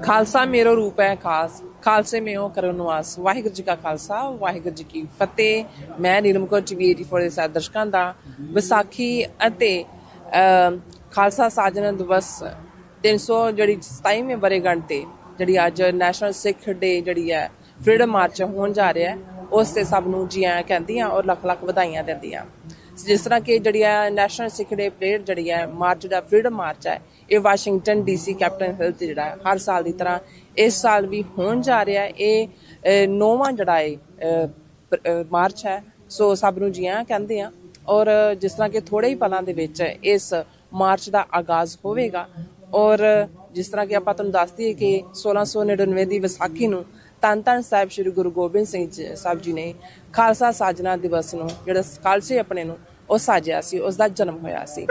खालसा मेरो रूप है खास, खालसे में हो करो निवास। वाहिगुरू जी का खालसा, वाहिगुरू जी की फतेह। मैं नीलम कौर टीवी 84 ਦੇ ਸਾਰੇ ਦਰਸ਼ਕਾਂ ਦਾ ਵਿਸਾਖੀ ਅਤੇ ਖਾਲਸਾ ਸਾਜਨਾ ਦਿਵਸ 327ਵੇਂ ਵਰ੍ਹੇਗੰਢ ਤੇ ਜਿਹੜੀ ਅੱਜ ਨੈਸ਼ਨਲ ਸਿੱਖ ਡੇ ਜਿਹੜੀ ਹੈ ਫਰੀडम ਮਾਰਚ ਹੋਣ ਜਾ ਰਿਹਾ ਹੈ ਉਸ ਤੇ ਸਭ ਨੂੰ ਜੀ ਆਇਆਂ ਕਹਿੰਦੀਆਂ ਔਰ ਲੱਖ ਲੱਖ ਵਧਾਈਆਂ ਦਿੰਦੀਆਂ। ਜਿਸ ਤਰ੍ਹਾਂ ਕਿ ਜਿਹੜੀ ਹੈ ਨੈਸ਼ਨਲ ਸਿੱਖ ਡੇ ਪਰੇਡ ਜਿਹੜੀ ਹੈ ਮਾਰਚ ਜਿਹੜਾ ਫਰੀडम ਮਾਰਚ ਹੈ ਇਹ ਵਾਸ਼ਿੰਗਟਨ DC ਕੈਪੀਟਲ ਹਿੱਲ ਤੇ ਜਿਹੜਾ ਹਰ ਸਾਲ ਦੀ ਤਰ੍ਹਾਂ ਇਸ ਸਾਲ ਵੀ ਹੋਣ ਜਾ ਰਿਹਾ। ਇਹ 9ਵਾਂ ਜਿਹੜਾ ਹੈ ਮਾਰਚ ਹੈ, ਸੋ ਸਭ ਨੂੰ ਜੀ ਆਇਆਂ ਕਹਿੰਦੇ ਆ। ਔਰ ਜਿਸ ਤਰ੍ਹਾਂ ਕਿ ਥੋੜੇ ਹੀ ਪਲਾਂ ਦੇ ਵਿੱਚ ਇਸ ਮਾਰਚ ਦਾ ਆਗਾਜ਼ ਹੋਵੇਗਾ ਔਰ ਜਿਸ ਤਰ੍ਹਾਂ ਕਿ ਆਪਾਂ ਤੁਹਾਨੂੰ ਦੱਸ ਦਈਏ ਕਿ 1699 ਦੀ ਵਿਸਾਖੀ ਨੂੰ ਧੰਨ ਧੰਨ ਸਾਹਿਬ ਸ਼੍ਰੀ ਗੁਰੂ ਗੋਬਿੰਦ ਸਿੰਘ ਸਾਹਿਬ ਜੀ ਨੇ ਖਾਲਸਾ ਸਾਜਨਾ ਦਿਵਸ ਨੂੰ ਜਿਹੜਾ ਖਾਲਸੇ ਆਪਣੇ ਨੂੰ ਉਹ ਸਾਜਿਆ ਸੀ, ਉਸ ਦਾ ਜਨਮ ਹੋਇਆ ਸੀ।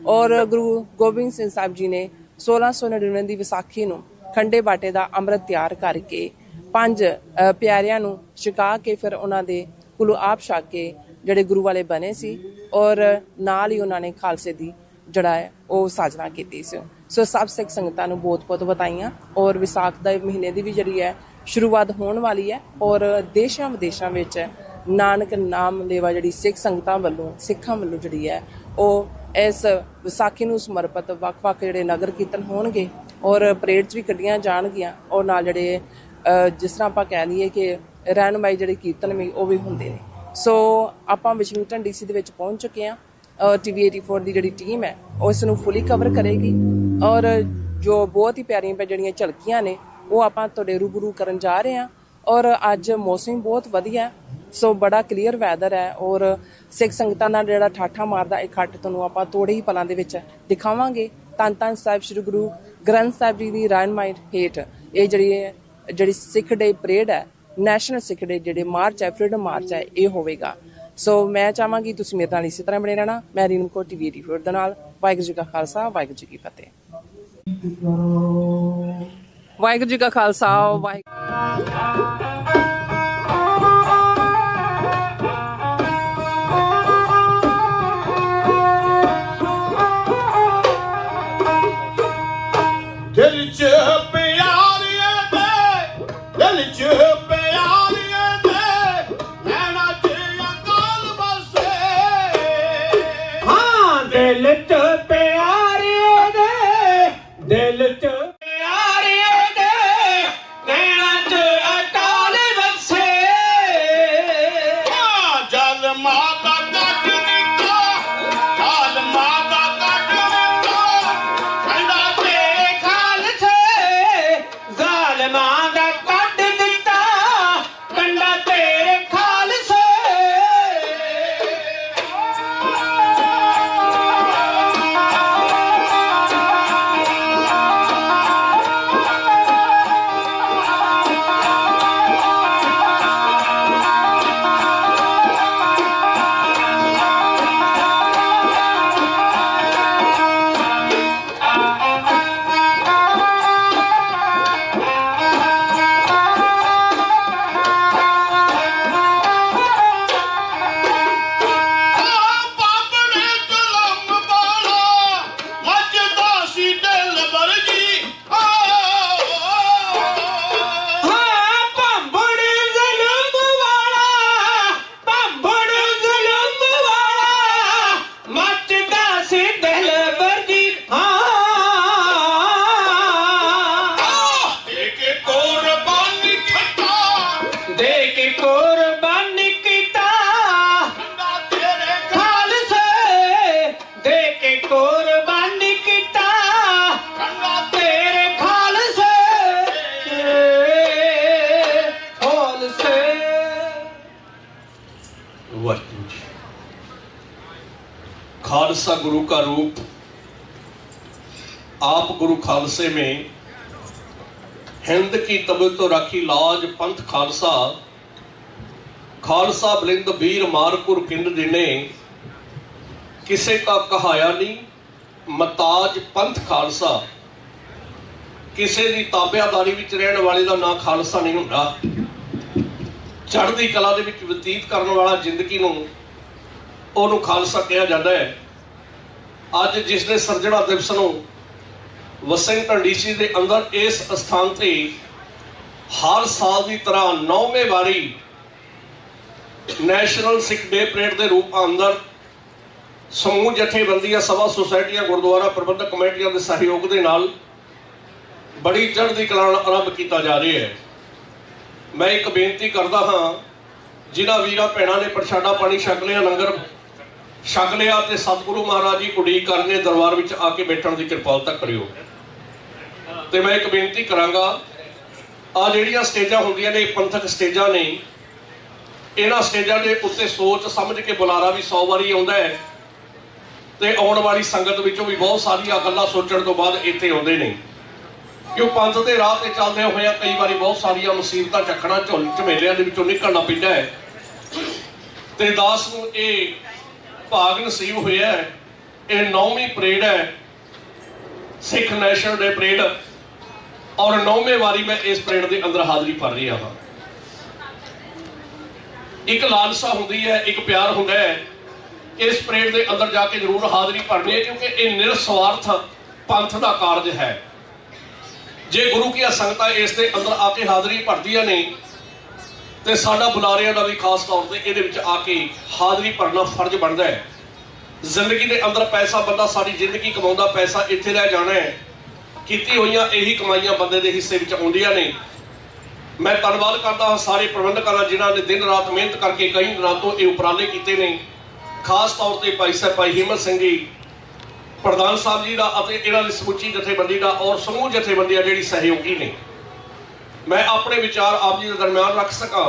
ਔਰ ਗੁਰੂ ਗੋਬਿੰਦ ਸਿੰਘ ਸਾਹਿਬ ਜੀ ਨੇ 1699 ਦੀ ਵਿਸਾਖੀ ਨੂੰ ਖੰਡੇ ਬਾਟੇ ਦਾ ਅੰਮ੍ਰਿਤ ਤਿਆਰ ਕਰਕੇ 5 ਪਿਆਰਿਆਂ ਨੂੰ ਛਕਾ ਕੇ ਫਿਰ ਉਹਨਾਂ ਦੇ ਕੋਲੋਂ ਆਪ ਛਕ ਕੇ ਜਿਹੜੇ ਗੁਰੂ ਵਾਲੇ ਬਣੇ ਸੀ ਔਰ ਨਾਲ ਹੀ ਉਹਨਾਂ ਨੇ ਖਾਲਸੇ ਦੀ ਜਿਹੜਾ ਹੈ ਉਹ ਸਾਜਨਾ ਕੀਤੀ ਸੀ। ਸੋ ਸਭ ਸਿੱਖ ਸੰਗਤਾਂ ਨੂੰ ਬਹੁਤ ਬਹੁਤ ਵਧਾਈਆਂ। ਔਰ ਵਿਸਾਖ ਦਾ ਮਹੀਨੇ ਦੀ ਵੀ ਜਿਹੜੀ ਹੈ ਸ਼ੁਰੂਆਤ ਹੋਣ ਵਾਲੀ ਹੈ ਔਰ ਦੇਸ਼ਾਂ ਵਿਦੇਸ਼ਾਂ ਵਿੱਚ ਨਾਨਕ ਨਾਮ ਲੇਵਾ ਜਿਹੜੀ ਸਿੱਖ ਸੰਗਤਾਂ ਵੱਲੋਂ ਸਿੱਖਾਂ ਵੱਲੋਂ ਜਿਹੜੀ ਹੈ ਉਹ ਇਸ ਵਿਸਾਖੀ ਨੂੰ ਸਮਰਪਿਤ ਵੱਖ-ਵੱਖ ਜਿਹੜੇ ਨਗਰ ਕੀਰਤਨ ਹੋਣਗੇ ਔਰ ਪਰੇਡਸ ਵੀ ਕੱਢੀਆਂ ਜਾਣਗੀਆਂ ਔਰ ਨਾਲ ਜਿਹੜੇ ਜਿਸ ਤਰ੍ਹਾਂ ਆਪਾਂ ਕਹਿ ਲਈਏ ਕਿ ਰਹਿਨੁਮਾਈ ਜਿਹੜੇ ਕੀਰਤਨ ਵੀ ਉਹ ਵੀ ਹੁੰਦੇ ਨੇ। ਸੋ ਆਪਾਂ ਵਾਸ਼ਿੰਗਟਨ DC ਦੇ ਵਿੱਚ ਪਹੁੰਚ ਚੁੱਕੇ ਹਾਂ। TV 84 ਦੀ ਜਿਹੜੀ ਟੀਮ ਹੈ ਉਹ ਇਸ ਨੂੰ ਫੁੱਲੀ ਕਵਰ ਕਰੇਗੀ ਔਰ ਜੋ ਬਹੁਤ ਹੀ ਪਿਆਰੀਆਂ ਜਿਹੜੀਆਂ ਝਲਕੀਆਂ ਨੇ ਉਹ ਆਪਾਂ ਤੁਹਾਡੇ ਰੂਬਰੂ ਕਰਨ ਜਾ ਰਹੇ ਹਾਂ। ਔਰ ਅੱਜ ਮੌਸਮ ਬਹੁਤ ਵਧੀਆ, ਸੋ ਬੜਾ ਕਲੀਅਰ ਵੈਦਰ ਹੈ ਔਰ ਸਿੱਖ ਸੰਗਤਾਂ ਦਾ ਜਿਹੜਾ ਠਾਠਾ ਮਾਰਦਾ ਇਕੱਠ ਤੁਹਾਨੂੰ ਆਪਾਂ ਥੋੜੇ ਹੀ ਪਲਾਂ ਦੇ ਵਿੱਚ ਦਿਖਾਵਾਂਗੇ। ਧੰਨ ਧੰਨ ਸਾਹਿਬ ਸ਼੍ਰੀ ਗੁਰੂ ਗ੍ਰੰਥ ਸਾਹਿਬ ਜੀ ਦੀ ਰਹਿਨੁਮਾਈ ਹੇਠ ਇਹ ਜਿਹੜੀ ਸਿੱਖ ਡੇ ਪਰੇਡ ਹੈ, ਨੈਸ਼ਨਲ ਸਿੱਖ ਡੇ ਜਿਹੜੇ ਮਾਰਚ ਹੈ ਫਰੀडम ਮਾਰਚ ਹੈ ਇਹ ਹੋਵੇਗਾ। ਸੋ ਮੈਂ ਚਾਹਾਂਗੀ ਤੁਸੀਂ ਮੇਰੇ ਨਾਲ ਇਸੇ ਤਰ੍ਹਾਂ ਬਣੇ ਰਹਿਣਾ। ਮੈਂ ਨੀਲਮ ਕੌਰ TV 84 ਦੇ ਨਾਲ। ਵਾਹਿਗੁਰੂ ਜੀ ਕਾ ਖਾਲਸਾ, ਵਾਹਿਗੁਰੂ ਜੀ ਕੀ ਫਤਿਹ। ਵਾਹਿਗੁਰੂ ਜੀ ਕਾ ਖਾਲਸਾ, ਦਿਲ ਚ ਪਿਆਰੀਏ ਦੇ, ਦਿਲ ਚ ਪਿਆਰੀਏ ਦੇ, ਨੈਣਾ ਚ ਅਕਾਲ ਵਸੇ। ਹਾਂ ਦਿਲ ਚ ਪਿਆਰੀਏ ਦੇ, ਦਿਲ ਚ ਪਿਆਰੀਏ ਦੇ, ਨੈਣਾ ਚ ਅਕਾਲ ਵਸੇ। ਜਲ ਮਾਤਾ ਕੱਢ ਦਿੱਤਾ, ਜਲ ਮਾਤਾ ਕੱਢ ਦਿੱਤਾ, ਕਹਿੰਦਾ ਤੇਰੇ ਖਾਲਸੇ ਜ਼ਾਲਮਾਂ ਦਾ ਕੱਢ ਦਿੱਤਾ, ਕੰਡਾ ਤੇਰੇ ਖਾਲਸੇ। ਬਾਬਣੇ ਜ਼ੁਲਮ ਵਾਲਾ ਮੱਚਦਾ ਸੀ ਦਿਲ ਵਰਗੀ। ਹਾਂ ਭੰਬੜ ਜ਼ੁਲਮ ਵਾਲਾ, ਭੰਬੜ ਜ਼ੁਲਮ ਵਾਲਾ, ਮੱਚਦਾ ਸੀ ਦਿਲ ਵਰਗੀ। ਦੇ ਕੇ ਕੁਰਬਾਨੀ ਖੱਟਾ, ਦੇ ਕੇ ਕੁਰਬਾਨੀ ਕੀਤਾ, ਕਹਿੰਦਾ ਤੇਰੇ ਖਾਲਸੇ ਦੇ ਕੇ ਕੁਰਬਾਨੀ ਕੀਤਾ, ਕੰਡਾ ਤੇਰੇ ਖਾਲਸੇ ਖਾਲਸੇ। वाहिगुरु जी। खालसा गुरु का रूप, आप गुरु खालसे में हिंद की तबीयत तो राखी लाज पंथ खालसा, खालसा बलिंद वीर मारपुर किंड दिने, किसे का कहाया नहीं मताज पंथ खालसा। किसे दी ताबियादारी विच रहने वाले दा ना खालसा नहीं हुंदा। चढ़दी कला दे विच बतीत करने वाला जिंदगी नूं ਉਹਨੂੰ ਖਾਲਸਾ ਕਿਹਾ ਜਾਂਦਾ ਹੈ। ਅੱਜ ਜਿਸ ਦੇ ਸਰਜਣਾ ਦਿਵਸ ਨੂੰ ਵਾਸ਼ਿੰਗਟਨ ਡੀਸੀ ਦੇ ਅੰਦਰ ਇਸ ਸਥਾਨ ਤੇ ਹਰ ਸਾਲ ਦੀ ਤਰ੍ਹਾਂ 9ਵੇਂ ਵਾਰੀ ਨੈਸ਼ਨਲ ਸਿੱਖ ਡੇ ਪਰੇਡ ਦੇ ਰੂਪ ਅੰਦਰ ਸਮੂਹ ਜਥੇਬੰਦੀਆਂ, ਸਭਾ ਸੁਸਾਇਟੀਆਂ, ਗੁਰਦੁਆਰਾ ਪ੍ਰਬੰਧਕ ਕਮੇਟੀਆਂ ਦੇ ਸਹਿਯੋਗ ਦੇ ਨਾਲ ਬੜੀ ਚੜ੍ਹਦੀ ਕਲਾ ਨਾਲ ਆਰੰਭ ਕੀਤਾ ਜਾ ਰਿਹਾ ਹੈ। ਮੈਂ ਇੱਕ ਬੇਨਤੀ ਕਰਦਾ ਹਾਂ, ਜਿਨ੍ਹਾਂ ਵੀਰਾਂ ਭੈਣਾਂ ਨੇ ਪ੍ਰਸ਼ਾਦਾ ਪਾਣੀ ਛਕ ਲਿਆ, ਲੰਗਰ ਛਕ ਲਿਆ ਤੇ ਸਤਿਗੁਰੂ ਮਹਾਰਾਜ ਜੀ ਉਡੀਕ ਕਰਨੇ ਦਰਬਾਰ ਵਿੱਚ ਆ ਕੇ ਬੈਠਣ ਦੀ ਕਿਰਪਾਲਤਾ ਕਰਿਓ। ਤੇ ਮੈਂ ਇੱਕ ਬੇਨਤੀ ਕਰਾਂਗਾ, ਆ ਜਿਹੜੀਆਂ ਸਟੇਜਾਂ ਹੁੰਦੀਆਂ ਨੇ ਪੰਥਕ ਸਟੇਜਾਂ ਨੇ, ਇਹਨਾਂ ਸਟੇਜਾਂ ਦੇ ਉੱਤੇ ਸੋਚ ਸਮਝ ਕੇ ਬੁਲਾਰਾ ਵੀ 100 ਵਾਰੀ ਆਉਂਦਾ ਹੈ ਤੇ ਆਉਣ ਵਾਲੀ ਸੰਗਤ ਵਿੱਚੋਂ ਵੀ ਬਹੁਤ ਸਾਰੀਆਂ ਗੱਲਾਂ ਸੋਚਣ ਤੋਂ ਬਾਅਦ ਇੱਥੇ ਆਉਂਦੇ ਨੇ। ਕਿਉਂ ਪੰਥ ਦੇ ਰਾਹ ਤੇ ਚੱਲਦੇ ਹੋਇਆ ਕਈ ਵਾਰੀ ਬਹੁਤ ਸਾਰੀਆਂ ਮੁਸੀਬਤਾਂ ਚੱਕਣਾ ਝਮੇਲਿਆਂ ਦੇ ਵਿੱਚੋਂ ਨਿਕਲਣਾ ਪੈਂਦਾ ਹੈ ਤੇ ਦਾਸ ਨੂੰ ਇਹ ਭਾਗ ਨਸੀਬ ਹੋਇਆ ਹੈ। ਇਹ 9ਵੀਂ ਪਰੇਡ ਹੈ, ਸਿੱਖ ਨੈਸ਼ਨਲ ਡੇ ਪਰੇਡ, ਔਰ 9ਵੇਂ ਵਾਰੀ ਮੈਂ ਇਸ ਪਰੇਡ ਦੇ ਅੰਦਰ ਹਾਜ਼ਰੀ ਭਰ ਰਿਹਾ ਹਾਂ। ਇੱਕ ਲਾਲਸਾ ਹੁੰਦੀ ਹੈ, ਇੱਕ ਪਿਆਰ ਹੁੰਦਾ ਹੈ ਕਿ ਇਸ ਪਰੇਡ ਦੇ ਅੰਦਰ ਜਾ ਕੇ ਜ਼ਰੂਰ ਹਾਜ਼ਰੀ ਭਰਨੀ ਹੈ, ਕਿਉਂਕਿ ਇਹ ਨਿਰਸਵਾਰਥ ਪੰਥ ਦਾ ਕਾਰਜ ਹੈ। ਜੇ ਗੁਰੂ ਕੀ ਸੰਗਤਾਂ ਇਸ ਦੇ ਅੰਦਰ ਆ ਕੇ ਹਾਜ਼ਰੀ ਭਰਦੀਆਂ ਨੇ ਤੇ ਸਾਡਾ ਬੁਲਾਰਿਆਂ ਦਾ ਵੀ ਖਾਸ ਤੌਰ ਤੇ ਇਹਦੇ ਵਿੱਚ ਆ ਕੇ ਹਾਜ਼ਰੀ ਭਰਨਾ ਫਰਜ਼ ਬਣਦਾ ਹੈ। ਜ਼ਿੰਦਗੀ ਦੇ ਅੰਦਰ ਪੈਸਾ, ਬੰਦਾ ਸਾਰੀ ਜ਼ਿੰਦਗੀ ਕਮਾਉਂਦਾ, ਪੈਸਾ ਇੱਥੇ ਰਹਿ ਜਾਣਾ ਹੈ। ਕੀਤੀ ਹੋਈਆਂ ਇਹੀ ਕਮਾਈਆਂ ਬੰਦੇ ਦੇ ਹਿੱਸੇ ਵਿੱਚ ਆਉਂਦੀਆਂ ਨੇ। ਮੈਂ ਧੰਨਵਾਦ ਕਰਦਾ ਹਾਂ ਸਾਰੇ ਪ੍ਰਬੰਧਕਾਂ ਦਾ, ਜਿਨ੍ਹਾਂ ਨੇ ਦਿਨ ਰਾਤ ਮਿਹਨਤ ਕਰਕੇ ਕਈ ਦਿਨਾਂ ਤੋਂ ਇਹ ਉਪਰਾਲੇ ਕੀਤੇ ਨੇ। ਖਾਸ ਤੌਰ ਤੇ ਭਾਈ ਸਾਹਿਬ ਭਾਈ ਹਿੰਮਤ ਸਿੰਘ ਜੀ ਪ੍ਰਧਾਨ ਸਾਹਿਬ ਜੀ ਦਾ ਅਤੇ ਇਹਨਾਂ ਦੀ ਸਮੁੱਚੀ ਜਥੇਬੰਦੀ ਦਾ ਔਰ ਸਮੂਹ ਜਥੇਬੰਦੀਆਂ ਜਿਹੜੀ ਸਹਿਯੋਗੀ ਨੇ। ਮੈਂ ਆਪਣੇ ਵਿਚਾਰ ਆਪ ਜੀ ਦੇ ਦਰਮਿਆਨ ਰੱਖ ਸਕਾਂ,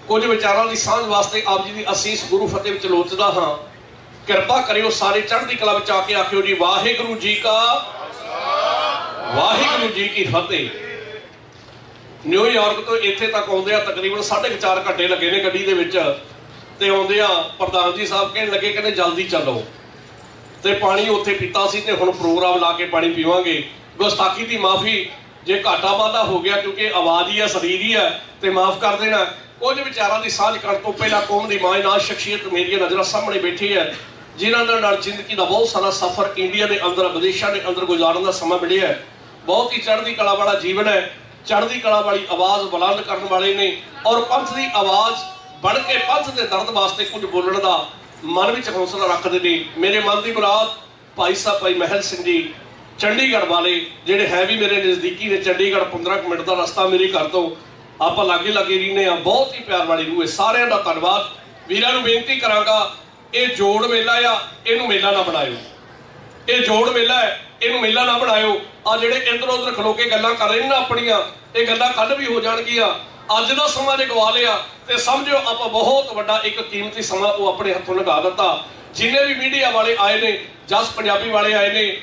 ਕੁਝ ਵਿਚਾਰਾਂ ਦੀ ਸਾਂਝ ਵਾਸਤੇ ਆਪ ਜੀ ਦੀ ਅਸੀਸ ਗੁਰੂ ਫਤਿਹ ਵਿੱਚ ਲੋਚਦਾ ਹਾਂ। ਕਿਰਪਾ ਕਰਿਓ ਸਾਰੇ ਚੜ੍ਹਦੀ ਕਲਾ ਵਿੱਚ ਆ ਕੇ ਆਖਿਓ ਜੀ ਵਾਹਿਗੁਰੂ ਜੀ ਕਾ ਵਾਹਿਗੁਰੂ ਜੀ ਕੀ ਫਤਿਹ। ਨਿਊਯਾਰਕ ਤੋਂ ਇੱਥੇ ਤੱਕ ਆਉਂਦੇ ਆ ਤਕਰੀਬਨ 4.5 ਘੰਟੇ ਲੱਗੇ ਨੇ ਗੱਡੀ ਦੇ ਵਿੱਚ ਤੇ ਆਉਂਦੇ ਆ ਪ੍ਰਧਾਨ ਜੀ ਸਾਹਿਬ ਕਹਿਣ ਲੱਗੇ, ਕਹਿੰਦੇ ਜਲਦੀ ਚੱਲੋ ਤੇ ਪਾਣੀ ਉੱਥੇ ਪੀਤਾ ਸੀ ਤੇ ਹੁਣ ਪ੍ਰੋਗਰਾਮ ਲਾ ਕੇ ਪਾਣੀ ਪੀਵਾਂਗੇ। ਗੁਸਤਾਖੀ ਦੀ ਮਾਫੀ ਜੇ ਘਾਟਾ ਵਾਧਾ ਹੋ ਗਿਆ, ਕਿਉਂਕਿ ਆਵਾਜ਼ ਹੀ ਆ, ਸਰੀਰ ਹੀ ਆ, ਤੇ ਮਾਫ ਕਰ ਦੇਣਾ। ਕੁਝ ਵਿਚਾਰਾਂ ਦੀ ਸਾਂਝ ਕਰਨ ਤੋਂ ਪਹਿਲਾਂ ਕੌਮ ਦੀ ਮਾਇਨਾਤ ਸ਼ਖਸੀਅਤ ਮੇਰੀਆਂ ਨਜ਼ਰਾਂ ਸਾਹਮਣੇ ਬੈਠੀ ਹੈ, ਜਿਨ੍ਹਾਂ ਦੇ ਨਾਲ ਜ਼ਿੰਦਗੀ ਦਾ ਬਹੁਤ ਸਾਰਾ ਸਫ਼ਰ ਇੰਡੀਆ ਦੇ ਅੰਦਰ, ਵਿਦੇਸ਼ਾਂ ਦੇ ਅੰਦਰ ਗੁਜ਼ਾਰਨ ਦਾ ਸਮਾਂ ਮਿਲਿਆ ਹੈ। ਬਹੁਤ ਹੀ ਚੜ੍ਹਦੀ ਕਲਾ ਵਾਲਾ ਜੀਵਨ ਹੈ, ਚੜ੍ਹਦੀ ਕਲਾ ਵਾਲੀ ਆਵਾਜ਼ ਬੁਲੰਦ ਕਰਨ ਵਾਲੇ ਨੇ ਔਰ ਪੰਥ ਦੀ ਆਵਾਜ਼ ਬਣ ਕੇ ਪੰਥ ਦੇ ਦਰਦ ਵਾਸਤੇ ਕੁਝ ਬੋਲਣ ਦਾ ਮਨ ਵਿੱਚ ਹੌਸਲਾ ਰੱਖਦੇ ਨੇ। ਮੇਰੇ ਮਨ ਦੀ ਮੁਰਾਦ ਭਾਈ ਸਾਹਿਬ ਭਾਈ ਮਹਿਲ ਸਿੰਘ ਜੀ ਚੰਡੀਗੜ੍ਹ ਵਾਲੇ, ਜਿਹੜੇ ਹੈ ਵੀ ਮੇਰੇ ਨਜ਼ਦੀਕੀ ਨੇ। ਚੰਡੀਗੜ੍ਹ 15 ਮਿੰਟ ਦਾ ਰਸਤਾ ਮੇਰੇ ਘਰ ਤੋਂ, ਆਪਾਂ ਲਾਗੇ ਲਾਗੇ ਰਹਿੰਦੇ ਹਾਂ। ਬਹੁਤ ਹੀ ਪਿਆਰ ਵਾਲੀ ਰੂਹ ਹੈ, ਸਾਰਿਆਂ ਦਾ ਧੰਨਵਾਦ। ਵੀਰਾਂ ਨੂੰ ਬੇਨਤੀ ਕਰਾਂਗਾ, ਇਹ ਜੋੜ ਮੇਲਾ ਆ, ਇਹਨੂੰ ਮੇਲਾ ਨਾ ਬਣਾਇਓ। ਇਹ ਜੋੜ ਮੇਲਾ ਹੈ, ਇਹਨੂੰ ਮੇਲਾ ਨਾ ਬਣਾਇਓ। ਆ ਜਿਹੜੇ ਇੱਧਰ ਉੱਧਰ ਖਲੋ ਕੇ ਗੱਲਾਂ ਕਰ ਰਹੇ ਨੇ ਨਾ ਆਪਣੀਆਂ, ਇਹ ਗੱਲਾਂ ਕੱਲ੍ਹ ਵੀ ਹੋ ਜਾਣਗੀਆਂ। ਅੱਜ ਦਾ ਸਮਾਂ ਜੇ ਗਵਾ ਲਿਆ ਤੇ ਸਮਝਿਓ ਆਪਾਂ ਬਹੁਤ ਵੱਡਾ ਇੱਕ ਕੀਮਤੀ ਸਮਾਂ ਉਹ ਆਪਣੇ ਹੱਥੋਂ ਲਗਾ ਦਿੱਤਾ। ਜਿੰਨੇ ਵੀ ਮੀਡੀਆ ਵਾਲੇ ਆਏ ਨੇ, ਜਸ ਪੰਜਾਬੀ ਵਾਲੇ ਆਏ ਨੇ,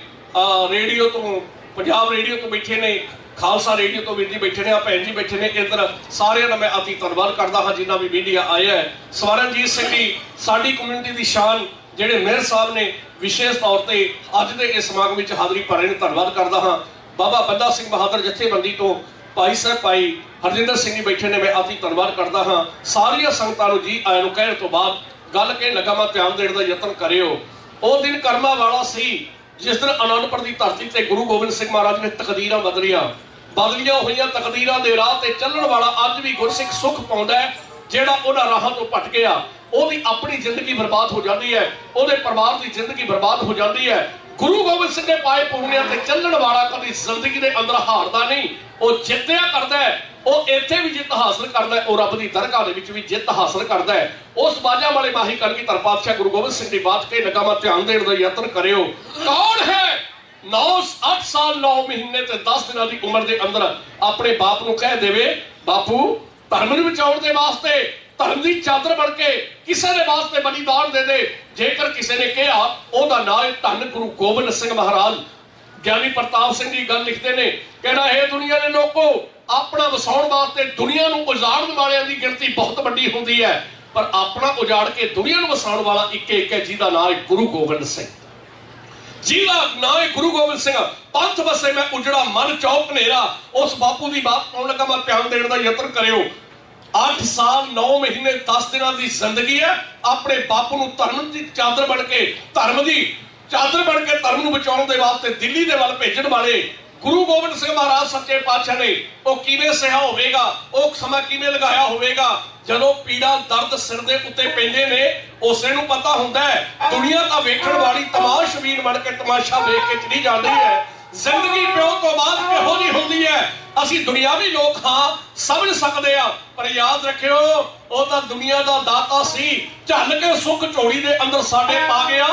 ਰੇਡੀਓ ਤੋਂ, ਪੰਜਾਬ ਰੇਡੀਓ ਤੋਂ ਬੈਠੇ ਨੇ, ਖਾਲਸਾ ਰੇਡੀਓ ਤੋਂ ਵੀਰ ਜੀ ਬੈਠੇ ਨੇ, ਆ ਭੈਣ ਜੀ ਬੈਠੇ ਨੇ ਇੱਧਰ, ਸਾਰਿਆਂ ਦਾ ਮੈਂ ਅਤੀ ਧੰਨਵਾਦ ਕਰਦਾ ਹਾਂ ਜਿੰਨਾ ਵੀ ਮੀਡੀਆ ਆਇਆ ਹੈ। ਸਵਰਨਜੀਤ ਸਿੰਘ ਜੀ ਸਾਡੀ ਕਮਿਊਨਿਟੀ ਦੀ ਸ਼ਾਨ, ਜਿਹੜੇ ਮੇਅਰ ਸਾਹਿਬ ਨੇ ਵਿਸ਼ੇਸ਼ ਤੌਰ ਤੇ ਅੱਜ ਦੇ ਇਸ ਸਮਾਗਮ ਵਿੱਚ ਹਾਜ਼ਰੀ ਭਰ ਰਹੇ ਨੇ, ਧੰਨਵਾਦ ਕਰਦਾ ਹਾਂ। ਬਾਬਾ ਬੰਦਾ ਸਿੰਘ ਬਹਾਦਰ ਜਥੇਬੰਦੀ ਤੋਂ ਭਾਈ ਸਾਹਿਬ ਭਾਈ ਹਰਜਿੰਦਰ ਸਿੰਘ ਜੀ ਬੈਠੇ ਨੇ, ਮੈਂ ਅਤੀ ਧੰਨਵਾਦ ਕਰਦਾ ਹਾਂ। ਸਾਰੀਆਂ ਸੰਗਤਾਂ ਨੂੰ ਜੀ ਆਇਆਂ ਨੂੰ ਕਹਿਣ ਤੋਂ ਬਾਅਦ ਗੱਲ ਕਹਿਣ ਲੱਗਾ, ਮੈਂ ਧਿਆਨ ਦੇਣ ਦਾ ਯਤਨ ਕਰਿਓ। ਉਹ ਦਿਨ ਕਰਮਾਂ ਵਾਲਾ ਸੀ ਜਿਸ ਦਿਨ ਅਨੰਦਪੁਰ ਦੀ ਧਰਤੀ ਤੇ ਗੁਰੂ ਗੋਬਿੰਦ ਸਿੰਘ ਮਹਾਰਾਜ ਨੇ ਤਕਦੀਰਾਂ ਬਦਲੀਆਂ ਹੋਈਆਂ ਤਕਦੀਰਾਂ ਦੇ ਰਾਹ ਤੇ ਚੱਲਣ ਵਾਲਾ ਅੱਜ ਵੀ ਗੁਰਸਿੱਖ ਸੁੱਖ ਪਾਉਂਦਾ ਹੈ। ਜਿਹੜਾ ਉਹਨਾਂ ਰਾਹਾਂ ਤੋਂ ਭਟਕ ਗਿਆ, ਉਹਦੀ ਆਪਣੀ ਜ਼ਿੰਦਗੀ ਬਰਬਾਦ ਹੋ ਜਾਂਦੀ ਹੈ, ਉਹਦੇ ਪਰਿਵਾਰ ਦੀ ਜ਼ਿੰਦਗੀ ਬਰਬਾਦ ਹੋ ਜਾਂਦੀ ਹੈ। ਗੁਰੂ ਗੋਬਿੰਦ ਸਿੰਘ ਦੇ ਪਾਏ ਪੂਰਨਿਆਂ ਤੇ ਚੱਲਣ ਵਾਲਾ ਕਦੀ ਜ਼ਿੰਦਗੀ ਦੇ ਅੰਦਰ ਹਾਰਦਾ ਨਹੀਂ, ਉਹ ਜਿੱਤਿਆ ਕਰਦਾ ਹੈ। ਉਹ ਇੱਥੇ ਵੀ ਜਿੱਤ ਹਾਸਲ ਕਰਦਾ ਹੈ, ਉਹ ਰੱਬ ਦੀ ਦਰਗਾਹ ਦੇ ਵਿੱਚ ਵੀ ਜਿੱਤ ਹਾਸਲ ਕਰਦਾ ਹੈ। ਉਸ ਬਾਜਾਂ ਵਾਲੇ ਮਾਹੀ ਕਲਗੀਧਰ ਪਾਤਸ਼ਾਹ ਗੁਰੂ ਗੋਬਿੰਦ ਸਿੰਘ ਦੀ ਬਾਤ ਕੇ ਲਗਾਮਾ ਧਿਆਨ ਦੇਣ ਦਾ ਯਤਨ ਕਰਿਓ। ਕੌਣ ਹੈ 8 ਸਾਲ 9 ਮਹੀਨੇ ਤੇ 10 ਦਿਨਾਂ ਦੀ ਉਮਰ ਦੇ ਅੰਦਰ ਆਪਣੇ ਬਾਪ ਨੂੰ ਕਹਿ ਦੇਵੇ, ਬਾਪੂ ਧਰਮ ਨੂੰ ਬਚਾਉਣ ਦੇ ਵਾਸਤੇ ਧਰਮ ਦੀ ਚਾਦਰ ਬਣ ਕੇ ਕਿਸੇ ਦੇ ਵਾਸਤੇ ਬਲੀਦਾਨ ਦੇ ਦੇ। ਜੇਕਰ ਕਿਸੇ ਨੇ ਕਿਹਾ, ਉਹਦਾ ਨਾਂ ਹੈ ਧੰਨ ਗੁਰੂ ਗੋਬਿੰਦ ਸਿੰਘ ਮਹਾਰਾਜ। ਗਿਆਨੀ ਪ੍ਰਤਾਪ ਸਿੰਘ ਜੀ ਗੱਲ ਲਿਖਦੇ ਨੇ, ਕਹਿੰਦਾ ਇਹ ਦੁਨੀਆ ਦੇ ਲੋਕੋ, ਆਪਣਾ ਵਸਾਉਣ ਵਾਸਤੇ ਦੁਨੀਆ ਨੂੰ ਉਜਾੜਨ ਵਾਲਿਆਂ ਦੀ ਗਿਣਤੀ ਬਹੁਤ ਵੱਡੀ ਹੁੰਦੀ ਹੈ, ਪਰ ਆਪਣਾ ਉਜਾੜ ਕੇ ਦੁਨੀਆ ਨੂੰ ਵਸਾਉਣ ਵਾਲਾ ਇੱਕ ਹੈ ਜਿਹਦਾ ਨਾਂ ਹੈ ਗੁਰੂ ਗੋਬਿੰਦ ਸਿੰਘ। ਜਿਹਦਾ ਨਾਂ ਹੈ ਗੁਰੂ ਗੋਬਿੰਦ ਸਿੰਘ। ਪੰਥ ਵਸੇ ਮੈਂ ਉਜੜਾ ਮਨ ਚੌਕ ਹਨੇਰਾ। ਉਸ ਬਾਪੂ ਦੀ ਬਾਤ ਪਾਉਣ ਲੱਗਾ, ਮੈਂ ਧਿਆਨ ਦੇਣ ਦਾ ਯਤਨ ਕਰਿਓ। 8 ਸਾਲ 9 ਮਹੀਨੇ 10 ਦਿਨਾਂ ਦੀ ਜ਼ਿੰਦਗੀ ਹੈ। ਆਪਣੇ ਬਾਪੂ ਨੂੰ ਧਰਮ ਦੀ ਚਾਦਰ ਬਣ ਕੇ, ਧਰਮ ਦੀ ਚਾਦਰ ਬਣ ਕੇ ਧਰਮ ਨੂੰ ਬਚਾਉਣ ਦੇ ਵਾਸਤੇ ਦਿੱਲੀ ਦੇ ਵੱਲ ਭੇਜਣ ਵਾਲੇ ਗੁਰੂ ਗੋਬਿੰਦ ਸਿੰਘ ਮਹਾਰਾਜ ਸੱਚੇ ਪਾਤਸ਼ਾਹ ਨੇ ਉਹ ਕਿਵੇਂ ਸਹਾ ਹੋਵੇਗਾ, ਉਹ ਸਮਾਂ ਕਿਵੇਂ ਲਗਾਇਆ ਹੋਵੇਗਾ। ਜਦੋਂ ਪੀੜਾ ਦਰਦ ਸਿਰ ਦੇ ਉੱਤੇ ਪੈਂਦੇ ਨੇ ਉਸੇ ਨੂੰ ਪਤਾ ਹੁੰਦਾ ਹੈ ਦੁਨੀਆ ਤਾਂ ਵੇਖਣ ਵਾਲੀ ਤਮਾਸ਼ਬੀਨ ਬਣ ਕੇ ਤਮਾਸ਼ਾ ਵੇਖ ਕੇ ਚਲੀ ਜਾਂਦੀ ਹੈ। ਜ਼ਿੰਦਗੀ ਪਿਓ ਤੋਂ ਬਾਅਦ ਕਿਹੋ ਜਿਹੀ ਹੁੰਦੀ ਹੈ ਅਸੀਂ ਦੁਨਿਆਵੀ ਲੋਕ ਹਾਂ, ਸਮਝ ਸਕਦੇ ਆ, ਪਰ ਯਾਦ ਰੱਖਿਓ ਉਹ ਤਾਂ ਦੁਨੀਆ ਦਾ ਦਾਤਾ ਸੀ, ਝੱਲ ਕੇ ਸੁੱਖ ਝੋਲੀ ਦੇ ਅੰਦਰ ਸਾਡੇ ਪਾ ਗਿਆ।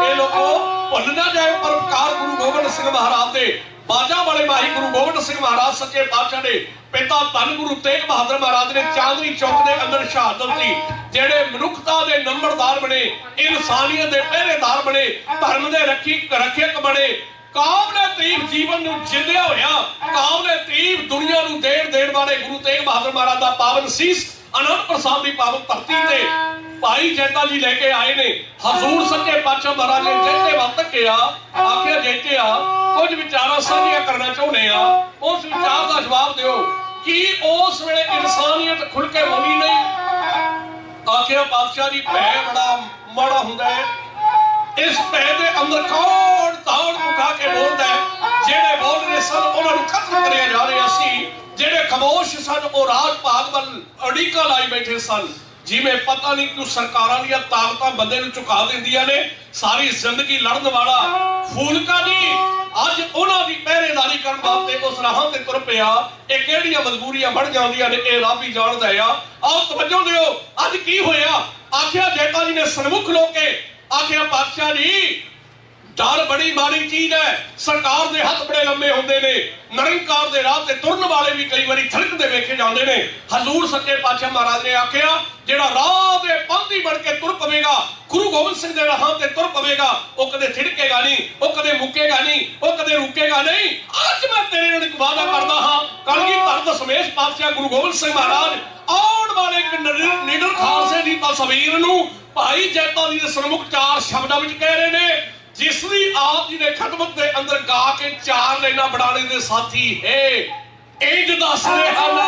ਇਹ ਲੋਕੋ ਭੁੱਲ ਨਾ ਜਾਏ ਪਰਮਕਾਰ ਗੁਰੂ ਗੋਬਿੰਦ ਸਿੰਘ ਮਹਾਰਾਜ ਦੇ ਬਾਜਾ ਵਾਲੇ ਮਾਹੀ ਗੁਰੂ ਗੋਬਿੰਦ ਸਿੰਘ ਮਹਾਰਾਜ ਸੱਚੇ ਪਾਤਸ਼ਾਹ ਨੇ ਪਿਤਾ ਧੰਨ ਗੁਰੂ ਤੇਗ ਬਹਾਦਰ ਮਹਾਰਾਜ ਨੇ ਚਾਂਦਨੀ ਚੌਕ ਦੇ ਅੰਦਰ ਸ਼ਹਾਦਤ ਦੀ, ਜਿਹੜੇ ਮਨੁੱਖਤਾ ਦੇ ਨੰਬਰਦਾਰ ਬਣੇ, ਇਨਸਾਨੀਅਤ ਦੇ ਪਹਿਰੇਦਾਰ ਬਣੇ, ਧਰਮ ਦੇ ਰੱਖਿਅਕ ਬਣੇ, ਕਾਬਲੇ ਤਾਰੀਫ ਜੀਵਨ ਨੂੰ ਜਿੰਦਿਆ ਹੋਇਆ, ਕਾਬਲੇ ਤਾਰੀਫ ਦੁਨੀਆ ਨੂੰ ਦੇਣ ਵਾਲੇ ਗੁਰੂ ਤੇਗ ਬਹਾਦਰ ਮਹਾਰਾਜ ਦਾ ਪਾਵਨ ਸੀਸ ਅਨੰਦਪੁਰ ਸਾਹਿਬ ਦੀ ਪਾਵਨ ਧਰਤੀ ਤੇ ਭਾਈ ਜੈਤਾ ਜੀ ਲੈ ਕੇ ਆਏ ਨੇ। ਹਜ਼ੂਰ ਸੱਚੇ ਪਾਤਸ਼ਾਹ ਮਹਾਰਾਜ ਨੇ ਜੈਤੇ ਵੱਲ ਤੱਕਿਆ, ਆਖਿਆ ਜੈਤਿਆ ਕੁਝ ਵਿਚਾਰਾਂ ਸਾਂਝੀਆਂ ਕਰਨਾ ਚਾਹੁੰਦੇ ਆ, ਉਸ ਵਿਚਾਰ ਦਾ ਜਵਾਬ ਦਿਓ ਕਿ ਉਸ ਵੇਲੇ ਇਨਸਾਨੀਅਤ ਖੁੱਲ ਕੇ ਬੋਲੀ ਨਹੀਂ। ਆਖਿਆ ਪਾਤਸ਼ਾਹ ਜੀ ਭੈ ਬੜਾ ਮਾੜਾ ਹੁੰਦਾ ਹੈ, ਇਸ ਭੈ ਦੇ ਅੰਦਰ ਕੌਣ ਦੌੜ ਉਠਾ ਕੇ ਬੋਲਦਾ ਹੈ, ਜਿਹੜੇ ਬੋਲ ਰਹੇ ਸਨ ਉਹਨਾਂ ਨੂੰ ਖਤਮ ਕਰਿਆ ਜਾ ਰਿਹਾ ਸੀ, ਜਿਹੜੇ ਖਾਮੋਸ਼ ਸਨ ਉਹ ਰਾਜ ਭਾਗ ਵੱਲ ਅੜੀਕਾ ਲਾਈ ਬੈਠੇ ਸਨ। ਜਿਵੇਂ ਪਤਾ ਨਹੀਂ ਕਿਉਂ ਸਰਕਾਰਾਂ ਦੀਆਂ ਤਾਕਤਾਂ ਬੰਦੇ ਨੂੰ ਝੁਕਾ ਦਿੰਦੀਆਂ ਨੇ। ਸਾਰੀ ਜ਼ਿੰਦਗੀ ਲੜਨ ਵਾਲਾ ਫੂਲਕਾ ਨਹੀਂ ਅੱਜ ਉਹਨਾਂ ਦੀ ਪਹਿਰੇਦਾਰੀ ਕਰਨ ਵਾਸਤੇ ਉਸ ਰਾਹਾਂ ਤੇ ਤੁਰ ਪਿਆ। ਇਹ ਕਿਹੜੀਆਂ ਮਜਬੂਰੀਆਂ ਬਣ ਜਾਂਦੀਆਂ ਨੇ ਇਹ ਰੱਬ ਹੀ ਜਾਣਦਾ ਆ। ਆਓ ਤਵੱਜੋ ਦਿਓ ਅੱਜ ਕੀ ਹੋਇਆ। ਆਖਿਆ ਜੈਤਾ ਜੀ ਨੇ ਸਨਮੁਖ ਲੋਕੇ ਆਖਿਆ ਪਾਤਸ਼ਾਹ ਜੀ ਡਰ ਬੜੀ ਮਾੜੀ ਚੀਜ਼ ਹੈ, ਸਰਕਾਰ ਦੇ ਹੱਥ ਬੜੇ ਲੰਮੇ ਹੁੰਦੇ ਨੇ, ਨਿਰੰਕਾਰ ਦੇ ਰਾਹ ਤੇ ਤੁਰਨ ਵਾਲੇ ਵੀ ਕਈ ਵਾਰੀ ਥੜਕਦੇ ਵੇਖੇ ਜਾਂਦੇ ਨੇ। ਹਜ਼ੂਰ ਸੱਚੇ ਪਾਤਸ਼ਾਹ ਮਹਾਰਾਜ ਨੇ ਆਖਿਆ ਜਿਹੜਾ ਰਾਹ ਦੇ ਪੰਥੀ ਬਣ ਕੇ ਤੁਰ ਪਵੇਗਾ, ਗੁਰੂ ਗੋਬਿੰਦ ਸਿੰਘ ਦੇ ਰਾਹਾਂ ਤੇ ਤੁਰ ਪਵੇਗਾ, ਉਹ ਕਦੇ ਥਿੜਕੇਗਾ ਨਹੀਂ, ਉਹ ਕਦੇ ਮੁੱਕੇਗਾ ਨਹੀਂ, ਉਹ ਕਦੇ ਰੁਕੇਗਾ ਨਹੀਂ। ਅੱਜ ਮੈਂ ਤੇਰੇ ਨਾਲ ਇੱਕ ਵਾਅਦਾ ਕਰਦਾ ਹਾਂ, ਕਲਗੀਧਰ ਦਸ਼ਮੇਸ਼ ਪਾਤਸ਼ਾਹ ਗੁਰੂ ਗੋਬਿੰਦ ਸਿੰਘ ਮਹਾਰਾਜ ਆਉਣ ਵਾਲੇ ਇੱਕ ਨਿਡਰ ਖਾਲਸੇ ਦੀ ਤਸਵੀਰ ਨੂੰ ਭਾਈ ਜੈਤਾ ਜੀ ਦੇ ਸਨਮੁਖ ਚਾਰ ਸ਼ਬਦਾਂ ਵਿੱਚ ਕਹਿ ਰਹੇ ਨੇ, ਜਿਸ ਦੀ ਆਪ ਜੀ ਨੇ ਖਿਦਮਤ ਦੇ ਅੰਦਰ ਗਾ ਕੇ ਚਾਰ ਲਾਈਨਾਂ ਬਣਾਉਣੇ ਦੇ ਸਾਥੀ ਹੈ ਇੰਜ ਦੱਸਦੇ ਹਨ।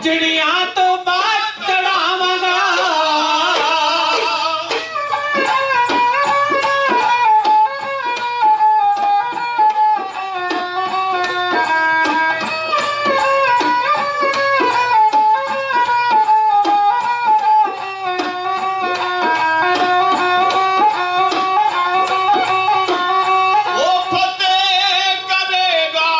ਚਿੜੀਆਂ ਤੋਂ ਬਾਅਦ ਤੜਾਵਾਂਗਾ। ਉਹ ਫਤਿਹ ਕਰੇਗਾ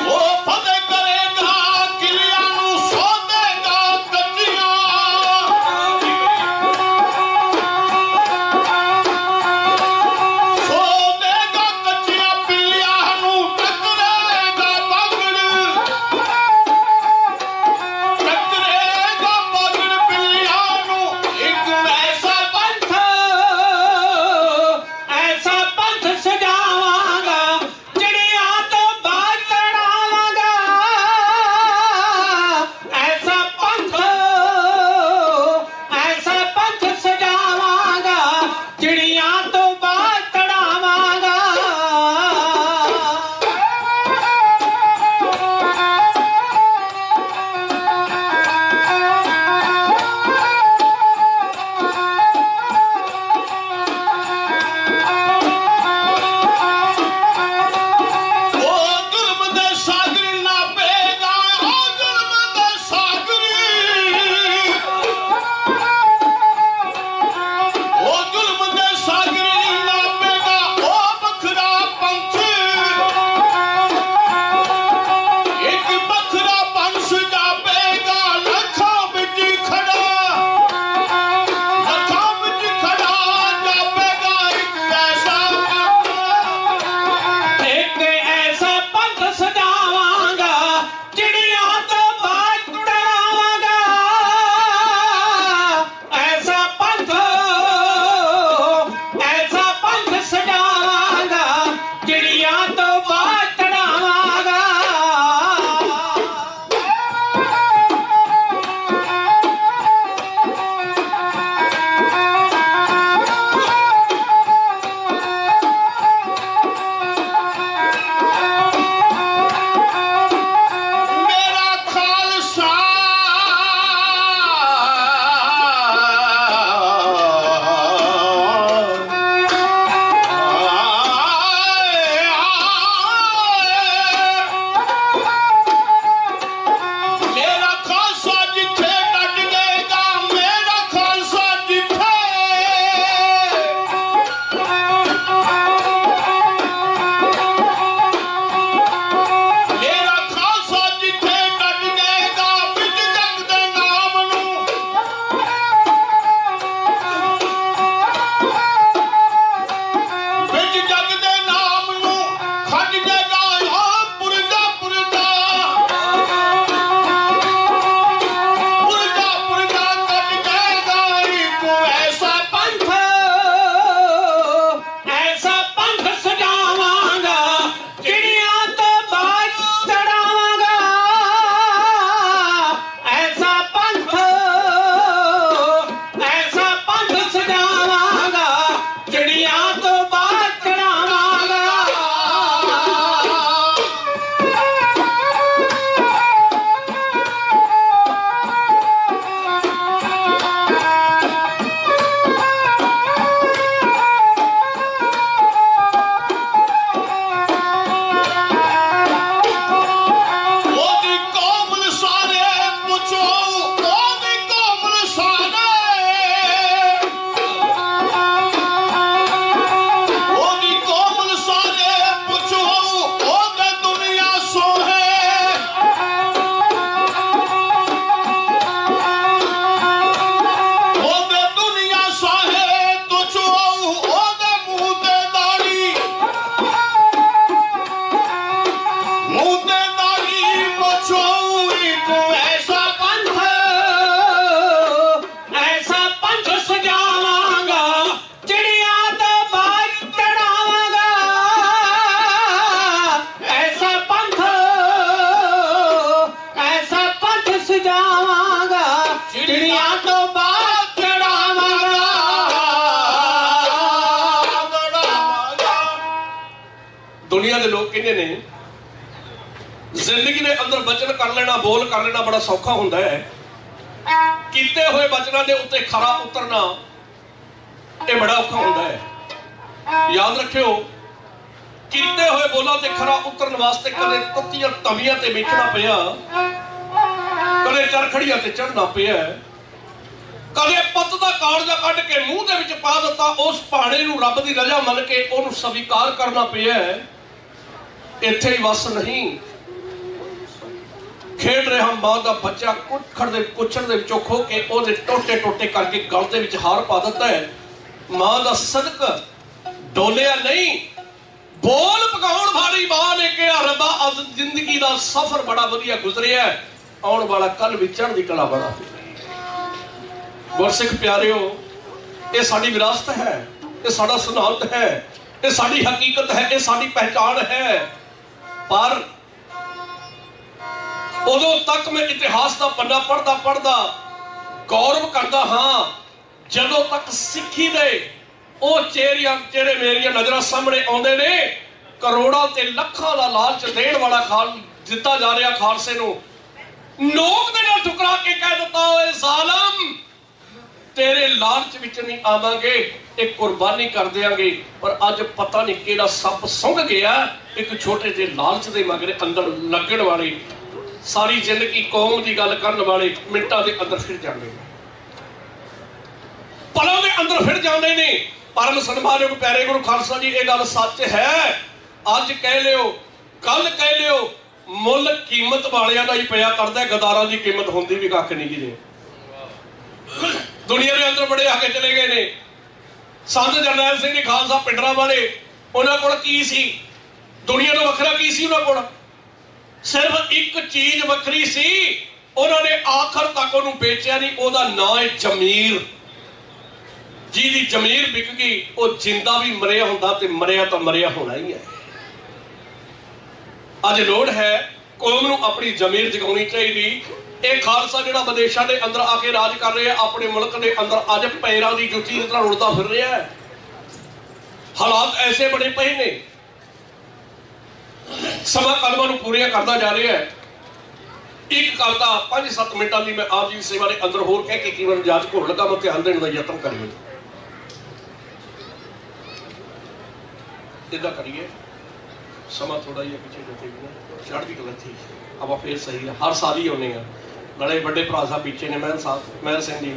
ਉਹ ਫਤਿਹ ਕਰੇਗਾ ਕਿਲਿਆਂ ਨੂੰ ਸੋਧੇਗਾ ਕੱਚੀਆਂ ਸੋਧੇਗਾ ਕੱਚੀਆਂ ਪਿੱਲੀਆਂ ਨੂੰ ਟਕਰੇਗਾ ਪਗੜ ਟਕਰੇਗਾ ਪਗੜ ਪਿੱਲੀਆਂ ਨੂੰ ਇੱਕ ਐਸਾ ਐਸਾ ਪੰਥ ਸਜਾਵਾਂਗਾ। ਚਿੜੀਆਂ ਤੋਂ ਬਾਅਦ ਤੜਾਵਾਂਗਾ। ਐਸਾ ਪੰਥ ਸਜਾਵਾਂਗਾ। ਚਿੜੀਆਂ ਤੋਂ ਬਾਅਦ ਤੜਾਵਾਂਗਾ। ਉਹ ਜ਼ੁਲਮ ਦੇ ਸਾਗਰ ਨਾ ਪਏਗਾ ਉਹ ਜ਼ੁਲਮ ਦੇ ਸਾਗਰ ਉਹ ਜ਼ੁਲਮ ਦੇ ਸਾਗਰ ਨਾ ਪਏਗਾ ਉਹ ਵੱਖਰਾ ਪੰਥ ਇੱਕ ਵੱਖਰਾ ਪੰਥ ਜਾਪੇਗਾ ਲੱਖਾਂ ਵਿੱਚ ਖੜਾ ਜਾਪੇਗਾ ਇੱਕ ਐਸਾ ਪੰਥ ਸਜਾਵਾਂਗਾ। ਚਿੜੀਆਂ ਤੋਂ ਬਾਅਦ ਤੜਾਵਾਂਗਾ। ਐਸਾ ਪੰਥ ਸਜਾਵਾਂਗਾ। ਚਿੜੀਆਂ ਤੋਂ ਬਾਅਦ ਤੜਾਵਾਂਗਾ। ਮੇਰਾ ਖਾਲਸਾ ਮੇਰਾ ਖਾਲਸਾ ਜਿੱਥੇ ਡਟ ਜਾਏਗਾ ਮੇਰਾ ਖਾਲਸਾ ਜਿੱਥੇ ਮੇਰਾ ਖਾਲਸਾ ਜਿੱਥੇ ਡਟ ਜਾਏਗਾ ਵਿੱਚ ਜਗ ਦੇ ਨਾਮ ਨੂੰ ਵਿੱਚ ਜਗ ਦੇ ਨਾਮ ਨੂੰ ਖੱਜ ਜਾਏਗਾ ਉਹ ਪੁਰਜਾ ਪੁਰਜਾ ਕੱਟ ਜਾਏਗਾ ਇੱਕ ਐਸਾ ਐਸਾ ਪੰਥ ਸਜਾਵਾਂਗਾ। ਚਿੜੀਆਂ ਤੋਂ ਬਾਅਦ ਤੜਾਵਾਂਗਾ। ਐਸਾ ਪੰਥ ਸਜਾਵਾਂਗਾ। ਚਿੜੀਆਂ ਤੋਂ ਬਾਅਦ ਤੜਾਵਾਂਗਾ। दुनिया के लोग कहते ने जिंदगी के अंदर वचन कर लेना, बोल कर लेना बड़ा सौखा होंदा है, कीते हुए वचनों के उत्ते खरा उतरना ये बड़ा औखा होंदा है। याद रखियो, कीते हुए बोलों ते खरा उतरन वास्ते कदे तत्तियां तवियां ते बेचना पिया, कदे चरखड़ियां ते चढ़ना पिया, कदे पत्त दा कालजा कढ के मूंह दे विच पा दिता, उस पहाड़े नूं रब दी रजा मन के उहनूं स्वीकार करना पिया। इत्थे ही वस नहीं, खेड रहा मां का बच्चा कुछड़ दे विचों खो के ओहदे टोटे टोटे करके गल दे विच हार पा दिता है। मां का सदक डोलिया नहीं, बोल पकाउण वाली मां ने कहा रब्बा अज जिंदगी का सफर बड़ा वधिया गुजरिया है, आउण वाला कल भी चढ़दी कला बड़ा। गुरसिख प्यारिओ, ये साडी विरासत है, ये साडा सिद्धांत है, ये साडी हकीकत है, ये साडी पहचान है। पर उदों तक मैं इतिहास का पन्ना पढ़दा पढ़दा गौरव करदा हाँ जदों तक सिक्खी दे ਉਹ ਚਿਹਰੇ ਮੇਰੀਆਂ ਨਜ਼ਰਾਂ ਸਾਹਮਣੇ ਆਉਂਦੇ ਨੇ। ਕਰੋੜਾਂ ਤੇ ਲੱਖਾਂ ਦਾ ਲਾਲਚ ਦੇਣ ਵਾਲਾ ਖਾਲ ਦਿੱਤਾ ਜਾ ਰਿਹਾ ਖਾਲਸੇ ਨੂੰ, ਨੋਕ ਦੇ ਨਾਲ ਠੁਕਰਾ ਕੇ ਕਹਿ ਦਿੱਤਾ ਓਏ ਜ਼ਾਲਮ ਤੇਰੇ ਲਾਲਚ ਵਿੱਚ ਨਹੀਂ ਆਵਾਂਗੇ, ਇੱਕ ਕੁਰਬਾਨੀ ਕਰ ਦਿਆਂਗੇ। ਪਰ ਅੱਜ ਪਤਾ ਨਹੀਂ ਕਿਹੜਾ ਸੱਪ ਸੁੰਘ ਗਿਆ, ਇੱਕ ਛੋਟੇ ਜਿਹੇ ਲਾਲਚ ਦੇ ਮਗਰ ਅੰਦਰ ਲੱਗਣ ਵਾਲੇ ਸਾਰੀ ਜ਼ਿੰਦਗੀ ਕੌਮ ਦੀ ਗੱਲ ਕਰਨ ਵਾਲੇ ਮਿੰਟਾਂ ਦੇ ਅੰਦਰ ਫਿਰ ਜਾਂਦੇ ਨੇ, ਪਲਾਂ ਦੇ ਅੰਦਰ ਫਿਰ ਜਾਂਦੇ ਨੇ। परम सन्मानयोग प्यारे गुरु खालसा जी, ये गल सच है, अज कह लियो कल कह लियो, मुल कीमत वालियां दा ही पिया करदा है, गदारां दी कीमत होंदी भी कख नहीं जी। दुनिया के अंदर बड़े आगे चले गए ने। संत जरनैल सिंह जी खालसा पिंडरा वाले, उन्हां कोल की सी, दुनिया तो वखरा की सी, उन्हां कोल सिर्फ एक चीज वखरी सी, उन्होंने आखिर तक उन्होंने बेचा नहीं, ओहदा नाम है जमीर। जिहदी जमीर विक गई, वो जिंदा भी मरिया होंदा ते मरिया तो मरिया होना ही है। अज लोड़ है कौम नूं अपनी जमीर जगाउणी चाहिए। ये खालसा जिहड़ा विदेशों के अंदर आके राज कर रहा है, अपने मुल्क के अंदर अज पैरों की जुत्ती की तरह उड़ता फिर रहा है। हालात ऐसे बने पे ने, समा कलमां नूं पूरियां करता जा रहा है। एक कविता 5-7 मिनटों की मैं आप जी की सेवा के अंदर होर कह के कीमत जांच घोड़ लगा, मैं ध्यान देने का यत्न करिए। इदा करिए, समा थोड़ा जिहा पिछे चढ़ती गलत थी, अब फिर सही है। हर साल ही आने बड़े बड़े भरा साहब पीछे ने, महल साहब महल सिंह जी।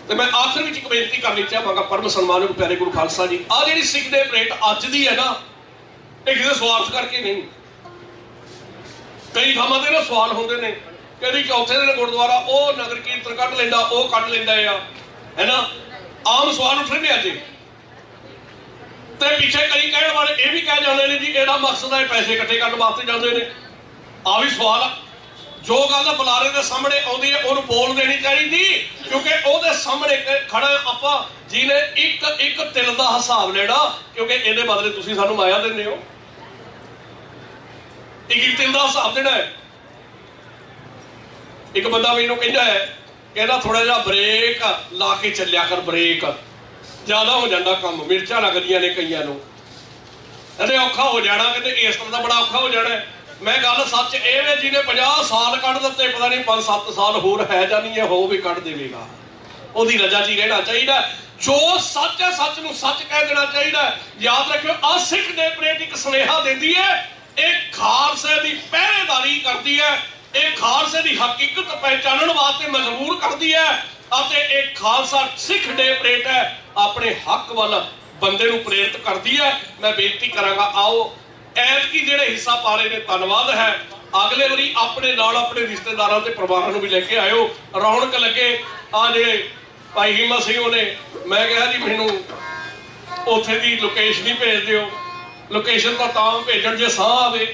तो मैं आखिर में एक बेनती करनी चाहांगा परम सन्मानयोग प्यारे गुरु खालसा जी, आ जिहड़ी सिख दे परेड अज दी है ना, ये किसी स्वार्थ करके नहीं। कई थावां ते ना सवाल होंदे ने, कदी चौथे दिन गुरुद्वारा वो नगर कीर्तन कढ लैंदा, वो कढ लैंदा है ना, आम सवाल उठ रहे अज। ते पीछे कई कहने वाले ये भी कह जाते हैं जी एदा मकसद है पैसे इकट्ठे करने वास्ते जाते हैं। आ भी सवाल जो गल बुलारे के सामने आती है उन्होंने बोल देनी चाहिए, क्योंकि वो सामने खड़ा आप जिन्हें एक एक तिल का हिसाब लेना, क्योंकि ये बदले तुम सानू माया देने हो, एक तिल का हिसाब देना है। एक बंदा मैनू कहता है, कहना थोड़ा जा ब्रेक ला के चलिया कर, ब्रेक ज्यादा हो जाता काम, मिर्चा लगदियां ने कईयां नूं, कहते औखा हो जाना, कहते इस तरह का बड़ा औखा हो जाना। मैं गल सच ये है, जिन्हें 50 साल कढ़ दिते, पता नहीं 5-7 साल होर है जां नहीं है, हो भी कढ़ देगा, ओहदी रजा च ही रहना चाहिए। जो सच है सच नूं सच कह देना चाहिए। याद रखियो, आ सिख दे परेड एक सुनेहा देती है, एक खालसे की पहरेदारी करती है, एक खालसे की हकीकत पहचानने वास्ते मजबूर करती है। एक खालसा सिख डे परेड है, अपने हक वाल बंदे नूं प्रेरित करती है। मैं बेनती करांगा, आओ ऐतकी जिहड़े हिस्सा पा रहे ने धन्नवाद है, अगले वारी अपने नाल अपने रिश्तेदारों के परिवारों नूं भी लेके आयो, रौनक लगे। आ जिहड़े भाई हिम्मत सिंह ने, मैं कहा जी मैनूं उत्थे दी लोकेशन ही भेज दिओ, लोकेशन तो तां भेजण जे साह आवे,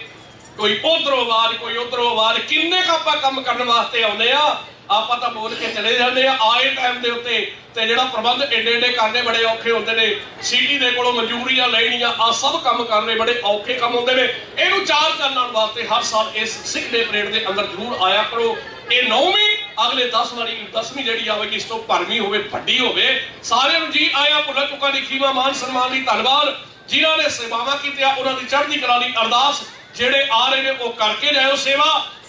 कोई उधरों आवाज कोई उधरों आवाज, किन्ने का आपां काम करन वास्ते आउंदे आ, आप तो बोल के चले जाते हैं। आए टाइम के उत्ते ते जिहड़ा प्रबंध एडे एडे करने बड़े औखे होंदे ने, सिटी दे कोलों मंजूरियां लैणियां, आ सब काम करने बड़े औखे काम होंदे ने। इहनूं चार करने वास्ते हर साल इस सिख डे परेड के अंदर जरूर आया करो। ये 9वीं अगले 10 वारी 10वीं जिहड़ी आवेगी, इस तो भरवीं होवे, वड्डी होवे। सारिआं नूं जी आया, भुल्लां चुक्कां दी खीमा मान सन्मान दी धन्नवाद। ਜਿਨ੍ਹਾਂ ਨੇ ਸੇਵਾਵਾਂ ਕੀਤੀਆਂ ਉਹਨਾਂ ਦੀ ਚੜ੍ਹਦੀ ਕਲਾ ਲਈ ਅਰਦਾਸ। ਜਿਹੜੇ ਆ ਰਹੇ ਨੇ ਉਹ ਕਰਕੇ ਜਾਇਓ ਸੇਵਾ,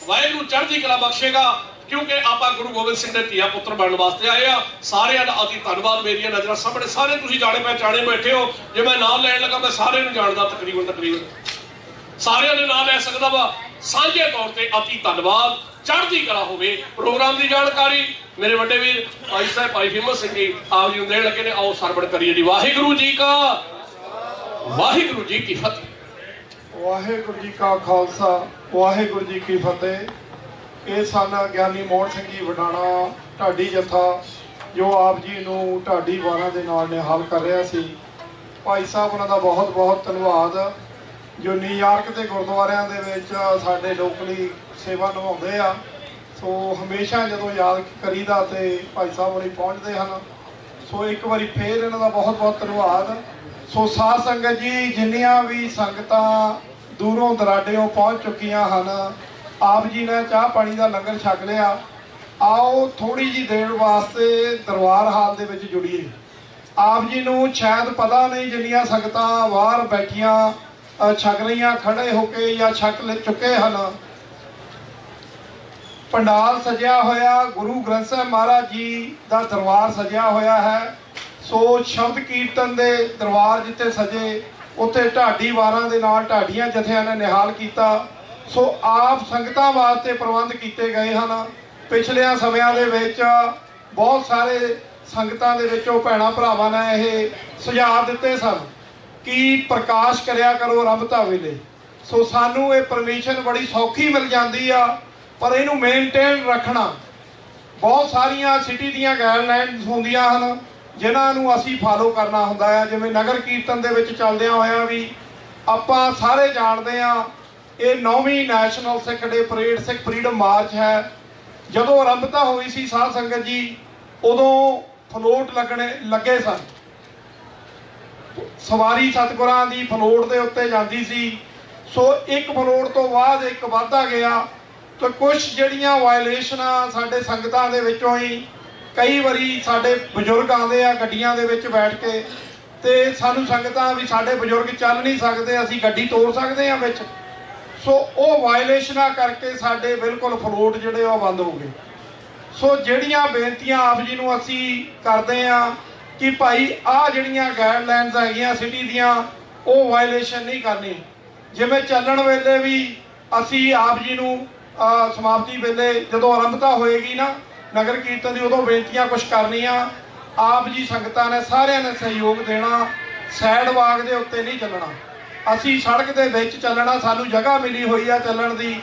ਵਾਹਿਗੁਰੂ ਚੜ੍ਹਦੀ ਕਲਾ ਬਖਸ਼ੇਗਾ, ਕਿਉਂਕਿ ਆਪਾਂ ਗੁਰੂ ਗੋਬਿੰਦ ਸਿੰਘ ਦੇ ਧੀਆ ਪੁੱਤਰ ਬਣਨ ਵਾਸਤੇ ਆਏ ਆ। ਸਾਰਿਆਂ ਦਾ ਅਤੀ ਧੰਨਵਾਦ। ਮੇਰੀਆਂ ਨਜ਼ਰਾਂ ਸਾਹਮਣੇ ਸਾਰੇ ਤੁਸੀਂ ਜਾਣੇ ਪਹਿਚਾਣੇ ਬੈਠੇ ਹੋ। ਜੇ ਮੈਂ ਨਾਮ ਲੈਣ ਲੱਗਾ ਮੈਂ ਸਾਰਿਆਂ ਨੂੰ ਜਾਣਦਾ, ਤਕਰੀਬਨ ਸਾਰਿਆਂ ਦੇ ਨਾਮ ਲੈ ਸਕਦਾ ਵਾ। ਸਾਂਝੇ ਤੌਰ ਤੇ ਅਤੀ ਧੰਨਵਾਦ। ਚੜ੍ਹਦੀ ਕਲਾ ਹੋਵੇ। ਪ੍ਰੋਗਰਾਮ ਦੀ ਜਾਣਕਾਰੀ ਮੇਰੇ ਵੱਡੇ ਵੀਰ ਭਾਈ ਸਾਹਿਬ ਭਾਈ ਹਿੰਮਤ ਸਿੰਘ ਜੀ ਆਪ ਜੀ ਨੂੰ ਦੇਣ ਲੱਗੇ ਨੇ। ਆਓ ਸਰਵਣ ਕਰੀਏ ਜੀ। ਵਾਹਿਗੁਰੂ ਜੀ ਕਾ ਵਾਹਿਗੁਰੂ ਜੀ ਕੀ ਫਤਿਹ। ਵਾਹਿਗੁਰੂ ਜੀ ਕਾ ਖਾਲਸਾ ਵਾਹਿਗੁਰੂ ਜੀ ਕੀ ਫਤਿਹ। ਇਹ ਸਨ ਗਿਆਨੀ ਮੋਹਨ ਸਿੰਘ ਜੀ ਵਡਾਣਾ ਢਾਡੀ ਜੱਥਾ, ਜੋ ਆਪ ਜੀ ਨੂੰ ਢਾਡੀ ਵਾਰਾਂ ਦੇ ਨਾਲ ਨਿਹਾਲ ਕਰ ਰਿਹਾ ਸੀ। ਭਾਈ ਸਾਹਿਬ ਉਹਨਾਂ ਦਾ ਬਹੁਤ ਬਹੁਤ ਧੰਨਵਾਦ, ਜੋ ਨਿਊਯਾਰਕ ਦੇ ਗੁਰਦੁਆਰਿਆਂ ਦੇ ਵਿੱਚ ਸਾਡੇ ਲੋਕਲੀ ਸੇਵਾ ਨਿਭਾਉਂਦੇ ਆ। ਸੋ ਹਮੇਸ਼ਾ ਜਦੋਂ ਯਾਦ ਕਰੀਦਾ ਤੇ ਭਾਈ ਸਾਹਿਬ ਹੋਣੀ ਪਹੁੰਚਦੇ ਹਨ। ਸੋ ਇੱਕ ਵਾਰੀ ਫੇਰ ਇਹਨਾਂ ਦਾ ਬਹੁਤ ਬਹੁਤ ਧੰਨਵਾਦ। ਸੋ ਸਾਧ ਸੰਗਤ ਜੀ, ਜਿੰਨੀਆਂ ਵੀ ਸੰਗਤਾਂ ਦੂਰੋਂ ਦਰਾਡਿਓਂ ਪਹੁੰਚ ਚੁੱਕੀਆਂ ਹਨ, ਆਪ ਜੀ ਨੇ ਚਾਹ ਪਾਣੀ ਦਾ ਲੰਗਰ ਛਕ ਲਿਆ। ਆਓ ਥੋੜੀ ਜਿਹੀ ਦੇਰ ਵਾਸਤੇ ਦਰਬਾਰ ਹਾਲ ਦੇ ਵਿੱਚ ਜੁੜੀਏ। ਆਪ ਜੀ ਨੂੰ ਸ਼ਾਇਦ ਪਤਾ ਨਹੀਂ, ਜਿੰਨੀਆਂ ਸੰਗਤਾਂ ਬਾਹਰ ਬੈਠੀਆਂ ਛਕ ਰਹੀਆਂ, ਖੜੇ ਹੋ ਕੇ ਜਾਂ ਛਕ ਲੈ ਚੁੱਕੇ ਹਨ। ਪੰਡਾਲ ਸਜਿਆ ਹੋਇਆ, ਗੁਰੂ ਗ੍ਰੰਥ ਸਾਹਿਬ ਮਹਾਰਾਜ ਜੀ ਦਾ ਦਰਬਾਰ ਸਜਿਆ ਹੋਇਆ ਹੈ। ਸੋ ਸ਼ਬਦ ਕੀਰਤਨ ਦੇ ਦਰਬਾਰ ਜਿੱਥੇ ਸਜੇ, ਉੱਥੇ ਢਾਡੀ ਵਾਰਾਂ ਦੇ ਨਾਲ ਢਾਡੀਆਂ ਜਥਿਆਂ ਨੇ ਨਿਹਾਲ ਕੀਤਾ। ਸੋ ਆਪ ਸੰਗਤਾਂ ਵਾਸਤੇ ਪ੍ਰਬੰਧ ਕੀਤੇ ਗਏ ਹਨ। ਪਿਛਲਿਆਂ ਸਮਿਆਂ ਦੇ ਵਿੱਚ ਬਹੁਤ ਸਾਰੇ ਸੰਗਤਾਂ ਦੇ ਵਿੱਚੋਂ ਭੈਣਾਂ ਭਰਾਵਾਂ ਨੇ ਇਹ ਸੁਝਾਅ ਦਿੱਤੇ ਸਨ ਕਿ ਪ੍ਰਕਾਸ਼ ਕਰਿਆ ਕਰੋ ਰਮਤਾ ਵੇਲੇ। ਸੋ ਸਾਨੂੰ ਇਹ ਪਰਮਿਸ਼ਨ ਬੜੀ ਸੌਖੀ ਮਿਲ ਜਾਂਦੀ ਆ, ਪਰ ਇਹਨੂੰ ਮੇਨਟੇਨ ਰੱਖਣਾ, ਬਹੁਤ ਸਾਰੀਆਂ ਸਿਟੀ ਦੀਆਂ ਗਾਈਡਲਾਈਨਸ ਹੁੰਦੀਆਂ ਹਨ ਜਿਨ੍ਹਾਂ ਨੂੰ ਅਸੀਂ ਫਾਲੋ ਕਰਨਾ ਹੁੰਦਾ ਹੈ। ਜਿਵੇਂ ਨਗਰ ਕੀਰਤਨ ਦੇ ਵਿੱਚ ਚੱਲਦਿਆਂ ਹੋਇਆਂ ਵੀ ਆਪਾਂ ਸਾਰੇ ਜਾਣਦੇ ਹਾਂ, ਇਹ 9ਵੀਂ ਨੈਸ਼ਨਲ ਸਿੱਖ ਡੇ ਪਰੇਡ, ਸਿੱਖ ਫਰੀडम ਮਾਰਚ ਹੈ। ਜਦੋਂ ਆਰੰਭਤਾ ਹੋਈ ਸੀ ਸਾਧ ਸੰਗਤ ਜੀ, ਉਦੋਂ ਫਲੋਟ ਲੱਗੇ ਸਨ। ਸਵਾਰੀ ਸਤਿਗੁਰਾਂ ਦੀ ਫਲੋਟ ਦੇ ਉੱਤੇ ਜਾਂਦੀ ਸੀ। ਸੋ ਇੱਕ ਫਲੋਟ ਤੋਂ ਬਾਅਦ ਇੱਕ ਵੱਧਦਾ ਗਿਆ। ਤੇ ਕੁਝ ਜਿਹੜੀਆਂ ਵਾਇਲੇਸ਼ਨਾਂ ਸਾਡੇ ਸੰਗਤਾਂ ਦੇ ਵਿੱਚੋਂ ਹੀ, ਕਈ ਵਾਰੀ ਸਾਡੇ ਬਜ਼ੁਰਗ ਆਉਂਦੇ ਆ ਗੱਡੀਆਂ ਦੇ ਵਿੱਚ ਬੈਠ ਕੇ, ਤੇ ਸਾਨੂੰ ਸੰਗਤਾਂ ਵੀ ਸਾਡੇ ਬਜ਼ੁਰਗ ਚੱਲ ਨਹੀਂ ਸਕਦੇ, ਅਸੀਂ ਗੱਡੀ ਤੋੜ ਸਕਦੇ ਹਾਂ ਵਿੱਚ। ਸੋ ਉਹ ਵਾਇਲੇਸ਼ਨਾਂ ਕਰਕੇ ਸਾਡੇ ਬਿਲਕੁਲ ਫਲੋਟ ਜਿਹੜੇ ਉਹ ਬੰਦ ਹੋ ਗਏ। ਸੋ ਜਿਹੜੀਆਂ ਬੇਨਤੀਆਂ ਆਪ ਜੀ ਨੂੰ ਅਸੀਂ ਕਰਦੇ ਹਾਂ ਕਿ ਭਾਈ ਆਹ ਜਿਹੜੀਆਂ ਗਾਈਡਲਾਈਨਸ ਹੈਗੀਆਂ ਸਿਟੀ ਦੀਆਂ, ਉਹ ਵਾਇਲੇਸ਼ਨ ਨਹੀਂ ਕਰਨੀ। ਜਿਵੇਂ ਚੱਲਣ ਵੇਲੇ ਵੀ ਅਸੀਂ ਆਪ ਜੀ ਨੂੰ ਸਮਾਪਤੀ ਵੇਲੇ ਜਦੋਂ ਆਰੰਭਤਾ ਹੋਏਗੀ ਨਾ ਨਗਰ ਕੀਰਤਨ ਦੀ, ਉਦੋਂ ਬੇਨਤੀਆਂ ਕੁਝ ਕਰਨੀਆਂ। ਆਪ ਜੀ ਸੰਗਤਾਂ ਨੇ ਸਾਰਿਆਂ ਨੇ ਸਹਿਯੋਗ ਦੇਣਾ। ਸਾਈਡ ਵਾਕ ਦੇ ਉੱਤੇ ਨਹੀਂ ਚੱਲਣਾ, ਅਸੀਂ ਸੜਕ ਦੇ ਵਿੱਚ ਚੱਲਣਾ। ਸਾਨੂੰ ਜਗ੍ਹਾ ਮਿਲੀ ਹੋਈ ਆ ਚੱਲਣ ਦੀ,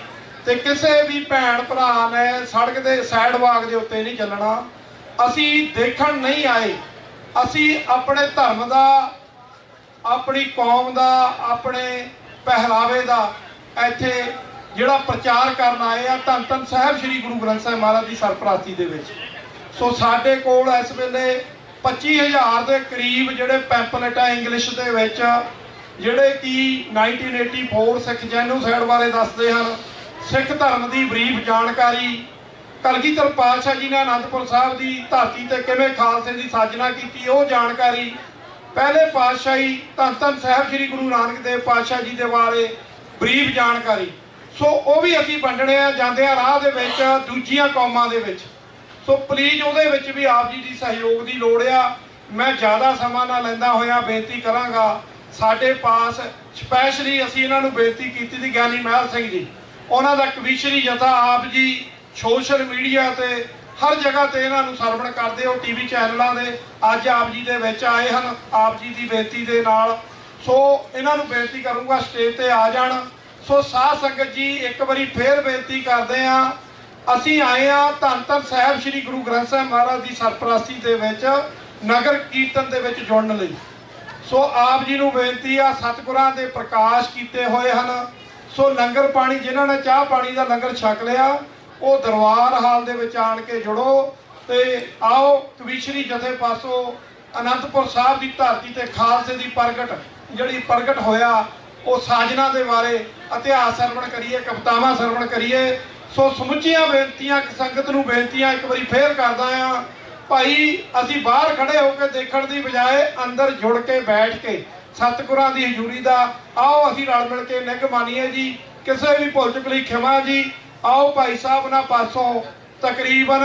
ਤੇ ਕਿਸੇ ਵੀ ਭੈਣ ਭਰਾ ਨੇ ਸੜਕ ਦੇ ਸਾਈਡ ਵਾਕ ਦੇ ਉੱਤੇ ਨਹੀਂ ਚੱਲਣਾ। ਅਸੀਂ ਦੇਖਣ ਨਹੀਂ ਆਏ, ਅਸੀਂ ਆਪਣੇ ਧਰਮ ਦਾ, ਆਪਣੀ ਕੌਮ ਦਾ, ਆਪਣੇ ਪਹਿਰਾਵੇ ਦਾ ਇੱਥੇ ਜਿਹੜਾ ਪ੍ਰਚਾਰ ਕਰਨ ਆਏ ਆ। ਧੰਨ ਧੰਨ ਸਾਹਿਬ ਸ੍ਰੀ ਗੁਰੂ ਗ੍ਰੰਥ ਸਾਹਿਬ ਮਹਾਰਾਜ ਦੀ ਸਰਪ੍ਰਸਤੀ ਦੇ ਵਿੱਚ। ਸੋ ਸਾਡੇ ਕੋਲ ਇਸ ਵੇਲੇ 25,000 ਦੇ ਕਰੀਬ ਜਿਹੜੇ ਪੈਂਪਲੇਟ ਆ ਇੰਗਲਿਸ਼ ਦੇ ਵਿੱਚ, ਜਿਹੜੇ ਕਿ 1984 ਸਿੱਖ ਜੈਨੋਸਾਈਡ ਬਾਰੇ ਦੱਸਦੇ ਹਨ। ਸਿੱਖ ਧਰਮ ਦੀ ਬਰੀਫ ਜਾਣਕਾਰੀ, ਕਲਗੀਧਰ ਪਾਤਸ਼ਾਹ ਜੀ ਨੇ ਅਨੰਦਪੁਰ ਸਾਹਿਬ ਦੀ ਧਰਤੀ ਤੇ ਕਿਵੇਂ ਖਾਲਸੇ ਦੀ ਸਾਜਨਾ ਕੀਤੀ, ਉਹ ਜਾਣਕਾਰੀ। ਪਹਿਲੇ ਪਾਤਸ਼ਾਹੀ ਧੰਨ ਧੰਨ ਸਾਹਿਬ ਸ੍ਰੀ ਗੁਰੂ ਨਾਨਕ ਦੇਵ ਪਾਤਸ਼ਾਹ ਜੀ ਦੇ ਬਾਰੇ ਬਰੀਫ ਜਾਣਕਾਰੀ। ਸੋ ਉਹ ਵੀ ਅਸੀਂ ਵੰਡਣੇ ਆ ਜਾਂਦੇ ਆ ਰਾਹ ਦੇ ਵਿੱਚ ਦੂਜੀਆਂ ਕੌਮਾਂ ਦੇ ਵਿੱਚ। ਸੋ ਪਲੀਜ਼ ਉਹਦੇ ਵਿੱਚ ਵੀ ਆਪ ਜੀ ਦੀ ਸਹਿਯੋਗ ਦੀ ਲੋੜ ਆ। ਮੈਂ ਜ਼ਿਆਦਾ ਸਮਾਂ ਨਾ ਲੈਂਦਾ ਹੋਇਆ ਬੇਨਤੀ ਕਰਾਂਗਾ, ਸਾਡੇ ਪਾਸ ਸਪੈਸ਼ਲੀ ਅਸੀਂ ਇਹਨਾਂ ਨੂੰ ਬੇਨਤੀ ਕੀਤੀ ਸੀ, ਗਿਆਨੀ ਮਹਿਲ ਸਿੰਘ ਜੀ, ਉਹਨਾਂ ਦਾ ਕਵੀਸ਼ਰੀ ਜਥਾ ਆਪ ਜੀ ਸੋਸ਼ਲ ਮੀਡੀਆ ਤੇ ਹਰ ਜਗ੍ਹਾ ਤੇ ਇਹਨਾਂ ਨੂੰ ਸਰਵਣ ਕਰਦੇ ਹੋ, ਟੀਵੀ ਚੈਨਲਾਂ ਦੇ ਅੱਜ ਆਪ ਜੀ ਦੇ ਵਿੱਚ ਆਏ ਹਨ ਆਪ ਜੀ ਦੀ ਬੇਨਤੀ ਦੇ ਨਾਲ। ਸੋ ਇਹਨਾਂ ਨੂੰ ਬੇਨਤੀ ਕਰੂੰਗਾ ਸਟੇਜ ਤੇ ਆ ਜਾਣ। ਸੋ ਸਾਧ ਸੰਗਤ ਜੀ, ਇੱਕ ਵਾਰੀ ਫੇਰ ਬੇਨਤੀ ਕਰਦੇ ਆ, ਅਸੀਂ ਆਏ ਆ ਧੰਨ ਧੰਨ ਸਾਹਿਬ ਸ੍ਰੀ ਗੁਰੂ ਗ੍ਰੰਥ ਸਾਹਿਬ ਮਹਾਰਾਜ ਦੀ ਸਰਪ੍ਰਸਤੀ ਦੇ ਵਿੱਚ ਨਗਰ ਕੀਰਤਨ ਦੇ ਵਿੱਚ ਜੁੜਨ ਲਈ। ਸੋ ਆਪ ਜੀ ਨੂੰ ਬੇਨਤੀ ਆ, ਸਤਿਗੁਰਾਂ ਦੇ ਪ੍ਰਕਾਸ਼ ਕੀਤੇ ਹੋਏ ਹਨ। ਸੋ ਲੰਗਰ ਪਾਣੀ, ਜਿਨ੍ਹਾਂ ਨੇ ਚਾਹ ਪਾਣੀ ਦਾ ਲੰਗਰ ਛਕ ਲਿਆ, ਉਹ ਦਰਬਾਰ ਹਾਲ ਦੇ ਵਿੱਚ ਆਣ ਕੇ ਜੁੜੋ ਤੇ ਆਓ ਕਵੀਸ਼ਰੀ ਜਥੇ ਪਾਸੋਂ ਅਨੰਦਪੁਰ ਸਾਹਿਬ ਦੀ ਧਰਤੀ ਤੇ ਖਾਲਸੇ ਦੀ ਪ੍ਰਗਟ ਹੋਇਆ, ਉਹ ਸਾਜਨਾ ਦੇ ਬਾਰੇ ਇਤਿਹਾਸ ਸਰਵਣ ਕਰੀਏ, ਕਵਿਤਾਵਾਂ ਸਰਵਣ ਕਰੀਏ। ਸੋ ਸਮੁੱਚੀਆਂ ਬੇਨਤੀਆਂ ਸੰਗਤ ਨੂੰ ਬੇਨਤੀਆਂ ਇੱਕ ਵਾਰੀ ਫੇਰ ਕਰਦਾ ਆ, ਭਾਈ ਅਸੀਂ ਬਾਹਰ ਖੜੇ ਹੋ ਕੇ ਦੇਖਣ ਦੀ ਬਜਾਏ ਅੰਦਰ ਜੁੜ ਕੇ ਬੈਠ ਕੇ ਸਤਿਗੁਰਾਂ ਦੀ ਹਜ਼ੂਰੀ ਦਾ। ਆਓ ਅਸੀਂ ਰਲ ਮਿਲ ਕੇ ਨਿੱਘ ਮਾਨੀਏ ਜੀ। ਕਿਸੇ ਵੀ ਭੁੱਲ ਚੁੱਕ ਲਈ ਖਿਮਾ ਜੀ। ਆਓ ਭਾਈ ਸਾਹਿਬ ਨਾਲ ਪਾਸੋਂ ਤਕਰੀਬਨ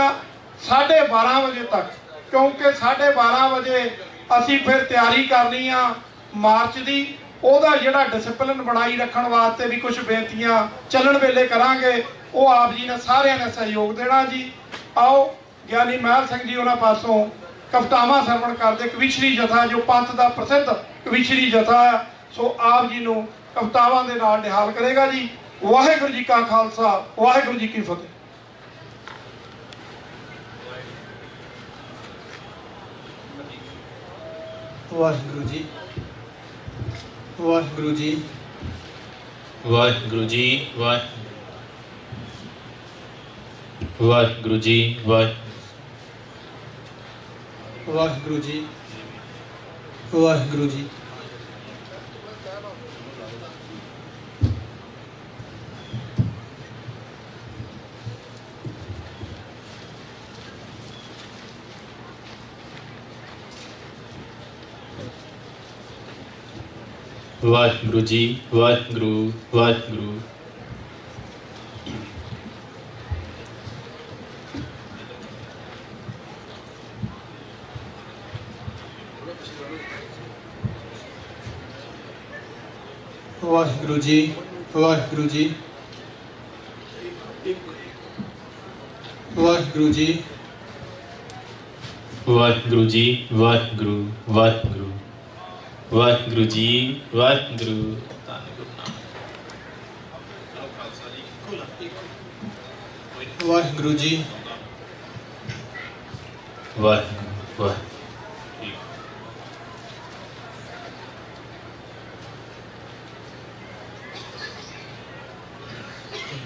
12:30 ਵਜੇ ਤੱਕ, ਕਿਉਂਕਿ 12:30 ਵਜੇ ਅਸੀਂ ਫਿਰ ਤਿਆਰੀ ਕਰਨੀ ਆ ਮਾਰਚ ਦੀ। ਉਹਦਾ ਜਿਹੜਾ ਡਿਸਪਲਿਨ ਬਣਾਈ ਰੱਖਣ ਵਾਸਤੇ ਵੀ ਕੁਝ ਬੇਨਤੀਆਂ ਚੱਲਣ ਵੇਲੇ ਕਰਾਂਗੇ। ਉਹ ਆਪ ਜੀ ਨੇ ਸਾਰਿਆਂ ਨੇ ਸਹਿਯੋਗ ਦੇਣਾ ਜੀ। ਆਓ ਗਿਆਨੀ ਮਹਿਲ ਸਿੰਘ ਜੀ ਉਹਨਾਂ ਪਾਸੋਂ ਕਵਿਤਾਵਾਂ ਸਰਵਣ ਕਰਦੇ। ਕਵੀਸ਼ਰੀ ਜਥਾ ਜੋ ਪੰਥ ਦਾ ਪ੍ਰਸਿੱਧ ਕਵੀਸ਼ਰੀ ਜਥਾ ਆ, ਸੋ ਆਪ ਜੀ ਨੂੰ ਕਵਿਤਾਵਾਂ ਦੇ ਨਾਲ ਨਿਹਾਲ ਕਰੇਗਾ ਜੀ। ਵਾਹਿਗੁਰੂ ਜੀ ਕਾ ਖਾਲਸਾ, ਵਾਹਿਗੁਰੂ ਜੀ ਕੀ ਫਤਿਹ। ਵਾਹਿਗੁਰੂ ਜੀ, ਵਾਹਿਗੁਰੂ ਜੀ, ਵਾਹਿਗੁਰੂ ਜੀ, ਵਾਹਿਗੁਰੂ ਜੀ, ਵਾਹਿਗੁਰੂ ਜੀ, ਵਾਹਿਗੁਰੂ ਜੀ। ਵਾਹਿਗੁਰੂ ਜੀ, ਵਾਹਿਗੁਰੂ, ਵਾਹਿਗੁਰੂ। ਵਾਹਿਗੁਰੂ ਜੀ, ਵਾਹਿਗੁਰੂ ਜੀ, ਵਾਹਿਗੁਰੂ ਜੀ, ਵਾਹਿਗੁਰੂ ਜੀ, ਵਾਹਿਗੁਰੂ, ਵਾਹਿਗੁਰੂ। ਵਾਹਿਗੁਰੂ ਜੀ, ਵਾਹਿਗੁਰੂ। ਧੰਨ ਗੁਰੂ ਨਾਨਕ। ਵਾਹਿਗੁਰੂ ਜੀ, ਵਾਹਿਗੁਰੂ, ਵਾਹਿਗੁਰੂ।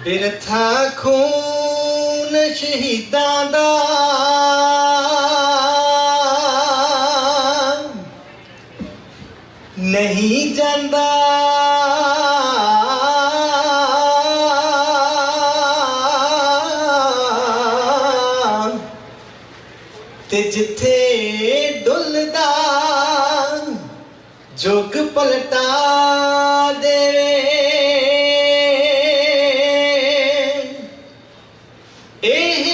ਬਿਰਥਾ ਖੂਨ ਸ਼ਹੀਦਾਂ ਦਾ ਨਹੀਂ ਜਾਂਦਾ, ਤੇ ਜਿੱਥੇ ਡੁੱਲਦਾ ਜੁਗ ਪਲਟਾ ਦੇਵੇ। ਇਹ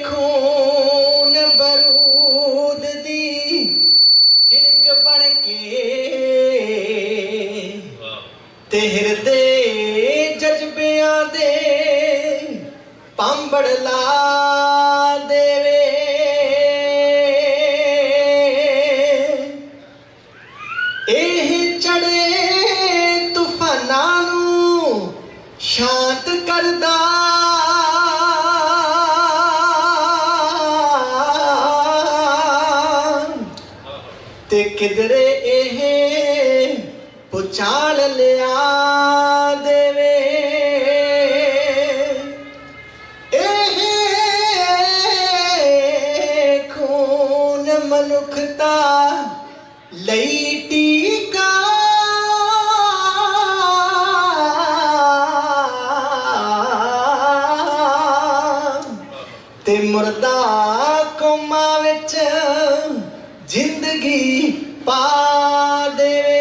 ਖੂਨ ਬਰੂਦ ਦੀ ਚਿਣਗ ਬਣ ਕੇ ਤੇ ਹਿਰਦੇ ਜਜ਼ਬਿਆਂ ਦੇ ਪੰਬੜ ਲਾ ਦੇਵੇ। ਇਹ ਚੜੇ ਤੂਫਾਨਾਂ ਨੂੰ ਸ਼ਾਂਤ ਕਰਦਾ, ਤੇ ਕਿਧਰੇ ਇਹ ਪੁਚਾਲ ਲਿਆ ਦੇਵੇ। ਇਹ ਖੂਨ ਮਨੁੱਖਤਾ ਲਈ ਟੀਕਾ, ਤੇ ਮੁਰਦਾ ਕੌਮਾਂ ਵਿੱਚ ਜ਼ਿੰਦਗੀ ਪਾ ਦੇਵੇ।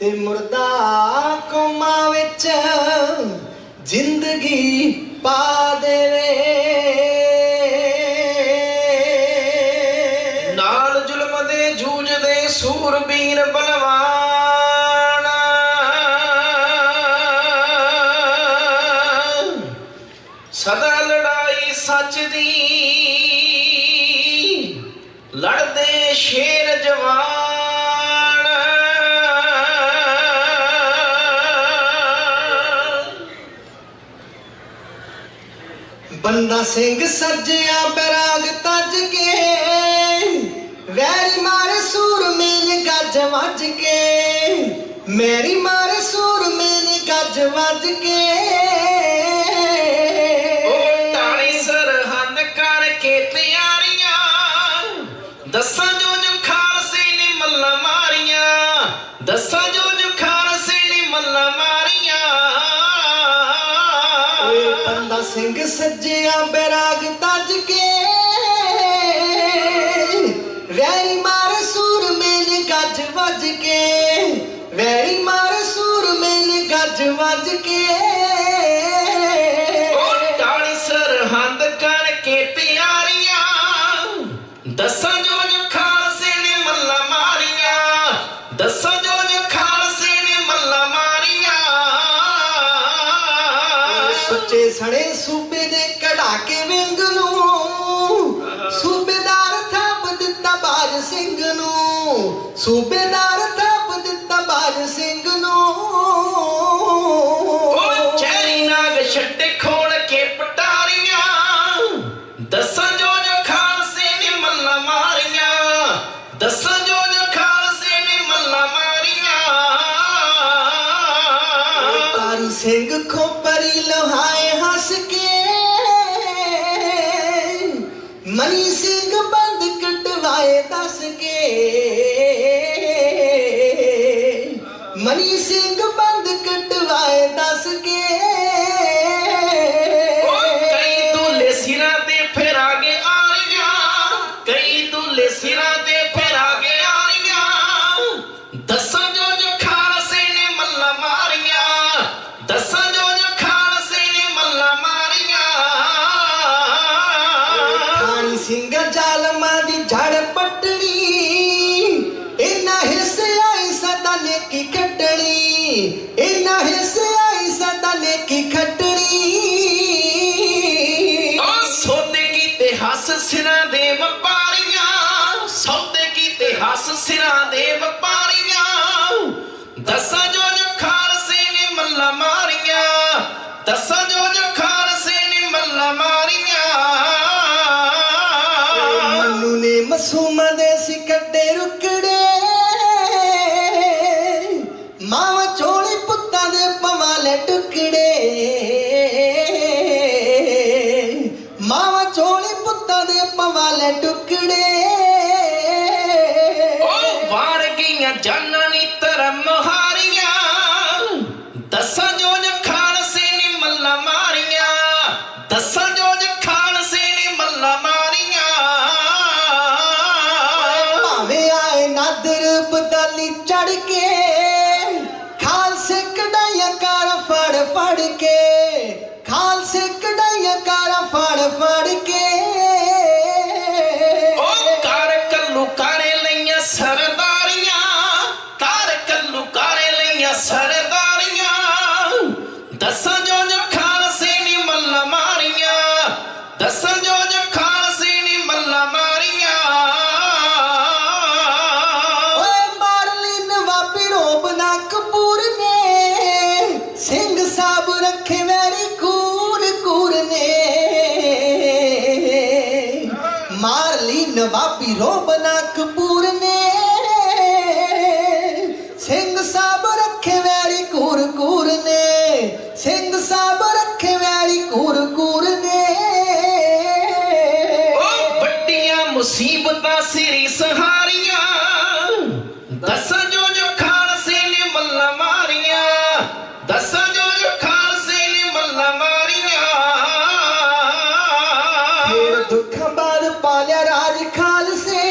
ਤੇ ਮੁਰਦਾ ਕੌਮਾਂ ਵਿੱਚ ਜ਼ਿੰਦਗੀ ਪਾ ਦੇਵੇ। ਨਾਲ ਜ਼ੁਲਮ ਦੇ ਜੂਝਦੇ ਸੂਰਬੀਰ ਬਲਵਾਨ, ਸਦਾ ਲੜਾਈ ਸੱਚ ਦੀ ਲੜਦੇ ਸ਼ੇਰ ਜਵਾਨ। ਬੰਦਾ ਸਿੰਘ ਸੱਜਿਆ ਬੈਰਾਗ ਤੱਜ ਕੇ, ਵੈਰੀ ਮਾਰੇ ਸੂਰਮੇ ਨੇ ਗੱਜ ਵੱਜ ਕੇ, ਮੇਰੀ ਮਾਰੇ ਸੂਰਮੇ ਨੇ ਗੱਜ ਵੱਜ ਕੇ। ਉਹ ਟਾਣੀ ਸਰਹੰਦ ਕਰਕੇ ਤਿਆਰੀਆਂ, ਦੱਸਾਂ ਜੋ ਖਾਲਸੇ ਨੇ ਮੱਲਾਂ ਮਾਰੀਆਂ, ਦੱਸਾਂ ਜੋ ਖਾਲਸੇ ਨੇ ਮੱਲਾਂ ਮਾਰੀਆਂ। ਓਏ ਬੰਦਾ ਸਿੰਘ ਸੱਜਿਆ ਬੈਰਾਗ ਤੱਜ ਕੇ, ਵੈਰੀ ਮਾਰੇ ਸੂਰਮੇ ਵੱਜ ਕੇ ਵੈਰੀ ਮਾਰੇ ਸੂਰਮੇ ਨੇ ਗੱਜ ਵੱਜ ਕੇ ਟਾਣੀ ਸਰਹੰਦ ਕਰਕੇ ਤਿਆਰੀਆਂ ਦੱਸਾਂ ਜੋ ਖਾਲਸੇ ਨੇ ਮੱਲਾ ਮਾਰੀਆਂ ਦੱਸਾਂ ਜੋ ਖਾਲਸੇ ਨੇ ਮੱਲਾ ਮਾਰੀਆਂ ਸੱਚੇ ਸਣੇ ਸੂਬੇ ਦੇ ਕਢਾ ਕੇ ਵਿੰਗ ਨੂੰ ਸੂਬੇਦਾਰ ਥਾਪ ਦਿੱਤਾ ਬਾਜ ਸਿੰਘ ਨੂੰ ਸੂਬੇਦਾਰ ਥਾਪ ਦਿੱਤਾ ਬਾਜ ਸਿੰਘ ਨੂੰ ਚੈਰੀ ਨਾਗ ਛੱਡੇ ਖੋਲ ਕੇ ਪਟਾਰੀਆਂ ਦੱਸਾਂ ਜੋ ਖਾਲਸੇ ਨੇ ਮੱਲਾ ਮਾਰੀਆਂ ਦੱਸਾਂ ਜੋ ਖਾਲਸੇ ਨੇ ਮੱਲਾ ਮਾਰੀਆਂ ਤਾਰੂ ਸਿੰਘ ਖੋਪਰੀ ਲੋਹਾਏ ਹੱਸ ਕੇ ਮਨੀ ਸਿੰਘ ਬੰਦ ਕਟਵਾਏ ਦੱਸ ਕੇ ਮਨੀ ਸਿੰਘ ਬੰਦ ਕਟਵਾਏ ਦੱਸ ਕੇ ਕਈ ਦੁੱਲੇ ਸਿਰਾਂ ਤੇ ਫੇਰਾ ਕੇ ਆ ਰਹੀਆਂ ਕਈ ਦੁੱਲੇ ਸਿਰਾਂ ਤੇ ਫੇਰਾ ਕੇ ਆ ਰਹੀਆਂ ਦੱਸਾਂ ਜੋ ਖਾਲਸੇ ਨੇ ਮੱਲਾ ਮਾਰੀਆਂ ਦੱਸਾਂ ਜੋ ਖਾਲਸੇ ਨੇ ਮੱਲਾ ਮਾਰੀਆਂ ਖਾਣੀ ਸਿੰਘ ਜ਼ਾਲਮਾਂ ਦੀ ਜੜ ਪੱਟਣੀ ਇਹਨਾਂ ਹਿੱਸੇ ਆਈ ਸਦਾ ਨੇਕੀ ਖੱਟਣੀ ਇਹਨਾਂ ਹਿੱਸੇ ਆਈ ਸਦਾ ਨੇਕੀ ਖੱਟਣੀ ਸੌਦੇ ਕੀਤੇ ਹੱਸ ਸਿਰਾਂ ਦੇ ਵਪਾਰੀਆਂ ਸੌਦੇ ਕੀਤੇ ਹੱਸ ਸਿਰਾਂ ਦੇ ਵਪਾਰੀਆਂ ਦੱਸਾਂ ਜੋ ਖਾਲਸੇ ਨੇ ਮੱਲਾ ਮਾਰੀਆਂ ਦੱਸਾਂ ਜੋ ਖਾਲਸੇ ਨੇ ਮੱਲਾ ਮਾਰੀਆਂ ਮਨੂੰ ਨੇ ਮਸੂਮਾਂ ਦੇ ਸੀ ਕੱਢੇ ਰੁਕੜੇ ਮਾਵਾ ਚੋਲੀ ਪੁੱਤਾਂ ਦੇ ਪਵਾਲੇ ਟੁਕੜੇ ਮਾਵਾ ਚੋਲੀ ਪੁੱਤਾਂ ਦੇ ਪਵਾਲੇ ਟੁਕੜੇ ਵਾੜ ਗਈਆਂ ਜਾਨਾਂ ਨੀ ਧਰਮ ਹਾਰੀਆਂ ਦੱਸਾਂ ਜੋ ਖਾਲਸੇ ਨੇ ਮੱਲਾ ਮਾਰੀਆਂ ਦੱਸਾਂ ਜੋ ਖਾਲਸੇ ਨੇ ਮੱਲਾ ਮਾਰੀਆਂ ਭਾਵੇਂ ਆਏ ਨਾਦਰ ਬਦਾਲੀ ਚੜ ਕੇ ਖਾਲਸੇ ਕਢਾਈਆਂ ਕਾਰ ਫੜ ਫੜ ਕੇ ਖਾਲਸੇ ਕਢਾਈਆਂ ਕਾਰ ਫੜ ਫੜ ਕੇ ਕਾਰ ਕੱਲੂ ਕਾਰੇ ਲਈਆਂ ਸਰਦਾਰੀਆਂ ਕਾਰ ਕੱਲੂ ਕਾਰੇ ਲਈਆਂ ਸਰਦਾਰੀਆਂ ਦੱਸਾਂ ਜੋ ਖਾਲਸੇ ਨੇ ਮੱਲਾ ਮਾਰੀਆਂ ਦੱਸਾਂ ਜੋ ਖਾਲਸੇ ਨੇ ਮੱਲਾ ਮਾਰੀਆਂ ਓਏ ਮਾਰਲੀ ਨਵਾਬੀ ਰੋਬ ਨਾ ਕਪੂਰ ਨੇ ਸਿੰਘ ਸਾਹਿਬ ਰੱਖੇ ਵੈਰੀ ਕੂਰ ਕੂਰ ਨੇ ਮਾਰਲੀ ਨਵਾਬੀ ਰੋਬ ਨਾ ਕਪੂਰ ਨੇ ਸਿੰਘ ਸਾਹਿਬ ਰੱਖੇ ਵੈਰੀ ਕੂਰ ਕੂਰ ਨੇ ਸਿੰਘ ਸਾਹਿਬ ਰੱਖੇ ਵੈਰੀ ਕੂਰ ਕੂਰ ਨੇ ਵੱਡੀਆਂ ਮੁਸੀਬਤਾਂ ਸਿਰੀ ਸਹਾਰੀਆਂ ਦੱਸਾਂ ਜੋ ਖਾਲਸੇ ਨੇ ਮੱਲਾ ਮਾਰੀਆਂ ਦੱਸਾਂ ਜੋ ਖਾਲਸੇ ਨੇ ਮੱਲਾ ਮਾਰੀਆਂ ਫੇਰ ਦੁੱਖਾਂ ਬਾਅਦ ਪਾਲਿਆ ਰਾਜ ਖਾਲਸੇ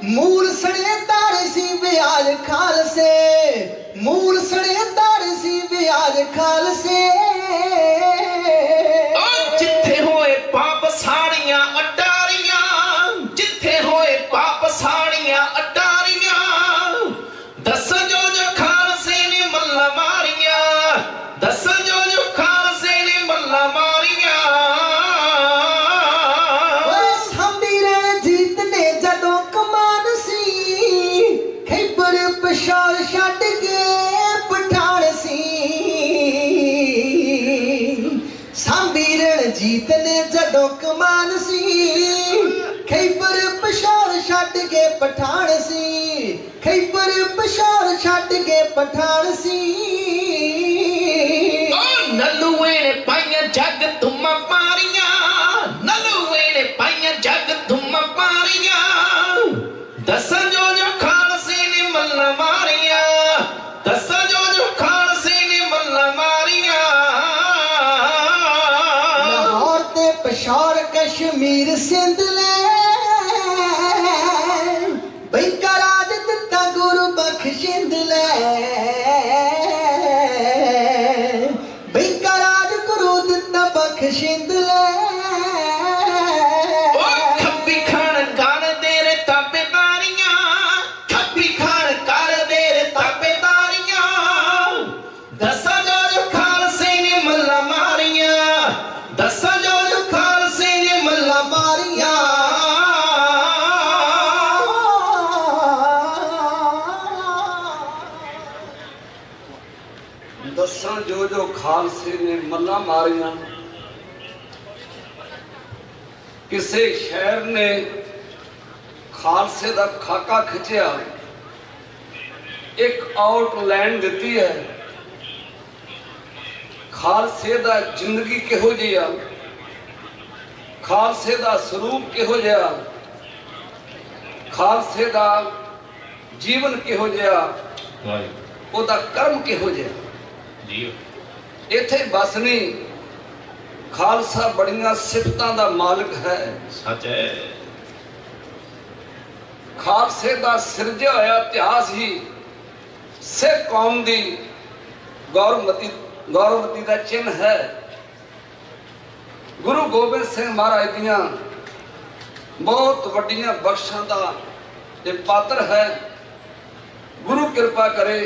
ਮੂਲ ਸੜੇ ਤਾਰੇ ਸੀ ਵਿਆਜ ਖਾਲਸੇ ਮੂਲ ਸੜੇ ਤਾਰੇ ਸੀ ਵਿਆਜ ਖਾਲਸੇ ਜਿੱਥੇ ਹੋਏ ਪਾਪ ਸਾੜੀਆਂ ਅਟਾਰੀਆਂ ਜਿੱਥੇ ਹੋਏ ਪਾਪ ਸਾੜੀਆਂ ਅਟਾਰੀਆਂ ਦੱਸਾਂ ਜੋ ਖਾਲਸੇ ਨੇ ਮੱਲਾ ਮਾਰੀਆਂ ਦੱਸਾਂ ਜੋ ਖਾਲਸੇ ਨੇ ਮੱਲਾ ਮਾਰੀਆਂ ਓਏ ਸਾਂਭੀ ਰਹਿ ਜੀਤ ਨੇ ਜਦੋਂ ਕਮਾਨ ਸੀ ਖੈਬਰ ਪਸ਼ਾਰ ਛੱਡ ਕੇ ਪਠਾਨ ਸੀ ਸਾਂਭੀ ਰਣਜੀਤ ਨੇ ਜਦੋਂ ਕਮਾਨ ਸੀ ਖੈਬਰ ਪਸ਼ਾਰ ਛੱਡ ਕੇ ਪਠਾਨ ਸੀ ਖੈਬਰ ਪਸ਼ਾਰ ਛੱਡ ਕੇ ਪਠਾਨ ਸੀ ਨਲੂਏ ਨੇ ਪਾਈਆਂ ਜੱਗ ਧੁੰਮਾਂ ਪਾਰੀਆਂ ਨਲੂਏ ਨੇ ਪਾਈਆਂ ਜੱਗ ਧੁੰਮਾਂ ਪਾਰੀਆਂ ਦੱਸਾਂ ਜੋ ਖਾਲਸੇ ਨੇ ਮੱਲਾ ਮਾਰੀਆਂ ਦੱਸਾਂ ਜੋ ਖਾਲਸੇ ਨੇ ਮੱਲਾ ਮਾਰੀਆਂ ਲਾਹੌਰ ਤੇ ਪਸ਼ਾਰ ਕਸ਼ਮੀਰ ਸਿੰਧ ਲੈ ਬੈਂਕਾ ਰਾਜ ਦਿੱਤਾ ਗੁਰੂ दसां जो जो खालसे ने मल्ला मारियां, किसे शहर ने खालसे दा खाका खिंचिया, एक आउटलाइन दिती है खालसे दा जिंदगी किहो जिहा, खालसे दा स्वरूप किहो जिहा, खालसे दा जीवन किहो जिहा, ਉਹਦਾ ਕਰਮ ਕਿਹੋ ਜਿਹਾ ਜੀ। ਇੱਥੇ ਬਸ ਨਹੀਂ, ਖਾਲਸਾ ਬੜੀਆਂ ਸਿਫਤਾਂ ਦਾ ਮਾਲਕ ਹੈ। ਸੱਚ ਹੈ। ਖਾਲਸੇ ਦਾ ਸਿਰਜਿਆ ਹੋਇਆ ਇਤਿਹਾਸ ਹੀ ਸਿੱਖ ਕੌਮ ਦੀ ਗੌਰਵਮਤੀ ਦਾ ਚਿੰਨ੍ਹ ਹੈ। ਗੁਰੂ ਗੋਬਿੰਦ ਸਿੰਘ ਮਹਾਰਾਜ ਦੀਆਂ ਬਹੁਤ ਵੱਡੀਆਂ ਬਖਸ਼ਾਂ ਦਾ ਇਹ ਪਾਤਰ ਹੈ। ਗੁਰੂ ਕਿਰਪਾ ਕਰੇ,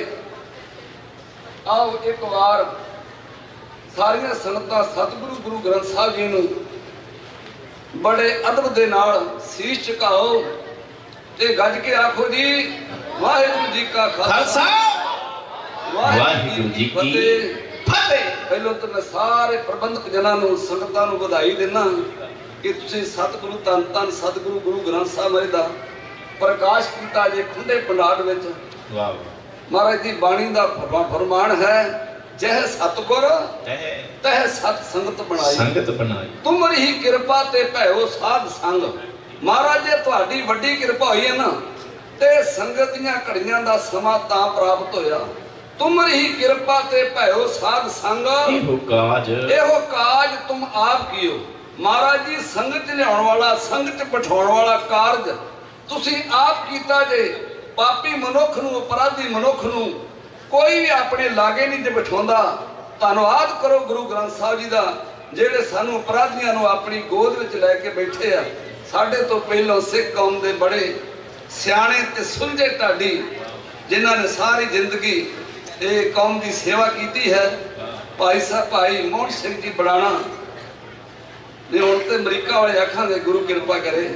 आओ एक बार सारिया संगतां सतगुरु गुरु ग्रंथ साहब जी नूं बड़े अदब दे नाल शीश झुकाओ ते गज के आखो जी वाहिगुरु जी का खालसा वाहिगुरु जी की फतेह। पहलों तो मैं सारे प्रबंधक जनां नूं संगतां नूं बधाई देना कि तुसीं सतगुरु धन धन सतगुरु गुरु ग्रंथ साहब जी दा प्रकाश कीता जे खुंडे पंडाल विच। वाह। महाराज की बाणी का फरमान है, जह सतगुर तह सत संगत बनाई, तुमरी ही कृपा ते भैओ साध संग। महाराज जे तुहाडी वड्डी कृपा हुई है ना ते संगत दीआं घड़ियां दा समा तां प्राप्त होया। तुमरी ही कृपा ते भैओ साध संग, एहो काज तुम आप कियो। महाराज जी संगत च लियाउण वाला, संगत च बिठाउण वाला कारज तुसीं आप कीता जे। पापी मनुख नूं, अपराधी मनुख नूं कोई भी अपने लागे नहीं जे बिठाउंदा। धन्नवाद करो गुरु ग्रंथ साहब जी दा, ਜਿਹੜੇ ਸਾਨੂੰ अपराधियां नूं अपनी गोद विच लैके बैठे आ। साडे तो पहलों सिख कौम दे बड़े सियाणे ते सुलझे ढाडी जिन्हां ने सारी जिंदगी ये कौम की सेवा की है। भाई साहब भाई मोहन सिंह जी बड़ाणा ने हुण ते अमरीका वाले आखांगे गुरु कृपा करे,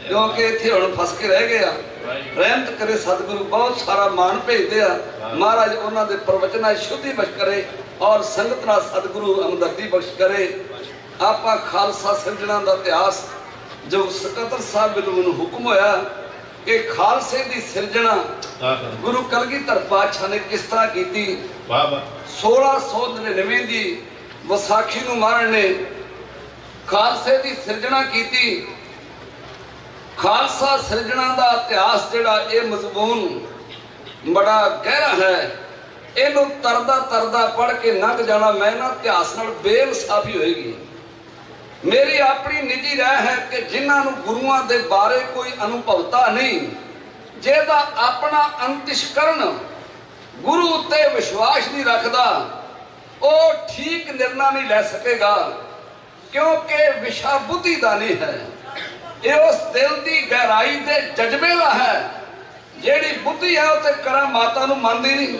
क्योंकि इत्थे हुण फस के रह गया। रहमत करे सतगुरु, बहुत सारा मान भेजते आ। महाराज उन्हां दे प्रवचनां शुद्धि बख्श करे और संगत नाल सतगुरु हमदर्दी बख्श करे। आपां खालसा सिरजणा दा इतिहास जो सकत्तर साहब विचों मैनूं हुक्म होया कि खालसे दी सिरजणा गुरु कलगीधर पातशाह ने किस तरह कीती। 1699 दी विसाखी नूं महाराज ने खालसे दी सिरजना कीती। खालसा सिरजना दा इतिहास जिहड़ा ये मजमून बड़ा गहरा है। इहनूं तरदा तरदा पढ़ के लंघ जाना मैं ना इतिहास नाल बेइंसाफी होएगी। मेरी अपनी निजी राय है कि जिन्हां नूं गुरुआं दे बारे कोई अनुभवता नहीं, जिहदा अपना अंतਿਸ਼ਕਰਨ गुरु उत्ते विश्वास नहीं रखदा, वो ठीक निर्णय नहीं ले सकेगा, क्योंकि विशा बुद्धि का नहीं है। ये उस दिल की गहराई के जज्बे का है। जेड़ी बुद्धि है उसे करा माता नूं मनदी नहीं,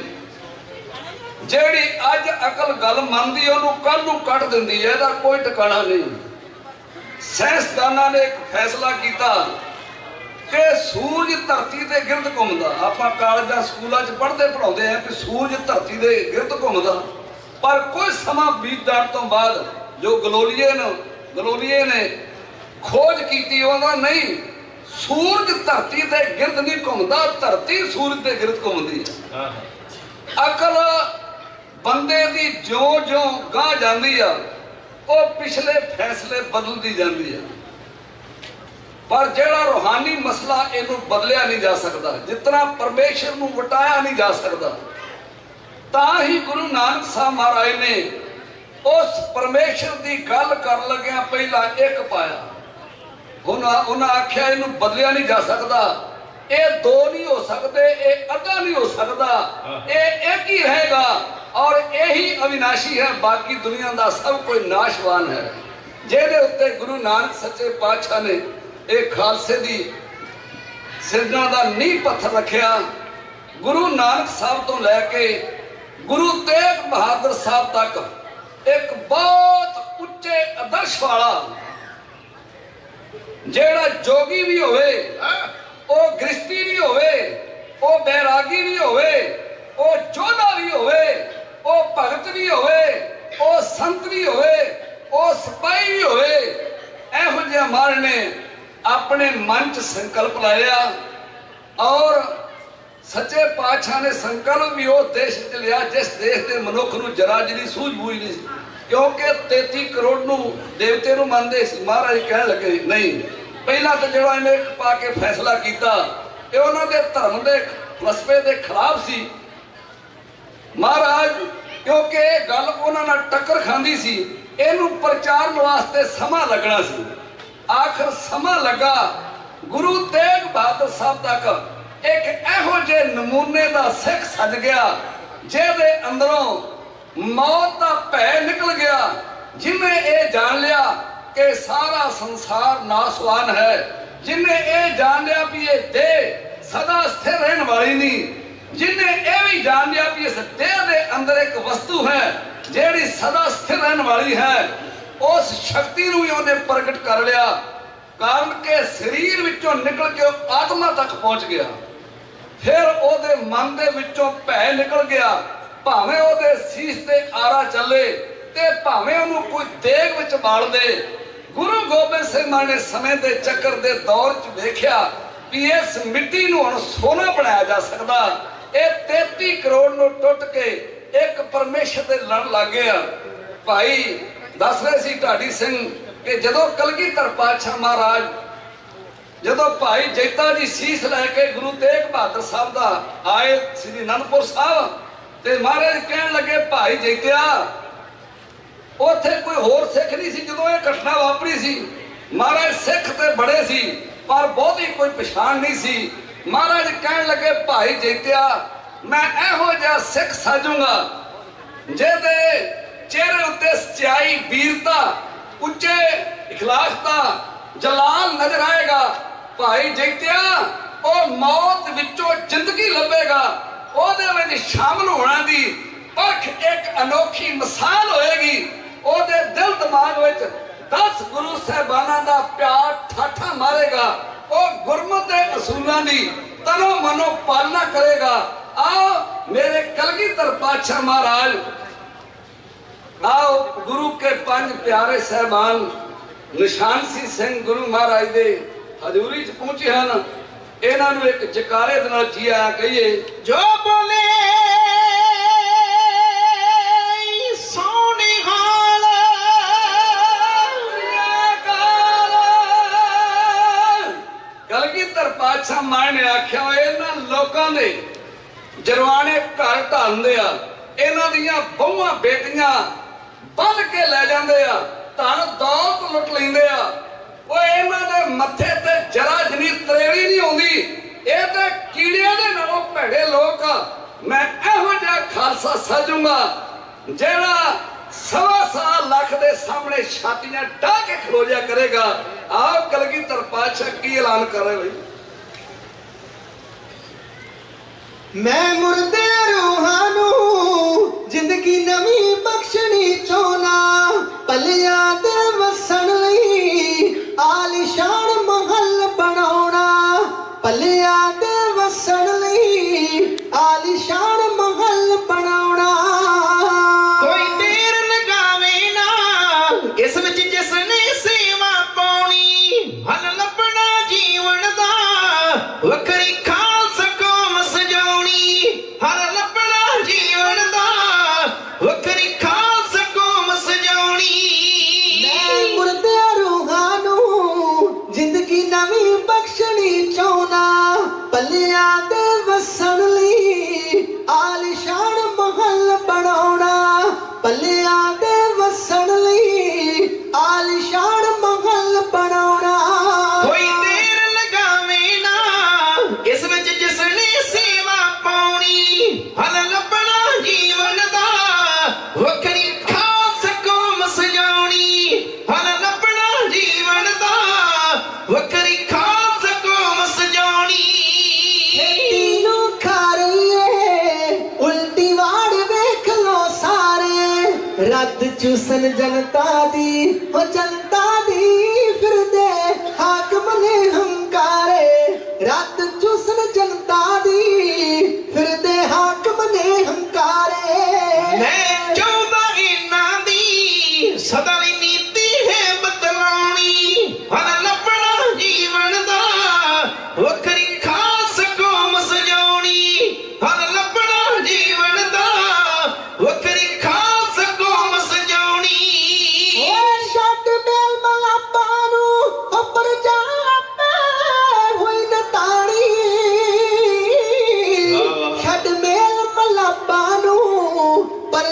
जेड़ी अज अकल गल मनदी ओनूं कल नूं कट दिंदी है। इहदा कोई ठिकाना नहीं। साइंसदानां ने एक फैसला किया कि सूरज धरती के गिरद घूमदा। आपां कालजां स्कूलों च पढ़ते पढ़ाउंदे हैं कि सूरज धरती के गिरद घूमदा, पर कुछ समा बीत जाण तो बाद जो गलोलीए ने खोज की नहीं, सूरज धरती के गिरद नहीं घूमता, धरती सूरज के गिरद घूमती है। अकल बंदे की जो जो गाह जाती है वो पिछले फैसले बदलती जाती है, पर जेड़ा रूहानी मसला इनू बदलिया नहीं जा सकता, जितना परमेश्वर नूं वटाया नहीं जा सकता। तां ही गुरु नानक साहब महाराज ने उस परमेश्वर की गल कर लग्या पहला एक पाया। उन्हें आख्या इनू बदलिया नहीं जा सकता, ये दो नहीं हो सकते, ये अद्धा नहीं हो सकता, ये एक ही रहेगा और यही अविनाशी है। बाकी दुनिया का सब कोई नाशवान है। जेदे उत्ते गुरु नानक सच्चे पातशाह ने एक खालसे दी सिरजना का नींह पत्थर रखिया। गुरु नानक साहब तो लैके गुरु तेग बहादुर साहब तक एक बहुत उच्चे आदर्श वाला जेड़ा जोगी भी होवे, वो गृहस्थी भी होवे, वो बैरागी भी होवे, वो जोधा भी होवे, ਉਹ ਭਗਤ ਵੀ ਹੋਵੇ, ਉਹ ਸੰਤ ਵੀ ਹੋਵੇ, ਉਹ ਸਿਪਾਹੀ ਵੀ ਹੋਵੇ, ਇਹੋ ਜਿਹੇ ਮਹਾਰਾਜ ਨੇ ਆਪਣੇ ਮਨ 'ਚ ਸੰਕਲਪ ਲਾਇਆ। ਔਰ ਸੱਚੇ ਪਾਤਸ਼ਾਹ ਨੇ ਸੰਕਲਪ ਵੀ ਉਹ ਦੇਸ਼ 'ਚ ਲਿਆ ਜਿਸ ਦੇਸ਼ ਦੇ ਮਨੁੱਖ ਨੂੰ ਜਰਾ ਜਿਹੀ ਸੂਝ-ਬੂਝ ਨਹੀਂ ਸੀ, ਕਿਉਂਕਿ 33 ਕਰੋੜ ਨੂੰ ਦੇਵਤੇ ਨੂੰ ਮੰਨਦੇ ਸੀ। ਮਹਾਰਾਜ ਕਹਿਣ ਲੱਗੇ ਨਹੀਂ, ਪਹਿਲਾਂ ਤਾਂ ਜਿਹੜਾ ਇਹਨੇ ਇੱਕ ਪਾ ਕੇ ਫੈਸਲਾ ਕੀਤਾ ਇਹ ਉਹਨਾਂ ਦੇ ਧਰਮ ਦੇ ਫਲਸਫੇ ਦੇ ਖਿਲਾਫ ਸੀ। ਮਹਾਰਾਜ ਕਿਉਂਕਿ ਇਹ ਗੱਲ ਉਹਨਾਂ ਨਾਲ ਟੱਕਰ ਖਾਂਦੀ ਸੀ, ਇਹਨੂੰ ਪ੍ਰਚਾਰਨ ਵਾਸਤੇ ਸਮਾਂ ਲੱਗਣਾ ਸੀ। ਆਖਰ ਸਮਾਂ ਲੱਗਾ। ਗੁਰੂ ਤੇਗ ਬਹਾਦਰ ਸਾਹਿਬ ਤੱਕ ਇੱਕ ਇਹੋ ਜਿਹੇ ਨਮੂਨੇ ਦਾ ਸਿੱਖ ਸੱਜ ਗਿਆ ਜਿਹਦੇ ਅੰਦਰੋਂ ਮੌਤ ਦਾ ਭੈ ਨਿਕਲ ਗਿਆ, ਜਿਹਨੇ ਇਹ ਜਾਣ ਲਿਆ ਕਿ ਸਾਰਾ ਸੰਸਾਰ ਨਾਸਵਾਨ ਹੈ, ਜਿਹਨੇ ਇਹ ਜਾਣ ਲਿਆ ਵੀ ਇਹ ਦੇਹ ਸਦਾ ਸਥਿਰ ਰਹਿਣ ਵਾਲੀ ਨਹੀਂ, ਜਿਹਨੇ ਇਹ ਵੀ ਜਾਣ ਲਿਆ ਵੀ ਇਸ ਦੇਹ ਦੇ ਅੰਦਰ ਇੱਕ ਵਸਤੂ ਹੈ ਜਿਹੜੀ ਸਦਾ ਸਥਿਰ ਰਹਿਣ ਵਾਲੀ ਹੈ। ਉਸ ਸ਼ਕਤੀ ਨੂੰ ਵੀ ਉਹਨੇ ਪ੍ਰਗਟ ਕਰ ਲਿਆ, ਕਾਰਨ ਕਿ ਸਰੀਰ ਵਿੱਚੋਂ ਨਿਕਲ ਕੇ ਉਹ ਆਤਮਾ ਤੱਕ ਪਹੁੰਚ ਗਿਆ। ਫਿਰ ਉਹਦੇ ਮਨ ਦੇ ਵਿੱਚੋਂ ਭੈ ਨਿਕਲ ਗਿਆ, ਭਾਵੇਂ ਉਹਦੇ ਸੀਸ ਤੇ ਆਰਾ ਚੱਲੇ ਤੇ ਭਾਵੇਂ ਉਹਨੂੰ ਕੋਈ ਦੇਗ ਵਿੱਚ ਬਾਲ ਦੇ। ਗੁਰੂ ਗੋਬਿੰਦ ਸਿੰਘ ਮਹਾਰਾਜ ਨੇ ਸਮੇਂ ਦੇ ਚੱਕਰ ਦੇ ਦੌਰ 'ਚ ਵੇਖਿਆ ਵੀ ਇਸ ਮਿੱਟੀ ਨੂੰ ਹੁਣ ਸੋਨਾ ਬਣਾਇਆ ਜਾ ਸਕਦਾ। ਇਹ 33 ਕਰੋੜ ਨੂੰ ਟੁੱਟ ਕੇ ਇੱਕ ਪਰਮੇਸ਼ਰ ਦੇ ਲੜ ਲੱਗ ਗਿਆ। ਭਾਈ ਦੱਸ ਰਹੇ ਸੀ ਢਾਡੀ ਸਿੰਘ ਕਿ ਜਦੋਂ ਕਲਗੀਧਰ ਪਾਤਸ਼ਾਹ ਮਹਾਰਾਜ ਜਦੋਂ ਭਾਈ ਜੈਤਾ ਜੀ ਸੀਸ ਲੈ ਕੇ ਗੁਰੂ ਤੇਗ ਬਹਾਦਰ ਸਾਹਿਬ ਦਾ ਆਏ ਸ੍ਰੀ ਅਨੰਦਪੁਰ ਸਾਹਿਬ, ਤੇ ਮਹਾਰਾਜ ਕਹਿਣ ਲੱਗੇ ਭਾਈ ਜੈਤਿਆ, ਉੱਥੇ ਕੋਈ ਹੋਰ ਸਿੱਖ ਨਹੀਂ ਸੀ ਜਦੋਂ ਇਹ ਘਟਨਾ ਵਾਪਰੀ ਸੀ। ਮਹਾਰਾਜ ਸਿੱਖ ਤੇ ਬੜੇ ਸੀ ਪਰ ਬਹੁਤੀ ਕੋਈ ਪਛਾਣ ਨਹੀਂ ਸੀ। ਮਹਾਰਾਜ ਕਹਿਣ ਲੱਗੇ ਭਾਈ ਜੈਤਿਆ, ਮੈਂ ਇਹੋ ਜਿਹਾ ਸਿੱਖ ਸਾਜੂਗਾ ਜਿਹਦੇ ਚਿਹਰੇ ਉੱਤੇ ਸਚਾਈ, ਵੀਰਤਾ, ਉੱਚੇ ਇਖਲਾਸ ਦਾ ਜਲਾਲ ਨਜ਼ਰ ਆਏਗਾ। ਭਾਈ ਜੈਤਿਆ, ਉਹ ਮੌਤ ਵਿੱਚੋਂ ਜ਼ਿੰਦਗੀ ਲੱਭੇਗਾ, ਉਹਦੇ ਵਿੱਚ ਸ਼ਾਮਲ ਹੋਣਾ ਦੀ ਪਰਖ ਇੱਕ ਅਨੋਖੀ ਮਿਸਾਲ ਹੋਏਗੀ। ਉਹਦੇ ਦਿਲ ਦਿਮਾਗ ਵਿੱਚ 10 ਗੁਰੂ ਸਾਹਿਬਾਨਾਂ ਦਾ ਪਿਆਰ ਠਾਠਾ ਮਾਰੇਗਾ। ਉਹ ਗੁਰਮਤਿ ਦੇ ਅਸੂਲਾਂ ਦੀ ਤਨੋ ਮਨੋ ਪਾਲਣਾ ਕਰੇਗਾ। आओ मेरे कलगीधर पातशाह महाराज, आओ गुरु के 5 प्यारे साहबान निशान सिंह गुरु महाराज दे हजूरी च पहुंचे हैं। इन्हां नूं एक जकारे दे नाल जी आया कहिए, जो बोले सोने हाल कलगीधर पातशाह महाराज ने आख्या इन्हां लोकां दे जरवाने घर ढांदे आ, इन्हां दियां बहुआं बेटियां बन के ले जांदे आ, धन दौलत लुट लैंदे आ। ओए इन्हां दे मत्थे ते जरा जनी तरेड़ी नहीं आउंदी, ਇਹ ਤੇ ਕੀੜਿਆਂ ਦੇ ਨਾਲੋਂ ਭੈੜੇ ਲੋਕ। ਮੈਂ ਇਹੋ ਜਿਹਾ ਖਾਲਸਾ ਸਾਜੂਗਾ ਜਿਹੜਾ 1.25 ਲੱਖ ਦੇ ਸਾਹਮਣੇ ਛਾਤੀਆਂ ਢਾਹ ਕੇ ਖਲੋ ਜਾ ਕਰੇਗਾ। ਆਪ ਕਲਗੀਧਰ ਪਾਤਸ਼ਾਹ ਕੀ ਐਲਾਨ ਕਰ ਰਹੇ ਬਈ, ਮੈਂ ਮੁਰਦੇ ਰੂਹਾਂ ਨੂੰ ਜ਼ਿੰਦਗੀ ਨਵੀਂ ਬਖਸ਼ਣੀ ਚਾਹੁੰਦਾ, ਪਲਿਆਂ ਦੇ ਵਸਣ ਲਈ ਆਲੀਸ਼ਾਨ ਮਹੱਲ ਬਣਾਉਣਾ, ਪਲਿਆਂ ਦੇ ਵਸਣ ਲਈ ਆਲੀਸ਼ਾਨ ਮਹੱਲ ਬਣਾਉਣਾ। कोई देर लगावे ना इस विच जिसने सेवा पाउणी, हल लभना जीवन दा वखरी खालसा कौम सजाउणी, हल लभना जीवन दा वखरी खालसा कौम सजाउणी। ਮੈਂ ਮੁਰਦੇ ਰੂਹਾਂ ਨੂੰ ਜ਼ਿੰਦਗੀ ਨਵੀਂ ਬਖਸ਼ਣੀ ਚਾਹੁੰਦਾ, ਪਲਿਆਂ ਦੇ ਵਸਣ ਲਈ ਆਲੀਸ਼ਾਨ ਮਹੱਲ ਬਣਾਉਣਾ, ਪਲਿਆਂ ਦੇ ਵਸਣ ਲਈ ਆਲੀਸ਼ਾਨ ਮਹੱਲ ਬਣਾਉਣਾ। कोई देर लगावे ना इस विच जिसने सेवा पाउणी, हल लभना जीवन दा वखरी खालसा कौम सजाउणी, हल लभना जीवन दा वखरी खालसा कौम सजाउणी। ਖੇਤੀ ਨੂੰ ਖਾ ਰਹੀ ਏ ਉਲਟੀ ਵਾੜ ਵੇਖ ਲੋ ਸਾਰੇ, ਰੱਦ ਚੂਸਨ ਜਨਤਾ ਦੀ ਹੋ ਜਨਤਾ ਦੀ ਫਿਰਦੇ ਹਾਕਮ ਨੇ ਹੰਕਾਰੇ, ਰੱਦ ਚੂਸਨ ਜਨਤਾ ਦੀ ਫਿਰਦੇ ਹਾਕਮ ਨੇ ਹੰਕਾਰੇ। मैं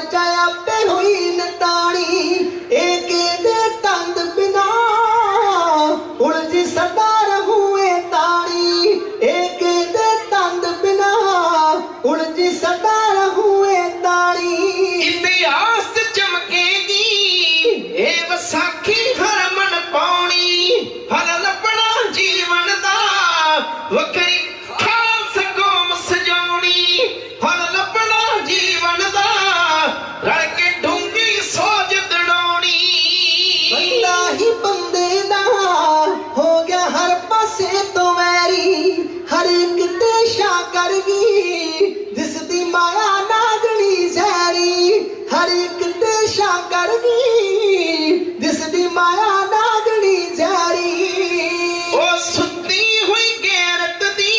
ਪਰਜਾ ਆਪੇ ਹੋਈ ਨਤਾਣੀ ਏਕ ਦੇ ਤੰਦ ਬਿਨਾ ਉਲਝੀ ਸਦਾ ਰਹੂਏ ਤਾਣੀ ਏਕ ਦੇ ਤੰਦ ਬਿਨਾ ਉਲਝੀ ਸਦਾ ਰਹੂਏ ਤਾਣੀ ਇਤਿਹਾਸ ਚ ਚਮਕੇਗੀ ਇਹ ਵਿਸਾਖੀ ਹਰਮਨ ਪਾਉਣੀ ਹਲ ਲੱਭਣਾ ਜੀਵਨ ਦਾ ਵੱਖਰੀ ਖਾਲਸਾ ਕੌਮ ਸਜਾਉਣੀ ਹਲ ਲੱਭਣਾ ਜੀਵਨ ਦਾ ਰਲ ਕੇ ਡੂੰਗੀ ਸੋਚ ਦੜਾਉਣੀ ਬੰਦਾ ਹੀ ਬੰਦੇ ਦਾ ਹੋ ਗਿਆ ਹਰ ਪਾਸੇ ਤੋਂ ਵੈਰੀ ਹਰ ਇੱਕ ਤੇ ਸ਼ਾ ਕਰ ਗਈ ਦਿਸਦੀ ਮਾਇਆ ਨਾਗਣੀ ਜ਼ਹਿਰੀ ਹਰ ਇੱਕ ਤੇ ਸ਼ਾ ਕਰ ਗਈ ਦਿਸਦੀ ਮਾਇਆ ਨਾਗਣੀ ਜ਼ਹਿਰੀ ਉਹ ਸੁੱਤੀ ਹੋਈ ਗੈਰਤ ਦੀ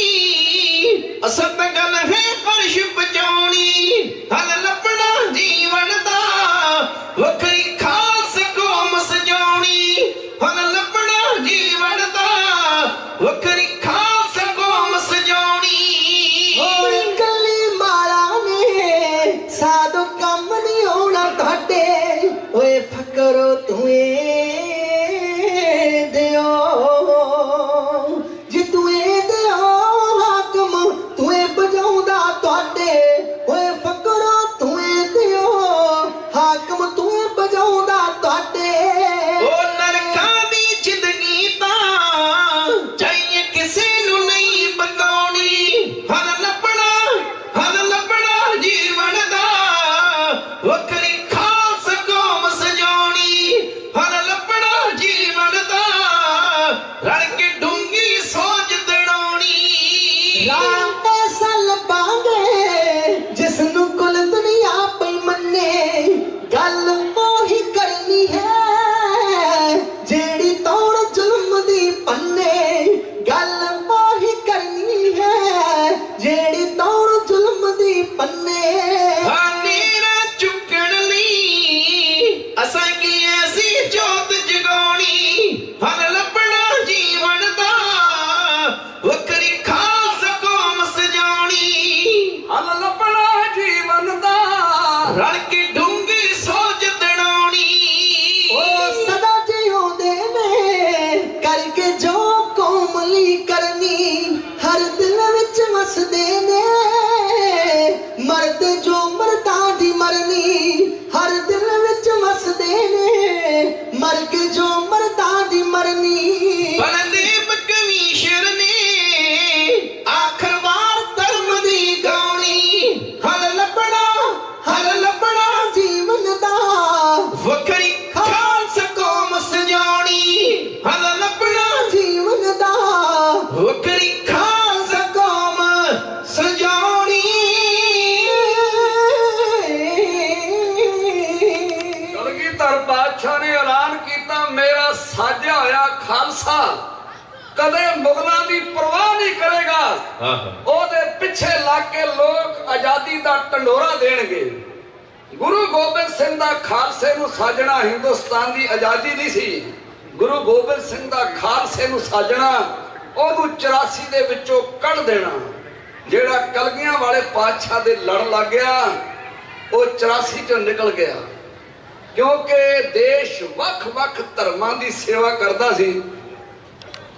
ਅਸਲ ਤਾਂ ਗੱਲ ਹੈ ਅਰਸ਼ ਬਚਾਉਣੀ ਹਲ ਲੱਭਣਾ ਜੀਵਨ ਦਾ ਵੱਖਰੀ ਖਾਲਸਾ ਕੌਮ ਸਜਾਉਣੀ ਹਲ ਲੱਭਣਾ ਜੀਵਨ ਦਾ ਵੱਖਰੀ ਖਾਲਸਾ ਕੌਮ ਸਜਾਉਣੀ ਹੋਰ ਕੱਲੀ ਮਾਲਾ ਨੇ ਸਾਧੂ ਕੰਮ ਨਹੀਂ ਆਉਣਾ ਤੁਹਾਡੇ ਓਏ ਫਕਰੋ ਤੂੰ ਦਿਓ ਜੇ ਤੂੰ ਦਿਓ ਹਾਕਮ ਤੂੰ ਬਜਾਉਂਦਾ ਤੁਹਾਡੇ ਓਏ ਫਕਰੋ ਤੂੰ ਦਿਓ ਹਾਕਮ ਤੂੰ ਬਜਾਉਂਦਾ ਤੁਹਾਡੇ ਉਹ ਨਰਕਾਂ ਦੀ ਜ਼ਿੰਦਗੀ ਤਾਂ ਚਾਹੀਏ ਕਿਸੇ ਨੂੰ ਨਹੀਂ ਬਤਾਉਣੀ ਹਲ ਲੱਭਣਾ ਜੀਵਨ ਦਾ ਵੱਖਰੀ ਖਾਲਸਾ ਕੌਮ ਸਜਾਉਣੀ ਹਲ ਲੱਭਣਾ ਜੀਵਨ ਦਾ ਰਲ ਕੇ ਡੂੰਗੀ ਸੋਚ ਦੜਾਉਣੀ ਰਾਮ ਐਸਾ ਲੱਭਾਂਗੇ ਜਿਸ ਨੂੰ ਕੁਲ ਦੁਨੀਆ ਪਈ ਮੰਨੇ ਗੱਲ ਉਹੀ ਕਰਨੀ ਹੈ ਜਿਹੜੀ ਤੌਣ ਜ਼ੁਲਮ ਦੀ ਪੰਨੇ ਗੱਲ ਉਹੀ ਕਰਨੀ ਹੈ ਜਿਹੜੀ ਤੌਣ ਜ਼ੁਲਮ ਦੀ ਪੰਨੇ ਹਨੇਰਾ ਚੁੱਕਣ ਲਈ ਅਸਾਂ ਕੀ ਐਸੀ ਜੋਤ ਜਗਾਉਣੀ ਹਲ ਲੱਭਣਾ ਜੀਵਨ ਦਾ ਵੱਖਰੀ ਖਾਲਸਾ ਕੌਮ ਸਜਾਉਣੀ ਹਲ ਲੱਭਣਾ ਜੀਵਨ ਦਾ ਰਲ ਕੇ ਡੂੰਗੀ ਸੋਚ ਦੜਾਉਣੀ ਉਹ ਸਦਾ ਜਿਉਂਦੇ ਨੇ ਕਰਕੇ ਜੋ ਕੌਮ ਲਈ ਕਰਨੀ ਹਰ ਦਿਲ ਵਿੱਚ ਵਸਦੇ ਨੇ ਮਰਦੇ ਜੋ ਮਰਦਾਂ ਦੀ ਮਰਨੀ ਹਰ ਦਿਲ ਵਿੱਚ ਵਸਦੇ ਨੇ ਮਰ ਕੇ ਜੋ ਮਰਦਾਂ ਦੀ ਮਰਨੀ ਬਲਦੇਵ ਕਮੀਸ਼ਰ ਨੇ ਆਖਰ ਵਾਰ ਧਰਮ ਦੀ ਗਾਉਣੀ ਹਲ ਲੱਭਣਾ ਜੀਵਨ ਦਾ ਵੱਖਰੀ ਖਾਲਸਾ ਕੌਮ ਸਜਾਉਣੀ ਹਲ ਲੱਭਣਾ ਜੀਵਨ ਦਾ ਵੱਖਰੀ ਖਾਲਸਾ ਕੌਮ ਸਜਾਉਣੀ ਕਲਗੀਧਰ ਪਾਤਸ਼ਾਹ ਨੇ ਐਲਾਨ ਕੀਤਾ ਮੇਰਾ ਸਾਜਿਆ ਹੋਇਆ ਖਾਲਸਾ ਕਦੇ ਮੁਗਲਾਂ ਦੀ ਪਰਵਾਹ ਨਹੀਂ ਕਰੇਗਾ ਉਹਦੇ ਪਿੱਛੇ ਲੱਗ ਕੇ ਲੋਕ ਆਜ਼ਾਦੀ ਦਾ ਢੰਡੋਰਾ ਦੇਣਗੇ। ਗੁਰੂ ਗੋਬਿੰਦ ਸਿੰਘ ਦਾ ਖਾਲਸੇ ਨੂੰ ਸਾਜਣਾ ਹਿੰਦੁਸਤਾਨ ਦੀ ਆਜ਼ਾਦੀ ਨਹੀਂ ਸੀ। ਗੁਰੂ ਗੋਬਿੰਦ ਸਿੰਘ ਦਾ ਖਾਲਸੇ ਨੂੰ ਸਾਜਣਾ ਉਹਨੂੰ 84 ਦੇ ਵਿੱਚੋਂ ਕੱਢ ਦੇਣਾ। ਜਿਹੜਾ ਕਲਗੀਆਂ ਵਾਲੇ ਪਾਤਸ਼ਾਹ ਦੇ ਲੜ ਲੱਗ ਗਿਆ ਉਹ 84 ਚੋਂ ਨਿਕਲ ਗਿਆ ਕਿਉਂਕਿ ਦੇਸ਼ ਵੱਖ-ਵੱਖ ਧਰਮਾਂ ਦੀ ਸੇਵਾ ਕਰਦਾ ਸੀ,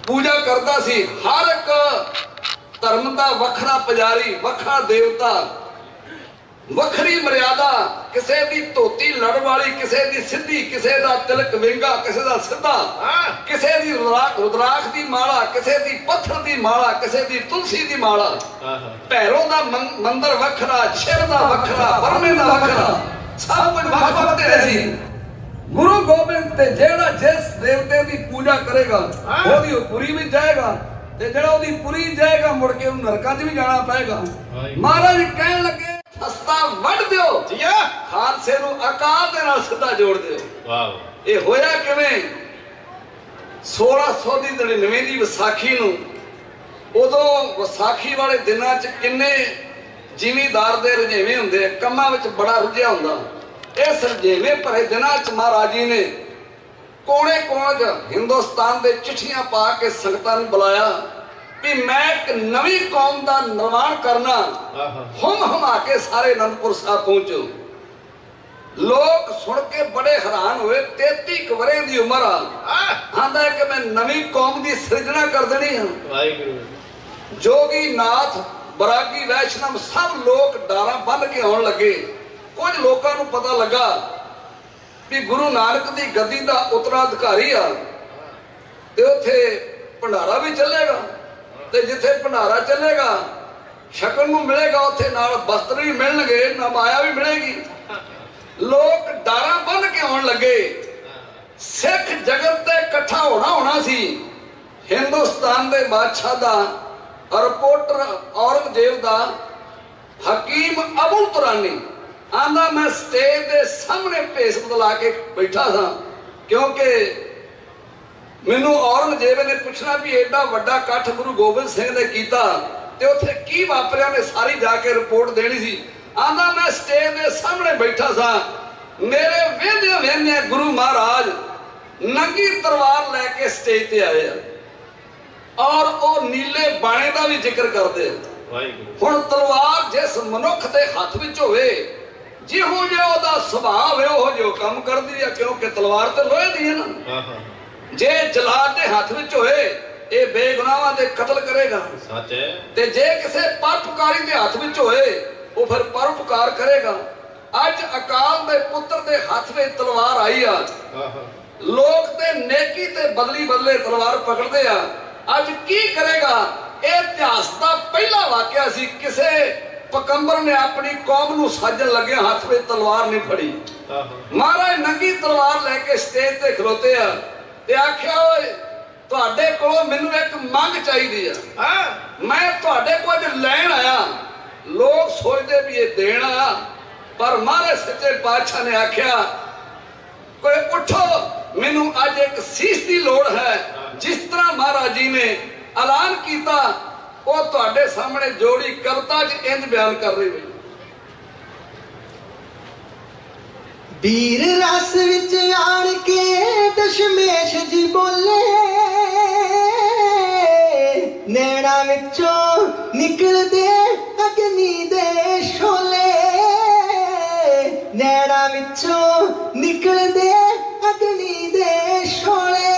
ਪੂਜਾ ਕਰਦਾ ਸੀ। ਹਰ ਇੱਕ ਧਰਮ ਦਾ ਵੱਖਰਾ ਪੁਜਾਰੀ, ਵੱਖਰਾ ਦੇਵਤਾ, ਵੱਖਰੀ ਮਰਿਆਦਾ। ਕਿਸੇ ਦੀ ਧੋਤੀ ਲੜ ਵਾਲੀ, ਕਿਸੇ ਦੀ ਸਿੱਧੀ, ਕਿਸੇ ਦਾ ਤਿਲਕ ਵਿੰਗਾ, ਕਿਸੇ ਦਾ ਸਿੱਧਾ, ਕਿਸੇ ਦੀ ਰੁਦਰਾਖ ਦੀ ਮਾਲਾ, ਕਿਸੇ ਦੀ ਪੱਥਰ ਦੀ ਮਾਲਾ, ਕਿਸੇ ਦੀ ਤੁਲਸੀ ਦੀ ਮਾਲਾ। ਭੈਰੋਂ ਦਾ ਮੰਦਰ ਵੱਖਰਾ, ਸ਼ਿਵ ਦਾ ਵੱਖਰਾ, ਬਰਮੇ ਦਾ ਵੱਖਰਾ, ਸਭ ਕੁਝ ਵੱਖ-ਵੱਖ ਤੇ ਸੀ। ਗੁਰੂ ਗੋਬਿੰਦ ਤੇ ਜਿਹੜਾ ਜਿਸ ਦੇਵਤੇ ਦੀ ਪੂਜਾ ਕਰੇਗਾ ਉਹਦੀ ਪੁਰੀ ਵੀ ਜਾਏਗਾ ਤੇ ਜਿਹੜਾ ਉਹਦੀ ਪੁਰੀ ਜਾਏਗਾ ਮੁੜ ਕੇ ਉਹਨੂੰ ਨਰਕਾਂ 'ਚ ਵੀ ਜਾਣਾ ਪਏਗਾ। ਮਹਾਰਾਜ ਕਹਿਣ ਲੱਗੇ ਹਸਤਾ ਵੱਢ ਦਿਓ ਜੀ, ਖਾਲਸੇ ਨੂੰ ਅਕਾਲ ਦੇ ਨਾਲ ਸਿੱਧਾ ਜੋੜ ਦਿਓ। ਵਾਹ! ਇਹ ਹੋਇਆ ਕਿਵੇਂ? 1699 ਦੀ ਵਿਸਾਖੀ ਨੂੰ, ਉਦੋਂ ਵਿਸਾਖੀ ਵਾਲੇ ਦਿਨਾਂ 'ਚ ਕਿੰਨੇ ਜ਼ਿਮੀਂਦਾਰ ਦੇ ਰੁਝੇਵੇਂ ਹੁੰਦੇ, ਕੰਮਾਂ ਵਿੱਚ ਬੜਾ ਰੁੱਝਿਆ ਹੁੰਦਾ। ਇਸ ਰੁਝੇਵੇਂ ਭਰੇ ਦਿਨਾਂ 'ਚ ਮਹਾਰਾਜ ਜੀ ਨੇ ਕੋਨੇ-ਕੋਨੇ ਹਿੰਦੁਸਤਾਨ ਦੇ ਚਿੱਠੀਆਂ ਪਾ ਕੇ ਸੰਗਤਾਂ ਨੂੰ ਬੁਲਾਇਆ ਵੀ ਮੈਂ ਇੱਕ ਨਵੀਂ ਕੌਮ ਦਾ ਨਿਰਮਾਣ ਕਰਨਾ। ਹੁਮ ਕੇ ਸਾਰੇ ਅਨੰਦਪੁਰ ਸਾਹਿਬ ਪਹੁੰਚੋ। लोग सुन के बड़े हैरान हुए। 33 वरे की उम्र आंदा कि मैं नवी कौम की सिरजना कर देनी है। वाहिगुरु जोगी नाथ बरागी वैष्णव सब लोग डारा बन के आने लगे। कुछ लोगों को पता लगा भी गुरु नानक की गद्दी का उत्तराधिकारी आ ते उथे भंडारा भी चलेगा ते जिथे भंडारा चलेगा शकन नूं मिलेगा उथे नाल वस्त्र भी मिलणगे ना माया भी मिलेगी। लोग डारा बन के आने लगे। सिख जगत ते इकट्ठा होना सी। हिंदुस्तान के बादशाह दा रिपोर्टर औरंगजेब दा हकीम अबुल तुरानी आंदा मैं स्टेज के सामने भेस बदला के बैठा था क्योंकि मैनू औरंगजेब ने पूछना भी एडा वड्डा कट्ठ गुरु गोबिंद सिंह ने कीता ते उत्थे की वापरिया ने सारी जाके रिपोर्ट देनी सी। आंदा मैं स्टेज के सामने बैठा था मेरे वेंदे वेंदे गुरु महाराज नंगी तलवार लैके स्टेज पे आए और वो नीले बाणे का भी जिक्र करते हुण तलवार जिस मनुख के हाथ विच होवे जिहो जिहा ओहदा सुभाव है ओहो जिहो काम करदी है क्योंकि तलवार तो लोहे दी है ना। जे जलाद के हाथ विच होए ये बेगुनाहां दे कत्ल करेगा सच है ते जे किसी परोपकारी के हाथ विच होए वो फिर परोपकार करेगा। अज अकाल दे पुत्र दे हाथ में तलवार आई आ लोग ते नेकी ते बदली बदले तलवार पकड़ते आ। अज की करेगा ये इतिहास का पहला वाकया सी किसे पकंबर ने अपनी कौम नूं साजन लगे हाथ में तलवार नहीं फड़ी। महाराज नंगी तलवार लैके स्टेज ते खलोते आ ते आख्या ओए तुहाडे कोलों मैनूं एक मंग चाहिदी आ मैं तुहाडे कोल अज लैण आया। लोग सोचते भी ये देण आया पर महाराज सच्चे पातशाह ने आख्या कोई उठो मैनूं अज एक सीस की लोड़ है। जिस तरह महाराज जी ने ऐलान किया वो तुहाडे सामने जोड़ी कविता च इंज बयान कर रही है। ਵੀਰ ਰਸ ਵਿੱਚ ਆਣ ਕੇ ਦਸ਼ਮੇਸ਼ ਜੀ ਬੋਲੇ ਨੈਣਾ ਵਿੱਚੋਂ ਨਿਕਲਦੇ ਅਗਨੀ ਦੇ ਸ਼ੋਲੇ ਨੈਣਾ ਵਿੱਚੋਂ ਨਿਕਲਦੇ ਅਗਨੀ ਦੇ ਸ਼ੋਲੇ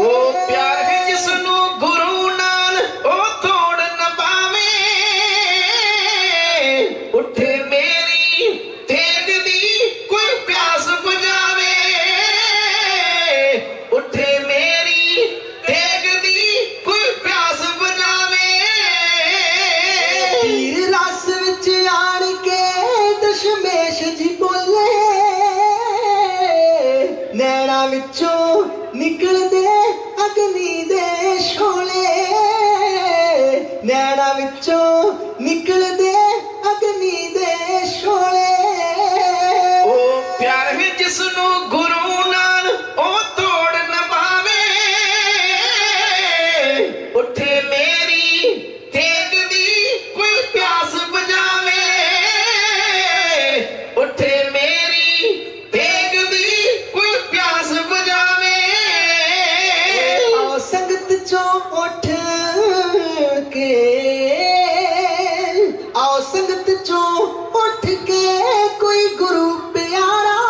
ਉਹ ਪਿਆਰ ਹੈ ਜਿਸ ਨੂੰ ਗੁਰੂ ਨਾਲ ਉਹ ਤੋੜ ਨਾ ਪਾਵੇ ਉੱਠੇ ਮੇਰੀ ਤੇਗ ਦੀ ਕੋਈ ਪਿਆਸ ਬੁਝਾਵੇ ਉੱਠੇ ਮੇਰੀ ਤੇਗ ਦੀ ਕੋਈ ਪਿਆਸ ਬੁਝਾਵੇ ਵੀਰ ਰਸ ਵਿੱਚ ਆਣ ਕੇ ਦਸ਼ਮੇਸ਼ ਜੀ ਬੋਲੇ ਨੈਣਾ ਵਿੱਚੋਂ ਨਿਕਲਦੇ ਅਗਨੀ ਦੇ ਸ਼ੋਲੇ ਨੈਣਾ ਵਿੱਚੋਂ ਨਿਕਲਦੇ ਅਗਨੀ ਦੇ ਸ਼ੋਲੇ ਉਹ ਪਿਆਰ ਹੈ ਜਿਸ ਨੂੰ ਗੁਰੂ ਨਾਲ ਉਹ ਤੋੜ ਨਾ ਪਾਵੇ ਉੱਠੇ ਮੇਰੀ ਤੇਗ ਦੀ ਕੋਈ ਪਿਆਸ ਬੁਝਾਵੇ ਉੱਠੇ ਮੇਰੀ ਤੇਗ ਦੀ ਕੋਈ ਪਿਆਸ ਬੁਝਾਵੇ ਆਓ ਸੰਗਤ ਚੋਂ ਉੱਠ ਕੇ ਆਓ ਸੰਗਤ ਚੋਂ ਉੱਠ ਕੇ ਕੋਈ ਗੁਰੂ ਪਿਆਰਾ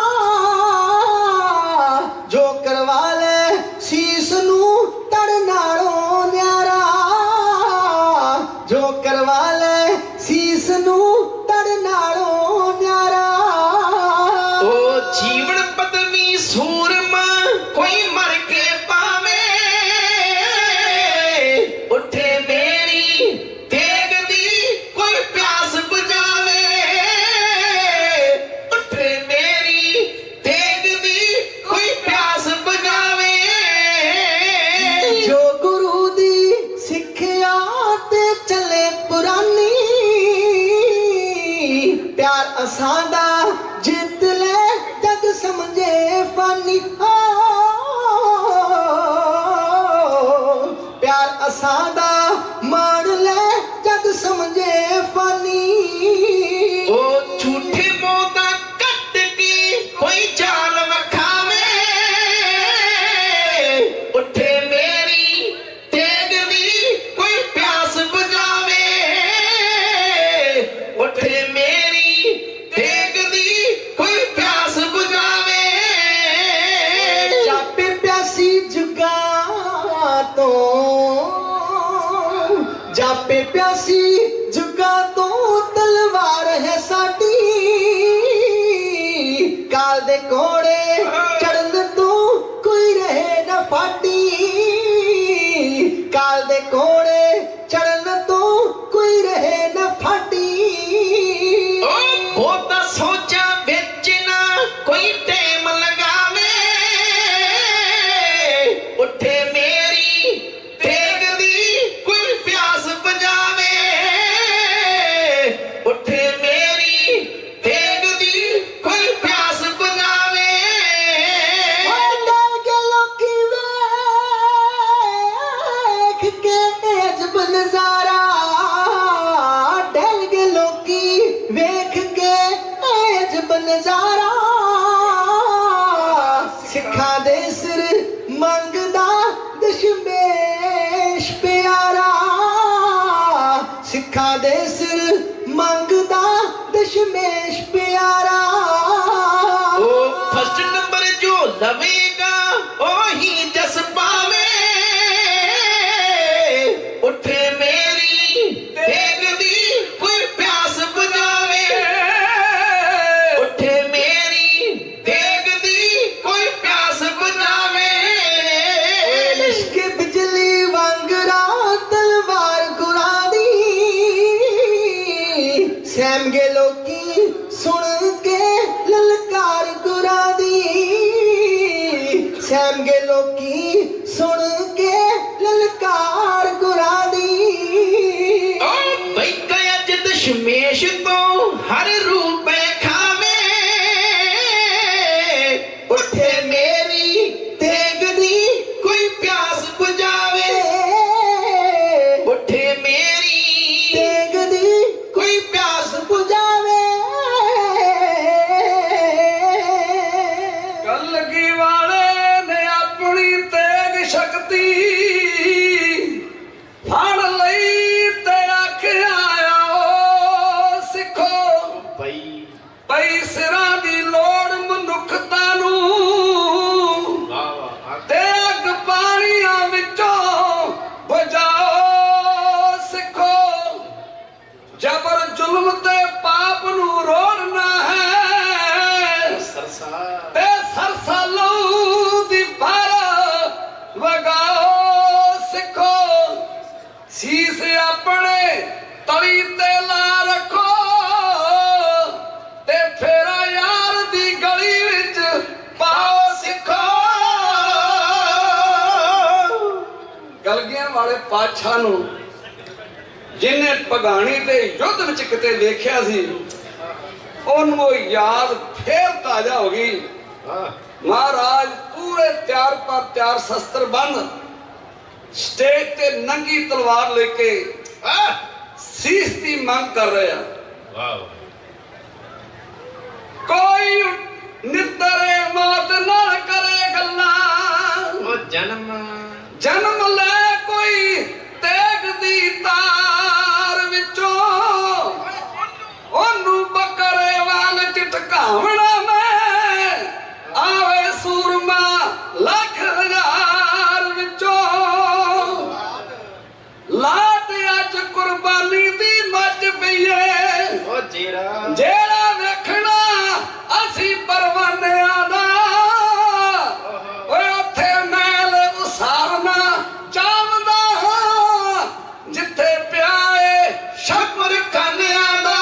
ਜੋ ਕਰਵਾ ਲੈ ਸੀਸ ਨੂੰ ਤੜ ਨਾਲੋਂ ਨਿਆਰਾ ਜੋ ਕਰਵਾ ਲੈ ਸੀਸ ਨੂੰ ਤੜ ਨਾਲੋਂ ਨਿਆਰਾ ਉਹ ਜੀਵਨ ਪਦਵੀ ਸੂਰਮਾ ਕੋਈ ਮਰ ਕੇ ਪਾਵੇ ਉੱਠੇ ਮੇਰੀ ਤੇਗ ਦੀ ਕੋਈ ਪਿਆਸ ਬੁਝਾਵੇ ਉੱਠੇ ਮੇਰੀ ਤੇਗ ਦੀ ਕੋਈ ਪਿਆਸ ਬੁਝਾਵੇ ਜੋ ਗੁਰੂ ਦੀ ਸਿੱਖਿਆ ਤੇ ਚੱਲੇ ਪੁਰਾਣੀ ਪਿਆਰ ਅਸਾਂ ਦਾ ਜਿੱਤ ਲੈ ਜਗ ਸਮਝੇ ਫਾਨੀ ਪਿਆਰ ਅਸਾਂ ਦਾ ਮਾਣ ਲੈ ਜਗ ਸਮਝੇ ਫਾਨੀ ਉਹ ਝੂਠੇ ਮੋਦਾ ਕੱਟ ਕੇ ਕੋਈ ਚਾਲ ਵਖਾਵੇ ਉੱਠੇ ਮੇਰੀ ਤੇਗ ਦੀ ਕੋਈ ਪਿਆਸ ਬੁਝਾਵੇ ਉੱਠੇ ਮੇਰੀ ਤੇਗ ਦੀ ਨਜ਼ਾਰਾ ਸਿੱਖਾਂ ਦੇ ਸਿਰ ਮੰਗਦਾ ਦਸ਼ਮੇਸ਼ ਪਿਆਰਾ ਸਿੱਖਾਂ ਦੇ ਸਿਰ ਮੰਗਦਾ ਦਸ਼ਮੇਸ਼ ਪਿਆਰਾ ਉਹ ਫਸਟ ਨੰਬਰ ਜੋ ਲਵੇਗਾ ਉਹੀ ਜਸ ਪਾਵੇ ਉੱਠੇ ਮੇਰੀ ਦੇਗ ਦੀ ਕੋਈ ਪਿਆਸ ਬੁਝਾਵੇ ਉੱਠੇ ਮੇਰੀ ਦੇਗ ਦੀ ਕੋਈ ਪਿਆਸ ਬੁਝਾਵੇ ਲਿਸ਼ਕੇ ਬਿਜਲੀ ਵਾਂਗਰਾ ਤਲਵਾਰ ਗੁਰਾਂ ਦੀ ਸਹਿਮਗੇ ਲੋਕੀ ਸੁਣ ਕੇ ਲਲਕਾਰ ਗੁਰਾਂ ਦੀ ਸਹਿਮਗੇ ਲੋਕੀ ਸੁਣ ਕੇ ਲਲਕਾਰ ਗੁਰਾਂ ਦੀ ਉਹ ਬੈਕਾ ਅੱਜ ਦਸ਼ਮੇਸ਼ ਤੋਂ ਹਰ ਰੂਪ ਖਾਵੇ ਉੱਠੇ ਮੇਰੀ ਤੇਗ ਦੀ ਕੋਈ ਪਿਆਸ ਬੁਝਾਵੇ ਉੱਠੇ ਮੇਰੀ ਤੇਗ ਦੀ ਕੋਈ ਪਿਆਸ ਬੁਝਾਵੇ ਕਲਗੀ ਵਾਲੇ ਨੇ ਆਪਣੀ ਤੇਗ ਸ਼ਕਤੀ ਫੜ ਲਈ ਤੇ ਆਖਿਆ ਆਓ ਸਿੱਖੋ ਪਈ ਸਿਰਾਂ ਦੀ ਲੋੜ ਮਨੁੱਖਤਾ ਨੂੰ ਤੇ ਅੱਗ ਪਾਣੀਆਂ ਵਿੱਚੋਂ ਬੁਝਾਓ ਸਿੱਖੋ ਜਬਰ ਜ਼ੁਲਮ ਤੇ ਪਾਪ ਨੂੰ ਰੋੜਨਾ ਹੈ ਤੇ ਸਰਸਾ ਲਹੂ ਦੀ ਬਾਰਾ ਵਗਾਓ ਸਿੱਖੋ ਸੀਸ ਆਪਣੇ ਤਲੀ ਤੇ ਲਾ ਰੱਖੋ ਤੇ ਫੇਰਾ ਯਾਰ ਦੀ ਗਲੀ ਵਿੱਚ ਪਾਓ ਸਿੱਖੋ ਗਲਗੀਆਂ ਵਾਲੇ ਪਾਤਸ਼ਾਹ ਨੂੰ ਜਿਹਨੇ ਭਗਾਣੀ ਤੇ ਯੁੱਧ ਵਿੱਚ ਕਿਤੇ ਵੇਖਿਆ ਸੀ ਉਹਨੂੰ ਉਹ ਯਾਦ ਫੇਰ ਤਾਜ਼ਾ ਹੋ ਗਈ ਮਹਾਰਾਜ ਪੂਰੇ ਤਿਆਰ ਪਰ ਤਿਆਰ ਸ਼ਸਤਰ ਬੰਦ ਸਟੇਜ ਤੇ ਨੰਗੀ ਤਲਵਾਰ ਲੈ ਕੇ ਸੀਸ ਦੀ ਮੰਗ ਕਰ ਰਿਹਾ ਕੋਈ ਨਿੱਤਰੇ ਮੌਤ ਨਾਲ ਕਰੇ ਗੱਲਾਂ ਉਹ ਜਨਮ ਲੈ ਕੋਈ ਤੇਗ ਦੀ ਤਾਰ ਵਿੱਚੋਂ ਉਹਨੂੰ ਬੱਕਰੇ ਵਾਂਗ ਝਟਕਾਵਣਾ ਮੈਂ ਆਵੇ ਸੂਰਮਾ ਲੱਖ ਹਜ਼ਾਰ ਵਿੱਚੋਂ ਲਾਟ ਅੱਜ ਕੁਰਬਾਨੀ ਦੀ ਮੱਝ ਪਈਏ ਉਹ ਜਿਹੜਾ ਵੇਖਣਾ ਅਸੀਂ ਪਰਵਾਨਿਆਂ ਦਾ ਓਏ ਉੱਥੇ ਮੈਲ ਉਸਾਰਨਾ ਚਾਹੁੰਦਾ ਹਾਂ ਜਿੱਥੇ ਪਿਆ ਏ ਛੱਪਰ ਖਾਨਿਆਂ ਦਾ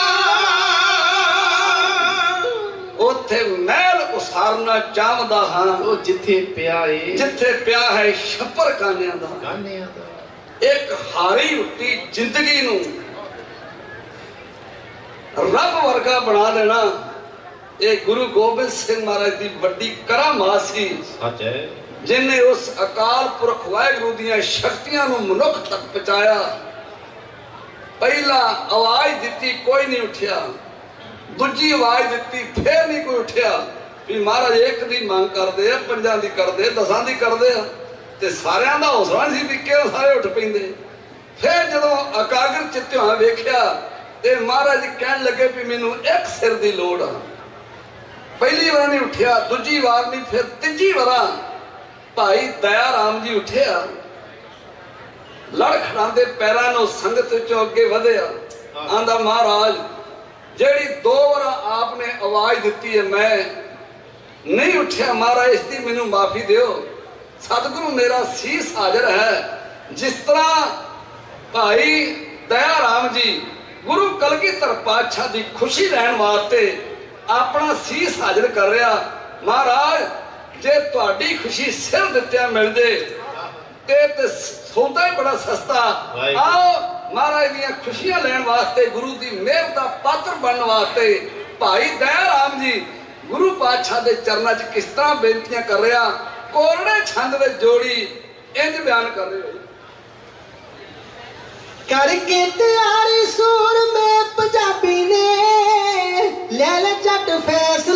ਉੱਥੇ ਮੈਲ ਉਸਾਰਨਾ ਚਾਹੁੰਦਾ ਹਾਂ ਉਹ ਜਿੱਥੇ ਪਿਆ ਏ ਜਿੱਥੇ ਪਿਆ ਹੈ ਛੱਪਰ ਖਾਨਿਆਂ ਦਾ ਗਾਨਿਆਂ ਦਾ ਇੱਕ ਹਾਰੀ ਉੱਟੀ ਜ਼ਿੰਦਗੀ ਨੂੰ ਰੱਬ ਵਰਗਾ ਬਣਾ ਦੇਣਾ ਇਹ ਗੁਰੂ ਗੋਬਿੰਦ ਸਿੰਘ ਮਹਾਰਾਜ ਦੀ ਵੱਡੀ ਕਰਾਮਾਤ ਸੀ ਸੱਚ ਹੈ ਜਿਨੇ ਉਸ ਅਕਾਲ ਪੁਰਖ ਵਾਹਿਗੁਰੂ ਦੀਆਂ ਸ਼ਕਤੀਆਂ ਨੂੰ ਮਨੁੱਖ ਤੱਕ ਪਹੁੰਚਾਇਆ ਪਹਿਲਾ ਆਵਾਜ਼ ਦਿੱਤੀ ਕੋਈ ਨਹੀਂ ਉੱਠਿਆ ਦੂਜੀ ਆਵਾਜ਼ ਦਿੱਤੀ ਫੇਰ ਨਹੀਂ ਕੋਈ ਉੱਠਿਆ ਵੀ ਮਹਾਰਾਜ ਇੱਕ ਦੀ ਮੰਗ ਕਰਦੇ ਆ ਪੰਜਾਂ ਦੀ ਕਰਦੇ 10 ਦੀ ਕਰਦੇ ਆ ਤੇ ਸਾਰਿਆਂ ਦਾ ਹੌਸਲਾ ਨਹੀਂ ਸੀ ਵੀ ਕਿਉਂ ਸਾਰੇ ਉੱਠ ਪੈਂਦੇ ਫਿਰ ਜਦੋਂ ਅਕਾਗਰ ਚਿੱਤਿਆਂ ਵੇਖਿਆ ਤੇ ਮਹਾਰਾਜ ਕਹਿਣ ਲੱਗੇ ਵੀ ਮੈਨੂੰ ਇੱਕ ਸਿਰ ਦੀ ਲੋੜ ਆ ਪਹਿਲੀ ਵਾਰ ਨਹੀਂ ਉੱਠਿਆ ਦੂਜੀ ਵਾਰ ਨਹੀਂ ਫਿਰ ਤੀਜੀ ਵਾਰ ਭਾਈ ਦਇਆ ਰਾਮ ਜੀ ਉੱਠਿਆ ਲੜਖੜਾਂਦੇ ਪੈਰਾਂ ਨੂੰ ਸੰਗਤ ਵਿੱਚੋਂ ਅੱਗੇ ਵਧਿਆ ਆਂਦਾ ਮਹਾਰਾਜ ਜਿਹੜੀ 2 ਵਾਰ ਆਪਨੇ ਆਵਾਜ਼ ਦਿੱਤੀ ਹੈ ਮੈਂ ਨਹੀਂ ਉੱਠਿਆ ਮਹਾਰਾਜ ਇਸ ਦੀ ਮੈਨੂੰ ਮਾਫੀ ਦਿਓ ਸਤਿਗੁਰੂ ਮੇਰਾ ਸੀਸ ਹਾਜ਼ਰ ਹੈ ਜਿਸ ਤਰ੍ਹਾਂ ਭਾਈ ਦਇਆ ਰਾਮ ਜੀ ਗੁਰੂ ਕਲਗੀਧਰ ਪਾਤਸ਼ਾਹ ਦੀ ਖੁਸ਼ੀ ਲੈਣ ਵਾਸਤੇ ਆਪਣਾ ਸੀਸ ਹਾਜ਼ਰ ਕਰ ਰਿਹਾ ਮਹਾਰਾਜ ਜੇ ਤੁਹਾਡੀ ਖੁਸ਼ੀ ਸਿਰ ਦਿੱਤਿਆਂ ਮਿਲ ਜੇ ਤੇ ਸੌਦਾ ਹੀ ਬੜਾ ਸਸਤਾ ਆਓ ਮਹਾਰਾਜ ਦੀਆਂ ਖੁਸ਼ੀਆਂ ਲੈਣ ਵਾਸਤੇ ਗੁਰੂ ਦੀ ਮਿਹਰ ਦਾ ਪਾਤਰ ਬਣਨ ਵਾਸਤੇ ਭਾਈ ਦਇਆ ਰਾਮ ਜੀ ਗੁਰੂ ਪਾਤਸ਼ਾਹ ਦੇ ਚਰਨਾਂ 'ਚ ਕਿਸ ਤਰ੍ਹਾਂ ਬੇਨਤੀਆਂ ਕਰ ਰਿਹਾ ਕੋਰੜੇ ਛੰਦ ਵਿੱਚ ਜੋੜੀ ਇੰਜ ਬਿਆਨ ਕਰ ਰਹੇ ਹੋ ਕਰਕੇ ਤਿਆਰੀ ਸੂਰਮੇ ਪੰਜਾਬੀ ਨੇ ਲੈ ਲੈ ਜੱਟ ਫੈਸਲਾ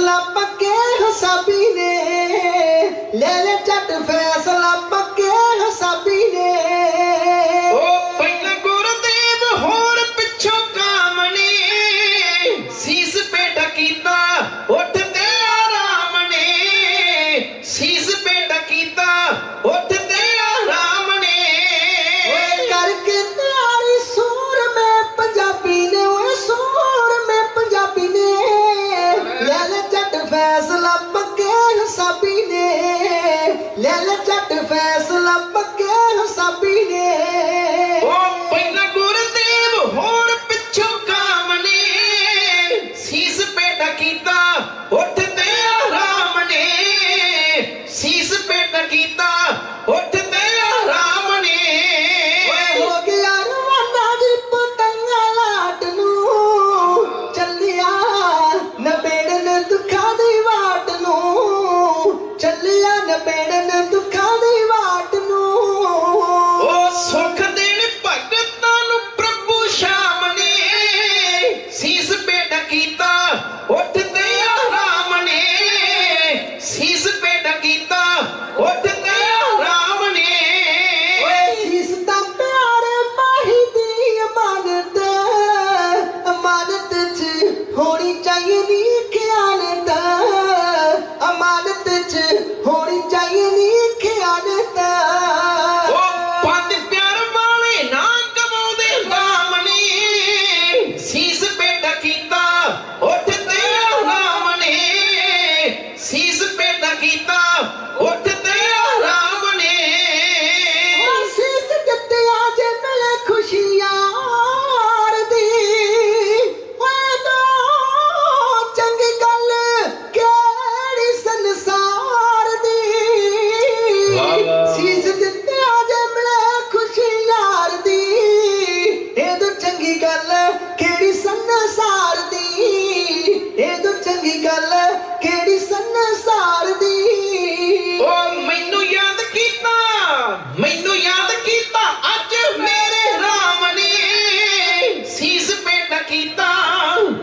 ਕੀਤਾ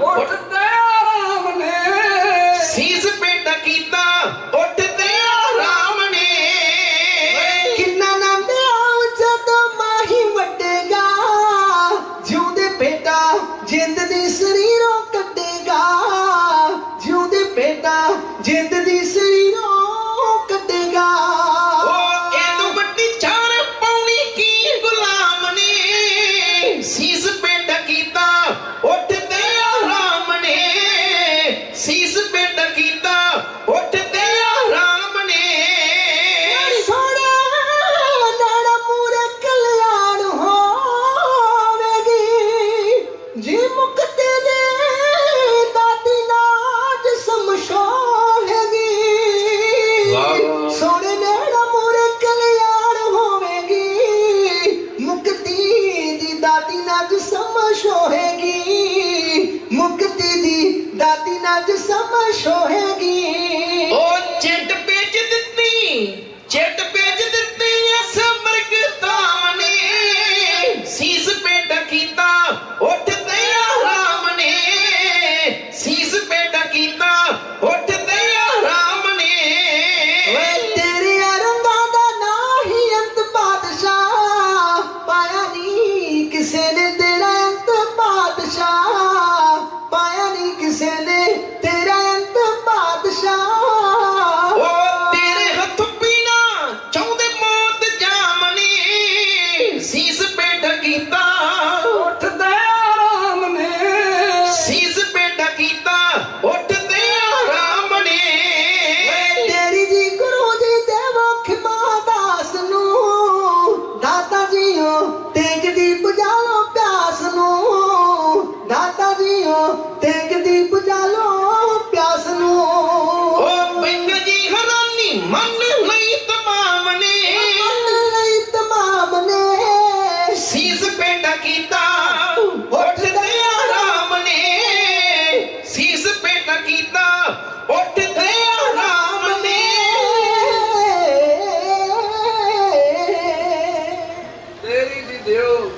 ਉੱਠਦੇ ਆਰਾਮ ਨੇ ਸੀਸ ਪੇਟਾ ਕੀਤਾ ਉੱਠਦੇ ਆਰਾਮ ਨੇ ਕਿੰਨਾ ਆਨੰਦ ਆਉ ਜਦੋਂ ਮਾਹੀ ਵੱਡੇਗਾ ਜਿਉਂਦੇ ਬੇਟਾ ਜਿੰਦ ਦੀ ਸਰੀਰੋਂ ਕੱਢੇਗਾ ਜਿਉਂਦੇ ਬੇਟਾ ਜਿੰਦ ਦੀ ਸਰੀਰੋਂ ਕੱਢੇਗਾ ਉਹ ਇਹ ਤੋਂ ਵੱਡੀ ਚਾਰ ਪਾਉਣੀ ਕੀ ਗੁਲਾਮ ਨੇ ਸੀਸ ਪੇਟਾ ਕੀਤਾ ਉੱਠਦੇ ਆਰਾਮ ਨੇ ਸੀਸ ਪੇਟਾ ਕੀਤਾ ਉੱਠਦੇ ਆਰਾਮ ਨੇ ਸੋਹਣਾ ਨਾੜਾ ਮੂਰੇ ਕਲਿਆਣ ਹੋਵੇਗੀ ਜੀ ਮੁਕਤੇ ਦੇ ਦਾਦੀ ਨਾਜ ਸਮਸ਼ੋਹੇਗੀ ਸੋਹਣੇ ਨਾੜਾ ਮੂਰੇ ਕਲਿਆਣ ਹੋਵੇਗੀ ਮੁਕਤੀ ਦੀ ਦਾਦੀ ਨਾਜ ਸਮਸ਼ੋਹੇਗੀ ਮੁਕਤੀ ਦੀ ਦਾਦੀ ਨਾਜ ਸਮਸ਼ੋਹੇਗੀ ਉਹ ਚਿੱਟ ਭੇਜ ਦਿੱਤੀ ਚਿੱਟ ਭੇਜ ਦਿੱਤੀ ਇਸ ਮਰਗਤਾਮ ਨੇ ਸੀਸ ਪੇਟਾ ਕੀਤਾ ਉੱਠਦੇ ਆਰਾਮ ਨੇ ਸੀਸ ਪੇਟਾ ਕੀਤਾ ਉੱਠਦੇ ਆਰਾਮ ਨੇ ਓਏ ਤੇਰੇ ਰੰਗਾਂ ਦਾ ਨਾ ਹੀ ਅੰਤ ਬਾਦਸ਼ਾਹ ਪਾਇਆ ਨਹੀਂ ਕਿਸੇ ਨੇ ਤੇਰਾ ਅੰਤ ਬਾਦਸ਼ਾਹ ਪਾਇਆ ਨਹੀਂ ਕਿਸੇ ਨੇ ਤੇਰਾ ਅੰਤ ਬਾਦਸ਼ਾਹ ਉਹ ਤੇਰੇ ਹੱਥ ਪੀਣਾ ਚਾਹੁੰਦੇ ਮੌਤ ਜਾਮਣੀ ਸੀਸ ਪੇਟਾ ਕੀਤਾ ਉੱਠਦੇ ਆਰਾਮ ਨੇ ਸੀਸ ਪੇਟਾ ਕੀਤਾ ਉੱਠਦੇ ਆਰਾਮ ਨੇ ਤੇਰੀ ਜੀ ਗੁਰੂ ਜੀ ਦੇ ਮੁਖ ਮਾਦਾਸ ਨੂੰ ਦਾਤਾ ਜੀਓ ਤੇਗ ਦੀ ਬੁਝਾ ਲੋ ਪਿਆਸ ਨੂੰ ਦਾਤਾ ਜੀਓ ਤੇਗ ਦੀ ਬੁਝਾ ਲੋ ਪਿਆਸ ਨੂੰ ਉਹ ਬਿੰਗ ਜੀ ਹਰਾਨੀ ਮੰਨ ਲਈ ਤਮਾਮ ਨੇ ਮੰਨ ਲਈ ਤਮਾਮ ਨੇ ਸੀਸ ਪੇਟਾ ਕੀਤਾ ਉੱਠਦੇ ਆਰਾਮ ਨੇ ਸੀਸ ਪੇਟਾ ਕੀਤਾ ਉੱਠਦੇ ਆਰਾਮ ਨੇ ਤੇਰੀ ਦੀ ਦਿਓ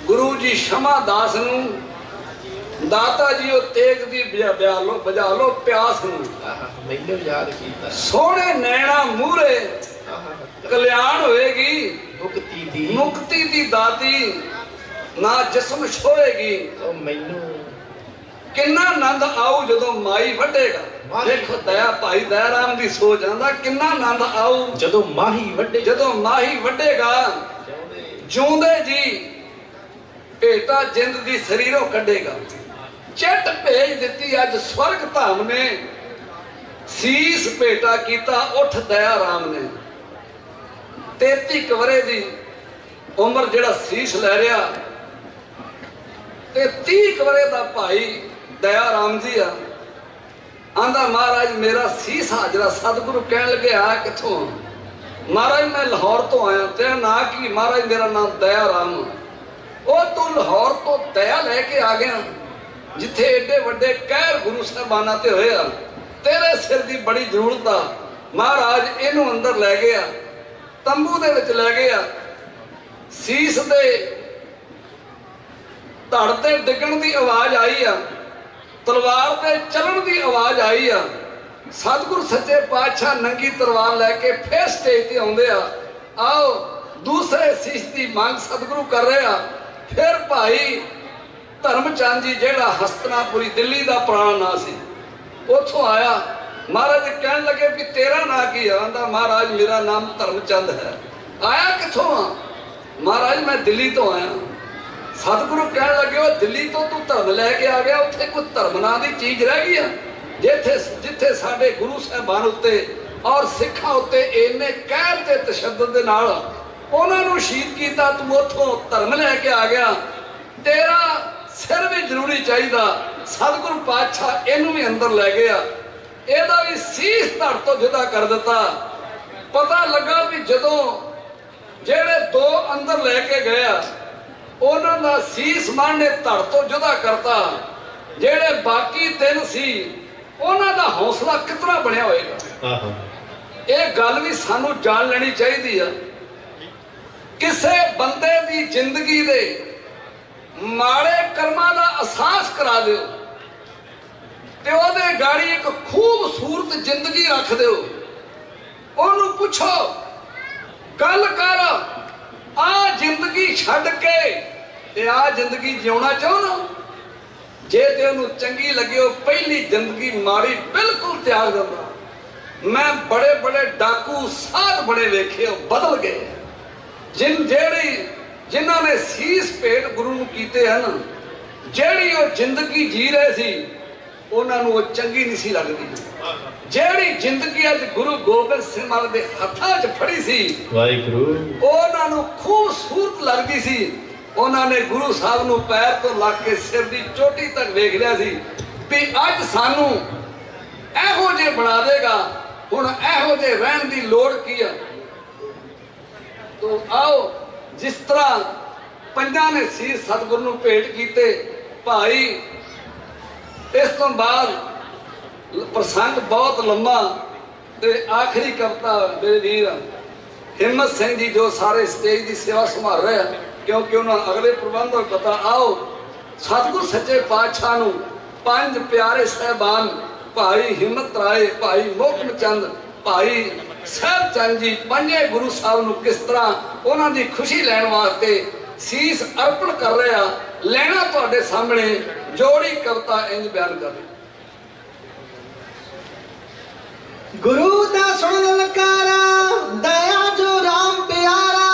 ਗੁਰੂ ਜੀ ਸ਼ਮਾ ਦਾਸ ਨੂੰ ਦਾਤਾ ਜੀ ਉਹ ਤੇਗ ਦੀ ਬੁਝਾ ਲੋ ਪਿਆਸ ਨੂੰ ਮੈਨੂੰ ਯਾਦ ਕੀਤਾ ਸੋਹਣੇ ਨੈਣਾ ਮੂਰੇ ਕਲਿਆਣ ਹੋਏਗੀ ਮੁਕਤੀ ਦੀ ਦਾਤੀ ਨਾ ਜਿਸਮ ਛੋਏਗੀ ਉਹ ਮੈਨੂੰ ਕਿੰਨਾ ਆਨੰਦ ਆਊ ਜਦੋਂ ਮਾਈ ਵੱਢੇਗਾ ਦੇਖੋ ਦਇਆ ਭਾਈ ਦਇਆ ਰਾਮ ਦੀ ਸੋਚ ਆਂਦਾ ਕਿੰਨਾ ਆਨੰਦ ਆਊ ਜਦੋਂ ਮਾਹੀ ਵੱਡੇ ਜਦੋਂ ਮਾਹੀ ਵੱਢੇਗਾ ਜਿਉਂਦੇ ਜੀ ਭੇਟਾ ਜਿੰਦ ਦੀ ਸਰੀਰੋਂ ਕੱਢੇਗਾ ਚਿੱਟ ਭੇਜ ਦਿੱਤੀ ਅੱਜ ਸਵਰਗ ਧਾਮ ਨੇ ਸੀਸ ਭੇਟਾ ਕੀਤਾ ਉੱਠ ਦਇਆ ਰਾਮ ਨੇ 33 ਕਵਰੇ ਦੀ ਉਮਰ ਜਿਹੜਾ ਸੀਸ ਲੈ ਰਿਹਾ ਤੇ 30 ਕਵਰੇ ਦਾ ਭਾਈ ਦਇਆ ਰਾਮ ਜੀ ਆ ਆਂਦਾ ਮਹਾਰਾਜ ਮੇਰਾ ਸੀਸ ਹਾਜ਼ਰਾ ਸਤਿਗੁਰੂ ਕਹਿਣ ਲੱਗੇ ਆ ਕਿੱਥੋਂ ਮਹਾਰਾਜ ਮੈਂ ਲਾਹੌਰ ਤੋਂ ਆਇਆ ਤੇਰਾ ਨਾਂ ਕੀ ਮਹਾਰਾਜ ਮੇਰਾ ਨਾਮ ਦਇਆ ਰਾਮ ਉਹ ਤੂੰ ਲਾਹੌਰ ਤੋਂ ਦਇਆ ਲੈ ਕੇ ਆ ਗਿਆ ਜਿੱਥੇ ਏਡੇ ਵੱਡੇ ਕਹਿਰ ਗੁਰੂ ਸਾਹਿਬਾਨਾਂ ਤੇ ਹੋਏ ਆ ਤੇਰੇ ਸਿਰ ਦੀ ਬੜੀ ਜ਼ਰੂਰਤ ਆ ਮਹਾਰਾਜ ਇਹਨੂੰ ਅੰਦਰ ਲੈ ਗਿਆ ਤੰਬੂ ਦੇ ਵਿੱਚ ਲੈ ਗਿਆ ਸੀਸ ਦੇ ਧੜ ਤੇ ਡਿੱਗਣ ਦੀ ਆਵਾਜ਼ ਆਈ ਆ ਤਲਵਾਰ ਤੇ ਚੱਲਣ ਦੀ ਆਵਾਜ਼ ਆਈ ਆ ਸਤਿਗੁਰੂ ਸੱਚੇ ਪਾਤਸ਼ਾਹ ਨੰਗੀ ਤਲਵਾਰ ਲੈ ਕੇ ਫੇਰ ਸਟੇਜ ਤੇ ਆਉਂਦੇ ਆ ਆਓ ਦੂਸਰੇ ਸੀਸ ਦੀ ਮੰਗ ਸਤਿਗੁਰੂ ਕਰ ਰਹੇ ਆ ਫਿਰ ਭਾਈ ਧਰਮਚੰਦ ਜੀ ਜਿਹੜਾ ਹਸਤਨਾਪੁਰੀ ਦਿੱਲੀ ਦਾ ਪੁਰਾਣਾ ਨਾਂ ਸੀ ਉੱਥੋਂ ਆਇਆ ਮਹਾਰਾਜ ਕਹਿਣ ਲੱਗੇ ਵੀ ਤੇਰਾ ਨਾਂ ਕੀ ਆ ਆਂਦਾ ਮਹਾਰਾਜ ਮੇਰਾ ਨਾਮ ਧਰਮਚੰਦ ਹੈ ਆਇਆ ਕਿੱਥੋਂ ਆ ਮਹਾਰਾਜ ਮੈਂ ਦਿੱਲੀ ਤੋਂ ਆਇਆ ਸਤਿਗੁਰੂ ਕਹਿਣ ਲੱਗੇ ਉਹ ਦਿੱਲੀ ਤੋਂ ਤੂੰ ਧਰਮ ਲੈ ਕੇ ਆ ਗਿਆ ਉੱਥੇ ਕੋਈ ਧਰਮ ਨਾਂ ਦੀ ਚੀਜ਼ ਰਹਿ ਗਈ ਆ ਜਿੱਥੇ ਸਾਡੇ ਗੁਰੂ ਸਾਹਿਬਾਨ ਉੱਤੇ ਔਰ ਸਿੱਖਾਂ ਉੱਤੇ ਇੰਨੇ ਕਹਿਰ ਤੇ ਤਸ਼ੱਦਦ ਦੇ ਨਾਲ ਉਹਨਾਂ ਨੂੰ ਸ਼ਹੀਦ ਕੀਤਾ ਤੂੰ ਉੱਥੋਂ ਧਰਮ ਲੈ ਕੇ ਆ ਗਿਆ ਤੇਰਾ ਸਿਰ ਵੀ ਜ਼ਰੂਰੀ ਚਾਹੀਦਾ ਸਤਿਗੁਰੂ ਪਾਤਸ਼ਾਹ ਇਹਨੂੰ ਵੀ ਅੰਦਰ ਲੈ ਗਿਆ ਇਹਦਾ ਵੀ ਸੀਸ ਧੜ ਤੋਂ ਜੁਦਾ ਕਰ ਦਿੱਤਾ ਪਤਾ ਲੱਗਾ ਵੀ ਜਦੋਂ ਜਿਹੜੇ ਦੋ ਅੰਦਰ ਲੈ ਕੇ ਗਿਆ ਉਹਨਾਂ ਦਾ ਸੀਸ ਮਾਨ ਨੇ ਧੜ ਤੋਂ ਜੁਦਾ ਕਰਤਾ ਜਿਹੜੇ ਬਾਕੀ ਤਿੰਨ ਸੀ ਉਹਨਾਂ ਦਾ ਹੌਸਲਾ ਕਿਤਨਾ ਬਣਿਆ ਹੋਏਗਾ ਇਹ ਗੱਲ ਵੀ ਸਾਨੂੰ ਜਾਣ ਲੈਣੀ ਚਾਹੀਦੀ ਆ ਕਿਸੇ ਬੰਦੇ ਦੀ ਜ਼ਿੰਦਗੀ ਦੇ ਮਾੜੇ ਕਰਮਾਂ ਦਾ ਅਹਿਸਾਸ ਕਰਾ ਦਿਓ ਤੇ ਉਹਦੇ ਗਾੜੀ ਇੱਕ ਖੂਬਸੂਰਤ ਜ਼ਿੰਦਗੀ ਰੱਖ ਦਿਓ। ਉਹਨੂੰ ਪੁੱਛੋ ਗੱਲ ਕਰ, ਆ ਜ਼ਿੰਦਗੀ ਛੱਡ ਕੇ ਤੇ ਆ ਜ਼ਿੰਦਗੀ ਜਿਉਣਾ ਚਾਹੁੰਦਾ? ਜੇ ਤੇ ਉਹਨੂੰ ਚੰਗੀ ਲੱਗੇ ਉਹ ਪਹਿਲੀ ਜ਼ਿੰਦਗੀ ਮਾੜੀ ਬਿਲਕੁਲ ਤਿਆਗ ਦਿੰਦਾ। ਮੈਂ ਬੜੇ ਬੜੇ ਡਾਕੂ ਸਾਧ ਬੜੇ ਵੇਖੇ, ਉਹ ਬਦਲ ਗਏ। ਜਿਨ੍ਹਾਂ ਨੇ ਸੀਸ ਭੇਟ ਗੁਰੂ ਨੂੰ ਕੀਤੇ ਹਨ, ਜਿਹੜੀ ਉਹ ਜ਼ਿੰਦਗੀ ਜੀ ਰਹੇ ਸੀ ਉਹਨਾਂ ਨੂੰ ਉਹ ਚੰਗੀ ਨਹੀਂ ਸੀ ਲੱਗਦੀ। ਜਿਹੜੀ ਜ਼ਿੰਦਗੀ ਅੱਜ ਗੁਰੂ ਗੋਬਿੰਦ ਸਿੰਘ ਮਹਾਰਾਜ ਦੇ ਹੱਥਾਂ 'ਚ ਫੜੀ ਸੀ, ਵਾਹਿਗੁਰੂ, ਉਹਨਾਂ ਨੂੰ ਖੂਬਸੂਰਤ ਲੱਗਦੀ ਸੀ। ਉਹਨਾਂ ਨੇ ਗੁਰੂ ਸਾਹਿਬ ਨੂੰ ਪੈਰ ਤੋਂ ਲੱਗ ਕੇ ਸਿਰ ਦੀ ਚੋਟੀ ਤੱਕ ਵੇਖ ਲਿਆ ਸੀ ਵੀ ਅੱਜ ਸਾਨੂੰ ਇਹੋ ਜਿਹੇ ਬਣਾ ਦੇਗਾ, ਹੁਣ ਇਹੋ ਜਿਹੇ ਰਹਿਣ ਦੀ ਲੋੜ ਕੀ ਆ। ਤੋ ਆਓ, ਜਿਸ ਤਰ੍ਹਾਂ ਪੰਜਾਂ ਨੇ ਸੀਸ ਸਤਿਗੁਰੂ ਨੂੰ ਭੇਟ ਕੀਤੇ ਭਾਈ। ਇਸ ਤੋਂ ਬਾਅਦ ਪ੍ਰਸੰਗ ਬਹੁਤ ਲੰਮਾ ਤੇ ਆਖਰੀ ਕਵਿਤਾ ਮੇਰੇ ਵੀਰ ਹਿੰਮਤ ਸਿੰਘ ਜੀ ਜੋ ਸਾਰੇ ਸਟੇਜ ਦੀ ਸੇਵਾ ਸੰਭਾਲ ਰਹੇ ਆ, ਕਿਉਂਕਿ ਉਹਨਾਂ ਅਗਲੇ ਪ੍ਰਬੰਧ ਨੂੰ ਪਤਾ। ਆਓ ਸਤਿਗੁਰ ਸੱਚੇ ਪਾਤਸ਼ਾਹ ਨੂੰ ਪੰਜ ਪਿਆਰੇ ਸਹਿਬਾਨ ਭਾਈ ਹਿੰਮਤ ਰਾਏ, ਭਾਈ ਮੋਹਕਮ ਚੰਦ, ਭਾਈ ਸਾਹਿਬ ਚੰਦ ਜੀ, ਪੰਜੇ ਗੁਰੂ ਸਾਹਿਬ ਨੂੰ ਕਿਸ ਤਰ੍ਹਾਂ ਉਹਨਾਂ ਦੀ ਖੁਸ਼ੀ ਲੈਣ ਵਾਸਤੇ ਸੀਸ ਅਰਪਣ ਕਰ ਰਹੇ ਆ, ਲੈਣਾ ਤੁਹਾਡੇ ਸਾਹਮਣੇ ਜੋੜੀ ਕਵਿਤਾ ਇੰਜ ਬਿਆਨ ਕਰ ਰਹੀ। ਗੁਰੂ ਦਾ ਸੁਣ ਲਲਕਾਰਾ, ਦਇਆ ਜੋ ਰਾਮ ਪਿਆਰਾ,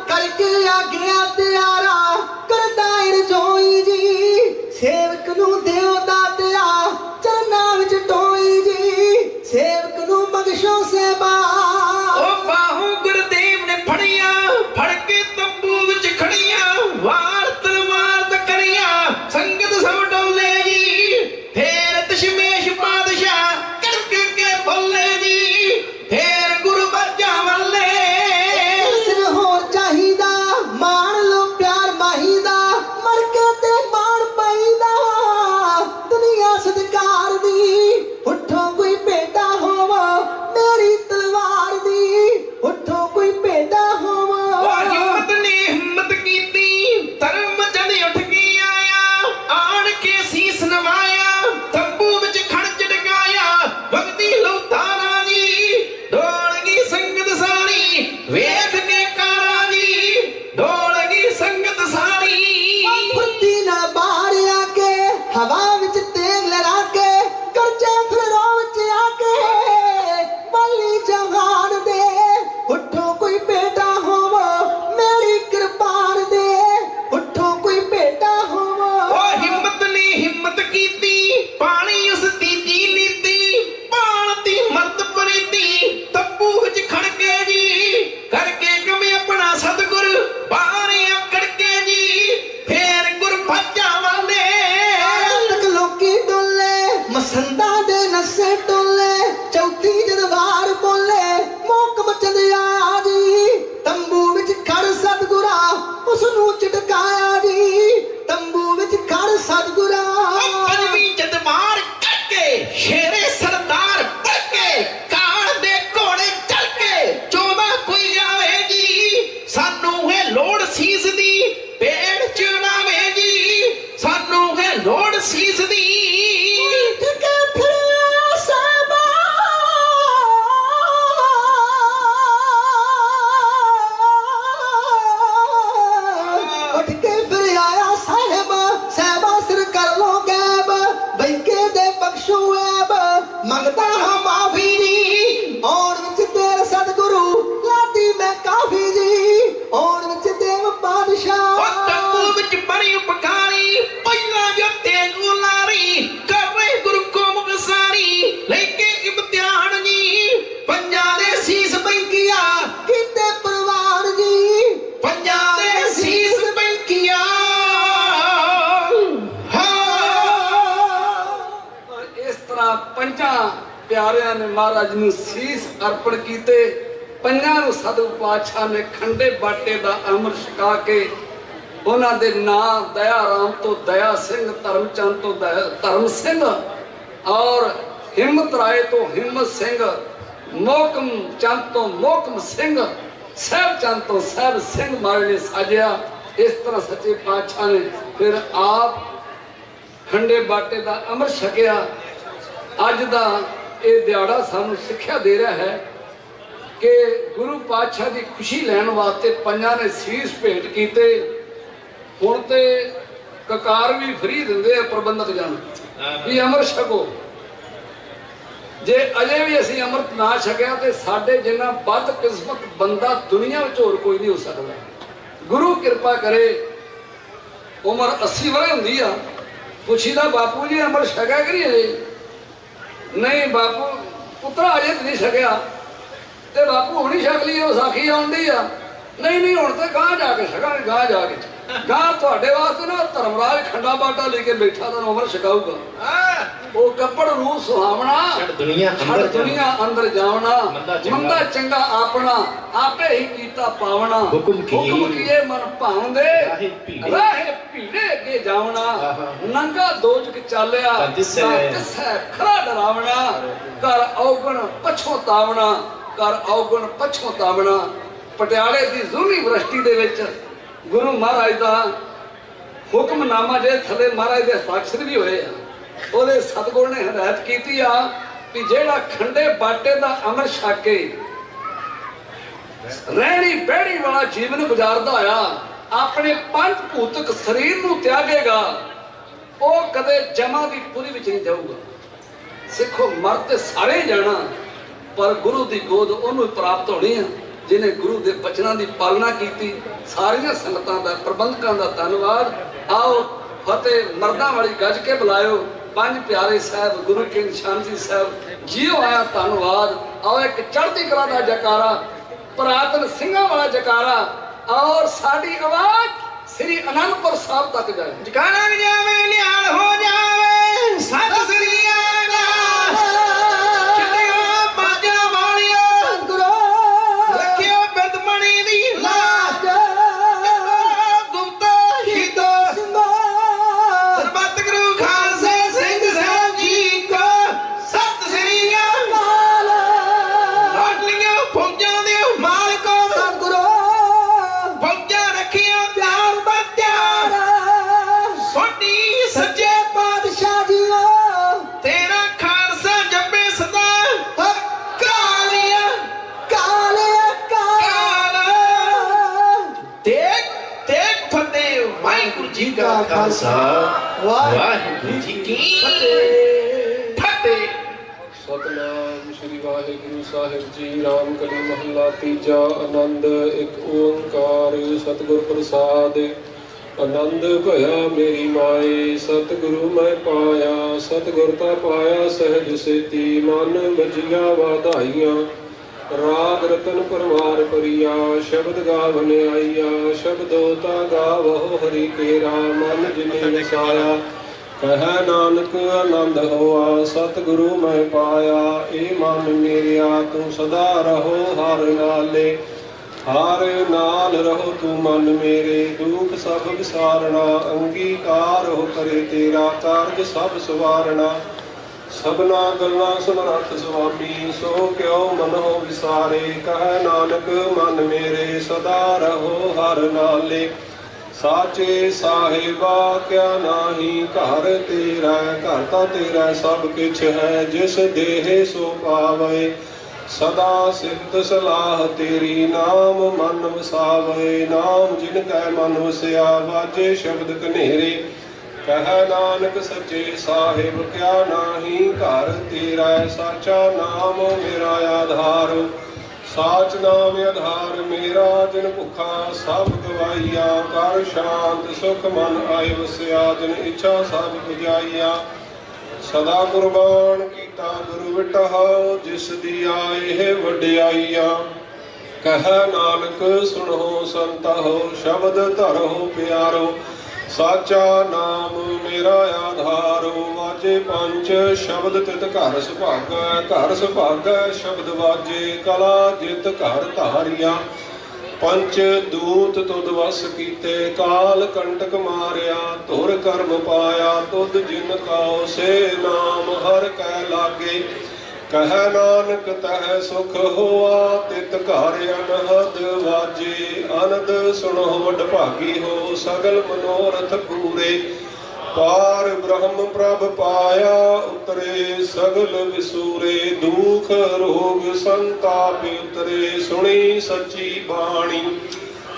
ਕਰਕੇ ਆਗਿਆ ਤਿਆਰਾ, ਕਰਦਾ ਰਜੋਈ ਜੀ, ਸੇਵਕ ਨੂੰ ਦਿਓ ਦਾਤਿਆ, ਚਰਨਾਂ ਵਿੱਚ ਟੋਈ ਜੀ, ਸੇਵਕ ਨੂੰ ਬਖਸ਼ੋ ਸੇਵਾ। ਉਹ ਬਾਹੂ ਗੁਰਦੇਵ ਨੇ ਫੜੀਆਂ, ਫੜ ਕੇ ਤੰਬੂ ਵਿੱਚ ਖੜੀਆਂ, ਵਾਰ ਤਲਵਾਰ ਤਕਰੀਆਂ, ਸੰਗਤ ਸਭ ਡੋਲੇ ਜੀ, ਫੇਰ ਦਸ਼ਮੇਸ਼ ਪਾਤਸ਼ਾਹ ਕਰਕੇ ਕੇ ਬੋਲੇ ਜੀ, ਫੇਰ ਗੁਰੂ ਬਾਜਾਂ ਵਾਲੇ। ਸਿਰ ਹੋਰ ਚਾਹੀਦਾ, ਮਾਣ ਲੋ ਪਿਆਰ ਮਾਹੀ ਦਾ, ਮਰ ਕੇ ਤੇ ਮਾਣ ਪਈਦਾ, ਦੁਨੀਆ ਸਤਿਕਾਰ ਦੀ, ਉੱਠੋ ਕੋਈ ਭੇਟਾ ਹੋਵੋ ਮੇਰੀ ਤਲਵਾਰ ਦੀ, ਉੱਠੋ ਕੋਈ ਭੇਟਾ ਹੋਵੋ। ਉਹ ਹਿੰਮਤ ਨੇ ਹਿੰਮਤ ਕੀਤੀ, ਧਰਮ ਜਦ ਉੱਠ ਕੇ ਆਇਆ, ਆਣ ਕੇ ਸੀਸ ਨਵਾਇਆ, ਤੰਬੂ ਵਿੱਚ ਖੜ ਝਟਕਾਇਆ, ਵਗਦੀ ਲੋ ਤਾਰਾ ਜੀ, ਡੋਲ ਗਈ ਸੰਗਤ ਸਾਰੀ, ਵੇਖ ਕੇ ਕਾਰਾ ਜੀ, ਡੋਲ ਗਈ ਸੰਗਤ ਸਾਰੀ। ਫੁਰਤੀ ਨਾਲ ਬਾਹਰ ਆ ਕੇ, ਹਵਾ ਵਿੱਚ ਤੇਗ ਲਹਿਰਾ ਕੇ, ਕਰਜੇ ਫਿਰ ਰੋਹ ਵਿੱਚ ਆ ਕੇ, ਬਲੀ ਜਹਾਨ ਦੇ, ਉੱਠੋ ਕੋਈ ਭੇਟਾ ਹੋਵੋ ਮੇਰੀ ਕਿਰਪਾਨ ਦੇ, ਉੱਠੋ ਕੋਈ ਭੇਟਾ ਹੋਵੋ। ਉਹ ਹਿੰਮਤ ਨੇ ਹਿੰਮਤ ਕੀਤੀ, ਪਾਣੀ ਉਸ ਦੀ ਜੀ ਨੀਤੀ, ਪਾਣ ਦੀ ਮਰਦ ਪ੍ਰੀਤੀ, ਤੰਬੂ ਵਿੱਚ ਖੜ ਕੇ ਜੀ, ਕਰਕੇ ਕਮੇ ਆਪਣਾ ਸਤਿਗੁਰ, ਬਾਹਰ ਆਕੜ ਕੇ ਜੀ, ਫੇਰ ਗੁਰ ਭਾਜਾਂ ਵਾਲੇ। ਤੱਕ ਲੋਕੀ ਡੋਲੇ, ਮਸੰਦਾ ਦੇ ਨਸੇ ਟੋਲੇ, ਚੌਥੀ ਜਦ ਵਾਰ ਬੋਲੇ, ਮੋਹਕਮ ਚੰਦ ਆਇਆ ਜੀ, ਤੰਬੂ ਵਿੱਚ ਖੜ ਸਤਿਗੁਰਾ, ਉਸ ਨੂੰ ਝਟਕਾਇਆ ਜੀ, ਤੰਬੂ ਵਿੱਚ ਖੜ ਸਤਿਗੁਰਾ। ਪੰਜਵੀਂ ਜਦ ਵਾਰ ਕਰਕੇ, ਸ਼ੇਰੇ ਸਰਦਾਰ ਬਣ ਕੇ, ਕਾਲ ਦੇ ਘੋੜੇ ਚੜ ਕੇ, 14 ਕੋਈ ਆਵੇ ਜੀ, ਸਾਨੂੰ ਹੈ ਲੋੜ ਸੀਸ ਦੀ, ਪੇੜ ਚੜਾਵੇ ਜੀ, ਸਾਨੂੰ ਹੈ ਲੋੜ ਸੀਸ ਦੀ। ਉੱਠ ਕੇ ਫਿਰਿਆ ਸਾਹਿਬਾ, ਉੱਠ ਕੇ ਫਿਰ ਆਇਆ ਸਾਹਿਬ, ਸਹਿਬਾ ਸਿਰ ਕਰ ਲੋ ਗੈਬ, ਬੈਂਕੇ ਦੇ ਬਖਸ਼ੋ ਐਬ, ਮੰਗਦਾ ਹਾਂ ਮਾਫੀ ਜੀ, ਆਉਣ ਵਿੱਚ ਤੇਰੇ ਸਤਿਗੁਰੂ, ਲਾਦੀ ਮੈਂ ਕਾਫੀ ਜੀ, ਆਉਣ ਵਿੱਚ ਦੇਵ ਬਾਦਸ਼ਾਹ। ਉਹ ਤੰਬੂ ਵਿੱਚ ਬੜੀ ਉਪਕਾਰੀ, ਪਹਿਲਾਂ ਜੋ ਤੇਗ ਉਲਾਰੀ, ਕਰ ਰਹੇ ਗੁਰੂ ਕੋ ਮੁਕਸਾਰੀ, ਲੈ ਕੇ ਇਮਤਿਹਾਨ ਜੀ, ਪੰਜਾਂ ਦੇ ਸੀਸ ਬੈਂਕੀਆ, ਕੀਤੇ ਪ੍ਰਵਾਨ ਜੀ, ਪੰਜਾਂ ਦੇ ਸੀਸ ਬੈਂਕੀਆ। ਇਸ ਤਰ੍ਹਾਂ ਪੰਜਾਂ ਪਿਆਰਿਆਂ ਨੇ ਮਹਾਰਾਜ ਨੂੰ ਸੀਸ ਅਰਪਣ ਕੀਤੇ। ਪੰਜਾਂ ਨੂੰ ਸਤਿਗੁਰ ਪਾਤਸ਼ਾਹ ਨੇ ਖੰਡੇ ਬਾਟੇ ਦਾ ਅੰਮ੍ਰਿਤ ਛਕਾ ਕੇ ਉਹਨਾਂ ਦੇ ਨਾਂ ਦਇਆ ਰਾਮ ਤੋਂ ਦਇਆ ਸਿੰਘ, ਧਰਮ ਚੰਦ ਤੋਂ ਧਰਮ ਸਿੰਘ, ਔਰ ਹਿੰਮਤ ਰਾਏ ਤੋਂ ਹਿੰਮਤ ਸਿੰਘ, ਮੋਹਕਮ ਚੰਦ ਤੋਂ ਮੋਹਕਮ ਸਿੰਘ, ਸਾਹਿਬ ਚੰਦ ਤੋਂ ਸਾਹਿਬ ਸਿੰਘ ਮਹਾਰਾਜ ਨੇ ਸਾਜਿਆ। ਇਸ ਤਰ੍ਹਾਂ ਸੱਚੇ ਪਾਤਸ਼ਾਹ ਨੇ ਫਿਰ ਆਪ ਖੰਡੇ ਬਾਟੇ ਦਾ ਅੰਮ੍ਰਿਤ ਛਕਿਆ। ਅੱਜ ਦਾ ਇਹ ਦਿਹਾੜਾ ਸਾਨੂੰ ਸਿੱਖਿਆ ਦੇ ਰਿਹਾ ਹੈ ਕਿ ਗੁਰੂ ਪਾਤਸ਼ਾਹ ਦੀ ਖੁਸ਼ੀ ਲੈਣ ਵਾਸਤੇ ਪੰਜਾਂ ਨੇ ਸੀਸ ਭੇਟ ਕੀਤੇ। ਹੁਣ ਤੇ ਕਕਾਰ ਵੀ ਫਰੀ ਦਿੰਦੇ ਆ ਪ੍ਰਬੰਧਕ ਜਨ ਵੀ ਅੰਮ੍ਰਿਤ ਛਕੋ। ਜੇ ਅਜੇ ਵੀ ਅਸੀਂ ਅੰਮ੍ਰਿਤ ਨਾ ਛਕਿਆ ਤੇ ਸਾਡੇ ਜਿੰਨਾ ਬਦਕਿਸਮਤ ਬੰਦਾ ਦੁਨੀਆ ਵਿੱਚ ਹੋਰ ਕੋਈ ਨਹੀਂ ਹੋ ਸਕਦਾ। ਗੁਰੂ ਕਿਰਪਾ ਕਰੇ ਉਮਰ 80 ਵਰੇ ਹੁੰਦੀ ਆ, ਪੁੱਛੀਦਾ ਬਾਪੂ ਜੀ ਅੰਮ੍ਰਿਤ ਛਕਿਆ ਕਿ ਨਹੀਂ ਅਜੇ? ਨਹੀਂ ਬਾਪੂ ਪੁੱਤਰਾ ਅਜੇ ਨਹੀਂ ਛਕਿਆ। ਤੇ ਬਾਪੂ ਹੁਣੀ ਛਕ ਲਈ, ਵਿਸਾਖੀ ਆਉਂਦੀ ਆ। ਨਹੀਂ ਹੁਣ ਤੇ ਗਾਂ ਜਾ ਕੇ ਛਕਾਂਗੇ, ਗਾਂ ਜਾ ਕੇ ਗਾਂ ਤੁਹਾਡੇ ਵਾਸਤੇ ਨਾ ਧਰਮਰਾਜ ਖੰਡਾ ਬਾਟਾ ਲੈ ਕੇ ਬੈਠਾ ਤੁਹਾਨੂੰ ਅੰਮ੍ਰਿਤ ਛਕਾਊਗਾ। ਉਹ ਕੱਪੜ ਰੂਹ ਸੁਹਾਵਣਾ, ਛੜ ਦੁਨੀਆ ਅੰਦਰ ਜਾਵਣਾ, ਮੰਦਾ ਚੰਗਾ ਆਪਣਾ ਆਪੇ ਹੀ ਕੀਤਾ ਪਾਵਣਾ। ਹੁਕਮ ਕੀਏ ਮਨ ਭਾਉਂਦੇ ਰਾਹੇ ਭੀੜੇ ਅੱਗੇ ਜਾਵਣਾ। ਨੰਗਾ ਦੋਜਕ ਚਾਲਿਆ ਦਿਸੈ ਖਰਾ ਡਰਾਵਣਾ। ਕਰ ਔਗਣ ਪਛੋਤਾਵਣਾ, ਕਰ ਔਗਣ ਪਛੋਤਾਵਣਾ। ਪਟਿਆਲੇ ਦੀ ਜ਼ੁਲਮੀ ਯੂਨੀਵਰਸਿਟੀ ਦੇ ਵਿੱਚ ਗੁਰੂ ਮਹਾਰਾਜ ਦਾ ਹੁਕਮਨਾਮਾ ਜੇ ਥੱਲੇ ਮਹਾਰਾਜ ਦੇ ਹਸਤਾਖਰ ਵੀ ਹੋਏ ਆ। ਉਹਦੇ ਸਤਿਗੁਰ ਨੇ ਹਦਾਇਤ ਕੀਤੀ ਆ ਕਿ ਜਿਹੜਾ ਖੰਡੇ ਬਾਟੇ ਦਾ ਅੰਮ੍ਰਿਤ ਛਕ ਕੇ ਰਹਿਣੀ ਬਹਿਣੀ ਵਾਲਾ ਜੀਵਨ ਗੁਜ਼ਾਰਦਾ ਹੋਇਆ ਆਪਣੇ ਪੰਜ ਭੂਤਕ ਸਰੀਰ ਨੂੰ ਤਿਆਗੇਗਾ, ਉਹ ਕਦੇ ਜਮਾ ਦੀ ਪੂਰੀ ਵਿੱਚ ਨਹੀਂ ਜਾਊਗਾ। ਸਿੱਖੋ ਮਰ ਤੇ ਸਾਰੇ ਜਾਣਾ, ਪਰ ਗੁਰੂ ਦੀ ਗੋਦ ਉਹਨੂੰ ਪ੍ਰਾਪਤ ਹੋਣੀ ਆ ਜਿਹਨੇ ਗੁਰੂ ਦੇ ਬਚਨਾਂ ਦੀ ਪਾਲਣਾ ਕੀਤੀ। ਸਾਰੀਆਂ ਸੰਗਤਾਂ ਦਾ ਪ੍ਰਬੰਧਕਾਂ ਦਾ ਧੰਨਵਾਦ। ਆਓ ਫਤਿਹ ਮਰਦਾਂ ਵਾਲੀ ਗੱਜ ਕੇ ਬੁਲਾਇਓ। ਪੰਜ ਪਿਆਰੇ ਸਾਹਿਬ ਗੁਰੂ ਕੇ ਨਿਸ਼ਾਨ ਜੀ ਸਾਹਿਬ ਜੀਓ ਆਇਆ ਧੰਨਵਾਦ। ਆਓ ਇੱਕ ਚੜ੍ਹਦੀ ਕਲਾ ਦਾ ਜਕਾਰਾ, ਪੁਰਾਤਨ ਸਿੰਘਾਂ ਵਾਲਾ ਜਕਾਰਾ, ਔਰ ਸਾਡੀ ਆਵਾਜ਼ ਸ੍ਰੀ ਅਨੰਦਪੁਰ ਸਾਹਿਬ ਤੱਕ ਜਾਏ। ਜਕਾਰਾ ਜਾਵੇ ਨਿਹਾਲ ਹੋ ਜਾਵੇ ਸਤਿ ਸ੍ਰੀ ਖਾਲਸਾ ਵਾਹਿਗੁਰੂ ਜੀ ਕੀ ਫਤਿਹ। ਸਤਨਾਮ ਸ਼੍ਰੀ ਵਾਹਿਗੁਰੂ ਸਾਹਿਬ ਜੀ। ਰਾਮ ਕਲੀ ਮਹੱਲਾ ਤੀਜਾ। ਆਨੰਦ ਇੱਕ ਓੰਕਾਰ ਸਤਿਗੁਰ ਪ੍ਰਸਾਦ। ਆਨੰਦ ਭਇਆ ਮੇਰੀ ਮਾਏ ਸਤਿਗੁਰੂ ਮੈਂ ਪਾਇਆ। ਸਤਿਗੁਰ ਤਾ ਪਾਇਆ ਸਹਿਜ ਸੇਤੀ ਮਨ ਵਜੀਆ ਵਾਧਾਈਆਂ। ਰਾਗ ਰਤਨ ਪਰਵਾਰ ਪਰਿਆ ਸ਼ਬਦ ਗਾਵਨ ਆਈਆ। ਸ਼ਬਦੋ ਤਾ ਗਾਵੋ ਹਰੀ ਕੇਰਾ ਮਨ ਜਿਨੇ ਵਸਾਇਆ। ਕਹਿ ਨਾਨਕ ਆਨੰਦ ਹੋਆ ਸਤਿਗੁਰੂ ਮੈਂ ਪਾਇਆ। ਏ ਮਨ ਮੇਰਿਆ ਤੂੰ ਸਦਾ ਰਹੋ ਹਰ ਨਾਲੇ। ਹਰ ਨਾਲ ਰਹੋ ਤੂੰ ਮਨ ਮੇਰੇ ਦੁਖ ਸਭ ਵਿਸਾਰਣਾ। ਅੰਗੀਕਾਰ ਹੋ ਕਰੇ ਤੇਰਾ ਕਾਰਜ ਸਭ ਸਵਾਰਣਾ। ਸਭਨਾ ਗੱਲਾਂ ਸਮਰੱਥ ਸੁਆਮੀ ਸੋ ਕਿਉ ਮਨੋ ਵਿਸਾਰੇ। ਕਹਿ ਨਾਨਕ ਮਨ ਮੇਰੇ ਸਦਾ ਰਹੋ ਹਰ ਨਾਲੇ। ਸਾਚੇ ਸਾਹਿਬਾ ਕਿਆ ਨਾਹੀ ਘਰ ਤੇਰਾ। ਘਰ ਤਾਂ ਤੇਰਾ ਸਭ ਕਿਛ ਹੈ ਜਿਸ ਦੇਹ ਸੋ ਪਾਵੇ। ਸਦਾ ਸਿਫਤ ਸਲਾਹ ਤੇਰੀ ਨਾਮ ਮਨ ਵਸਾਵੇ। ਨਾਮ ਜਿਨ ਕੈ ਮਨ ਵਸਿਆ ਵਾਜੇ ਸ਼ਬਦ ਕਨੇਰੇ। ਕਹਿ ਨਾਨਕ ਸੱਚੇ ਸਾਹਿਬ ਕਿਆ ਨਾਹੀ ਘਰ ਤੇਰਾ। ਸਾਚਾ ਨਾਮ ਮੇਰਾ ਆਧਾਰ। ਸਾਚ ਨਾਮ ਆਧਾਰ ਮੇਰਾ ਜਿਨ ਭੁੱਖਾ ਸਭ ਗਵਾਈਆ। ਕਰ ਸ਼ਾਂਤ ਸੁਖ ਮਨ ਆਇ ਵਸਿਆ ਜਿਨ ਇੱਛਾ ਸਭ ਪੁਜਾਈਆ। ਸਦਾ ਕੁਰਬਾਨ ਕੀਤਾ ਗੁਰੂ ਵਿਟਹੁ ਜਿਸ ਦੀ ਆਏ ਵਡਿਆਈਆ। ਕਹਿ ਨਾਨਕ ਸੁਣੋ ਸੰਤਹੁ ਸ਼ਬਦ ਧਰੋ ਪਿਆਰੋ। ਸਾਚਾ ਨਾਮ ਮੇਰਾ ਆਧਾਰੋ। ਵਾਜੇ ਪੰਜ ਸ਼ਬਦ ਤਿਤ ਘਰ ਸੁਭਾਗੈ। ਘਰ ਸੁਭਾਗੈ ਸ਼ਬਦ ਵਾਜੇ ਕਲਾ ਜਿਤ ਘਰ ਧਾਰਿਆ। ਪੰਚ ਦੂਤ ਤੁਧ ਵਸ ਕੀਤੇ ਕਾਲ ਕੰਟਕ ਮਾਰਿਆ। ਧੁਰ ਕਰਮ ਪਾਇਆ ਤੁਧ ਜਿਨ ਕਾਉ ਸੇ ਨਾਮ ਹਰ ਕੈ ਲਾਗੇ। ਕਹਿ ਨਾਨਕ ਤਹਿ ਸੁਖ ਹੋਆ ਤਿਤ ਘਰ ਅਨਹਦ ਵਾਜੇ ਆਨੰਦ ਸੁਣੋ ਵਡਭਾਗੀ ਹੋ ਸਗਲ ਮਨੋਰਥ ਪੂਰੇ ਪਾਰ ਬ੍ਰਹਮ ਪ੍ਰਭ ਪਾਇਆ ਉਤਰੇ ਸਗਲ ਵਿਸੂਰੇ ਦੁਖ ਰੋਗ ਸੰਤਾਪ ਉਤਰੇ ਸੁਣੀ ਸੱਚੀ ਬਾਣੀ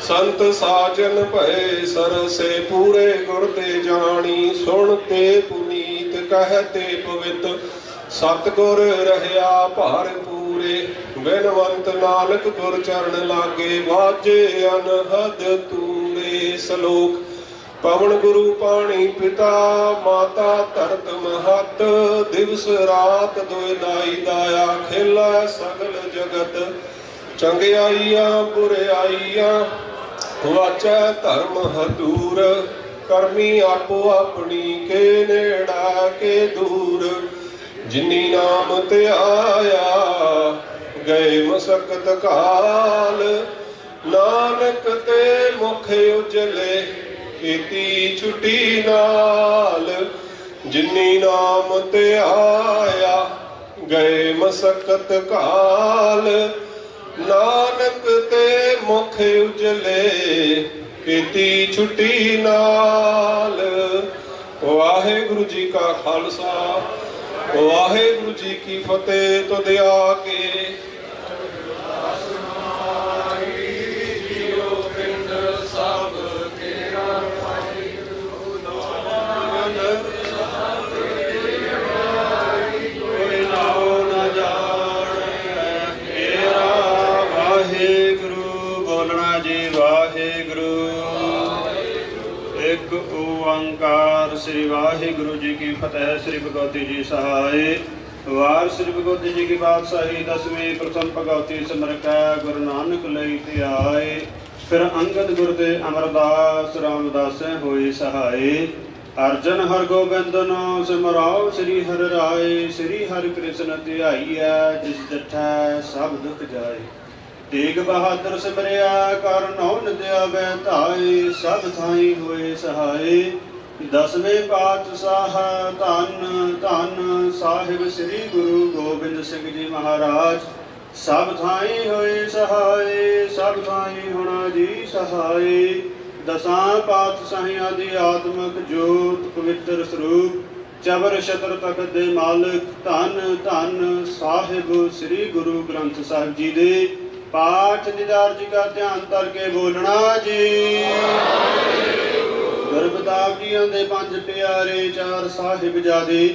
ਸੰਤ ਸਾਜਨ ਭਏ ਸਰਸੇ ਪੂਰੇ ਗੁਰ ਤੇ ਜਾਣੀ ਸੁਣ ਤੇ ਪੁਨੀਤ ਕਹਤੇ ਪਵਿੱਤ ਸਤਿਗੁਰ ਰਹਿਆ ਭਾਰ ਪੂਰੇ ਬਿਨਵੰਤ ਨਾਨਕ ਗੁਰ ਚਰਨ ਲਾਗੇ ਵਾਜੇ ਅਨਹਦ ਤੂਰੇ ਸਲੋਕ ਪਵਨ ਗੁਰੂ ਪਾਣੀ ਪਿਤਾ ਮਾਤਾ ਧਰਤ ਮਹਤ ਦਿਵਸ ਰਾਤ ਦੁਇ ਦਾਈ ਦਾਇਆ ਖੇਲਾ ਸਗਲ ਜਗਤ ਚੰਗਿਆਈਆਂ ਬੁਰਿਆਈਆਂ ਵਾਚੈ ਧਰਮ ਹਦੂਰ ਕਰਮੀ ਆਪੋ ਆਪਣੀ ਕੇ ਨੇੜਾ ਕੇ ਦੂਰ ਜਿਨੀ ਨਾਮ ਤੇ ਆਇਆ ਗਏ ਮਸਕਤ ਕਾਲ ਨਾਨਕ ਤੇ ਮੁਖ ਉਜਲੇ ਕੀਤੀ ਛੁੱਟੀ ਨਾਲ ਜਿਨੀ ਨਾਮ ਤੇ ਆਇਆ ਗਏ ਮਸਕਤ ਕਾਲ ਨਾਨਕ ਤੇ ਮੁਖ ਉਜਲੇ ਕੀਤੀ ਛੁੱਟੀ ਨਾਲ। ਵਾਹਿਗੁਰੂ ਜੀ ਕਾ ਖਾਲਸਾ ਵਾਹਿਗੁਰੂ ਜੀ ਕੀ ਫਤਿਹ। ਤੁਧ ਆ ਕੇ ਇੱਕ ਓੰਕਾਰ। ਸ੍ਰੀ ਵਾਹਿਗੁਰੂ ਜੀ ਕੀ ਫਤਿਹ। ਸ੍ਰੀ ਭਗਵਤੀ ਜੀ ਸਹਾਏ। ਵਾਰ ਸ੍ਰੀ ਭਗਵਤੀ ਜੀ ਕੀ ਬਾਦਸ਼ਾਹੀ ਦਸਵੀਂ ਪ੍ਰਥਮ ਭਗਵਤੀ ਸਿਮਰਕੈ ਗੁਰੂ ਨਾਨਕ ਲਈ ਧਿਆਏ। ਫਿਰ ਅੰਗਦ ਗੁਰ ਤੇ ਅਮਰਦਾਸ ਰਾਮਦਾਸੈ ਹੋਏ ਸਹਾਏ। ਅਰਜਨ ਹਰ ਗੋਬਿੰਦਨੋ ਸਿਮਰਾਓ ਸ੍ਰੀ ਹਰਿ ਰਾਏ। ਸ੍ਰੀ ਹਰਿ ਕ੍ਰਿਸ਼ਨ ਧਿਆਈਐ ਜਿਸ ਡਠੈ ਸਭ ਦੁਖ ਜਾਏ। ਤੇਗ ਬਹਾਦਰ ਸਿਮਰਿਆ ਕਰ ਨੌ ਨਦਿਆ ਬਹਿ ਧਾਏ। ਸਭ ਥਾਈ ਹੋਏ ਸਹਾਏ। ਦਸਵੇਂ ਪਾਤਸ਼ਾਹ ਧੰਨ ਧੰਨ ਸਾਹਿਬ ਸ੍ਰੀ ਗੁਰੂ ਗੋਬਿੰਦ ਸਿੰਘ ਜੀ ਮਹਾਰਾਜ। ਸਭ ਥਾਈ ਹੋਏ ਸਹਾਏ। ਸਭ ਥਾਈ ਹੋਣਾ ਜੀ ਸਹਾਏ। ਦਸਾਂ ਪਾਤਸ਼ਾਹੀਆਂ ਦੀ ਆਤਮਕ ਜੋਤ ਪਵਿੱਤਰ ਸਰੂਪ ਚਬਰ ਛਤਰ ਤਖਤ ਦੇ ਮਾਲਕ ਧੰਨ ਧੰਨ ਸਾਹਿਬ ਸ੍ਰੀ ਗੁਰੂ ਗ੍ਰੰਥ ਸਾਹਿਬ ਜੀ ਦੇ ਪਾਠ ਦੀਦਾਰ ਜੀ ਦਾ ਧਿਆਨ ਕਰਕੇ ਬੋਲਣਾ ਜੀ। ਗੁਰਬਤਾਬ ਜੀਆਂ ਦੇ ਪੰਜ ਪਿਆਰੇ ਚਾਰ ਸਾਹਿਬਜ਼ਾਦੇ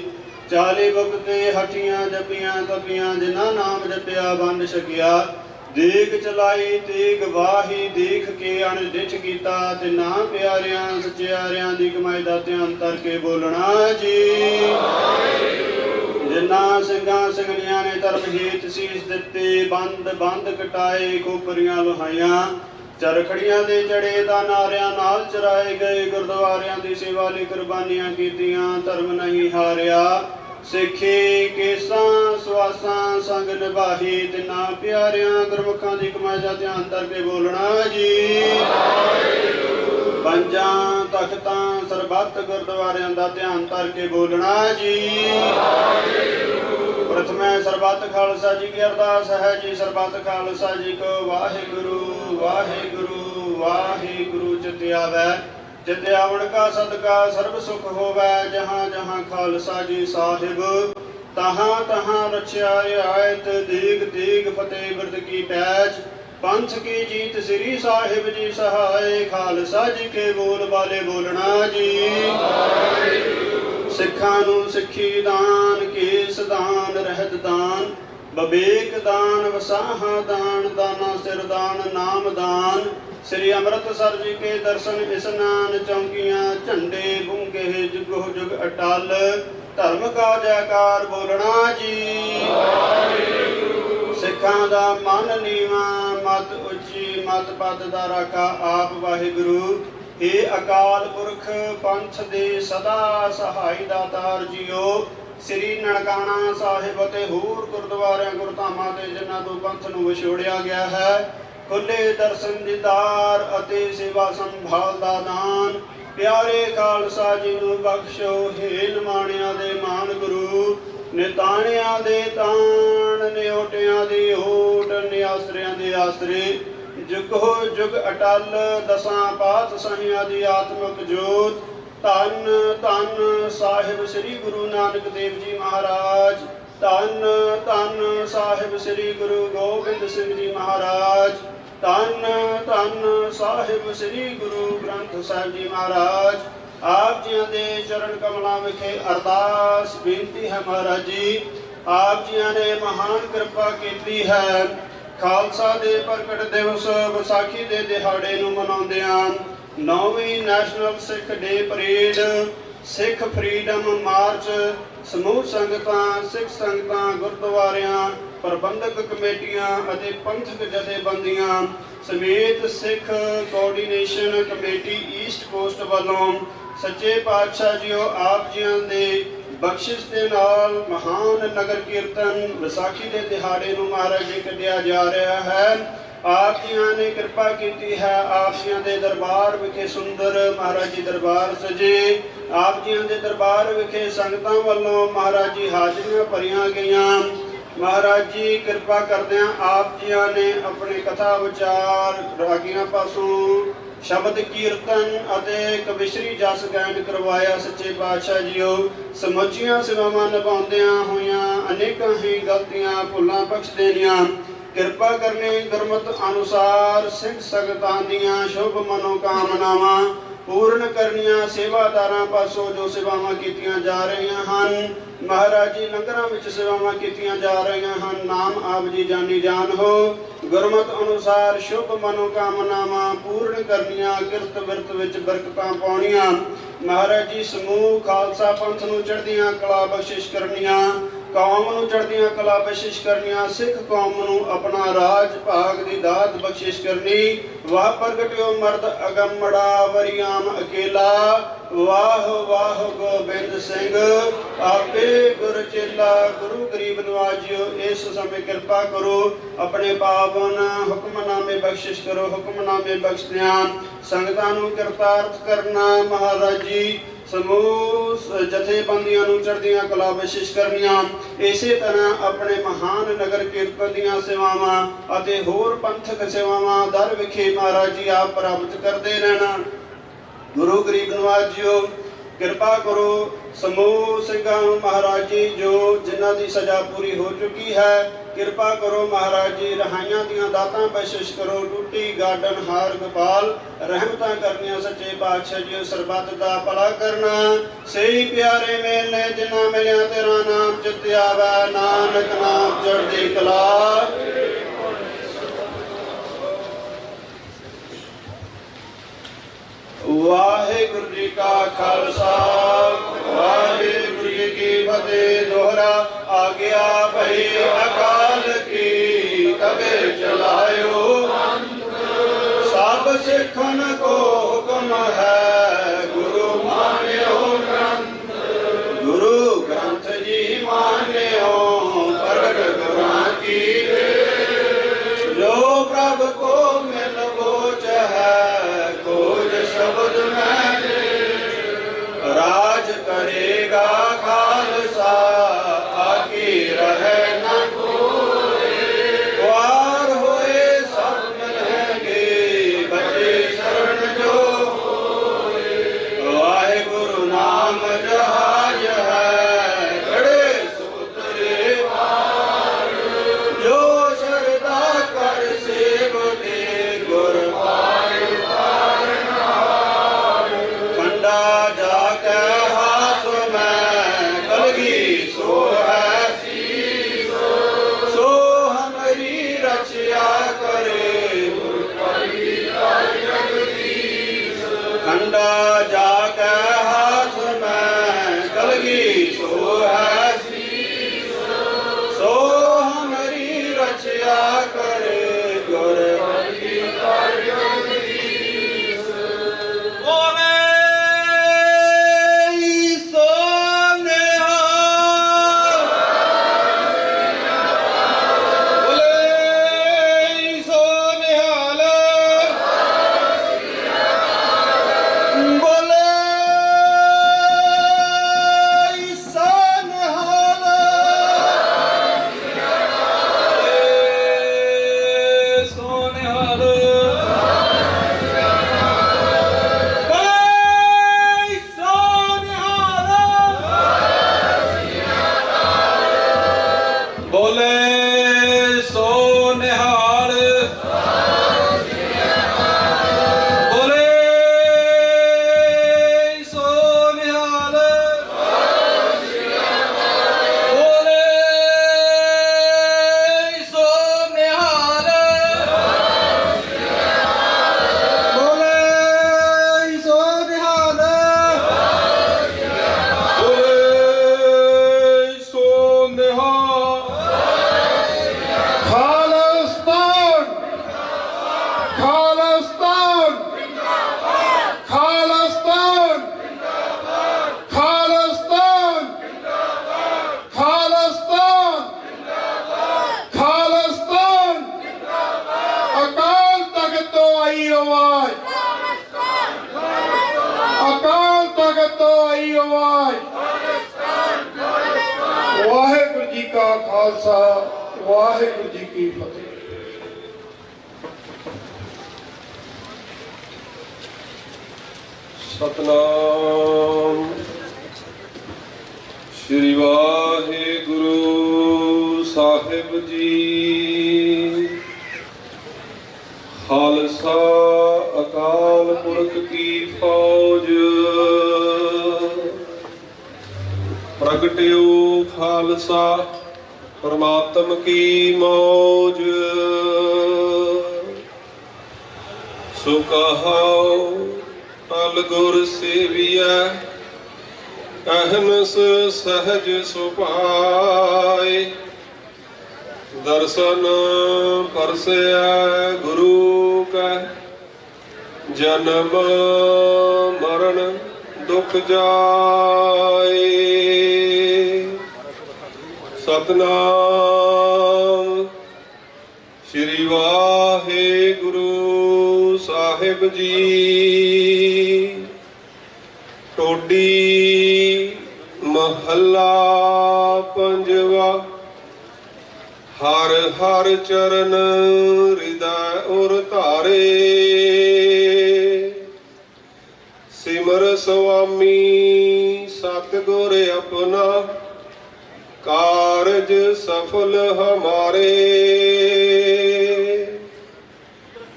40 ਵਕਤ ਤੇ ਹੱਟੀਆਂ ਜਪੀਆਂ ਤਪੀਆਂ ਜਿਨ੍ਹਾਂ ਨਾਮ ਜਪਿਆ ਵੰਡ ਛਕਿਆ। ਦੇਖ ਚਲਾਈ ਤੇਗ ਵਾਹੀ ਦੇਖ ਕੇ ਅਣਡਿਠ ਕੀਤਾ ਤੇ ਨਾ ਪਿਆਰਿਆਂ ਸਚਿਆਰਿਆਂ ਦੀ ਕਮਾਈ ਦਾ ਧਿਆਨ ਕਰਕੇ ਬੋਲਣਾ ਜੀ। ਜਿਨ੍ਹਾਂ ਸਿੰਘਾਂ ਸਿੰਘਣੀਆਂ ਨੇ ਧਰਮ ਹੀਤ ਸੀਸ ਦਿੱਤੇ ਬੰਦ ਬੰਦ ਕਟਾਏ ਕੋਪਰੀਆਂ ਲੁਹਾਈਆਂ ਚਰਖੜੀਆਂ ਦੇ ਚੜੇ ਦਾ ਨਾਰਿਆਂ ਨਾਲ ਚਰਾਏ ਗਏ। ਗੁਰਦੁਆਰਿਆਂ ਦੀ ਸੇਵਾ ਲਈ ਕੁਰਬਾਨੀਆਂ ਕੀਤੀਆਂ ਧਰਮ ਨਹੀਂ ਹਾਰਿਆ। ਸਿੱਖੀ ਕੇਸਾਂ ਸਵਾਸਾਂ ਸੰਗ ਨਿਭਾਹੀ ਤਿੰਨਾਂ ਪਿਆਰਿਆਂ ਗੁਰਮੁਖਾਂ ਦੀ ਕਮਾਈ ਦਾ ਧਿਆਨ ਕਰਕੇ ਬੋਲਣਾ ਜੀ। ਪੰਜਾਂ ਤਖਤਾਂ ਸਰਬੱਤ ਗੁਰਦੁਆਰਿਆਂ ਦਾ ਧਿਆਨ ਕਰਕੇ ਬੋਲਣਾ ਜੀ। ਪ੍ਰਥਮੇ ਸਰਬੱਤ ਖਾਲਸਾ ਜੀ ਕੀ ਅਰਦਾਸ ਹੈ ਜੀ। ਸਰਬੱਤ ਖਾਲਸਾ ਜੀ ਕੋ ਵਾਹਿਗੁਰੂ ਵਾਹਿਗੁਰੂ ਵਾਹਿਗੁਰੂ ਚਿਤਿ ਆਵੈ। ਚਿਤਿ ਆਵਣ ਕਾ ਸਦਕਾ ਸਰਬ ਸੁਖ ਹੋਵੈ। ਜਹਾਂ ਜਹਾਂ ਖਾਲਸਾ ਜੀ ਸਾਹਿਬ ਤਹਾਂ ਤਹਾਂ ਰਚਿਆ ਆਇਤ। ਦੀਗ ਦੀਗ ਫਤਿਹ ਬਿਰਦ ਕੀ ਪੈਚ ਪੰਥ ਕੀ ਜੀਤ ਸ੍ਰੀ ਸਾਹਿਬ ਜੀ ਸਹਾਏ। ਖਾਲਸਾ ਜੀ ਕੇ ਬੋਲ ਬਾਲੇ ਬੋਲਣਾ ਜੀ। ਸਿੱਖਾਂ ਨੂੰ ਸਿੱਖੀ ਦਾਨ ਕੇਸ ਦਾਨ ਰਹਿਤ ਦਾਨ ਬਵੇਕ ਦਾਨ ਵਸਾਹਾ ਦਾਨ ਦਾਨਾ ਸਿਰ ਦਾਨ ਨਾਮ ਦਾਨ। ਸ੍ਰੀ ਅੰਮ੍ਰਿਤਸਰ ਜੀ ਕੇ ਦਰਸ਼ਨ ਇਸਨਾਨ ਚੌਂਕੀਆਂ ਝੰਡੇ ਬੁੰਗੇ ਜੁਗੋ ਜੁਗ ਅਟਲ ਧਰਮ ਕਾ ਜੈਕਾਰ ਬੋਲਣਾ ਜੀ। ਸਿੱਖਾਂ ਦਾ ਮਨ ਨੀਵਾ ਮਤ ਉੱਚੀ ਮਤ ਪਦ ਦਾ ਰਾਖਾ ਆਪ ਵਾਹਿਗੁਰੂ। ਇਹ ਅਕਾਲ ਪੁਰਖ ਪੰਥ ਦੇ ਸਦਾ ਸਹਾਈ ਦਾਤਾਰ ਜੀਓ। ਸ੍ਰੀ ਨਨਕਾਣਾ ਸਾਹਿਬ ਅਤੇ ਹੋਰ ਗੁਰਦੁਆਰਿਆਂ ਗੁਰਧਾਮਾਂ ਤੇ ਜਿਨ੍ਹਾਂ ਤੋਂ ਪੰਥ ਨੂੰ ਵਿਛੋੜਿਆ ਗਿਆ ਹੈ ਖੁੱਲੇ ਦਰਸ਼ਨ ਦੀਦਾਰ ਅਤੇ ਸੇਵਾ ਸੰਭਾਲ ਦਾ ਦਾਨ ਪਿਆਰੇ ਖਾਲਸਾ ਜੀ ਨੂੰ ਬਖਸ਼ੋ। ਹੇ ਨਿਮਾਣਿਆਂ ਦੇ ਮਾਨ ਗੁਰੂ ਨਿਤਾਣਿਆਂ ਦੇ ਤਾਣ, ਨਿਓਟਿਆਂ ਦੀ ਓਟ, ਨਿਆਸਰਿਆਂ ਦੇ ਆਸਰੇ। ਜੁਗੋ ਜੁਗ ਅਟਲ, ਦਸਾਂ ਪਾਤਸ਼ਾਹੀਆਂ ਦੀ ਆਤਮਿਕ ਜੋਤ। ਧੰਨ ਧੰਨ ਸਾਹਿਬ ਸ੍ਰੀ ਗੁਰੂ ਨਾਨਕ ਦੇਵ ਜੀ ਮਹਾਰਾਜ। ਧੰਨ ਧੰਨ ਸਾਹਿਬ ਸ੍ਰੀ ਗੁਰੂ ਗੋਬਿੰਦ ਸਿੰਘ ਜੀ ਮਹਾਰਾਜ। ਧੰਨ ਧੰਨ ਸਾਹਿਬ ਸ੍ਰੀ ਗੁਰੂ ਗ੍ਰੰਥ ਸਾਹਿਬ ਜੀ ਮਹਾਰਾਜ। ਆਪ ਜੀਆਂ ਦੇ ਚਰਨ ਕਮਲਾਂ ਵਿਖੇ ਅਰਦਾਸ ਬੇਨਤੀ ਹੈ ਮਹਾਰਾਜ ਜੀ, ਆਪ ਜੀਆਂ ਨੇ ਮਹਾਨ ਕਿਰਪਾ ਕੀਤੀ ਹੈ। ਖਾਲਸਾ ਦੇ ਪ੍ਰਗਟ ਦਿਵਸ ਵਿਸਾਖੀ ਦੇ ਦਿਹਾੜੇ ਨੂੰ ਮਨਾਉਂਦਿਆਂ 9ਵੀਂ ਨੈਸ਼ਨਲ ਸਿੱਖ ਡੇ ਪਰੇਡ, ਸਿੱਖ ਫਰੀडम ਮਾਰਚ, ਸਮੂਹ ਸੰਗਤਾਂ, ਸਿੱਖ ਸੰਗਤਾਂ, ਗੁਰਦੁਆਰਿਆਂ, ਪ੍ਰਬੰਧਕ ਕਮੇਟੀਆਂ ਅਤੇ ਪੰਥਕ ਜਥੇਬੰਦੀਆਂ ਸਮੇਤ ਸਿੱਖ ਕੋਆਰਡੀਨੇਸ਼ਨ ਕਮੇਟੀ ਈਸਟ ਕੋਸਟ ਵੱਲੋਂ ਸੱਚੇ ਪਾਤਸ਼ਾਹ ਜੀਓ ਆਪ ਜੀਆਂ ਦੇ ਬਖਸ਼ਿਸ਼ ਦੇ ਨਾਲ ਮਹਾਨ ਨਗਰ ਕੀਰਤਨ ਵਿਸਾਖੀ ਦੇ ਦਿਹਾੜੇ ਨੂੰ ਮਹਾਰਾਜ ਜੀ ਕੱਢਿਆ ਜਾ ਰਿਹਾ ਹੈ। ਆਪ ਜੀਆਂ ਨੇ ਕਿਰਪਾ ਕੀਤੀ ਹੈ, ਆਪ ਜੀਆਂ ਦੇ ਦਰਬਾਰ ਵਿਖੇ ਸੁੰਦਰ ਮਹਾਰਾਜ ਜੀ ਦਰਬਾਰ ਸਜੇ। ਆਪ ਜੀਆਂ ਦੇ ਦਰਬਾਰ ਵਿਖੇ ਸੰਗਤਾਂ ਵੱਲੋਂ ਮਹਾਰਾਜ ਜੀ ਹਾਜ਼ਰੀਆਂ ਭਰੀਆਂ ਗਈਆਂ। ਮਹਾਰਾਜ ਜੀ ਕਿਰਪਾ ਕਰਦਿਆਂ ਆਪ ਜੀਆਂ ਨੇ ਆਪਣੇ ਕਥਾ ਵਿਚਾਰ, ਰਾਗੀਆਂ ਪਾਸੋਂ ਸ਼ਬਦ ਕੀਰਤਨ ਅਤੇ ਕਵਿਸ਼ਰੀ ਜਸ ਗਾਇਨ ਕਰਵਾਇਆ। ਸੱਚੇ ਪਾਤਸ਼ਾਹ ਜੀਓ ਸਮੁੱਚੀਆਂ ਸੇਵਾਵਾਂ ਨਿਭਾਉਂਦਿਆਂ ਹੋਇਆਂ ਅਨੇਕਾਂ ਹੀ ਗਲਤੀਆਂ ਭੁੱਲਾਂ ਬਖਸ਼ ਦੇਣੀਆਂ। ਕਿਰਪਾ ਕਰਨੀ ਗੁਰਮਤਿ ਅਨੁਸਾਰ ਸਿੰਘ ਸੰਗਤਾਂ ਦੀਆਂ ਸ਼ੁਭ ਮਨੋਕਾਮਨਾਵਾਂ ਪੂਰਨ ਕਰਨੀਆਂ। ਸੇਵਾਦਾਰਾਂ ਪਾਸੋਂ ਜੋ ਸੇਵਾਵਾਂ ਕੀਤੀਆਂ ਜਾ ਰਹੀਆਂ ਹਨ, ਮਹਾਰਾਜ ਜੀ ਲੰਗਰਾਂ ਵਿੱਚ ਸੇਵਾਵਾਂ ਕੀਤੀਆਂ ਜਾ ਰਹੀਆਂ ਹਨ, ਨਾਮ ਆਪ ਜੀ ਜਾਨੀ ਜਾਨ ਹੋ। ਗੁਰਮਤਿ ਅਨੁਸਾਰ ਸ਼ੁਭ ਮਨੋਕਾਮਨਾਵਾਂ ਪੂਰਨ ਕਰਨੀਆਂ, ਕਿਰਤ ਵਿਰਤ ਵਿੱਚ ਬਰਕਤਾਂ ਪਾਉਣੀਆਂ। ਮਹਾਰਾਜ ਜੀ ਸਮੂਹ ਖਾਲਸਾ ਪੰਥ ਨੂੰ ਚੜ੍ਹਦੀਆਂ ਕਲਾ ਬਖਸ਼ਿਸ਼ ਕਰਨੀਆਂ, ਕੌਮ ਨੂੰ ਚੜ੍ਹਦੀਆਂ ਕਲਾ ਬਖਸ਼ਿਸ਼ ਕਰਨੀਆਂ, ਸਿੱਖ ਕੌਮ ਨੂੰ ਆਪਣਾ ਰਾਜ ਭਾਗ ਦੀ ਦਾਤ ਬਖਸ਼ਿਸ਼ ਕਰਨੀ। ਵਾਹ ਪ੍ਰਗਟਿਓ ਮਰਦ ਅਗੰਮੜਾ ਵਰਿਆਮ ਅਕੇਲਾ, ਵਾਹ ਵਾਹ ਗੋਬਿੰਦ ਸਿੰਘ ਆਪੇ ਗੁਰ ਚੇਲਾ। ਗੁਰੂ ਗਰੀਬ ਨਵਾਜਿਓ ਇਸ ਸਮੇਂ ਕਿਰਪਾ ਕਰੋ, ਆਪਣੇ ਪਾਵਨ ਹੁਕਮਨਾਮੇ ਬਖਸ਼ਿਸ਼ ਕਰੋ। ਹੁਕਮਨਾਮੇ ਬਖਸ਼ਦਿਆਂ ਸੰਗਤਾਂ ਨੂੰ ਕਿਰਤਾਰਥ ਕਰਨਾ। ਮਹਾਰਾਜ ਜੀ ਸਮੂਹ ਜਥੇਬੰਦੀਆਂ ਨੂੰ ਚੜ੍ਹਦੀਆਂ ਕਲਾ ਬਖਸ਼ਿਸ਼ ਕਰਨੀਆਂ। ਇਸੇ ਤਰ੍ਹਾਂ ਆਪਣੇ ਮਹਾਨ ਨਗਰ ਕੀਰਤਨ ਦੀਆਂ ਸੇਵਾਵਾਂ ਅਤੇ ਹੋਰ ਪੰਥਕ ਸੇਵਾਵਾਂ ਦਰ ਵਿਖੇ ਮਹਾਰਾਜ ਜੀ ਆਪ ਪ੍ਰਾਪਤ ਕਰਦੇ ਰਹਿਣਾ। ਗੁਰੂ ਗਰੀਬ ਨਵਾਜਿਓ ਕਿਰਪਾ ਕਰੋ। ਸਮੂਹ ਸਿੰਘਾਂ ਨੂੰ ਮਹਾਰਾਜ ਜੀ ਜੋ ਜਿਨ੍ਹਾਂ ਦੀ ਸਜ਼ਾ ਪੂਰੀ ਹੋ ਚੁੱਕੀ ਹੈ, ਕਿਰਪਾ ਕਰੋ ਮਹਾਰਾਜ ਜੀ, ਰਹਾਈਆਂ ਦੀਆਂ ਦਾਤਾਂ ਬਖਸ਼ਿਸ਼ ਕਰੋ। ਟੂਟੀ ਗਾਰਡਨ ਹਾਰ ਗੋਪਾਲ ਰਹਿਮਤਾਂ ਕਰਨੀਆਂ। ਸੱਚੇ ਪਾਤਸ਼ਾਹ ਜੀ ਸਰਬੱਤ ਦਾ ਭਲਾ ਕਰਨਾ। ਸਹੀ ਪਿਆਰੇ ਮੇਲੇ ਜਿਨ੍ਹਾਂ ਮਿਲਿਆ ਤੇਰਾ ਨਾਮ ਚਿਤ ਆਵੈ, ਨਾਨਕ ਨਾਮ ਚੜ੍ਹਦੀ ਕਲਾ। ਵਾਹਿਗੁਰੂ ਜੀ ਕਾ ਖਾਲਸਾ, ਵਾਹਿਗੁਰੂ ਜੀ ਕੀ ਫਤਿਹ। ਦੋਹਰਾ ਆ ਗਿਆ ਭਈ ਅਕਾਲ ਕੀ, ਕਬੇ ਚਲਾਇਓ ਸਭ ਸਿੱਖਨ ਕੋ ਹੁਕਮ ਹੈ, ਗੁਰੂ ਮਾਨਿਓ ਗ੍ਰੰਥ। ਗੁਰੂ ਗ੍ਰੰਥ ਜੀ ਮਾਨਿਓ ਪ੍ਰਗਟ ਗੁਰਾਂ ਕੀ, ਜੋ ਪ੍ਰਭ ਕੋ ਮਿਲ ਬੋਚ ਹੈ, ਖੋਜ ਸ਼ਬਦ ਮੈਂ ਰਾਜ ਜਿੰਦਾਬਾਦ। ਵਾਹਿਗੁਰੂ ਜੀ ਕਾ ਖਾਲਸਾ, ਵਾਹਿਗੁਰੂ ਜੀ ਕੀ ਫਤਿਹ। ਸਤਨਾਮ ਸ਼੍ਰੀ ਵਾਹਿਗੁਰੂ ਸਾਹਿਬ ਜੀ। ਖਾਲਸਾ ਅਕਾਲ ਪੁਰਖ ਕੀ ਫੌਜ, ਪ੍ਰਗਟਿਓ ਖਾਲਸਾ ਪਰਮਾਤਮ ਕੀ ਮੌਜ। ਸੋ ਕਹਾਓ ਅਲ ਗੁਰ ਸੇਵੀਐ, ਅਹਨਸ ਸਹਜ ਸੁਭਾਏ। ਦਰਸ਼ਨ ਪਰਸੈ ਗੁਰੂ ਕੈ, ਜਨਮ ਮਰਨ ਦੁਖ ਜਾਏ। ਸਤਨਾਮ ਸ਼੍ਰੀ ਵਾਹਿਗੁਰੂ ਸਾਹਿਬ ਜੀ। ਟੋਡੀ ਮਹੱਲਾ ਪੰਜਵਾ। ਹਰ ਹਰ ਚਰਨ ਹਿਰਦੈ ਉਰ ਧਾਰੇ, ਸਿਮਰ ਸੁਆਮੀ ਸਤਿਗੁਰ ਆਪਣਾ, ਕਾਰਜ ਸਫਲ ਹਮਾਰੇ।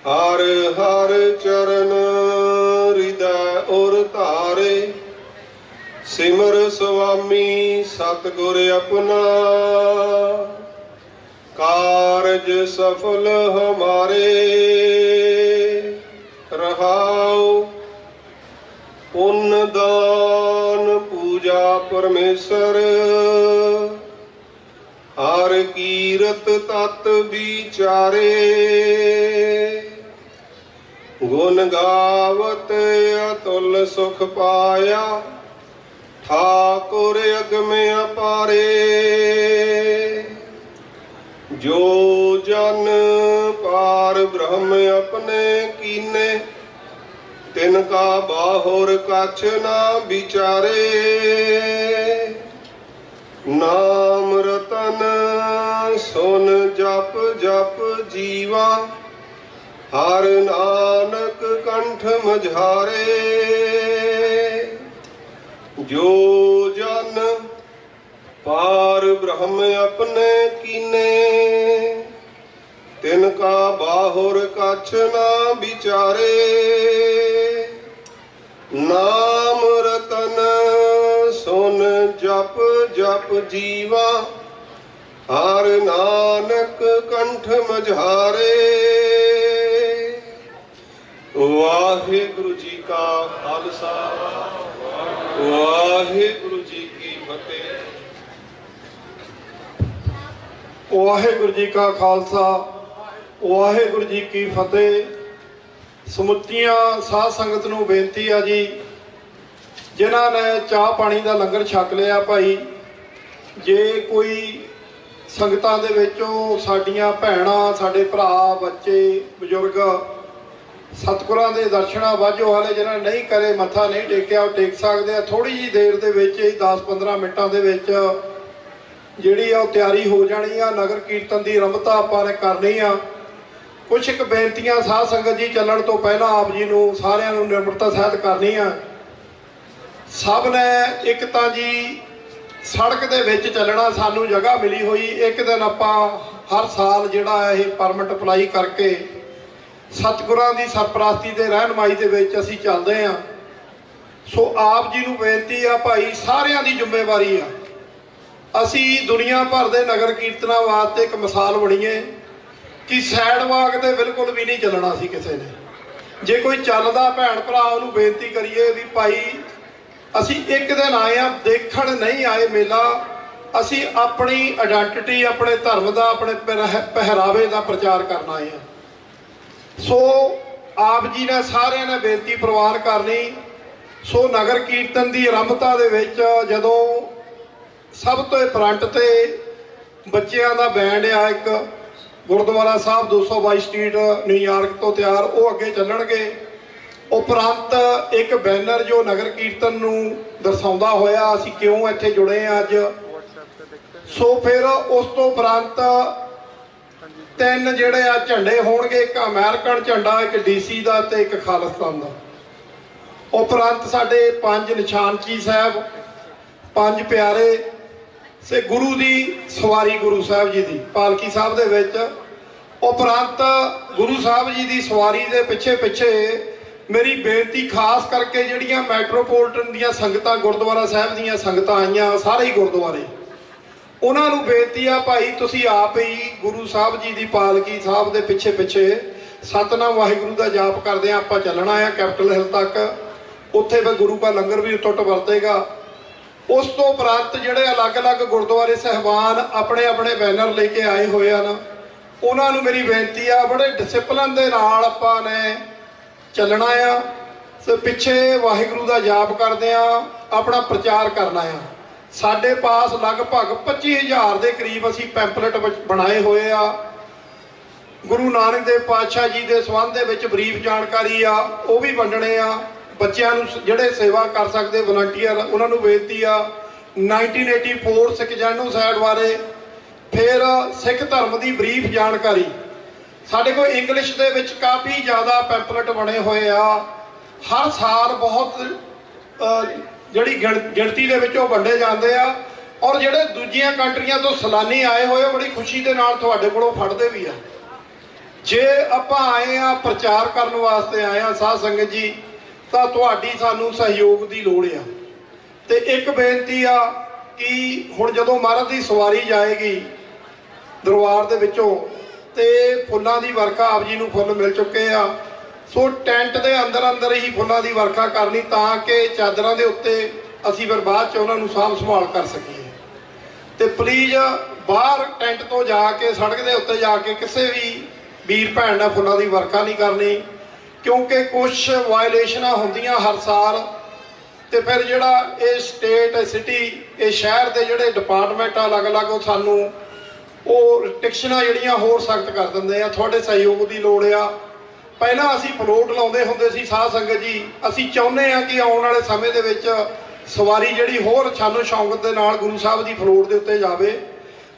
ਹਰ ਹਰ ਚਰਨ ਹਿਰਦੈ ਉਰ ਧਾਰੇ, ਸਿਮਰ ਸੁਆਮੀ ਸਤਿਗੁਰ ਆਪਣਾ, ਕਾਰਜ ਸਫਲ ਹਮਾਰੇ। ਰਹਾਉ ਪੁੰਨ ਦਾਨ ਪੂਜਾ ਪਰਮੇਸ਼ਰ, ਹਰ ਕੀਰਤ ਤਤ ਵਿਚਾਰੇ। ਗੁਣ ਗਾਵਤ ਅਤੁਲ ਸੁਖ ਪਾਇਆ, ਠਾਕੁਰ ਅਗਮ ਅਪਾਰੇ। ਜੋ ਜਨ ਪਾਰ ਬ੍ਰਹਮ ਆਪਣੇ ਕੀਨੇ, ਤਿਨ ਕਾ ਬਾਹੁਰ ਕਛ ਨਾ ਵਿਚਾਰੇ। ਨਾਮ ਰਤਨ ਸੁਨ ਜਪ ਜਪ ਜੀਵਾ, ਹਰ ਨਾਨਕ ਕੰਠ ਮਝਾਰੇ। ਜੋ ਜਨ ਪਾਰ ਬ੍ਰਹਮ ਆਪਣੇ ਕੀਨੇ, ਤਿਨ ਕਾ ਬਾਹੁਰ ਕਛ ਨਾ ਵਿਚਾਰੇ। ਨਾਮ ਰਤਨ ਸੁਨ ਜਪ ਜਪ ਜੀਵਾ, ਹਰ ਨਾਨਕ ਕੰਠ ਮਝਾਰੇ। ਵਾਹਿਗੁਰੂ ਜੀ ਕਾ ਖਾਲਸਾ, ਵਾਹਿਗੁਰੂ ਜੀ ਕੀ ਫਤਿਹ। ਵਾਹਿਗੁਰੂ ਜੀ ਕਾ ਖਾਲਸਾ, ਵਾਹਿਗੁਰੂ ਜੀ ਕੀ ਫਤਿਹ। ਸਮੁੱਚੀਆਂ ਸਾਧ ਸੰਗਤ ਨੂੰ ਬੇਨਤੀ ਆ ਜੀ, ਜਿਨ੍ਹਾਂ ਨੇ ਚਾਹ ਪਾਣੀ ਦਾ ਲੰਗਰ ਛਕ ਲਿਆ ਭਾਈ, ਜੇ ਕੋਈ ਸੰਗਤਾਂ ਦੇ ਵਿੱਚੋਂ ਸਾਡੀਆਂ ਭੈਣਾਂ, ਸਾਡੇ ਭਰਾ, ਬੱਚੇ, ਬਜ਼ੁਰਗ ਸਤਿਗੁਰਾਂ ਦੇ ਦਰਸ਼ਨਾਂ ਵਾਜੋ ਹਾਲੇ ਜਿਹਨਾਂ ਨੇ ਨਹੀਂ ਕਰੇ, ਮੱਥਾ ਨਹੀਂ ਟੇਕਿਆ, ਉਹ ਟੇਕ ਸਕਦੇ ਆ। ਥੋੜ੍ਹੀ ਜਿਹੀ ਦੇਰ ਦੇ ਵਿੱਚ ਹੀ 10-15 ਮਿੰਟਾਂ ਦੇ ਵਿੱਚ ਜਿਹੜੀ ਆ ਉਹ ਤਿਆਰੀ ਹੋ ਜਾਣੀ ਆ। ਨਗਰ ਕੀਰਤਨ ਦੀ ਆਰੰਭਤਾ ਆਪਾਂ ਨੇ ਕਰਨੀ ਆ। ਕੁਛ ਇੱਕ ਬੇਨਤੀਆਂ ਸਾਧ ਸੰਗਤ ਜੀ ਚੱਲਣ ਤੋਂ ਪਹਿਲਾਂ ਆਪ ਜੀ ਨੂੰ ਸਾਰਿਆਂ ਨੂੰ ਨਿਮਰਤਾ ਸਹਿਤ ਕਰਨੀ ਆ। ਸਭ ਨੇ ਇੱਕ ਤਾਂ ਜੀ ਸੜਕ ਦੇ ਵਿੱਚ ਚੱਲਣਾ, ਸਾਨੂੰ ਜਗ੍ਹਾ ਮਿਲੀ ਹੋਈ। ਇੱਕ ਦਿਨ ਆਪਾਂ ਹਰ ਸਾਲ ਜਿਹੜਾ ਇਹ ਪਰਮਿਟ ਅਪਲਾਈ ਕਰਕੇ ਸਤਿਗੁਰਾਂ ਦੀ ਸਰਪ੍ਰਸਤੀ ਤੇ ਰਹਿਨਮਾਈ ਦੇ ਵਿੱਚ ਅਸੀਂ ਚੱਲਦੇ ਹਾਂ। ਸੋ ਆਪ ਜੀ ਨੂੰ ਬੇਨਤੀ ਆ ਭਾਈ, ਸਾਰਿਆਂ ਦੀ ਜ਼ਿੰਮੇਵਾਰੀ ਆ। ਅਸੀਂ ਦੁਨੀਆ ਭਰ ਦੇ ਨਗਰ ਕੀਰਤਨਾਂ ਵਾਸਤੇ ਇੱਕ ਮਿਸਾਲ ਬਣੀਏ ਕਿ ਸਾਈਡ ਵਾਕ ਤੇ ਬਿਲਕੁਲ ਵੀ ਨਹੀਂ ਚੱਲਣਾ ਸੀ ਕਿਸੇ ਨੇ। ਜੇ ਕੋਈ ਚੱਲਦਾ ਭੈਣ ਭਰਾ, ਉਹਨੂੰ ਬੇਨਤੀ ਕਰੀਏ ਵੀ ਭਾਈ ਅਸੀਂ ਇੱਕ ਦਿਨ ਆਏ ਆ, ਦੇਖਣ ਨਹੀਂ ਆਏ ਮੇਲਾ। ਅਸੀਂ ਆਪਣੀ ਆਇਡੈਂਟੀਟੀ, ਆਪਣੇ ਧਰਮ ਦਾ, ਆਪਣੇ ਪਹਿਰਾਵੇ ਦਾ ਪ੍ਰਚਾਰ ਕਰਨ ਆਏ ਆ। ਸੋ ਆਪ ਜੀ ਨੇ ਸਾਰਿਆਂ ਨੇ ਬੇਨਤੀ ਪ੍ਰਵਾਨ ਕਰਨੀ। ਸੋ ਨਗਰ ਕੀਰਤਨ ਦੀ ਆਰੰਭਤਾ ਦੇ ਵਿੱਚ ਜਦੋਂ ਸਭ ਤੋਂ ਫਰੰਟ ਤੇ ਬੱਚਿਆਂ ਦਾ ਬੈਂਡ ਆ, ਇੱਕ ਗੁਰਦੁਆਰਾ ਸਾਹਿਬ 222 ਸਟਰੀਟ ਨਿਊਯਾਰਕ ਤੋਂ ਤਿਆਰ, ਉਹ ਅੱਗੇ ਚੱਲਣਗੇ। ਉਪਰੰਤ ਇੱਕ ਬੈਨਰ ਜੋ ਨਗਰ ਕੀਰਤਨ ਨੂੰ ਦਰਸਾਉਂਦਾ ਹੋਇਆ ਅਸੀਂ ਕਿਉਂ ਇੱਥੇ ਜੁੜੇ ਹਾਂ ਅੱਜ। ਸੋ ਫਿਰ ਉਸ ਤੋਂ ਉਪਰੰਤ 3 ਜਿਹੜੇ ਆ ਝੰਡੇ ਹੋਣਗੇ, ਇੱਕ ਅਮਰੀਕਨ ਝੰਡਾ, ਇੱਕ DC ਦਾ ਤੇ ਇੱਕ ਖਾਲਿਸਤਾਨ ਦਾ। ਉਪਰੰਤ ਸਾਡੇ 5 ਨਿਸ਼ਾਨਚੀ ਸਾਹਿਬ, 5 ਪਿਆਰੇ ਸੇ ਗੁਰੂ ਦੀ ਸਵਾਰੀ, ਗੁਰੂ ਸਾਹਿਬ ਜੀ ਦੀ ਪਾਲਕੀ ਸਾਹਿਬ ਦੇ ਵਿੱਚ। ਉਪਰੰਤ ਗੁਰੂ ਸਾਹਿਬ ਜੀ ਦੀ ਸਵਾਰੀ ਦੇ ਪਿੱਛੇ ਪਿੱਛੇ ਮੇਰੀ ਬੇਨਤੀ ਖਾਸ ਕਰਕੇ ਜਿਹੜੀਆਂ ਮੈਟਰੋਪੋਲੀਟਨ ਦੀਆਂ ਸੰਗਤਾਂ, ਗੁਰਦੁਆਰਾ ਸਾਹਿਬ ਦੀਆਂ ਸੰਗਤਾਂ ਆਈਆਂ, ਸਾਰੇ ਹੀ ਗੁਰਦੁਆਰੇ, ਉਹਨਾਂ ਨੂੰ ਬੇਨਤੀ ਆ ਭਾਈ ਤੁਸੀਂ ਆਪ ਹੀ ਗੁਰੂ ਸਾਹਿਬ ਜੀ ਦੀ ਪਾਲਕੀ ਸਾਹਿਬ ਦੇ ਪਿੱਛੇ ਪਿੱਛੇ ਸਤਨਾਮ ਵਾਹਿਗੁਰੂ ਦਾ ਜਾਪ ਕਰਦੇ ਆ। ਆਪਾਂ ਚੱਲਣਾ ਆ ਕੈਪੀਟਲ ਹਿੱਲ ਤੱਕ, ਉੱਥੇ ਫਿਰ ਗੁਰੂ ਦਾ ਲੰਗਰ ਵੀ ਟੁੱਟ ਵਰਤੇਗਾ। ਉਸ ਤੋਂ ਉਪਰੰਤ ਜਿਹੜੇ ਅਲੱਗ-ਅਲੱਗ ਗੁਰਦੁਆਰੇ ਸਾਹਿਬਾਨ ਆਪਣੇ ਆਪਣੇ ਬੈਨਰ ਲੈ ਕੇ ਆਏ ਹੋਏ ਹਨ, ਉਹਨਾਂ ਨੂੰ ਮੇਰੀ ਬੇਨਤੀ ਆ ਬੜੇ ਡਿਸਪਲਿਨ ਦੇ ਨਾਲ ਆਪਾਂ ਨੇ ਚੱਲਣਾ ਆ ਤੇ ਪਿੱਛੇ ਵਾਹਿਗੁਰੂ ਦਾ ਜਾਪ ਕਰਦੇ ਆ, ਆਪਣਾ ਪ੍ਰਚਾਰ ਕਰਨਾ ਆ। ਸਾਡੇ ਪਾਸ ਲਗਭਗ 25,000 ਦੇ ਕਰੀਬ ਅਸੀਂ ਪੈਂਪਲੇਟ ਬਣਾਏ ਹੋਏ ਆ। ਗੁਰੂ ਨਾਨਕ ਦੇਵ ਪਾਤਸ਼ਾਹ ਜੀ ਦੇ ਸੰਬੰਧ ਦੇ ਵਿੱਚ ਬਰੀਫ ਜਾਣਕਾਰੀ ਆ, ਉਹ ਵੀ ਵੰਡਣੇ ਆ। ਬੱਚਿਆਂ ਨੂੰ ਜਿਹੜੇ ਸੇਵਾ ਕਰ ਸਕਦੇ ਵਲੰਟੀਅਰ, ਉਹਨਾਂ ਨੂੰ ਬੇਨਤੀ ਆ 1984 ਸਿੱਖ ਜੈਨੋਸਾਈਡ ਬਾਰੇ, ਫਿਰ ਸਿੱਖ ਧਰਮ ਦੀ ਬਰੀਫ ਜਾਣਕਾਰੀ। ਸਾਡੇ ਕੋਲ ਇੰਗਲਿਸ਼ ਦੇ ਵਿੱਚ ਕਾਫੀ ਜ਼ਿਆਦਾ ਪੈਂਪਲੇਟ ਬਣੇ ਹੋਏ ਆ। ਹਰ ਸਾਲ ਬਹੁਤ ਜਿਹੜੀ ਗਿਣਤੀ ਦੇ ਵਿੱਚ ਉਹ ਵੰਡੇ ਜਾਂਦੇ ਆ, ਔਰ ਜਿਹੜੇ ਦੂਜੀਆਂ ਕੰਟਰੀਆਂ ਤੋਂ ਸੈਲਾਨੀ ਆਏ ਹੋਏ ਉਹ ਬੜੀ ਖੁਸ਼ੀ ਦੇ ਨਾਲ ਤੁਹਾਡੇ ਕੋਲੋਂ ਫੜਦੇ ਵੀ ਆ। ਜੇ ਆਪਾਂ ਆਏ ਆ ਪ੍ਰਚਾਰ ਕਰਨ ਵਾਸਤੇ ਆਏ ਆ ਸਾਧ ਸੰਗਤ ਜੀ, ਤਾਂ ਤੁਹਾਡੀ ਸਾਨੂੰ ਸਹਿਯੋਗ ਦੀ ਲੋੜ ਆ। ਤੇ ਇੱਕ ਬੇਨਤੀ ਆ ਕਿ ਹੁਣ ਜਦੋਂ ਮਹਾਰਾਜ ਦੀ ਸਵਾਰੀ ਜਾਏਗੀ ਦਰਬਾਰ ਦੇ ਵਿੱਚੋਂ, ਤੇ ਫੁੱਲਾਂ ਦੀ ਵਰਖਾ, ਆਪ ਜੀ ਨੂੰ ਫੁੱਲ ਮਿਲ ਚੁੱਕੇ ਆ, ਸੋ ਟੈਂਟ ਦੇ ਅੰਦਰ ਅੰਦਰ ਹੀ ਫੁੱਲਾਂ ਦੀ ਵਰਖਾ ਕਰਨੀ ਤਾਂ ਕਿ ਚਾਦਰਾਂ ਦੇ ਉੱਤੇ ਅਸੀਂ ਫਿਰ ਬਾਅਦ 'ਚ ਉਹਨਾਂ ਨੂੰ ਸਾਂਭ ਸੰਭਾਲ ਕਰ ਸਕੀਏ। ਤੇ ਪਲੀਜ਼ ਬਾਹਰ ਟੈਂਟ ਤੋਂ ਜਾ ਕੇ, ਸੜਕ ਦੇ ਉੱਤੇ ਜਾ ਕੇ ਕਿਸੇ ਵੀ ਵੀਰ ਭੈਣ ਨਾਲ ਫੁੱਲਾਂ ਦੀ ਵਰਖਾ ਨਹੀਂ ਕਰਨੀ, ਕਿਉਂਕਿ ਕੁਛ ਵਾਇਲੇਸ਼ਨਾਂ ਹੁੰਦੀਆਂ ਹਰ ਸਾਲ। ਤੇ ਫਿਰ ਜਿਹੜਾ ਇਹ ਸਟੇਟ, ਇਹ ਸਿਟੀ, ਇਹ ਸ਼ਹਿਰ ਦੇ ਜਿਹੜੇ ਡਿਪਾਰਟਮੈਂਟ ਆ ਅਲੱਗ-ਅਲੱਗ, ਉਹ ਸਾਨੂੰ ਉਹ ਰਿਸਟ੍ਰਿਕਸ਼ਨਾਂ ਜਿਹੜੀਆਂ ਹੋਰ ਸਖਤ ਕਰ ਦਿੰਦੇ ਆ। ਤੁਹਾਡੇ ਸਹਿਯੋਗ ਦੀ ਲੋੜ ਆ। ਪਹਿਲਾਂ ਅਸੀਂ ਫਲੋਟ ਲਾਉਂਦੇ ਹੁੰਦੇ ਸੀ ਸਾਧ ਸੰਗਤ ਜੀ, ਅਸੀਂ ਚਾਹੁੰਦੇ ਆ ਕਿ ਆਉਣ ਵਾਲੇ ਸਮੇਂ ਦੇ ਵਿੱਚ ਸਵਾਰੀ ਜਿਹੜੀ ਹੋਰ ਛਾਨੋ ਸ਼ੌਕਤ ਦੇ ਨਾਲ ਗੁਰੂ ਸਾਹਿਬ ਦੀ ਫਲੋਟ ਦੇ ਉੱਤੇ ਜਾਵੇ।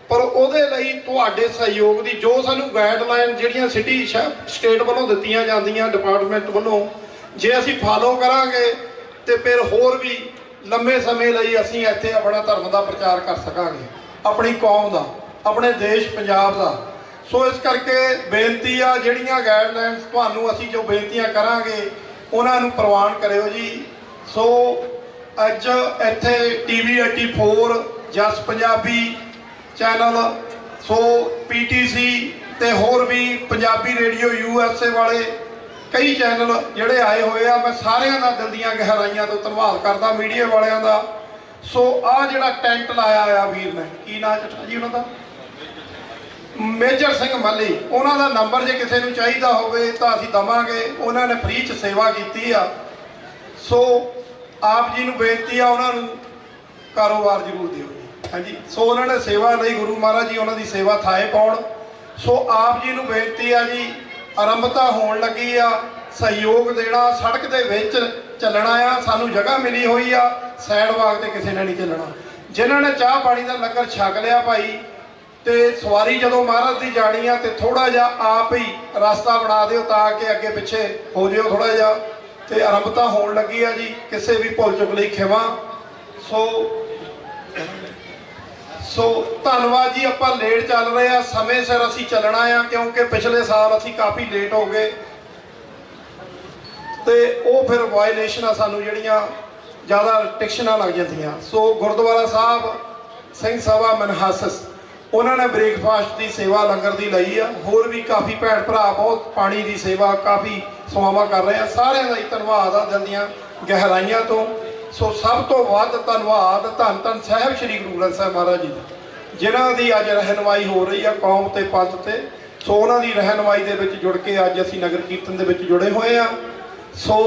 ਪਰ ਉਹਦੇ ਲਈ ਤੁਹਾਡੇ ਸਹਿਯੋਗ ਦੀ, ਜੋ ਸਾਨੂੰ ਗਾਈਡਲਾਈਨ ਜਿਹੜੀਆਂ ਸਿਟੀ ਸਟੇਟ ਵੱਲੋਂ ਦਿੱਤੀਆਂ ਜਾਂਦੀਆਂ ਡਿਪਾਰਟਮੈਂਟ ਵੱਲੋਂ, ਜੇ ਅਸੀਂ ਫਾਲੋ ਕਰਾਂਗੇ ਤੇ ਫਿਰ ਹੋਰ ਵੀ ਲੰਮੇ ਸਮੇਂ ਲਈ ਅਸੀਂ ਇੱਥੇ ਆਪਣਾ ਧਰਮ ਦਾ ਪ੍ਰਚਾਰ ਕਰ ਸਕਾਂਗੇ, ਆਪਣੀ ਕੌਮ ਦਾ, ਆਪਣੇ ਦੇਸ਼ ਪੰਜਾਬ ਦਾ। ਸੋ ਇਸ ਕਰਕੇ ਬੇਨਤੀ ਆ, ਜਿਹੜੀਆਂ ਗਾਈਡਲਾਈਨਸ ਤੁਹਾਨੂੰ ਅਸੀਂ ਜੋ ਬੇਨਤੀਆਂ ਕਰਾਂਗੇ ਉਹਨਾਂ ਨੂੰ ਪ੍ਰਵਾਨ ਕਰਿਓ ਜੀ। ਸੋ ਅੱਜ ਇੱਥੇ TV 84, ਜਸ ਪੰਜਾਬੀ ਚੈਨਲ, ਸੋ PTC ਤੇ ਹੋਰ ਵੀ ਪੰਜਾਬੀ ਰੇਡੀਓ USA ਵਾਲੇ ਕਈ ਚੈਨਲ ਜਿਹੜੇ ਆਏ ਹੋਏ ਆ, ਮੈਂ ਸਾਰਿਆਂ ਦਾ ਦਿਲ ਦੀਆਂ ਗਹਿਰਾਈਆਂ ਤੋਂ ਧੰਨਵਾਦ ਕਰਦਾ, ਮੀਡੀਆ ਵਾਲਿਆਂ ਦਾ। ਸੋ ਆਹ ਜਿਹੜਾ ਟੈਂਟ ਲਾਇਆ ਆ ਵੀਰ ਨੇ, ਕੀ ਨਾਂ ਜੀ ਉਹਨਾਂ ਦਾ, ਮੇਜਰ ਸਿੰਘ ਮੱਲੀ, ਉਹਨਾਂ ਦਾ ਨੰਬਰ ਜੇ ਕਿਸੇ ਨੂੰ ਚਾਹੀਦਾ ਹੋਵੇ ਤਾਂ ਅਸੀਂ ਦਵਾਂਗੇ। ਉਹਨਾਂ ਨੇ ਫ੍ਰੀ 'ਚ ਸੇਵਾ ਕੀਤੀ ਆ। ਸੋ ਆਪ ਜੀ ਨੂੰ ਬੇਨਤੀ ਆ, ਉਹਨਾਂ ਨੂੰ ਕਾਰੋਬਾਰ ਜ਼ਰੂਰ ਦਿਓ ਜੀ। ਹਾਂਜੀ, ਸੋ ਉਹਨਾਂ ਨੇ ਸੇਵਾ ਲਈ ਗੁਰੂ ਮਹਾਰਾਜ ਜੀ ਉਹਨਾਂ ਦੀ ਸੇਵਾ ਥਾਏ ਪਾਉਣ। ਸੋ ਆਪ ਜੀ ਨੂੰ ਬੇਨਤੀ ਆ ਜੀ, ਆਰੰਭਤਾ ਹੋਣ ਲੱਗੀ ਆ, ਸਹਿਯੋਗ ਦੇਣਾ, ਸੜਕ ਦੇ ਵਿੱਚ ਚੱਲਣਾ ਆ। ਸਾਨੂੰ ਜਗ੍ਹਾ ਮਿਲੀ ਹੋਈ ਆ, ਸਾਈਡ ਵਾਕ ਤੇ ਕਿਸੇ ਨੇ ਨਹੀਂ ਚੱਲਣਾ। ਜਿਨ੍ਹਾਂ ਨੇ ਚਾਹ ਪਾਣੀ ਦਾ ਲੰਗਰ ਛਕ ਲਿਆ ਭਾਈ, ਤੇ ਸਵਾਰੀ ਜਦੋਂ ਮਹਾਰਾਜ ਦੀ ਜਾਣੀ ਆ ਤੇ ਥੋੜਾ ਜਿਹਾ ਆਪ ਹੀ ਰਸਤਾ ਬਣਾ ਦਿਓ ਤਾਂ ਕਿ ਅੱਗੇ ਪਿੱਛੇ ਹੋ ਜਿਓ ਥੋੜਾ ਜਿਹਾ। ਤੇ ਆਰੰਭਤਾ ਹੋਣ ਲੱਗੀ ਆ ਜੀ, ਕਿਸੇ ਵੀ ਭੁੱਲ ਚੁੱਕ ਲਈ ਖਿਮਾ। ਸੋ ਧੰਨਵਾਦ ਜੀ। ਆਪਾਂ ਲੇਟ ਚੱਲ ਰਹੇ ਆ, ਸਮੇਂ ਸਿਰ ਅਸੀਂ ਚੱਲਣਾ ਆ, ਕਿਉਂਕਿ ਪਿਛਲੇ ਸਾਲ ਅਸੀਂ ਕਾਫੀ ਲੇਟ ਹੋ ਗਏ ਤੇ ਉਹ ਫਿਰ ਵਾਇਲੇਸ਼ਨਾਂ ਸਾਨੂੰ ਜਿਹੜੀਆਂ ਜ਼ਿਆਦਾ ਰਿਸਟ੍ਰਿਕਸ਼ਨਾਂ ਲੱਗ ਜਾਂਦੀਆਂ। ਸੋ ਗੁਰਦੁਆਰਾ ਸਾਹਿਬ ਸਿੰਘ ਸਭਾ ਮਨਹਾਸਸ, ਉਹਨਾਂ ਨੇ ਬ੍ਰੇਕਫਾਸਟ ਦੀ ਸੇਵਾ ਲੰਗਰ ਦੀ ਲਈ ਆ। ਹੋਰ ਵੀ ਕਾਫੀ ਭੈਣ ਭਰਾ ਬਹੁਤ ਪਾਣੀ ਦੀ ਸੇਵਾ, ਕਾਫੀ ਸੇਵਾਵਾਂ ਕਰ ਰਹੇ ਆ। ਸਾਰਿਆਂ ਦਾ ਹੀ ਧੰਨਵਾਦ ਆ ਦਿਲ ਦੀਆਂ ਗਹਿਰਾਈਆਂ ਤੋਂ। ਸੋ ਸਭ ਤੋਂ ਵੱਧ ਧੰਨਵਾਦ ਧੰਨ ਧੰਨ ਸਾਹਿਬ ਸ੍ਰੀ ਗੁਰੂ ਗ੍ਰੰਥ ਸਾਹਿਬ ਮਹਾਰਾਜ ਜੀ ਦਾ, ਜਿਨ੍ਹਾਂ ਦੀ ਅੱਜ ਰਹਿਨੁਮਾਈ ਹੋ ਰਹੀ ਆ ਕੌਮ ਤੇ ਪੰਥ ਤੇ। ਸੋ ਉਹਨਾਂ ਦੀ ਰਹਿਨੁਮਾਈ ਦੇ ਵਿੱਚ ਜੁੜ ਕੇ ਅੱਜ ਅਸੀਂ ਨਗਰ ਕੀਰਤਨ ਦੇ ਵਿੱਚ ਜੁੜੇ ਹੋਏ ਆ। ਸੋ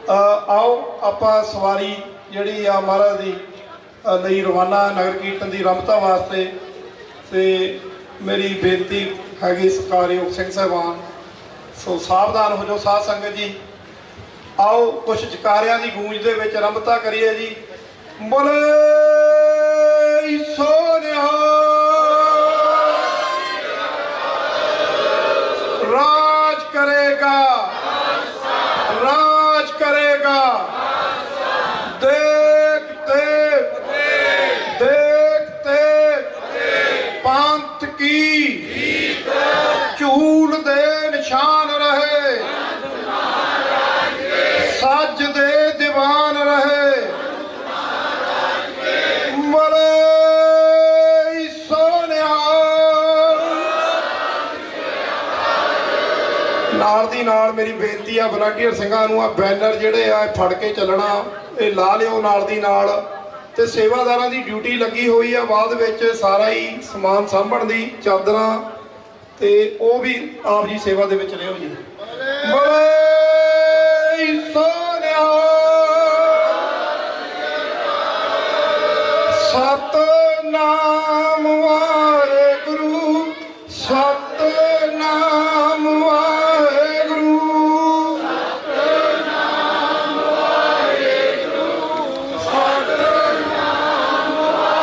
ਆਓ ਆਪਾਂ ਸਵਾਰੀ ਜਿਹੜੀ ਆ ਮਹਾਰਾਜ ਦੀ ਲਈ ਰਵਾਨਾ ਨਗਰ ਕੀਰਤਨ ਦੀ ਆਰੰਭਤਾ ਵਾਸਤੇ। ਤੇ ਮੇਰੀ ਬੇਨਤੀ ਹੈਗੀ ਸਤਿਕਾਰਯੋਗ ਸਿੰਘ ਸਾਹਿਬਾਨ, ਸੋ ਸਾਵਧਾਨ ਹੋ ਜਾਓ ਸਾਧ ਸੰਗਤ ਜੀ। ਆਓ ਕੁਝ ਜਕਾਰਿਆਂ ਦੀ ਗੂੰਜ ਦੇ ਵਿੱਚ ਆਰੰਭਤਾ ਕਰੀਏ ਜੀ। ਬੋਲੇ ਸੋਨਿਹਾ ਰਾਜ ਕਰੇਗਾ, ਰਾਜ ਕਰੇਗਾ। ਦੇਖਤੇ ਦੇਖਤੇ ਪੰਥ ਕੀ ਝੂਲ ਦੇ ਨਿਸ਼ਾਨ ਰਹੇ, ਸੱਜ ਦੇ ਦੀਵਾਨ ਰਹੇ। ਬੋਲੇ ਸੋਨਿਹਾ। ਨਾਲ ਦੀ ਨਾਲ ਮੇਰੀ ਬੇਨਤੀ ਆ ਵਲੰਟੀਅਰ ਸਿੰਘਾਂ ਨੂੰ, ਆ ਬੈਨਰ ਜਿਹੜੇ ਆ ਫੜ ਕੇ ਚੱਲਣਾ, ਇਹ ਲਾ ਲਿਓ ਨਾਲ ਦੀ ਨਾਲ। ਤੇ ਸੇਵਾਦਾਰਾਂ ਦੀ ਡਿਊਟੀ ਲੱਗੀ ਹੋਈ ਆ ਬਾਅਦ ਵਿੱਚ ਸਾਰਾ ਹੀ ਸਮਾਨ ਸਾਂਭਣ ਦੀ, ਚਾਦਰਾਂ, ਤੇ ਉਹ ਵੀ ਆਪ ਜੀ ਸੇਵਾ ਦੇ ਵਿੱਚ ਲਿਓ ਜੀ। ਬੋਲੇ ਸੋਨਿਹਾ। ਸਤਨਾਮ ਵਾਹਿਗੁਰੂ, ਸਤਨਾਮ ਵਾਹਿਗੁਰੂ, ਸਤਨਾਮ ਵਾਹਿਗੁਰੂ,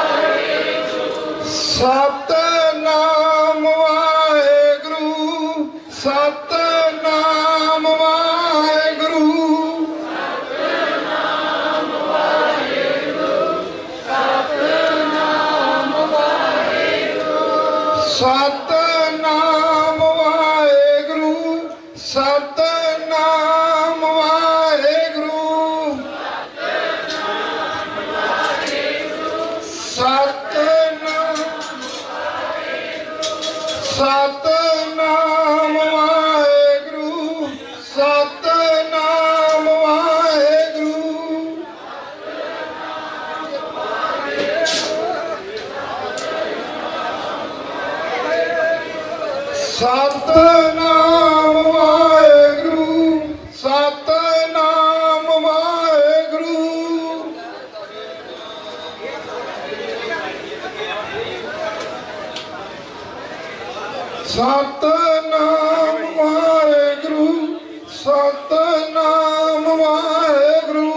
ਸਤਨਾਮ ਵਾਹਿਗੁਰੂ, ਸਤਨਾਮ ਵਾਹਿਗੁਰੂ, ਸਤਨਾਮ ਵਾਹਿਗੁਰੂ, ਸਤਨਾਮ ਵਾਹਿਗੁਰੂ, ਸਤਨਾਮ ਵਾਹਿਗੁਰੂ, ਸਤਨਾਮ ਵਾਹਿਗੁਰੂ, ਸਤਨਾਮ ਵਾਹਿਗੁਰੂ, ਸਤਨਾਮ ਵਾਹਿਗੁਰੂ, ਸਤਨਾਮ ਵਾਹਿਗੁਰੂ। ਸਤਨਾਮ ਵਾਹਿਗੁਰੂ, ਸਤਨਾਮ ਵਾਹਿਗੁਰੂ। ਸਤਨਾਮ ਵਾਹਿਗੁਰੂ, ਸਤਨਾਮ ਵਾਹਿਗੁਰੂ।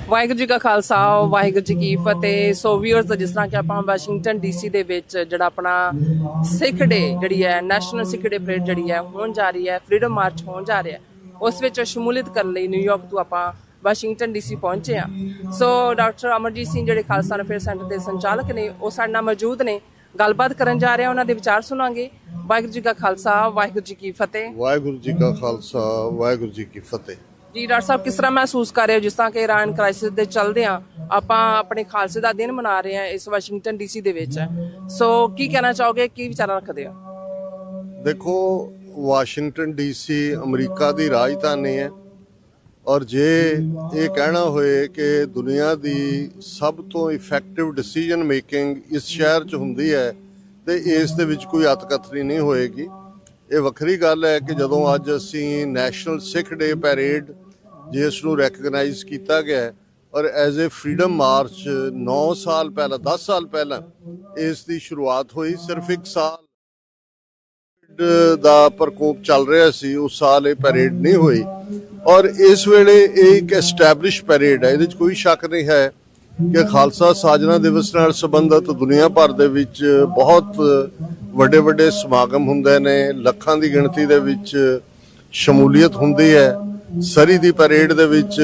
ਵਾਹਿਗੁਰੂ ਜੀ ਕਾ ਖਾਲਸਾ, ਵਾਹਿਗੁਰੂ ਜੀ ਕੀ ਫਤਿਹ। ਸੋ ਵੀਅਰਸ, ਜਿਸ ਤਰ੍ਹਾਂ ਕਿ ਆਪਾਂ ਵਾਸ਼ਿੰਗਟਨ ਡੀਸੀ ਦੇ ਵਿੱਚ ਜਿਹੜਾ ਆਪਣਾ ਸਿੱਖ ਡੇ ਜਿਹੜੀ ਹੈ, ਨੈਸ਼ਨਲ ਸਿੱਖ ਡੇ ਪਰੇਡ ਜਿਹੜੀ ਹੈ ਹੋਣ ਜਾ ਰਹੀ ਹੈ, ਫਰੀडम ਮਾਰਚ ਹੋਣ ਜਾ ਰਿਹਾ, ਉਸ ਵਿੱਚ ਸ਼ਮੂਲੀਅਤ ਕਰਨ ਲਈ ਨਿਊਯਾਰਕ ਤੋਂ ਆਪਾਂ ਵਾਸ਼ਿੰਗਟਨ ਡੀਸੀ ਪਹੁੰਚੇ ਹਾਂ। ਸੋ ਡਾਕਟਰ ਅਮਰਜੀਤ ਸਿੰਘ ਜਿਹੜੇ ਖਾਲਸਾ ਅਫੇਅਰ ਸੈਂਟਰ ਦੇ ਸੰਚਾਲਕ ਨੇ, ਉਹ ਸਾਡੇ ਨਾਲ ਮੌਜੂਦ ਨੇ, ਗੱਲਬਾਤ ਕਰਨ ਜਾ ਰਹੇ ਹਾਂ, ਉਹਨਾਂ ਦੇ ਵਿਚਾਰ ਸੁਣਾਂਗੇ। ਵਾਹਿਗੁਰੂ ਜੀ ਕਾ ਖਾਲਸਾ, ਵਾਹਿਗੁਰੂ ਜੀ ਕੀ ਫਤਿਹ। ਵਾਹਿਗੁਰੂ ਜੀ ਕਾ ਖਾਲਸਾ, ਵਾਹਿਗੁਰੂ ਜੀ ਕੀ ਫਤਿਹ। ਜੀ ਡਾਕਟਰ ਸਾਹਿਬ, ਕਿਸ ਤਰ੍ਹਾਂ ਮਹਿਸੂਸ ਕਰ ਰਹੇ ਹੋ ਜਿਸ ਤਰ੍ਹਾਂ ਕਿ ਇਰਾਨ ਕ੍ਰਾਈਸਿਸ ਦੇ ਚੱਲਦੇ ਆ ਆਪਾਂ ਆਪਣੇ ਖਾਲਸੇ ਦਾ ਦਿਨ ਮਨਾ ਰਹੇ ਹਾਂ ਇਸ ਵਾਸ਼ਿੰਗਟਨ ਡੀਸੀ ਦੇ ਵਿੱਚ? ਸੋ ਕੀ ਕਹਿਣਾ ਚਾਹੋਗੇ, ਕੀ ਵਿਚਾਰ ਰੱਖਦੇ ਹੋ? ਦੇਖੋ, ਵਾਸ਼ਿੰਗਟਨ ਡੀਸੀ ਅਮਰੀਕਾ ਦੀ ਰਾਜਧਾਨੀ ਹੈ, ਔਰ ਜੇ ਇਹ ਕਹਿਣਾ ਹੋਏ ਕਿ ਦੁਨੀਆ ਦੀ ਸਭ ਤੋਂ ਇਫੈਕਟਿਵ ਡਿਸੀਜਨ ਮੇਕਿੰਗ ਇਸ ਸ਼ਹਿਰ 'ਚ ਹੁੰਦੀ ਹੈ, ਤੇ ਇਸ ਦੇ ਵਿੱਚ ਕੋਈ ਅਤਕਥਨੀ ਨਹੀਂ ਹੋਏਗੀ। ਇਹ ਵੱਖਰੀ ਗੱਲ ਹੈ ਕਿ ਜਦੋਂ ਅੱਜ ਅਸੀਂ ਨੈਸ਼ਨਲ ਸਿੱਖ ਡੇ ਪੈਰੇਡ ਜਿਸ ਨੂੰ ਰੈਕਗਨਾਈਜ਼ ਕੀਤਾ ਗਿਆ, ਔਰ ਐਜ਼ ਏ ਫਰੀडम ਮਾਰਚ 9 ਸਾਲ ਪਹਿਲਾਂ, 10 ਸਾਲ ਪਹਿਲਾਂ ਇਸ ਦੀ ਸ਼ੁਰੂਆਤ ਹੋਈ। ਸਿਰਫ ਇੱਕ ਸਾਲ ਦਾ ਪ੍ਰਕੋਪ ਚੱਲ ਰਿਹਾ ਸੀ, ਉਸ ਸਾਲ ਇਹ ਪੈਰੇਡ ਨਹੀਂ ਹੋਈ, ਔਰ ਇਸ ਵੇਲੇ ਇਹ ਇੱਕ ਐਸਟੈਬਲਿਸ਼ ਪੈਰੇਡ ਹੈ। ਇਹਦੇ 'ਚ ਕੋਈ ਸ਼ੱਕ ਨਹੀਂ ਹੈ ਕਿ ਖਾਲਸਾ ਸਾਜਨਾ ਦਿਵਸ ਨਾਲ ਸੰਬੰਧਿਤ ਦੁਨੀਆ ਭਰ ਦੇ ਵਿੱਚ ਬਹੁਤ ਵੱਡੇ ਵੱਡੇ ਸਮਾਗਮ ਹੁੰਦੇ ਨੇ, ਲੱਖਾਂ ਦੀ ਗਿਣਤੀ ਦੇ ਵਿੱਚ ਸ਼ਮੂਲੀਅਤ ਹੁੰਦੀ ਹੈ। ਸਰੀ ਦੀ ਪੈਰੇਡ ਦੇ ਵਿੱਚ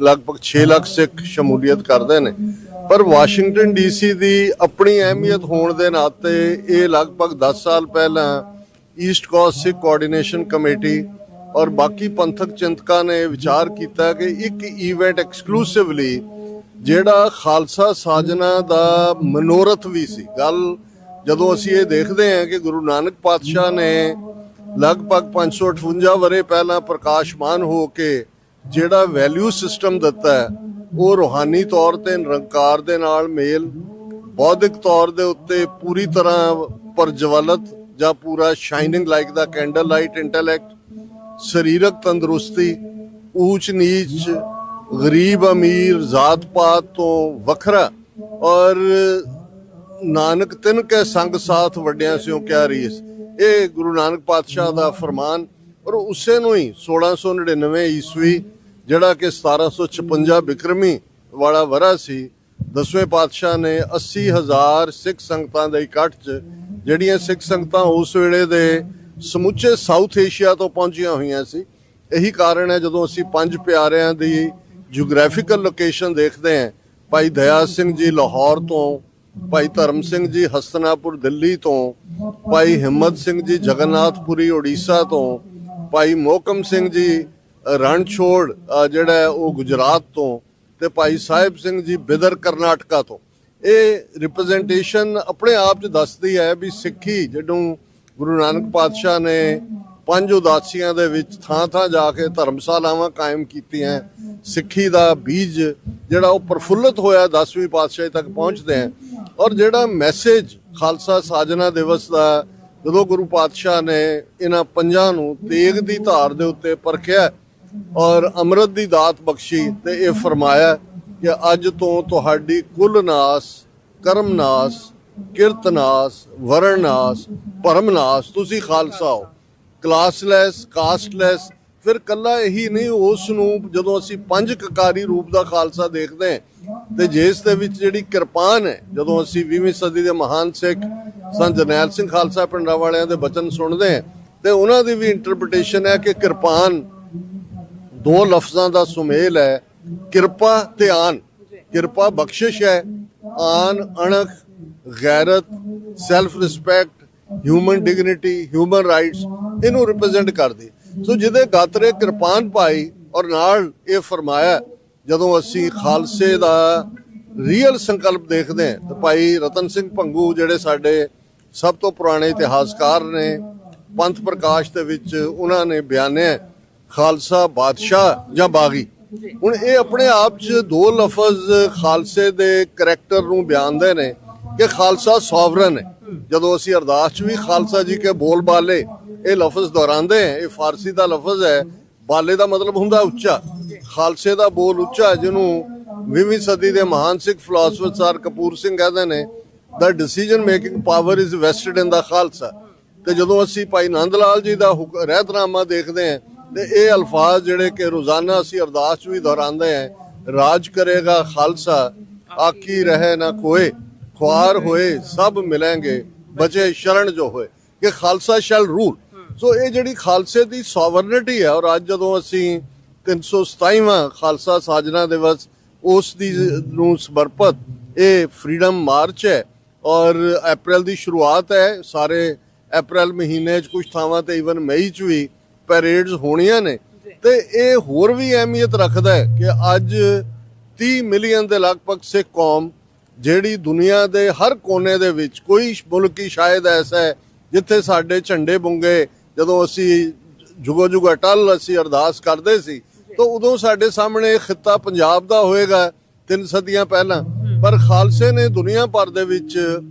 ਲਗਭਗ 6 ਲੱਖ ਸਿੱਖ ਸ਼ਮੂਲੀਅਤ ਕਰਦੇ ਨੇ। ਪਰ ਵਾਸ਼ਿੰਗਟਨ ਡੀਸੀ ਦੀ ਆਪਣੀ ਅਹਿਮੀਅਤ ਹੋਣ ਦੇ ਨਾਤੇ ਇਹ ਲਗਭਗ 10 ਸਾਲ ਪਹਿਲਾਂ ਈਸਟ ਕੋਸਟ ਸਿੱਖ ਕੋਆਰਡੀਨੇਸ਼ਨ ਕਮੇਟੀ ਔਰ ਬਾਕੀ ਪੰਥਕ ਚਿੰਤਕਾਂ ਨੇ ਵਿਚਾਰ ਕੀਤਾ ਕਿ ਇੱਕ ਈਵੈਂਟ ਐਕਸਕਲੂਸਿਵਲੀ ਜਿਹੜਾ ਖਾਲਸਾ ਸਾਜਨਾ ਦਾ ਮਨੋਰਥ ਵੀ ਸੀ। ਗੱਲ ਜਦੋਂ ਅਸੀਂ ਇਹ ਦੇਖਦੇ ਹਾਂ ਕਿ ਗੁਰੂ ਨਾਨਕ ਪਾਤਸ਼ਾਹ ਨੇ ਲਗਭਗ 558 ਵਰੇ ਪਹਿਲਾਂ ਪ੍ਰਕਾਸ਼ਮਾਨ ਹੋ ਕੇ ਜਿਹੜਾ ਵੈਲਿਊ ਸਿਸਟਮ ਦਿੱਤਾ ਹੈ ਉਹ ਰੂਹਾਨੀ ਤੌਰ ਤੇ ਨਿਰੰਕਾਰ ਦੇ ਨਾਲ ਮੇਲ, ਬੌਧਿਕ ਤੌਰ ਦੇ ਉੱਤੇ ਪੂਰੀ ਤਰ੍ਹਾਂ ਪ੍ਰਜਵਲਿਤ ਜਾਂ ਪੂਰਾ ਸ਼ਾਈਨਿੰਗ ਲਾਈਕ ਦਾ ਕੈਂਡਲ ਲਾਈਟ ਇੰਟੈਲੈਕਟ, ਸਰੀਰਕ ਤੰਦਰੁਸਤੀ, ਊਚ ਨੀਚ, ਗਰੀਬ ਅਮੀਰ, ਜ਼ਾਤ ਪਾਤ ਤੋਂ ਵੱਖਰਾ ਔਰ ਨਾਨਕ ਤਿੰਨ ਕੇ ਸੰਗ ਸਾਥ ਵੱਡਿਆਂ ਸਿਓ ਕਿਆ ਰੀਸ, ਇਹ ਗੁਰੂ ਨਾਨਕ ਪਾਤਸ਼ਾਹ ਦਾ ਫਰਮਾਨ। ਔਰ ਉਸੇ ਨੂੰ ਹੀ 1699 ਈਸਵੀ ਜਿਹੜਾ ਕਿ 1756 ਬਿਕਰਮੀ ਵਾਲਾ ਵਰਾ ਸੀ, 10ਵੇਂ ਪਾਤਸ਼ਾਹ ਨੇ 80,000 ਸਿੱਖ ਸੰਗਤਾਂ ਦੇ ਇਕੱਠ 'ਚ, ਜਿਹੜੀਆਂ ਸਿੱਖ ਸੰਗਤਾਂ ਉਸ ਵੇਲੇ ਦੇ ਸਮੁੱਚੇ ਸਾਊਥ ਏਸ਼ੀਆ ਤੋਂ ਪਹੁੰਚੀਆਂ ਹੋਈਆਂ ਸੀ। ਇਹੀ ਕਾਰਨ ਹੈ ਜਦੋਂ ਅਸੀਂ ਪੰਜ ਪਿਆਰਿਆਂ ਦੀ ਜਿਓਗ੍ਰਾਫੀਕਲ ਲੋਕੇਸ਼ਨ ਦੇਖਦੇ ਹਾਂ, ਭਾਈ ਦਇਆ ਸਿੰਘ ਜੀ ਲਾਹੌਰ ਤੋਂ, ਭਾਈ ਧਰਮ ਸਿੰਘ ਜੀ ਹਸਤਨਾਪੁਰ ਦਿੱਲੀ ਤੋਂ, ਭਾਈ ਹਿੰਮਤ ਸਿੰਘ ਜੀ ਜਗਨਨਾਥਪੁਰੀ ਉੜੀਸਾ ਤੋਂ, ਭਾਈ ਮੋਹਕਮ ਸਿੰਘ ਜੀ ਰਣਛੋੜ ਜਿਹੜਾ ਉਹ ਗੁਜਰਾਤ ਤੋਂ, ਤੇ ਭਾਈ ਸਾਹਿਬ ਸਿੰਘ ਜੀ ਬਿਦਰ ਕਰਨਾਟਕਾ ਤੋਂ। ਇਹ ਰਿਪਰੈਜ਼ੈਂਟੇਸ਼ਨ ਆਪਣੇ ਆਪ 'ਚ ਦੱਸਦੀ ਹੈ ਵੀ ਸਿੱਖੀ ਜਦੋਂ ਗੁਰੂ ਨਾਨਕ ਪਾਤਸ਼ਾਹ ਨੇ ਪੰਜ ਉਦਾਸੀਆਂ ਦੇ ਵਿੱਚ ਥਾਂ ਥਾਂ ਜਾ ਕੇ ਧਰਮਸ਼ਾਲਾਵਾਂ ਕਾਇਮ ਕੀਤੀਆਂ, ਸਿੱਖੀ ਦਾ ਬੀਜ ਜਿਹੜਾ ਉਹ ਪ੍ਰਫੁੱਲਤ ਹੋਇਆ 10ਵੀਂ ਪਾਤਸ਼ਾਹੀ ਤੱਕ ਪਹੁੰਚਦੇ ਆ। ਔਰ ਜਿਹੜਾ ਮੈਸੇਜ ਖਾਲਸਾ ਸਾਜਨਾ ਦਿਵਸ ਦਾ ਜਦੋਂ ਗੁਰੂ ਪਾਤਸ਼ਾਹ ਨੇ ਇਹਨਾਂ ਪੰਜਾਂ ਨੂੰ ਤੇਗ ਦੀ ਧਾਰ ਦੇ ਉੱਤੇ ਪਰਖਿਆ ਔਰ ਅੰਮ੍ਰਿਤ ਦੀ ਦਾਤ ਬਖਸ਼ੀ ਤੇ ਇਹ ਫਰਮਾਇਆ ਕਿ ਅੱਜ ਤੋਂ ਤੁਹਾਡੀ ਕੁੱਲ ਨਾਸ, ਕਰਮ ਨਾਸ, ਕਿਰਤ ਨਾਸ, ਵਰਣ ਨਾਸ, ਭਰਮ ਨਾਸ, ਤੁਸੀਂ ਖਾਲਸਾ ਹੋ, ਕਲਾਸਲੈਸ, ਕਾਸਟਲੈਸ। ਫਿਰ ਕੱਲਾ ਇਹੀ ਨਹੀਂ, ਉਸ ਨੂੰ ਜਦੋਂ ਅਸੀਂ ਪੰਜ ਕਕਾਰੀ ਰੂਪ ਦਾ ਖਾਲਸਾ ਦੇਖਦੇ ਹਾਂ ਤੇ ਜਿਸ ਦੇ ਵਿੱਚ ਜਿਹੜੀ ਕਿਰਪਾਨ ਹੈ, ਜਦੋਂ ਅਸੀਂ 20ਵੀਂ ਸਦੀ ਦੇ ਮਹਾਨ ਸਿੱਖ ਸੰਤ ਜਰਨੈਲ ਸਿੰਘ ਖਾਲਸਾ ਪਿੰਡਾਂ ਵਾਲਿਆਂ ਦੇ ਬਚਨ ਸੁਣਦੇ ਹਾਂ ਤੇ ਉਹਨਾਂ ਦੀ ਵੀ ਇੰਟਰਪ੍ਰੀਟੇਸ਼ਨ ਹੈ ਕਿ ਕਿਰਪਾਨ ਦੋ ਲਫ਼ਜ਼ਾਂ ਦਾ ਸੁਮੇਲ ਹੈ, ਕਿਰਪਾ ਤੇ ਆਨ। ਕਿਰਪਾ ਬਖਸ਼ਿਸ਼ ਹੈ, ਆਨ ਅਣਖ, ਗੈਰਤ, self respect, human dignity, human rights, ਇਹਨੂੰ ਰਿਪਰੈਜ਼ੈਂਟ ਕਰਦੀ। ਸੋ ਜਿਹਦੇ ਗਾਤਰੇ ਕਿਰਪਾਨ ਪਾਈ ਔਰ ਨਾਲ ਇਹ ਫਰਮਾਇਆ, ਜਦੋਂ ਅਸੀਂ ਖਾਲਸੇ ਦਾ ਰੀਅਲ ਸੰਕਲਪ ਦੇਖਦੇ ਹਾਂ ਤਾਂ ਭਾਈ ਰਤਨ ਸਿੰਘ ਭੰਗੂ ਜਿਹੜੇ ਸਾਡੇ ਸਭ ਤੋਂ ਪੁਰਾਣੇ ਇਤਿਹਾਸਕਾਰ ਨੇ, ਪੰਥ ਪ੍ਰਕਾਸ਼ ਦੇ ਵਿੱਚ ਉਹਨਾਂ ਨੇ ਬਿਆਨਿਆ ਖਾਲਸਾ ਬਾਦਸ਼ਾਹ ਜਾਂ ਬਾਗੀ। ਹੁਣ ਇਹ ਆਪਣੇ ਆਪ 'ਚ ਦੋ ਲਫ਼ਜ਼ ਖਾਲਸੇ ਦੇ ਕਰੈਕਟਰ ਨੂੰ ਬਿਆਨਦੇ ਨੇ ਕਿ ਖਾਲਸਾ ਸੋਵਰਨ ਹੈ। ਜਦੋਂ ਅਸੀਂ ਅਰਦਾਸ 'ਚ ਵੀ ਖਾਲਸਾ ਜੀ ਕੇ ਬੋਲ ਬਾਲੇ ਇਹ ਲਫ਼ਜ਼ ਦੁਹਰਾਉਂਦੇ ਹਾਂ, ਇਹ ਫਾਰਸੀ ਦਾ ਲਫ਼ਜ਼ ਹੈ। ਬਾਲੇ ਦਾ ਮਤਲਬ ਹੁੰਦਾ ਉੱਚਾ, ਖਾਲਸੇ ਦਾ ਬੋਲ ਉੱਚਾ, ਜਿਹਨੂੰ 20ਵੀਂ ਸਦੀ ਦੇ ਮਹਾਨ ਸਿੱਖ ਫਿਲਾਸਫਰ ਸਰ ਕਪੂਰ ਸਿੰਘ ਕਹਿੰਦੇ ਨੇ the decision making power is vested in the Khalsa. ਤੇ ਜਦੋਂ ਅਸੀਂ ਭਾਈ ਨੰਦ ਲਾਲ ਜੀ ਦਾ ਰਹਿਤਨਾਮਾ ਦੇਖਦੇ ਹਾਂ ਤੇ ਇਹ ਅਲਫਾਜ਼ ਜਿਹੜੇ ਕਿ ਰੋਜ਼ਾਨਾ ਅਸੀਂ ਅਰਦਾਸ 'ਚ ਵੀ ਦੁਹਰਾਉਂਦੇ ਹਾਂ, ਰਾਜ ਕਰੇਗਾ ਖਾਲਸਾ, ਆਕੀ ਰਹੇ ਨਾ ਕੋਏ, ਖੁਆਰ ਹੋਏ ਸਭ ਮਿਲेंगे, ਬਚੇ ਸ਼ਰਨ ਜੋ ਹੋਏ, ਕਿ ਖਾਲਸਾ ਸ਼ੈਲ ਰੂਲ। ਸੋ ਇਹ ਜਿਹੜੀ ਖਾਲਸੇ ਦੀ ਸੋਵਰਨਿਟੀ ਹੈ, ਔਰ ਅੱਜ ਜਦੋਂ ਅਸੀਂ 327ਵਾਂ ਖਾਲਸਾ ਸਾਜਨਾ ਦਿਵਸ ਉਸ ਦੀ ਨੂੰ ਸਮਰਪਿਤ ਇਹ ਫਰੀडम ਮਾਰਚ ਹੈ ਔਰ ਅਪ੍ਰੈਲ ਦੀ ਸ਼ੁਰੂਆਤ ਹੈ। ਸਾਰੇ ਅਪ੍ਰੈਲ ਮਹੀਨੇ 'ਚ ਕੁਝ ਥਾਵਾਂ ਤੇ ਈਵਨ ਮਈ 'ਚ ਵੀ ਪੈਰੇਡਸ ਹੋਣੀਆਂ ਨੇ ਤੇ ਇਹ ਹੋਰ ਵੀ ਅਹਿਮੀਅਤ ਰੱਖਦਾ ਹੈ ਕਿ ਅੱਜ 30 ਮਿਲੀਅਨ ਦੇ ਲਗਭਗ ਸਿੱਖ ਕੌਮ ਜਿਹੜੀ ਦੁਨੀਆ ਦੇ ਹਰ ਕੋਨੇ ਦੇ ਵਿੱਚ, ਕੋਈ ਮੁਲਕ ਹੀ ਸ਼ਾਇਦ ਐਸਾ ਹੈ ਜਿੱਥੇ ਸਾਡੇ ਝੰਡੇ ਬੁੰਗੇ ਜਦੋਂ ਅਸੀਂ ਜੁਗੋ ਜੁਗ ਅਟਲ ਅਸੀਂ ਅਰਦਾਸ ਕਰਦੇ ਸੀ ਤਾਂ ਉਦੋਂ ਸਾਡੇ ਸਾਹਮਣੇ ਖਿੱਤਾ ਪੰਜਾਬ ਦਾ ਹੋਏਗਾ 3 ਸਦੀਆਂ ਪਹਿਲਾਂ। ਪਰ ਖਾਲਸੇ ਨੇ ਦੁਨੀਆ ਭਰ ਦੇ ਵਿੱਚ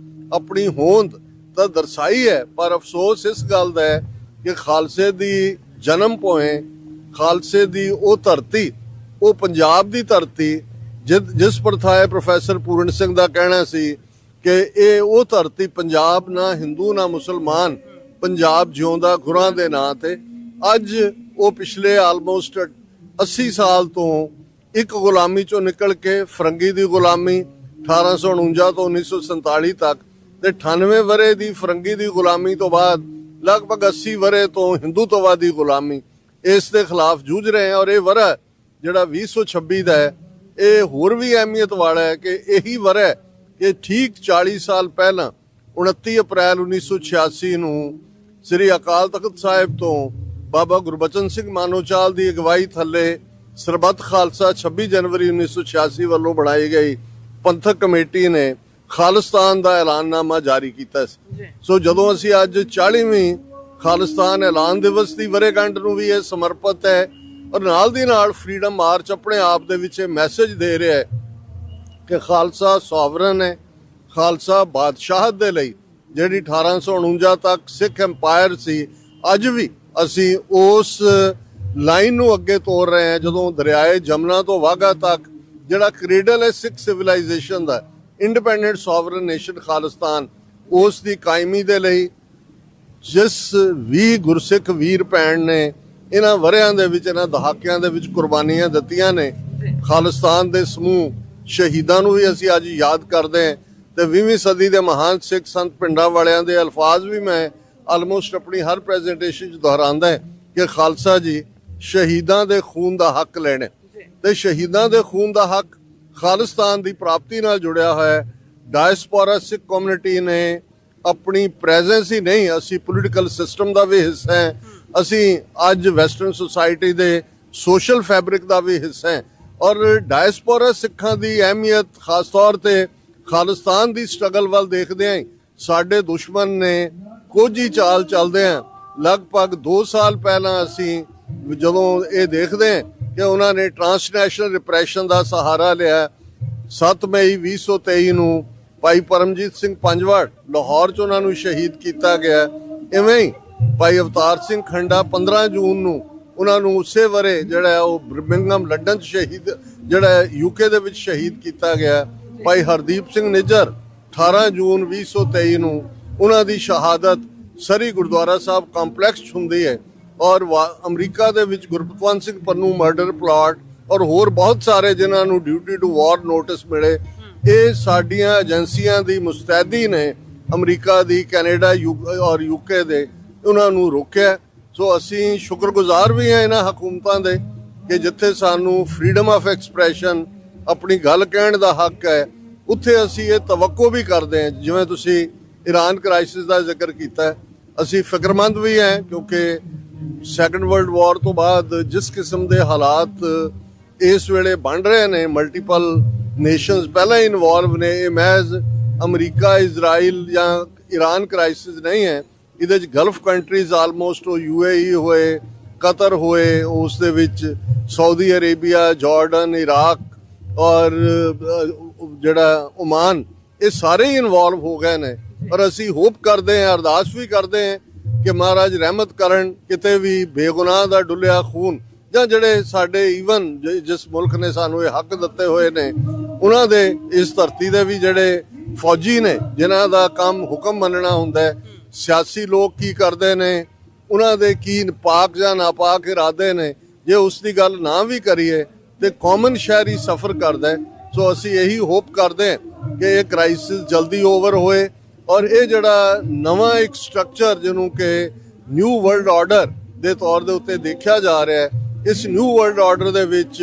ਆਪਣੀ ਹੋਂਦ ਤਾਂ ਦਰਸਾਈ ਹੈ, ਪਰ ਅਫਸੋਸ ਇਸ ਗੱਲ ਦਾ ਹੈ ਕਿ ਖਾਲਸੇ ਦੀ ਜਨਮ ਭੋਏ, ਖਾਲਸੇ ਦੀ ਉਹ ਧਰਤੀ, ਉਹ ਪੰਜਾਬ ਦੀ ਧਰਤੀ ਜਿਸ ਪ੍ਰਥਾਏ ਪ੍ਰੋਫੈਸਰ ਪੂਰਨ ਸਿੰਘ ਦਾ ਕਹਿਣਾ ਸੀ ਕਿ ਇਹ ਉਹ ਧਰਤੀ ਪੰਜਾਬ, ਨਾ ਹਿੰਦੂ ਨਾ ਮੁਸਲਮਾਨ, ਪੰਜਾਬ ਜਿਉਂਦਾ ਗੁਰਾਂ ਦੇ ਨਾਂ ਤੇ। ਅੱਜ ਉਹ ਪਿਛਲੇ ਆਲਮੋਸਟ 80 ਸਾਲ ਤੋਂ ਇੱਕ ਗੁਲਾਮੀ ਚੋਂ ਨਿਕਲ ਕੇ ਫਰੰਗੀ ਦੀ ਗੁਲਾਮੀ 1849 ਤੋਂ 1947 ਤੱਕ ਤੇ 98 ਵਰੇ ਦੀ ਫਰੰਗੀ ਦੀ ਗੁਲਾਮੀ ਤੋਂ ਬਾਅਦ ਲਗਭਗ 80 ਵਰੇ ਤੋਂ ਹਿੰਦੂਤਵਾਦੀ ਗੁਲਾਮੀ, ਇਸ ਦੇ ਖਿਲਾਫ ਜੂਝ ਰਹੇ ਹਾਂ। ਔਰ ਇਹ ਵਰ੍ਹਾ ਜਿਹੜਾ 2026 ਦਾ ਹੈ ਇਹ ਹੋਰ ਵੀ ਅਹਿਮੀਅਤ ਵਾਲਾ ਹੈ ਕਿ ਇਹੀ ਵਰ੍ਹਾ ਹੈ ਕਿ ਠੀਕ 40 ਸਾਲ ਪਹਿਲਾਂ 29 ਅਪ੍ਰੈਲ 1986 ਨੂੰ ਸ੍ਰੀ ਅਕਾਲ ਤਖਤ ਸਾਹਿਬ ਤੋਂ ਬਾਬਾ ਗੁਰਬਚਨ ਸਿੰਘ ਮਾਨੋਚਾਲ ਦੀ ਅਗਵਾਈ ਥੱਲੇ ਸਰਬੱਤ ਖਾਲਸਾ 26 ਜਨਵਰੀ 1986 ਵੱਲੋਂ ਬਣਾਈ ਗਈ ਪੰਥਕ ਕਮੇਟੀ ਨੇ ਖਾਲਿਸਤਾਨ ਦਾ ਐਲਾਨਨਾਮਾ ਜਾਰੀ ਕੀਤਾ ਸੀ। ਸੋ ਜਦੋਂ ਅਸੀਂ ਅੱਜ 40ਵੀਂ ਖਾਲਿਸਤਾਨ ਐਲਾਨ ਦਿਵਸ ਦੀ ਵਰ੍ਹੇਗੰਢ ਨੂੰ ਵੀ ਇਹ ਸਮਰਪਿਤ ਹੈ ਔਰ ਨਾਲ ਦੀ ਨਾਲ ਫਰੀडम ਮਾਰਚ ਆਪਣੇ ਆਪ ਦੇ ਵਿੱਚ ਇਹ ਮੈਸੇਜ ਦੇ ਰਿਹਾ ਹੈ ਕਿ ਖਾਲਸਾ ਸੋਵਰਨ ਹੈ। ਖਾਲਸਾ ਬਾਦਸ਼ਾਹਤ ਦੇ ਲਈ ਜਿਹੜੀ 1849 ਤੱਕ ਸਿੱਖ ਐਮਪਾਇਰ ਸੀ, ਅੱਜ ਵੀ ਅਸੀਂ ਉਸ ਲਾਈਨ ਨੂੰ ਅੱਗੇ ਤੋਰ ਰਹੇ ਹਾਂ। ਜਦੋਂ ਦਰਿਆਏ ਜਮਨਾ ਤੋਂ ਵਾਘਾ ਤੱਕ ਜਿਹੜਾ ਕ੍ਰੇਡਲ ਹੈ ਸਿੱਖ ਸਿਵਲਾਈਜੇਸ਼ਨ ਦਾ, ਇੰਡੀਪੈਂਡੈਂਟ ਸੋਵਰਨ ਨੇਸ਼ਨ ਖਾਲਿਸਤਾਨ, ਉਸ ਦੀ ਕਾਇਮੀ ਦੇ ਲਈ ਜਿਸ ਵੀ ਗੁਰਸਿੱਖ ਵੀਰ ਭੈਣ ਨੇ ਇਹਨਾਂ ਵਰ੍ਹਿਆਂ ਦੇ ਵਿੱਚ, ਇਹਨਾਂ ਦਹਾਕਿਆਂ ਦੇ ਵਿੱਚ ਕੁਰਬਾਨੀਆਂ ਦਿੱਤੀਆਂ ਨੇ, ਖਾਲਿਸਤਾਨ ਦੇ ਸਮੂਹ ਸ਼ਹੀਦਾਂ ਨੂੰ ਵੀ ਅਸੀਂ ਅੱਜ ਯਾਦ ਕਰਦੇ ਹਾਂ। ਤੇ 20ਵੀਂ ਸਦੀ ਦੇ ਮਹਾਨ ਸਿੱਖ ਸੰਤ ਪਿੰਡਾਂ ਵਾਲਿਆਂ ਦੇ ਅਲਫਾਜ਼ ਵੀ ਮੈਂ ਆਲਮੋਸਟ ਆਪਣੀ ਹਰ ਪ੍ਰੈਜੈਂਟੇਸ਼ਨ 'ਚ ਦੁਹਰਾਉਂਦਾ ਹੈ ਕਿ ਖਾਲਸਾ ਜੀ ਸ਼ਹੀਦਾਂ ਦੇ ਖੂਨ ਦਾ ਹੱਕ ਲੈਣੇ, ਤੇ ਸ਼ਹੀਦਾਂ ਦੇ ਖੂਨ ਦਾ ਹੱਕ ਖਾਲਿਸਤਾਨ ਦੀ ਪ੍ਰਾਪਤੀ ਨਾਲ ਜੁੜਿਆ ਹੋਇਆ ਹੈ। ਡਾਇਸਪੋਰਾ ਸਿੱਖ ਕਮਿਊਨਿਟੀ ਨੇ ਆਪਣੀ ਪ੍ਰੈਜ਼ੈਂਸ ਹੀ ਨਹੀਂ, ਅਸੀਂ ਪੋਲੀਟੀਕਲ ਸਿਸਟਮ ਦਾ ਵੀ ਹਿੱਸਾ ਹੈ, ਅਸੀਂ ਅੱਜ ਵੈਸਟਰਨ ਸੁਸਾਇਟੀ ਦੇ ਸੋਸ਼ਲ ਫੈਬਰਿਕ ਦਾ ਵੀ ਹਿੱਸਾ ਹੈ। ਔਰ ਡਾਇਸਪੋਰਾ ਸਿੱਖਾਂ ਦੀ ਅਹਿਮੀਅਤ ਖਾਸ ਤੌਰ ਤੇ ਖਾਲਿਸਤਾਨ ਦੀ ਸਟਰਗਲ ਵੱਲ ਦੇਖਦੇ ਆਂ ਸਾਡੇ ਦੁਸ਼ਮਣ ਨੇ ਕੁਝ ਹੀ ਚਾਲ ਚੱਲਦੇ ਆ। ਲਗਭਗ 2 ਸਾਲ ਪਹਿਲਾਂ ਅਸੀਂ ਜਦੋਂ ਇਹ ਦੇਖਦੇ ਹਾਂ ਕਿ ਉਹਨਾਂ ਨੇ ਟਰਾਂਸਨੈਸ਼ਨਲ ਰਿਪਰੈਸ਼ਨ ਦਾ ਸਹਾਰਾ ਲਿਆ, 7 ਮਈ 2023 ਨੂੰ ਭਾਈ ਪਰਮਜੀਤ ਸਿੰਘ ਪੰਜਵਾੜ ਲਾਹੌਰ 'ਚ ਉਹਨਾਂ ਨੂੰ ਸ਼ਹੀਦ ਕੀਤਾ ਗਿਆ। ਇਵੇਂ ਹੀ ਭਾਈ ਅਵਤਾਰ ਸਿੰਘ ਖੰਡਾ 15 ਜੂਨ ਨੂੰ ਉਹਨਾਂ ਨੂੰ ਉਸੇ ਵਰੇ ਜਿਹੜਾ ਉਹ ਬਰਮਿੰਗਮ ਲੰਡਨ 'ਚ ਸ਼ਹੀਦ, ਜਿਹੜਾ UK ਦੇ ਵਿੱਚ ਸ਼ਹੀਦ ਕੀਤਾ ਗਿਆ। ਭਾਈ ਹਰਦੀਪ ਸਿੰਘ ਨਿੱਜਰ 18 ਜੂਨ 2023 ਨੂੰ ਉਹਨਾਂ ਦੀ ਸ਼ਹਾਦਤ ਸਰੀ ਗੁਰਦੁਆਰਾ ਸਾਹਿਬ ਕੰਪਲੈਕਸ 'ਚ ਹੁੰਦੀ ਹੈ। ਔਰ ਅਮਰੀਕਾ ਦੇ ਵਿੱਚ ਗੁਰਪਤਵੰਤ ਸਿੰਘ ਪੰਨੂ ਮਰਡਰ ਪਲਾਟ ਔਰ ਹੋਰ ਬਹੁਤ ਸਾਰੇ ਜਿਨ੍ਹਾਂ ਨੂੰ ਡਿਊਟੀ ਟੂ ਵਾਰ ਨੋਟਿਸ ਮਿਲੇ, ਇਹ ਸਾਡੀਆਂ ਏਜੰਸੀਆਂ ਦੀ ਮੁਸਤੈਦੀ ਨੇ, ਅਮਰੀਕਾ ਦੀ, ਕੈਨੇਡਾ ਔਰ UK ਦੇ, ਉਹਨਾਂ ਨੂੰ ਰੋਕਿਆ। ਸੋ ਅਸੀਂ ਸ਼ੁਕਰਗੁਜ਼ਾਰ ਵੀ ਹਾਂ ਇਹਨਾਂ ਹਕੂਮਤਾਂ ਦੇ ਕਿ ਜਿੱਥੇ ਸਾਨੂੰ ਫਰੀडम ਆਫ ਐਕਸਪ੍ਰੈਸ਼ਨ, ਆਪਣੀ ਗੱਲ ਕਹਿਣ ਦਾ ਹੱਕ ਹੈ, ਉੱਥੇ ਅਸੀਂ ਇਹ ਤਵੱਕੋ ਵੀ ਕਰਦੇ ਹਾਂ। ਜਿਵੇਂ ਤੁਸੀਂ ਈਰਾਨ ਕ੍ਰਾਈਸਿਸ ਦਾ ਜ਼ਿਕਰ ਕੀਤਾ, ਅਸੀਂ ਫਿਕਰਮੰਦ ਵੀ ਹਾਂ ਕਿਉਂਕਿ ਸੈਕੰਡ ਵਰਲਡ ਵਾਰ ਤੋਂ ਬਾਅਦ ਜਿਸ ਕਿਸਮ ਦੇ ਹਾਲਾਤ ਇਸ ਵੇਲੇ ਬਣ ਰਹੇ ਨੇ, ਮਲਟੀਪਲ ਨੇਸ਼ਨਸ ਪਹਿਲਾਂ ਹੀ ਇਨਵੋਲਵ ਨੇ। ਇਹ ਮਹਿਜ਼ ਅਮਰੀਕਾ, ਇਜ਼ਰਾਈਲ ਜਾਂ ਈਰਾਨ ਕ੍ਰਾਈਸਿਸ ਨਹੀਂ ਹੈ, ਇਹਦੇ 'ਚ ਗਲਫ ਕੰਟਰੀਜ਼ ਆਲਮੋਸਟ, ਉਹ UAE ਹੋਏ, ਕਤਰ ਹੋਏ, ਉਸ ਦੇ ਵਿੱਚ ਸਾਊਦੀ ਅਰੇਬੀਆ, ਜਾਰਡਨ, ਇਰਾਕ ਔਰ ਜਿਹੜਾ ਓਮਾਨ, ਇਹ ਸਾਰੇ ਹੀ ਇਨਵੋਲਵ ਹੋ ਗਏ ਨੇ। ਔਰ ਅਸੀਂ ਹੋਪ ਕਰਦੇ ਹਾਂ, ਅਰਦਾਸ ਵੀ ਕਰਦੇ ਹਾਂ ਕਿ ਮਹਾਰਾਜ ਰਹਿਮਤ ਕਰਨ, ਕਿਤੇ ਵੀ ਬੇਗੁਨਾਹ ਦਾ ਡੁੱਲਿਆ ਖੂਨ ਜਾਂ ਜਿਹੜੇ ਸਾਡੇ ਈਵਨ ਜਿਸ ਮੁਲਕ ਨੇ ਸਾਨੂੰ ਇਹ ਹੱਕ ਦਿੱਤੇ ਹੋਏ ਨੇ, ਉਹਨਾਂ ਦੇ ਇਸ ਧਰਤੀ ਦੇ ਵੀ ਜਿਹੜੇ ਫੌਜੀ ਨੇ ਜਿਨ੍ਹਾਂ ਦਾ ਕੰਮ ਹੁਕਮ ਮੰਨਣਾ ਹੁੰਦਾ ਹੈ, ਸਿਆਸੀ ਲੋਕ ਕੀ ਕਰਦੇ ਨੇ, ਉਹਨਾਂ ਦੇ ਕੀ ਪਾਕ ਜਾਂ ਨਾਪਾਕ ਇਰਾਦੇ ਨੇ, ਜੇ ਉਸ ਦੀ ਗੱਲ ਨਾ ਵੀ ਕਰੀਏ ਤੇ ਕਾਮਨ ਸ਼ਹਿਰੀ ਸਫਰ ਕਰਦਾ ਹੈ। ਸੋ ਅਸੀਂ ਇਹੀ ਹੋਪ ਕਰਦੇ ਹਾਂ ਕਿ ਇਹ ਕ੍ਰਾਈਸਿਸ ਜਲਦੀ ਓਵਰ ਹੋਏ ਔਰ ਇਹ ਜਿਹੜਾ ਨਵਾਂ ਇੱਕ ਸਟਰਕਚਰ ਜਿਹਨੂੰ ਕਿ ਨਿਊ ਵਰਲਡ ਆਰਡਰ ਦੇ ਤੌਰ ਦੇ ਉੱਤੇ ਦੇਖਿਆ ਜਾ ਰਿਹਾ ਹੈ, ਇਸ ਨਿਊ ਵਰਲਡ ਆਰਡਰ ਦੇ ਵਿੱਚ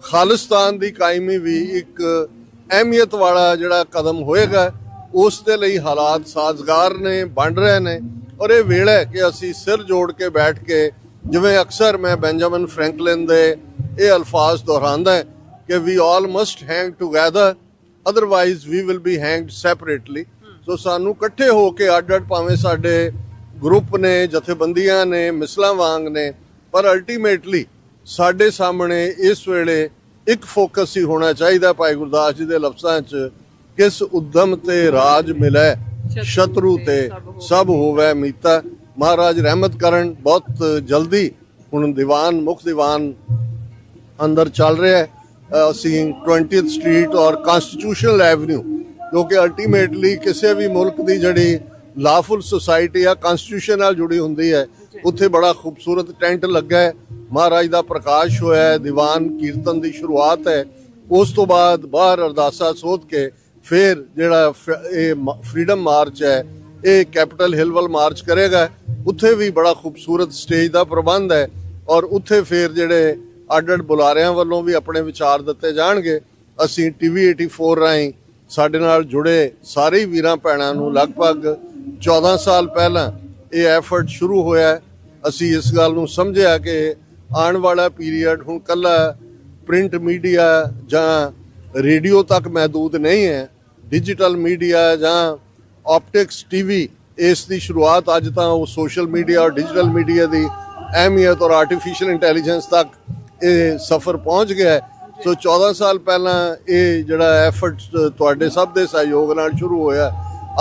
ਖਾਲਿਸਤਾਨ ਦੀ ਕਾਇਮੀ ਵੀ ਇੱਕ ਅਹਿਮੀਅਤ ਵਾਲਾ ਜਿਹੜਾ ਕਦਮ ਹੋਏਗਾ। ਉਸ ਦੇ ਲਈ ਹਾਲਾਤ ਸਾਜ਼ਗਾਰ ਨੇ, ਬਣ ਰਹੇ ਨੇ ਔਰ ਇਹ ਵੇਲਾ ਹੈ ਕਿ ਅਸੀਂ ਸਿਰ ਜੋੜ ਕੇ ਬੈਠ ਕੇ, ਜਿਵੇਂ ਅਕਸਰ ਮੈਂ ਬੈਂਜਾਮਿਨ ਫਰੈਂਕਲਿਨ ਦੇ ਇਹ ਅਲਫਾਜ਼ ਦੁਹਰਾਉਂਦਾ ਕਿ we all must hang together, otherwise we will be hanged separately. So ਸਾਨੂੰ ਇਕੱਠੇ ਹੋ ਕੇ ਅੱਡ-ਅੱਡ ਭਾਵੇਂ ਸਾਡੇ ਗਰੁੱਪ ਨੇ, ਜਥੇਬੰਦੀਆਂ ਨੇ, ਮਿਸਲਾਂ ਵਾਂਗ ਨੇ, ਪਰ ਅਲਟੀਮੇਟਲੀ ਸਾਡੇ ਸਾਹਮਣੇ ਇਸ ਵੇਲੇ ਇੱਕ ਫੋਕਸ ਹੀ ਹੋਣਾ ਚਾਹੀਦਾ ਭਾਈ ਗੁਰਦਾਸ ਜੀ ਦੇ ਲਫ਼ਜ਼ਾਂ 'ਚ, ਕਿਸ ਉਦਮ ਤੇ ਰਾਜ ਮਿਲੇ, ਸ਼ਤਰੂ ਤੇ ਸਭ ਹੋਵੇ ਮੀਤਾ। ਮਹਾਰਾਜ ਰਹਿਮਤ ਕਰਨ। ਬਹੁਤ ਜਲਦੀ ਹੁਣ ਦੀਵਾਨ, ਮੁੱਖ ਦੀਵਾਨ ਅੰਦਰ ਚੱਲ ਰਿਹਾ ਹੈ। ਅਸੀਂ 20th ਸਟਰੀਟ ਔਰ ਕਨਸਟੀਟਿਊਸ਼ਨਲ ਐਵਨਿਊ, ਕਿਉਂਕਿ ਅਲਟੀਮੇਟਲੀ ਕਿਸੇ ਵੀ ਮੁਲਕ ਦੀ ਜਿਹੜੀ ਲਾਫੁਲ ਸੁਸਾਇਟੀ ਆ ਕਨਸਟੀਟਿਊਸ਼ਨ ਨਾਲ ਜੁੜੀ ਹੁੰਦੀ ਹੈ, ਉੱਥੇ ਬੜਾ ਖੂਬਸੂਰਤ ਟੈਂਟ ਲੱਗਾ ਹੈ, ਮਹਾਰਾਜ ਦਾ ਪ੍ਰਕਾਸ਼ ਹੋਇਆ ਹੈ, ਦੀਵਾਨ ਕੀਰਤਨ ਦੀ ਸ਼ੁਰੂਆਤ ਹੈ। ਉਸ ਤੋਂ ਬਾਅਦ ਬਾਹਰ ਅਰਦਾਸਾ ਸੋਧ ਕੇ ਫਿਰ ਜਿਹੜਾ ਇਹ ਫਰੀडम ਮਾਰਚ ਹੈ, ਇਹ ਕੈਪੀਟਲ ਹਿੱਲ ਵੱਲ ਮਾਰਚ ਕਰੇਗਾ। ਉੱਥੇ ਵੀ ਬੜਾ ਖੂਬਸੂਰਤ ਸਟੇਜ ਦਾ ਪ੍ਰਬੰਧ ਹੈ। ਔਰ ਉੱਥੇ ਫਿਰ ਜਿਹੜੇ ਅੱਡ-ਅੱਡ ਬੁਲਾਰਿਆਂ ਵੱਲੋਂ ਵੀ ਆਪਣੇ ਵਿਚਾਰ ਦਿੱਤੇ ਜਾਣਗੇ। ਅਸੀਂ TV 84 ਰਾਹੀਂ ਸਾਡੇ ਨਾਲ ਜੁੜੇ ਸਾਰੇ ਵੀਰਾਂ ਭੈਣਾਂ ਨੂੰ ਲਗਭਗ 14 ਸਾਲ ਪਹਿਲਾਂ ਇਹ ਐਫਰਟ ਸ਼ੁਰੂ ਹੋਇਆ। ਅਸੀਂ ਇਸ ਗੱਲ ਨੂੰ ਸਮਝਿਆ ਕਿ ਆਉਣ ਵਾਲਾ ਪੀਰੀਅਡ ਹੁਣ ਕੱਲਾ ਪ੍ਰਿੰਟ ਮੀਡੀਆ ਜਾਂ ਰੇਡੀਓ ਤੱਕ ਮਹਦੂਦ ਨਹੀਂ ਹੈ। ਡਿਜੀਟਲ ਮੀਡੀਆ ਜਾਂ ਆਪਟਿਕਸ TV ਇਸ ਦੀ ਸ਼ੁਰੂਆਤ ਅੱਜ ਤਾਂ ਉਹ ਸੋਸ਼ਲ ਮੀਡੀਆ ਔਰ ਡਿਜੀਟਲ ਮੀਡੀਆ ਦੀ ਅਹਿਮੀਅਤ ਔਰ ਆਰਟੀਫੀਸ਼ੀਅਲ ਇੰਟੈਲੀਜੈਂਸ ਤੱਕ ਇਹ ਸਫ਼ਰ ਪਹੁੰਚ ਗਿਆ ਹੈ। ਸੋ 14 ਸਾਲ ਪਹਿਲਾਂ ਇਹ ਜਿਹੜਾ ਐਫਰਟ ਤੁਹਾਡੇ ਸਭ ਦੇ ਸਹਿਯੋਗ ਨਾਲ ਸ਼ੁਰੂ ਹੋਇਆ।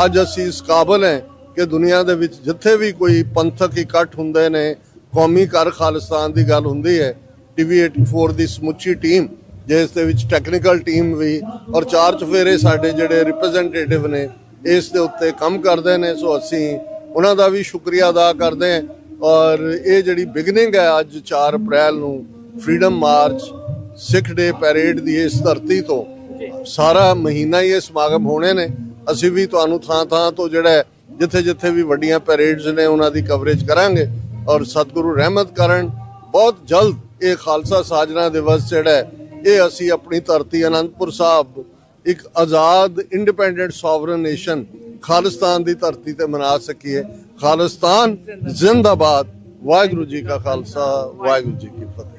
ਅੱਜ ਅਸੀਂ ਇਸ ਕਾਬਲ ਹੈ ਕਿ ਦੁਨੀਆ ਦੇ ਵਿੱਚ ਜਿੱਥੇ ਵੀ ਕੋਈ ਪੰਥਕ ਇਕੱਠ ਹੁੰਦੇ ਨੇ, ਕੌਮੀ ਘਰ ਖਾਲਿਸਤਾਨ ਦੀ ਗੱਲ ਹੁੰਦੀ ਹੈ, TV 84 ਦੀ ਸਮੁੱਚੀ ਟੀਮ ਜਿਸ ਦੇ ਵਿੱਚ ਟੈਕਨੀਕਲ ਟੀਮ ਵੀ ਔਰ 4 ਚੁਫੇਰੇ ਸਾਡੇ ਜਿਹੜੇ ਰਿਪਰੈਜ਼ੈਂਟੇਟਿਵ ਨੇ ਇਸ ਦੇ ਉੱਤੇ ਕੰਮ ਕਰਦੇ ਨੇ। ਸੋ ਅਸੀਂ ਉਹਨਾਂ ਦਾ ਵੀ ਸ਼ੁਕਰੀਆ ਅਦਾ ਕਰਦੇ ਹਾਂ। ਔਰ ਇਹ ਜਿਹੜੀ ਬਿਗਨਿੰਗ ਹੈ ਅੱਜ 4 ਅਪ੍ਰੈਲ ਨੂੰ ਫਰੀडम ਮਾਰਚ ਸਿੱਖ ਡੇ ਪੈਰੇਡ ਦੀ ਇਸ ਧਰਤੀ ਤੋਂ ਸਾਰਾ ਮਹੀਨਾ ਹੀ ਇਹ ਸਮਾਗਮ ਹੋਣੇ ਨੇ। ਅਸੀਂ ਵੀ ਤੁਹਾਨੂੰ ਥਾਂ ਤੋਂ ਜਿਹੜਾ ਜਿੱਥੇ ਵੀ ਵੱਡੀਆਂ ਪੈਰੇਡਸ ਨੇ ਉਹਨਾਂ ਦੀ ਕਵਰੇਜ ਕਰਾਂਗੇ ਔਰ ਸਤਿਗੁਰੂ ਰਹਿਮਤ ਕਰਨ ਬਹੁਤ ਜਲਦ ਇਹ ਖਾਲਸਾ ਸਾਜਨਾ ਦਿਵਸ ਜਿਹੜਾ ਇਹ ਅਸੀਂ ਆਪਣੀ ਧਰਤੀ ਅਨੰਦਪੁਰ ਸਾਹਿਬ ਇੱਕ ਆਜ਼ਾਦ ਇੰਡੀਪੈਂਡੈਂਟ ਸੋਵਰਨ ਨੇਸ਼ਨ ਖਾਲਿਸਤਾਨ ਦੀ ਧਰਤੀ ਤੇ ਮਨਾ ਸਕੀਏ। ਖਾਲਿਸਤਾਨ ਜ਼ਿੰਦਾਬਾਦ। ਵਾਹਿਗੁਰੂ ਜੀ ਕਾ ਖਾਲਸਾ, ਵਾਹਿਗੁਰੂ ਜੀ ਕੀ ਫਤਿਹ।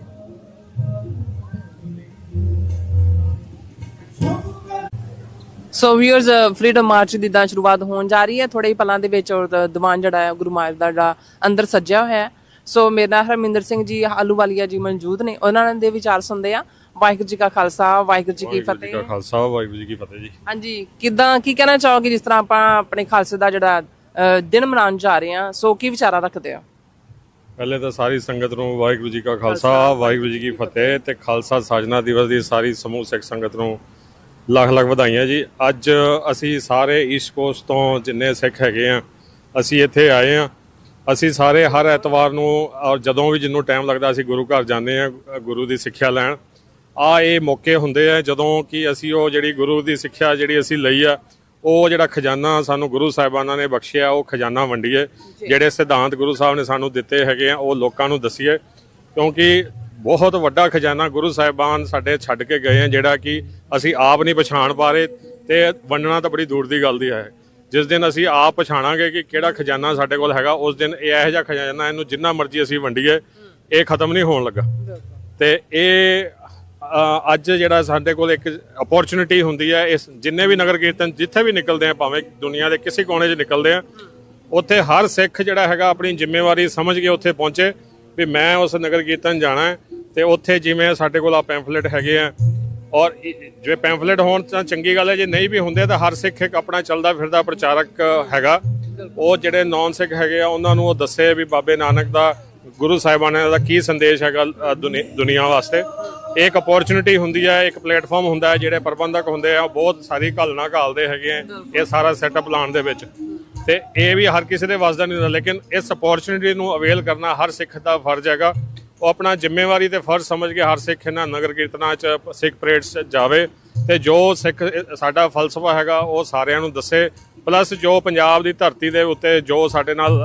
ਸੋ ਵੀਅਰਸ ਫਰੀडम ਮਾਰਚ ਦੀ ਤਾਂ ਸ਼ੁਰੂਆਤ ਹੋਣ ਜਾ ਰਹੀ ਹੈ ਥੋੜੇ ਹੀ ਪਲਾਂ ਦੇ ਵਿੱਚ ਔਰ ਦੀਵਾਨ ਜਿਹੜਾ ਹੈ ਗੁਰੂ ਮਹਾਰਾਜ ਦਾ ਜਿਹੜਾ ਅੰਦਰ ਸੱਜਿਆ ਹੋਇਆ ਹੈ। ਸੋ ਮੇਰੇ ਨਾਲ ਹਰਮਿੰਦਰ ਸਿੰਘ ਜੀ ਆਲੂਵਾਲੀਆ ਜੀ ਮੌਜੂਦ ਨੇ, ਉਹਨਾਂ ਦੇ ਵਿਚਾਰ ਸੁਣਦੇ ਆ। ਵਾਹਿਗੁਰੂ ਜੀ ਕਾ ਖਾਲਸਾ, ਵਾਹਿਗੁਰੂ ਜੀ ਕੀ ਫਤਿਹ। ਖਾਲਸਾ, ਵਾਹਿਗੁਰੂ ਜੀ ਕੀ ਫਤਿਹ ਜੀ। ਹਾਂਜੀ, ਕਿੱਦਾਂ ਕੀ ਕਹਿਣਾ ਚਾਹੋਗੇ ਜਿਸ ਤਰ੍ਹਾਂ ਆਪਾਂ ਆਪਣੇ ਖਾਲਸੇ ਦਾ ਜਿਹੜਾ ਦਿਨ ਮਨਾਉਣ ਜਾ ਰਹੇ ਹਾਂ, ਸੋ ਕੀ ਵਿਚਾਰਾ ਰੱਖਦੇ ਹੋ? ਪਹਿਲੇ ਤਾਂ ਸਾਰੀ ਸੰਗਤ ਨੂੰ ਵਾਹਿਗੁਰੂ ਜੀ ਕਾ ਖਾਲਸਾ, ਵਾਹਿਗੁਰੂ ਜੀ ਕੀ ਫਤਿਹ ਤੇ ਖਾਲਸਾ ਸਾਜਨਾ ਦਿਵਸ ਦੀ ਸਾਰੀ ਸਮੂਹ ਸਿੱਖ ਸੰਗਤ ਨੂੰ ਲੱਖ ਲੱਖ ਵਧਾਈਆਂ ਜੀ। ਅੱਜ ਅਸੀਂ ਸਾਰੇ ਈਸਟ ਕੋਸਟ ਤੋਂ ਜਿੰਨੇ ਸਿੱਖ ਹੈਗੇ ਆ ਅਸੀਂ ਇੱਥੇ ਆਏ ਆ। ਅਸੀਂ ਸਾਰੇ ਹਰ ਐਤਵਾਰ ਨੂੰ ਔਰ ਜਦੋਂ ਵੀ ਜਿਹਨੂੰ ਟਾਈਮ ਲੱਗਦਾ ਅਸੀਂ ਗੁਰੂ ਘਰ ਜਾਂਦੇ ਆ ਗੁਰੂ ਦੀ ਸਿੱਖਿਆ ਲੈਣ। ਇਹ ਮੌਕੇ ਹੁੰਦੇ ਆ ਜਦੋਂ ਕਿ ਅਸੀਂ ਉਹ ਜਿਹੜੀ ਗੁਰੂ ਦੀ ਸਿੱਖਿਆ ਜਿਹੜੀ ਅਸੀਂ ਲਈ ਆ ਉਹ ਜਿਹੜਾ ਖਜ਼ਾਨਾ ਸਾਨੂੰ ਗੁਰੂ ਸਾਹਿਬਾਨਾਂ ਨੇ ਬਖਸ਼ਿਆ ਉਹ ਖਜ਼ਾਨਾ ਵੰਡੀਏ। ਜਿਹੜੇ ਸਿਧਾਂਤ ਗੁਰੂ ਸਾਹਿਬ ਨੇ ਸਾਨੂੰ ਦਿੱਤੇ ਹੈਗੇ ਆ ਉਹ ਲੋਕਾਂ ਨੂੰ ਦੱਸੀਏ, ਕਿਉਂਕਿ ਬਹੁਤ ਵੱਡਾ ਖਜ਼ਾਨਾ ਗੁਰੂ ਸਾਹਿਬਾਨ ਸਾਡੇ ਛੱਡ ਕੇ ਗਏ ਆ ਜਿਹੜਾ ਕਿ ਅਸੀਂ ਆਪ ਨਹੀਂ ਪਛਾਣ ਪਾ ਰਹੇ ਤੇ ਵੰਡਣਾ ਤਾਂ ਬੜੀ ਦੂਰ ਦੀ ਗੱਲ ਦੀ ਹੈ। ਜਿਸ ਦਿਨ ਅਸੀਂ ਆਪ ਪਛਾਣਾਂਗੇ ਕਿ ਕਿਹੜਾ ਖਜ਼ਾਨਾ ਸਾਡੇ ਕੋਲ ਹੈਗਾ ਉਸ ਦਿਨ ਇਹੋ ਜਿਹਾ ਖਜ਼ਾਨਾ ਇਹਨੂੰ ਜਿੰਨਾ ਮਰਜ਼ੀ ਅਸੀਂ ਵੰਡੀਏ ਇਹ ਖਤਮ ਨਹੀਂ ਹੋਣ ਲੱਗਾ। ਤੇ ਇਹ ਅੱਜ ਜਿਹੜਾ ਸਾਡੇ ਕੋਲ ਇੱਕ ਅਪੋਰਚੁਨਿਟੀ ਹੁੰਦੀ ਹੈ, ਇਸ ਜਿੰਨੇ ਵੀ ਨਗਰ ਕੀਰਤਨ ਜਿੱਥੇ ਵੀ ਨਿਕਲਦੇ ਆ ਭਾਵੇਂ ਦੁਨੀਆ ਦੇ ਕਿਸੇ ਕੋਨੇ 'ਚ ਨਿਕਲਦੇ ਆ ਉੱਥੇ ਹਰ ਸਿੱਖ ਜਿਹੜਾ ਹੈਗਾ ਆਪਣੀ ਜ਼ਿੰਮੇਵਾਰੀ ਸਮਝ ਕੇ ਉੱਥੇ ਪਹੁੰਚੇ ਵੀ ਮੈਂ ਉਸ ਨਗਰ ਕੀਰਤਨ ਜਾਣਾ ਹੈ। ਤੇ ਉੱਥੇ ਜਿਵੇਂ ਸਾਡੇ ਕੋਲ ਪੈਂਫਲੇਟ ਹੈਗੇ ਆ ਔਰ ਜੇ ਪੈਂਫਲੇਟ ਹੋਣ ਤਾਂ ਚੰਗੀ ਗੱਲ ਹੈ, ਜੇ ਨਹੀਂ ਵੀ ਹੁੰਦੇ ਤਾਂ ਹਰ ਸਿੱਖ ਇੱਕ ਆਪਣਾ ਚੱਲਦਾ ਫਿਰਦਾ ਪ੍ਰਚਾਰਕ ਹੈਗਾ। ਉਹ ਜਿਹੜੇ ਨੌਨ ਸਿੱਖ ਹੈਗੇ ਆ ਉਹਨਾਂ ਨੂੰ ਉਹ ਦੱਸੇ ਵੀ ਬਾਬੇ ਨਾਨਕ ਦਾ ਗੁਰੂ ਸਾਹਿਬਾਨਾਂ ਦਾ ਕੀ ਸੰਦੇਸ਼ ਹੈਗਾ ਦੁਨੀਆ ਵਾਸਤੇ। ਇਹ ਇੱਕ ਅਪੋਰਚੁਨਿਟੀ ਹੁੰਦੀ ਹੈ, ਇੱਕ ਪਲੇਟਫਾਰਮ ਹੁੰਦਾ ਹੈ। ਜਿਹੜੇ ਪ੍ਰਬੰਧਕ ਹੁੰਦੇ ਆ ਬਹੁਤ ਸਾਰੀ ਘਾਲਣਾ ਘਾਲਦੇ ਹੈਗੇ ਆ ਇਹ ਸਾਰਾ ਸੈਟਅਪ ਲਾਉਣ ਦੇ ਵਿੱਚ, ਤੇ ਇਹ ਵੀ ਹਰ ਕਿਸੇ ਦੇ ਵੱਸ ਦਾ ਨਹੀਂ ਹੁੰਦਾ। ਲੇਕਿਨ ਇਸ ਅਪੋਰਚੁਨਿਟੀ ਨੂੰ ਅਵੇਲ ਕਰਨਾ ਹਰ ਸਿੱਖ ਦਾ ਫਰਜ਼ ਹੈਗਾ। ਉਹ ਆਪਣਾ ਜ਼ਿੰਮੇਵਾਰੀ ਤੇ ਫਰਜ਼ ਸਮਝ ਕੇ ਹਰ ਸਿੱਖ ਇਹਨਾਂ ਨਗਰ ਕੀਰਤਨਾਂ 'ਚ ਸਿੱਖ ਪਰੇਡਸ 'ਚ ਜਾਵੇ ਤੇ ਜੋ ਸਿੱਖ ਸਾਡਾ ਫਲਸਫਾ ਹੈਗਾ ਉਹ ਸਾਰਿਆਂ ਨੂੰ ਦੱਸੇ। ਪਲੱਸ ਜੋ ਪੰਜਾਬ ਦੀ ਧਰਤੀ ਦੇ ਉੱਤੇ ਜੋ ਸਾਡੇ ਨਾਲ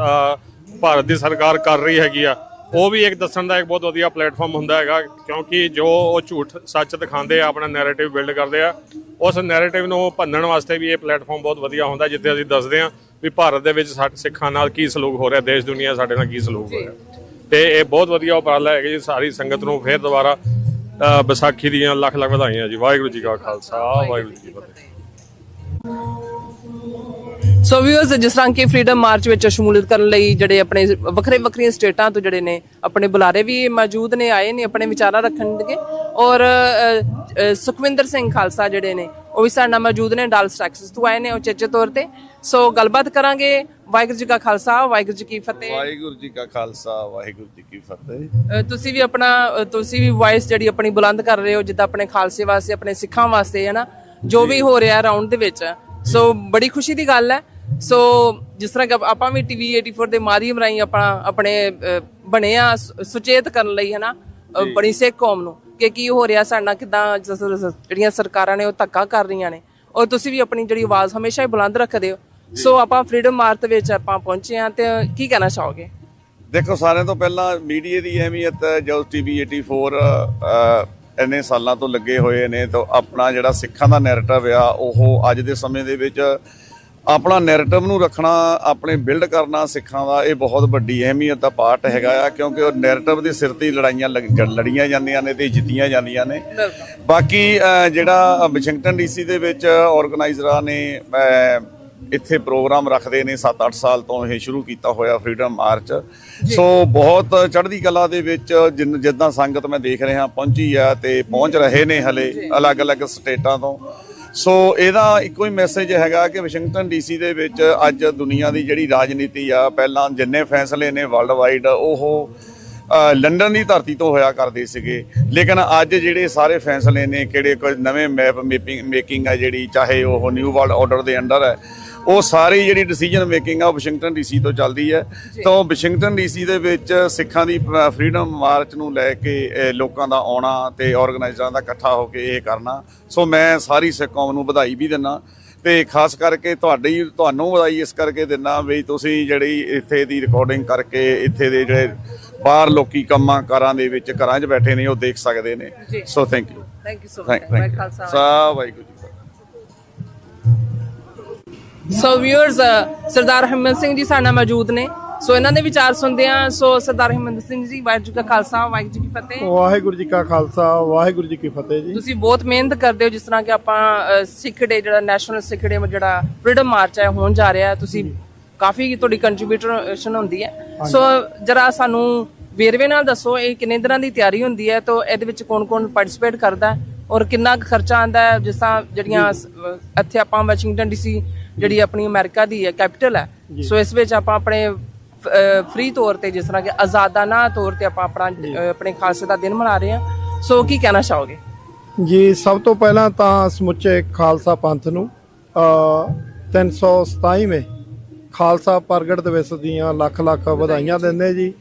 ਭਾਰਤ ਦੀ ਸਰਕਾਰ ਕਰ ਰਹੀ ਹੈਗੀ ਆ ਉਹ ਵੀ ਇੱਕ ਦੱਸਣ ਦਾ ਇੱਕ ਬਹੁਤ ਵਧੀਆ ਪਲੇਟਫਾਰਮ ਹੁੰਦਾ ਹੈਗਾ, ਕਿਉਂਕਿ ਜੋ ਉਹ ਝੂਠ ਸੱਚ ਦਿਖਾਉਂਦੇ ਆ ਆਪਣਾ ਨੈਰੇਟਿਵ ਬਿਲਡ ਕਰਦੇ ਆ ਉਸ ਨੈਰੇਟਿਵ ਨੂੰ ਭੰਨਣ ਵਾਸਤੇ ਵੀ ਇਹ ਪਲੇਟਫਾਰਮ ਬਹੁਤ ਵਧੀਆ ਹੁੰਦਾ ਜਿੱਥੇ ਅਸੀਂ ਦੱਸਦੇ ਹਾਂ ਵੀ ਭਾਰਤ ਦੇ ਵਿੱਚ ਸਾਡੇ ਸਿੱਖਾਂ ਨਾਲ ਕੀ ਸਲੂਕ ਹੋ ਰਿਹਾ, ਦੇਸ਼ ਦੁਨੀਆ ਸਾਡੇ ਨਾਲ ਕੀ ਸਲੂਕ ਹੋ ਰਿਹਾ। ਤੇ ਇਹ ਬਹੁਤ ਵਧੀਆ ਉਪਰਾਲਾ ਹੈਗਾ ਜੀ। ਸਾਰੀ ਸੰਗਤ ਨੂੰ ਫਿਰ ਦੁਬਾਰਾ ਵਿਸਾਖੀ ਦੀਆਂ ਲੱਖ ਲੱਖ ਵਧਾਈਆਂ ਜੀ। ਵਾਹਿਗੁਰੂ ਜੀ ਕਾ ਖਾਲਸਾ, ਵਾਹਿਗੁਰੂ ਜੀ ਕੀ ਫਤਿਹ। ਸੋ ਵੀਅਰਸ ਜਿਸ ਤਰ੍ਹਾਂ ਕਿ ਫਰੀडम ਮਾਰਚ ਵਿੱਚ ਸ਼ਮੂਲੀਅਤ ਕਰਨ ਲਈ ਜਿਹੜੇ ਆਪਣੇ ਵੱਖਰੀਆਂ ਸਟੇਟਾਂ ਤੋਂ ਜਿਹੜੇ ਨੇ ਆਪਣੇ ਬੁਲਾਰੇ ਵੀ ਮੌਜੂਦ ਨੇ, ਆਏ ਨੇ ਆਪਣੇ ਵਿਚਾਰਾਂ ਰੱਖਣਗੇ। ਔਰ ਸੁਖਵਿੰਦਰ ਸਿੰਘ ਖਾਲਸਾ ਜਿਹੜੇ ਨੇ ਉਹ ਵੀ ਸਾਡੇ ਨਾਲ ਮੌਜੂਦ ਨੇ, ਡਾਲਸ ਟੈਕਸਸ ਤੋਂ ਆਏ ਨੇ ਉਚੇਚੇ ਤੌਰ ਤੇ। ਸੋ ਗੱਲਬਾਤ ਕਰਾਂਗੇ। ਵਾਹਿਗੁਰੂ ਜੀ ਕਾ ਖਾਲਸਾ, ਵਾਹਿਗੁਰੂ ਜੀ ਕੀ ਫਤਿਹ। ਵਾਹਿਗੁਰੂ ਜੀ ਕਾ ਖਾਲਸਾ, ਵਾਹਿਗੁਰੂ ਜੀ ਕੀ ਫਤਿਹ। ਤੁਸੀਂ ਵੀ ਵਾਇਸ ਜਿਹੜੀ ਆਪਣੀ ਬੁਲੰਦ ਕਰ ਰਹੇ ਹੋ ਜਿੱਦਾਂ ਆਪਣੇ ਖਾਲਸੇ ਵਾਸਤੇ, ਆਪਣੇ ਸਿੱਖਾਂ ਵਾਸਤੇ, ਹੈ ਨਾ, ਜੋ ਵੀ ਹੋ ਰਿਹਾ ਰਾਉਂਡ ਦੇ ਵਿੱਚ। ਸੋ ਬੜੀ ਖੁਸ਼ੀ ਦੀ ਗੱਲ ਹੈ। ਸੋ ਜਿਸ ਤਰ੍ਹਾਂ ਕਿ ਆਪਾਂ ਵੀ TV 84 ਦੇ ਮਾਧਿਅਮ ਰਾਹੀਂ ਆਪਣੇ ਬਣੇ ਆ ਸੁਚੇਤ ਕਰਨ ਲਈ, ਹੈ ਨਾ, ਬੜੀ ਸਿੱਖ ਕੌਮ ਨੂੰ ਕਿ ਕੀ ਹੋ ਰਿਹਾ ਸਾਡੇ ਨਾਲ, ਕਿੱਦਾਂ ਜਿਹੜੀਆਂ ਸਰਕਾਰਾਂ ਨੇ ਉਹ ਧੱਕਾ ਕਰ ਰਹੀਆਂ ਨੇ, ਔਰ ਤੁਸੀਂ ਵੀ ਆਪਣੀ ਜਿਹੜੀ ਆਵਾਜ਼ ਹਮੇਸ਼ਾ ਹੀ ਬੁਲੰਦ ਰੱਖਦੇ ਹੋ। ਸੋ ਆਪਾਂ ਫਰੀडम ਮਾਰਚ ਵਿੱਚ ਆਪਾਂ ਪਹੁੰਚੇ ਹਾਂ ਤੇ ਕੀ ਕਹਿਣਾ ਚਾਹੋਗੇ? ਦੇਖੋ, ਸਾਰਿਆਂ ਤੋਂ ਪਹਿਲਾਂ ਮੀਡੀਆ ਦੀ ਅਹਿਮੀਅਤ ਜੋ TV 84 ਇੰਨੇ ਸਾਲਾਂ ਤੋਂ ਲੱਗੇ ਹੋਏ ਨੇ, ਤਾਂ ਆਪਣਾ ਜਿਹੜਾ ਸਿੱਖਾਂ ਦਾ ਨੈਰੇਟਿਵ ਆ ਉਹ ਅੱਜ ਦੇ ਸਮੇਂ ਦੇ ਵਿੱਚ ਆਪਣਾ ਨੈਰੇਟਿਵ ਨੂੰ ਰੱਖਣਾ, ਆਪਣੇ ਬਿਲਡ ਕਰਨਾ ਸਿੱਖਾਂ ਦਾ, ਇਹ ਬਹੁਤ ਵੱਡੀ ਅਹਿਮੀਅਤ ਦਾ ਪਾਰਟ ਹੈਗਾ ਆ, ਕਿਉਂਕਿ ਉਹ ਨੈਰੇਟਿਵ ਦੇ ਸਿਰ ਤੇ ਲੜਾਈਆਂ ਲੜੀਆਂ ਜਾਂਦੀਆਂ ਨੇ ਤੇ ਜਿੱਤੀਆਂ ਜਾਂਦੀਆਂ ਨੇ। ਬਾਕੀ ਜਿਹੜਾ ਵਾਸ਼ਿੰਗਟਨ DC ਦੇ ਵਿੱਚ ਆਰਗੇਨਾਈਜ਼ਰਾਂ ਨੇ ਇੱਥੇ ਪ੍ਰੋਗਰਾਮ ਰੱਖਦੇ ਨੇ 7-8 ਸਾਲ ਤੋਂ ਇਹ ਸ਼ੁਰੂ ਕੀਤਾ ਹੋਇਆ ਫਰੀडम ਮਾਰਚ, ਸੋ ਬਹੁਤ ਚੜ੍ਹਦੀ ਕਲਾ ਦੇ ਵਿੱਚ ਜਿੱਦਾਂ ਸੰਗਤ ਮੈਂ ਦੇਖ ਰਿਹਾ ਪਹੁੰਚੀ ਆ ਤੇ ਪਹੁੰਚ ਰਹੇ ਨੇ ਹਲੇ ਅਲੱਗ-ਅਲੱਗ ਸਟੇਟਾਂ ਤੋਂ। ਸੋ ਇਹਦਾ ਇੱਕੋ ਹੀ ਮੈਸੇਜ ਹੈਗਾ ਕਿ ਵਾਸ਼ਿੰਗਟਨ DC ਦੇ ਵਿੱਚ ਅੱਜ ਦੁਨੀਆ ਦੀ ਜਿਹੜੀ ਰਾਜਨੀਤੀ ਆ, ਪਹਿਲਾਂ ਜਿੰਨੇ ਫੈਸਲੇ ਨੇ ਵਰਲਡ ਵਾਈਡ ਉਹ ਲੰਡਨ ਦੀ ਧਰਤੀ ਤੋਂ ਹੋਇਆ ਕਰਦੇ ਸੀਗੇ, ਲੇਕਿਨ ਅੱਜ ਜਿਹੜੇ ਸਾਰੇ ਫੈਸਲੇ ਨੇ ਕਿਹੜੇ ਕੋਈ ਨਵੇਂ ਮੈਪ ਮੇਕਿੰਗ ਹੈ ਜਿਹੜੀ, ਚਾਹੇ ਉਹ ਨਿਊ ਵਰਲਡ ਆਰਡਰ ਦੇ ਅੰਡਰ ਹੈ, ਉਹ ਸਾਰੀ ਜਿਹੜੀ ਡਿਸੀਜਨ ਮੇਕਿੰਗ ਆ ਉਹ ਵਾਸ਼ਿੰਗਟਨ DC ਤੋਂ ਚੱਲਦੀ ਹੈ। ਤਾਂ ਵਾਸ਼ਿੰਗਟਨ DC ਦੇ ਵਿੱਚ ਸਿੱਖਾਂ ਦੀ ਫਰੀडम ਮਾਰਚ ਨੂੰ ਲੈ ਕੇ ਲੋਕਾਂ ਦਾ ਆਉਣਾ ਤੇ ਆਰਗੇਨਾਈਜ਼ਰਾਂ ਦਾ ਇਕੱਠਾ ਹੋ ਕੇ ਇਹ ਕਰਨਾ, ਸੋ ਮੈਂ ਸਾਰੀ ਸਿੱਖ ਕੌਮ ਨੂੰ ਵਧਾਈ ਵੀ ਦਿੰਦਾ ਤੇ ਖਾਸ ਕਰਕੇ ਤੁਹਾਨੂੰ ਵਧਾਈ ਇਸ ਕਰਕੇ ਦਿੰਦਾ ਵੀ ਤੁਸੀਂ ਜਿਹੜੀ ਇੱਥੇ ਦੀ ਰਿਕਾਰਡਿੰਗ ਕਰਕੇ ਇੱਥੇ ਦੇ ਜਿਹੜੇ ਬਾਹਰ ਲੋਕੀ ਕੰਮਾਂ ਕਾਰਾਂ ਦੇ ਵਿੱਚ ਘਰਾਂ 'ਚ ਬੈਠੇ ਨੇ ਉਹ ਦੇਖ ਸਕਦੇ ਨੇ। So thank you so much. Khalsa Waheguru ji. So viewers, ਸਰਦਾਰ ਹਿੰਮਤ ਸਿੰਘ ਜੀ ਸਾਡੇ ਨਾਲ ਮੌਜੂਦ ਨੇ, ਸੋ ਇਹਨਾਂ ਦੇ ਵਿਚਾਰ ਸੁਣਦੇ ਆ। ਸੋ ਸਰਦਾਰ ਹਿੰਮਤ ਸਿੰਘ ਜੀ, ਵਾਹਿਗੁਰੂ ਜੀ ਕਾ ਖਾਲਸਾ ਵਾਹਿਗੁਰੂ ਜੀ ਕੀ ਫਤਿਹ। ਵਾਹਿਗੁਰੂ ਜੀ ਕਾ ਖਾਲਸਾ ਵਾਹਿਗੁਰੂ ਜੀ ਕੀ ਫਤਿਹ ਜੀ। ਤੁਸੀਂ ਬਹੁਤ ਮਿਹਨਤ ਕਰਦੇ ਹੋ, ਜਿਸ ਤਰ੍ਹਾਂ ਕਿ ਆਪਾਂ ਸਿੱਖ ਡੇ ਜਿਹੜਾ ਨੈਸ਼ਨਲ ਸਿੱਖ ਡੇ ਜਿਹੜਾ ਫਰੀडम ਮਾਰਚ ਹੈ ਹੋਣ ਜਾ ਰਿਹਾ, ਤੁਸੀਂ ਕਾਫੀ ਤੁਹਾਡੀ ਕੰਟਰੀਬਿਊਸ਼ਨ ਹੁੰਦੀ ਹੈ। ਸੋ ਜਰਾ ਸਾਨੂੰ ਵੇਰਵੇ ਨਾਲ ਦੱਸੋ, ਇਹ ਕਿੰਨੇ ਦਿਨਾਂ ਦੀ ਤਿਆਰੀ ਹੁੰਦੀ ਹੈ, ਤਾਂ ਇਹਦੇ ਵਿੱਚ ਕੌਣ-ਕੌਣ ਪਾਰਟਿਸਿਪੇਟ ਕਰਦਾ ਔਰ ਕਿੰਨਾ ਕੁ ਖਰਚਾ ਆਉਂਦਾ ਹੈ? ਜਿਸ ਤਰ੍ਹਾਂ ਜਿਹੜੀਆਂ ਇੱਥੇ ਆਪਾਂ ਵਾਸ਼ਿੰਗਟਨ DC ਜਿਹੜੀ ਆਪਣੀ ਅਮਰੀਕਾ ਦੀ ਹੈ ਕੈਪੀਟਲ ਹੈ, ਸੋ ਇਸ ਵਿੱਚ ਆਪਾਂ ਆਪਣੇ ਫ੍ਰੀ ਤੌਰ ਤੇ, ਜਿਸ ਤਰ੍ਹਾਂ ਕਿ ਆਜ਼ਾਦਾਨਾ ਤੌਰ ਤੇ ਆਪਾਂ ਆਪਣੇ ਖਾਲਸੇ ਦਾ ਦਿਨ ਮਨਾ ਰਹੇ ਹਾਂ, ਸੋ ਕੀ ਕਹਿਣਾ ਚਾਹੋਗੇ ਜੀ? ਸਭ ਤੋਂ ਪਹਿਲਾਂ ਤਾਂ ਸਮੁੱਚੇ ਖਾਲਸਾ ਪੰਥ ਨੂੰ 327ਵੇਂ ਖਾਲਸਾ ਪ੍ਰਗਟ ਦਿਵਸ ਦੀਆਂ ਲੱਖ-ਲੱਖ ਵਧਾਈਆਂ ਦਿੰਦੇ ਜੀ।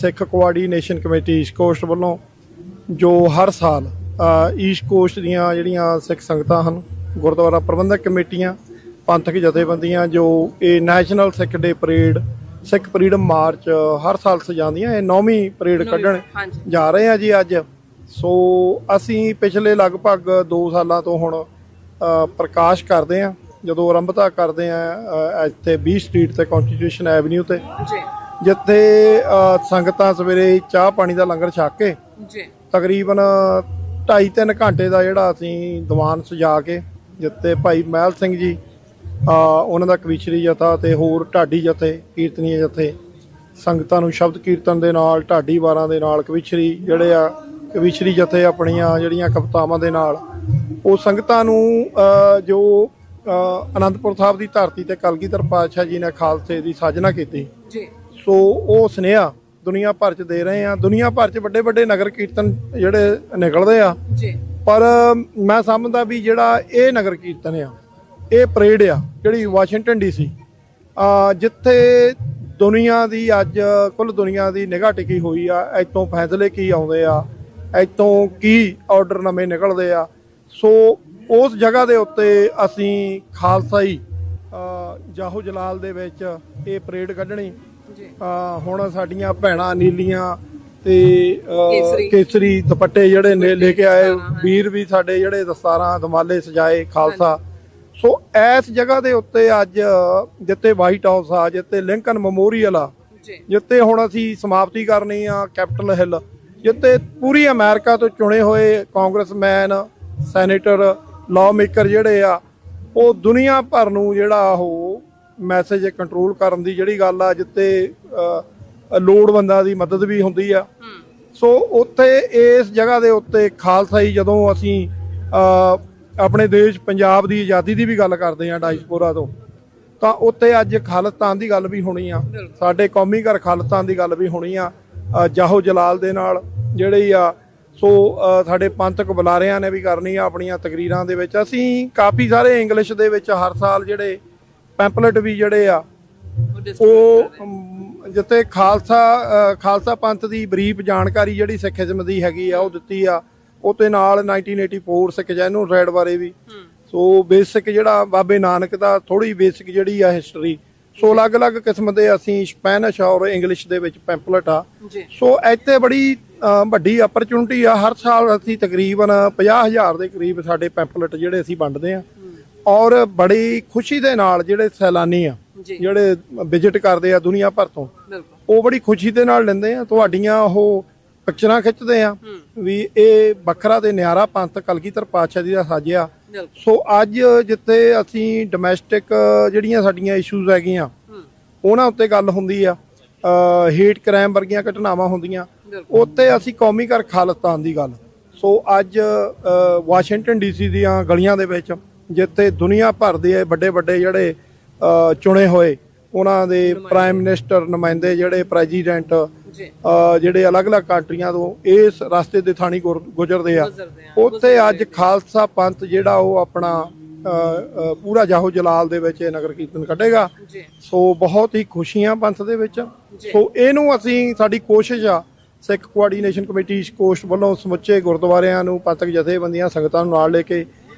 ਸਿੱਖ ਕੋਆਰਡੀਨੇਸ਼ਨ ਕਮੇਟੀ ਈਸਟ ਕੋਸਟ ਵੱਲੋਂ ਜੋ ਹਰ ਸਾਲ ਈਸਟ ਕੋਸਟ ਦੀਆਂ ਜਿਹੜੀਆਂ ਸਿੱਖ ਸੰਗਤਾਂ ਹਨ, ਗੁਰਦੁਆਰਾ ਪ੍ਰਬੰਧਕ ਕਮੇਟੀਆਂ, ਪੰਥਕ ਜਥੇਬੰਦੀਆਂ, ਜੋ ਇਹ ਨੈਸ਼ਨਲ ਸਿੱਖ ਡੇ ਪਰੇਡ, ਸਿੱਖ ਫਰੀडम ਮਾਰਚ ਹਰ ਸਾਲ ਸਜਾਉਂਦੀਆਂ, ਇਹ 9ਵੀਂ ਪਰੇਡ ਕੱਢਣ ਜਾ ਰਹੇ ਆ ਜੀ ਅੱਜ। ਸੋ ਅਸੀਂ ਪਿਛਲੇ ਲਗਭਗ 2 ਸਾਲਾਂ ਤੋਂ ਹੁਣ ਪ੍ਰਕਾਸ਼ ਕਰਦੇ ਆ, ਜਦੋਂ ਆਰੰਭਤਾ ਕਰਦੇ ਆ ਇੱਥੇ 20 ਸਟਰੀਟ ਤੇ ਕੌਂਸਟੀਟਿਊਸ਼ਨ ਐਵਨਿਊ ਤੇ, ਜਿੱਥੇ ਸੰਗਤਾਂ ਸਵੇਰੇ ਚਾਹ ਪਾਣੀ ਦਾ ਲੰਗਰ ਛਕ ਕੇ ਤਕਰੀਬਨ 2.5-3 ਘੰਟੇ ਦਾ ਜਿਹੜਾ ਅਸੀਂ ਦੀਵਾਨ ਸਜਾ ਕੇ, ਜਿੱਥੇ ਭਾਈ ਮਹਿਲ ਸਿੰਘ ਜੀ ਉਹਨਾਂ ਦਾ ਕਵੀਸ਼ਰੀ ਜਥਾ ਤੇ ਹੋਰ ਢਾਡੀ ਜਥੇ, ਕੀਰਤਨੀਏ ਜਥੇ ਸੰਗਤਾਂ ਨੂੰ ਸ਼ਬਦ ਕੀਰਤਨ ਦੇ ਨਾਲ, ਢਾਡੀ ਵਾਰਾਂ ਦੇ ਨਾਲ, ਕਵੀਸ਼ਰੀ ਜਿਹੜੇ ਆ ਕਵੀਸ਼ਰੀ ਜਥੇ ਆਪਣੀਆਂ ਜਿਹੜੀਆਂ ਕਵਿਤਾਵਾਂ ਦੇ ਨਾਲ ਉਹ ਸੰਗਤਾਂ ਨੂੰ ਜੋ ਅਨੰਦਪੁਰ ਸਾਹਿਬ ਦੀ ਧਰਤੀ ਤੇ ਕਲਗੀਧਰ ਪਾਤਸ਼ਾਹ ਜੀ ਨੇ ਖਾਲਸੇ ਦੀ ਸਾਜਨਾ ਕੀਤੀ, ਸੋ ਉਹ ਸੁਨੇਹਾ ਦੁਨੀਆ ਭਰ 'ਚ ਦੇ ਰਹੇ ਆ। ਦੁਨੀਆ ਭਰ 'ਚ ਵੱਡੇ-ਵੱਡੇ ਨਗਰ ਕੀਰਤਨ ਜਿਹੜੇ ਨਿਕਲਦੇ ਆ, ਪਰ ਮੈਂ ਸਮਝਦਾ ਵੀ ਜਿਹੜਾ ਇਹ ਨਗਰ ਕੀਰਤਨ ਆ, ਇਹ ਪਰੇਡ ਆ ਜਿਹੜੀ ਵਾਸ਼ਿੰਗਟਨ DC, ਜਿੱਥੇ ਦੁਨੀਆ ਦੀ ਅੱਜ ਕੁੱਲ ਦੁਨੀਆ ਦੀ ਨਿਗਾਹ ਟਿਕੀ ਹੋਈ ਆ, ਇੱਥੋਂ ਫੈਸਲੇ ਕੀ ਆਉਂਦੇ ਆ, ਇੱਥੋਂ ਕੀ ਆਰਡਰ ਨਵੇਂ ਨਿਕਲਦੇ ਆ, ਸੋ ਉਸ ਜਗ੍ਹਾ ਦੇ ਉੱਤੇ ਅਸੀਂ ਖਾਲਸਾਈ ਜਾਹੋ ਜਲਾਲ ਦੇ ਵਿੱਚ ਇਹ ਪਰੇਡ ਕੱਢਣੀ। ਹੁਣ ਸਾਡੀਆਂ ਭੈਣਾਂ ਨੀਲੀਆਂ ਤੇ ਕੇਸਰੀ ਦੁਪੱਟੇ ਜਿਹੜੇ ਲੈ ਕੇ ਆਏ ਵੀਰ ਵੀ ਸਾਡੇ, ਜਿਹੜੇ ਦਸਤਾਰਾਂ ਦਮਾਲੇ ਸਜਾਏ ਖਾਲਸਾ, ਸੋ ਇਸ ਜਗ੍ਹਾ ਦੇ ਉੱਤੇ ਅੱਜ ਜਿੱਥੇ ਵਾਈਟ ਹਾਊਸ ਆ, ਜਿੱਥੇ ਲਿੰਕਨ ਮੈਮੋਰੀਅਲ ਆ, ਜਿੱਥੇ ਹੁਣ ਅਸੀਂ ਸਮਾਪਤੀ ਕਰਨੀ ਆ ਕੈਪੀਟਲ ਹਿੱਲ, ਜਿੱਥੇ ਪੂਰੀ ਅਮਰੀਕਾ ਤੋਂ ਚੁਣੇ ਹੋਏ ਕਾਂਗਰਸਮੈਨ, ਸੈਨੇਟਰ, ਲਾਅ ਮੇਕਰ ਜਿਹੜੇ ਆ, ਉਹ ਦੁਨੀਆ ਭਰ ਨੂੰ ਜਿਹੜਾ ਉਹ ਮੈਸੇਜ ਕੰਟਰੋਲ ਕਰਨ ਦੀ ਜਿਹੜੀ ਗੱਲ ਆ, ਜਿੱਥੇ ਲੋੜਵੰਦਾਂ ਦੀ ਮਦਦ ਵੀ ਹੁੰਦੀ ਆ, ਸੋ ਉੱਥੇ ਇਸ ਜਗ੍ਹਾ ਦੇ ਉੱਤੇ ਖਾਲਸਾਈ, ਜਦੋਂ ਅਸੀਂ ਆਪਣੇ ਦੇਸ਼ ਪੰਜਾਬ ਦੀ ਆਜ਼ਾਦੀ ਦੀ ਵੀ ਗੱਲ ਕਰਦੇ ਆ ਡਾਇਸਪੋਰਾ ਤੋਂ, ਤਾਂ ਉੱਥੇ ਅੱਜ ਖਾਲਿਸਤਾਨ ਦੀ ਗੱਲ ਵੀ ਹੋਣੀ ਆ, ਸਾਡੇ ਕੌਮੀ ਘਰ ਖਾਲਿਸਤਾਨ ਦੀ ਗੱਲ ਵੀ ਹੋਣੀ ਆ ਜਾਹੋ ਜਲਾਲ ਦੇ ਨਾਲ ਜਿਹੜੀ ਆ। ਸੋ ਸਾਡੇ ਪੰਥਕ ਬੁਲਾਰਿਆਂ ਨੇ ਵੀ ਕਰਨੀ ਆ ਆਪਣੀਆਂ ਤਕਰੀਰਾਂ ਦੇ ਵਿੱਚ। ਅਸੀਂ ਕਾਫੀ ਸਾਰੇ ਇੰਗਲਿਸ਼ ਦੇ ਵਿੱਚ ਹਰ ਸਾਲ ਜਿਹੜੇ ਪੈਂਪਲੇਟ ਵੀ ਜਿਹੜੇ ਆ ਉਹ ਜਿੱਥੇ ਖਾਲਸਾ ਪੰਥ ਦੀ ਬਰੀਫ ਜਾਣਕਾਰੀ ਜਿਹੜੀ ਸਿੱਖੀਜ਼ਮ ਦੀ ਹੈਗੀ ਆ ਉਹ ਦਿੱਤੀ ਆ, ਉਹਦੇ ਨਾਲ 1984 ਸਿੱਖ ਜੈਨੂਅਲ ਰੈਡ ਬਾਰੇ ਵੀ, ਸੋ ਬੇਸਿਕ ਜਿਹੜਾ ਬਾਬੇ ਨਾਨਕ ਦਾ ਥੋੜੀ ਬੇਸਿਕ ਜਿਹੜੀ ਆ ਹਿਸਟਰੀ ਸੋ ਅਲੱਗ-ਅਲੱਗ ਕਿਸਮ ਦੇ ਅਸੀਂ ਸਪੈਨਿਸ਼ ਔਰ ਇੰਗਲਿਸ਼ ਦੇ ਵਿੱਚ ਪੈਂਪਲੇਟ ਆ। ਸੋ ਇੱਥੇ ਬੜੀ ਵੱਡੀ ਅਪਰਚੁਨਿਟੀ ਆ। ਹਰ ਸਾਲ ਅਸੀਂ ਤਕਰੀਬਨ 50,000 ਦੇ ਕਰੀਬ ਸਾਡੇ ਪੈਂਪਲੇਟ ਜਿਹੜੇ ਅਸੀਂ ਵੰਡਦੇ ਆ ਔਰ ਬੜੀ ਖੁਸ਼ੀ ਦੇ ਨਾਲ ਜਿਹੜੇ ਸੈਲਾਨੀ ਆ ਜਿਹੜੇ ਵਿਜ਼ਿਟ ਕਰਦੇ ਆ ਦੁਨੀਆ ਭਰ ਤੋਂ, ਉਹ ਬੜੀ ਖੁਸ਼ੀ ਦੇ ਨਾਲ ਲੈਂਦੇ ਆ। ਤੁਹਾਡੀਆਂ ਉਹ ਪਿਕਚਰਾਂ ਖਿੱਚਦੇ ਆ ਵੀ ਇਹ ਵੱਖਰਾ ਤੇ ਨਿਆਰਾ ਪੰਥ ਕਲਗੀਧਰ ਪਾਤਸ਼ਾਹ ਜੀ ਦਾ ਸਾਜਿਆ। ਸੋ ਅੱਜ ਜਿੱਥੇ ਅਸੀਂ ਡੋਮੈਸਟਿਕ ਜਿਹੜੀਆਂ ਸਾਡੀਆਂ ਇਸ਼ੂਜ਼ ਹੈਗੀਆਂ ਉਹਨਾਂ ਉੱਤੇ ਗੱਲ ਹੁੰਦੀ ਆ, ਹੇਟ ਕ੍ਰਾਈਮ ਵਰਗੀਆਂ ਘਟਨਾਵਾਂ ਹੁੰਦੀਆਂ, ਉੱਤੇ ਅਸੀਂ ਕੌਮੀ ਘਰ ਖਾਲਿਸਤਾਨ ਦੀ ਗੱਲ। ਸੋ ਅੱਜ ਵਾਸ਼ਿੰਗਟਨ DC ਦੀਆਂ ਗਲੀਆਂ ਦੇ ਵਿੱਚ ਜਿੱਥੇ ਦੁਨੀਆ ਭਰ ਦੇ ਵੱਡੇ ਵੱਡੇ ਜਿਹੜੇ ਚੁਣੇ ਹੋਏ ਉਹਨਾਂ ਦੇ ਪ੍ਰਾਈਮ ਮਿਨਿਸਟਰ, ਨੁਮਾਇੰਦੇ, ਜਿਹੜੇ ਪ੍ਰੈਜ਼ੀਡੈਂਟ ਜਿਹੜੇ ਅਲੱਗ-ਅਲੱਗ ਕੰਟਰੀਆਂ ਤੋਂ ਇਸ ਰਸਤੇ ਦੇ ਥਾਣੀ ਗੁਜ਼ਰਦੇ ਆ, ਉੱਥੇ ਅੱਜ ਖਾਲਸਾ ਪੰਥ ਜਿਹੜਾ ਉਹ ਆਪਣਾ ਪੂਰਾ ਜਾਹੋ ਜਲਾਲ ਦੇ ਵਿੱਚ ਨਗਰ ਕੀਰਤਨ ਕੱਢੇਗਾ। ਸੋ ਬਹੁਤ ਹੀ ਖੁਸ਼ੀਆਂ ਪੰਥ ਦੇ ਵਿੱਚ। ਸੋ ਇਹਨੂੰ ਅਸੀਂ, ਸਾਡੀ ਕੋਸ਼ਿਸ਼ ਆ ਸਿੱਖ ਕੋਆਰਡੀਨੇਸ਼ਨ ਕਮੇਟੀ ਈਸਟ ਕੋਸਟ ਵੱਲੋਂ ਸਮੁੱਚੇ ਗੁਰਦੁਆਰਿਆਂ ਨੂੰ, ਪੰਥਕ ਜਥੇਬੰਦੀਆਂ, ਸੰਗਤਾਂ ਨੂੰ ਨਾਲ ਲੈ ਕੇ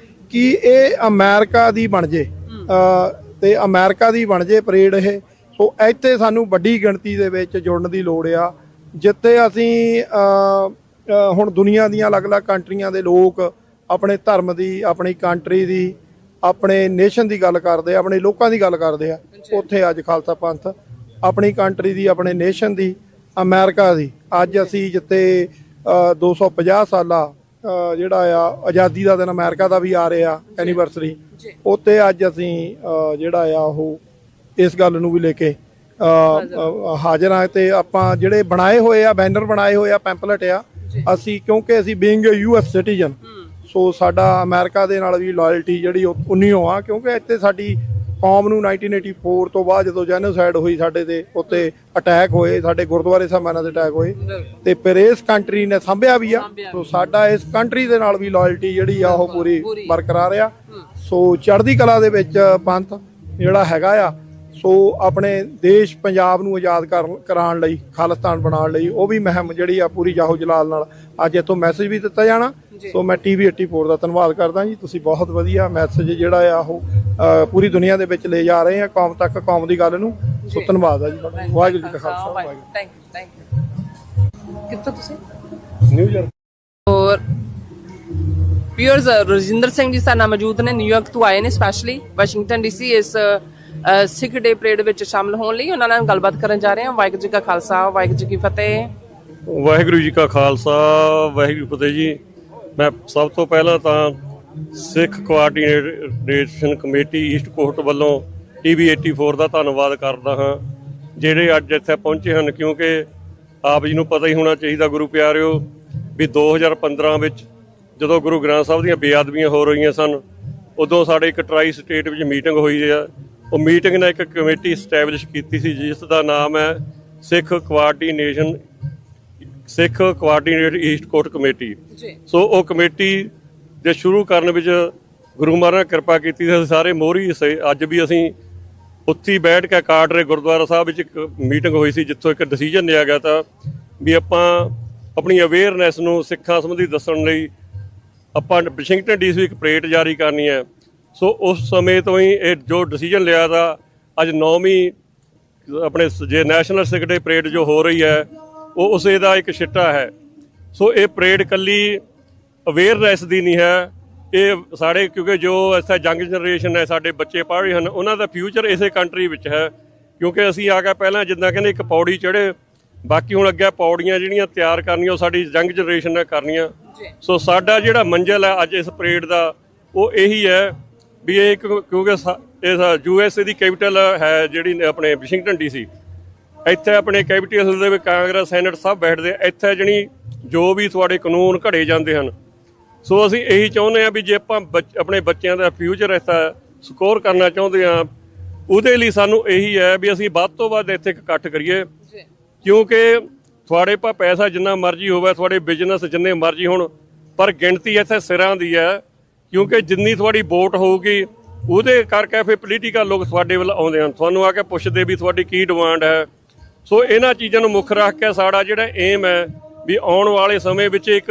ਕਿ ਇਹ ਅਮਰੀਕਾ ਦੀ ਬਣ ਜੇ ਤੇ ਅਮਰੀਕਾ ਦੀ ਬਣ ਜੇ ਪਰੇਡ ਇਹ। ਸੋ ਇੱਥੇ ਸਾਨੂੰ ਵੱਡੀ ਗਿਣਤੀ ਦੇ ਵਿੱਚ ਜੁੜਨ ਦੀ ਲੋੜ ਆ, ਜਿੱਥੇ ਅਸੀਂ ਹੁਣ ਦੁਨੀਆ ਦੀਆਂ ਅਲੱਗ-ਅਲੱਗ ਕੰਟਰੀਆਂ ਦੇ ਲੋਕ ਆਪਣੇ ਧਰਮ ਦੀ, ਆਪਣੀ ਕੰਟਰੀ ਦੀ, ਆਪਣੇ ਨੇਸ਼ਨ ਦੀ ਗੱਲ ਕਰਦੇ ਆ, ਆਪਣੇ ਲੋਕਾਂ ਦੀ ਗੱਲ ਕਰਦੇ ਆ। ਉੱਥੇ ਅੱਜ ਖਾਲਸਾ ਪੰਥ ਆਪਣੀ ਕੰਟਰੀ ਦੀ, ਆਪਣੇ ਨੇਸ਼ਨ ਦੀ, ਅਮਰੀਕਾ ਦੀ, ਅੱਜ ਅਸੀਂ ਜਿੱਥੇ 250 ਸਾਲਾ ਜਿਹੜਾ ਆ ਆਜ਼ਾਦੀ ਦਾ ਦਿਨ ਅਮਰੀਕਾ ਦਾ ਵੀ ਆ ਰਿਹਾ ਐਨੀਵਰਸਰੀ, ਉੱਥੇ ਅੱਜ ਅਸੀਂ ਜਿਹੜਾ ਆ ਉਹ ਇਸ ਗੱਲ ਨੂੰ ਵੀ ਲੈ ਕੇ ਹਾਜ਼ਰ ਹਾਂ। ਤੇ ਆਪਾਂ ਜਿਹੜੇ ਬਣਾਏ ਹੋਏ ਆ ਬੈਨਰ, ਬਣਾਏ ਹੋਏ ਆ ਪੈਂਪਲੇਟ ਆ, ਅਸੀਂ ਕਿਉਂਕਿ ਅਸੀਂ ਬੀਇੰਗ ਅ US ਸਿਟੀਜ਼ਨ, ਸੋ ਸਾਡਾ ਅਮਰੀਕਾ ਦੇ ਨਾਲ ਵੀ ਲਾਇਲਟੀ ਜਿਹੜੀ ਉਨੀਓ ਆ, ਕਿਉਂਕਿ ਇੱਥੇ ਸਾਡੀ ਕੌਮ ਨੂੰ 1984 ਤੋਂ ਬਾਅਦ ਜਦੋਂ ਜੈਨੋਸਾਈਡ ਹੋਈ, ਸਾਡੇ ਤੇ ਉੱਤੇ ਅਟੈਕ ਹੋਏ, ਸਾਡੇ ਗੁਰਦੁਆਰੇ ਸਾਹਿਬਾਨਾਂ ਦੇ ਅਟੈਕ ਹੋਏ, ਤੇ ਫਿਰ ਇਸ ਕੰਟਰੀ ਨੇ ਸਾਂਭਿਆ ਵੀ ਆ। ਸੋ ਸਾਡਾ ਇਸ ਕੰਟਰੀ ਦੇ ਨਾਲ ਵੀ ਲਾਇਲਟੀ ਜਿਹੜੀ ਆ ਉਹ ਪੂਰੀ ਬਰਕਰਾਰ ਆ। ਸੋ ਚੜ੍ਹਦੀ ਕਲਾ ਦੇ ਵਿੱਚ ਪੰਥ ਜਿਹੜਾ ਹੈਗਾ ਆ, ਸੋ ਆਪਣੇ ਦੇਸ਼ ਪੰਜਾਬ ਨੂੰ ਆਜ਼ਾਦ ਕਰਾਉਣ ਲਈ, ਖਾਲਿਸਤਾਨ ਬਣਾਉਣ ਲਈ ਉਹ ਵੀ ਮੁਹਿੰਮ ਜਿਹੜੀ ਆ ਪੂਰੀ ਜਾਹੋ ਜਲਾਲ ਨਾਲ ਅੱਜ ਇੱਥੋਂ ਮੈਸੇਜ ਵੀ ਦਿੱਤਾ ਜਾਣਾ। ਸੋ ਮੈਂ TV 84 ਦਾ ਧੰਨਵਾਦ ਕਰਦਾ ਜੀ। ਤੁਸੀਂ ਬਹੁਤ ਵਧੀਆ ਮੈਸੇਜ ਜਿਹੜਾ ਆ ਉਹ ਪੂਰੀ ਦੁਨੀਆ ਦੇ ਵਿੱਚ ਲੈ ਜਾ ਰਹੇ ਆ, ਕੌਮ ਤੱਕ, ਕੌਮ ਦੀ ਗੱਲ ਨੂੰ। ਸੋ ਧੰਨਵਾਦ ਆ ਜੀ। ਵਾਹਿਗੁਰੂ ਜੀ ਕਾ ਖਾਲਸਾ, ਵਾਹਿਗੁਰੂ। Thank you. ਕਿੱਥੋਂ ਤੁਸੀਂ? ਨਿਊਯਾਰਕ। ਔਰ ਵਿਊਅਰਸ, ਰਜਿੰਦਰ ਸਿੰਘ ਜੀ ਸਾਡੇ ਨਾਲ ਮੌਜੂਦ ਨੇ, ਨਿਊਯਾਰਕ ਤੋਂ ਆਏ ਨੇ ਸਪੈਸ਼ਲੀ ਵਾਸ਼ਿੰਗਟਨ DC ਇਸ ਸਿੱਖ ਡੇ ਪਰੇਡ ਵਿੱਚ ਸ਼ਾਮਲ ਹੋਣ ਲਈ। ਉਹਨਾਂ ਨਾਲ ਗੱਲਬਾਤ ਕਰਨ ਜਾ ਰਹੇ ਹਾਂ। ਵਾਹਿਗੁਰੂ ਜੀ ਕਾ ਖਾਲਸਾ, ਵਾਹਿਗੁਰੂ ਜੀ ਕੀ ਫਤਿਹ। ਵਾਹਿਗੁਰੂ ਜੀ ਕਾ ਖਾਲਸਾ, ਵਾਹਿਗੁਰੂ ਫਤਿਹ ਜੀ। ਮੈਂ ਸਭ ਤੋਂ ਪਹਿਲਾਂ ਤਾਂ ਸਿੱਖ ਕੋਆਰਡੀਨੇਸ਼ਨ ਕਮੇਟੀ ਈਸਟ ਕੋਸਟ ਵੱਲੋਂ TV 84 ਦਾ ਧੰਨਵਾਦ ਕਰਦਾ ਹਾਂ, ਜਿਹੜੇ ਅੱਜ ਇੱਥੇ ਪਹੁੰਚੇ ਹਨ। ਕਿਉਂਕਿ ਆਪ ਜੀ ਨੂੰ ਪਤਾ ਹੀ ਹੋਣਾ ਚਾਹੀਦਾ ਗੁਰੂ ਪਿਆਰਿਓ ਵੀ 2015 ਵਿੱਚ ਜਦੋਂ ਗੁਰੂ ਗ੍ਰੰਥ ਸਾਹਿਬ ਦੀਆਂ ਬੇਅਦਬੀਆਂ ਹੋ ਰਹੀਆਂ ਸਨ, ਉਦੋਂ ਸਾਡੇ ਇੱਕ ਟਰਾਈ ਸਟੇਟ ਵਿੱਚ ਮੀਟਿੰਗ ਹੋਈ ਆ। ਉਹ ਮੀਟਿੰਗ ਨੇ ਇੱਕ ਕਮੇਟੀ ਸਟੈਬਲਿਸ਼ ਕੀਤੀ ਸੀ ਜਿਸ ਦਾ ਨਾਮ ਹੈ ਸਿੱਖ ਕੋਆਰਡੀਨੇਟ ਈਸਟ ਕੋਸਟ ਕਮੇਟੀ। ਸੋ ਉਹ ਕਮੇਟੀ ਦੇ ਸ਼ੁਰੂ ਕਰਨ ਵਿੱਚ ਗੁਰੂ ਮਹਾਰਾਜ ਨੇ ਕਿਰਪਾ ਕੀਤੀ ਸੀ, ਸਾਰੇ ਮੋਹਰੀ ਹਿੱਸੇ। ਅੱਜ ਵੀ ਅਸੀਂ ਉੱਥੇ ਬੈਠ ਕੇ ਕਾਟਰੇ ਗੁਰਦੁਆਰਾ ਸਾਹਿਬ ਵਿੱਚ ਇੱਕ ਮੀਟਿੰਗ ਹੋਈ ਸੀ ਜਿੱਥੋਂ ਇੱਕ ਡਿਸੀਜਨ ਲਿਆ ਗਿਆ ਤਾਂ ਵੀ ਆਪਾਂ ਆਪਣੀ ਅਵੇਅਰਨੈਸ ਨੂੰ ਸਿੱਖਾਂ ਸੰਬੰਧੀ ਦੱਸਣ ਲਈ ਆਪਾਂ ਵਾਸ਼ਿੰਗਟਨ DC ਇੱਕ ਪਰੇਡ ਜਾਰੀ ਕਰਨੀ ਹੈ। ਸੋ ਉਸ ਸਮੇਂ ਤੋਂ ਹੀ ਇਹ ਜੋ ਡਿਸੀਜਨ ਲਿਆ ਤਾਂ ਅੱਜ 9ਵੀਂ ਆਪਣੇ ਜੇ ਨੈਸ਼ਨਲ ਸਿੱਖ ਡੇ ਪਰੇਡ ਜੋ ਹੋ ਰਹੀ ਹੈ ਉਹ ਉਸੇ ਦਾ ਇੱਕ ਸਿੱਟਾ ਹੈ। ਸੋ ਇਹ ਪਰੇਡ ਇਕੱਲੀ ਅਵੇਅਰਨੈਸ ਦੀ ਨਹੀਂ ਹੈ, ਇਹ ਸਾਡੇ ਕਿਉਂਕਿ ਜੋ ਇੱਥੇ ਯੰਗ ਜਨਰੇਸ਼ਨ ਹੈ, ਸਾਡੇ ਬੱਚੇ ਪੜ੍ਹ ਰਹੇ ਹਨ, ਉਹਨਾਂ ਦਾ ਫਿਊਚਰ ਇਸੇ ਕੰਟਰੀ ਵਿੱਚ ਹੈ। ਕਿਉਂਕਿ ਅਸੀਂ ਆ ਕੇ ਪਹਿਲਾਂ ਜਿੱਦਾਂ ਕਹਿੰਦੇ ਇੱਕ ਪੌੜੀ ਚੜ੍ਹੇ, ਬਾਕੀ ਹੁਣ ਅੱਗੇ ਪੌੜੀਆਂ ਜਿਹੜੀਆਂ ਤਿਆਰ ਕਰਨੀਆਂ ਉਹ ਸਾਡੀ ਯੰਗ ਜਨਰੇਸ਼ਨ ਨੇ ਕਰਨੀਆਂ। ਸੋ ਸਾਡਾ ਜਿਹੜਾ ਮੰਜ਼ਿਲ ਹੈ ਅੱਜ ਇਸ ਪਰੇਡ ਦਾ ਉਹ ਇਹੀ ਹੈ ਵੀ ਇਹ ਕਿਉਂਕਿ ਇਹ USA ਦੀ ਕੈਪੀਟਲ ਹੈ ਜਿਹੜੀ ਆਪਣੇ ਵਾਸ਼ਿੰਗਟਨ DC, ਇੱਥੇ ਆਪਣੇ ਕੈਪੀਟਲ ਦੇ ਵਿੱਚ ਕਾਂਗਰਸ, ਸੈਨੇਟ ਸਭ ਬੈਠਦੇ, ਇੱਥੇ ਜਿਹੜੀ ਜੋ ਵੀ ਤੁਹਾਡੇ ਕਾਨੂੰਨ ਘੜੇ ਜਾਂਦੇ ਹਨ। ਸੋ ਅਸੀਂ ਇਹੀ ਚਾਹੁੰਦੇ ਹਾਂ ਵੀ ਜੇ ਆਪਾਂ ਆਪਣੇ ਬੱਚਿਆਂ ਦਾ ਫਿਊਚਰ ਇੱਥੇ ਸਕੋਰ ਕਰਨਾ ਚਾਹੁੰਦੇ ਹਾਂ, ਉਹਦੇ ਲਈ ਸਾਨੂੰ ਇਹੀ ਹੈ ਵੀ ਅਸੀਂ ਵੱਧ ਤੋਂ ਵੱਧ ਇੱਥੇ ਇਕੱਠ ਕਰੀਏ। ਕਿਉਂਕਿ ਤੁਹਾਡੇ ਪਾ ਪੈਸਾ ਜਿੰਨਾ ਮਰਜ਼ੀ ਹੋਵੇ, ਤੁਹਾਡੇ ਬਿਜ਼ਨਸ ਜਿੰਨੇ ਮਰਜ਼ੀ ਹੋਣ, ਪਰ ਗਿਣਤੀ ਇੱਥੇ ਸਿਰਾਂ ਦੀ ਹੈ। ਕਿਉਂਕਿ ਜਿੰਨੀ ਤੁਹਾਡੀ ਵੋਟ ਹੋਊਗੀ ਉਹਦੇ ਕਰਕੇ ਫਿਰ ਪੋਲੀਟੀਕਲ ਲੋਕ ਤੁਹਾਡੇ ਵੱਲ ਆਉਂਦੇ ਹਨ, ਤੁਹਾਨੂੰ ਆ ਕੇ ਪੁੱਛਦੇ ਵੀ ਤੁਹਾਡੀ ਕੀ ਡਿਮਾਂਡ ਹੈ। ਸੋ ਇਹਨਾਂ ਚੀਜ਼ਾਂ ਨੂੰ ਮੁੱਖ ਰੱਖ ਕੇ ਸਾਡਾ ਜਿਹੜਾ ਏਮ ਹੈ ਵੀ ਆਉਣ ਵਾਲੇ ਸਮੇਂ ਵਿੱਚ ਇੱਕ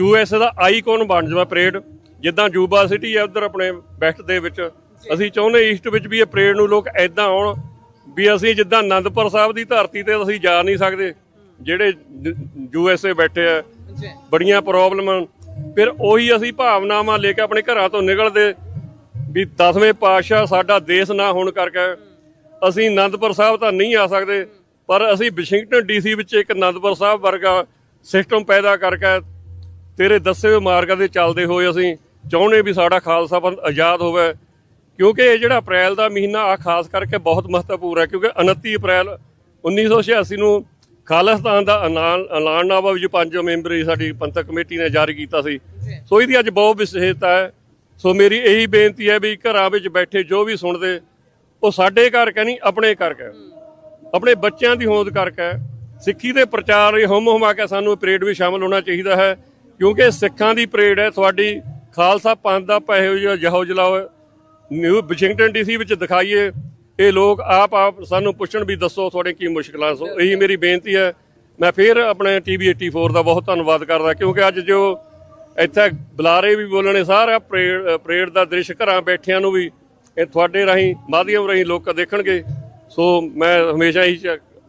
US ਦਾ ਆਈਕਨ ਬਣ ਜਾਵੇ ਪਰੇਡ, ਜਿੱਦਾਂ ਜੂਬਾ ਸਿਟੀ ਹੈ ਉੱਧਰ ਆਪਣੇ ਵੈਸਟ ਦੇ ਵਿੱਚ, ਅਸੀਂ ਚਾਹੁੰਦੇ ਈਸਟ ਵਿੱਚ ਵੀ ਇਹ ਪਰੇਡ ਨੂੰ ਲੋਕ ਐਦਾਂ ਆਉਣ ਵੀ ਅਸੀਂ ਜਿੱਦਾਂ ਆਨੰਦਪੁਰ ਸਾਹਿਬ ਦੀ ਧਰਤੀ ਤੇ ਅਸੀਂ ਜਾ ਨਹੀਂ ਸਕਦੇ, ਜਿਹੜੇ USA ਬੈਠੇ ਆ ਬੜੀਆਂ ਪ੍ਰੋਬਲਮਾਂ, ਫਿਰ ਉਹੀ ਅਸੀਂ ਭਾਵਨਾਵਾਂ ਲੈ ਕੇ ਆਪਣੇ ਘਰਾਂ ਤੋਂ ਨਿਕਲਦੇ ਵੀ 10ਵੇਂ ਪਾਤਸ਼ਾਹ ਸਾਡਾ ਦੇਸ਼ ਨਾ ਹੋਣ ਕਰਕੇ ਅਸੀਂ ਆਨੰਦਪੁਰ ਸਾਹਿਬ ਤਾਂ ਨਹੀਂ ਆ ਸਕਦੇ, ਪਰ ਅਸੀਂ ਵਾਸ਼ਿੰਗਟਨ DC ਵਿੱਚ ਇੱਕ ਆਨੰਦਪੁਰ ਸਾਹਿਬ ਵਰਗਾ ਸਿਸਟਮ ਪੈਦਾ ਕਰਕੇ ਤੇਰੇ ਦੱਸੇ ਹੋਏ ਮਾਰਗਾਂ ਦੇ ਚੱਲਦੇ ਹੋਏ ਅਸੀਂ ਚਾਹੁੰਦੇ ਵੀ ਸਾਡਾ ਖਾਲਸਾ ਪੰਥ ਆਜ਼ਾਦ ਹੋਵੇ। ਕਿਉਂਕਿ ਇਹ ਜਿਹੜਾ ਅਪ੍ਰੈਲ ਦਾ ਮਹੀਨਾ ਆ ਖਾਸ ਕਰਕੇ ਬਹੁਤ ਮਹੱਤਵਪੂਰਨ ਹੈ, ਕਿਉਂਕਿ 29 ਅਪ੍ਰੈਲ 1986 ਨੂੰ ਖਾਲਿਸਤਾਨ ਦਾ ਐਲਾਨਨਾਮਾ ਵਿੱਚ 5 ਮੈਂਬਰੀ ਸਾਡੀ ਪੰਥਕ ਕਮੇਟੀ ਨੇ ਜਾਰੀ ਕੀਤਾ ਸੀ। ਸੋ ਇਹਦੀ ਅੱਜ ਬਹੁਤ ਵਿਸ਼ੇਸ਼ਤਾ ਹੈ। ਸੋ ਮੇਰੀ ਇਹੀ ਬੇਨਤੀ ਹੈ ਵੀ ਘਰਾਂ ਵਿੱਚ ਬੈਠੇ ਜੋ ਵੀ ਸੁਣਦੇ ਉਹ ਸਾਡੇ ਕਰਕੇ ਨਹੀਂ, ਆਪਣੇ ਕਰਕੇ, ਆਪਣੇ ਬੱਚਿਆਂ ਦੀ ਹੋਂਦ ਕਰਕੇ ਸਿੱਖੀ ਦੇ ਪ੍ਰਚਾਰ ਹੁਮਾ ਕੇ ਸਾਨੂੰ ਪਰੇਡ ਵੀ ਸ਼ਾਮਲ ਹੋਣਾ ਚਾਹੀਦਾ ਹੈ, ਕਿਉਂਕਿ ਸਿੱਖਾਂ ਦੀ ਪਰੇਡ ਹੈ। ਤੁਹਾਡੀ ਖਾਲਸਾ ਪੰਥ ਦਾ ਜਿਹੋ ਜਿਹਾ ਨਿਊ ਵਾਸ਼ਿੰਗਟਨ DC ਵਿੱਚ ਦਿਖਾਈਏ, ਇਹ ਲੋਕ ਆਪ ਸਾਨੂੰ ਪੁੱਛਣ ਵੀ ਦੱਸੋ ਤੁਹਾਡੇ ਕੀ ਮੁਸ਼ਕਲਾਂ। ਸੋ ਇਹੀ ਮੇਰੀ ਬੇਨਤੀ ਹੈ। ਮੈਂ ਫਿਰ ਆਪਣੇ TV 84 ਦਾ ਬਹੁਤ ਧੰਨਵਾਦ ਕਰਦਾ, ਕਿਉਂਕਿ ਅੱਜ ਜੋ ਇੱਥੇ ਬੁਲਾਰੇ ਵੀ ਬੋਲਣੇ ਸਾਰਾ ਪਰੇਡ ਦਾ ਦ੍ਰਿਸ਼ ਘਰਾਂ ਬੈਠਿਆਂ ਨੂੰ ਵੀ ਇਹ ਤੁਹਾਡੇ ਰਾਹੀਂ ਮਾਧਿਅਮ ਰਾਹੀਂ ਲੋਕ ਦੇਖਣਗੇ। ਸੋ ਮੈਂ ਹਮੇਸ਼ਾ ਹੀ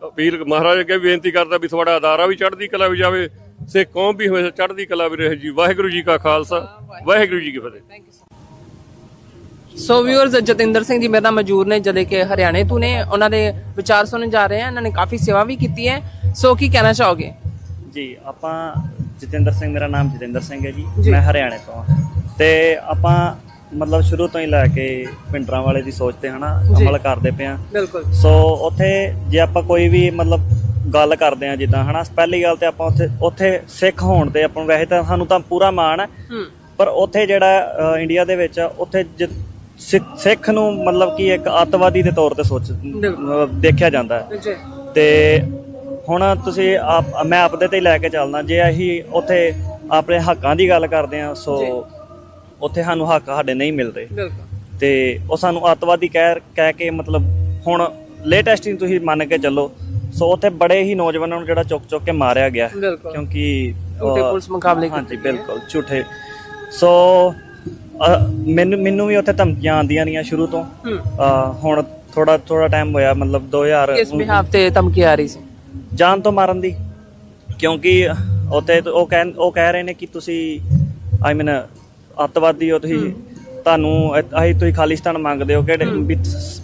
ਅਪੀਲ ਮਹਾਰਾਜ ਅੱਗੇ ਬੇਨਤੀ ਕਰਦਾ ਵੀ ਤੁਹਾਡਾ ਅਦਾਰਾ ਵੀ ਚੜ੍ਹਦੀ ਕਲਾ ਵਿੱਚ ਜਾਵੇ, ਸਿੱਖ ਕੌਮ ਵੀ ਹਮੇਸ਼ਾ ਚੜ੍ਹਦੀ ਕਲਾ ਵਿੱਚ ਰਹੇ ਜੀ। ਵਾਹਿਗੁਰੂ ਜੀ ਕਾ ਖਾਲਸਾ, ਵਾਹਿਗੁਰੂ ਜੀ ਕੀ ਫਤਿਹ। ਸੋ ਵਿਊਅਰਸ, ਜਤਿੰਦਰ ਸਿੰਘ ਜੀ ਮੇਰੇ ਨਾਲ ਮੌਜੂਦ ਨੇ ਜਿਹੜੇ ਕਿ ਹਰਿਆਣੇ ਤੋਂ ਨੇ, ਉਹਨਾਂ ਦੇ ਵਿਚਾਰ ਸੁਣਨ ਜਾ ਰਹੇ ਹਾਂ। ਇਹਨਾਂ ਨੇ ਕਾਫੀ ਸੇਵਾ ਵੀ ਕੀਤੀ ਹੈ, ਸੋ ਕੀ ਕਹਿਣਾ ਚਾਹੋਗੇ ਜੀ? ਆਪਾਂ ਜਤਿੰਦਰ ਸਿੰਘ, ਮੇਰਾ ਨਾਮ ਜਤਿੰਦਰ ਸਿੰਘ ਹੈ ਜੀ, ਮੈਂ ਹਰਿਆਣੇ ਤੋਂ ਹਾਂ। ਤੇ ਆਪਾਂ ਮਤਲਬ ਸ਼ੁਰੂ ਤੋਂ ਹੀ ਲੈ ਕੇ ਪਿੰਡਰਾਂ ਵਾਲੇ ਦੀ ਸੋਚ ਤੇ ਅਮਲ ਕਰਦੇ ਪਏ ਹਾਂ। ਬਿਲਕੁਲ। ਸੋ ਉੱਥੇ ਜੇ ਆਪਾਂ ਕੋਈ ਵੀ ਮਤਲਬ ਗੱਲ ਕਰਦੇ ਹਾਂ ਜਿੱਦਾਂ ਪਹਿਲੀ ਗੱਲ ਤੇ ਆਪਾਂ ਉੱਥੇ ਸਿੱਖ ਹੋਣ ਤੇ ਆਪਾਂ ਵੈਸੇ ਤਾਂ ਸਾਨੂੰ ਤਾਂ ਪੂਰਾ ਮਾਣ ਹੈ, ਪਰ ਉੱਥੇ ਜਿਹੜਾ ਇੰਡੀਆ ਦੇ ਵਿੱਚ ਉੱਥੇ ਸਿੱਖ ਨੂੰ ਮਤਲਬ ਕਿ ਇੱਕ ਅੱਤਵਾਦੀ ਦੇ ਤੌਰ ਤੇ ਦੇਖਿਆ ਜਾਂਦਾ ਹੈ। ਤੇ ਹੁਣ ਤੁਸੀਂ ਮੈਂ ਆਪਦੇ ਤੇ ਹੀ ਲੈ ਕੇ ਚੱਲਦਾ, ਜੇ ਅਸੀਂ ਉੱਥੇ ਆਪਣੇ ਹੱਕਾਂ ਦੀ ਗੱਲ ਕਰਦੇ ਹਾਂ, ਸੋ ਉੱਥੇ ਸਾਨੂੰ ਹੱਕ ਸਾਡੇ ਨਹੀਂ ਮਿਲਦੇ ਤੇ ਉਹ ਸਾਨੂੰ ਅੱਤਵਾਦੀ ਕਹਿ ਕੇ ਮਤਲਬ ਹੁਣ ਲੇਟੈਸਟ ਹੀ ਤੁਸੀਂ ਮੰਨ ਕੇ ਚੱਲੋ। ਸੋ ਉੱਥੇ ਬੜੇ ਹੀ ਨੌਜਵਾਨਾਂ ਨੂੰ ਜਿਹੜਾ ਚੁੱਕ ਕੇ ਮਾਰਿਆ ਗਿਆ, ਕਿਉਂਕਿ ਪੁਲਿਸ ਮੁਕਾਬਲੇ। ਹਾਂਜੀ ਬਿਲਕੁਲ ਝੂਠੇ। ਸੋ ਮੈਨੂੰ ਵੀ ਉੱਥੇ ਧਮਕੀਆਂ ਆਉਂਦੀਆਂ ਰਹੀਆਂ ਸ਼ੁਰੂ ਤੋਂ। ਹੁਣ ਥੋੜਾ ਟਾਈਮ ਹੋਇਆ, ਮਤਲਬ 2000 ਕਿਸ ਬਿਹਾਫ ਤੇ ਧਮਕੀ ਆ ਰਹੀ ਸੀ? ਜਾਨ ਤੋਂ ਮਾਰਨ ਦੀ, ਕਿਉਂਕਿ ਉੱਥੇ ਉਹ ਕਹਿ ਰਹੇ ਨੇ ਕਿ ਤੁਸੀਂ ਅੱਤਵਾਦੀ ਹੋ, ਤੁਸੀਂ ਖਾਲਿਸਤਾਨ ਮੰਗਦੇ ਹੋ।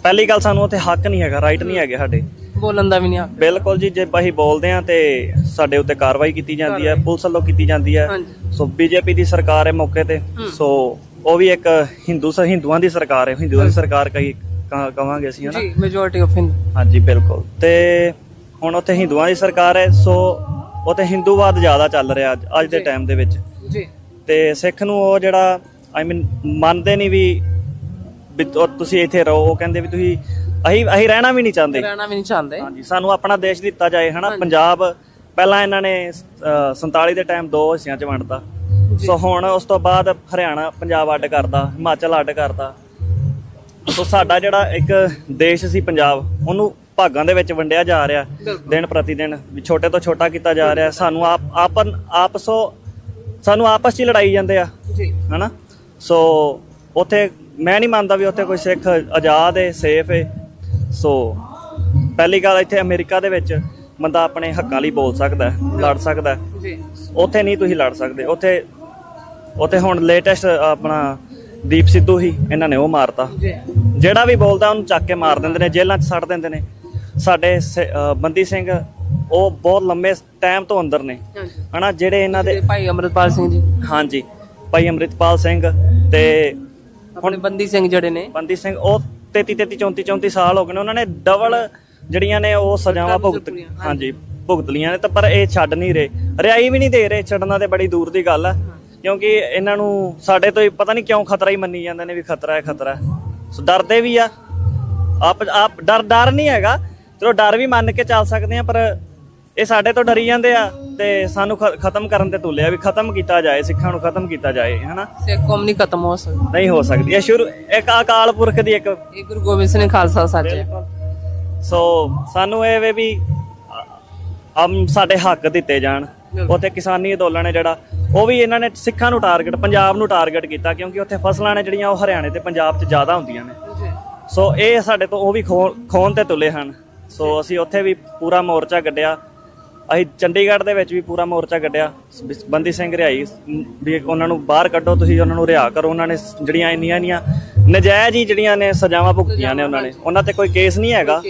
ਪਹਿਲੀ ਗੱਲ ਸਾਨੂੰ ਉੱਥੇ ਹੱਕ ਨਹੀਂ ਹੈਗਾ, ਰਾਈਟ ਨਹੀਂ ਹੈਗੇ ਸਾਡੇ ਬੋਲਣ ਦਾ ਵੀ ਨਹੀਂ। ਬਿਲਕੁਲ ਜੀ, ਜੇ ਅਸੀਂ ਬੋਲਦੇ ਹਾਂ ਤੇ ਸਾਡੇ ਉੱਤੇ ਕਾਰਵਾਈ ਕੀਤੀ ਜਾਂਦੀ ਹੈ, ਪੁਲਿਸ ਵੱਲੋਂ ਕੀਤੀ ਜਾਂਦੀ ਹੈ। ਸੋ BJP ਦੀ ਸਰਕਾਰ ਹੈ ਮੌਕੇ ਤੇ, ਸੋ ਉਹ ਵੀ ਇੱਕ ਹਿੰਦੂਆਂ ਦੀ ਸਰਕਾਰ ਹੈ, ਹਿੰਦੂਆਂ ਦੀ ਸਰਕਾਰ ਕਹਾਂਗੇ ਅਸੀਂ, ਜੀ ਮੈਜੋਰਿਟੀ ਆਫ ਹਿੰਦੂ। ਹਾਂਜੀ ਬਿਲਕੁਲ। ਤੇ ਹੁਣ ਉੱਥੇ ਹਿੰਦੂਆਂ ਦੀ ਸਰਕਾਰ ਹੈ, ਸੋ ਉੱਥੇ ਹਿੰਦੂਵਾਦ ਜ਼ਿਆਦਾ ਚੱਲ ਰਿਹਾ ਅੱਜ ਦੇ ਟਾਈਮ ਦੇ ਵਿੱਚ। ਤੇ ਸਿੱਖ ਨੂੰ ਉਹ ਜਿਹੜਾ ਮੰਨਦੇ ਨਹੀਂ ਵੀ ਤੁਸੀਂ ਇੱਥੇ ਰਹੋ, ਉਹ ਕਹਿੰਦੇ ਵੀ ਤੁਸੀਂ ਅਸੀਂ ਰਹਿਣਾ ਵੀ ਨਹੀਂ ਚਾਹੁੰਦੇ। ਹਾਂਜੀ, ਸਾਨੂੰ ਆਪਣਾ ਦੇਸ਼ ਦਿੱਤਾ ਜਾਏ ਪੰਜਾਬ ਪਹਿਲਾਂ ਇਹਨਾਂ ਨੇ 47 ਦੇ ਟਾਈਮ 2 ਹਿੱਸਿਆਂ 'ਚ ਵੰਡਤਾ। ਸੋ ਹੁਣ ਉਸ ਤੋਂ ਬਾਅਦ ਹਰਿਆਣਾ ਪੰਜਾਬ ਅੱਡ ਕਰਤਾ, ਹਿਮਾਚਲ ਅੱਡ ਕਰਤਾ। ਸੋ ਸਾਡਾ ਜਿਹੜਾ ਇੱਕ ਦੇਸ਼ ਸੀ ਪੰਜਾਬ, ਉਹਨੂੰ ਭਾਗਾਂ ਦੇ ਵਿੱਚ ਵੰਡਿਆ ਜਾ ਰਿਹਾ ਦਿਨ ਪ੍ਰਤੀ ਦਿਨ, ਛੋਟੇ ਤੋਂ ਛੋਟਾ ਕੀਤਾ ਜਾ ਰਿਹਾ। ਸਾਨੂੰ ਆਪਸ 'ਚ ਲੜਾਈ ਜਾਂਦੇ ਆ ਹਨਾ। ਸੋ ਉੱਥੇ ਮੈਂ ਨਹੀਂ ਮੰਨਦਾ ਵੀ ਉੱਥੇ ਕੋਈ ਸਿੱਖ ਆਜ਼ਾਦ ਹੈ, ਸੇਫ ਹੈ। ਸੋ ਪਹਿਲੀ ਗੱਲ, ਇੱਥੇ ਅਮਰੀਕਾ ਦੇ ਵਿੱਚ ਬੰਦਾ ਆਪਣੇ ਹੱਕਾਂ ਲਈ ਬੋਲ ਸਕਦਾ, ਲੜ ਸਕਦਾ, ਉੱਥੇ ਨਹੀਂ ਤੁਸੀਂ ਲੜ ਸਕਦੇ। ਉੱਥੇ ਹੁਣ ਲੇਟੈਸਟ ਆਪਣਾ ਦੀਪ ਸਿੱਧੂ ਹੀ ਇਹਨਾਂ ਨੇ ਉਹ ਮਾਰਤਾ। ਜਿਹੜਾ ਵੀ ਬੋਲਦਾ ਉਹਨੂੰ ਚੱਕ ਕੇ ਮਾਰ ਦਿੰਦੇ ਨੇ, ਜੇਲ੍ਹਾਂ 'ਚ ਸੱਟ ਦਿੰਦੇ ਨੇ। ਸਾਡੇ ਬੰਦੀ ਸਿੰਘ ਉਹ ਬਹੁਤ ਲੰਮੇ ਟਾਈਮ ਤੋਂ ਅੰਦਰ ਨੇ ਹਨਾ, ਜਿਹੜੇ ਇਹਨਾਂ ਦੇ ਭਾਈ ਅੰਮ੍ਰਿਤਪਾਲ ਸਿੰਘ ਜੀ। ਹਾਂਜੀ, ਭਾਈ ਅੰਮ੍ਰਿਤਪਾਲ ਸਿੰਘ ਤੇ ਹੁਣ ਬੰਦੀ ਸਿੰਘ ਜਿਹੜੇ ਨੇ, ਬੰਦੀ ਸਿੰਘ ਉਹ 33 ਸਾਲ ਹੋ ਗਏ ਨੇ, ਉਹਨਾਂ ਨੇ ਡਬਲ ਜਿਹੜੀਆਂ ਨੇ ਉਹ ਸਜ਼ਾਵਾਂ ਭੁਗਤ ਲੀਆਂ ਨੇ, ਤਾਂ ਪਰ ਇਹ ਛੱਡ ਨਹੀਂ ਰਹੇ, ਰਿਹਾਈ ਵੀ ਨਹੀਂ ਦੇ ਰਹੇ। ਛੱਡਣਾ ਤੇ ਬੜੀ ਦੂਰ ਦੀ ਗੱਲ ਆ, ਕਿਉਂਕਿ ਇਹਨਾਂ ਨੂੰ ਸਾਡੇ ਤੋਂ ਹੀ ਪਤਾ ਨਹੀਂ ਕਿਉਂ ਖਤਰਾ ਹੀ ਮੰਨੀ ਜਾਂਦੇ ਨੇ ਵੀ ਖਤਰਾ ਹੈ। ਸੋ ਡਰਦੇ ਵੀ ਆ, ਆਪ ਡਰ ਨਹੀਂ ਹੈਗਾ, ਚਲੋ ਡਰ ਵੀ ਮੰਨ ਕੇ ਚੱਲ ਸਕਦੇ ਆ, ਪਰ ਇਹ ਸਾਡੇ ਤੋਂ ਡਰੀ ਜਾਂਦੇ ਆ ਤੇ ਸਾਨੂੰ ਖਤਮ ਕਰਨ ਤੇ ਤੁਲਿਆ ਵੀ ਖਤਮ ਕੀਤਾ ਜਾਏ, ਸਿੱਖਾਂ ਨੂੰ ਖਤਮ ਕੀਤਾ ਜਾਏ ਹਨਾ। ਸਿੱਖ ਕੌਮ ਨਹੀਂ ਖਤਮ ਹੋ ਸਕਦੀ, ਨਹੀਂ ਹੋ ਸਕਦੀ। ਇਹ ਸ਼ੁਰੂ ਇੱਕ ਅਕਾਲ ਪੁਰਖ ਦੀ ਇੱਕ ਗੁਰੂ ਗੋਬਿੰਦ ਸਿੰਘ ਨੇ ਖਾਲਸਾ ਸਾਜਿਆ। ਸੋ ਸਾਨੂੰ ਇਹ ਵੇ ਵੀ ਸਾਡੇ ਹੱਕ ਦਿੱਤੇ ਜਾਣ। ਉੱਥੇ ਕਿਸਾਨੀ ਅੰਦੋਲਨ ਹੈ ਜਿਹੜਾ ਉਹ ਵੀ ਇਹਨਾਂ ਨੇ ਸਿੱਖਾਂ ਨੂੰ ਟਾਰਗੇਟ, ਪੰਜਾਬ ਨੂੰ ਟਾਰਗੇਟ ਕੀਤਾ, ਕਿਉਂਕਿ ਉੱਥੇ ਫਸਲਾਂ ਨੇ ਜਿਹੜੀਆਂ ਉਹ ਹਰਿਆਣੇ ਤੇ ਪੰਜਾਬ 'ਚ ਜ਼ਿਆਦਾ ਹੁੰਦੀਆਂ ਨੇ। ਸੋ ਇਹ ਸਾਡੇ ਤੋਂ ਉਹ ਵੀ ਖੋਣ ਤੇ ਤੁਲੇ ਹਨ। ਸੋ ਅਸੀਂ ਉੱਥੇ ਵੀ ਪੂਰਾ ਮੋਰਚਾ ਕੱਢਿਆ, ਅਸੀਂ ਚੰਡੀਗੜ੍ਹ ਦੇ ਵਿੱਚ ਵੀ ਪੂਰਾ ਮੋਰਚਾ ਕੱਢਿਆ। ਬੰਦੀ ਸਿੰਘ ਰਿਹਾਈ ਵੀ ਉਹਨਾਂ ਨੂੰ ਬਾਹਰ ਕੱਢੋ, ਤੁਸੀਂ ਉਹਨਾਂ ਨੂੰ ਰਿਹਾ ਕਰੋ। ਉਹਨਾਂ ਨੇ ਜਿਹੜੀਆਂ ਇੰਨੀਆਂ ਨਜਾਇਜ਼ ਹੀ ਜਿਹੜੀਆਂ ਨੇ ਸਜ਼ਾਵਾਂ ਭੁਗਤੀਆਂ ਨੇ ਉਹਨਾਂ ਤੇ ਕੋਈ ਕੇਸ ਨਹੀਂ ਹੈਗਾ।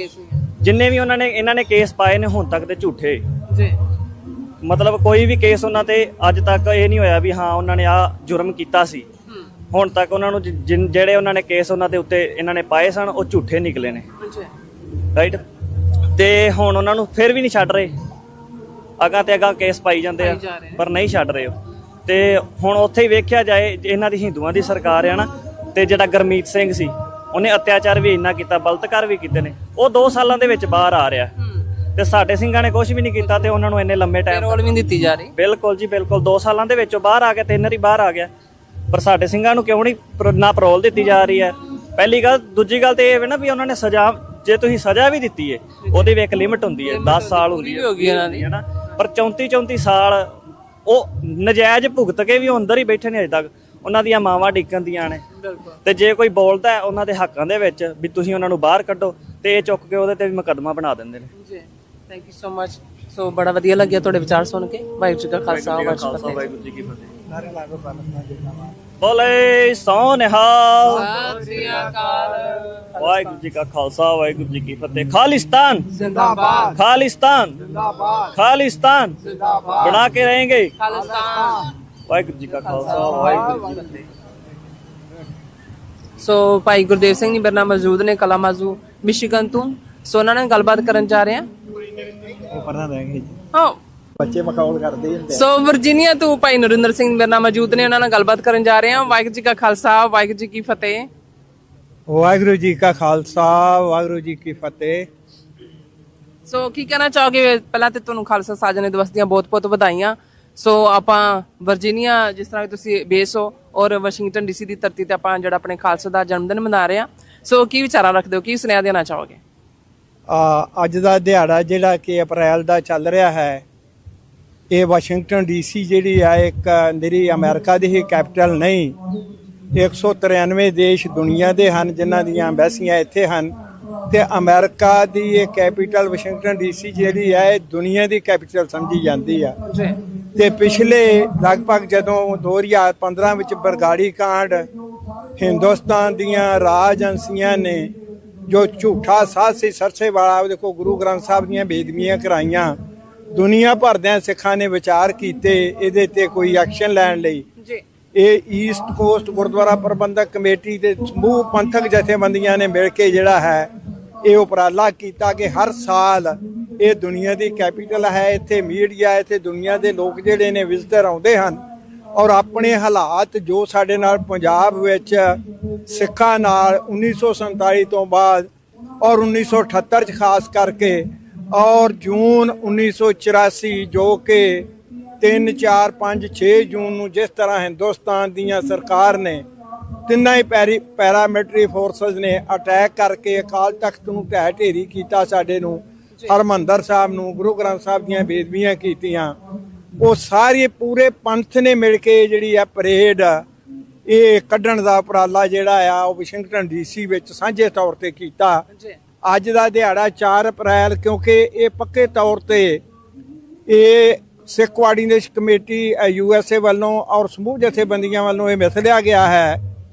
ਜਿੰਨੇ ਵੀ ਇਹਨਾਂ ਨੇ ਕੇਸ ਪਾਏ ਨੇ ਹੁਣ ਤੱਕ ਦੇ ਝੂਠੇ, ਮਤਲਬ ਕੋਈ ਵੀ ਕੇਸ ਉਹਨਾਂ ਤੇ ਅੱਜ ਤੱਕ ਇਹ ਨਹੀਂ ਹੋਇਆ ਵੀ ਹਾਂ ਉਹਨਾਂ ਨੇ ਆਹ ਜੁਰਮ ਕੀਤਾ ਸੀ। ਹੁਣ ਤੱਕ ਉਹਨਾਂ ਨੂੰ ਜਿਹੜੇ ਉਹਨਾਂ ਨੇ ਕੇਸ ਉਹਨਾਂ ਦੇ ਉੱਤੇ ਇਹਨਾਂ ਨੇ ਪਾਏ ਸਨ ਉਹ ਝੂਠੇ ਨਿਕਲੇ ਨੇ, ਰਾਈਟ। ਤੇ ਹੁਣ ਉਹਨਾਂ ਨੂੰ ਫਿਰ ਵੀ ਨਹੀਂ ਛੱਡ ਰਹੇ, ਅਗਾਂ ਤੇ ਅਗਾਂ ਕੇਸ ਪਾਈ ਜਾਂਦੇ ਆ ਪਰ ਨਹੀਂ ਛੱਡ ਰਹੇ ਉਹ। ਤੇ ਹੁਣ ਉੱਥੇ ਹੀ ਵੇਖਿਆ ਜਾਏ, ਇਹਨਾਂ ਦੀ ਹਿੰਦੂਆਂ ਦੀ ਸਰਕਾਰ ਆ ਨਾ, ਤੇ ਜਿਹੜਾ ਗੁਰਮੀਤ ਸਿੰਘ ਸੀ ਉਹਨੇ ਅਤਿਆਚਾਰ ਵੀ ਇੰਨਾ ਕੀਤਾ, ਬਲਤਕਾਰ ਵੀ ਕੀਤੇ ਨੇ, ਉਹ 2 ਸਾਲਾਂ ਦੇ ਵਿੱਚ ਬਾਹਰ ਆ ਰਿਹਾ। ਤੇ ਸਾਡੇ ਸਿੰਘਾਂ ਨੇ ਕੁਝ ਵੀ ਨਹੀਂ ਕੀਤਾ ਤੇ ਉਹਨਾਂ ਨੂੰ ਇੰਨੇ ਲੰਮੇ ਟਾਈਮ ਪੈਰੋਲ ਵੀ ਦਿੱਤੀ ਜਾ ਰਹੀ। ਬਿਲਕੁਲ ਜੀ ਬਿਲਕੁਲ, 2 ਸਾਲਾਂ ਦੇ ਵਿੱਚੋਂ ਬਾਹਰ ਆ ਗਿਆ, 3 ਵਾਰੀ ਬਾਹਰ ਆ ਗਿਆ। ਪਰ ਸਾਡੇ ਸਿੰਘਾਂ ਨੂੰ ਕਿਉਂ ਨਹੀਂ ਨਾ ਪੈਰੋਲ ਦਿੱਤੀ ਜਾ ਰਹੀ ਹੈ? ਪਹਿਲੀ ਗੱਲ। ਦੂਜੀ ਗੱਲ ਤੇ ਇਹ ਹੈ ਨਾ ਵੀ ਉਹਨਾਂ ਨੇ ਸਜ਼ਾ, ਜੇ ਤੁਸੀਂ ਸਜ਼ਾ ਵੀ ਦਿੱਤੀ ਹੈ ਉਹਦੀ ਵੀ ਇੱਕ ਲਿਮਿਟ ਹੁੰਦੀ ਹੈ, 10 ਸਾਲ ਹੁੰਦੀ ਹੈ ਨਾ। ਪਰ 34 ਸਾਲ ਉਹ ਨਜਾਇਜ਼ ਭੁਗਤ ਕੇ ਵੀ ਉਹ ਅੰਦਰ ਹੀ ਬੈਠੇ ਨੇ ਅਜੇ ਤੱਕ। ਉਹਨਾਂ ਦੀਆਂ ਮਾਵਾਂ ਡਿੱਗਣ ਦੀਆਂ ਨੇ, ਤੇ ਜੇ ਕੋਈ ਬੋਲਦਾ ਹੈ ਉਹਨਾਂ ਦੇ ਹੱਕਾਂ ਦੇ ਵਿੱਚ ਵੀ ਤੁਸੀਂ ਉਹਨਾਂ ਨੂੰ ਬਾਹਰ ਕੱਢੋ, ਤੇ ਇਹ ਚੁੱਕ ਕੇ ਉਹਦੇ ਤੇ ਵੀ ਮੁਕੱਦਮਾ ਬਣਾ ਦਿੰਦੇ ਨੇ। ਜੀ, ਥੈਂਕ ਯੂ ਸੋ ਮਚ। ਸੋ ਬੜਾ ਵਧੀਆ ਲੱਗਿਆ ਤੁਹਾਡੇ ਵਿਚਾਰ ਸੁਣ ਕੇ। ਵਾਹਿਗੁਰੂ ਜੀ ਕਾ ਖਾਲਸਾ, ਵਾਹਿਗੁਰੂ ਜੀ ਕੀ ਫਤਿਹ। ਬੋਲੇ ਸੋ ਨਿਹਾਲ, ਵਾਹਿਗੁਰੂ ਜੀ ਕਾ ਖਾਲਸਾ, ਵਾਹਿਗੁਰੂ ਜੀ ਕੀ ਫਤਿਹ। ਖਾਲਿਸਤਾਨ ਜ਼ਿੰਦਾਬਾਦ, ਖਾਲਿਸਤਾਨ ਜ਼ਿੰਦਾਬਾਦ, ਖਾਲਿਸਤਾਨ ਜ਼ਿੰਦਾਬਾਦ, ਬਣਾ ਕੇ रहेंगे ਖਾਲਿਸਤਾਨ। ਵਾਹਿਗੁਰੂ ਜੀ ਕਾ ਖਾਲਸਾ, ਵਾਹਿਗੁਰੂ ਜੀ ਕੀ ਫਤਿਹ। ਸੋ ਭਾਈ ਗੁਰਦੇਵ ਸਿੰਘ ਜੀ ਮੇਰੇ ਨਾਲ ਮੌਜੂਦ ਨੇ ਕਲਾਮਾਜ਼ੂ ਮਿਸ਼ੀਗਨ ਤੋਂ। ਸੋ ਉਹਨਾਂ ਨਾਲ ਗੱਲਬਾਤ ਕਰਨ ਜਾ ਰਹੇ ਹਾਂ। ਹਾਂ, ਬੱਚੇ ਮਖੌਲ ਕਰਦੇ ਹੁੰਦੇ। ਸੋ ਵਰਜੀਨੀਆ ਤੋਂ ਭਾਈ ਨਰਿੰਦਰ ਸਿੰਘ ਮੇਰੇ ਨਾਲ ਮੌਜੂਦ ਨੇ, ਉਹਨਾਂ ਨਾਲ ਗੱਲਬਾਤ ਕਰਨ ਜਾ ਰਹੇ ਹਾਂ। ਵਾਹਿਗੁਰੂ ਜੀ ਕਾ ਖਾਲਸਾ, ਵਾਹਿਗੁਰੂ ਜੀ ਕੀ ਫਤਿਹ। ਵਾਹਿਗੁਰੂ ਜੀ ਕਾ ਖਾਲਸਾ, ਵਾਹਿਗੁਰੂ ਜੀ ਕੀ ਫਤਿਹ। ਸੋ ਕੀ ਕਹਿਣਾ ਚਾਹੋਗੇ? ਪਹਿਲਾਂ ਤੇ ਤੁਹਾਨੂੰ ਖਾਲਸਾ ਸਾਜਣੇ ਦਿਵਸ ਦੀਆਂ ਬਹੁਤ-ਬਹੁਤ ਵਧਾਈਆਂ। ਸੋ ਆਪਾਂ ਵਰਜੀਨੀਆ ਜਿਸ ਤਰ੍ਹਾਂ ਤੁਸੀਂ ਬੇਸ ਹੋ ਔਰ ਵਾਸ਼ਿੰਗਟਨ ਡੀਸੀ ਦੀ ਧਰਤੀ ਤੇ ਆਪਾਂ ਜਿਹੜਾ ਆਪਣੇ ਖਾਲਸਾ ਦਾ ਜਨਮ ਦਿਨ ਮਨਾ ਰਹੇ ਹਾਂ। ਸੋ ਕੀ ਵਿਚਾਰਾਂ ਰੱਖਦੇ ਹੋ, ਕੀ ਸੁਨੇਹਾ ਦੇਣਾ ਚਾਹੋਗੇ? ਅੱਜ ਦਾ ਦਿਹਾੜਾ ਜਿਹੜਾ ਕਿ ਅਪ੍ਰੈਲ ਦਾ ਚੱਲ ਰਿਹਾ ਹੈ, ਇਹ ਵਾਸ਼ਿੰਗਟਨ ਡੀਸੀ ਜਿਹੜੀ ਆ ਇੱਕ ਨਿਰੀ ਅਮਰੀਕਾ ਦੀ ਹੀ ਕੈਪੀਟਲ ਨਹੀਂ, 193 ਦੇਸ਼ ਦੁਨੀਆ ਦੇ ਹਨ ਜਿਨ੍ਹਾਂ ਦੀਆਂ ਐਮਬੈਸੀਆਂ ਇੱਥੇ ਹਨ, ਤੇ ਅਮਰੀਕਾ ਦੀ ਇਹ ਕੈਪੀਟਲ ਵਾਸ਼ਿੰਗਟਨ ਡੀਸੀ ਜਿਹੜੀ ਹੈ ਇਹ ਦੁਨੀਆ ਦੀ ਕੈਪੀਟਲ ਸਮਝੀ ਜਾਂਦੀ ਆ। ਤੇ ਪਿਛਲੇ ਲਗਭਗ ਜਦੋਂ 2015 ਵਿੱਚ ਬਰਗਾੜੀ ਕਾਂਡ ਹਿੰਦੁਸਤਾਨ ਦੀਆਂ ਰਾਜ ਏਜੰਸੀਆਂ ਨੇ ਜੋ ਝੂਠਾ ਸਾਧ ਸੀ ਸਰਸੇ ਵਾਲਾ, ਦੇਖੋ ਗੁਰੂ ਗ੍ਰੰਥ ਸਾਹਿਬ ਦੀਆਂ ਬੇਦਬੀਆਂ ਕਰਾਈਆਂ, ਦੁਨੀਆ ਭਰ ਦੇ ਸਿੱਖਾਂ ਨੇ ਵਿਚਾਰ ਕੀਤੇ ਇਹਦੇ ਤੇ ਕੋਈ ਐਕਸ਼ਨ ਲੈਣ ਲਈ। ਇਹ ਈਸਟ ਕੋਸਟ ਗੁਰਦੁਆਰਾ ਪ੍ਰਬੰਧਕ ਕਮੇਟੀ ਦੇ ਸਮੂਹ ਪੰਥਕ ਜਥੇਬੰਦੀਆਂ ਨੇ ਮਿਲ ਕੇ ਜਿਹੜਾ ਹੈ ਇਹ ਉਪਰਾਲਾ ਕੀਤਾ ਕਿ ਹਰ ਸਾਲ ਇਹ ਦੁਨੀਆ ਦੀ ਕੈਪੀਟਲ ਹੈ, ਇੱਥੇ ਮੀਡੀਆ, ਇੱਥੇ ਦੁਨੀਆ ਦੇ ਲੋਕ ਜਿਹੜੇ ਨੇ ਵਿਜ਼ਟਰ ਆਉਂਦੇ ਹਨ ਔਰ ਆਪਣੇ ਹਾਲਾਤ ਜੋ ਸਾਡੇ ਨਾਲ ਪੰਜਾਬ ਵਿੱਚ ਸਿੱਖਾਂ ਨਾਲ 1947 ਤੋਂ ਬਾਅਦ ਔਰ 1978 ਚ ਖਾਸ ਕਰਕੇ ਔਰ ਜੂਨ 1984 ਜੋ ਕਿ 3, 4, 5, 6 ਜੂਨ ਨੂੰ ਜਿਸ ਤਰ੍ਹਾਂ ਹਿੰਦੁਸਤਾਨ ਦੀਆਂ ਸਰਕਾਰ ਨੇ ਤਿੰਨਾਂ ਹੀ ਪੈਰਾਮਿਲਟਰੀ ਫੋਰਸਸ ਨੇ ਅਟੈਕ ਕਰਕੇ ਅਕਾਲ ਤਖਤ ਨੂੰ ਢਹਿ ਢੇਰੀ ਕੀਤਾ, ਸਾਡੇ ਨੂੰ ਹਰਮੰਦਰ ਸਾਹਿਬ ਨੂੰ, ਗੁਰੂ ਗ੍ਰੰਥ ਸਾਹਿਬ ਦੀਆਂ ਬੇਦਬੀਆਂ ਕੀਤੀਆਂ, ਉਹ ਸਾਰੇ ਪੂਰੇ ਪੰਥ ਨੇ ਮਿਲ ਕੇ ਜਿਹੜੀ ਆ ਪਰੇਡ ਇਹ ਕੱਢਣ ਦਾ ਉਪਰਾਲਾ ਜਿਹੜਾ ਆ ਉਹ ਵਾਸ਼ਿੰਗਟਨ ਡੀਸੀ ਵਿੱਚ ਸਾਂਝੇ ਤੌਰ ਤੇ ਕੀਤਾ। ਅੱਜ ਦਾ ਦਿਹਾੜਾ 4 ਅਪ੍ਰੈਲ ਕਿਉਂਕਿ ਇਹ ਪੱਕੇ ਤੌਰ ਤੇ ਇਹ ਸਿੱਖ ਕੋਆਰਡੀਨੇਸ਼ਨ ਕਮੇਟੀ USA ਵੱਲੋਂ ਔਰ ਸਮੂਹ ਜਥੇਬੰਦੀਆਂ ਵੱਲੋਂ ਇਹ ਮਿਥਲਿਆ ਗਿਆ ਹੈ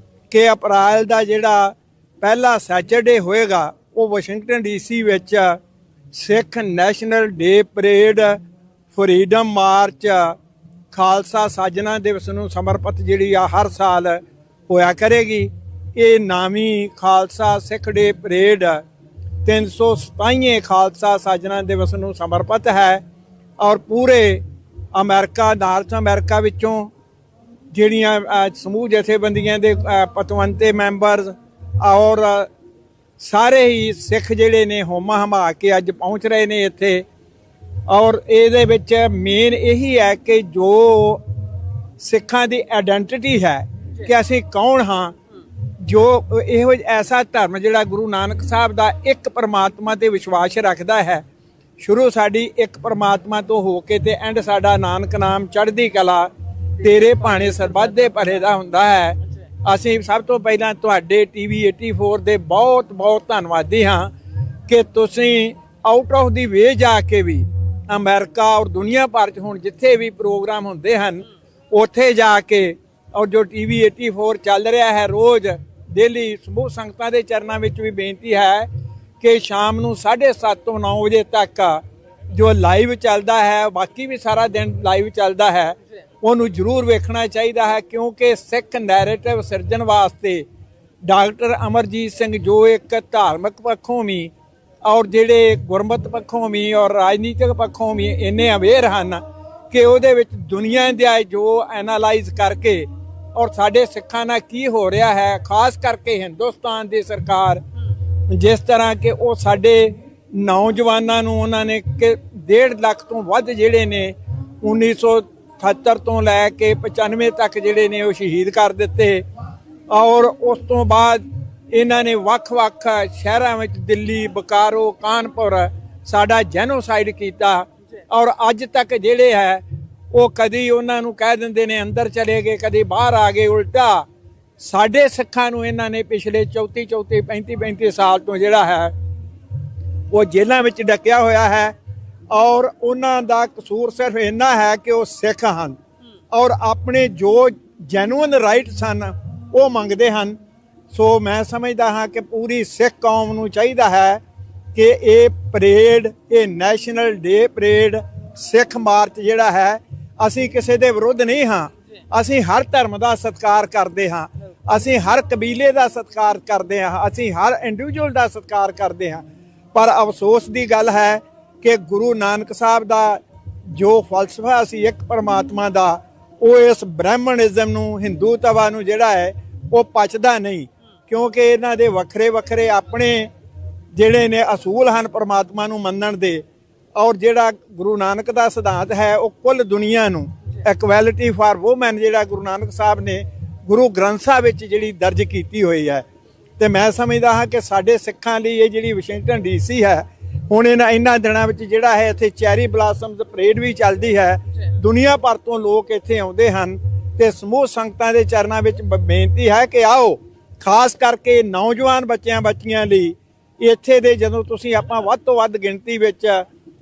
ਕਿ ਅਪ੍ਰੈਲ ਦਾ ਜਿਹੜਾ ਪਹਿਲਾ ਸੈਚਰਡੇ ਹੋਏਗਾ ਉਹ ਵਾਸ਼ਿੰਗਟਨ ਡੀਸੀ ਵਿੱਚ ਸਿੱਖ ਨੈਸ਼ਨਲ ਡੇ ਪਰੇਡ, ਫਰੀਡਮ ਮਾਰਚ, ਖਾਲਸਾ ਸਾਜਨਾ ਦਿਵਸ ਨੂੰ ਸਮਰਪਿਤ ਜਿਹੜੀ ਆ ਹਰ ਸਾਲ ਹੋਇਆ ਕਰੇਗੀ। ਇਹ ਨਾਮੀ ਖਾਲਸਾ ਸਿੱਖ ਡੇ ਪਰੇਡ 327ਵੇਂ ਖਾਲਸਾ ਸਾਜਨਾ ਦਿਵਸ ਨੂੰ ਸਮਰਪਿਤ ਹੈ ਔਰ ਪੂਰੇ ਅਮਰੀਕਾ, ਨਾਰਥ ਅਮਰੀਕਾ ਵਿੱਚੋਂ ਜਿਹੜੀਆਂ ਸਮੂਹ ਜਥੇਬੰਦੀਆਂ ਦੇ ਪਤਵੰਤੇ ਮੈਂਬਰਸ ਔਰ ਸਾਰੇ ਹੀ ਸਿੱਖ ਜਿਹੜੇ ਨੇ ਹੋਮਾ ਹਮਾ ਕੇ ਅੱਜ ਪਹੁੰਚ ਰਹੇ ਨੇ ਇੱਥੇ। ਔਰ ਇਹਦੇ ਵਿੱਚ ਮੇਨ ਇਹੀ ਹੈ ਕਿ ਜੋ ਸਿੱਖਾਂ ਦੀ ਆਇਡੈਂਟੀਟੀ ਹੈ ਕਿ ਅਸੀਂ ਕੌਣ ਹਾਂ, ਜੋ ਇਹੋ ਐਸਾ ਧਰਮ ਜਿਹੜਾ ਗੁਰੂ ਨਾਨਕ ਸਾਹਿਬ ਦਾ ਇੱਕ ਪਰਮਾਤਮਾ ਤੇ ਵਿਸ਼ਵਾਸ ਰੱਖਦਾ ਹੈ, ਸ਼ੁਰੂ ਸਾਡੀ ਇੱਕ ਪਰਮਾਤਮਾ ਤੋਂ ਹੋ ਕੇ ਤੇ ਐਂਡ ਸਾਡਾ ਨਾਨਕ ਨਾਮ ਚੜ੍ਹਦੀ ਕਲਾ, ਤੇਰੇ ਭਾਣੇ ਸਰਬੱਤ ਦੇ ਭਲੇ ਦਾ ਹੁੰਦਾ ਹੈ। ਅਸੀਂ ਸਭ ਤੋਂ ਪਹਿਲਾਂ ਤੁਹਾਡੇ TV 84 ਦੇ ਬਹੁਤ ਬਹੁਤ ਧੰਨਵਾਦੀ ਹਾਂ ਕਿ ਤੁਸੀਂ ਆਊਟ ਆਫ ਦੀ ਵੇ ਜਾ ਕੇ ਵੀ ਅਮਰੀਕਾ ਔਰ ਦੁਨੀਆ ਭਰ 'ਚ ਹੁਣ ਜਿੱਥੇ ਵੀ ਪ੍ਰੋਗਰਾਮ ਹੁੰਦੇ ਹਨ ਉੱਥੇ ਜਾ ਕੇ, ਔਰ ਜੋ TV 84 ਚੱਲ ਰਿਹਾ ਹੈ ਰੋਜ਼ ਡੇਲੀ, ਸਮੂਹ ਸੰਗਤਾਂ ਦੇ ਚਰਨਾਂ ਵਿੱਚ ਵੀ ਬੇਨਤੀ ਹੈ ਕਿ ਸ਼ਾਮ ਨੂੰ 7:30 ਤੋਂ 9 ਵਜੇ ਤੱਕ ਜੋ ਲਾਈਵ ਚੱਲਦਾ ਹੈ, ਬਾਕੀ ਵੀ ਸਾਰਾ ਦਿਨ ਲਾਈਵ ਚੱਲਦਾ ਹੈ, ਉਹਨੂੰ ਜ਼ਰੂਰ ਵੇਖਣਾ ਚਾਹੀਦਾ ਹੈ। ਕਿਉਂਕਿ ਸਿੱਖ ਨੈਰੇਟਿਵ ਸਿਰਜਣ ਵਾਸਤੇ ਡਾਕਟਰ ਅਮਰਜੀਤ ਸਿੰਘ ਜੋ ਇੱਕ ਧਾਰਮਿਕ ਪੱਖੋਂ ਵੀ ਔਰ ਜਿਹੜੇ ਗੁਰਮਤਿ ਪੱਖੋਂ ਵੀ ਔਰ ਰਾਜਨੀਤਿਕ ਪੱਖੋਂ ਵੀ ਇੰਨੇ ਅਵੇਅਰ ਹਨ ਕਿ ਉਹਦੇ ਵਿੱਚ ਦੁਨੀਆ ਦੇ ਜੋ ਐਨਾਲਾਈਜ਼ ਕਰਕੇ ਔਰ ਸਾਡੇ ਸਿੱਖਾਂ ਨਾਲ ਕੀ ਹੋ ਰਿਹਾ ਹੈ, ਖਾਸ ਕਰਕੇ ਹਿੰਦੁਸਤਾਨ ਦੀ ਸਰਕਾਰ ਜਿਸ ਤਰ੍ਹਾਂ ਕਿ ਉਹ ਸਾਡੇ ਨੌਜਵਾਨਾਂ ਨੂੰ ਉਹਨਾਂ ਨੇ ਕਿ 1.5 ਲੱਖ ਤੋਂ ਵੱਧ ਜਿਹੜੇ ਨੇ 1978 ਤੋਂ ਲੈ ਕੇ 95 ਤੱਕ ਜਿਹੜੇ ਨੇ ਉਹ ਸ਼ਹੀਦ ਕਰ ਦਿੱਤੇ। ਔਰ ਉਸ ਤੋਂ ਬਾਅਦ ਇਹਨਾਂ ਨੇ ਵੱਖ-ਵੱਖ ਸ਼ਹਿਰਾਂ ਵਿੱਚ ਦਿੱਲੀ, ਬਕਾਰੋ, ਕਾਨਪੁਰ ਸਾਡਾ ਜੈਨੋਸਾਈਡ ਕੀਤਾ। ਔਰ ਅੱਜ ਤੱਕ ਜਿਹੜੇ ਹੈ ਉਹ ਕਦੀ ਉਹਨਾਂ ਨੂੰ ਕਹਿ ਦਿੰਦੇ ਨੇ ਅੰਦਰ ਚਲੇ ਗਏ, ਕਦੀ ਬਾਹਰ ਆ ਗਏ। ਉਲਟਾ ਸਾਡੇ ਸਿੱਖਾਂ ਨੂੰ ਇਹਨਾਂ ਨੇ ਪਿਛਲੇ 34 35 ਸਾਲ ਤੋਂ ਜਿਹੜਾ ਹੈ ਉਹ ਜੇਲ੍ਹਾਂ ਵਿੱਚ ਡੱਕਿਆ ਹੋਇਆ ਹੈ। ਔਰ ਉਹਨਾਂ ਦਾ ਕਸੂਰ ਸਿਰਫ ਇੰਨਾ ਹੈ ਕਿ ਉਹ ਸਿੱਖ ਹਨ ਔਰ ਆਪਣੇ ਜੋ ਜੈਨੂਅਨ ਰਾਈਟਸ ਹਨ ਉਹ ਮੰਗਦੇ ਹਨ। ਸੋ ਮੈਂ ਸਮਝਦਾ ਹਾਂ ਕਿ ਪੂਰੀ ਸਿੱਖ ਕੌਮ ਨੂੰ ਚਾਹੀਦਾ ਹੈ ਕਿ ਇਹ ਪਰੇਡ, ਇਹ ਨੈਸ਼ਨਲ ਡੇ ਪਰੇਡ, ਸਿੱਖ ਮਾਰਚ ਜਿਹੜਾ ਹੈ, ਅਸੀਂ ਕਿਸੇ ਦੇ ਵਿਰੁੱਧ ਨਹੀਂ ਹਾਂ। ਅਸੀਂ ਹਰ ਧਰਮ ਦਾ ਸਤਿਕਾਰ ਕਰਦੇ ਹਾਂ, ਅਸੀਂ ਹਰ ਕਬੀਲੇ ਦਾ ਸਤਿਕਾਰ ਕਰਦੇ ਹਾਂ, ਅਸੀਂ ਹਰ ਇੰਡੀਵਿਜੂਅਲ ਦਾ ਸਤਿਕਾਰ ਕਰਦੇ ਹਾਂ। ਪਰ ਅਫਸੋਸ ਦੀ ਗੱਲ ਹੈ ਕਿ ਗੁਰੂ ਨਾਨਕ ਸਾਹਿਬ ਦਾ ਜੋ ਫਲਸਫਾ ਸੀ ਇੱਕ ਪਰਮਾਤਮਾ ਦਾ, ਉਹ ਇਸ ਬ੍ਰਾਹਮਣਿਜ਼ਮ ਨੂੰ, ਹਿੰਦੂਤਵਾ ਨੂੰ ਜਿਹੜਾ ਹੈ ਉਹ ਪਚਦਾ ਨਹੀਂ। ਕਿਉਂਕਿ ਇਹਨਾਂ ਦੇ ਵੱਖਰੇ ਵੱਖਰੇ ਆਪਣੇ ਜਿਹੜੇ ਨੇ ਅਸੂਲ ਹਨ ਪਰਮਾਤਮਾ ਨੂੰ ਮੰਨਣ ਦੇ। ਔਰ ਜਿਹੜਾ ਗੁਰੂ ਨਾਨਕ ਦਾ ਸਿਧਾਂਤ ਹੈ ਉਹ ਕੁੱਲ ਦੁਨੀਆ ਨੂੰ, ਇਕੁਐਲਿਟੀ ਫਾਰ ਵੂਮੈਨ, ਜਿਹੜਾ ਗੁਰੂ ਨਾਨਕ ਸਾਹਿਬ ਨੇ ਗੁਰੂ ਗ੍ਰੰਥ ਸਾਹਿਬ ਵਿੱਚ ਜਿਹੜੀ ਦਰਜ ਕੀਤੀ ਹੋਈ ਹੈ। ਤੇ ਮੈਂ ਸਮਝਦਾ ਹਾਂ ਕਿ ਸਾਡੇ ਸਿੱਖਾਂ ਲਈ ਇਹ ਜਿਹੜੀ ਵਾਸ਼ਿੰਗਟਨ DC ਹੈ, ਹੁਣ ਇਹਨਾਂ ਦਿਨਾਂ ਵਿੱਚ ਜਿਹੜਾ ਹੈ ਇੱਥੇ ਚੈਰੀ ਬਲਾਸਮਸ ਪਰੇਡ ਵੀ ਚੱਲਦੀ ਹੈ। ਦੁਨੀਆ ਭਰ ਤੋਂ ਲੋਕ ਇੱਥੇ ਆਉਂਦੇ ਹਨ ਤੇ ਸਮੂਹ ਸੰਗਤਾਂ ਦੇ ਚਰਨਾਂ ਵਿੱਚ ਬੇਨਤੀ ਹੈ ਕਿ ਆਓ, ਖਾਸ ਕਰਕੇ ਨੌਜਵਾਨ ਬੱਚਿਆਂ ਲਈ ਇੱਥੇ ਦੇ ਜਦੋਂ ਤੁਸੀਂ ਆਪਾਂ ਵੱਧ ਤੋਂ ਵੱਧ ਗਿਣਤੀ ਵਿੱਚ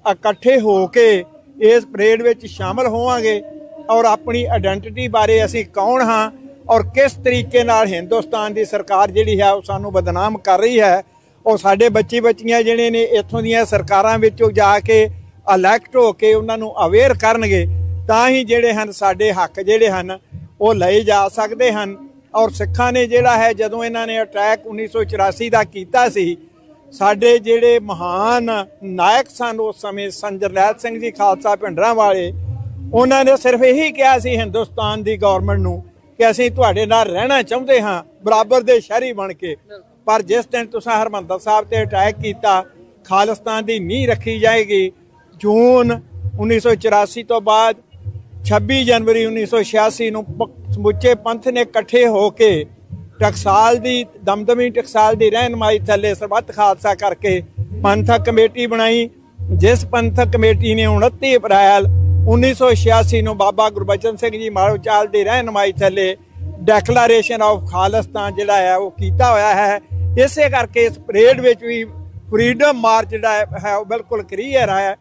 ਇਕੱਠੇ ਹੋ ਕੇ ਇਸ ਪਰੇਡ ਵਿੱਚ ਸ਼ਾਮਲ ਹੋਵਾਂਗੇ ਔਰ ਆਪਣੀ ਆਇਡੈਂਟੀਟੀ ਬਾਰੇ ਅਸੀਂ ਕੌਣ ਹਾਂ ਔਰ ਕਿਸ ਤਰੀਕੇ ਨਾਲ ਹਿੰਦੁਸਤਾਨ ਦੀ ਸਰਕਾਰ ਜਿਹੜੀ ਹੈ ਉਹ ਸਾਨੂੰ ਬਦਨਾਮ ਕਰ ਰਹੀ ਹੈ, ਉਹ ਸਾਡੇ ਬੱਚੀਆਂ ਜਿਹੜੇ ਨੇ ਇੱਥੋਂ ਦੀਆਂ ਸਰਕਾਰਾਂ ਵਿੱਚੋਂ ਜਾ ਕੇ ਇਲੈਕਟ ਹੋ ਕੇ ਉਹਨਾਂ ਨੂੰ ਅਵੇਅਰ ਕਰਨਗੇ, ਤਾਂ ਹੀ ਜਿਹੜੇ ਹਨ ਸਾਡੇ ਹੱਕ ਜਿਹੜੇ ਹਨ ਉਹ ਲਏ ਜਾ ਸਕਦੇ ਹਨ। ਔਰ ਸਿੱਖਾਂ ਨੇ ਜਿਹੜਾ ਹੈ ਜਦੋਂ ਇਹਨਾਂ ਨੇ ਅਟੈਕ 1984 ਦਾ ਕੀਤਾ ਸੀ, ਸਾਡੇ ਜਿਹੜੇ ਮਹਾਨ ਨਾਇਕ ਸਨ ਉਸ ਸਮੇਂ ਜਰਨੈਲ ਸਿੰਘ ਜੀ ਖਾਲਸਾ ਭਿੰਡਰਾਂ ਵਾਲੇ, ਉਹਨਾਂ ਨੇ ਸਿਰਫ ਇਹੀ ਕਿਹਾ ਸੀ ਹਿੰਦੁਸਤਾਨ ਦੀ ਗਵਰਨਮੈਂਟ ਨੂੰ ਕਿ ਅਸੀਂ ਤੁਹਾਡੇ ਨਾਲ ਰਹਿਣਾ ਚਾਹੁੰਦੇ ਹਾਂ ਬਰਾਬਰ ਦੇ ਸ਼ਹਿਰੀ ਬਣ ਕੇ। ਪਰ ਜਿਸ ਦਿਨ ਤੁਸੀਂ ਹਰਿਮੰਦਰ ਸਾਹਿਬ ਤੇ ਅਟੈਕ ਕੀਤਾ, ਖਾਲਿਸਤਾਨ ਦੀ ਨੀਂਹ ਰੱਖੀ ਜਾਏਗੀ। ਜੂਨ 1984 ਤੋਂ ਬਾਅਦ 26 ਜਨਵਰੀ 1986 ਨੂੰ ਸਮੁੱਚੇ ਪੰਥ ਨੇ ਇਕੱਠੇ ਹੋ ਕੇ ਟਕਸਾਲ ਦੀ ਦਮਦਮੀ ਟਕਸਾਲ ਦੀ ਰਹਿਨਮਾਈ ਥੱਲੇ ਸਰਬੱਤ ਖਾਲਸਾ ਕਰਕੇ ਪੰਥਕ ਕਮੇਟੀ ਬਣਾਈ, ਜਿਸ ਪੰਥਕ ਕਮੇਟੀ ਨੇ 29 ਅਪ੍ਰੈਲ 1986 ਨੂੰ ਬਾਬਾ ਗੁਰਬਚਨ ਸਿੰਘ ਜੀ ਮਾਲੋਚਾਲ ਦੀ ਰਹਿਨਮਾਈ ਥੱਲੇ ਡੈਕਲੇਰੇਸ਼ਨ ਆਫ ਖਾਲਿਸਤਾਨ ਜਿਹੜਾ ਹੈ ਉਹ ਕੀਤਾ ਹੋਇਆ ਹੈ। ਇਸੇ ਕਰਕੇ ਇਸ ਪਰੇਡ ਵਿੱਚ ਵੀ ਫਰੀडम ਮਾਰਚ ਜਿਹੜਾ ਹੈ ਉਹ ਬਿਲਕੁਲ ਕਲੀਅਰ ਹੈ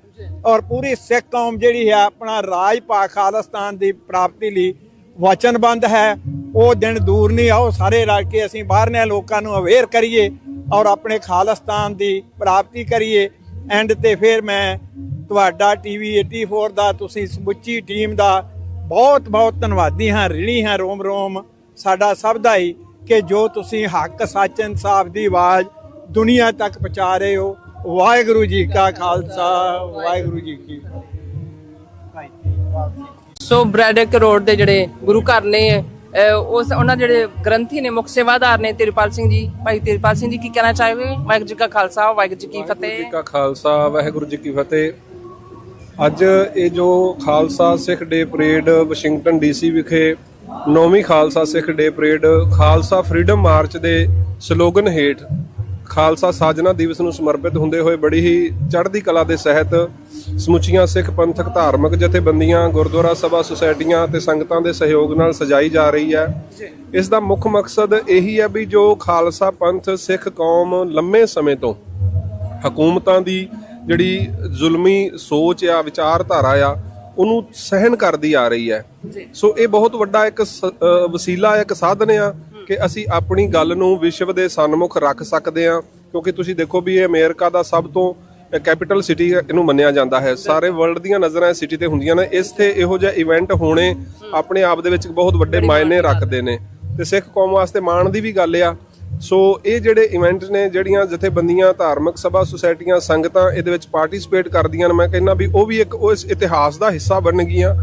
ਔਰ ਪੂਰੀ ਸਿੱਖ ਕੌਮ ਜਿਹੜੀ ਹੈ ਆਪਣਾ ਰਾਜ ਭਾਗ ਖਾਲਿਸਤਾਨ ਦੀ ਪ੍ਰਾਪਤੀ ਲਈ ਵਚਨਬੰਦ ਹੈ। ਉਹ ਦਿਨ ਦੂਰ ਨਹੀਂ, ਆਓ ਸਾਰੇ ਰਲ ਕੇ ਅਸੀਂ ਬਾਹਰਲੇ ਲੋਕਾਂ ਨੂੰ ਅਵੇਅਰ ਕਰੀਏ ਔਰ ਆਪਣੇ ਖਾਲਿਸਤਾਨ ਦੀ ਪ੍ਰਾਪਤੀ ਕਰੀਏ। ਐਂਡ ਤੇ ਫਿਰ ਮੈਂ ਤੁਹਾਡਾ TV 84 ਦਾ, ਤੁਸੀਂ ਸਮੁੱਚੀ ਟੀਮ ਦਾ ਬਹੁਤ ਬਹੁਤ ਧੰਨਵਾਦੀ ਹਾਂ, ਰਿਣੀ ਹਾਂ ਰੋਮ ਰੋਮ ਸਾਡਾ ਸਭ ਦਾ ਹੀ ਕਿ ਜੋ ਤੁਸੀਂ ਹੱਕ, ਸੱਚ, ਇਨਸਾਫ ਦੀ ਆਵਾਜ਼ ਦੁਨੀਆ ਤੱਕ ਪਹੁੰਚਾ ਰਹੇ ਹੋ। ਵਾਹਿਗੁਰੂ ਜੀ ਕਾ ਖਾਲਸਾ, ਵਾਹਿਗੁਰੂ ਜੀ ਕੀ ਫਤਿਹ। ਸੋ ਬ੍ਰੈਡਿਕ ਰੋਡ ਦੇ ਜਿਹੜੇ ਗੁਰੂ ਘਰ ਨੇ ਉਹਨਾਂ ਜਿਹੜੇ ਗ੍ਰੰਥੀ ਨੇ, ਮੁੱਖ ਸੇਵਾਦਾਰ ਨੇ ਤੇਜਪਾਲ ਸਿੰਘ ਜੀ, ਭਾਈ ਤੇਜਪਾਲ ਸਿੰਘ ਜੀ, ਕੀ ਕਹਿਣਾ ਚਾਹੋਗੇ? ਵਾਹਿਗੁਰੂ ਜੀ ਕਾ ਖਾਲਸਾ, ਵਾਹਿਗੁਰੂ ਜੀ ਕੀ ਫਤਿਹ। ਵਾਹਿਗੁਰੂ ਜੀ ਕਾ ਖਾਲਸਾ, ਵਾਹਿਗੁਰੂ ਜੀ ਕੀ ਫਤਿਹ। ਅੱਜ ਇਹ ਜੋ ਖਾਲਸਾ ਸਿੱਖ ਡੇ ਪਰੇਡ ਵਾਸ਼ਿੰਗਟਨ DC ਵਿਖੇ 9ਵੀਂ ਖਾਲਸਾ ਸਿੱਖ day parade Khalsa freedom March ਦੇ ਸਲੋਗਨ ਹੇਠ ਖਾਲਸਾ ਸਾਜਨਾ ਦਿਵਸ ਨੂੰ ਸਮਰਪਿਤ ਹੁੰਦੇ ਹੋਏ ਬੜੀ ਹੀ ਚੜ੍ਹਦੀ ਕਲਾ ਦੇ ਸਹਿਤ ਸਮੁੱਚੀਆਂ ਸਿੱਖ ਪੰਥਕ ਧਾਰਮਿਕ ਜਥੇਬੰਦੀਆਂ, ਗੁਰਦੁਆਰਾ ਸਭਾ ਸੁਸਾਇਟੀਆਂ ਤੇ ਸੰਗਤਾਂ ਦੇ ਸਹਿਯੋਗ ਨਾਲ ਸਜਾਈ ਜਾ ਰਹੀ ਹੈ। ਇਸ ਦਾ ਮੁੱਖ ਮਕਸਦ ਇਹੀ ਹੈ ਵੀ ਜੋ ਖਾਲਸਾ ਪੰਥ ਸਿੱਖ ਕੌਮ ਲੰਮੇ ਸਮੇਂ ਤੋਂ ਹਕੂਮਤਾਂ ਦੀ ਜਿਹੜੀ ਜ਼ੁਲਮੀ ਸੋਚ ਆ, ਵਿਚਾਰਧਾਰਾ ਆ, ਉਹਨੂੰ ਸਹਿਣ ਕਰਦੀ ਆ ਰਹੀ ਹੈ। ਸੋ ਇਹ ਬਹੁਤ ਵੱਡਾ ਇੱਕ ਵਸੀਲਾ, ਇੱਕ ਸਾਧਨ ਆ ਕਿ ਅਸੀਂ ਆਪਣੀ ਗੱਲ ਨੂੰ ਵਿਸ਼ਵ ਦੇ ਸਨਮੁਖ ਰੱਖ ਸਕਦੇ ਹਾਂ। ਕਿਉਂਕਿ ਤੁਸੀਂ ਦੇਖੋ ਵੀ ਇਹ ਅਮਰੀਕਾ ਦਾ ਸਭ ਤੋਂ ਕੈਪੀਟਲ ਸਿਟੀ ਇਹਨੂੰ ਮੰਨਿਆ ਜਾਂਦਾ ਹੈ। ਸਾਰੇ ਵਰਲਡ ਦੀਆਂ ਨਜ਼ਰਾਂ ਇਸ ਸਿਟੀ ਤੇ ਹੁੰਦੀਆਂ ਨੇ। ਇਸ ਤੇ ਇਹੋ ਜਿਹਾ ਇਵੈਂਟ ਹੋਣੇ ਆਪਣੇ ਆਪ ਦੇ ਵਿੱਚ ਬਹੁਤ ਵੱਡੇ ਮਾਇਨੇ ਰੱਖਦੇ ਨੇ ਤੇ ਸਿੱਖ ਕੌਮ ਵਾਸਤੇ ਮਾਣ ਦੀ ਵੀ ਗੱਲ ਆ। ਸੋ ਇਹ ਜਿਹੜੇ ਇਵੈਂਟ ਨੇ, ਜਿਹੜੀਆਂ ਜਥੇਬੰਦੀਆਂ, ਧਾਰਮਿਕ ਸਭਾ ਸੁਸਾਇਟੀਆਂ, ਸੰਗਤਾਂ ਇਹਦੇ ਵਿੱਚ ਪਾਰਟਿਸਿਪੇਟ ਕਰਦੀਆਂ ਨੇ, ਮੈਂ ਕਹਿੰਦਾ ਵੀ ਉਹ ਵੀ ਇੱਕ ਉਸ ਇਤਿਹਾਸ ਦਾ ਹਿੱਸਾ ਬਣ ਗਈਆਂ।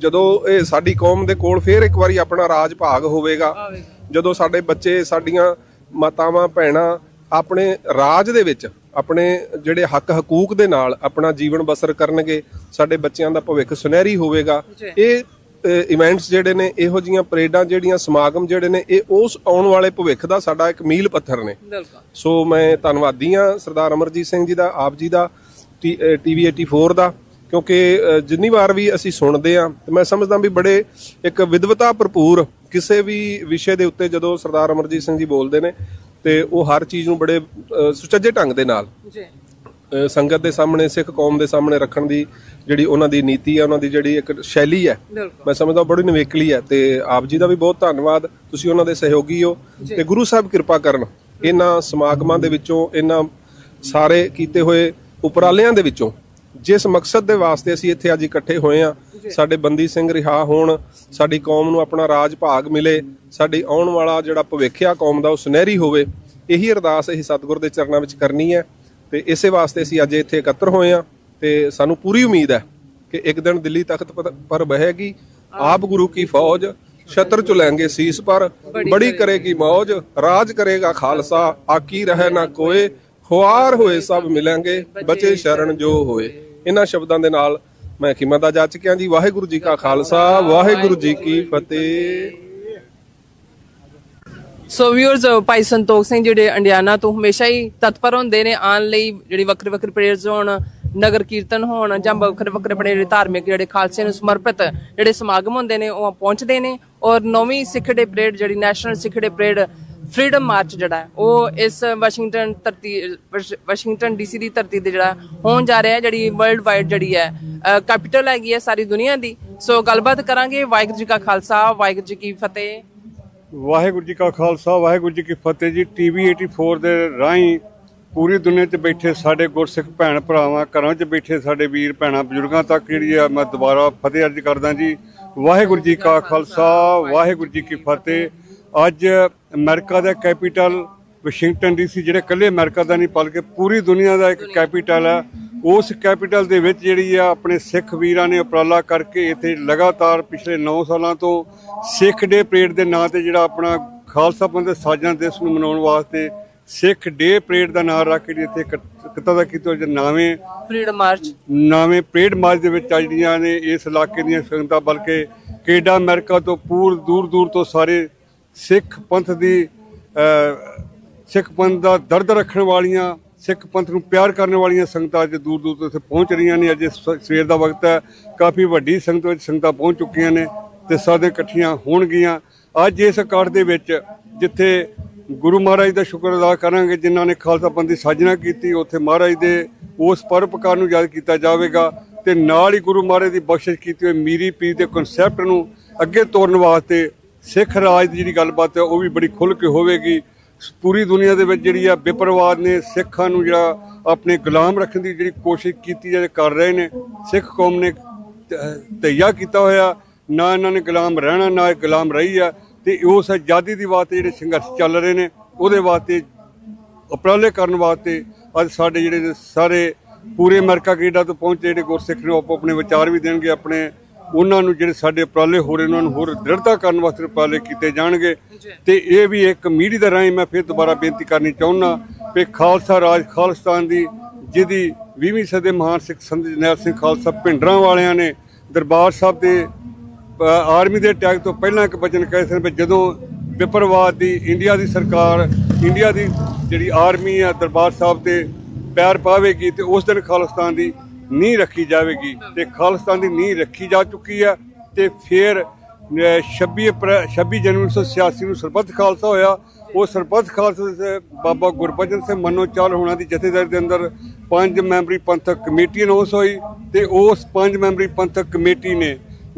ਜਦੋਂ ਇਹ ਸਾਡੀ ਕੌਮ ਦੇ ਕੋਲ ਫੇਰ ਇੱਕ ਵਾਰੀ ਆਪਣਾ ਰਾਜ ਭਾਗ ਹੋਵੇਗਾ, ਜਦੋਂ ਸਾਡੇ ਬੱਚੇ, ਸਾਡੀਆਂ ਮਾਤਾਵਾਂ, ਭੈਣਾਂ ਆਪਣੇ ਰਾਜ ਦੇ ਵਿੱਚ ਆਪਣੇ ਜਿਹੜੇ ਹੱਕ ਹਕੂਕ ਦੇ ਨਾਲ ਆਪਣਾ ਜੀਵਨ ਬਸਰ ਕਰਨਗੇ, ਸਾਡੇ ਬੱਚਿਆਂ ਦਾ ਭਵਿੱਖ ਸੁਨਹਿਰੀ ਹੋਵੇਗਾ। ਇਹ ਇਵੈਂਟਸ ਜਿਹੜੇ ਨੇ, ਇਹੋ ਜਿਹੀਆਂ ਪਰੇਡਾਂ, ਜਿਹੜੀਆਂ ਸਮਾਗਮ ਜਿਹੜੇ ਨੇ, ਇਹ ਉਸ ਆਉਣ ਵਾਲੇ ਭਵਿੱਖ ਦਾ ਸਾਡਾ ਇੱਕ ਮੀਲ ਪੱਥਰ ਨੇ। ਸੋ ਮੈਂ ਧੰਨਵਾਦੀ ਹਾਂ ਸਰਦਾਰ ਅਮਰਜੀਤ ਸਿੰਘ ਜੀ ਦਾ, ਆਪ ਜੀ ਦਾ, TV 84 ਦਾ, ਕਿਉਂਕਿ ਜਿੰਨੀ ਵਾਰ ਵੀ ਅਸੀਂ ਸੁਣਦੇ ਹਾਂ ਤੇ ਮੈਂ ਸਮਝਦਾ ਵੀ ਬੜੇ ਇੱਕ ਵਿਦਵਤਾ ਭਰਪੂਰ ਕਿਸੇ ਵੀ ਵਿਸ਼ੇ ਦੇ ਉੱਤੇ ਜਦੋਂ ਸਰਦਾਰ ਅਮਰਜੀਤ ਸਿੰਘ ਜੀ ਬੋਲਦੇ ਨੇ ਤੇ ਉਹ ਹਰ ਚੀਜ਼ ਨੂੰ ਬੜੇ ਸੁਚੱਜੇ ਢੰਗ ਦੇ ਨਾਲ ਸੰਗਤ ਦੇ ਸਾਹਮਣੇ, ਸਿੱਖ ਕੌਮ ਦੇ ਸਾਹਮਣੇ ਰੱਖਣ ਦੀ ਜਿਹੜੀ ਉਹਨਾਂ ਦੀ ਨੀਤੀ ਹੈ, ਉਹਨਾਂ ਦੀ ਜਿਹੜੀ ਇੱਕ ਸ਼ੈਲੀ ਹੈ, ਮੈਂ ਸਮਝਦਾ ਬੜੀ ਨਿਵੇਕਲੀ ਹੈ। ਤੇ ਆਪ ਜੀ ਦਾ ਵੀ ਬਹੁਤ ਧੰਨਵਾਦ, ਤੁਸੀਂ ਉਹਨਾਂ ਦੇ ਸਹਿਯੋਗੀ ਹੋ। ਤੇ ਗੁਰੂ ਸਾਹਿਬ ਕਿਰਪਾ ਕਰਨ ਇਹਨਾਂ ਸਮਾਗਮਾਂ ਦੇ ਵਿੱਚੋਂ, ਇਹਨਾਂ ਸਾਰੇ ਕੀਤੇ ਹੋਏ ਉਪਰਾਲਿਆਂ ਦੇ ਵਿੱਚੋਂ, ਜਿਸ ਮਕਸਦ ਦੇ ਵਾਸਤੇ ਅਸੀਂ ਇੱਥੇ ਅੱਜ ਇਕੱਠੇ ਹੋਏ ਹਾਂ, ਸਾਡੇ ਬੰਦੀ ਸਿੰਘ ਰਿਹਾ ਹੋਣ, ਸਾਡੀ ਕੌਮ ਨੂੰ ਆਪਣਾ ਰਾਜ ਭਾਗ ਮਿਲੇ, ਸਾਡੀ ਆਉਣ ਵਾਲਾ ਜਿਹੜਾ ਭਵਿੱਖ ਆ ਕੌਮ ਦਾ ਉਹ ਸੁਨਹਿਰੀ ਹੋਵੇ, ਇਹੀ ਅਰਦਾਸ ਅਸੀਂ ਸਤਿਗੁਰ ਦੇ ਚਰਨਾਂ ਵਿੱਚ ਕਰਨੀ ਹੈ। ਤੇ ਇਸੇ ਵਾਸਤੇ ਅਸੀਂ ਅੱਜ ਇੱਥੇ ਇਕੱਤਰ ਹੋਏ ਹਾਂ ਤੇ ਸਾਨੂੰ ਪੂਰੀ ਉਮੀਦ ਹੈ ਕਿ ਇੱਕ ਦਿਨ ਦਿੱਲੀ ਤਖਤ ਪਰ ਬਹਿਗੀ ਆਪ ਗੁਰੂ ਕੀ ਫੌਜ, ਛਤਰ ਚੁਲੈਂਗੇ ਸੀਸ ਪਰ, ਬੜੀ ਕਰੇਗੀ ਮੌਜ, ਰਾਜ ਕਰੇਗਾ ਖਾਲਸਾ, ਆਕੀ ਰਹੇ ਨਾ ਕੋਏ, ਖੁਆਰ ਹੋਏ ਸਭ ਮਿਲਾਂਗੇ, ਬਚੇ ਸ਼ਰਨ ਜੋ ਹੋਏ। ਇਹਨਾਂ ਸ਼ਬਦਾਂ ਦੇ ਨਾਲ ਮੈਂ ਖਿਮਾ ਜਾ ਚੁੱਕਿਆ ਜੀ। ਵਾਹਿਗੁਰੂ ਜੀ ਕਾ ਖਾਲਸਾ, ਵਾਹਿਗੁਰੂ ਜੀ ਕੀ ਫਤਿਹ। ਸੋ ਵਿਊਅਰਸ, ਭਾਈ ਸੰਤੋਖ ਸਿੰਘ ਜਿਹੜੇ ਇੰਡੀਆਨਾ ਤੋਂ ਹਮੇਸ਼ਾ ਹੀ ਤਤਪਰ ਹੁੰਦੇ ਨੇ ਆਉਣ ਲਈ, ਜਿਹੜੀ ਵੱਖਰੇ ਵੱਖਰੇ ਪ੍ਰੇਅਰਸ ਹੋਣ, ਨਗਰ ਕੀਰਤਨ ਹੋਣ ਜਾਂ ਵੱਖਰੇ ਵੱਖਰੇ ਆਪਣੇ ਧਾਰਮਿਕ ਜਿਹੜੇ ਖਾਲਸੇ ਨੂੰ ਸਮਰਪਿਤ ਜਿਹੜੇ ਸਮਾਗਮ ਹੁੰਦੇ ਨੇ ਉਹ ਪਹੁੰਚਦੇ ਨੇ। ਔਰ 9ਵੀਂ ਸਿੱਖ ਡੇ ਪਰੇਡ, ਜਿਹੜੀ ਨੈਸ਼ਨਲ ਸਿੱਖ ਡੇ ਪਰੇਡ ਫਰੀडम ਮਾਰਚ ਜਿਹੜਾ ਉਹ ਇਸ ਵਾਸ਼ਿੰਗਟਨ DC ਦੀ ਧਰਤੀ ਤੇ ਜਿਹੜਾ ਹੋਣ ਜਾ ਰਿਹਾ ਹੈ, ਜਿਹੜੀ ਵਰਲਡ ਵਾਈਡ ਜਿਹੜੀ ਹੈ ਕੈਪੀਟਲ ਹੈਗੀ ਹੈ ਸਾਰੀ ਦੁਨੀਆ ਦੀ। ਸੋ ਗੱਲਬਾਤ ਕਰਾਂਗੇ। ਵਾਹਿਗੁਰੂ ਜੀ ਕਾ ਖਾਲਸਾ, ਵਾਹਿਗੁਰੂ ਜੀ ਕੀ ਫਤਿਹ। ਵਾਹਿਗੁਰੂ ਜੀ ਕਾ ਖਾਲਸਾ, ਵਾਹਿਗੁਰੂ ਜੀ ਕੀ ਫਤਿਹ ਜੀ। TV 84 ਦੇ ਰਾਹੀਂ ਪੂਰੀ ਦੁਨੀਆ 'ਚ ਬੈਠੇ ਸਾਡੇ ਗੁਰਸਿੱਖ ਭੈਣ ਭਰਾਵਾਂ, ਘਰਾਂ 'ਚ ਬੈਠੇ ਸਾਡੇ ਵੀਰ ਭੈਣਾਂ, ਬਜ਼ੁਰਗਾਂ ਤੱਕ ਜਿਹੜੀ ਆ ਮੈਂ ਦੁਬਾਰਾ ਫਤਿਹ ਅਰਜ਼ ਕਰਦਾ ਜੀ। ਵਾਹਿਗੁਰੂ ਜੀ ਕਾ ਖਾਲਸਾ, ਵਾਹਿਗੁਰੂ ਜੀ ਕੀ ਫਤਿਹ। ਅੱਜ ਅਮਰੀਕਾ ਦਾ ਕੈਪੀਟਲ ਵਾਸ਼ਿੰਗਟਨ DC, ਜਿਹੜੇ ਇਕੱਲੇ ਅਮਰੀਕਾ ਦਾ ਨਹੀਂ ਬਲਕਿ ਪੂਰੀ ਦੁਨੀਆ ਦਾ ਇੱਕ ਕੈਪੀਟਲ ਹੈ। ਉਸ ਕੈਪੀਟਲ ਦੇ ਵਿੱਚ ਜਿਹੜੀ ਆ ਆਪਣੇ ਸਿੱਖ ਵੀਰਾਂ ਨੇ ਉਪਰਾਲਾ ਕਰਕੇ ਇੱਥੇ ਲਗਾਤਾਰ ਪਿਛਲੇ 9 ਸਾਲਾਂ ਤੋਂ ਸਿੱਖ ਡੇ ਪਰੇਡ ਦੇ ਨਾਂ ਤੇ ਜਿਹੜਾ ਆਪਣਾ ਖਾਲਸਾ ਪੰਥ ਦੇ ਸਾਜਣਾ ਦਿਵਸ ਨੂੰ ਮਨਾਉਣ ਵਾਸਤੇ ਸਿੱਖ ਡੇ ਪਰੇਡ ਦਾ ਨਾਮ ਰੱਖ ਕੇ ਇੱਥੇ ਕਿਤਾ ਦਾ ਕੀਤਾ ਨਵੇਂ ਫਰੀडम ਮਾਰਚ, ਨਵੇਂ ਪਰੇਡ ਮਾਰਚ ਦੇ ਵਿੱਚ ਜਿਹੜੀਆਂ ਨੇ ਇਸ ਇਲਾਕੇ ਦੀਆਂ ਸੰਗਤਾਂ, ਬਲਕਿ ਕੈਨੇਡਾ, ਅਮਰੀਕਾ ਤੋਂ ਦੂਰ ਦੂਰ ਤੋਂ ਸਾਰੇ ਸਿੱਖ ਪੰਥ ਦਾ ਦਰਦ ਰੱਖਣ ਵਾਲੀਆਂ, ਸਿੱਖ ਪੰਥ ਨੂੰ ਪਿਆਰ ਕਰਨ ਵਾਲੀਆਂ ਸੰਗਤਾਂ ਅੱਜ ਦੂਰ ਦੂਰ ਤੋਂ ਇੱਥੇ ਪਹੁੰਚ ਰਹੀਆਂ ਨੇ। ਅੱਜ ਸਵੇਰ ਦਾ ਵਕਤ ਹੈ, ਕਾਫੀ ਵੱਡੀ ਸੰਗਤ ਵਿੱਚ ਸੰਗਤਾਂ ਪਹੁੰਚ ਚੁੱਕੀਆਂ ਨੇ ਤੇ ਸਾਰੇ ਇਕੱਠੀਆਂ ਹੋਣਗੀਆਂ ਅੱਜ ਇਸ ਇਕੱਠ ਦੇ ਵਿੱਚ, ਜਿੱਥੇ ਗੁਰੂ ਮਹਾਰਾਜ ਦਾ ਸ਼ੁਕਰ ਅਦਾ ਕਰਾਂਗੇ ਜਿਨ੍ਹਾਂ ਨੇ ਖਾਲਸਾ ਪੰਥ ਦੀ ਸਾਜਨਾ ਕੀਤੀ। ਉੱਥੇ ਮਹਾਰਾਜ ਦੇ ਉਸ ਪਰਉਪਕਾਰ ਨੂੰ ਯਾਦ ਕੀਤਾ ਜਾਵੇਗਾ ਤੇ ਨਾਲ ਹੀ ਗੁਰੂ ਮਹਾਰਾਜ ਦੀ ਬਖਸ਼ਿਸ਼ ਕੀਤੀ ਹੋਈ ਮੀਰੀ ਪੀਰ ਦੇ ਕਨਸੈਪਟ ਨੂੰ ਅੱਗੇ ਤੋਰਨ ਵਾਸਤੇ ਸਿੱਖ ਰਾਜ ਦੀ ਜਿਹੜੀ ਗੱਲਬਾਤ ਹੈ ਉਹ ਵੀ ਬੜੀ ਖੁੱਲ੍ਹ ਕੇ ਹੋਵੇਗੀ। ਪੂਰੀ ਦੁਨੀਆ ਦੇ ਵਿੱਚ ਜਿਹੜੀ ਆ ਬੇਪਰਵਾਹ ਨੇ ਸਿੱਖਾਂ ਨੂੰ ਜਿਹੜਾ ਆਪਣੇ ਗੁਲਾਮ ਰੱਖਣ ਦੀ ਜਿਹੜੀ ਕੋਸ਼ਿਸ਼ ਕੀਤੀ ਜਾਂ ਕਰ ਰਹੇ ਨੇ, ਸਿੱਖ ਕੌਮ ਨੇ ਤਈਆ ਕੀਤਾ ਹੋਇਆ, ਨਾ ਇਹਨਾਂ ਨੇ ਗੁਲਾਮ ਰਹਿਣਾ ਨਾ ਇਹ ਗੁਲਾਮ ਰਹੀ ਆ। ਤੇ ਉਸ ਆਜ਼ਾਦੀ ਦੀ ਵਾਸਤੇ ਜਿਹੜੇ ਸੰਘਰਸ਼ ਚੱਲ ਰਹੇ ਨੇ ਉਹਦੇ ਵਾਸਤੇ ਉਪਰਾਲੇ ਕਰਨ ਵਾਸਤੇ ਅੱਜ ਸਾਡੇ ਜਿਹੜੇ ਸਾਰੇ ਪੂਰੇ ਅਮਰੀਕਾ ਕੈਨੇਡਾ ਤੋਂ ਪਹੁੰਚੇ ਜਿਹੜੇ ਗੁਰਸਿੱਖ ਨੇ ਆਪੋ ਆਪਣੇ ਵਿਚਾਰ ਵੀ ਦੇਣਗੇ, ਆਪਣੇ ਉਹਨਾਂ ਨੂੰ ਜਿਹੜੇ ਸਾਡੇ ਉਪਰਾਲੇ ਹੋ ਰਹੇ ਉਹਨਾਂ ਨੂੰ ਹੋਰ ਦ੍ਰਿੜਤਾ ਕਰਨ ਵਾਸਤੇ ਉਪਰਾਲੇ ਕੀਤੇ ਜਾਣਗੇ। ਤੇ ਇਹ ਵੀ ਇੱਕ ਮੀਡੀਆ ਦੇ ਰਾਹੀਂ ਮੈਂ ਫਿਰ ਦੁਬਾਰਾ ਬੇਨਤੀ ਕਰਨੀ ਚਾਹੁੰਦਾ ਕਿ ਖਾਲਸਾ ਰਾਜ ਖਾਲਿਸਤਾਨ ਦੀ, ਜਿਹਦੀ 20ਵੀਂ ਸਦੀ ਮਹਾਨ ਸਿੱਖ ਸੰਤ ਜਰਨੈਲ ਸਿੰਘ ਖਾਲਸਾ ਭਿੰਡਰਾਂ ਵਾਲਿਆਂ ਨੇ ਦਰਬਾਰ ਸਾਹਿਬ ਦੇ ਆਰਮੀ ਦੇ ਅਟੈਕ ਤੋਂ ਪਹਿਲਾਂ ਇੱਕ ਵਚਨ ਕਹੇ ਸਨ ਵੀ ਜਦੋਂ ਵਿਪਰਵਾਦ ਦੀ ਇੰਡੀਆ ਦੀ ਸਰਕਾਰ, ਇੰਡੀਆ ਦੀ ਜਿਹੜੀ ਆਰਮੀ ਆ ਦਰਬਾਰ ਸਾਹਿਬ ਤੇ ਪੈਰ ਪਾਵੇਗੀ ਤੇ ਉਸ ਦਿਨ ਖਾਲਿਸਤਾਨ ਦੀ ਨੀਂਹ ਰੱਖੀ ਜਾਵੇਗੀ ਤੇ ਖਾਲਿਸਤਾਨ ਦੀ ਨੀਂਹ ਰੱਖੀ ਜਾ ਚੁੱਕੀ ਹੈ। ਤੇ ਫਿਰ 26 ਜਨਵਰੀ 1986 ਨੂੰ ਸਰਬੱਤ ਖਾਲਸਾ ਹੋਇਆ। ਉਹ ਸਰਬੱਤ ਖਾਲਸਾ ਬਾਬਾ ਗੁਰਬਚਨ ਸਿੰਘ ਮਨੋਚਾਲ ਹੋਣਾ ਦੀ ਜਥੇਦਾਰੀ ਦੇ ਅੰਦਰ 5 ਮੈਂਬਰੀ ਪੰਥਕ ਕਮੇਟੀ ਅਨਾਉਂਸ ਹੋਈ ਤੇ ਉਸ 5 ਮੈਂਬਰੀ ਪੰਥਕ ਕਮੇਟੀ ਨੇ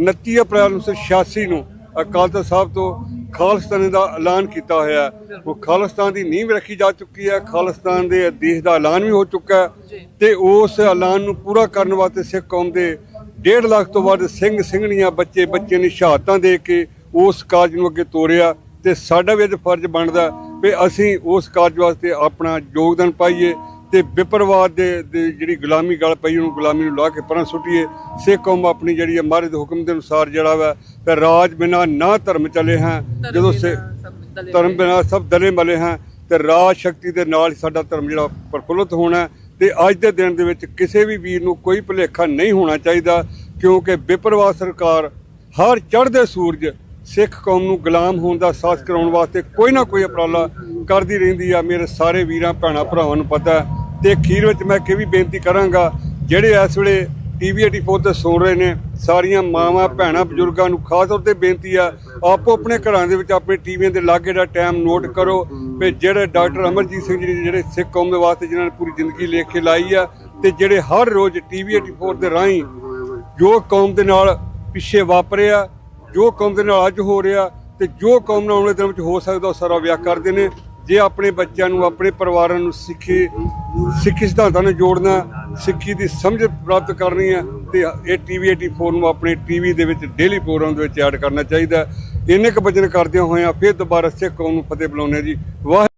29 ਅਪ੍ਰੈਲ 1986 ਨੂੰ ਅਕਾਲ ਤਖ਼ਤ ਸਾਹਿਬ ਤੋਂ ਖਾਲਿਸਤਾਨ ਦਾ ਐਲਾਨ ਕੀਤਾ ਹੋਇਆ। ਉਹ ਖਾਲਿਸਤਾਨ ਦੀ ਨੀਂਹ ਰੱਖੀ ਜਾ ਚੁੱਕੀ ਹੈ। ਖਾਲਿਸਤਾਨ ਦੇ ਦੇਸ਼ ਦਾ ਐਲਾਨ ਵੀ ਹੋ ਚੁੱਕਾ ਹੈ ਤੇ ਉਸ ਐਲਾਨ ਨੂੰ ਪੂਰਾ ਕਰਨ ਵਾਸਤੇ ਸਿੱਖ ਕੌਮ ਦੇ 1.5 ਲੱਖ ਤੋਂ ਵੱਧ ਸਿੰਘ ਸਿੰਘਣੀਆਂ ਬੱਚੇ ਨੇ ਸ਼ਹਾਦਤਾਂ ਦੇ ਕੇ ਉਸ ਕਾਰਜ ਨੂੰ ਅੱਗੇ ਤੋਰਿਆ ਤੇ ਸਾਡਾ ਵੀ ਅੱਜ ਫਰਜ਼ ਬਣਦਾ ਵੀ ਅਸੀਂ ਉਸ ਕਾਰਜ ਵਾਸਤੇ ਆਪਣਾ ਯੋਗਦਾਨ ਪਾਈਏ ਤੇ ਵਿਪਰਵਾਦ ਦੇ ਜਿਹੜੀ ਗੁਲਾਮੀ ਗਲ ਪਈ ਉਹਨੂੰ ਗੁਲਾਮੀ ਨੂੰ ਲਾ ਕੇ ਪਰਾਂ ਸੁੱਟੀਏ। ਸਿੱਖ ਕੌਮ ਆਪਣੀ ਜਿਹੜੀ ਮਹਾਰਾਜ ਦੇ ਹੁਕਮ ਦੇ ਅਨੁਸਾਰ ਜਿਹੜਾ ਵਾ ਤੇ ਰਾਜ ਬਿਨਾ ਨਾ ਧਰਮ ਚਲੇ ਹਾਂ, ਜਦੋਂ ਧਰਮ ਬਿਨਾ ਸਭ ਦਲੇ ਮਲੇ ਹਾਂ ਤੇ ਰਾਜ ਸ਼ਕਤੀ ਦੇ ਨਾਲ ਹੀ ਸਾਡਾ ਧਰਮ ਜਿਹੜਾ ਪ੍ਰਫੁੱਲਤ ਹੋਣਾ। ਤੇ ਅੱਜ ਦੇ ਦਿਨ ਦੇ ਵਿੱਚ ਕਿਸੇ ਵੀ ਵੀਰ ਨੂੰ ਕੋਈ ਭੁਲੇਖਾ ਨਹੀਂ ਹੋਣਾ ਚਾਹੀਦਾ ਕਿਉਂਕਿ ਵਿਪਰਵਾਦ ਸਰਕਾਰ ਹਰ ਚੜ੍ਹਦੇ ਸੂਰਜ ਸਿੱਖ ਕੌਮ ਨੂੰ ਗੁਲਾਮ ਹੋਣ ਦਾ ਅਹਿਸਾਸ ਕਰਾਉਣ ਵਾਸਤੇ ਕੋਈ ਨਾ ਕੋਈ ਉਪਰਾਲਾ ਕਰਦੀ ਰਹਿੰਦੀ ਆ। ਮੇਰੇ ਸਾਰੇ ਵੀਰਾਂ ਭੈਣਾਂ ਭਰਾਵਾਂ ਨੂੰ ਪਤਾ। ਤੇ ਅਖੀਰ ਵਿੱਚ ਮੈਂ ਇਹ ਵੀ ਬੇਨਤੀ ਕਰਾਂਗਾ ਜਿਹੜੇ ਇਸ ਵੇਲੇ TV 84 ਤੇ ਸੁਣ ਰਹੇ ਨੇ, ਸਾਰੀਆਂ ਮਾਵਾਂ ਭੈਣਾਂ ਬਜ਼ੁਰਗਾਂ ਨੂੰ ਖਾਸ ਤੌਰ ਤੇ ਬੇਨਤੀ ਆ ਆਪੋ ਆਪਣੇ ਘਰਾਂ ਦੇ ਵਿੱਚ ਆਪਣੇ ਟੀਵੀਆਂ ਦੇ ਲਾਗੇ ਦਾ ਟਾਈਮ ਨੋਟ ਕਰੋ ਵੀ ਜਿਹੜੇ ਡਾਕਟਰ ਅਮਰਜੀਤ ਸਿੰਘ ਜੀ ਜਿਹੜੇ ਸਿੱਖ ਕੌਮ ਦੇ ਵਾਸਤੇ ਜਿਨ੍ਹਾਂ ਨੇ ਪੂਰੀ ਜ਼ਿੰਦਗੀ ਲਿਖ ਕੇ ਲਾਈ ਆ ਤੇ ਜਿਹੜੇ ਹਰ ਰੋਜ਼ TV 84 ਦੇ ਰਾਹੀਂ ਜੋ ਕੌਮ ਦੇ ਨਾਲ ਪਿੱਛੇ ਵਾਪਰਿਆ, ਜੋ ਕੌਮ ਦੇ ਨਾਲ ਅੱਜ ਹੋ ਰਿਹਾ ਤੇ ਜੋ ਕੌਮ ਨਾਲ ਆਉਣ ਵਾਲੇ ਦਿਨ ਵਿੱਚ ਹੋ ਸਕਦਾ ਉਹ ਸਾਰਾ ਵਿਆਹ ਕਰਦੇ ਨੇ। ਜੇ ਆਪਣੇ ਬੱਚਿਆਂ ਨੂੰ ਆਪਣੇ ਪਰਿਵਾਰਾਂ ਨੂੰ ਸਿੱਖੀ ਸਿਧਾਂਤਾਂ ਨਾਲ ਜੋੜਨਾ, ਸਿੱਖੀ ਦੀ ਸਮਝ ਪ੍ਰਾਪਤ ਕਰਨੀ ਹੈ ਤੇ ਇਹ TV 84 ਨੂੰ ਆਪਣੇ TV ਦੇ ਵਿੱਚ ਡੇਲੀ ਪ੍ਰੋਗਰਾਮ ਦੇ ਵਿੱਚ ਐਡ ਕਰਨਾ ਚਾਹੀਦਾ। ਇੰਨੇ ਕੁ ਵਚਨ ਕਰਦਿਆਂ ਹੋਇਆਂ ਫਿਰ ਦੁਬਾਰਾ ਸਿੱਖ ਕੌਮ ਨੂੰ ਫਤਿਹ ਬੁਲਾਉਂਦੇ ਜੀ। ਵਾਹਿਗੁਰੂ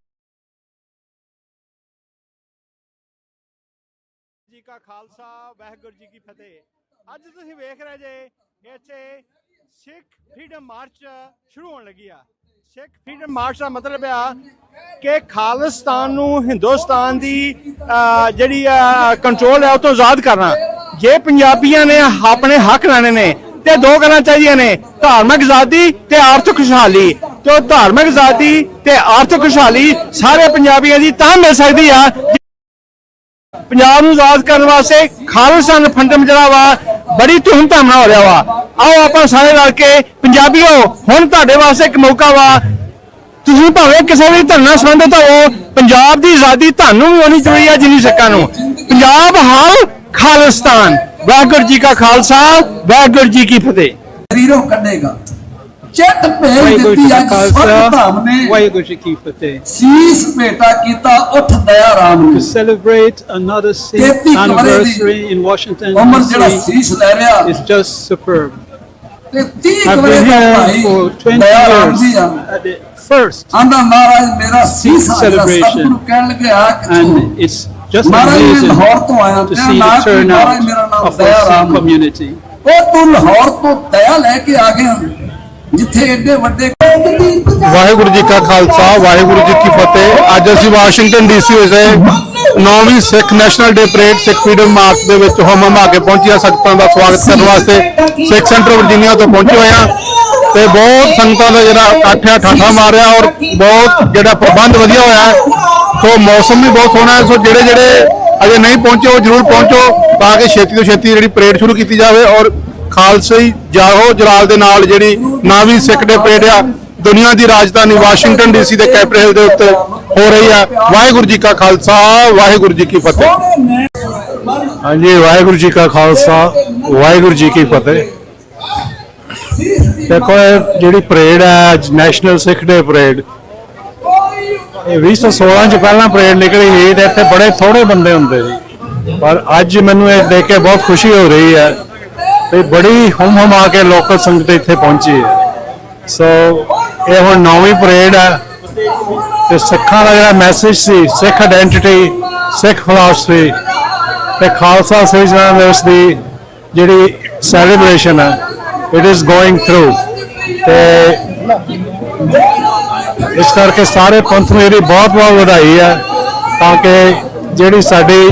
ਜੀ ਕਾ ਖਾਲਸਾ, ਵਾਹਿਗੁਰੂ ਜੀ ਕੀ ਫਤਿਹ। ਅੱਜ ਤੁਸੀਂ ਵੇਖ ਰਹੇ ਜੇ ਇੱਥੇ ਸਿੱਖ ਫਰੀडम ਮਾਰਚ ਸ਼ੁਰੂ ਹੋਣ ਲੱਗੀ ਆ। ਸਿੱਖ ਫਰੀडम ਮਾਰਚ ਦਾ ਮਤਲਬ ਆ ਕਿ ਖਾਲਿਸਤਾਨ ਨੂੰ ਹਿੰਦੁਸਤਾਨ ਦੀ ਜਿਹੜੀ ਕੰਟਰੋਲ ਹੈ ਉਹ ਤੋਂ ਆਜ਼ਾਦ ਕਰਨਾ। ਜੇ ਪੰਜਾਬੀਆਂ ਨੇ ਆਪਣੇ ਹੱਕ ਲੈਣੇ ਨੇ ਤੇ ਦੋ ਗੱਲਾਂ ਚਾਹੀਦੀਆਂ ਨੇ, ਧਾਰਮਿਕ ਆਜ਼ਾਦੀ ਤੇ ਆਰਥਿਕ ਖੁਸ਼ਹਾਲੀ। ਤੇ ਧਾਰਮਿਕ ਆਜ਼ਾਦੀ ਤੇ ਆਰਥਿਕ ਖੁਸ਼ਹਾਲੀ ਸਾਰੇ ਪੰਜਾਬੀਆਂ ਦੀ ਤਾਂ ਮਿਲ ਸਕਦੀ ਆ। ਪੰਜਾਬ ਨੂੰ ਆਜ਼ਾਦ ਕਰਨ ਵਾਸਤੇ ਖਾਲਿਸਤਾਨ ਫੰਡਮ ਜਿਹੜਾ ਵਾ ਬੜੀ ਧੂਮ-ਧਾਮ ਨਾਲ ਹੋ ਰਿਹਾ ਵਾ। ਆਓ ਆਪਾਂ ਸਾਰੇ ਰਲ ਕੇ ਪੰਜਾਬੀਓ, ਹੁਣ ਤੁਹਾਡੇ ਵਾਸਤੇ ਇੱਕ ਮੌਕਾ ਵਾ। ਤੁਸੀਂ ਭਾਵੇਂ ਕਿਸੇ ਵੀ ਧਰਮ ਨਾਲ ਸੰਬੰਧਿਤ ਹੋਵੋ, ਪੰਜਾਬ ਦੀ ਆਜ਼ਾਦੀ ਤੁਹਾਨੂੰ ਵੀ ਹੋਣੀ ਚਾਹੀਦੀ ਹੈ ਜਿੰਨੀ ਸਿੱਖਾਂ ਨੂੰ। ਪੰਜਾਬ ਹਾਲ ਖਾਲਿਸਤਾਨ। ਵਾਹਿਗੁਰੂ ਜੀ ਕਾ ਖਾਲਸਾ, ਵਾਹਿਗੁਰੂ ਜੀ ਕੀ ਫਤਿਹ। ਰੀਰੋ ਕੱਢੇਗਾ ਚਿੱਟ ਭੇਜ ਦਿੱਤੀ ਅੱਜ ਸਵਰਗ ਧਾਮ ਨੇ। ਵਾਹਿਗੁਰੂ ਜੀ ਕੀ ਫਤਿਹ। ਸੀਸ ਭੇਟਾ ਕੀਤਾ ਉੱਠ ਦਇਆ ਰਾਮ ਨੂੰ। To celebrate another Sikh anniversary in Washington ਉਮਰ ਜਿਹੜਾ ਸੀਸ ਲੈ ਰਿਹਾ is just superb. ਤੇ 30 I've ਕਵਰੇ been the here Bhai for 20 ਦਇਆ ਰਾਮ years ਜੀ ਆ at the first ਆਂਦਾ ਮਹਾਰਾਜ ਮੇਰਾ ਸੀਸ celebration, ਸਤਿਗੁਰੂ ਕਹਿਣ ਲੱਗਿਆ and it's just ਮਹਾਰਾਜ ਮੈਂ amazing ਲਾਹੌਰ ਤੋਂ ਆਇਆ to ਮੇਰਾ see ਨਾਮ the ਮਹਾਰਾਜ ਮੇਰਾ turnout ਨਾਮ of ਦਇਆ our ਰਾਮ Sikh community. ਉਹ ਤੂੰ ਲਾਹੌਰ ਤੋਂ ਦਇਆ ਲੈ ਕੇ ਆ ਗਿਆ ਜਿੱਥੇ ਏਡੇ ਵੱਡੇ। ਵਾਹਿਗੁਰੂ ਜੀ ਕਾ ਖਾਲਸਾ, ਵਾਹਿਗੁਰੂ ਜੀ ਕੀ ਫਤਿਹ। ਅੱਜ ਅਸੀਂ ਵਾਸ਼ਿੰਗਟਨ DC ਵਿੱਚ 9ਵੀਂ ਸਿੱਖ ਨੈਸ਼ਨਲ ਡੇ ਪਰੇਡ ਸਿੱਖ ਫਰੀडम ਮਾਰਚ ਦੇ ਵਿੱਚ ਹਮਾ ਕੇ ਪਹੁੰਚੀਆਂ ਸੰਗਤਾਂ ਦਾ ਸਵਾਗਤ ਕਰਨ ਵਾਸਤੇ ਸਿੱਖ ਸੈਂਟਰ ਵਰਜੀਨੀਆ ਤੋਂ ਪਹੁੰਚੇ ਹੋਏ ਹਾਂ ਤੇ ਬਹੁਤ ਸੰਗਤਾਂ ਦਾ ਜਿਹੜਾ ਇਕੱਠ ਹੈ ਠਾਠਾ ਮਾਰਿਆ ਔਰ ਬਹੁਤ ਜਿਹੜਾ ਪ੍ਰਬੰਧ ਵਧੀਆ ਹੋਇਆ। ਸੋ ਮੌਸਮ ਵੀ ਬਹੁਤ ਸੋਹਣਾ ਹੈ। ਸੋ ਜਿਹੜੇ ਅਜੇ ਨਹੀਂ ਪਹੁੰਚੇ ਉਹ ਜ਼ਰੂਰ ਪਹੁੰਚੋ ਤਾਂ ਕਿ ਛੇਤੀ ਤੋਂ ਛੇਤੀ ਜਿਹੜੀ ਪਰੇਡ ਸ਼ੁਰੂ ਕੀਤੀ ਜਾਵੇ ਔਰ ਖਾਲਸਾਈ ਜਾਹੋ ਜਲਾਲ ਦੇ ਨਾਲ ਜਿਹੜੀ 9ਵੀਂ ਸਿੱਖ ਡੇ ਪਰੇਡ ਆ ਦੁਨੀਆ ਦੀ ਰਾਜਧਾਨੀ ਵਾਸ਼ਿੰਗਟਨ DC ਦੇ ਕੈਪੀਟਲ ਹਿੱਲ ਦੇ ਉੱਤੇ ਹੋ ਰਹੀ ਆ। ਵਾਹਿਗੁਰੂ ਜੀ ਕਾ ਖਾਲਸਾ, ਵਾਹਿਗੁਰੂ ਜੀ ਕੀ ਫਤਿਹ। ਹਾਂਜੀ, ਵਾਹਿਗੁਰੂ ਜੀ ਕਾ ਖਾਲਸਾ, ਵਾਹਿਗੁਰੂ ਜੀ ਕੀ ਫਤਿਹ। ਦੇਖੋ ਇਹ ਜਿਹੜੀ ਪਰੇਡ ਹੈ ਅੱਜ ਨੈਸ਼ਨਲ ਸਿੱਖ ਡੇ ਪਰੇਡ, ਇਹ 2016 ਚ ਪਹਿਲਾਂ ਪਰੇਡ ਨਿਕਲੀ ਸੀ ਤੇ ਇੱਥੇ ਬੜੇ ਥੋੜੇ ਬੰਦੇ ਹੁੰਦੇ ਸੀ, ਪਰ ਅੱਜ ਮੈਨੂੰ ਇਹ ਦੇਖ ਕੇ ਬਹੁਤ ਖੁਸ਼ੀ ਹੋ ਰਹੀ ਹੈ ਤੇ ਬੜੀ ਹੁਮ-ਹੁਮਾ ਕੇ ਲੋਕਲ ਸੰਗਤ ਇੱਥੇ ਪਹੁੰਚੀ ਹੈ। ਸੋ ਇਹ ਹੁਣ 9ਵੀਂ ਪਰੇਡ ਹੈ ਤੇ ਸਿੱਖਾਂ ਦਾ ਜਿਹੜਾ ਮੈਸੇਜ ਸੀ, ਸਿੱਖ ਆਇਡੈਂਟੀਟੀ, ਸਿੱਖ ਫਿਲਾਸਫੀ ਤੇ ਖਾਲਸਾ ਸਿਰਜਣਾ ਦਿਵਸ ਦੀ ਜਿਹੜੀ ਸੈਲੀਬ੍ਰੇਸ਼ਨ ਹੈ, ਇਟ ਇਜ਼ ਗੋਇੰਗ ਥਰੂ ਤੇ ਇਸ ਕਰਕੇ ਸਾਰੇ ਪੰਥ ਨੂੰ ਇਹਦੀ ਬਹੁਤ ਵਧਾਈ ਹੈ ਤਾਂ ਕਿ ਜਿਹੜੀ ਸਾਡੀ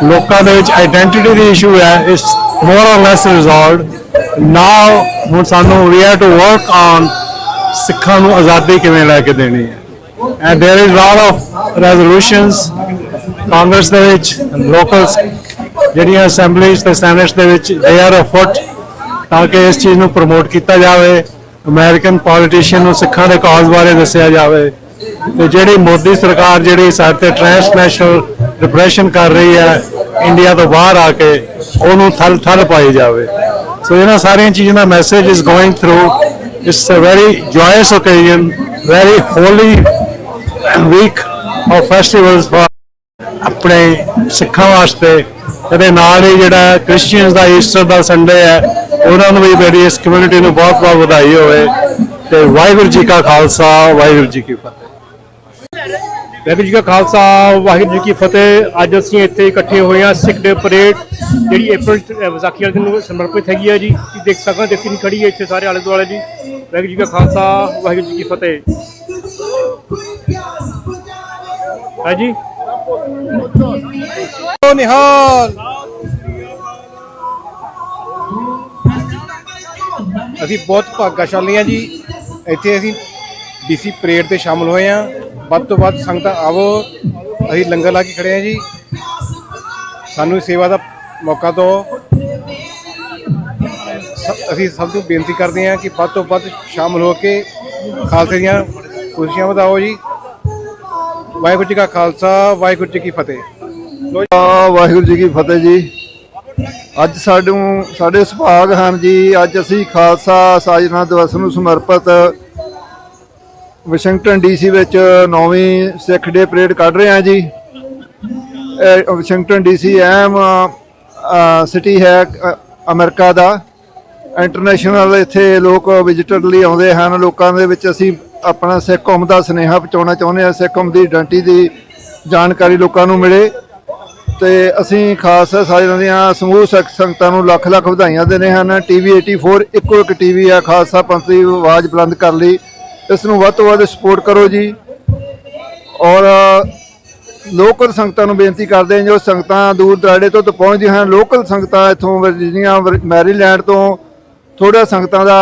ਲੋਕਾਂ ਦੇ ਵਿੱਚ ਆਇਡੈਂਟੀਟੀ ਦੀ ਇਸ਼ੂ ਹੈ ਇਸ more or less resolved. Now ਹੁਣ ਸਾਨੂੰ we have to work on ਸਿੱਖਾਂ ਨੂੰ ਆਜ਼ਾਦੀ ਕਿਵੇਂ ਲੈ ਕੇ ਦੇਣੀ ਹੈ and there is lot of resolutions Congress ਦੇ ਵਿੱਚ local ਜਿਹੜੀਆਂ ਅਸੈਂਬਲੀਜ਼ ਤੇ ਸੈਨੇਟਸ ਦੇ ਵਿੱਚ ਦੇ ਆਰ ਅਫੋਰਟ ਤਾਂ ਕਿ ਇਸ ਚੀਜ਼ ਨੂੰ ਪ੍ਰਮੋਟ ਕੀਤਾ ਜਾਵੇ। ਅਮਰੀਕਨ ਪੋਲੀਟੀਸ਼ੀਅਨ ਨੂੰ ਸਿੱਖਾਂ ਦੇ ਕਾਜ਼ ਬਾਰੇ ਦੱਸਿਆ ਜਾਵੇ ਤੇ ਜਿਹੜੀ ਮੋਦੀ ਸਰਕਾਰ ਜਿਹੜੀ ਸਾਡੇ ਤੇ ਟ੍ਰਾਂਸਨੈਸ਼ਨਲ ਰਿਪਰੈਸ਼ਨ ਕਰ ਰਹੀ ਹੈ ਇੰਡੀਆ ਤੋਂ ਬਾਹਰ ਆ ਕੇ ਉਹਨੂੰ ਠੱਲ ਪਾਈ ਜਾਵੇ। ਸੋ ਇਹਨਾਂ ਸਾਰੀਆਂ ਚੀਜ਼ਾਂ ਦਾ message is going through. It's a very joyous occasion, very holy week of festivals for ਆਪਣੇ ਸਿੱਖਾਂ ਵਾਸਤੇ। ਇਹਦੇ ਨਾਲ ਹੀ ਜਿਹੜਾ ਕ੍ਰਿਸਚੀਅਨਸ ਦਾ ਈਸਟਰ ਦਾ ਸੰਡੇ ਹੈ ਉਹਨਾਂ ਨੂੰ ਵੀ ਮੇਰੀ ਇਸ ਕਮਿਊਨਿਟੀ ਨੂੰ ਬਹੁਤ ਬਹੁਤ ਵਧਾਈ ਹੋਵੇ ਤੇ ਵਾਹਿਗੁਰੂ ਜੀ ਕਾ ਖਾਲਸਾ ਵਾਹਿਗੁਰੂ ਜੀ ਕੀ ਫਤਿਹ। ਵਾਹਿਗੁਰੂ ਜੀ ਕਾ ਖਾਲਸਾ ਵਾਹਿਗੁਰੂ ਜੀ ਕੀ ਫਤਿਹ। ਅੱਜ ਅਸੀਂ ਇੱਥੇ ਇਕੱਠੇ ਹੋਏ ਹਾਂ ਸਿੱਖ ਡੇ ਪਰੇਡ ਜਿਹੜੀ ਅਪ੍ਰੈਲ ਵਿਸਾਖੀ ਵਾਲੇ ਦਿਨ ਨੂੰ ਸਮਰਪਿਤ ਹੈਗੀ ਹੈ ਜੀ। ਤੁਸੀਂ ਦੇਖ ਸਕਦੇ ਹੋ ਦੇਖੀ ਨਹੀਂ ਖੜੀ ਹੈ ਇੱਥੇ ਸਾਰੇ ਆਲੇ ਦੁਆਲੇ ਜੀ। ਵਾਹਿਗੁਰੂ ਜੀ ਕਾ ਖਾਲਸਾ ਵਾਹਿਗੁਰੂ ਜੀ ਕੀ ਫਤਿਹ। ਹਾਂਜੀ ਨਿਹਾਲ ਅਸੀਂ ਬਹੁਤ ਭਾਗਸ਼ਾਲੀ ਹਾਂ ਜੀ। ਇੱਥੇ ਅਸੀਂ ਡੀਸੀ ਪਰੇਡ ਤੇ ਸ਼ਾਮਲ ਹੋਏ ਹਾਂ। ਵੱਧ ਤੋਂ ਵੱਧ ਸੰਗਤਾਂ ਆਵੋ। ਅਸੀਂ ਲੰਗਰ ਲਾ ਕੇ ਖੜੇ ਹਾਂ ਜੀ। ਸਾਨੂੰ ਸੇਵਾ ਦਾ ਮੌਕਾ ਦਿਓ। ਅਸੀਂ ਸਭ ਨੂੰ ਬੇਨਤੀ ਕਰਦੇ ਹਾਂ ਕਿ ਵੱਧ ਤੋਂ ਵੱਧ ਸ਼ਾਮਲ ਹੋ ਕੇ ਖਾਲਸੇ ਦੀਆਂ ਖੁਸ਼ੀਆਂ ਵਧਾਓ ਜੀ। ਵਾਹਿਗੁਰੂ ਜੀ ਕਾ ਖਾਲਸਾ ਵਾਹਿਗੁਰੂ ਜੀ ਕੀ ਫਤਿਹ। ਵਾਹਿਗੁਰੂ ਜੀ ਕੀ ਫਤਿਹ ਜੀ। ਅੱਜ ਸਾਡੇ ਸੁਭਾਗ ਹਨ ਜੀ। ਅੱਜ ਅਸੀਂ ਖਾਲਸਾ ਸਾਜਨਾ ਦਿਵਸ ਨੂੰ ਸਮਰਪਿਤ ਵਾਸ਼ਿੰਗਟਨ ਡੀਸੀ ਵਿੱਚ 9ਵੀਂ ਸਿੱਖ ਡੇ ਪਰੇਡ ਕੱਢ ਰਹੇ ਹਾਂ ਜੀ। ਵਾਸ਼ਿੰਗਟਨ ਡੀਸੀ ਅਹਿਮ ਸਿਟੀ ਹੈ ਅਮਰੀਕਾ ਦਾ। ਇੰਟਰਨੈਸ਼ਨਲ ਇੱਥੇ ਲੋਕ ਵਿਜ਼ਿਟਰ ਲਈ ਆਉਂਦੇ ਹਨ। ਲੋਕਾਂ ਦੇ ਵਿੱਚ ਅਸੀਂ ਆਪਣਾ ਸਿੱਖ ਕੌਮ ਦਾ ਸੁਨੇਹਾ ਪਹੁੰਚਾਉਣਾ ਚਾਹੁੰਦੇ ਹਾਂ। ਸਿੱਖ ਕੌਮ ਦੀ ਆਇਡੈਂਟੀ ਦੀ ਜਾਣਕਾਰੀ ਲੋਕਾਂ ਨੂੰ ਮਿਲੇ ਤੇ ਅਸੀਂ ਖਾਸ ਸਾਜਨਾ ਦੀਆਂ ਸਮੂਹ ਸੰਗਤਾਂ ਨੂੰ ਲੱਖ ਲੱਖ ਵਧਾਈਆਂ ਦਿੰਦੇ ਹਨ। TV 84 ਇੱਕੋ ਇੱਕ TV ਹੈ ਖਾਲਸਾ ਪੰਥ ਦੀ ਆਵਾਜ਼ ਬੁਲੰਦ ਕਰ ਲਈ। ਇਸ ਨੂੰ ਵੱਧ ਤੋਂ ਵੱਧ ਸਪੋਰਟ ਕਰੋ ਜੀ। ਔਰ ਲੋਕਲ ਸੰਗਤਾਂ ਨੂੰ ਬੇਨਤੀ ਕਰਦੇ ਹਾਂ ਜੋ ਸੰਗਤਾਂ ਦੂਰ ਦਰਾਡੇ ਤੋਂ ਪਹੁੰਚਦੀਆਂ ਹਨ। ਲੋਕਲ ਸੰਗਤਾਂ ਇੱਥੋਂ ਵਰਜੀਨੀਆ ਮੈਰੀਲੈਂਡ ਤੋਂ ਥੋੜ੍ਹਾ ਸੰਗਤਾਂ ਦਾ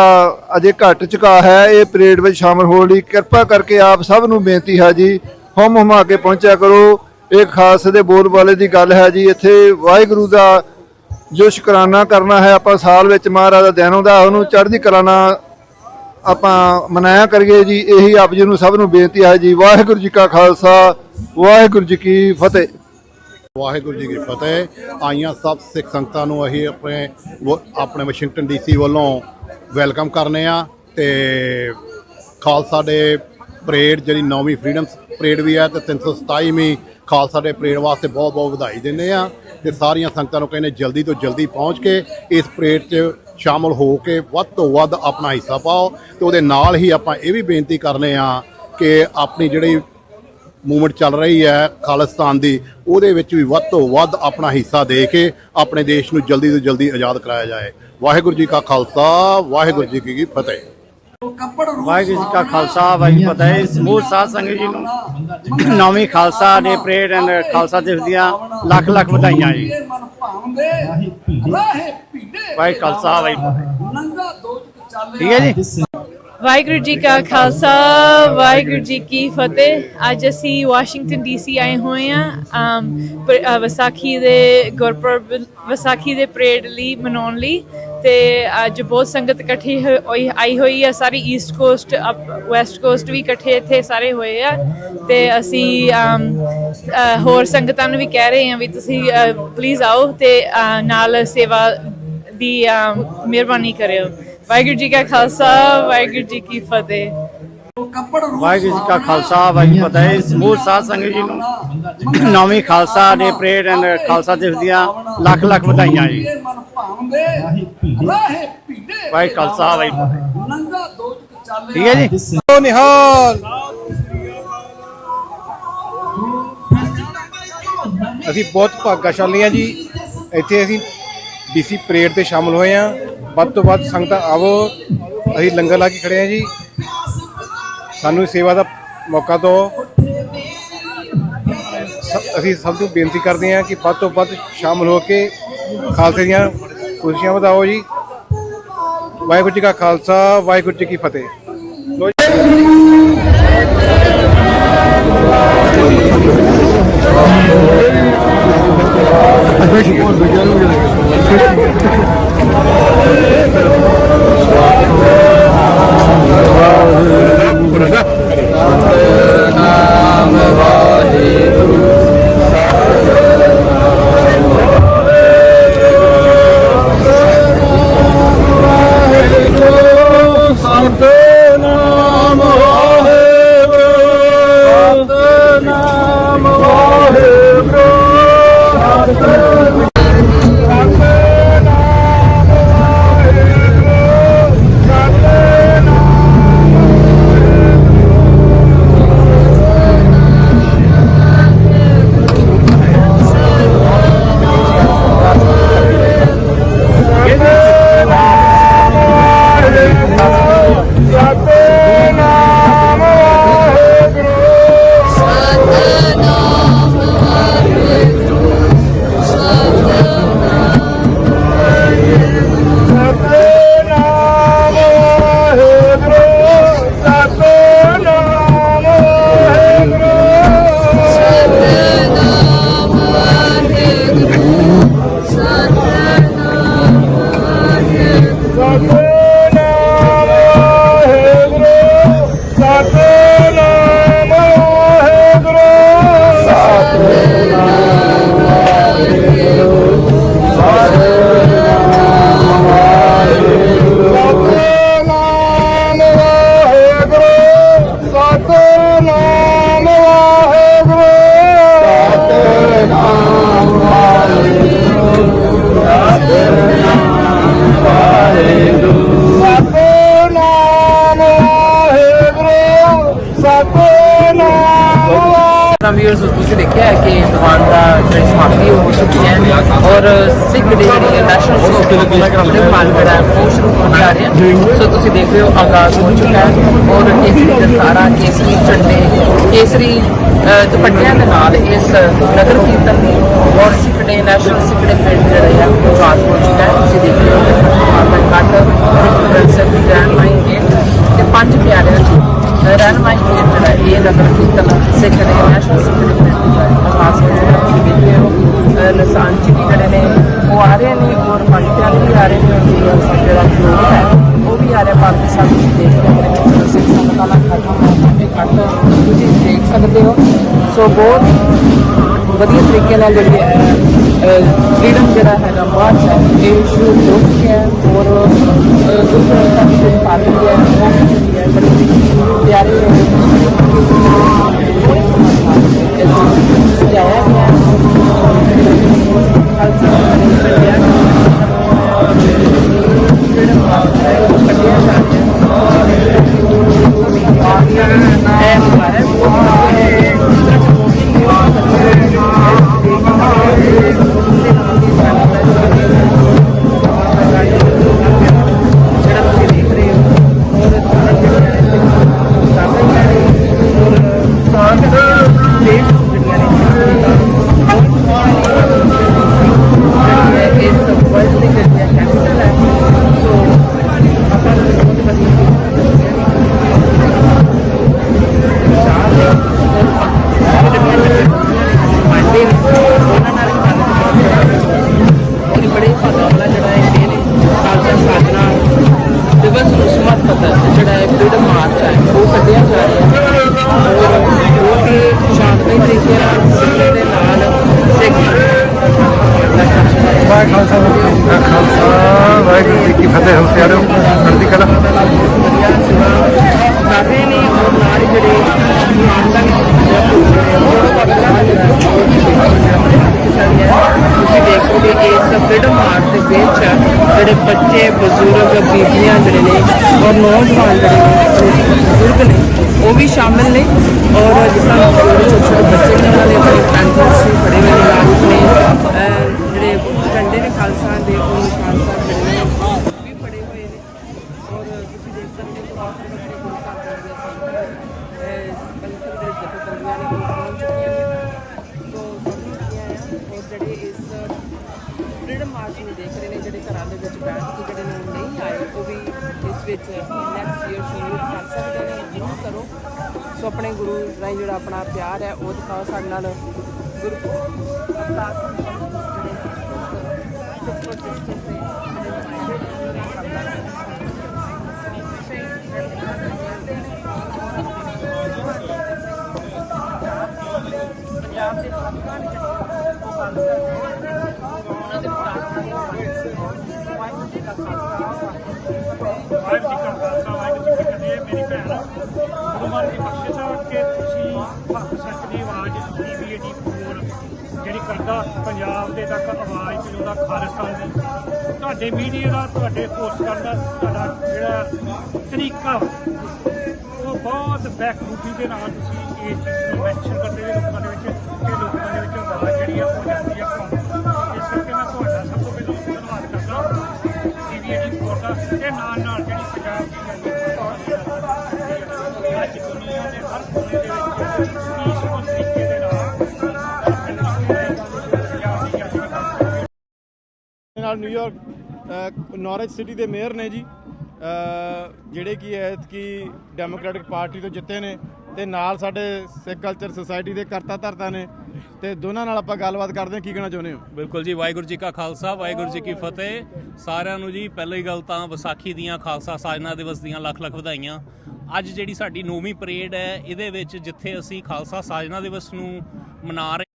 ਅਜੇ ਘੱਟ ਝੁਕਾਅ ਹੈ ਇਹ ਪਰੇਡ ਵਿੱਚ ਸ਼ਾਮਲ ਹੋਣ ਲਈ। ਕਿਰਪਾ ਕਰਕੇ ਆਪ ਸਭ ਨੂੰ ਬੇਨਤੀ ਹੈ ਜੀ ਹੁਮ ਹੁਮਾ ਕੇ ਪਹੁੰਚਿਆ ਕਰੋ। ਇਹ ਖਾਲਸੇ ਦੇ ਬੋਲ ਬਾਲੇ ਦੀ ਗੱਲ ਹੈ ਜੀ। ਇੱਥੇ ਵਾਹਿਗੁਰੂ ਦਾ ਜੋ ਸ਼ੁਕਰਾਨਾ ਕਰਨਾ ਹੈ ਆਪਾਂ ਸਾਲ ਵਿੱਚ ਮਹਾਰਾਜ ਦਾ ਦਿਨ ਆਉਂਦਾ ਉਹਨੂੰ ਚੜ੍ਹਦੀ ਕਲਾ ਨਾਲ ਆਪਾਂ ਮਨਾਇਆ ਕਰੀਏ ਜੀ। ਇਹੀ ਆਪ ਜੀ ਨੂੰ ਸਭ ਨੂੰ ਬੇਨਤੀ ਹੈ ਜੀ। ਵਾਹਿਗੁਰੂ ਜੀ ਕਾ ਖਾਲਸਾ ਵਾਹਿਗੁਰੂ ਜੀ ਕੀ ਫਤਿਹ। ਵਾਹਿਗੁਰੂ ਜੀ ਕੀ ਫਤਿਹ। ਆਈਆਂ ਸਭ ਸਿੱਖ ਸੰਗਤਾਂ ਨੂੰ ਅਸੀਂ ਆਪਣੇ ਵਾਸ਼ਿੰਗਟਨ ਡੀਸੀ ਵੱਲੋਂ ਵੈਲਕਮ ਕਰਨੇ ਆ ਤੇ ਖਾਲਸਾ ਡੇ ਪਰੇਡ ਜਿਹੜੀ 9ਵੀਂ ਫਰੀडम ਪਰੇਡ ਵੀ ਹੈ ਤੇ 327ਵੀਂ ਖਾਲਸਾ ਡੇ ਪਰੇਡ ਵਾਸਤੇ ਬਹੁਤ ਬਹੁਤ ਵਧਾਈ ਦਿੰਦੇ ਆ ਤੇ ਸਾਰੀਆਂ ਸੰਗਤਾਂ ਨੂੰ ਕਹਿੰਦੇ ਜਲਦੀ ਤੋਂ ਜਲਦੀ ਪਹੁੰਚ ਕੇ ਇਸ ਪਰੇਡ 'ਚ ਸ਼ਾਮਲ ਹੋ ਕੇ ਵੱਧ ਤੋਂ ਵੱਧ ਆਪਣਾ ਹਿੱਸਾ ਪਾਓ ਤੇ ਉਹਦੇ ਨਾਲ ਹੀ ਆਪਾਂ ਇਹ ਵੀ ਬੇਨਤੀ ਕਰਨੇ ਆ ਕਿ ਆਪਣੀ ਜਿਹੜੀ ਮੂਵਮੈਂਟ ਚੱਲ ਰਹੀ ਹੈ ਖਾਲਿਸਤਾਨ ਦੀ ਉਹਦੇ ਵਿੱਚ ਵੀ ਵੱਧ ਤੋਂ ਵੱਧ ਆਪਣਾ ਹਿੱਸਾ ਦੇ ਕੇ ਆਪਣੇ ਦੇਸ਼ ਨੂੰ ਜਲਦੀ ਤੋਂ ਜਲਦੀ ਆਜ਼ਾਦ ਕਰਾਇਆ ਜਾਏ। ਵਾਹਿਗੁਰੂ ਜੀ ਕਾ ਖਾਲਸਾ ਵਾਹਿਗੁਰੂ ਜੀ ਕੀ ਫਤਿਹ। ਵਾਹਿਗੁਰੂ ਜੀ ਕਾ ਖਾਲਸਾ ਵਾਹਿਗੁਰੂ ਫਤਿਹ। ਸਮੂਹ ਸਾਧ ਸੰਗਤ ਜੀ ਨੂੰ 9ਵੀਂ ਖਾਲਸਾ ਡੇ ਪਰੇਡ ਐਂਡ ਖਾਲਸਾ ਦਿਵਸ ਦੀਆਂ ਲੱਖ ਲੱਖ ਵਧਾਈਆਂ ਜੀ। ਵਾਹਿਗੁਰੂ ਖਾਲਸਾ ਵਾਹਿਗੁਰੂ ਠੀਕ ਹੈ ਜੀ। ਵਾਹਿਗੁਰੂ ਜੀ ਕਾ ਖਾਲਸਾ ਵਾਹਿਗੁਰੂ ਜੀ ਕੀ ਫਤਿਹ। ਅੱਜ ਅਸੀਂ ਵਾਸ਼ਿੰਗਟਨ DC ਆਏ ਹੋਏ ਹਾਂ ਵਿਸਾਖੀ ਦੇ ਗੁਰਪੁਰਬ ਵਿਸਾਖੀ ਦੇ ਪਰੇਡ ਲਈ ਮਨਾਉਣ ਲਈ ਤੇ ਅੱਜ ਬਹੁਤ ਸੰਗਤ ਇਕੱਠੀ ਆਈ ਹੋਈ ਹੈ। ਸਾਰੀ ਈਸਟ ਕੋਸਟ ਵੈਸਟ ਕੋਸਟ ਵੀ ਇਕੱਠੇ ਇੱਥੇ ਸਾਰੇ ਹੋਏ ਆ ਤੇ ਅਸੀਂ ਹੋਰ ਸੰਗਤਾਂ ਨੂੰ ਵੀ ਕਹਿ ਰਹੇ ਹਾਂ ਵੀ ਤੁਸੀਂ ਪਲੀਜ਼ ਆਓ ਤੇ ਨਾਲ ਸੇਵਾ ਦੀ ਮਿਹਰਬਾਨੀ ਕਰਿਓ। ਵਾਹਿਗੁਰੂ ਜੀ ਕਾ ਖਾਲਸਾ ਵਾਹਿਗੁਰੂ ਜੀ ਕੀ ਫਤਿਹ। ਵਾਹਿਗੁਰੂ ਜੀ ਕਾ ਖਾਲਸਾ ਵਾਹਿਗੁਰੂ ਫਤਿਹ। ਸਮੂਹ ਸਾਧ ਸੰਗਤ ਜੀ ਨੂੰ 9ਵੀਂ ਖਾਲਸਾ ਡੇ ਪਰੇਡ ਐਂਡ ਖਾਲਸਾ ਦਿਵਸ ਦੀਆਂ ਲੱਖ ਲੱਖ ਵਧਾਈਆਂ ਜੀ। ਵਾਹਿਗੁਰੂ ਖਾਲਸਾ ਵਾਹਿਗੁਰੂ ਠੀਕ ਹੈ ਜੀ। ਨਿਹਾਲ ਅਸੀਂ ਬਹੁਤ ਭਾਗਸ਼ਾਲੀ ਹਾਂ ਜੀ। ਇੱਥੇ ਅਸੀਂ ਡੀਸੀ ਪਰੇਡ ਤੇ ਸ਼ਾਮਲ ਹੋਏ ਹਾਂ। ਵੱਧ ਤੋਂ ਵੱਧ ਸੰਗਤਾਂ ਆਵੋ। ਅਸੀਂ ਲੰਗਰ ਲਾ ਕੇ ਖੜੇ ਹਾਂ ਜੀ। ਸਾਨੂੰ ਸੇਵਾ ਦਾ ਮੌਕਾ ਦਿਓ। ਅਸੀਂ ਸਭ ਨੂੰ ਬੇਨਤੀ ਕਰਦੇ ਹਾਂ ਕਿ ਵੱਧ ਤੋਂ ਵੱਧ ਸ਼ਾਮਲ ਹੋ ਕੇ ਖਾਲਸੇ ਦੀਆਂ ਖੁਸ਼ੀਆਂ ਵਧਾਓ ਜੀ। ਵਾਹਿਗੁਰੂ ਜੀ ਕਾ ਖਾਲਸਾ ਵਾਹਿਗੁਰੂ ਜੀ ਕੀ ਫਤਿਹ। I think व्यूअर्स ਤੁਸੀਂ ਦੇਖਿਆ ਹੈ ਕਿ ਦੁਕਾਨ ਦਾ ਜਿਹੜੀ ਸਮਾਪਤੀ ਹੋ ਚੁੱਕੀ ਹੈ ਔਰ ਸਿੱਖ ਡੇ ਜਿਹੜੀ ਨੈਸ਼ਨਲ ਸਿੱਖ ਮਾਲ ਜਿਹੜਾ ਉਹ ਸ਼ੁਰੂ ਹੋਣ ਜਾ ਰਿਹਾ ਸੋ ਤੁਸੀਂ ਦੇਖ ਰਹੇ ਹੋ ਆਗਾਜ਼ ਹੋ ਚੁੱਕਾ ਹੈ ਔਰ ਕੇਸਰੀ ਦਸਤਾਰਾ ਕੇਸਰੀ ਝੰਡੇ ਕੇਸਰੀ ਦੁਪੱਟਿਆਂ ਦੇ ਨਾਲ ਇਸ ਨਗਰ ਕੀਰਤਨ ਔਰ ਸਿੱਖ ਡੇ ਨੈਸ਼ਨਲ ਸਿੱਖ ਡੇ ਪਰੇਡ ਜਿਹੜਾ ਹੈ ਉਹ ਆਗਾਜ਼ ਹੋ ਚੁੱਕਾ ਹੈ ਤੁਸੀਂ ਦੇਖ ਰਹੇ ਹੋ ਕੱਟ ਸੈਕਟਰੀ ਗ੍ਰੈਂਡ ਗੇਟ ਤੇ ਪੰਜ ਪਿਆਰਿਆਂ ਦੀ ਰਹਿਨਮਾਈ ਜਿਹੜਾ ਇਹ ਨਗਰ ਕੀਰਤਨ ਸਿੱਖ ਡੇ ਨੈਸ਼ਨਲ ਸਿੱਖ ਡੇ ਪਰੇਡ ਦਾ ਆਗਾਜ਼ ਹੋ ਚੁੱਕਾ ਤੁਸੀਂ ਦੇਖ ਰਹੇ ਹੋ ਲਸਾਨ ਜੀ ਵੀ ਜਿਹੜੇ ਨੇ ਉਹ ਆ ਰਹੇ ਨੇ ਔਰ ਪੰਜ ਪਿਆਰੇ ਵੀ ਆ ਰਹੇ ਨੇ ਔਰ ਜਿਹੜਾ ਫਲੋਰ ਹੈ ਉਹ ਵੀ ਆ ਰਿਹਾ ਬਾਕੀ ਸਭ ਤੁਸੀਂ ਦੇਖ ਰਹੇ ਹੋ ਸਿੱਖ ਸੰਗਤਾਂ ਦਾ ਕੱਟ ਤੁਸੀਂ ਦੇਖ ਸਕਦੇ ਹੋ ਸੋ ਬਹੁਤ ਵਧੀਆ ਤਰੀਕੇ ਨਾਲ ਜਿਹੜੀ ਹੈ ਫਰੀडम ਜਿਹੜਾ ਹੈਗਾ ਮਾਰਚ ਹੈ ਇਹ ਸ਼ੁਰੂ ਹੋ ਚੁੱਕਿਆ ਹੈ ਔਰ ਗੁਰਦੁਆਰਾ ਸਾਹਿਬ ਦੀ ਜਿਹੜੀ ਪਾਰਟੀ ਹੈ ਉਹ ਜਿਹੜੀ ਹੈ ਬੜੀ ਪਿਆਰੀ ਸਜਾਇਆ ਗਿਆ ਵਾਹਿਗੁਰੂ ਜੀ ਕੀ ਫਤਿਹ ਹੋ ਪਿਆਰਿਓ ਚੜ੍ਹਦੀ ਕਲਾ ਤੁਸੀਂ ਦੇਖ ਸਕਦੇ ਇਸ ਫਰੀडम ਮਾਰਚ ਦੇ ਵਿੱਚ ਜਿਹੜੇ ਬੱਚੇ ਬਜ਼ੁਰਗ ਬੀਬੀਆਂ ਜਿਹੜੇ ਨੇ ਔਰ ਨੌਜਵਾਨ ਜਿਹੜੇ ਨੇ ਬਜ਼ੁਰਗ ਨੇ ਉਹ ਵੀ ਸ਼ਾਮਿਲ ਨੇ ਔਰ ਜਿਸ ਤਰ੍ਹਾਂ ਛੋਟੇ ਛੋਟੇ ਬੱਚੇ ਨੇ ਉਹਨਾਂ ਨੇ ਆਪਣੇ ਪੈਂਟਸ ਵੀ ਫੜੇ ਹੋਏ ਨੇ ਨਾਲ ਆਪਣੇ ਜਿਹੜੇ ਝੰਡੇ ਨੇ ਖਾਲਸਾ ਦੇ ਉਹ ਖਾਲਸਾ ਜਿਹੜੇ ਨੇ ਵੀ ਫੜੇ ਹੋਏ ਨੇ ਔਰ ਤੁਸੀਂ ਦੇਖ ਸਕਦੇ ਹੋ ਆਪਣੇ ਗੁਰੂ ਘਰ ਦੇ ਪੰਥਕ ਦੇ ਜਥੇਬੰਦੀਆਂ ਨੇ ਪਹੁੰਚ ਚੁੱਕੀਆਂ ਨੇ ਸੋ ਔਰ ਜਿਹੜੇ ਇਸ ਫਰੀडम ਮਾਰਚ ਨੂੰ ਦੇਖ ਰਹੇ ਨੇ ਜਿਹੜੇ ਘਰਾਂ ਦੇ ਵਿੱਚ ਬੈਠ ਕੇ ਜਿਹੜੇ ਲੋਕ ਨਹੀਂ ਆਏ ਉਹ ਵੀ ਇਸ ਵਿੱਚ ਨੈਕਸਟ ਈਅਰ ਸ਼ੁਰੂ ਕਰ ਸਕਦੇ ਨੇ ਜ਼ਰੂਰ ਕਰੋ ਸੋ ਆਪਣੇ ਗੁਰੂ ਰਾਹੀਂ ਜਿਹੜਾ ਆਪਣਾ ਪਿਆਰ ਹੈ ਉਹ ਦਿਖਾਓ ਸਾਡੇ ਨਾਲ ਗੁਰੂ ਅਰਦਾਸ ਪੰਜਾਬ ਦੇ ਤੱਕ ਆਵਾਜ਼ ਪਹੁੰਚਾਉਂਦਾ ਖਾਲਿਸਤਾਨ ਦੀ। ਤੁਹਾਡੇ ਮੀਡੀਆ ਦਾ, ਤੁਹਾਡੇ ਪੋਸਟ ਕਰਨ ਦਾ ਤੁਹਾਡਾ ਜਿਹੜਾ ਤਰੀਕਾ ਉਹ ਬਹੁਤ ਬੈਕਬੂਟੀ ਦੇ ਨਾਲ ਤੁਸੀਂ ਇਸ ਚੀਜ਼ ਨੂੰ ਮੈਂਸ਼ਨ ਕਰਦੇ ਹੋ ਲੋਕਾਂ ਦੇ ਵਿੱਚ, ਕਿ ਲੋਕਾਂ ਦੇ ਵਿੱਚ ਆਵਾਜ਼ ਜਿਹੜੀ ਆ ਉਹ ਜਾਂਦੀ ਆ। ਇਸ ਕਰਕੇ ਮੈਂ ਤੁਹਾਡਾ ਸਭ ਤੋਂ ਪਹਿਲਾਂ ਧੰਨਵਾਦ ਕਰਦਾ TVAT ਦਾ, ਤੇ ਨਾਲ ਜਿਹੜੀ ਪੰਜਾਬ ਦੀ ਅੱਜ ਦੁਨੀਆ ਦੇ ਹਰ ਕੋਨੇ ਦੇ ਵਿੱਚ ਪੀਸਫੁਲ ਤਰੀਕੇ ਦੇ ਨਾਲ ਨਿਊਯਾਰਕ ਨਾਰਥ ਸਿਟੀ ਦੇ ਮੇਅਰ ਨੇ ਜੀ, ਜਿਹੜੇ ਕਿ ਐਤਕੀ ਡੈਮੋਕ੍ਰੈਟਿਕ ਪਾਰਟੀ ਤੋਂ ਜਿੱਤੇ ਨੇ, ਤੇ ਨਾਲ ਸਾਡੇ ਸਿੱਖ ਕਲਚਰ ਸੁਸਾਇਟੀ ਦੇ ਕਰਤਾ ਧਰਤਾ ਨੇ, ਤੇ ਦੋਨਾਂ ਨਾਲ ਆਪਾਂ ਗੱਲਬਾਤ ਕਰਦੇ ਹਾਂ। ਕੀ ਕਹਿਣਾ ਚਾਹੁੰਦੇ ਹੋ? ਬਿਲਕੁਲ ਜੀ, ਵਾਹਿਗੁਰੂ ਜੀ ਕਾ ਖਾਲਸਾ, ਵਾਹਿਗੁਰੂ ਜੀ ਕੀ ਫਤਿਹ। ਸਾਰਿਆਂ ਨੂੰ ਜੀ ਪਹਿਲੀ ਗੱਲ ਤਾਂ ਵਿਸਾਖੀ ਦੀਆਂ, ਖਾਲਸਾ ਸਾਜਨਾ ਦਿਵਸ ਦੀਆਂ ਲੱਖ ਲੱਖ ਵਧਾਈਆਂ। ਅੱਜ ਜਿਹੜੀ ਸਾਡੀ 9ਵੀਂ ਪਰੇਡ ਹੈ, ਇਹਦੇ ਵਿੱਚ ਜਿੱਥੇ ਅਸੀਂ ਖਾਲਸਾ ਸਾਜਨਾ ਦਿਵਸ ਨੂੰ ਮਨਾ ਰਹੇ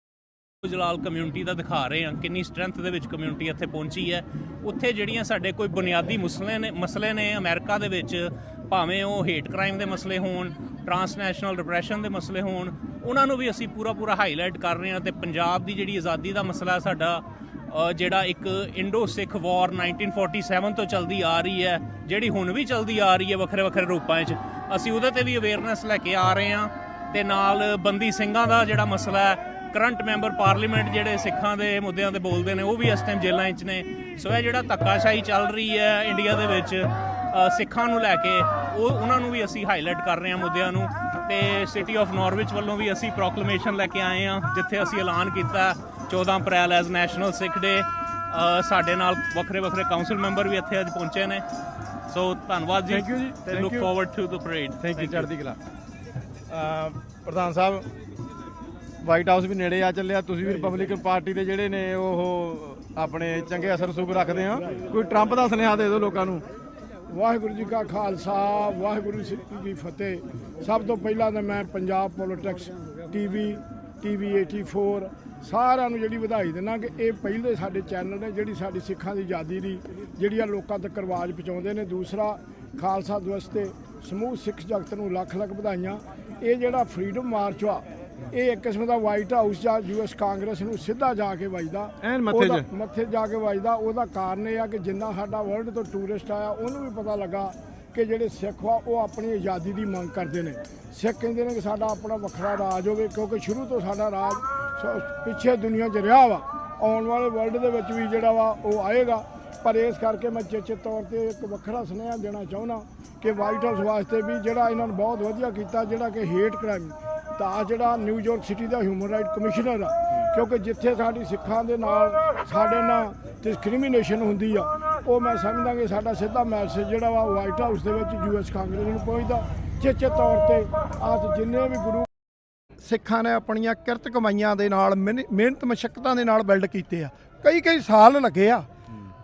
ਜਲਾਲ ਕਮਿਊਨਿਟੀ ਦਾ ਦਿਖਾ ਰਹੇ ਹਾਂ ਕਿੰਨੀ ਸਟਰੈਂਥ ਦੇ ਵਿੱਚ ਕਮਿਊਨਿਟੀ ਇੱਥੇ ਪਹੁੰਚੀ ਹੈ, ਉੱਥੇ ਜਿਹੜੀਆਂ ਸਾਡੇ ਕੋਈ ਬੁਨਿਆਦੀ ਮਸਲੇ ਨੇ ਅਮਰੀਕਾ ਦੇ ਵਿੱਚ, ਭਾਵੇਂ ਉਹ ਹੇਟ ਕ੍ਰਾਈਮ ਦੇ ਮਸਲੇ ਹੋਣ, ਟਰਾਂਸਨੈਸ਼ਨਲ ਰਿਪਰੈਸ਼ਨ ਦੇ ਮਸਲੇ ਹੋਣ, ਉਹਨਾਂ ਨੂੰ ਵੀ ਅਸੀਂ ਪੂਰਾ ਹਾਈਲਾਈਟ ਕਰ ਰਹੇ ਹਾਂ। ਤੇ ਪੰਜਾਬ ਦੀ ਜਿਹੜੀ ਆਜ਼ਾਦੀ ਦਾ ਮਸਲਾ ਸਾਡਾ, ਜਿਹੜਾ ਇੱਕ ਇੰਡੋ ਸਿੱਖ ਵਾਰ 1947 ਤੋਂ ਚੱਲਦੀ ਆ ਰਹੀ ਹੈ, ਜਿਹੜੀ ਹੁਣ ਵੀ ਚੱਲਦੀ ਆ ਰਹੀ ਹੈ ਵੱਖਰੇ ਰੂਪਾਂ 'ਚ, ਅਸੀਂ ਉਹਦੇ ਤੇ ਵੀ ਅਵੇਅਰਨੈਸ ਲੈ ਕੇ ਆ ਰਹੇ ਹਾਂ। ਤੇ ਨਾਲ ਬੰਦੀ ਸਿੰਘਾਂ ਦਾ ਜਿਹੜਾ ਮਸਲਾ ਹੈ, ਕਰੰਟ ਮੈਂਬਰ ਪਾਰਲੀਮੈਂਟ ਜਿਹੜੇ ਸਿੱਖਾਂ ਦੇ ਮੁੱਦਿਆਂ ਤੇ ਬੋਲਦੇ ਨੇ, ਉਹ ਵੀ ਇਸ ਟਾਈਮ ਜੇਲ੍ਹਾਂ 'ਚ ਨੇ। ਸੋ ਇਹ ਜਿਹੜਾ ਧੱਕਾਸ਼ਾਹੀ ਚੱਲ ਰਹੀ ਹੈ ਇੰਡੀਆ ਦੇ ਵਿੱਚ ਸਿੱਖਾਂ ਨੂੰ ਲੈ ਕੇ, ਉਹਨਾਂ ਨੂੰ ਵੀ ਅਸੀਂ ਹਾਈਲਾਈਟ ਕਰ ਰਹੇ ਹਾਂ ਮੁੱਦਿਆਂ ਨੂੰ। ਤੇ ਸਿਟੀ ਆਫ ਨਾਰਵਿਚ ਵੱਲੋਂ ਵੀ ਅਸੀਂ ਪ੍ਰੋਕਲੇਮੇਸ਼ਨ ਲੈ ਕੇ ਆਏ ਹਾਂ, ਜਿੱਥੇ ਅਸੀਂ ਐਲਾਨ ਕੀਤਾ 14 ਅਪ੍ਰੈਲ ਐਜ਼ ਨੈਸ਼ਨਲ ਸਿੱਖ ਡੇ। ਸਾਡੇ ਨਾਲ ਵੱਖਰੇ ਕਾਉਂਸਲ ਮੈਂਬਰ ਵੀ ਇੱਥੇ ਅੱਜ ਪਹੁੰਚੇ ਨੇ। ਸੋ ਧੰਨਵਾਦ ਜੀ, ਤੇ look forward to the parade. Thank you, ਚੜ੍ਹਦੀ ਕਲਾ। ਪ੍ਰਧਾਨ ਸਾਹਿਬ, ਵਾਈਟ ਹਾਊਸ ਵੀ ਨੇੜੇ ਆ ਚੱਲਿਆ, ਤੁਸੀਂ ਵੀ ਰਿਪਬਲਿਕਨ ਪਾਰਟੀ ਦੇ ਜਿਹੜੇ ਨੇ ਉਹ ਆਪਣੇ ਚੰਗੇ ਅਸਰ ਰਸੂਖ ਰੱਖਦੇ ਆ, ਕੋਈ ਟਰੰਪ ਦਾ ਸੁਨੇਹਾ ਦੇ ਦਿਓ ਲੋਕਾਂ ਨੂੰ। ਵਾਹਿਗੁਰੂ ਜੀ ਕਾ ਖਾਲਸਾ, ਵਾਹਿਗੁਰੂ ਜੀ ਕੀ ਫਤਿਹ। ਸਭ ਤੋਂ ਪਹਿਲਾਂ ਤਾਂ ਮੈਂ ਪੰਜਾਬ ਪੋਲੀਟਿਕਸ TV 84 ਸਾਰਿਆਂ ਨੂੰ ਜਿਹੜੀ ਵਧਾਈ ਦਿੰਦਾ ਕਿ ਇਹ ਪਹਿਲੇ ਸਾਡੇ ਚੈਨਲ ਨੇ ਜਿਹੜੀ ਸਾਡੀ ਸਿੱਖਾਂ ਦੀ ਆਜ਼ਾਦੀ ਦੀ ਜਿਹੜੀਆਂ ਲੋਕਾਂ ਤੱਕ ਆਵਾਜ਼ ਪਹੁੰਚਾਉਂਦੇ ਨੇ। ਦੂਸਰਾ, ਖਾਲਸਾ ਦਿਵਸ ਤੇ ਸਮੂਹ ਸਿੱਖ ਜਗਤ ਨੂੰ ਲੱਖ ਵਧਾਈਆਂ। ਇਹ ਜਿਹੜਾ ਫਰੀडम ਮਾਰਚ ਆ, ਇਹ ਇੱਕ ਕਿਸਮ ਦਾ ਵਾਈਟ ਹਾਊਸ ਜਾਂ US ਕਾਂਗਰਸ ਨੂੰ ਸਿੱਧਾ ਜਾ ਕੇ ਵੱਜਦਾ, ਮੱਥੇ ਜਾ ਕੇ ਵੱਜਦਾ। ਉਹਦਾ ਕਾਰਨ ਇਹ ਆ ਕਿ ਜਿੰਨਾ ਸਾਡਾ ਵਰਲਡ ਤੋਂ ਟੂਰਿਸਟ ਆਇਆ, ਉਹਨੂੰ ਵੀ ਪਤਾ ਲੱਗਾ ਕਿ ਜਿਹੜੇ ਸਿੱਖ ਵਾ ਉਹ ਆਪਣੀ ਆਜ਼ਾਦੀ ਦੀ ਮੰਗ ਕਰਦੇ ਨੇ। ਸਿੱਖ ਕਹਿੰਦੇ ਨੇ ਕਿ ਸਾਡਾ ਆਪਣਾ ਵੱਖਰਾ ਰਾਜ ਹੋਵੇ, ਕਿਉਂਕਿ ਸ਼ੁਰੂ ਤੋਂ ਸਾਡਾ ਰਾਜ ਪਿੱਛੇ ਦੁਨੀਆ 'ਚ ਰਿਹਾ ਵਾ, ਆਉਣ ਵਾਲੇ ਵਰਲਡ ਦੇ ਵਿੱਚ ਵੀ ਜਿਹੜਾ ਵਾ ਉਹ ਆਏਗਾ। ਪਰ ਇਸ ਕਰਕੇ ਮੈਂ ਚੇਚੇ ਤੌਰ ਤੇ ਇੱਕ ਵੱਖਰਾ ਸੁਨੇਹਾ ਦੇਣਾ ਚਾਹੁੰਦਾ ਕਿ ਵਾਈਟ ਹਾਊਸ ਵਾਸਤੇ ਵੀ ਜਿਹੜਾ ਇਹਨਾਂ ਨੇ ਬਹੁਤ ਵਧੀਆ ਕੀਤਾ, ਜਿਹੜਾ ਕਿ ਹੇਟ ਕ੍ਰਾਈਮ ਤਾਂ ਜਿਹੜਾ ਨਿਊਯਾਰਕ ਸਿਟੀ ਦਾ ਹਿਊਮਨ ਰਾਈਟ ਕਮਿਸ਼ਨਰ ਆ, ਕਿਉਂਕਿ ਜਿੱਥੇ ਸਾਡੀ ਸਿੱਖਾਂ ਦੇ ਨਾਲ ਸਾਡੇ ਨਾਲ ਡਿਸਕ੍ਰਿਮੀਨੇਸ਼ਨ ਹੁੰਦੀ ਆ, ਉਹ ਮੈਂ ਸਮਝਦਾ ਕਿ ਸਾਡਾ ਸਿੱਧਾ ਮੈਸੇਜ ਜਿਹੜਾ ਵਾ ਵਾਈਟ ਹਾਊਸ ਦੇ ਵਿੱਚ US ਕਾਂਗਰਸ ਨੂੰ ਪਹੁੰਚਦਾ। ਚੇਚੇ ਤੌਰ ਤੇ ਅੱਜ ਜਿੰਨੇ ਵੀ ਗੁਰੂ ਸਿੱਖਾਂ ਨੇ ਆਪਣੀਆਂ ਕਿਰਤ ਕਮਾਈਆਂ ਦੇ ਨਾਲ ਮਿਹਨਤ ਮਸ਼ੱਕਤਾਂ ਦੇ ਨਾਲ ਬਿਲਡ ਕੀਤੇ ਆ, ਕਈ ਸਾਲ ਲੱਗੇ ਆ,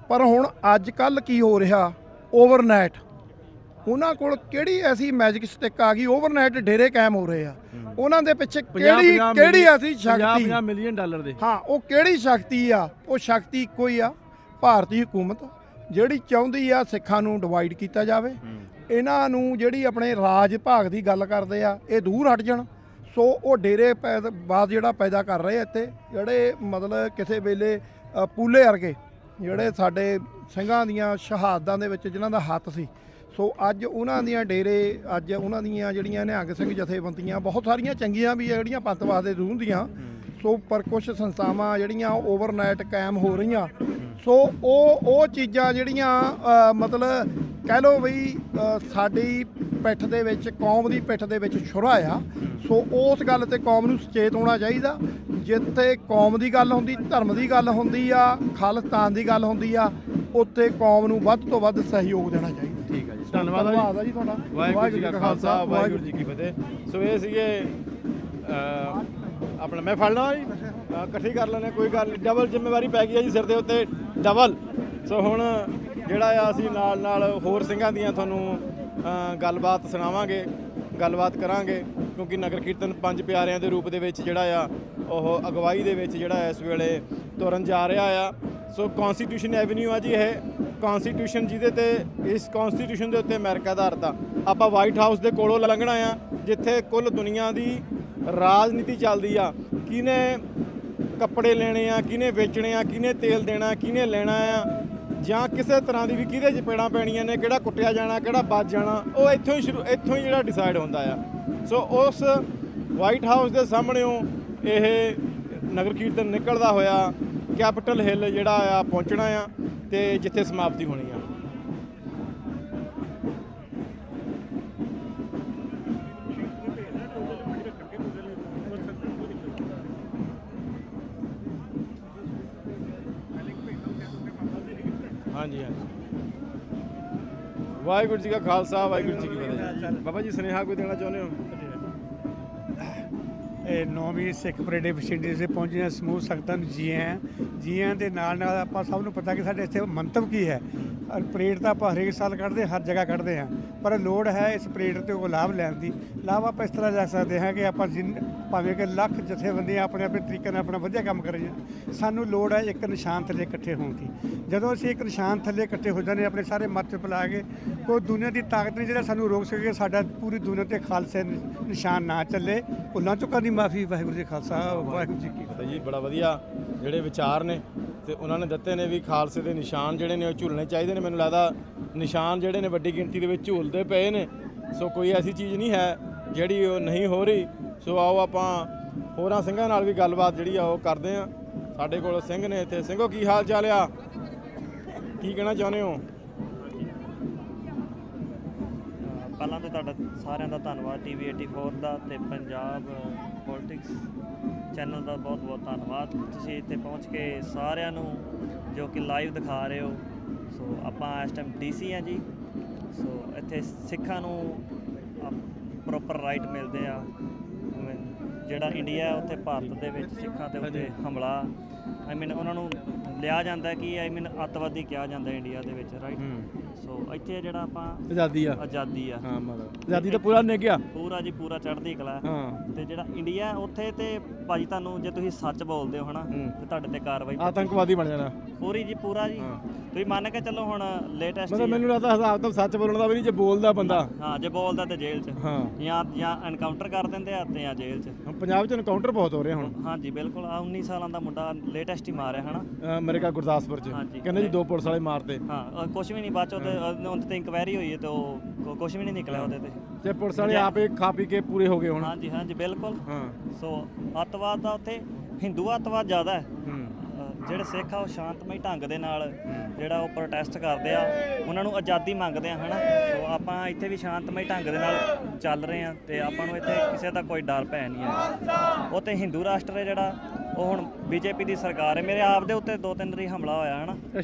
ਪਰ ਹੁਣ ਅੱਜ ਕੱਲ੍ਹ ਕੀ ਹੋ ਰਿਹਾ, ਓਵਰਨਾਈਟ ਉਹਨਾਂ ਕੋਲ ਕਿਹੜੀ ਐਸੀ ਮੈਜਿਕ ਸਟਿਕ ਆ ਗਈ, ਓਵਰਨਾਈਟ ਡੇਰੇ ਕਾਇਮ ਹੋ ਰਹੇ ਆ। ਉਹਨਾਂ ਦੇ ਪਿੱਛੇ ਕਿਹੜੀ ਐਸੀ ਸ਼ਕਤੀ, $50 ਮਿਲੀਅਨ ਦੇ, ਹਾਂ, ਉਹ ਕਿਹੜੀ ਸ਼ਕਤੀ ਆ? ਉਹ ਸ਼ਕਤੀ ਇੱਕੋ ਹੀ ਆ, ਭਾਰਤੀ ਹਕੂਮਤ ਜਿਹੜੀ ਚਾਹੁੰਦੀ ਆ ਸਿੱਖਾਂ ਨੂੰ ਡਿਵਾਈਡ ਕੀਤਾ ਜਾਵੇ। ਇਹਨਾਂ ਨੂੰ ਜਿਹੜੀ ਆਪਣੇ ਰਾਜ ਭਾਗ ਦੀ ਗੱਲ ਕਰਦੇ ਆ, ਇਹ ਦੂਰ ਹਟ ਜਾਣ। ਸੋ ਉਹ ਡੇਰੇ ਬਾਦ ਜਿਹੜਾ ਪੈਦਾ ਕਰ ਰਹੇ ਇੱਥੇ, ਜਿਹੜੇ ਮਤਲਬ ਕਿਸੇ ਵੇਲੇ ਪੂਲੇ ਵਰਗੇ ਜਿਹੜੇ ਸਾਡੇ ਸਿੰਘਾਂ ਦੀਆਂ ਸ਼ਹਾਦਤਾਂ ਦੇ ਵਿੱਚ ਜਿਨ੍ਹਾਂ ਦਾ ਹੱਥ ਸੀ, ਸੋ ਅੱਜ ਉਹਨਾਂ ਦੀਆਂ ਡੇਰੇ, ਅੱਜ ਉਹਨਾਂ ਦੀਆਂ ਜਿਹੜੀਆਂ ਨਿਹੰਗ ਸਿੰਘ ਜਥੇਬੰਦੀਆਂ ਬਹੁਤ ਸਾਰੀਆਂ ਚੰਗੀਆਂ ਵੀ ਜਿਹੜੀਆਂ ਪੰਥਵਾਦ ਦੇ ਰੂਹ ਦੀਆਂ, ਸੋ ਪਰ ਕੁਛ ਸੰਸਥਾਵਾਂ ਜਿਹੜੀਆਂ ਓਵਰਨਾਈਟ ਕਾਇਮ ਹੋ ਰਹੀਆਂ। ਸੋ ਉਹ ਚੀਜ਼ਾਂ ਜਿਹੜੀਆਂ ਮਤਲਬ ਕਹਿ ਲਓ ਵੀ ਸਾਡੀ ਪਿੱਠ ਦੇ ਵਿੱਚ, ਕੌਮ ਦੀ ਪਿੱਠ ਦੇ ਵਿੱਚ ਛੁਰਾ ਆ। ਸੋ ਉਸ ਗੱਲ ਤੇ ਕੌਮ ਨੂੰ ਸੁਚੇਤ ਹੋਣਾ ਚਾਹੀਦਾ। ਜਿੱਥੇ ਕੌਮ ਦੀ ਗੱਲ ਹੁੰਦੀ, ਧਰਮ ਦੀ ਗੱਲ ਹੁੰਦੀ ਆ, ਖਾਲਿਸਤਾਨ ਦੀ ਗੱਲ ਹੁੰਦੀ ਆ, ਉੱਥੇ ਕੌਮ ਨੂੰ ਵੱਧ ਤੋਂ ਵੱਧ ਸਹਿਯੋਗ ਦੇਣਾ ਚਾਹੀਦਾ। ਠੀਕ ਹੈ ਜੀ, ਧੰਨਵਾਦ ਆ ਜੀ ਤੁਹਾਡਾ। ਵਾਹਿਗੁਰੂ ਜੀ ਕਾ ਖਾਲਸਾ, ਵਾਹਿਗੁਰੂ ਜੀ ਕੀ ਫਤਿਹ। ਸੋ ਇਹ ਸੀਗੇ ਆਪਣਾ, ਮੈਂ ਫੜ ਲਵਾਂ ਜੀ, ਇਕੱਠੀ ਕਰ ਲੈਣੇ, ਕੋਈ ਗੱਲ ਨਹੀਂ, ਡਬਲ ਜ਼ਿੰਮੇਵਾਰੀ ਪੈ ਗਈ ਹੈ ਜੀ ਸਿਰ ਦੇ ਉੱਤੇ, ਡਬਲ। ਸੋ ਹੁਣ ਜਿਹੜਾ ਆ ਅਸੀਂ ਨਾਲ ਹੋਰ ਸਿੰਘਾਂ ਦੀਆਂ ਤੁਹਾਨੂੰ ਗੱਲਬਾਤ ਸੁਣਾਵਾਂਗੇ, ਗੱਲਬਾਤ ਕਰਾਂਗੇ, ਕਿਉਂਕਿ ਨਗਰ ਕੀਰਤਨ 5 ਪਿਆਰਿਆਂ ਦੇ ਰੂਪ ਦੇ ਵਿੱਚ ਜਿਹੜਾ ਆ ਉਹ ਅਗਵਾਈ ਦੇ ਵਿੱਚ ਜਿਹੜਾ ਇਸ ਵੇਲੇ ਤੁਰਨ ਜਾ ਰਿਹਾ ਆ। ਸੋ ਕੌਂਸਟੀਟਿਊਸ਼ਨ ਐਵਨਿਊ ਆ ਜੀ ਇਹ, ਕੌਂਸਟੀਟਿਊਸ਼ਨ ਜਿਹਦੇ ਤੇ, ਇਸ ਕੌਂਸਟੀਟਿਊਸ਼ਨ ਦੇ ਉੱਤੇ ਅਮਰੀਕਾ ਆਧਾਰਿਤ ਆ। ਆਪਾਂ ਵਾਈਟ ਹਾਊਸ ਦੇ ਕੋਲੋਂ ਲੰਘਣਾ ਆ, ਜਿੱਥੇ ਕੁੱਲ ਦੁਨੀਆ ਦੀ ਰਾਜਨੀਤੀ ਚੱਲਦੀ ਆ। ਕਿਹਨੇ ਕੱਪੜੇ ਲੈਣੇ ਆ, ਕਿਹਨੇ ਵੇਚਣੇ ਆ, ਕਿਹਨੇ ਤੇਲ ਦੇਣਾ, ਕਿਹਨੇ ਲੈਣਾ ਆ, ਜਾਂ ਕਿਸੇ ਤਰ੍ਹਾਂ ਦੀ ਵੀ ਕਿਹਦੇ ਚਪੇੜਾਂ ਪੈਣੀਆਂ ਨੇ, ਕਿਹੜਾ ਕੁੱਟਿਆ ਜਾਣਾ, ਕਿਹੜਾ ਬਚ ਜਾਣਾ, ਉਹ ਇੱਥੋਂ ਹੀ ਜਿਹੜਾ ਡਿਸਾਈਡ ਹੁੰਦਾ ਆ। ਸੋ ਉਸ ਵਾਈਟ ਹਾਊਸ ਦੇ ਸਾਹਮਣੇੋਂ ਇਹ ਨਗਰ ਕੀਰਤਨ ਨਿਕਲਦਾ ਹੋਇਆ ਕੈਪੀਟਲ ਹਿੱਲ ਜਿਹੜਾ ਆ ਪਹੁੰਚਣਾ ਆ ਤੇ ਜਿੱਥੇ ਸਮਾਪਤੀ ਹੋਣੀ ਆ। ਹਾਂਜੀ ਹਾਂਜੀ, ਵਾਹਿਗੁਰੂ ਜੀ ਕਾ ਖਾਲਸਾ, ਵਾਹਿਗੁਰੂ ਜੀ ਕੀ ਫਤਿਹ। ਬਾਬਾ ਜੀ ਸੁਨੇਹਾ ਕੋਈ ਦੇਣਾ ਚਾਹੁੰਦੇ ਹੋ? ਇਹ 9ਵੀਂ ਸਿੱਖ ਪਰੇਡ ਫੈਸਿਲਿਟੀ ਤੇ ਪਹੁੰਚੀਆਂ ਸਮੂਹ ਸੰਗਤਾਂ ਨੂੰ ਜੀ ਆਇਆਂ ਦੇ ਨਾਲ ਆਪਾਂ ਸਭ ਨੂੰ ਪਤਾ ਕਿ ਸਾਡੇ ਇੱਥੇ ਮੰਤਵ ਕੀ ਹੈ। ਪਰੇਡ ਤਾਂ ਆਪਾਂ ਹਰੇਕ ਸਾਲ ਕੱਢਦੇ, ਹਰ ਜਗ੍ਹਾ ਕੱਢਦੇ ਹਾਂ, ਪਰ ਲੋੜ ਹੈ ਇਸ ਪਰੇਡ ਤੇ ਉਹ ਲਾਭ ਲੈਣ ਦੀ। ਲਾਭ ਆਪਾਂ ਇਸ ਤਰ੍ਹਾਂ ਲੈ ਸਕਦੇ ਹਾਂ ਕਿ ਆਪਾਂ ਭਾਵੇਂ ਕਿ ਲੱਖ ਜਥੇਬੰਦੀਆਂ ਆਪਣੇ ਤਰੀਕੇ ਨਾਲ ਆਪਣਾ ਵਧੀਆ ਕੰਮ ਕਰੀਏ, ਸਾਨੂੰ ਲੋੜ ਹੈ ਇੱਕ ਨਿਸ਼ਾਨ ਥੱਲੇ ਇਕੱਠੇ ਹੋਣ ਦੀ। ਜਦੋਂ ਅਸੀਂ ਇੱਕ ਨਿਸ਼ਾਨ ਥੱਲੇ ਇਕੱਠੇ ਹੋ ਜਾਂਦੇ ਆਪਣੇ ਸਾਰੇ ਮੱਤ ਪਿਲਾ ਕੇ, ਕੋਈ ਦੁਨੀਆ ਦੀ ਤਾਕਤ ਨਹੀਂ ਜਿਹੜਾ ਸਾਨੂੰ ਰੋਕ ਸਕੇ। ਸਾਡਾ ਪੂਰੀ ਦੁਨੀਆ ਤੇ ਖਾਲਸੇ ਨਿਸ਼ਾਨ ਨਾ ਚੱਲੇ। ਭੁੱਲਾਂ ਚੁੱਕਾਂ ਦੀ ਮਾਫੀ। ਵਾਹਿਗੁਰੂ ਜੀ ਖਾਲਸਾ, ਵਾਹਿਗੁਰੂ ਜੀ ਕੀ ਫਤਿਹ ਜੀ। ਬੜਾ ਵਧੀਆ ਜਿਹੜੇ ਵਿਚਾਰ ਨੇ ਤੇ ਉਹਨਾਂ ਨੇ ਦਿੱਤੇ ਨੇ ਵੀ ਖਾਲਸੇ ਦੇ ਨਿਸ਼ਾਨ ਜਿਹੜੇ ਨੇ ਉਹ ਝੂਲਣੇ ਚਾਹੀਦੇ ਨੇ। ਮੈਨੂੰ ਲੱਗਦਾ ਨਿਸ਼ਾਨ ਜਿਹੜੇ ਨੇ ਵੱਡੀ ਗਿਣਤੀ ਦੇ ਵਿੱਚ ਝੂਲਦੇ ਪਏ ਨੇ। ਸੋ ਕੋਈ ਐਸੀ ਚੀਜ਼ ਨਹੀਂ ਹੈ ਜਿਹੜੀ ਉਹ ਨਹੀਂ ਹੋ ਰਹੀ। ਸੋ ਆਓ ਆਪਾਂ ਹੋਰਾਂ ਸਿੰਘਾਂ ਨਾਲ ਵੀ ਗੱਲਬਾਤ ਜਿਹੜੀ ਆ ਉਹ ਕਰਦੇ ਹਾਂ। ਸਾਡੇ ਕੋਲ ਸਿੰਘ ਨੇ ਇੱਥੇ। ਸਿੰਘੋ ਕੀ ਹਾਲ ਚਾਲ ਆ? ਕੀ ਕਹਿਣਾ ਚਾਹੁੰਦੇ ਹੋ? ਪਹਿਲਾਂ ਤਾਂ ਤੁਹਾਡਾ ਸਾਰਿਆਂ ਦਾ ਧੰਨਵਾਦ, TV 84 ਦਾ ਤੇ ਪੰਜਾਬ ਪੋਲਿਟਿਕਸ ਚੈਨਲ ਦਾ ਬਹੁਤ ਬਹੁਤ ਧੰਨਵਾਦ। ਤੁਸੀਂ ਇੱਥੇ ਪਹੁੰਚ ਕੇ ਸਾਰਿਆਂ ਨੂੰ ਜੋ ਕਿ ਲਾਈਵ ਦਿਖਾ ਰਹੇ ਹੋ। ਸੋ ਆਪਾਂ ਇਸ ਟਾਈਮ DC ਹਾਂ ਜੀ। ਸੋ ਇੱਥੇ ਸਿੱਖਾਂ ਨੂੰ ਪ੍ਰੋਪਰ ਰਾਈਟ ਮਿਲਦੇ ਆ। ਜਿਹੜਾ ਇੰਡੀਆ ਉੱਥੇ ਭਾਰਤ ਦੇ ਵਿੱਚ ਸਿੱਖਾਂ ਦੇ ਉੱਤੇ ਹਮਲਾ ਉਹਨਾਂ ਨੂੰ ਲਿਆ ਜਾਂਦਾ ਕਿ ਅੱਤਵਾਦੀ ਕਿਹਾ ਜਾਂਦਾ ਇੰਡੀਆ ਦੇ ਵਿੱਚ, ਰਾਈਟ। ਸੋ ਇੱਥੇ ਜਿਹੜਾ ਆਪਾਂ ਆਜ਼ਾਦੀ ਆ ਹਾਂ, ਮਤਲਬ ਆਜ਼ਾਦੀ ਤਾਂ ਪੂਰਾ ਨਿਕ ਗਿਆ, ਪੂਰਾ ਜੀ ਪੂਰਾ ਚੜ੍ਹਦੀ ਕਲਾ। ਤੇ ਜਿਹੜਾ ਇੰਡੀਆ ਉੱਥੇ ਤੇ ਭਾਜੀ ਤੁਹਾਨੂੰ ਜੇ ਤੁਸੀਂ ਸੱਚ ਬੋਲਦੇ ਹੋ ਹਨਾ ਤੇ ਤੁਹਾਡੇ ਤੇ ਕਾਰਵਾਈ ਆਤੰਕਵਾਦੀ ਬਣ ਜਾਣਾ ਪੂਰੀ ਜੀ ਪੂਰਾ ਜੀ। ਤੁਸੀਂ ਮੰਨ ਕੇ ਚੱਲੋ ਹੁਣ ਲੇਟੈਸਟ ਮਤਲਬ ਮੈਨੂੰ ਲੱਗਦਾ ਹਿਸਾਬ ਤਾਂ ਸੱਚ ਬੋਲਣ ਦਾ ਵੀ ਨਹੀਂ। ਜੇ ਬੋਲਦਾ ਬੰਦਾ, ਹਾਂ ਜੇ ਬੋਲਦਾ ਤੇ ਜੇਲ੍ਹ 'ਚ ਜਾਂ ਐਨਕਾਊਂਟਰ ਕਰ ਦਿੰਦੇ ਆ ਤੇ ਜਾਂ ਜੇਲ੍ਹ 'ਚ। ਪੰਜਾਬ 'ਚ ਐਨਕਾਊਂਟਰ ਬਹੁਤ ਹੋ ਰਹੇ ਹੁਣ। ਹਾਂਜੀ ਬਿਲਕੁਲ। 19 ਸਾਲਾਂ ਦਾ ਮੁੰਡਾ ਲੇਟੈਸਟ ਹੀ ਮਾਰਿਆ ਹਨਾ ਅਮਰੀਕਾ ਗੁਰਦਾਸਪੁਰ 'ਚ। ਕਹਿੰਦੇ ਜੀ 2 ਪੁਲਿਸ ਵਾਲੇ ਮਾਰਤੇ। ਹਾਂ ਕੁਝ ਵੀ ਨਹੀਂ ਬਾਅਦ 'ਚ ਉਹਦੇ ਤੇ ਇਨਕੁਆਇਰੀ ਹੋਈ ਹੈ ਤੇ ਉਹ ਕੁਝ ਵੀ ਨਹੀਂ ਨਿਕਲਿਆ ਉਹਦੇ ਤੇ ਪੁਲਿਸ ਵਾਲੇ ਆਪੇ ਖਾ ਪੀ ਕੇ ਪੂਰੇ ਹੋ ਗਏ ਹੁਣ। ਹਾਂਜੀ ਬਿਲਕੁਲ। ਸੋ ਅੱਤਵਾਦ ਦਾ ਉੱਥੇ ਹਿੰਦੂ ਅੱਤਵਾਦ ਜ਼ਿਆਦਾ ਹੈ। ਜਿਹੜੇ ਸਿੱਖ ਆ ਉਹ ਸ਼ਾਂਤਮਈ ਢੰਗ ਦੇ ਨਾਲ ਜਿਹੜਾ ਉਹ ਪ੍ਰੋਟੈਸਟ ਕਰਦੇ ਆ, ਉਹਨਾਂ ਨੂੰ ਆਜ਼ਾਦੀ ਮੰਗਦੇ ਆ ਹਨਾ। ਸੋ ਆਪਾਂ ਇੱਥੇ ਵੀ ਸ਼ਾਂਤਮਈ ਢੰਗ ਦੇ ਨਾਲ ਚੱਲ ਰਹੇ ਆ ਤੇ ਆਪਾਂ ਨੂੰ ਇੱਥੇ ਕਿਸੇ ਦਾ ਕੋਈ ਡਰ ਭੈ ਨਹੀਂ ਹੈ। ਉੱਥੇ ਹਿੰਦੂ ਰਾਸ਼ਟਰ ਹੈ ਜਿਹੜਾ ਉਹ ਹੁਣ BJP ਦੀ ਸਰਕਾਰ ਹੈ। ਮੇਰੇ ਆਪ ਦੇ ਉੱਤੇ 2-3 ਵਾਰੀ ਹਮਲਾ ਹੋਇਆ ਹਨਾ।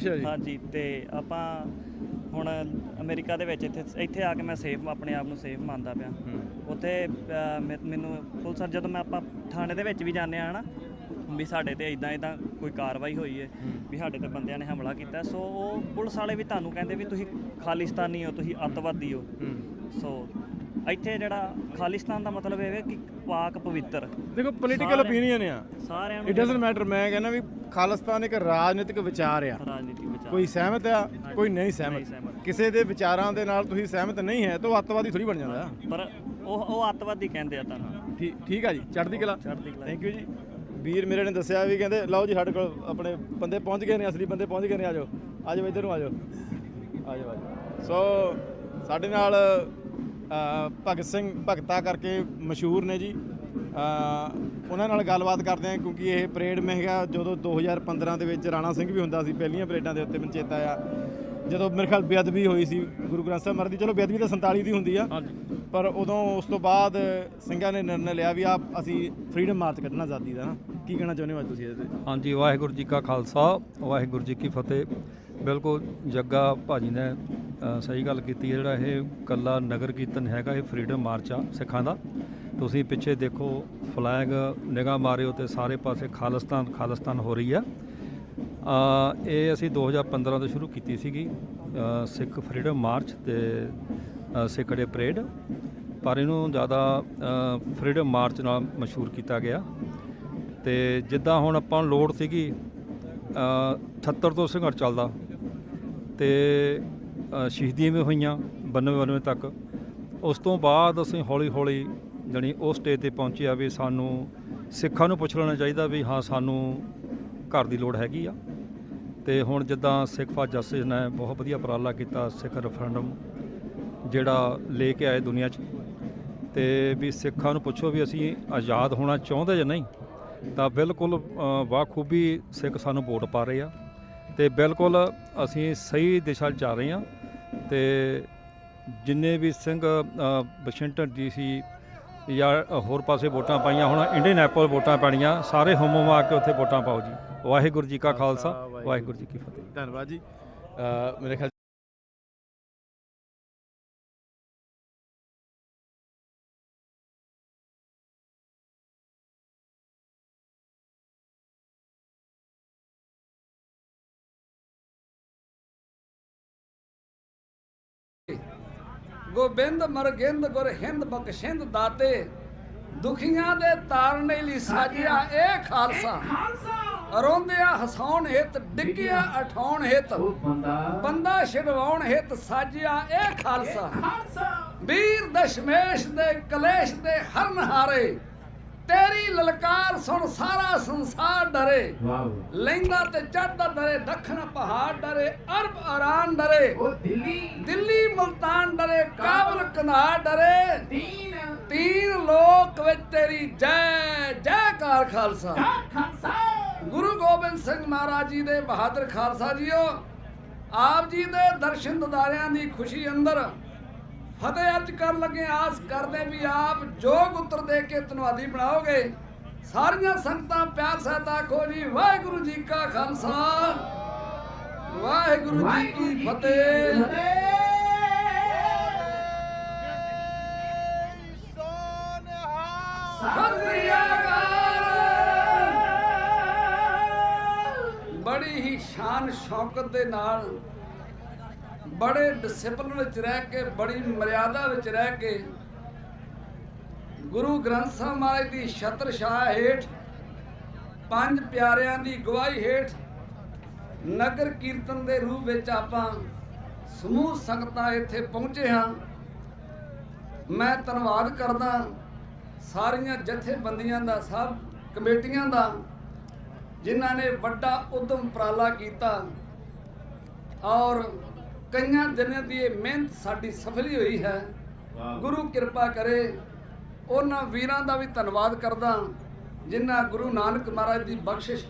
ਹਾਂਜੀ ਤੇ ਆਪਾਂ ਹੁਣ ਅਮਰੀਕਾ ਦੇ ਵਿੱਚ ਇੱਥੇ ਆ ਕੇ ਮੈਂ ਸੇਫ, ਆਪਣੇ ਆਪ ਨੂੰ ਸੇਫ ਮੰਨਦਾ ਪਿਆ। ਉੱਥੇ ਮੈਨੂੰ ਪੁਲਿਸ ਜਦੋਂ ਮੈਂ ਆਪਾਂ ਥਾਣੇ ਦੇ ਵਿੱਚ ਵੀ ਜਾਂਦੇ ਆ ਹਨਾ ਵੀ ਸਾਡੇ ਤੇ ਇਦਾਂ ਕੋਈ ਕਾਰਵਾਈ ਹੋਈ ਹੈ ਵੀ ਸਾਡੇ ਤੇ ਬੰਦਿਆਂ ਨੇ ਹਮਲਾ ਕੀਤਾ। ਸੋ ਉਹ ਪੁਲਿਸ ਵਾਲੇ ਵੀ ਤੁਹਾਨੂੰ ਕਹਿੰਦੇ ਵੀ ਤੁਸੀਂ ਖਾਲਿਸਤਾਨੀ ਹੋ, ਤੁਸੀਂ ਅੱਤਵਾਦੀ ਹੋ। ਸੋ ਇੱਥੇ ਜਿਹੜਾ ਖਾਲਿਸਤਾਨ ਦਾ ਮਤਲਬ ਇਹ ਹੈ ਕਿ ਪਾਕ ਪਵਿੱਤਰ। ਦੇਖੋ ਪੋਲੀਟੀਕਲ ਓਪੀਨੀਅਨ ਆ ਸਾਰਿਆਂ ਨੂੰ, ਇਟ ਡਸਨਟ ਮੈਟਰ। ਮੈਂ ਕਹਿੰਦਾ ਵੀ ਖਾਲਿਸਤਾਨ ਇੱਕ ਰਾਜਨੀਤਿਕ ਵਿਚਾਰ ਆ। ਕੋਈ ਸਹਿਮਤ ਆ, ਕੋਈ ਨਹੀਂ ਸਹਿਮਤ। ਕਿਸੇ ਦੇ ਵਿਚਾਰਾਂ ਦੇ ਨਾਲ ਤੁਸੀਂ ਸਹਿਮਤ ਨਹੀਂ ਹੈ ਤਾਂ ਉਹ ਅੱਤਵਾਦੀ ਥੋੜੀ ਬਣ ਜਾਂਦਾ। ਪਰ ਉਹ ਅੱਤਵਾਦੀ ਕਹਿੰਦੇ ਆ ਤੁਹਾਨੂੰ। ਠੀਕ ਆ ਜੀ, ਚੜ੍ਹਦੀ ਕਲਾ। ਥੈਂਕ ਯੂ ਜੀ। ਵੀਰ ਮੇਰੇ ਨੇ ਦੱਸਿਆ ਵੀ ਕਹਿੰਦੇ ਲਓ ਜੀ ਸਾਡੇ ਕੋਲ ਆਪਣੇ ਬੰਦੇ ਪਹੁੰਚ ਗਏ ਨੇ, ਅਸਲੀ ਬੰਦੇ ਪਹੁੰਚ ਗਏ ਨੇ। ਆਜੋ ਇੱਧਰ ਨੂੰ ਆਜੋ। ਸੋ ਸਾਡੇ ਨਾਲ ਭਗਤ ਸਿੰਘ ਭਗਤਾ ਕਰਕੇ ਮਸ਼ਹੂਰ ਨੇ ਜੀ। ਉਹਨਾਂ ਨਾਲ ਗੱਲਬਾਤ ਕਰਦੇ ਹਾਂ ਕਿਉਂਕਿ ਇਹ ਪਰੇਡ ਮੈਂ ਹੈਗਾ ਜਦੋਂ 2015 ਦੇ ਵਿੱਚ ਰਾਣਾ ਸਿੰਘ ਵੀ ਹੁੰਦਾ ਸੀ ਪਹਿਲੀਆਂ ਪਰੇਡਾਂ ਦੇ ਉੱਤੇ। ਮੈਨੂੰ ਚੇਤਾ ਆ ਜਦੋਂ ਮੇਰੇ ਖਿਆਲ ਬੇਅਦਬੀ ਹੋਈ ਸੀ ਗੁਰੂ ਗ੍ਰੰਥ ਸਾਹਿਬ ਮਹਾਰਾਜ ਦੀ। ਚਲੋ ਬੇਅਦਬੀ ਤਾਂ 47 ਦੀ ਹੁੰਦੀ ਆ, ਪਰ ਉਦੋਂ ਉਸ ਤੋਂ ਬਾਅਦ ਸਿੰਘਾਂ ਨੇ ਨਿਰਣਾ ਲਿਆ ਵੀ ਅਸੀਂ ਫਰੀडम ਮਾਰਚ ਕੱਢਣਾ ਆਜ਼ਾਦੀ ਦਾ ਨਾ। ਕੀ ਕਹਿਣਾ ਚਾਹੁੰਦੇ ਹੋ ਅੱਜ ਤੁਸੀਂ ਇਹਦੇ ਤੇ? ਹਾਂਜੀ, ਵਾਹਿਗੁਰੂ ਜੀ ਕਾ ਖਾਲਸਾ, ਵਾਹਿਗੁਰੂ ਜੀ ਕੀ ਫਤਿਹ। ਬਿਲਕੁਲ ਜੱਗਾ ਭਾਜੀ ਨੇ ਸਹੀ ਗੱਲ ਕੀਤੀ ਹੈ। ਜਿਹੜਾ ਇਹ ਇਕੱਲਾ ਨਗਰ ਕੀਰਤਨ ਹੈਗਾ, ਇਹ ਫਰੀडम ਮਾਰਚ ਆ ਸਿੱਖਾਂ ਦਾ। ਤੁਸੀਂ ਪਿੱਛੇ ਦੇਖੋ ਫਲੈਗ ਨਿਗਾਹ ਮਾਰਿਓ ਤੇ ਸਾਰੇ ਪਾਸੇ ਖਾਲਿਸਤਾਨ ਹੋ ਰਹੀ ਆ। ਇਹ ਅਸੀਂ 2015 ਤੋਂ ਸ਼ੁਰੂ ਕੀਤੀ ਸੀਗੀ ਸਿੱਖ ਫਰੀडम ਮਾਰਚ ਤੇ ਸਿੱਖ ਡੇ ਪਰੇਡ, ਪਰ ਇਹਨੂੰ ਜ਼ਿਆਦਾ ਫਰੀडम ਮਾਰਚ ਨਾਲ ਮਸ਼ਹੂਰ ਕੀਤਾ ਗਿਆ। ਤੇ ਜਿੱਦਾਂ ਹੁਣ ਆਪਾਂ ਨੂੰ ਲੋੜ ਸੀਗੀ 78 ਤੋਂ ਸੰਘਰਸ਼ ਚੱਲਦਾ ਤੇ ਸ਼ਹੀਦੀਆਂ ਵੀ ਹੋਈਆਂ 92 ਤੱਕ। ਉਸ ਤੋਂ ਬਾਅਦ ਅਸੀਂ ਹੌਲੀ ਹੌਲੀ ਜਾਣੀ ਉਸ ਸਟੇਜ 'ਤੇ ਪਹੁੰਚੇ ਆ ਵੀ ਸਾਨੂੰ ਸਿੱਖਾਂ ਨੂੰ ਪੁੱਛ ਲੈਣਾ ਚਾਹੀਦਾ ਵੀ ਹਾਂ ਸਾਨੂੰ ਘਰ ਦੀ ਲੋੜ ਹੈਗੀ ਆ। ਤੇ ਹੁਣ ਜਿੱਦਾਂ ਸਿੱਖ ਫਾਰ ਜਸਟਿਸ ਨੇ ਬਹੁਤ ਵਧੀਆ ਉਪਰਾਲਾ ਕੀਤਾ, ਸਿੱਖ ਰੈਫਰੈਂਡਮ ਜਿਹੜਾ ਲੈ ਕੇ ਆਏ ਦੁਨੀਆ 'ਚ, ਤੇ ਵੀ ਸਿੱਖਾਂ ਨੂੰ ਪੁੱਛੋ ਵੀ ਅਸੀਂ ਆਜ਼ਾਦ ਹੋਣਾ ਚਾਹੁੰਦੇ ਜਾਂ ਨਹੀਂ, ਤਾਂ ਬਿਲਕੁਲ ਬਾਖੂਬੀ ਸਿੱਖ ਸਾਨੂੰ ਵੋਟ ਪਾ ਰਹੇ ਆ ਤੇ ਬਿਲਕੁਲ ਅਸੀਂ ਸਹੀ ਦਿਸ਼ਾ 'ਚ ਜਾ ਰਹੇ ਹਾਂ। ਤੇ ਜਿੰਨੇ ਵੀ ਸਿੰਘ ਵਾਸ਼ਿੰਗਟਨ DC ਜਾਂ ਹੋਰ ਪਾਸੇ ਵੋਟਾਂ ਪਾਈਆਂ, ਹੁਣ ਇੰਡੀਅਨੈਪੋਲ ਵੋਟਾਂ ਪੈਣੀਆਂ, ਸਾਰੇ ਹੋਮੋ ਆ ਕੇ ਉੱਥੇ ਵੋਟਾਂ ਪਾਓ ਜੀ। ਵਾਹਿਗੁਰੂ ਜੀ ਕਾ ਖਾਲਸਾ, ਵਾਹਿਗੁਰੂ ਜੀ ਕੀ ਫਤਿਹ। ਧੰਨਵਾਦ ਜੀ। ਮੇਰੇ ਖਿਆਲ ਗੋਬਿੰਦ ਮਰਗਿੰਦ ਗੁਰ ਹਿੰਦ ਬਖਸ਼ਿੰਦ ਦਾਤੇ, ਦੁਖੀਆਂ ਦੇ ਤਾਰਨੇ ਲਈ ਸਾਜਿਆ ਇਹ ਖਾਲਸਾ। ਰੋਂਦਿਆ ਹਸਾਉਣ ਹਿਤ, ਡਿੱਗਿਆ ਉਠਾਉਣ ਹਿਤ, ਬੰਦਾ ਛਡਵਾਉਣ ਹਿਤ ਸਾਜਿਆ ਇਹ ਖਾਲਸਾ। ਵੀਰ ਦਸ਼ਮੇਸ਼ ਦੇ ਕਲੇਸ਼ ਦੇ ਹਰਨਹਾਰੇ, ਤੇਰੀ ਲਲਕਾਰ ਸੁਣ ਸਾਰਾ ਸੰਸਾਰ ਡਰੇ। ਲਹਿੰਦਾ ਤੇ ਚੜ੍ਹਦਾ ਡਰੇ, ਦੱਖਣ ਪਹਾੜ ਡਰੇ, ਅਰਬ ਇਰਾਨ ਡਰੇ, ਦਿੱਲੀ ਮੁਲਤਾਨ ਡਰੇ, ਕਾਬਲ ਕੰਧਾਰ ਡਰੇ। ਤੀਨ ਲੋਕ ਵਿੱਚ ਤੇਰੀ ਜੈ ਜੈਕਾਰ ਖਾਲਸਾ। ਗੁਰੂ ਗੋਬਿੰਦ ਸਿੰਘ ਮਹਾਰਾਜ ਜੀ ਦੇ ਬਹਾਦਰ ਖਾਲਸਾ ਜੀਓ, ਆਪ ਜੀ ਦੇ ਦਰਸ਼ਨ ਦਿਦਾਰਿਆਂ ਦੀ ਖੁਸ਼ੀ ਅੰਦਰ ਫਤਿਹ ਅਰਜ ਕਰਨ ਲੱਗੇ ਆਸ ਕਰਦੇ ਵੀ ਆਪ ਜੋਗ ਉੱਤਰ ਦੇ ਕੇ ਧੰਨਵਾਦੀ ਬਣਾਓਗੇ। ਸਾਰੀਆਂ ਸੰਗਤਾਂ ਪਿਆਰ ਸਹਿਤ ਆਖੋ ਜੀ ਵਾਹਿਗੁਰੂ ਜੀ ਕਾ ਖਾਲਸਾ, ਵਾਹਿਗੁਰੂ ਜੀ ਕੀ ਫਤਿਹ। ਬੜੀ ਹੀ ਸ਼ਾਨ ਸ਼ੌਕਤ ਦੇ ਨਾਲ, ਬੜੇ ਡਿਸਪਲਿਨ ਵਿੱਚ ਰਹਿ ਕੇ, ਬੜੀ ਮਰਿਆਦਾ ਵਿੱਚ ਰਹਿ ਕੇ, ਗੁਰੂ ਗ੍ਰੰਥ ਸਾਹਿਬ ਮਹਾਰਾਜ ਦੀ ਛਤਰ ਛਾਇਆ ਹੇਠ, ਪੰਜ ਪਿਆਰਿਆਂ ਦੀ ਗਵਾਹੀ ਹੇਠ ਨਗਰ ਕੀਰਤਨ ਦੇ ਰੂਪ ਵਿੱਚ ਆਪਾਂ ਸਮੂਹ ਸੰਗਤਾਂ ਇੱਥੇ ਪਹੁੰਚੇ ਹਾਂ। ਮੈਂ ਧੰਨਵਾਦ ਕਰਦਾ ਸਾਰੀਆਂ ਜਥੇਬੰਦੀਆਂ ਦਾ, ਸਭ ਕਮੇਟੀਆਂ ਦਾ, ਜਿਨ੍ਹਾਂ ਨੇ ਵੱਡਾ ਉਦਮ ਉਪਰਾਲਾ ਕੀਤਾ ਔਰ ਕਈਆਂ ਦਿਨਾਂ ਦੀ ਇਹ ਮਿਹਨਤ ਸਾਡੀ ਸਫਲੀ ਹੋਈ ਹੈ। ਗੁਰੂ ਕਿਰਪਾ ਕਰੇ। ਉਹਨਾਂ ਵੀਰਾਂ ਦਾ ਵੀ ਧੰਨਵਾਦ ਕਰਦਾ ਜਿਨ੍ਹਾਂ ਗੁਰੂ ਨਾਨਕ ਮਹਾਰਾਜ ਦੀ ਬਖਸ਼ਿਸ਼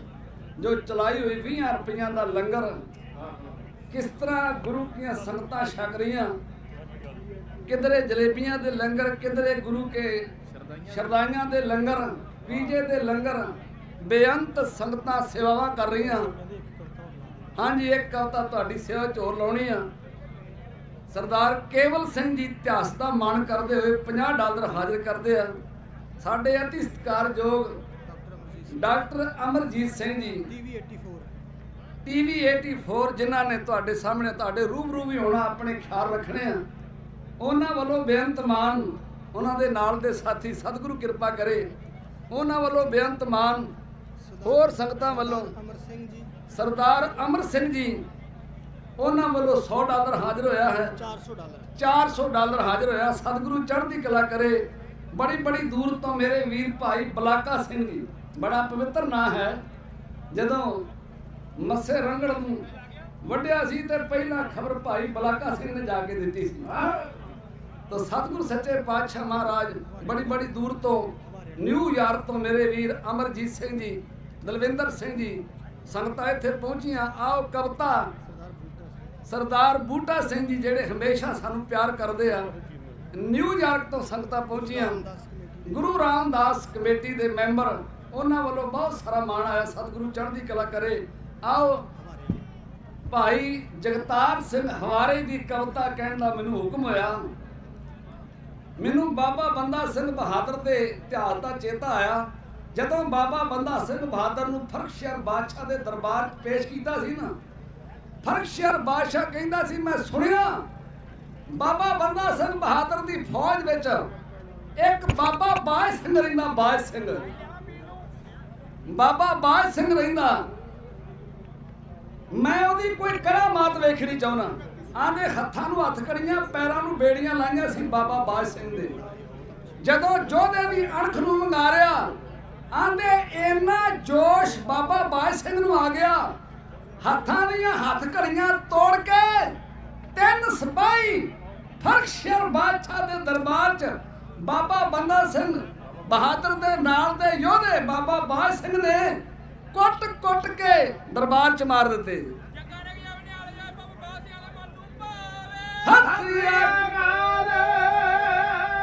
ਜੋ ਚਲਾਈ ਹੋਈ 20 ਰੁਪਈਆਂ ਦਾ ਲੰਗਰ, ਕਿਸ ਤਰ੍ਹਾਂ ਗੁਰੂ ਦੀਆਂ ਸੰਗਤਾਂ ਛਕ ਰਹੀਆਂ, ਕਿਧਰੇ ਜਲੇਬੀਆਂ ਦੇ ਲੰਗਰ, ਕਿਧਰੇ ਗੁਰੂ ਕੇ ਸ਼ਰਦਾਈਆਂ ਦੇ ਲੰਗਰ, ਪੀਜੇ ਦੇ ਲੰਗਰ, ਬੇਅੰਤ ਸੰਗਤਾਂ ਸੇਵਾਵਾਂ ਕਰ ਰਹੀਆਂ। ਹਾਂਜੀ, ਇੱਕ ਕਵਿਤਾ ਤੁਹਾਡੀ ਸੇਵਾ 'ਚ ਹੋਰ ਲਾਉਣੀ ਆ। ਸਰਦਾਰ ਕੇਵਲ ਸਿੰਘ ਜੀ ਇਤਿਹਾਸ ਦਾ ਮਾਣ ਕਰਦੇ ਹੋਏ $50 ਹਾਜ਼ਰ ਕਰਦੇ ਆ। ਸਾਡੇ ਅਤੀ ਸਤਿਕਾਰਯੋਗ ਡਾਕਟਰ ਅਮਰਜੀਤ ਸਿੰਘ ਜੀ TV 84 ਜਿਨ੍ਹਾਂ ਨੇ ਤੁਹਾਡੇ ਸਾਹਮਣੇ ਤੁਹਾਡੇ ਰੂਬਰੂ ਵੀ ਹੋਣਾ, ਆਪਣੇ ਖਿਆਲ ਰੱਖਣੇ ਆ, ਉਹਨਾਂ ਵੱਲੋਂ ਬੇਅੰਤ ਮਾਣ, ਉਹਨਾਂ ਦੇ ਨਾਲ ਦੇ ਸਾਥੀ ਸਤਿਗੁਰੂ ਕਿਰਪਾ ਕਰੇ, ਉਹਨਾਂ ਵੱਲੋਂ ਬੇਅੰਤ ਮਾਣ, ਹੋਰ ਸੰਗਤਾਂ ਵੱਲੋਂ ਸਰਦਾਰ ਅਮਰ ਸਿੰਘ ਜੀ, ਉਹਨਾਂ ਵੱਲੋਂ $100 ਹਾਜ਼ਰ ਹੋਇਆ ਹੈ। $400 ਹਾਜ਼ਰ ਹੋਇਆ। ਸਤਿਗੁਰੂ ਚੜ੍ਹਦੀ ਕਲਾ ਕਰੇ। ਬੜੀ ਬੜੀ ਦੂਰ ਤੋਂ ਮੇਰੇ ਵੀਰ ਭਾਈ ਬਲਾਕਾ ਸਿੰਘ ਜੀ, ਬੜਾ ਪਵਿੱਤਰ ਨਾਂ ਹੈ। ਜਦੋਂ ਮੱਸੇ ਰੰਗੜ ਨੂੰ ਵੱਢਿਆ ਸੀ ਤੇ ਪਹਿਲਾਂ ਖਬਰ ਭਾਈ ਬਲਾਕਾ ਸਿੰਘ ਨੇ ਜਾ ਕੇ ਦਿੱਤੀ ਸੀ। ਤਾਂ ਸਤਿਗੁਰੂ ਸੱਚੇ ਪਾਤਸ਼ਾਹ ਮਹਾਰਾਜ ਬੜੀ ਬੜੀ ਦੂਰ ਤੋਂ, ਨਿਊਯਾਰਕ ਤੋਂ ਮੇਰੇ ਵੀਰ ਅਮਰਜੀਤ ਸਿੰਘ ਜੀ, ਦਲਵਿੰਦਰ ਸਿੰਘ ਜੀ, ਸੰਗਤਾਂ ਇੱਥੇ ਪਹੁੰਚੀਆਂ। ਆਓ ਕਵਿਤਾ ਸਰਦਾਰ ਬੂਟਾ ਸਿੰਘ ਜੀ, ਜਿਹੜੇ ਹਮੇਸ਼ਾ ਸਾਨੂੰ ਪਿਆਰ ਕਰਦੇ ਆ, ਨਿਊਯਾਰਕ ਤੋਂ ਸੰਗਤਾਂ ਪਹੁੰਚੀਆਂ। ਗੁਰੂ ਰਾਮਦਾਸ ਕਮੇਟੀ ਦੇ ਮੈਂਬਰ, ਉਹਨਾਂ ਵੱਲੋਂ ਬਹੁਤ ਸਾਰਾ ਮਾਣ ਆਇਆ। ਸਤਿਗੁਰੂ ਚੜ੍ਹਦੀ ਕਲਾ ਕਰੇ। ਆਓ ਭਾਈ ਜਗਤਾਰ ਸਿੰਘ ਹਵਾਰੇ ਦੀ ਕਵਿਤਾ ਕਹਿਣ ਦਾ ਮੈਨੂੰ ਹੁਕਮ ਹੋਇਆ। ਮੈਨੂੰ ਬਾਬਾ ਬੰਦਾ ਸਿੰਘ ਬਹਾਦਰ ਦੇ ਇਤਿਹਾਸ ਦਾ ਚੇਤਾ ਆਇਆ। ਜਦੋਂ ਬਾਬਾ ਬੰਦਾ ਸਿੰਘ ਬਹਾਦਰ ਨੂੰ ਫਰਖਸ਼ਹਿਰ ਬਾਦਸ਼ਾਹ ਦੇ ਦਰਬਾਰ 'ਚ ਪੇਸ਼ ਕੀਤਾ ਸੀ ਨਾ, ਫਰਖਸ਼ਹਿਰ ਬਾਦਸ਼ਾਹ ਕਹਿੰਦਾ ਸੀ, ਮੈਂ ਸੁਣਿਆ ਬਾਬਾ ਬੰਦਾ ਸਿੰਘ ਬਹਾਦਰ ਦੀ ਫੌਜ ਵਿੱਚ ਇੱਕ ਬਾਬਾ ਬਾਜ ਸਿੰਘ ਰਹਿੰਦਾ। ਬਾਜ ਸਿੰਘ, ਬਾਬਾ ਬਾਜ ਸਿੰਘ ਰਹਿੰਦਾ। ਮੈਂ ਉਹਦੀ ਕੋਈ ਕਰਾਮਾਤ ਵੇਖਣੀ ਚਾਹੁੰਦਾ। ਆਂਦੇ ਹੱਥਾਂ ਨੂੰ ਹੱਥ ਕੜੀਆਂ, ਪੈਰਾਂ ਨੂੰ ਬੇੜੀਆਂ ਲਾਈਆਂ ਸੀ ਬਾਬਾ ਬਾਜ ਸਿੰਘ ਦੇ। ਜਦੋਂ ਯੋਧੇ ਦੀ ਅਣਖ ਨੂੰ ਮੰਗਾਰਿਆ, ਆਂਦੇ ਇੰਨਾ ਜੋਸ਼ ਬਾਬਾ ਬਾਜ ਸਿੰਘ ਨੂੰ ਆ ਗਿਆ, ਹੱਥਾਂ ਦੀਆਂ ਹੱਥ ਘੜੀਆਂ ਤੋੜ ਕੇ 3 ਸਿਪਾਹੀ ਫਰਖਸ਼ਰ ਬਾਦਸ਼ਾਹ ਦੇ ਦਰਬਾਰ 'ਚ ਬਾਬਾ ਬੰਦਾ ਸਿੰਘ ਬਹਾਦਰ ਦੇ ਨਾਲ ਦੇ ਯੋਧੇ ਬਾਬਾ ਬਾਜ ਸਿੰਘ ਨੇ ਕੁੱਟ ਕੇ ਦਰਬਾਰ 'ਚ ਮਾਰ ਦਿੱਤੇ।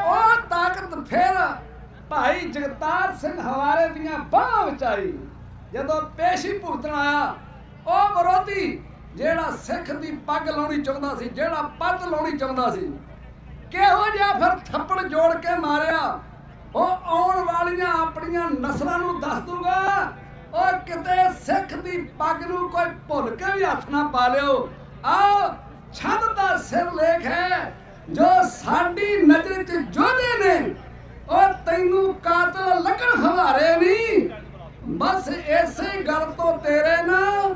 ਉਹ ਤਾਕਤ ਫਿਰ ਭਾਈ ਜਗਤਾਰ ਸਿੰਘ ਹਵਾਰੇ ਦੀਆਂ ਬਾਹਾਂ ਵਿੱਚ ਆਈ। ਜਦੋਂ ਪੇਸ਼ੀ ਭੁਗਤਣ ਆਇਆ, ਉਹ ਵਿਰੋਧੀ ਜਿਹੜਾ ਸਿੱਖ ਦੀ ਪੱਗ ਲਾਉਣੀ ਚਾਹੁੰਦਾ ਸੀ, ਜਿਹੜਾ ਪੱਦ ਲਾਉਣੀ ਚਾਹੁੰਦਾ ਸੀ, ਕਿਹੋ ਜਿਹਾ ਫਿਰ ਥੱਪੜ ਜੋੜ ਕੇ ਮਾਰਿਆ। ਉਹ ਆਉਣ ਵਾਲੀਆਂ ਆਪਣੀਆਂ ਨਸਲਾਂ ਨੂੰ ਦੱਸ ਦੂਗਾ, ਉਹ ਕਿਤੇ ਸਿੱਖ ਦੀ ਪੱਗ ਨੂੰ ਕੋਈ ਭੁੱਲ ਕੇ ਵੀ ਹੱਥ ਨਾ ਪਾ ਲਿਓ। ਆਓ ਛੰਦ ਦਾ ਸਿਰ ਲੇਖ ਹੈ ਜੋ ਸਾਡੀ ਨਜ਼ਰ 'ਚ ਜੋਧੇ ਨੇ, ਉਹ ਤੈਨੂੰ ਕਾਤਲ ਲੱਗਣ ਹਵਾਰੇ ਨਹੀਂ। ਬਸ ਇਸੇ ਗੱਲ ਤੋਂ ਤੇਰੇ ਨਾਲ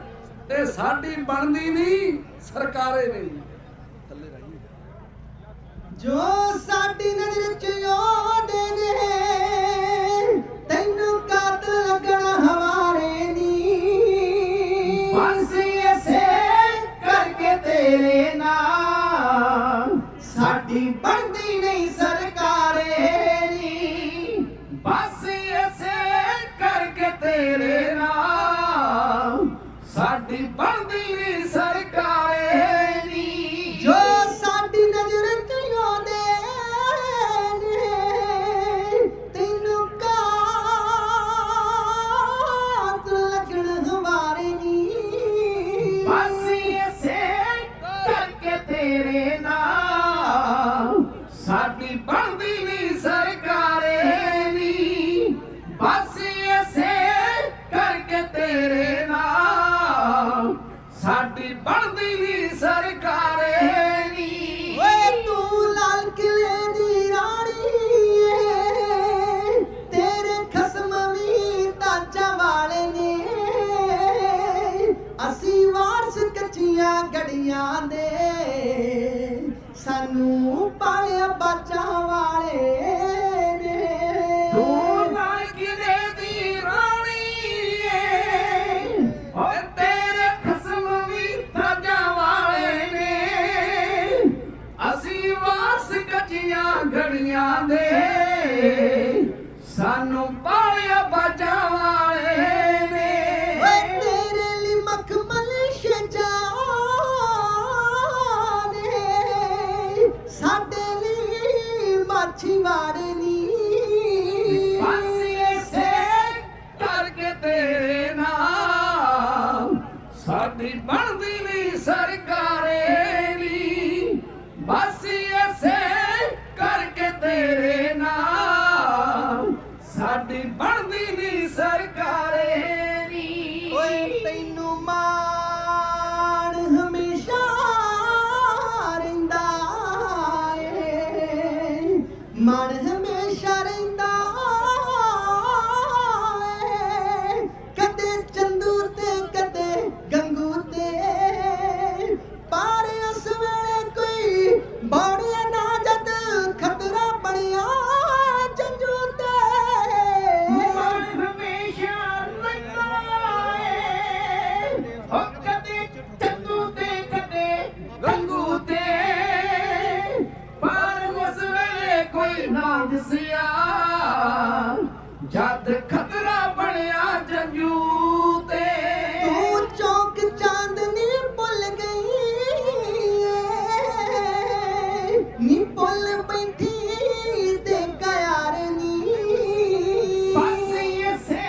ਤੇ ਸਾਡੀ ਬਣਦੀ ਨਹੀਂ ਸਰਕਾਰੇ ਨਹੀਂ। ਜੋ ਸਾਡੀ ਨਜ਼ਰ 'ਚ ਯੋਧੇ ਨੇ, ਤੈਨੂੰ ਕਾਤਲ ਲੱਗਣਾ ਹਵਾਰੇ ਨਹੀਂ। ਬਸ ਐਸੇ ਕਰਕੇ ਤੇਰੇ ਨਾਲ ਸਾਡੀ ਬਣਦੀ ਨਹੀਂ ਸਰਕਾਰੇ ਨਹੀਂ। ਬਸ ਐਸੇ ਕਰਕੇ ਤੇਰੇ ਨਾਲ ਸਾਡੀ ਬਣਦੀ ਨਹੀਂ ਸਰਕਾਰੇ ਨਹੀਂ। ਜੋ ਸਾਡੀ ਨਜ਼ਰ 'ਚ ਯੋਧੇ ਨੇ, ਤੈਨੂੰ ਕਾਤਲ ਲੱਗਣ ਹਵਾਰੇ ਨਹੀਂ। ਬਸ ਐਸੇ ਕਰਕੇ ਤੇਰੇ ਨਾਲ ਸਾਡੀ ਬਣਦੀ ਨਹੀਂ ਸਰਕਾਰੇ ਨਹੀਂ। ਬਸ ਐਸੇ ਕਰਕੇ ਤੇਰੇ ਨਾਲ ਸਾਡੀ ਬਣਦੀ ਨਹੀਂ ਸਰਕਾਰੇ ਨਹੀਂ। ਓਏ ਤੂੰ ਲਾਲ ਕਿਲੇ ਦੀ ਰਾਣੀ ਏ, ਤੇਰੇ ਖਸਮ ਵੀ ਤਾਜਾਂ ਵਾਲੇ ਨੇ। ਅਸੀਂ ਵਾਰਸ ਕੱਚੀਆਂ ਗੜੀਆਂ ਦੇ, ਸਾਨੂੰ ਪਾਲਿਆ ਬਾਜਾਂ ਵਾਲੇ ਨੇ। ਤੂੰ ਲਾਲ ਕਿਲੇ ਦੀ ਰਾਣੀ ਏ, ਓਏ ਤੇਰੇ ਖਸਮ ਵੀ ਤਾਜਾਂ ਵਾਲੇ ਨੇ। ਅਸੀਂ ਵਾਰਸ ਕੱਚੀਆਂ ਗੜੀਆਂ ਦੇ, ਸਾਨੂੰ ਪਾਲਿਆ ਬਾਜਾਂ ਵਾਲੇ ਨੇ। ਓਏ ਤੇਰੇ ਲਈ ਮਖਮਲ ਸ਼ਜਾਂ ਨੇ, ਸਾਡੇ ਲਈ ਮਾਛੀਵਾੜੇ ਨੀ। ਬਸ ਐਸੇ ਕਰਕੇ ਤੇਰੇ ਨਾਲ ਸਾਡੀ ਬਣਦੀ ਨਹੀਂ ਸਰਕਾਰੇ ਨੀ। ਬਸ ਐਸੇ ਕਰਕੇ ਤੇਰੇ ਨਾਲ ਸਾਡੀ ਬਣਦੀ ਨਹੀਂ ਸਰਕਾਰੇ ਨੀ। ਓਏ ਤੈਨੂੰ ਮਾਣ ਹਮੇਸ਼ਾ ਰਹਿੰਦਾ ਏ, ਮਾਣ ਹਮੇਸ਼ਾ ਰਹਿੰਦਾ ਏ। ਕਦੇ ਚੰਦੂ ਤੇ ਕਦੇ ਗੰਗੂ ਤੇ, ਪਰ ਉਸ ਵੇਲੇ ਕੋਈ ਬਾੜਿਆ ਨਾ ਜਦ ਖਤਰਾ ਬਣਿਆ ਜੰਜੂ ਤੇ। ਮਾਣ ਹਮੇਸ਼ਾ ਰਹਿੰਦਾ ਏ, ਓ ਕਦੇ ਚੰਦੂ ਤੇ ਕਦੇ ਗੰਗੂ ਤੇ, ਪਰ ਉਸ ਵੇਲੇ ਕੋਈ ਨਾ ਦਿਸਿਆ ਜਦ ਖਤਰਾ ਬਣਿਆ ਜੰਜੂ ਤੇ। ਤੂੰ ਚੌਕ ਚਾਂਦਨੀ ਭੁੱਲ ਗਈ ਏ, ਨੀ ਭੁੱਲ ਬੈਠੀ ਤੇ ਗਿਆਰ ਨੀ। ਬਸ ਐਸੇ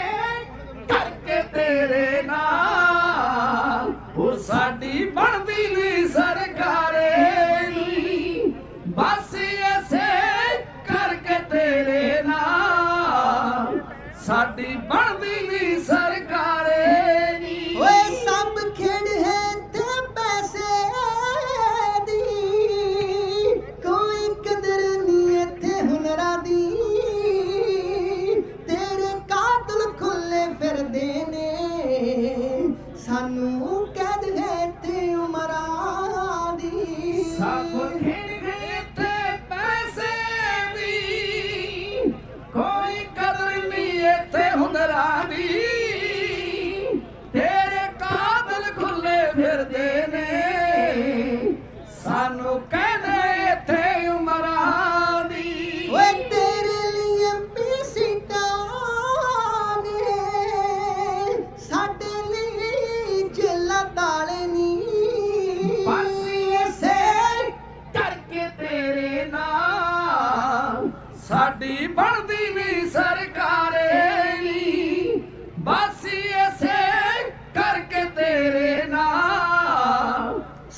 ਕਰਕੇ ਤੇਰੇ ਨਾਲ ਉਹ ਸਾਡੀ ਬਣਦੀ ਨਹੀਂ ਸਰਕਾਰੇ ਨੀ। ਬਸ ਐਸੇ ਕਰਕੇ ਤੇਰੇ ਨਾਲ ਸਾਡੀ ਬਣਦੀ ਨਹੀਂ ਸਰਕਾਰੇ ਨੀ। ਓਏ ਸਭ ਖੇਡ ਹੈ ਤੇ ਪੈਸੇ ਦੀ, ਕੋਈ ਕਦਰ ਨਹੀਂ ਇੱਥੇ ਹੁਨਰਾਂ ਦੀ। ਤੇਰੇ ਕਾਤਲ ਖੁੱਲੇ ਫਿਰਦੇ ਨੇ, ਸਾਨੂੰ ਕੈਦ ਹੈ ਇੱਥੇ ਉਮਰਾਂ ਦੀ। ਸਭ ਖੇਡ ਹੈ ਤੇ ਪੈਸੇ ਦੀ, ਕੋਈ ਕਦਰ ਨਹੀਂ ਇੱਥੇ ਹੁਨਰਾਂ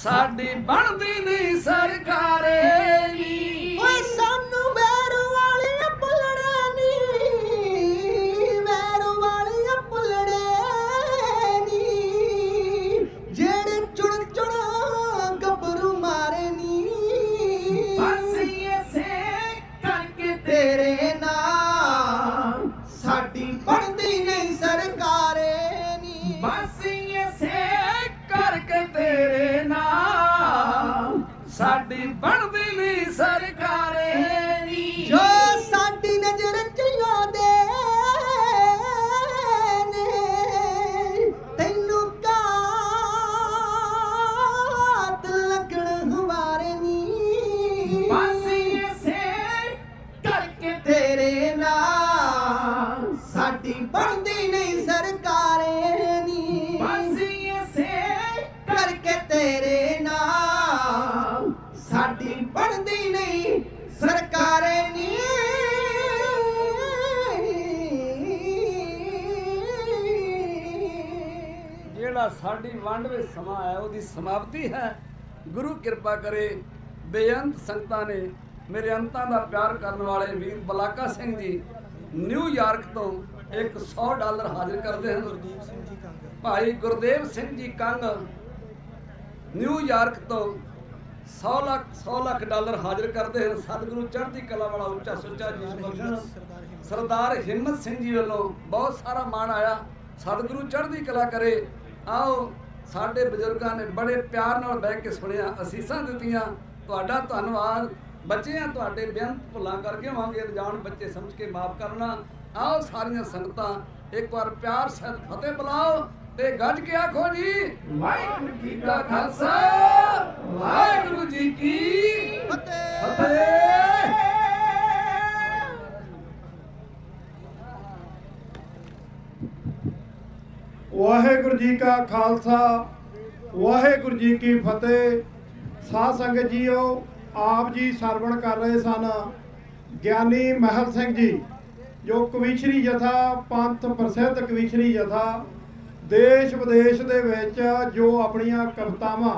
ਸਾਡੀ ਬਣਦੀ ਨਹੀਂ ਸਰਕਾਰੇ ਨੀ ਓਏ ਸਾਨੂੰ ਵੈਰੂ ਵਾਲੀਆਂ ਪੁੱਲੜਾਂ ਨੀ ਵੈਰੂ ਵਾਲੀਆਂ ਪੁੱਲੜੇ ਨੀ ਜਿਹੜੇ ਚੁਣ ਚੁਣ ਗੱਭਰੂ ਮਾਰੇ ਨੀ ਬਸ ਇਸੇ ਕਰਕੇ ਤੇਰੇ ਨਾਲ ਸਾਡੀ ਬਣਦੀ ਨਹੀਂ ਸਰਕਾਰੇ ਨੀ ਬਸ ਇਸੇ ਕਰਕੇ ਤੇਰੇ ਨਾਲ ਸਾਡੀ ਬਣਦੀ ਨਹੀਂ ਸਰਕਾਰੇ ਨੀ ਜੋ ਸਾਡੀ ਨਜ਼ਰ ਚਿਉਂਦੇ ਨੇ ਤੈਨੂੰ ਕਾਤ ਲੱਗਣ ਹਵਾਰੇ ਨੀ ਬਸ ਇਸੇ ਕਰਕੇ ਤੇਰੇ ਨਾਲ ਸਾਡੀ ਬਣਦੀ ਨਹੀਂ ਸਰਕਾਰੇ ਨੀ ਬਸ ਇਸੇ ਕਰਕੇ ਤੇਰੇ ਨਾਲ ਸਾਡੀ ਬਣਦੀ ਨਹੀਂ ਸਰਕਾਰੇ ਨੀ ਜਿਹੜਾ ਸਾਡੀ ਵੰਡ ਵਿੱਚ ਸਮਾਂ ਹੈ ਉਹਦੀ ਸਮਾਪਤੀ ਹੈ। ਗੁਰੂ ਕਿਰਪਾ ਕਰੇ। ਬੇਅੰਤ ਸੰਗਤਾਂ ਨੇ ਮੇਰੇ ਅੰਤਾਂ ਦਾ ਪਿਆਰ ਕਰਨ ਵਾਲੇ ਵੀਰ ਬਲਾਕਾ ਸਿੰਘ ਜੀ ਨਿਊਯਾਰਕ ਤੋਂ $100 ਹਾਜ਼ਰ ਕਰਦੇ ਹਨ। ਭਾਈ ਗੁਰਦੇਵ ਸਿੰਘ ਜੀ ਕੰਗ ਨਿਊਯਾਰਕ ਤੋਂ 100 ਲੱਖ ਡਾਲਰ ਹਾਜ਼ਰ ਕਰਦੇ ਹਨ। ਸਤਿਗੁਰੂ ਚੜ੍ਹਦੀ ਕਲਾ ਵਾਲਾ ਉੱਚਾ ਸੁੱਚਾ ਜੀ ਬਖਸ਼ਣ। ਸਰਦਾਰ ਹਿੰਮਤ ਸਿੰਘ ਜੀ ਵੱਲੋਂ ਬਹੁਤ ਸਾਰਾ ਮਾਣ ਆਇਆ। ਸਤਿਗੁਰੂ ਚੜ੍ਹਦੀ ਕਲਾ ਕਰੇ। ਆਓ ਸਾਡੇ ਬਜ਼ੁਰਗਾਂ ਨੇ ਬੜੇ ਪਿਆਰ ਨਾਲ ਬਹਿ ਕੇ ਸੁਣਿਆ, ਅਸੀਸਾਂ ਦਿੱਤੀਆਂ। ਤੁਹਾਡਾ ਧੰਨਵਾਦ। ਬੱਚੇ ਆ ਤੁਹਾਡੇ ਬੇਅੰਤ ਭੁੱਲਾਂ ਕਰਕੇ ਹੋਵਾਂਗੇ, ਅਣਜਾਣ ਬੱਚੇ ਸਮਝ ਕੇ ਮਾਫ ਕਰਨਾ। ਆਓ ਸਾਰੀਆਂ ਸੰਗਤਾਂ ਇੱਕ ਵਾਰ ਪਿਆਰ ਸਹਿਤ ਫਤਿਹ ਬੁਲਾਓ ਤੇ ਗੱਜ ਕੇ ਆਖੋ ਜੀ ਵਾਹਿਗੁਰੂ ਜੀ ਕਾ ਖਾਲਸਾ ਵਾਹਿਗੁਰੂ ਜੀ ਕੀ ਫਤਿਹ। ਵਾਹਿਗੁਰੂ ਜੀ ਕਾ ਖਾਲਸਾ ਵਾਹਿਗੁਰੂ ਜੀ ਕੀ ਫਤਿਹ। ਸਾਧ ਸੰਗਤ ਜੀਓ, ਆਪ ਜੀ ਸਰਵਣ ਕਰ ਰਹੇ ਸਨ ਗਿਆਨੀ ਮਹਿਲ ਸਿੰਘ ਜੀ, ਜੋ ਕਵੀਸ਼ਰੀ ਜਥਾ, ਪੰਥ ਪ੍ਰਸਿੱਧ ਕਵੀਸ਼ਰੀ ਜਥਾ, ਦੇਸ਼ ਵਿਦੇਸ਼ ਦੇ ਵਿੱਚ ਜੋ ਆਪਣੀਆਂ ਕਵਿਤਾਵਾਂ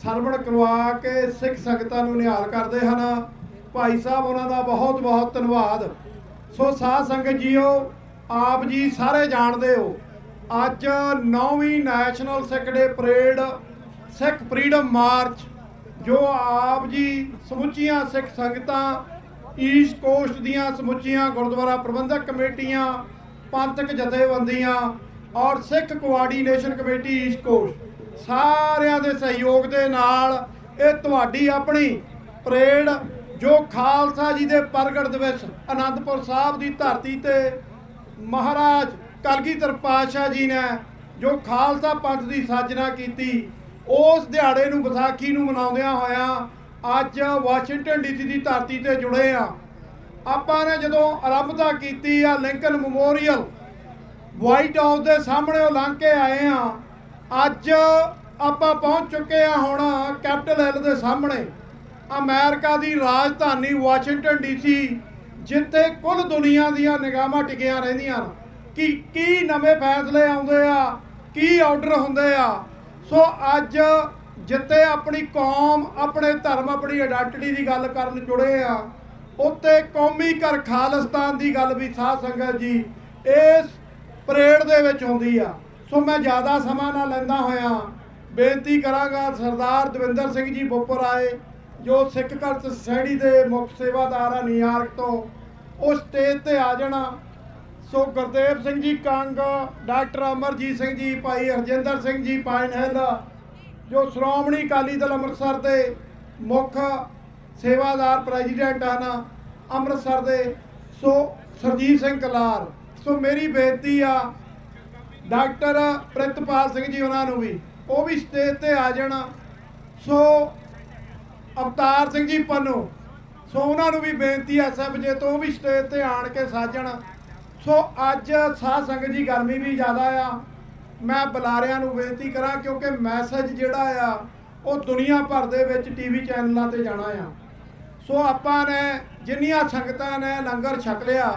ਸਰਵਣ ਕਰਵਾ ਕੇ ਸਿੱਖ ਸੰਗਤਾਂ ਨੂੰ ਨਿਹਾਲ ਕਰਦੇ ਹਨ। ਭਾਈ ਸਾਹਿਬ ਉਹਨਾਂ ਦਾ ਬਹੁਤ ਬਹੁਤ ਧੰਨਵਾਦ। ਸੋ ਸਾਧ ਸੰਗਤ ਜੀਓ, ਆਪ ਜੀ ਸਾਰੇ ਜਾਣਦੇ ਹੋ ਅੱਜ 9ਵੀਂ ਨੈਸ਼ਨਲ ਸਿੱਖ ਡੇ ਪਰੇਡ, ਸਿੱਖ ਫਰੀडम ਮਾਰਚ, ਜੋ ਆਪ ਜੀ ਸਮੁੱਚੀਆਂ ਸਿੱਖ ਸੰਗਤਾਂ, ਈਸਟ ਕੋਸਟ ਦੀਆਂ ਸਮੁੱਚੀਆਂ ਗੁਰਦੁਆਰਾ ਪ੍ਰਬੰਧਕ ਕਮੇਟੀਆਂ, ਪੰਥਕ ਜਥੇਬੰਦੀਆਂ ਔਰ ਸਿੱਖ ਕੋਆਰਡੀਨੇਸ਼ਨ ਕਮੇਟੀ ਈਸਟ ਕੋਸਟ ਸਾਰਿਆਂ ਦੇ ਸਹਿਯੋਗ ਦੇ ਨਾਲ ਇਹ ਤੁਹਾਡੀ ਆਪਣੀ ਪਰੇਡ, ਜੋ ਖਾਲਸਾ ਜੀ ਦੇ ਪ੍ਰਗਟ ਦਿਵਸ ਅਨੰਦਪੁਰ ਸਾਹਿਬ ਦੀ ਧਰਤੀ ਤੇ ਮਹਾਰਾਜ ਕਲਗੀਧਰ ਪਾਤਸ਼ਾਹ ਜੀ ਨੇ ਜੋ ਖਾਲਸਾ ਪੰਥ ਦੀ ਸਾਜਨਾ ਕੀਤੀ, ਉਸ ਦਿਹਾੜੇ ਨੂੰ ਵਿਸਾਖੀ ਨੂੰ ਮਨਾਉਂਦਿਆਂ ਹੋਇਆਂ ਅੱਜ ਵਾਸ਼ਿੰਗਟਨ ਡੀਸੀ ਦੀ ਧਰਤੀ ਤੇ ਜੁੜੇ ਆ। ਆਪਾਂ ਨੇ ਜਦੋਂ ਆਰੰਭਤਾ ਕੀਤੀ ਆ ਲਿੰਕਨ ਮੈਮੋਰੀਅਲ ਵਾਈਟ ਹਾਊਸ ਦੇ ਸਾਹਮਣੇ ਉਹ ਲੰਘ ਕੇ ਆਏ ਆ। ਅੱਜ ਆਪਾਂ ਪਹੁੰਚ ਚੁੱਕੇ ਆ ਹੁਣ ਕੈਪੀਟਲ ਹਿੱਲ ਦੇ ਸਾਹਮਣੇ, ਅਮਰੀਕਾ ਦੀ ਰਾਜਧਾਨੀ ਵਾਸ਼ਿੰਗਟਨ ਡੀਸੀ, ਜਿੱਥੇ ਕੁੱਲ ਦੁਨੀਆ ਦੀਆਂ ਨਿਗਾਹਾਂ ਟਿਕੀਆਂ ਰਹਿੰਦੀਆਂ ਹਨ ਕਿ ਕੀ ਨਵੇਂ ਫੈਸਲੇ ਆਉਂਦੇ ਆ, ਕੀ ਆਰਡਰ ਹੁੰਦੇ ਆ। ਸੋ ਅੱਜ ਜਿੱਥੇ ਆਪਣੀ ਕੌਮ, ਆਪਣੇ ਧਰਮ, ਆਪਣੀ ਆਇਡੈਂਟੀਟੀ ਦੀ ਗੱਲ ਕਰਨ ਜੁੜੇ ਆ, ਉੱਤੇ ਕੌਮੀ ਘਰ ਖਾਲਿਸਤਾਨ ਦੀ ਗੱਲ ਵੀ ਸਾਧ ਸੰਗਤ ਜੀ ਇਸ ਪਰੇਡ ਦੇ ਵਿੱਚ ਹੁੰਦੀ ਆ। ਸੋ ਮੈਂ ਜ਼ਿਆਦਾ ਸਮਾਂ ਨਾ ਲੈਂਦਾ ਹੋਇਆ ਬੇਨਤੀ ਕਰਾਂਗਾ, ਸਰਦਾਰ ਦਵਿੰਦਰ ਸਿੰਘ ਜੀ ਬੋਪਰ ਆਏ, ਜੋ ਸਿੱਖ ਕਲਚ ਸੋਸਾਇਟੀ ਦੇ ਮੁੱਖ ਸੇਵਾਦਾਰ ਆ ਨਿਊਯਾਰਕ ਤੋਂ, ਉਹ ਸਟੇਜ ਤੇ ਆ ਜਾਣਾ। ਸੋ ਗੁਰਦੇਵ ਸਿੰਘ ਜੀ ਕੰਗ, ਡਾਕਟਰ ਅਮਰਜੀਤ ਸਿੰਘ ਜੀ, ਭਾਈ ਹਰਜਿੰਦਰ ਸਿੰਘ ਜੀ ਪਾਈਨਹਿਲ, ਜੋ ਸ਼੍ਰੋਮਣੀ ਅਕਾਲੀ ਦਲ ਅੰਮ੍ਰਿਤਸਰ ਦੇ ਮੁੱਖ ਸੇਵਾਦਾਰ ਪ੍ਰੈਜ਼ੀਡੈਂਟ ਹਨ ਅੰਮ੍ਰਿਤਸਰ ਦੇ, ਸੋ ਸਰਜੀਤ ਸਿੰਘ ਕਲਾਰ। ਸੋ ਮੇਰੀ ਬੇਨਤੀ ਆ ਡਾਕਟਰ ਪ੍ਰਿਤਪਾਲ ਸਿੰਘ ਜੀ, ਉਹਨਾਂ ਨੂੰ ਵੀ, ਉਹ ਵੀ ਸਟੇਜ ਤੇ ਆ ਜਾਣ। ਸੋ ਅਵਤਾਰ ਸਿੰਘ ਜੀ ਪੰਨੂ, ਸੋ ਉਹਨਾਂ ਨੂੰ ਵੀ ਬੇਨਤੀ ਐਸਐਫਜੇ ਤੋਂ ਵੀ ਸਟੇਜ ਤੇ ਆਣ ਕੇ ਸਾਜਣ। ਸੋ ਅੱਜ ਸਾਧ ਸੰਗਤ ਜੀ ਗਰਮੀ ਵੀ ਜ਼ਿਆਦਾ ਆ, ਮੈਂ ਬੁਲਾਰਿਆਂ ਨੂੰ ਬੇਨਤੀ ਕਰਾਂ ਕਿਉਂਕਿ ਮੈਸੇਜ ਜਿਹੜਾ ਆ ਉਹ ਦੁਨੀਆ ਭਰ ਦੇ ਵਿੱਚ ਟੀਵੀ ਚੈਨਲਾਂ ਤੇ ਜਾਣਾ ਆ। ਸੋ ਆਪਾਂ ਨੇ ਜਿੰਨੀਆਂ ਸੰਗਤਾਂ ਨੇ ਲੰਗਰ ਛਕ ਲਿਆ,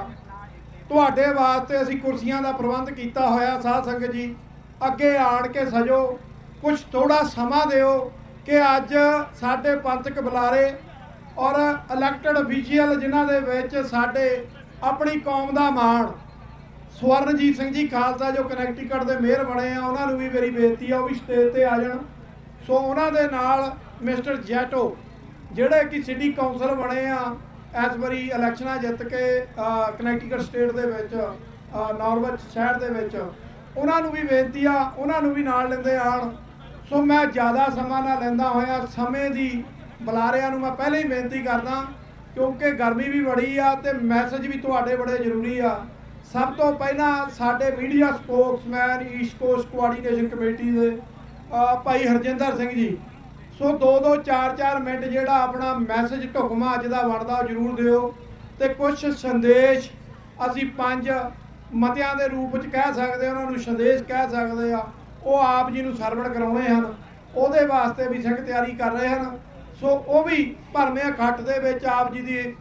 ਤੁਹਾਡੇ ਵਾਸਤੇ ਅਸੀਂ ਕੁਰਸੀਆਂ ਦਾ ਪ੍ਰਬੰਧ ਕੀਤਾ ਹੋਇਆ। ਸਾਧ ਸੰਗਤ ਜੀ ਅੱਗੇ ਆਣ ਕੇ ਸਜੋ, ਕੁਝ ਥੋੜਾ ਸਮਾਂ ਦਿਓ, ਕਿ ਅੱਜ ਸਾਡੇ ਪੰਥਕ ਬੁਲਾਰੇ ਔਰ ਇਲੈਕਟਡ ਅਫੀਸ਼ੀਅਲ ਜਿਨ੍ਹਾਂ ਦੇ ਵਿੱਚ ਸਾਡੇ ਆਪਣੀ ਕੌਮ ਦਾ ਮਾਣ ਸਵਰਨਜੀਤ ਸਿੰਘ ਜੀ ਖਾਲਸਾ ਜੋ ਕਨੈਕਟੀਕਟ ਦੇ ਮੇਅਰ ਬਣੇ ਆ, ਉਹਨਾਂ ਨੂੰ ਵੀ ਮੇਰੀ ਬੇਨਤੀ ਆ ਉਹ ਵੀ ਸਟੇਜ ਤੇ ਆ ਜਾਣ। ਸੋ ਉਹਨਾਂ ਦੇ ਨਾਲ ਮਿਸਟਰ ਜੈਟੋ ਜਿਹੜੇ ਕਿ ਸਿਟੀ ਕਾਉਂਸਲ ਬਣੇ ਆ ਇਸ ਵਾਰੀ ਇਲੈਕਸ਼ਨਾਂ ਜਿੱਤ ਕੇ ਕਨੈਕਟੀਕਟ ਸਟੇਟ ਦੇ ਵਿੱਚ ਨਾਰਵਿਚ ਸ਼ਹਿਰ ਦੇ ਵਿੱਚ, ਉਹਨਾਂ ਨੂੰ ਵੀ ਬੇਨਤੀ ਆ ਉਹਨਾਂ ਨੂੰ ਵੀ ਨਾਲ ਲੈਂਦੇ ਆਣ। ਸੋ ਮੈਂ ਜ਼ਿਆਦਾ ਸਮਾਂ ਨਾ ਲੈਂਦਾ ਹੋਇਆ ਸਮੇਂ ਦੀ ਬੁਲਾਰਿਆਂ ਨੂੰ ਮੈਂ ਪਹਿਲਾਂ ਹੀ ਬੇਨਤੀ ਕਰਦਾ, ਕਿਉਂਕਿ ਗਰਮੀ ਵੀ ਬੜੀ ਆ ਤੇ ਮੈਸੇਜ ਵੀ ਤੁਹਾਡੇ ਬੜੇ ਜ਼ਰੂਰੀ ਆ। ਸਭ ਤੋਂ ਪਹਿਲਾਂ ਸਾਡੇ media Spokesman East cost coordination committee ਦੇ ਭਾਈ ਹਰਜਿੰਦਰ ਸਿੰਘ ਜੀ, ਸੋ 2-2 4-4 ਮਿੰਟ ਜਿਹੜਾ ਆਪਣਾ ਮੈਸੇਜ ਢੁਕਮਾ ਅੱਜ ਦਾ ਬਣਦਾ ਜ਼ਰੂਰ ਦਿਓ ਤੇ ਕੁਝ ਸੰਦੇਸ਼ ਅਸੀਂ 5 ਮਤਿਆਂ ਦੇ ਰੂਪ ਵਿੱਚ ਕਹਿ ਸਕਦੇ, ਉਹਨਾਂ ਨੂੰ ਸੰਦੇਸ਼ ਕਹਿ ਸਕਦੇ ਆ, ਉਹ ਆਪ ਜੀ ਨੂੰ ਸਰਵਣ ਕਰਾਉਣੇ ਹਨ, ਉਹਦੇ ਵਾਸਤੇ ਵੀ ਸਿੰਘ ਤਿਆਰੀ ਕਰ ਰਹੇ ਹਨ। ਸੋ ਉਹ ਵੀ ਭਰਵੇਂ ਇਕੱਠ ਦੇ ਵਿੱਚ ਆਪ ਜੀ ਦੀ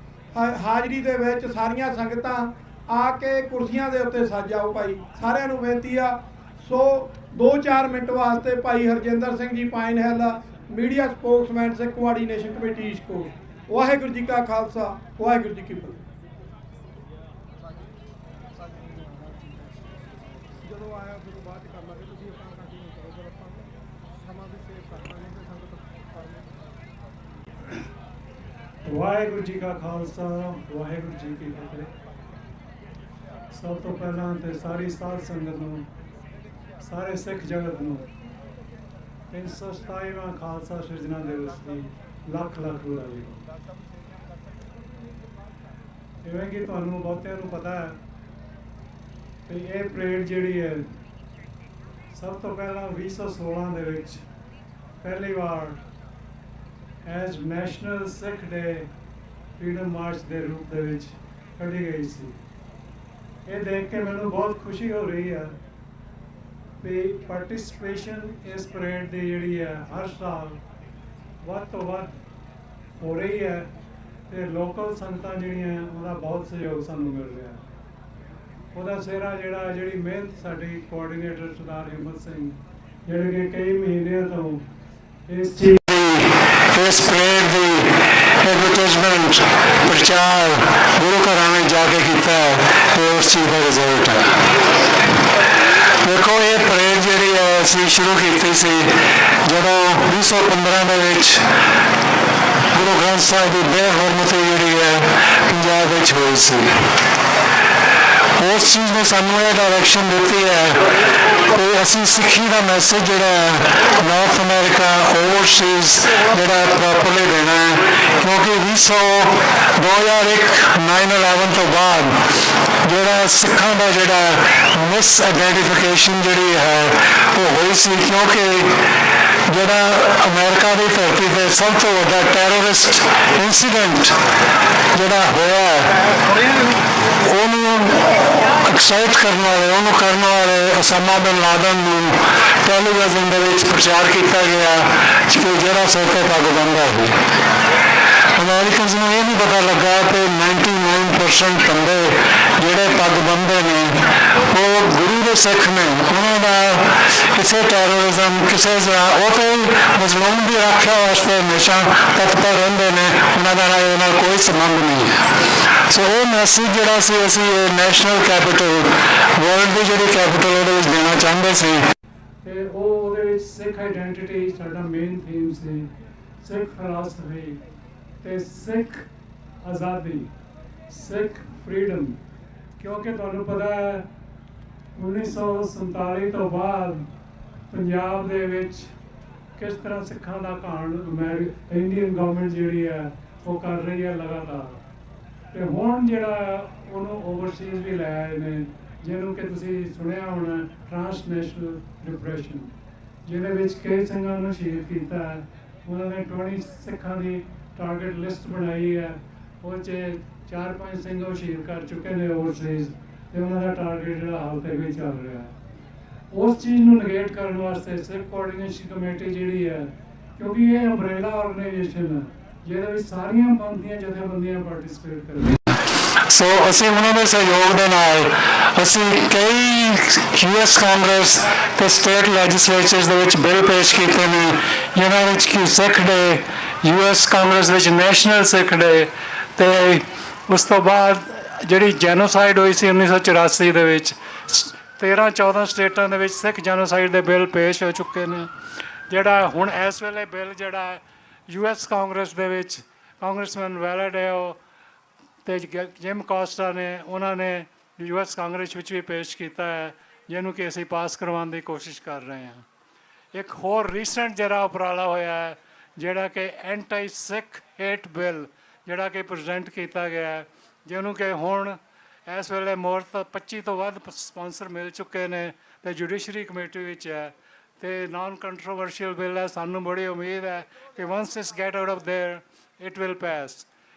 ਹਾਜ਼ਰੀ ਦੇ ਵਿੱਚ ਸਾਰੀਆਂ ਸੰਗਤਾਂ ਆ ਕੇ ਕੁਰਸੀਆਂ ਦੇ ਉੱਤੇ ਸੱਜ ਜਾਓ ਭਾਈ, ਸਾਰਿਆਂ ਨੂੰ ਬੇਨਤੀ ਆ। ਸੋ 2-4 ਮਿੰਟ ਵਾਸਤੇ ਭਾਈ Harjinder Singh ji Pine Hill media spokesman Sikh coordination committee East Coast. Waheguru ji ਕਾ ਖਾਲਸਾ, ਵਾਹਿਗੁਰੂ ਜੀ ਕੀ ਫਤਿਹ। ਜਦੋਂ ਆਇਆ ਉਦੋਂ ਬਾਅਦ ਕਰ ਲਾਂਗੇ, ਤੁਸੀਂ ਆਪਣਾ ਕੰਟੀਨਿਊ ਕਰੋ, ਫਿਰ ਆਪਾਂ ਸਮਾਂ ਵੀ ਸੇਵ ਕਰ ਲਾਂਗੇ ਤੇ ਸੰਗਤ ਵਾਹਿਗੁਰੂ ਜੀ ਕਾ ਖਾਲਸਾ, ਵਾਹਿਗੁਰੂ ਜੀ ਕੀ ਫਤਿਹ। ਸਭ ਤੋਂ ਪਹਿਲਾਂ ਤੇ ਸਾਰੀ ਸਾਧ ਸੰਗਤ ਨੂੰ, ਸਾਰੇ ਸਿੱਖ ਜਗਤ ਨੂੰ 327ਵਾਂ ਖਾਲਸਾ ਸਿਰਜਣਾ ਦਿਵਸ ਦੀ ਲੱਖ ਲੱਖ ਵਧਾਈ। ਜਿਵੇਂ ਕਿ ਤੁਹਾਨੂੰ ਬਹੁਤਿਆਂ ਨੂੰ ਪਤਾ ਹੈ ਕਿ ਇਹ ਪਰੇਡ ਜਿਹੜੀ ਹੈ ਸਭ ਤੋਂ ਪਹਿਲਾਂ 2016 ਦੇ ਵਿੱਚ ਪਹਿਲੀ ਵਾਰ ਐਜ਼ ਨੈਸ਼ਨਲ ਸਿੱਖ ਡੇ ਫਰੀडम ਮਾਰਚ ਦੇ ਰੂਪ ਦੇ ਵਿੱਚ ਕੱਢੀ ਗਈ ਸੀ। ਇਹ ਦੇਖ ਕੇ ਮੈਨੂੰ ਬਹੁਤ ਖੁਸ਼ੀ ਹੋ ਰਹੀ ਹੈ ਕਿ ਪਾਰਟਿਸਿਪੇਸ਼ਨ ਇਸ ਪਰੇਡ ਦੀ ਜਿਹੜੀ ਹੈ ਹਰ ਸਾਲ ਵੱਧ ਤੋਂ ਵੱਧ ਹੋ ਰਹੀ ਹੈ ਤੇ ਲੋਕਲ ਸੰਗਤਾਂ ਜਿਹੜੀਆਂ ਉਹਦਾ ਬਹੁਤ ਸਹਿਯੋਗ ਸਾਨੂੰ ਮਿਲ ਰਿਹਾ। ਉਹਦਾ ਸਿਹਰਾ ਜਿਹੜੀ ਮਿਹਨਤ ਸਾਡੀ ਕੋਆਰਡੀਨੇਟਰ ਸਰਦਾਰ ਹਿੰਮਤ ਸਿੰਘ ਜਿਹੜੇ ਕਿ ਕਈ ਮਹੀਨਿਆਂ ਤੋਂ ਇਸ ਚੀਜ਼ ਇਸ ਪਰੇਡ ਦੀ ਐਡਵਰਟਾਈਜ਼ਮੈਂਟ ਪ੍ਰਚਾਰ ਗੁਰੂ ਘਰਾਂ ਵਿੱਚ ਜਾ ਕੇ ਕੀਤਾ ਤੇ ਉਸ ਚੀਜ਼ ਦਾ ਰਿਜ਼ਲਟ ਹੈ। ਦੇਖੋ ਇਹ ਪਰੇਡ ਜਿਹੜੀ ਹੈ ਅਸੀਂ ਸ਼ੁਰੂ ਕੀਤੀ ਸੀ ਜਦੋਂ 2015 ਦੇ ਵਿੱਚ ਗੁਰੂ ਗ੍ਰੰਥ ਸਾਹਿਬ ਦੀ ਬੇਹਰਮਤੀ ਜਿਹੜੀ ਹੈ ਪੰਜਾਬ ਵਿੱਚ ਹੋਈ ਸੀ। ਉਸ ਚੀਜ਼ ਨੇ ਸਾਨੂੰ ਇਹ ਡਾਇਰੈਕਸ਼ਨ ਦਿੱਤੀ ਹੈ ਕਿ ਅਸੀਂ ਸਿੱਖੀ ਦਾ ਮੈਸੇਜ ਜਿਹੜਾ ਨਾਰਥ ਅਮਰੀਕਾ ਓਵਰਸੀਜ਼ ਜਿਹੜਾ ਪ੍ਰੋਪਰਲੀ ਦੇਣਾ ਹੈ, ਕਿਉਂਕਿ 2001 9/11 ਤੋਂ ਬਾਅਦ ਜਿਹੜਾ ਸਿੱਖਾਂ ਦਾ ਜਿਹੜਾ ਮਿਸ ਆਈਡੈਂਟੀਫਿਕੇਸ਼ਨ ਜਿਹੜੀ ਹੈ ਉਹ ਹੋਈ ਸੀ, ਕਿਉਂਕਿ ਜਿਹੜਾ ਅਮਰੀਕਾ ਦੀ ਧਰਤੀ 'ਤੇ ਸਭ ਤੋਂ ਵੱਡਾ ਟੈਰਰਿਸਟ ਇਨਸੀਡੈਂਟ ਜਿਹੜਾ ਹੋਇਆ ਉਹਨੂੰ ਐਕਸਾਈਟ ਕਰਨ ਵਾਲੇ, ਉਹਨੂੰ ਕਰਨ ਵਾਲੇ ਉਸਾਮਾ ਬਿਨ ਲਾਦਨ ਨੂੰ ਟੈਲੀਵਿਜ਼ਨ ਦੇ ਵਿੱਚ ਪ੍ਰਚਾਰ ਕੀਤਾ ਗਿਆ ਕਿ ਜਿਹੜਾ ਸਿਰ 'ਤੇ ਪੱਗ ਬੰਨ੍ਹਦਾ ਸੀ। ਅਮਰੀਕਨਸ ਨੂੰ ਇਹ ਨਹੀਂ ਪਤਾ ਲੱਗਾ ਕਿ 99% ਬੰਦੇ ਜਿਹੜੇ ਪੱਗ ਬੰਨ੍ਹਦੇ ਨੇ ਉਹ ਗੁਰੂ ਦੇ ਸਿੱਖ ਨੇ। ਉਹਨਾਂ ਦਾ ਕਿਸੇ ਟੈਰਰਿਜ਼ਮ ਕਿਸੇ ਉਹ ਤਾਂ ਮਜ਼ਲੂਮ ਦੀ ਰੱਖਿਆ ਵਾਸਤੇ ਹਮੇਸ਼ਾ ਤਤਪਰ ਰਹਿੰਦੇ ਨੇ, ਉਹਨਾਂ ਦਾ ਨਾਲ ਕੋਈ ਸੰਬੰਧ ਨਹੀਂ ਹੈ। ਸੋ ਉਹ ਮੈਸੇਜ ਜਿਹੜਾ ਸੀ ਅਸੀਂ ਇਹ ਨੈਸ਼ਨਲ ਕੈਪੀਟਲ ਵਰਲਡ ਦੀ ਜਿਹੜੀ ਕੈਪੀਟਲ ਉਹਦੇ ਵਿੱਚ ਦੇਣਾ ਚਾਹੁੰਦੇ ਸੀ। ਤੇ ਉਹਦੇ ਵਿੱਚ ਸਿੱਖ ਆਈਡੈਂਟੀਟੀ ਸਾਡਾ ਮੇਨ ਥੀਮ ਸੀ, ਸਿੱਖ ਫਿਲਾਸਫੀ ਤੇ ਸਿੱਖ ਆਜ਼ਾਦੀ, ਸਿੱਖ ਫਰੀडम। ਕਿਉਂਕਿ ਤੁਹਾਨੂੰ ਪਤਾ ਹੈ 1947 ਤੋਂ ਬਾਅਦ ਪੰਜਾਬ ਦੇ ਵਿੱਚ ਕਿਸ ਤਰ੍ਹਾਂ ਸਿੱਖਾਂ ਦਾ ਘਾਣ ਇੰਡੀਅਨ ਗਵਰਨਮੈਂਟ ਜਿਹੜੀ ਹੈ ਉਹ ਕਰ ਰਹੀ ਹੈ ਲਗਾਤਾਰ। ਤੇ ਹੁਣ ਜਿਹੜਾ ਉਹਨੂੰ ਓਵਰਸੀਜ਼ ਵੀ ਲੈ ਆਏ ਨੇ, ਜਿਹਨੂੰ ਕਿ ਤੁਸੀਂ ਸੁਣਿਆ ਹੋਣਾ ਟ੍ਰਾਂਸਨੈਸ਼ਨਲ ਡਿਪਰੈਸ਼ਨ, ਜਿਹਦੇ ਵਿੱਚ ਕਈ ਸਿੰਘਾਂ ਨੂੰ ਸ਼ਹੀਦ ਕੀਤਾ ਹੈ। ਉਹਨਾਂ ਨੇ 20 ਸਿੱਖਾਂ ਦੀ ਟਾਰਗੇਟ ਲਿਸਟ ਬਣਾਈ ਹੈ, ਉਹ 'ਚ 4-5 ਸਿੰਘ ਉਹ ਸ਼ਹੀਦ ਕਰ ਚੁੱਕੇ ਨੇ ਓਵਰਸੀਜ਼, ਤੇ ਉਹਨਾਂ ਦਾ ਟਾਰਗੇਟ ਜਿਹੜਾ ਹਾਲ ਤੱਕ ਵੀ ਚੱਲ ਰਿਹਾ ਹੈ। ਉਸ ਚੀਜ਼ ਨੂੰ ਨਗੇਟ ਕਰਨ ਵਾਸਤੇ ਸਿੱਖ ਕੋਆਰਡੀਨੇਸ਼ਨ ਕਮੇਟੀ ਜਿਹੜੀ ਹੈ, ਕਿਉਂਕਿ ਇਹ ਅੰਬਰੇਲਾ ਆਰਗੇਨਾਈਜੇਸ਼ਨ ਹੈ ਜਿਹਦੇ ਵਿੱਚ ਸਾਰੀਆਂ ਪੰਥੀਆਂ ਜਥੇਬੰਦੀਆਂ ਪਾਰਟਿਸਿਪੇਟ ਕਰਦੀਆਂ। ਸੋ ਅਸੀਂ ਉਹਨਾਂ ਦੇ ਸਹਿਯੋਗ ਦੇ ਨਾਲ ਅਸੀਂ ਕਈ US ਕਾਂਗਰਸ ਤੇ ਸਟੇਟ ਲੈਜਿਸਲੇਚਰਸ ਦੇ ਵਿੱਚ ਬਿੱਲ ਪੇਸ਼ ਕੀਤੇ ਨੇ ਜਿਨ੍ਹਾਂ ਵਿੱਚ ਕਿ ਸਿੱਖ ਡੇ, US ਕਾਂਗਰਸ ਵਿੱਚ ਨੈਸ਼ਨਲ ਸਿੱਖ ਡੇ, ਤੇ ਉਸ ਤੋਂ ਬਾਅਦ ਜਿਹੜੀ ਜੈਨੋਸਾਈਡ ਹੋਈ ਸੀ 1984 ਦੇ ਵਿੱਚ 13-14 ਸਟੇਟਾਂ ਦੇ ਵਿੱਚ ਸਿੱਖ ਜੈਨੋਸਾਈਡ ਦੇ ਬਿੱਲ ਪੇਸ਼ ਹੋ ਚੁੱਕੇ ਨੇ। ਜਿਹੜਾ ਹੁਣ ਇਸ ਵੇਲੇ ਬਿੱਲ ਜਿਹੜਾ US ਕਾਂਗਰਸ ਦੇ ਵਿੱਚ ਕਾਂਗਰਸਮੈਨ ਵੈਲਾਡੇਓ ਤੇ ਜਿਮ ਕੋਸਟਾ ਨੇ ਉਹਨਾਂ ਨੇ US ਕਾਂਗਰਸ ਵਿੱਚ ਵੀ ਪੇਸ਼ ਕੀਤਾ ਹੈ, ਜਿਹਨੂੰ ਕਿ ਅਸੀਂ ਪਾਸ ਕਰਵਾਉਣ ਦੀ ਕੋਸ਼ਿਸ਼ ਕਰ ਰਹੇ ਹਾਂ। ਇੱਕ ਹੋਰ ਰੀਸੈਂਟ ਜਿਹੜਾ ਉਪਰਾਲਾ ਹੋਇਆ ਹੈ ਜਿਹੜਾ ਕਿ ਐਂਟੀ ਸਿੱਖ ਹੇਟ ਬਿੱਲ ਜਿਹੜਾ ਕਿ ਪ੍ਰੈਜ਼ੈਂਟ ਕੀਤਾ ਗਿਆ ਹੈ, ਜਿਹਨੂੰ ਕਿ ਹੁਣ ਇਸ ਵੇਲੇ ਮੋਰ ਤੋਂ 25 ਤੋਂ ਵੱਧ ਸਪਾਂਸਰ ਮਿਲ ਚੁੱਕੇ ਨੇ ਤੇ ਜੁਡੀਸ਼ਰੀ ਕਮੇਟੀ ਵਿੱਚ ਹੈ ਤੇ ਨਾਨ ਕੰਟਰੋਵਰਸ਼ੀਅਲ ਬਿੱਲ ਹੈ। ਸਾਨੂੰ ਬੜੀ ਉਮੀਦ ਹੈ ਕਿ once it's get out of there it will pass.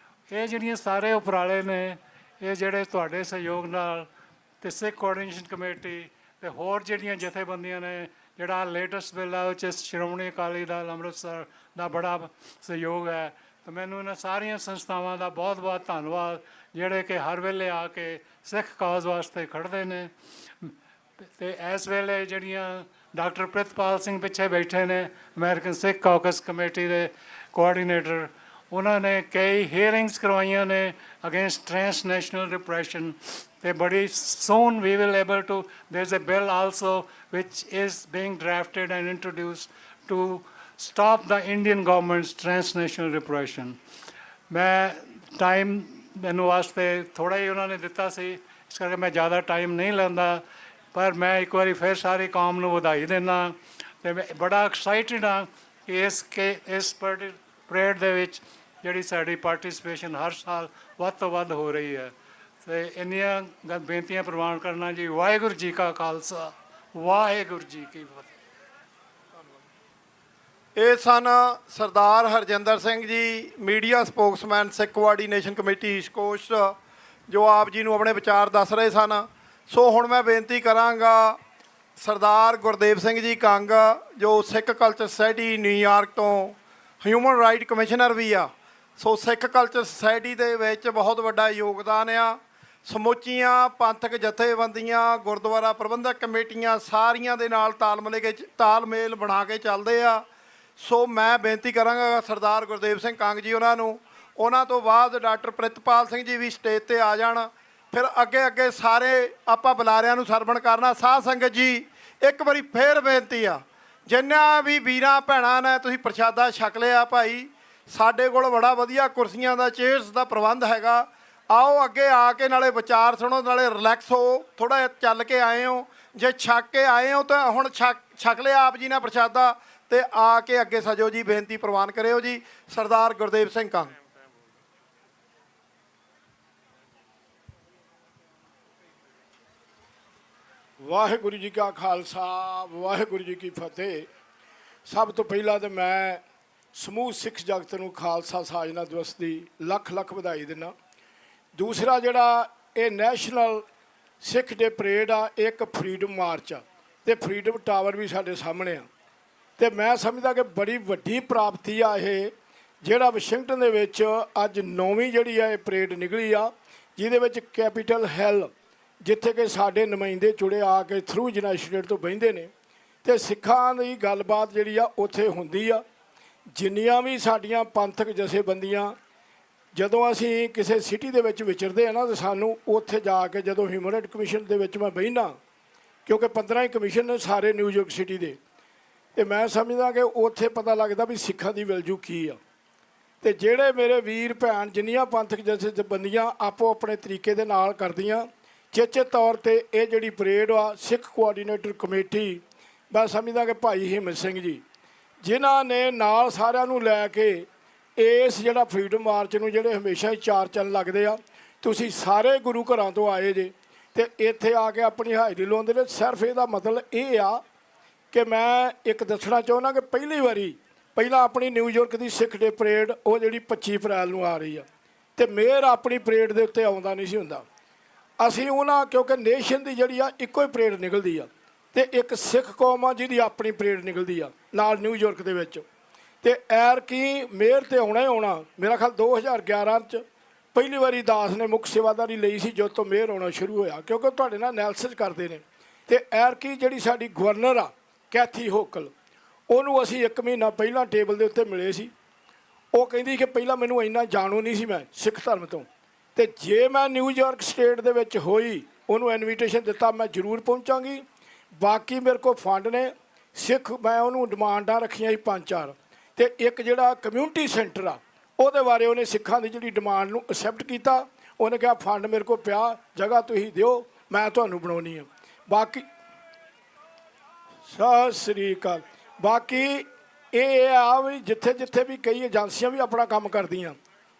ਇਹ ਜਿਹੜੀਆਂ ਸਾਰੇ ਉਪਰਾਲੇ ਨੇ ਇਹ ਜਿਹੜੇ ਤੁਹਾਡੇ ਸਹਿਯੋਗ ਨਾਲ ਤੇ ਸਿੱਖ ਕੋਆਰਡੀਨੇਸ਼ਨ ਕਮੇਟੀ ਤੇ ਹੋਰ ਜਿਹੜੀਆਂ ਜਥੇਬੰਦੀਆਂ ਨੇ ਜਿਹੜਾ ਲੇਟੈਸਟ ਬਿੱਲ ਹੈ ਉਹ 'ਚ ਸ਼੍ਰੋਮਣੀ ਅਕਾਲੀ ਦਲ ਅੰਮ੍ਰਿਤਸਰ ਦਾ ਬੜਾ ਸਹਿਯੋਗ ਹੈ ਤੇ ਮੈਨੂੰ ਇਹਨਾਂ ਸਾਰੀਆਂ ਸੰਸਥਾਵਾਂ ਦਾ ਬਹੁਤ ਬਹੁਤ ਧੰਨਵਾਦ ਜਿਹੜੇ ਕਿ ਹਰ ਵੇਲੇ ਆ ਕੇ ਸਿੱਖ ਕਾਜ਼ ਵਾਸਤੇ ਖੜ੍ਹਦੇ ਨੇ। ਤੇ ਇਸ ਵੇਲੇ ਜਿਹੜੀਆਂ ਡਾਕਟਰ ਪ੍ਰਿਤਪਾਲ ਸਿੰਘ ਪਿੱਛੇ ਬੈਠੇ ਨੇ ਅਮਰੀਕਨ ਸਿੱਖ ਕਾਕਸ ਕਮੇਟੀ ਦੇ ਕੋਆਰਡੀਨੇਟਰ, ਉਹਨਾਂ ਨੇ ਕਈ ਹੀਅਰਿੰਗਸ ਕਰਵਾਈਆਂ ਨੇ ਅਗੇਂਸਟ ਟ੍ਰਾਂਸਨੈਸ਼ਨਲ ਰਿਪਰੈਸ਼ਨ ਤੇ ਬੜੀ soon we will able to there is a bill also which is being drafted and introduced to stop the Indian government's transnational repression। ਮੈਂ time ਮੈਨੂੰ ਵਾਸਤੇ ਥੋੜ੍ਹਾ ਹੀ ਉਹਨਾਂ ਨੇ ਦਿੱਤਾ ਸੀ, ਇਸ ਕਰਕੇ ਮੈਂ ਜ਼ਿਆਦਾ ਟਾਈਮ ਨਹੀਂ ਲੈਂਦਾ, ਪਰ ਮੈਂ ਇੱਕ ਵਾਰੀ ਫਿਰ ਸਾਰੀ ਕੌਮ ਨੂੰ ਵਧਾਈ ਦਿੰਦਾ ਅਤੇ ਮੈਂ ਬੜਾ ਐਕਸਾਈਟਿਡ ਹਾਂ ਕਿ ਇਸ ਪਰੇਡ ਦੇ ਵਿੱਚ ਜਿਹੜੀ ਸਾਡੀ ਪਾਰਟੀਸਪੇਸ਼ਨ ਹਰ ਸਾਲ ਵੱਧ ਤੋਂ ਵੱਧ ਹੋ ਰਹੀ ਹੈ। ਅਤੇ ਇੰਨੀਆਂ ਬੇਨਤੀਆਂ ਪ੍ਰਵਾਨ ਕਰਨਾ ਜੀ। ਵਾਹਿਗੁਰੂ ਜੀ ਕਾ ਖਾਲਸਾ, ਵਾਹਿਗੁਰੂ ਜੀ ਕੀ ਫਤਿਹ। ਇਹ ਸਨ ਸਰਦਾਰ ਹਰਜਿੰਦਰ ਸਿੰਘ ਜੀ, media spokesman Sikh coordination committee East cost, ਜੋ ਆਪ ਜੀ ਨੂੰ ਆਪਣੇ ਵਿਚਾਰ ਦੱਸ ਰਹੇ ਸਨ। ਸੋ ਹੁਣ ਮੈਂ ਬੇਨਤੀ ਕਰਾਂਗਾ ਸਰਦਾਰ ਗੁਰਦੇਵ ਸਿੰਘ ਜੀ ਕੰਗ, ਜੋ ਸਿੱਖ ਕਲਚਰ ਸੁਸਾਇਟੀ ਨਿਊਯਾਰਕ ਤੋਂ ਹਿਊਮਨ ਰਾਈਟ ਕਮਿਸ਼ਨਰ ਵੀ ਆ। ਸੋ ਸਿੱਖ ਕਲਚਰ ਸੁਸਾਇਟੀ ਦੇ ਵਿੱਚ ਬਹੁਤ ਵੱਡਾ ਯੋਗਦਾਨ ਆ। ਸਮੁੱਚੀਆਂ ਪੰਥਕ ਜਥੇਬੰਦੀਆਂ, ਗੁਰਦੁਆਰਾ ਪ੍ਰਬੰਧਕ ਕਮੇਟੀਆਂ ਸਾਰੀਆਂ ਦੇ ਨਾਲ ਤਾਲਮੇਲ ਬਣਾ ਕੇ ਚੱਲਦੇ ਆ। ਸੋ ਮੈਂ ਬੇਨਤੀ ਕਰਾਂਗਾ ਸਰਦਾਰ ਗੁਰਦੇਵ ਸਿੰਘ ਕੰਗ ਜੀ ਉਹਨਾਂ ਤੋਂ ਬਾਅਦ ਡਾਕਟਰ ਪ੍ਰਿਤਪਾਲ ਸਿੰਘ ਜੀ ਵੀ ਸਟੇਜ 'ਤੇ ਆ ਜਾਣ। ਫਿਰ ਅੱਗੇ ਸਾਰੇ ਆਪਾਂ ਬੁਲਾਰਿਆਂ ਨੂੰ ਸਰਵਣ ਕਰਨਾ। ਸਾਧ ਸੰਗਤ ਜੀ ਇੱਕ ਵਾਰੀ ਫੇਰ ਬੇਨਤੀ ਆ, ਜਿੰਨਾ ਵੀ ਵੀਰਾਂ ਭੈਣਾਂ ਨੇ ਤੁਸੀਂ ਪ੍ਰਸ਼ਾਦਾ ਛਕ ਲਿਆ ਭਾਈ, ਸਾਡੇ ਕੋਲ ਬੜਾ ਵਧੀਆ ਕੁਰਸੀਆਂ ਦਾ, ਚੇਅਰਸ ਦਾ ਪ੍ਰਬੰਧ ਹੈਗਾ। ਆਓ ਅੱਗੇ ਆ ਕੇ ਨਾਲੇ ਵਿਚਾਰ ਸੁਣੋ, ਨਾਲੇ ਰਿਲੈਕਸ ਹੋ। ਥੋੜ੍ਹਾ ਜਿਹਾ ਚੱਲ ਕੇ ਆਏ ਹੋ, ਜੇ ਛਕ ਕੇ ਆਏ ਹੋ ਤਾਂ ਹੁਣ ਛਕ ਲਿਆ ਆਪ ਜੀ ਨੇ ਪ੍ਰਸ਼ਾਦਾ, ਤੇ ਆ ਕੇ ਅੱਗੇ ਸਜੋ ਜੀ। ਬੇਨਤੀ ਪ੍ਰਵਾਨ ਕਰਿਓ ਜੀ। ਸਰਦਾਰ ਗੁਰਦੇਵ ਸਿੰਘ ਕੰਗ। ਵਾਹਿਗੁਰੂ ਜੀ ਕਾ ਖਾਲਸਾ, ਵਾਹਿਗੁਰੂ ਜੀ ਕੀ ਫਤਿਹ। ਸਭ ਤੋਂ ਪਹਿਲਾਂ ਤਾਂ ਮੈਂ ਸਮੂਹ ਸਿੱਖ ਜਗਤ ਨੂੰ ਖਾਲਸਾ ਸਾਜਨਾ ਦਿਵਸ ਦੀ ਲੱਖ ਲੱਖ ਵਧਾਈ ਦਿੰਦਾ। ਦੂਸਰਾ ਜਿਹੜਾ ਇਹ ਨੈਸ਼ਨਲ ਸਿੱਖ ਡੇ ਪਰੇਡ ਆ, ਇੱਕ ਫਰੀਡਮ ਮਾਰਚ ਆ ਅਤੇ ਫਰੀਡਮ ਟਾਵਰ ਵੀ ਸਾਡੇ ਸਾਹਮਣੇ ਆ। ਅਤੇ ਮੈਂ ਸਮਝਦਾ ਕਿ ਬੜੀ ਵੱਡੀ ਪ੍ਰਾਪਤੀ ਆ ਇਹ, ਜਿਹੜਾ ਵਾਸ਼ਿੰਗਟਨ ਦੇ ਵਿੱਚ ਅੱਜ 9ਵੀਂ ਜਿਹੜੀ ਆ ਇਹ ਪਰੇਡ ਨਿਕਲੀ ਆ, ਜਿਹਦੇ ਵਿੱਚ ਕੈਪੀਟਲ ਹਿੱਲ, ਜਿੱਥੇ ਕਿ ਸਾਡੇ ਨੁਮਾਇੰਦੇ ਚੁਣੇ ਆ ਕੇ ਥਰੂ ਯੂਨਾਈਟਿਡ ਸਟੇਟ ਤੋਂ ਬਹਿੰਦੇ ਨੇ ਅਤੇ ਸਿੱਖਾਂ ਦੀ ਗੱਲਬਾਤ ਜਿਹੜੀ ਆ ਉੱਥੇ ਹੁੰਦੀ ਆ। ਜਿੰਨੀਆਂ ਵੀ ਸਾਡੀਆਂ ਪੰਥਕ ਜਥੇਬੰਦੀਆਂ, ਜਦੋਂ ਅਸੀਂ ਕਿਸੇ ਸਿਟੀ ਦੇ ਵਿੱਚ ਵਿਚਰਦੇ ਆ ਨਾ, ਤਾਂ ਸਾਨੂੰ ਉੱਥੇ ਜਾ ਕੇ ਜਦੋਂ ਹਿਊਮਨ ਰਾਈਟ ਕਮਿਸ਼ਨ ਦੇ ਵਿੱਚ ਮੈਂ ਬਹਿਨਾ, ਕਿਉਂਕਿ 15 ਹੀ ਕਮਿਸ਼ਨ ਨੇ ਸਾਰੇ ਨਿਊਯਾਰਕ ਸਿਟੀ ਦੇ, ਅਤੇ ਮੈਂ ਸਮਝਦਾ ਕਿ ਉੱਥੇ ਪਤਾ ਲੱਗਦਾ ਵੀ ਸਿੱਖਾਂ ਦੀ ਵੈਲਿਊ ਕੀ ਆ। ਅਤੇ ਜਿਹੜੇ ਮੇਰੇ ਵੀਰ ਭੈਣ ਜਿੰਨੀਆਂ ਪੰਥਕ ਜਥੇਬੰਦੀਆਂ ਆਪੋ ਆਪਣੇ ਤਰੀਕੇ ਦੇ ਨਾਲ ਕਰਦੀਆਂ, ਚੇਚੇ ਤੌਰ 'ਤੇ ਇਹ ਜਿਹੜੀ ਪਰੇਡ ਆ ਸਿੱਖ ਕੋਆਰਡੀਨੇਟਰ ਕਮੇਟੀ, ਮੈਂ ਸਮਝਦਾ ਕਿ ਭਾਈ ਹਿੰਮਤ ਸਿੰਘ ਜੀ, ਜਿਨ੍ਹਾਂ ਨੇ ਨਾਲ ਸਾਰਿਆਂ ਨੂੰ ਲੈ ਕੇ ਇਸ ਜਿਹੜਾ ਫਰੀਡਮ ਮਾਰਚ ਨੂੰ, ਜਿਹੜੇ ਹਮੇਸ਼ਾ ਹੀ 4 ਚੰਨ ਲੱਗਦੇ ਆ, ਤੁਸੀਂ ਸਾਰੇ ਗੁਰੂ ਘਰਾਂ ਤੋਂ ਆਏ ਜੇ ਅਤੇ ਇੱਥੇ ਆ ਕੇ ਆਪਣੀ ਹਾਜ਼ਰੀ ਲਾਉਂਦੇ ਨੇ। ਸਿਰਫ ਇਹਦਾ ਮਤਲਬ ਇਹ ਆ ਕਿ ਮੈਂ ਇੱਕ ਦੱਸਣਾ ਚਾਹੁੰਦਾ ਕਿ ਪਹਿਲਾਂ ਆਪਣੀ ਨਿਊਯਾਰਕ ਦੀ ਸਿੱਖ ਡੇ ਪਰੇਡ ਉਹ ਜਿਹੜੀ 25 ਅਪ੍ਰੈਲ ਨੂੰ ਆ ਰਹੀ ਆ, ਅਤੇ ਮੇਅਰ ਆਪਣੀ ਪਰੇਡ ਦੇ ਉੱਤੇ ਆਉਂਦਾ ਨਹੀਂ ਸੀ ਹੁੰਦਾ। ਅਸੀਂ ਕਿਉਂਕਿ ਨੇਸ਼ਨ ਦੀ ਜਿਹੜੀ ਆ ਇੱਕੋ ਹੀ ਪਰੇਡ ਨਿਕਲਦੀ ਆ, ਅਤੇ ਇੱਕ ਸਿੱਖ ਕੌਮ ਆ ਜਿਹਦੀ ਆਪਣੀ ਪਰੇਡ ਨਿਕਲਦੀ ਆ ਨਾਲ ਨਿਊਯਾਰਕ ਦੇ ਵਿੱਚ। ਅਤੇ ਐਰਕੀ ਮੇਅਰ 'ਤੇ ਆਉਣਾ ਹੀ ਆਉਣਾ। ਮੇਰਾ ਖਿਆਲ 2011 'ਚ ਪਹਿਲੀ ਵਾਰੀ ਦਾਸ ਨੇ ਮੁੱਖ ਸੇਵਾਦਾਰੀ ਲਈ ਸੀ ਜਦੋਂ ਤੋਂ ਮੇਅਰ ਹੋਣਾ ਸ਼ੁਰੂ ਹੋਇਆ, ਕਿਉਂਕਿ ਤੁਹਾਡੇ ਨਾਲ ਐਨਾਲਿਸਿਸ ਕਰਦੇ ਨੇ। ਤੇ ਐਰਕੀ ਜਿਹੜੀ ਸਾਡੀ ਗਵਰਨਰ ਆ ਕੈਥੀ ਹੋਕਲ, ਉਹਨੂੰ ਅਸੀਂ 1 ਮਹੀਨਾ ਪਹਿਲਾਂ ਟੇਬਲ ਦੇ ਉੱਤੇ ਮਿਲੇ ਸੀ। ਉਹ ਕਹਿੰਦੀ ਕਿ ਪਹਿਲਾਂ ਮੈਨੂੰ ਇੰਨਾ ਜਾਣੂ ਨਹੀਂ ਸੀ ਮੈਂ ਸਿੱਖ ਧਰਮ ਤੋਂ, ਤੇ ਜੇ ਮੈਂ ਨਿਊਯਾਰਕ ਸਟੇਟ ਦੇ ਵਿੱਚ ਹੋਈ ਉਹਨੂੰ ਇਨਵੀਟੇਸ਼ਨ ਦਿੱਤਾ ਮੈਂ ਜ਼ਰੂਰ ਪਹੁੰਚਾਂਗੀ। ਬਾਕੀ ਮੇਰੇ ਕੋਲ ਫੰਡ ਨੇ ਸਿੱਖ, ਮੈਂ ਉਹਨੂੰ ਡਿਮਾਂਡਾਂ ਰੱਖੀਆਂ ਸੀ 5-4, ਤੇ ਇੱਕ ਜਿਹੜਾ ਕਮਿਊਨਿਟੀ ਸੈਂਟਰ ਆ ਉਹਦੇ ਬਾਰੇ ਉਹਨੇ ਸਿੱਖਾਂ ਦੀ ਜਿਹੜੀ ਡਿਮਾਂਡ ਨੂੰ ਐਕਸੈਪਟ ਕੀਤਾ। ਉਹਨੇ ਕਿਹਾ ਫੰਡ ਮੇਰੇ ਕੋਲ ਪਿਆ, ਜਗ੍ਹਾ ਤੁਸੀਂ ਦਿਓ, ਮੈਂ ਤੁਹਾਨੂੰ ਬਣਾਉਣੀ ਆ। ਬਾਕੀ ਸਤਿ ਸ੍ਰੀ ਅਕਾਲ। ਬਾਕੀ ਇਹ ਆ ਵੀ ਜਿੱਥੇ ਜਿੱਥੇ ਵੀ ਕਈ ਏਜੰਸੀਆਂ ਵੀ ਆਪਣਾ ਕੰਮ ਕਰਦੀਆਂ,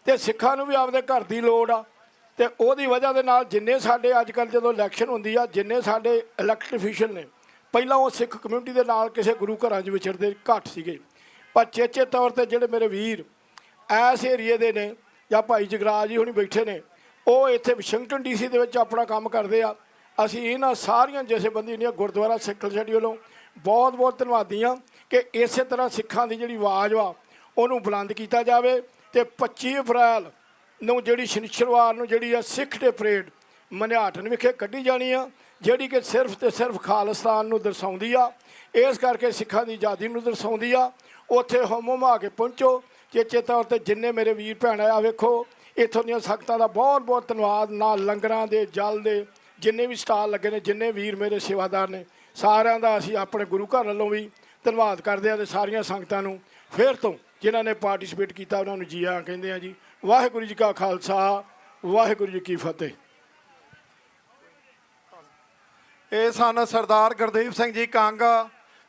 ਤੇ ਸਿੱਖਾਂ ਨੂੰ ਵੀ ਆਪਦੇ ਘਰ ਦੀ ਲੋੜ ਆ, ਤੇ ਉਹਦੀ ਵਜ੍ਹਾ ਦੇ ਨਾਲ ਜਿੰਨੇ ਸਾਡੇ ਅੱਜ ਕੱਲ੍ਹ ਜਦੋਂ ਇਲੈਕਸ਼ਨ ਹੁੰਦੀ ਆ, ਜਿੰਨੇ ਸਾਡੇ ਇਲੈਕਟਡ ਅਫੀਸ਼ੀਅਲ ਨੇ, ਪਹਿਲਾਂ ਉਹ ਸਿੱਖ ਕਮਿਊਨਿਟੀ ਦੇ ਨਾਲ ਕਿਸੇ ਗੁਰੂ ਘਰਾਂ 'ਚ ਵਿਚਰਦੇ ਘੱਟ ਸੀਗੇ, ਪਰ ਚੇਚੇ ਤੌਰ 'ਤੇ ਜਿਹੜੇ ਮੇਰੇ ਵੀਰ ਇਸ ਏਰੀਏ ਦੇ ਨੇ ਜਾਂ ਭਾਈ ਜਗਰਾਜ ਜੀ ਹੁਣੀ ਬੈਠੇ ਨੇ, ਉਹ ਇੱਥੇ ਵਾਸ਼ਿੰਗਟਨ DC ਦੇ ਵਿੱਚ ਆਪਣਾ ਕੰਮ ਕਰਦੇ ਆ। ਅਸੀਂ ਇਹਨਾਂ ਸਾਰੀਆਂ ਜਥੇਬੰਦੀਆਂ ਦੀਆਂ ਗੁਰਦੁਆਰਾ ਸਿੱਖ ਕਲਚਰ ਵੱਲੋਂ ਬਹੁਤ ਬਹੁਤ ਧੰਨਵਾਦੀ ਹਾਂ ਕਿ ਇਸੇ ਤਰ੍ਹਾਂ ਸਿੱਖਾਂ ਦੀ ਜਿਹੜੀ ਆਵਾਜ਼ ਵਾ ਉਹਨੂੰ ਬੁਲੰਦ ਕੀਤਾ ਜਾਵੇ। ਤੇ 25 ਅਪ੍ਰੈਲ ਨੂੰ ਜਿਹੜੀ ਸ਼ਨੀਚਰਵਾਰ ਨੂੰ ਜਿਹੜੀ ਆ ਸਿੱਖ ਡੇ ਪਰੇਡ ਮਨਿਆਟਨ ਵਿਖੇ ਕੱਢੀ ਜਾਣੀ ਆ, ਜਿਹੜੀ ਕਿ ਸਿਰਫ ਤੇ ਸਿਰਫ ਖਾਲਿਸਤਾਨ ਨੂੰ ਦਰਸਾਉਂਦੀ ਆ, ਇਸ ਕਰਕੇ ਸਿੱਖਾਂ ਦੀ ਆਜ਼ਾਦੀ ਨੂੰ ਦਰਸਾਉਂਦੀ ਆ। ਉੱਥੇ ਹੁਮ-ਹੁਮਾ ਕੇ ਪਹੁੰਚੋ। ਚੇਚੇ ਤੌਰ 'ਤੇ ਜਿੰਨੇ ਮੇਰੇ ਵੀਰ ਭੈਣ ਆ, ਵੇਖੋ ਇੱਥੋਂ ਦੀਆਂ ਸੰਗਤਾਂ ਦਾ ਬਹੁਤ ਬਹੁਤ ਧੰਨਵਾਦ। ਨਾਲ ਲੰਗਰਾਂ ਦੇ, ਜਲ ਦੇ ਜਿੰਨੇ ਵੀ ਸਟਾਲ ਲੱਗੇ ਨੇ, ਜਿੰਨੇ ਵੀਰ ਮੇਰੇ ਸੇਵਾਦਾਰ ਨੇ, ਸਾਰਿਆਂ ਦਾ ਅਸੀਂ ਆਪਣੇ ਗੁਰੂ ਘਰ ਵੱਲੋਂ ਵੀ ਧੰਨਵਾਦ ਕਰਦੇ ਹਾਂ। ਅਤੇ ਸਾਰੀਆਂ ਸੰਗਤਾਂ ਨੂੰ ਫਿਰ ਤੋਂ ਜਿਨ੍ਹਾਂ ਨੇ ਪਾਰਟੀਸਪੇਟ ਕੀਤਾ ਉਹਨਾਂ ਨੂੰ ਜੀ ਆਇਆਂ ਕਹਿੰਦੇ ਆ ਜੀ। ਵਾਹਿਗੁਰੂ ਜੀ ਕਾ ਖਾਲਸਾ, ਵਾਹਿਗੁਰੂ ਜੀ ਕੀ ਫਤਿਹ। ਇਹ ਸਨ ਸਰਦਾਰ ਗੁਰਦੀਪ ਸਿੰਘ ਜੀ ਕੰਗ,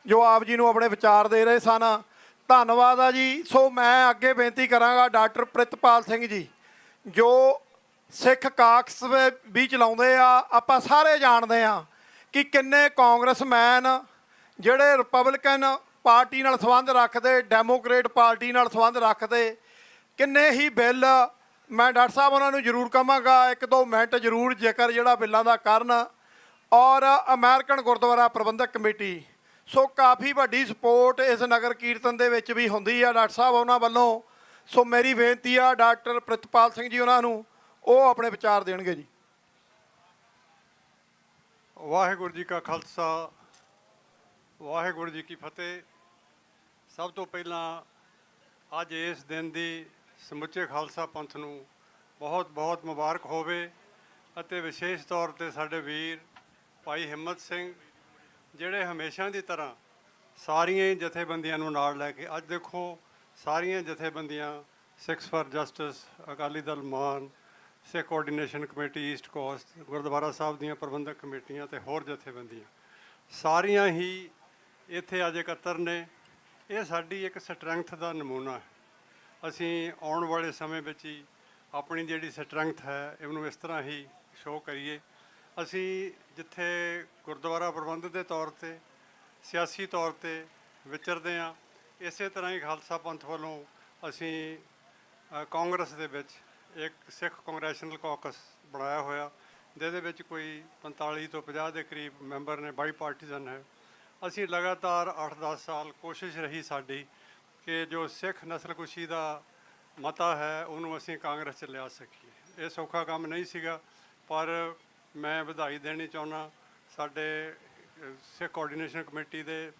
ਜੋ ਆਪ ਜੀ ਨੂੰ ਆਪਣੇ ਵਿਚਾਰ ਦੇ ਰਹੇ ਸਨ। ਧੰਨਵਾਦ ਆ ਜੀ। ਸੋ ਮੈਂ ਅੱਗੇ ਬੇਨਤੀ ਕਰਾਂਗਾ ਡਾਕਟਰ ਪ੍ਰਿਤਪਾਲ ਸਿੰਘ ਜੀ, ਜੋ ਸਿੱਖ ਕਾਕਸ ਵੀ ਚਲਾਉਂਦੇ ਆ। ਆਪਾਂ ਸਾਰੇ ਜਾਣਦੇ ਆ ਕਿ ਕਿੰਨੇ ਕਾਂਗਰਸਮੈਨ ਜਿਹੜੇ ਰਿਪਬਲਿਕਨ ਪਾਰਟੀ ਨਾਲ ਸੰਬੰਧ ਰੱਖਦੇ, ਡੈਮੋਕ੍ਰੇਟ ਪਾਰਟੀ ਨਾਲ ਸੰਬੰਧ ਰੱਖਦੇ, ਕਿੰਨੇ ਹੀ ਬਿੱਲ, ਮੈਂ ਡਾਕਟਰ ਸਾਹਿਬ ਉਹਨਾਂ ਨੂੰ ਜ਼ਰੂਰ ਕਹਾਂਗਾ 1-2 ਮਿੰਟ ਜ਼ਰੂਰ ਜ਼ਿਕਰ ਜਿਹੜਾ ਬਿੱਲਾਂ ਦਾ ਕਰਨ। ਔਰ ਅਮਰੀਕਨ ਗੁਰਦੁਆਰਾ ਪ੍ਰਬੰਧਕ ਕਮੇਟੀ, ਸੋ ਕਾਫੀ ਵੱਡੀ ਸਪੋਰਟ ਇਸ ਨਗਰ ਕੀਰਤਨ ਦੇ ਵਿੱਚ ਵੀ ਹੁੰਦੀ ਆ ਡਾਕਟਰ ਸਾਹਿਬ ਉਹਨਾਂ ਵੱਲੋਂ। ਸੋ ਮੇਰੀ ਬੇਨਤੀ ਆ ਡਾਕਟਰ ਪ੍ਰਿਤਪਾਲ ਸਿੰਘ ਜੀ ਉਹਨਾਂ ਨੂੰ, ਉਹ ਆਪਣੇ ਵਿਚਾਰ ਦੇਣਗੇ ਜੀ। ਵਾਹਿਗੁਰੂ ਜੀ ਕਾ ਖਾਲਸਾ, ਵਾਹਿਗੁਰੂ ਜੀ ਕੀ ਫਤਿਹ। ਸਭ ਤੋਂ ਪਹਿਲਾਂ ਅੱਜ ਇਸ ਦਿਨ ਦੀ ਸਮੁੱਚੇ ਖਾਲਸਾ ਪੰਥ ਨੂੰ ਬਹੁਤ ਬਹੁਤ ਮੁਬਾਰਕ ਹੋਵੇ, ਅਤੇ ਵਿਸ਼ੇਸ਼ ਤੌਰ 'ਤੇ ਸਾਡੇ ਵੀਰ ਭਾਈ ਹਿੰਮਤ ਸਿੰਘ, ਜਿਹੜੇ ਹਮੇਸ਼ਾ ਦੀ ਤਰ੍ਹਾਂ ਸਾਰੀਆਂ ਜਥੇਬੰਦੀਆਂ ਨੂੰ ਨਾਲ ਲੈ ਕੇ, ਅੱਜ ਦੇਖੋ ਸਾਰੀਆਂ ਜਥੇਬੰਦੀਆਂ, Sikhs for Justice, Akali Dal Mann, Sikh coordination committee East Coast, gurdwara Sahib ਦੀਆਂ ਪ੍ਰਬੰਧਕ ਕਮੇਟੀਆਂ ਅਤੇ ਹੋਰ ਜਥੇਬੰਦੀਆਂ ਸਾਰੀਆਂ ਹੀ ਇੱਥੇ ਅੱਜ ਇਕੱਤਰ ਨੇ। ਇਹ ਸਾਡੀ ਇੱਕ ਸਟਰੈਂਥ ਦਾ ਨਮੂਨਾ ਹੈ। ਅਸੀਂ ਆਉਣ ਵਾਲੇ ਸਮੇਂ ਵਿੱਚ ਹੀ ਆਪਣੀ ਜਿਹੜੀ ਸਟਰੈਂਥ ਹੈ ਇਹਨੂੰ ਇਸ ਤਰ੍ਹਾਂ ਹੀ ਸ਼ੋਅ ਕਰੀਏ। ਅਸੀਂ ਜਿੱਥੇ ਗੁਰਦੁਆਰਾ ਪ੍ਰਬੰਧਕ ਦੇ ਤੌਰ 'ਤੇ, ਸਿਆਸੀ ਤੌਰ 'ਤੇ ਵਿਚਰਦੇ ਹਾਂ, ਇਸੇ ਤਰ੍ਹਾਂ ਹੀ ਖਾਲਸਾ ਪੰਥ ਵੱਲੋਂ ਅਸੀਂ ਕਾਂਗਰਸ ਦੇ ਵਿੱਚ ਇੱਕ ਸਿੱਖ ਕੰਗਰੈਸ਼ਨਲ ਕਾਕਸ ਬਣਾਇਆ ਹੋਇਆ, ਜਿਹਦੇ ਵਿੱਚ ਕੋਈ 45 ਤੋਂ 50 ਦੇ ਕਰੀਬ ਮੈਂਬਰ ਨੇ, ਬਾਈ ਪਾਰਟੀਜ਼ਨ ਹੈ। ਅਸੀਂ ਲਗਾਤਾਰ 8-10 ਸਾਲ ਕੋਸ਼ਿਸ਼ ਰਹੀ ਸਾਡੀ ਕਿ ਜੋ ਸਿੱਖ ਨਸਲਕੁਸ਼ੀ ਦਾ ਮਤਾ ਹੈ ਉਹਨੂੰ ਅਸੀਂ ਕਾਂਗਰਸ 'ਚ ਲਿਆ ਸਕੀਏ। ਇਹ ਸੌਖਾ ਕੰਮ ਨਹੀਂ ਸੀਗਾ, ਪਰ ਮੈਂ ਵਧਾਈ ਦੇਣੀ ਚਾਹੁੰਦਾ ਸਾਡੇ ਸਿੱਖ ਕੋਆਰਡੀਨੇਸ਼ਨ ਕਮੇਟੀ ਦੇ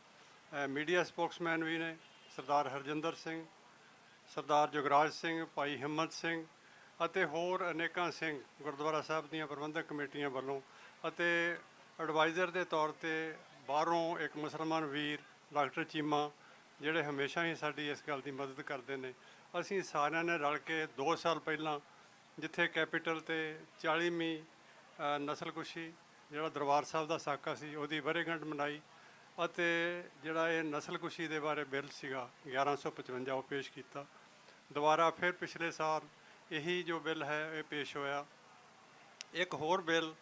ਮੀਡੀਆ ਸਪੋਕਸਮੈਨ ਵੀ ਨੇ, ਸਰਦਾਰ ਹਰਜਿੰਦਰ ਸਿੰਘ, ਸਰਦਾਰ ਜਗਰਾਜ ਸਿੰਘ, ਭਾਈ ਹਿੰਮਤ ਸਿੰਘ ਅਤੇ ਹੋਰ ਅਨੇਕਾਂ ਸਿੰਘ ਗੁਰਦੁਆਰਾ ਸਾਹਿਬ ਦੀਆਂ ਪ੍ਰਬੰਧਕ ਕਮੇਟੀਆਂ ਵੱਲੋਂ, ਅਤੇ ਐਡਵਾਈਜ਼ਰ ਦੇ ਤੌਰ 'ਤੇ ਬਾਹਰੋਂ ਇੱਕ ਮੁਸਲਮਾਨ ਵੀਰ ਡਾਕਟਰ ਚੀਮਾ, ਜਿਹੜੇ ਹਮੇਸ਼ਾ ਹੀ ਸਾਡੀ ਇਸ ਗੱਲ ਦੀ ਮਦਦ ਕਰਦੇ ਨੇ। ਅਸੀਂ ਸਾਰਿਆਂ ਨੇ ਰਲ ਕੇ 2 ਸਾਲ ਪਹਿਲਾਂ ਜਿੱਥੇ ਕੈਪੀਟਲ 'ਤੇ 40ਵੀਂ ਨਸਲਕੁਸ਼ੀ ਜਿਹੜਾ ਦਰਬਾਰ ਸਾਹਿਬ ਦਾ ਸਾਕਾ ਸੀ ਉਹਦੀ ਵਰ੍ਹੇਗੰਢ ਮਨਾਈ, ਅਤੇ ਜਿਹੜਾ ਇਹ ਨਸਲਕੁਸ਼ੀ ਦੇ ਬਾਰੇ ਬਿੱਲ ਸੀਗਾ 1155 ਉਹ ਪੇਸ਼ ਕੀਤਾ। ਦੁਬਾਰਾ ਫਿਰ ਪਿਛਲੇ ਸਾਲ ਇਹੀ ਜੋ ਬਿੱਲ ਹੈ ਇਹ ਪੇਸ਼ ਹੋਇਆ। ਇੱਕ ਹੋਰ ਬਿੱਲ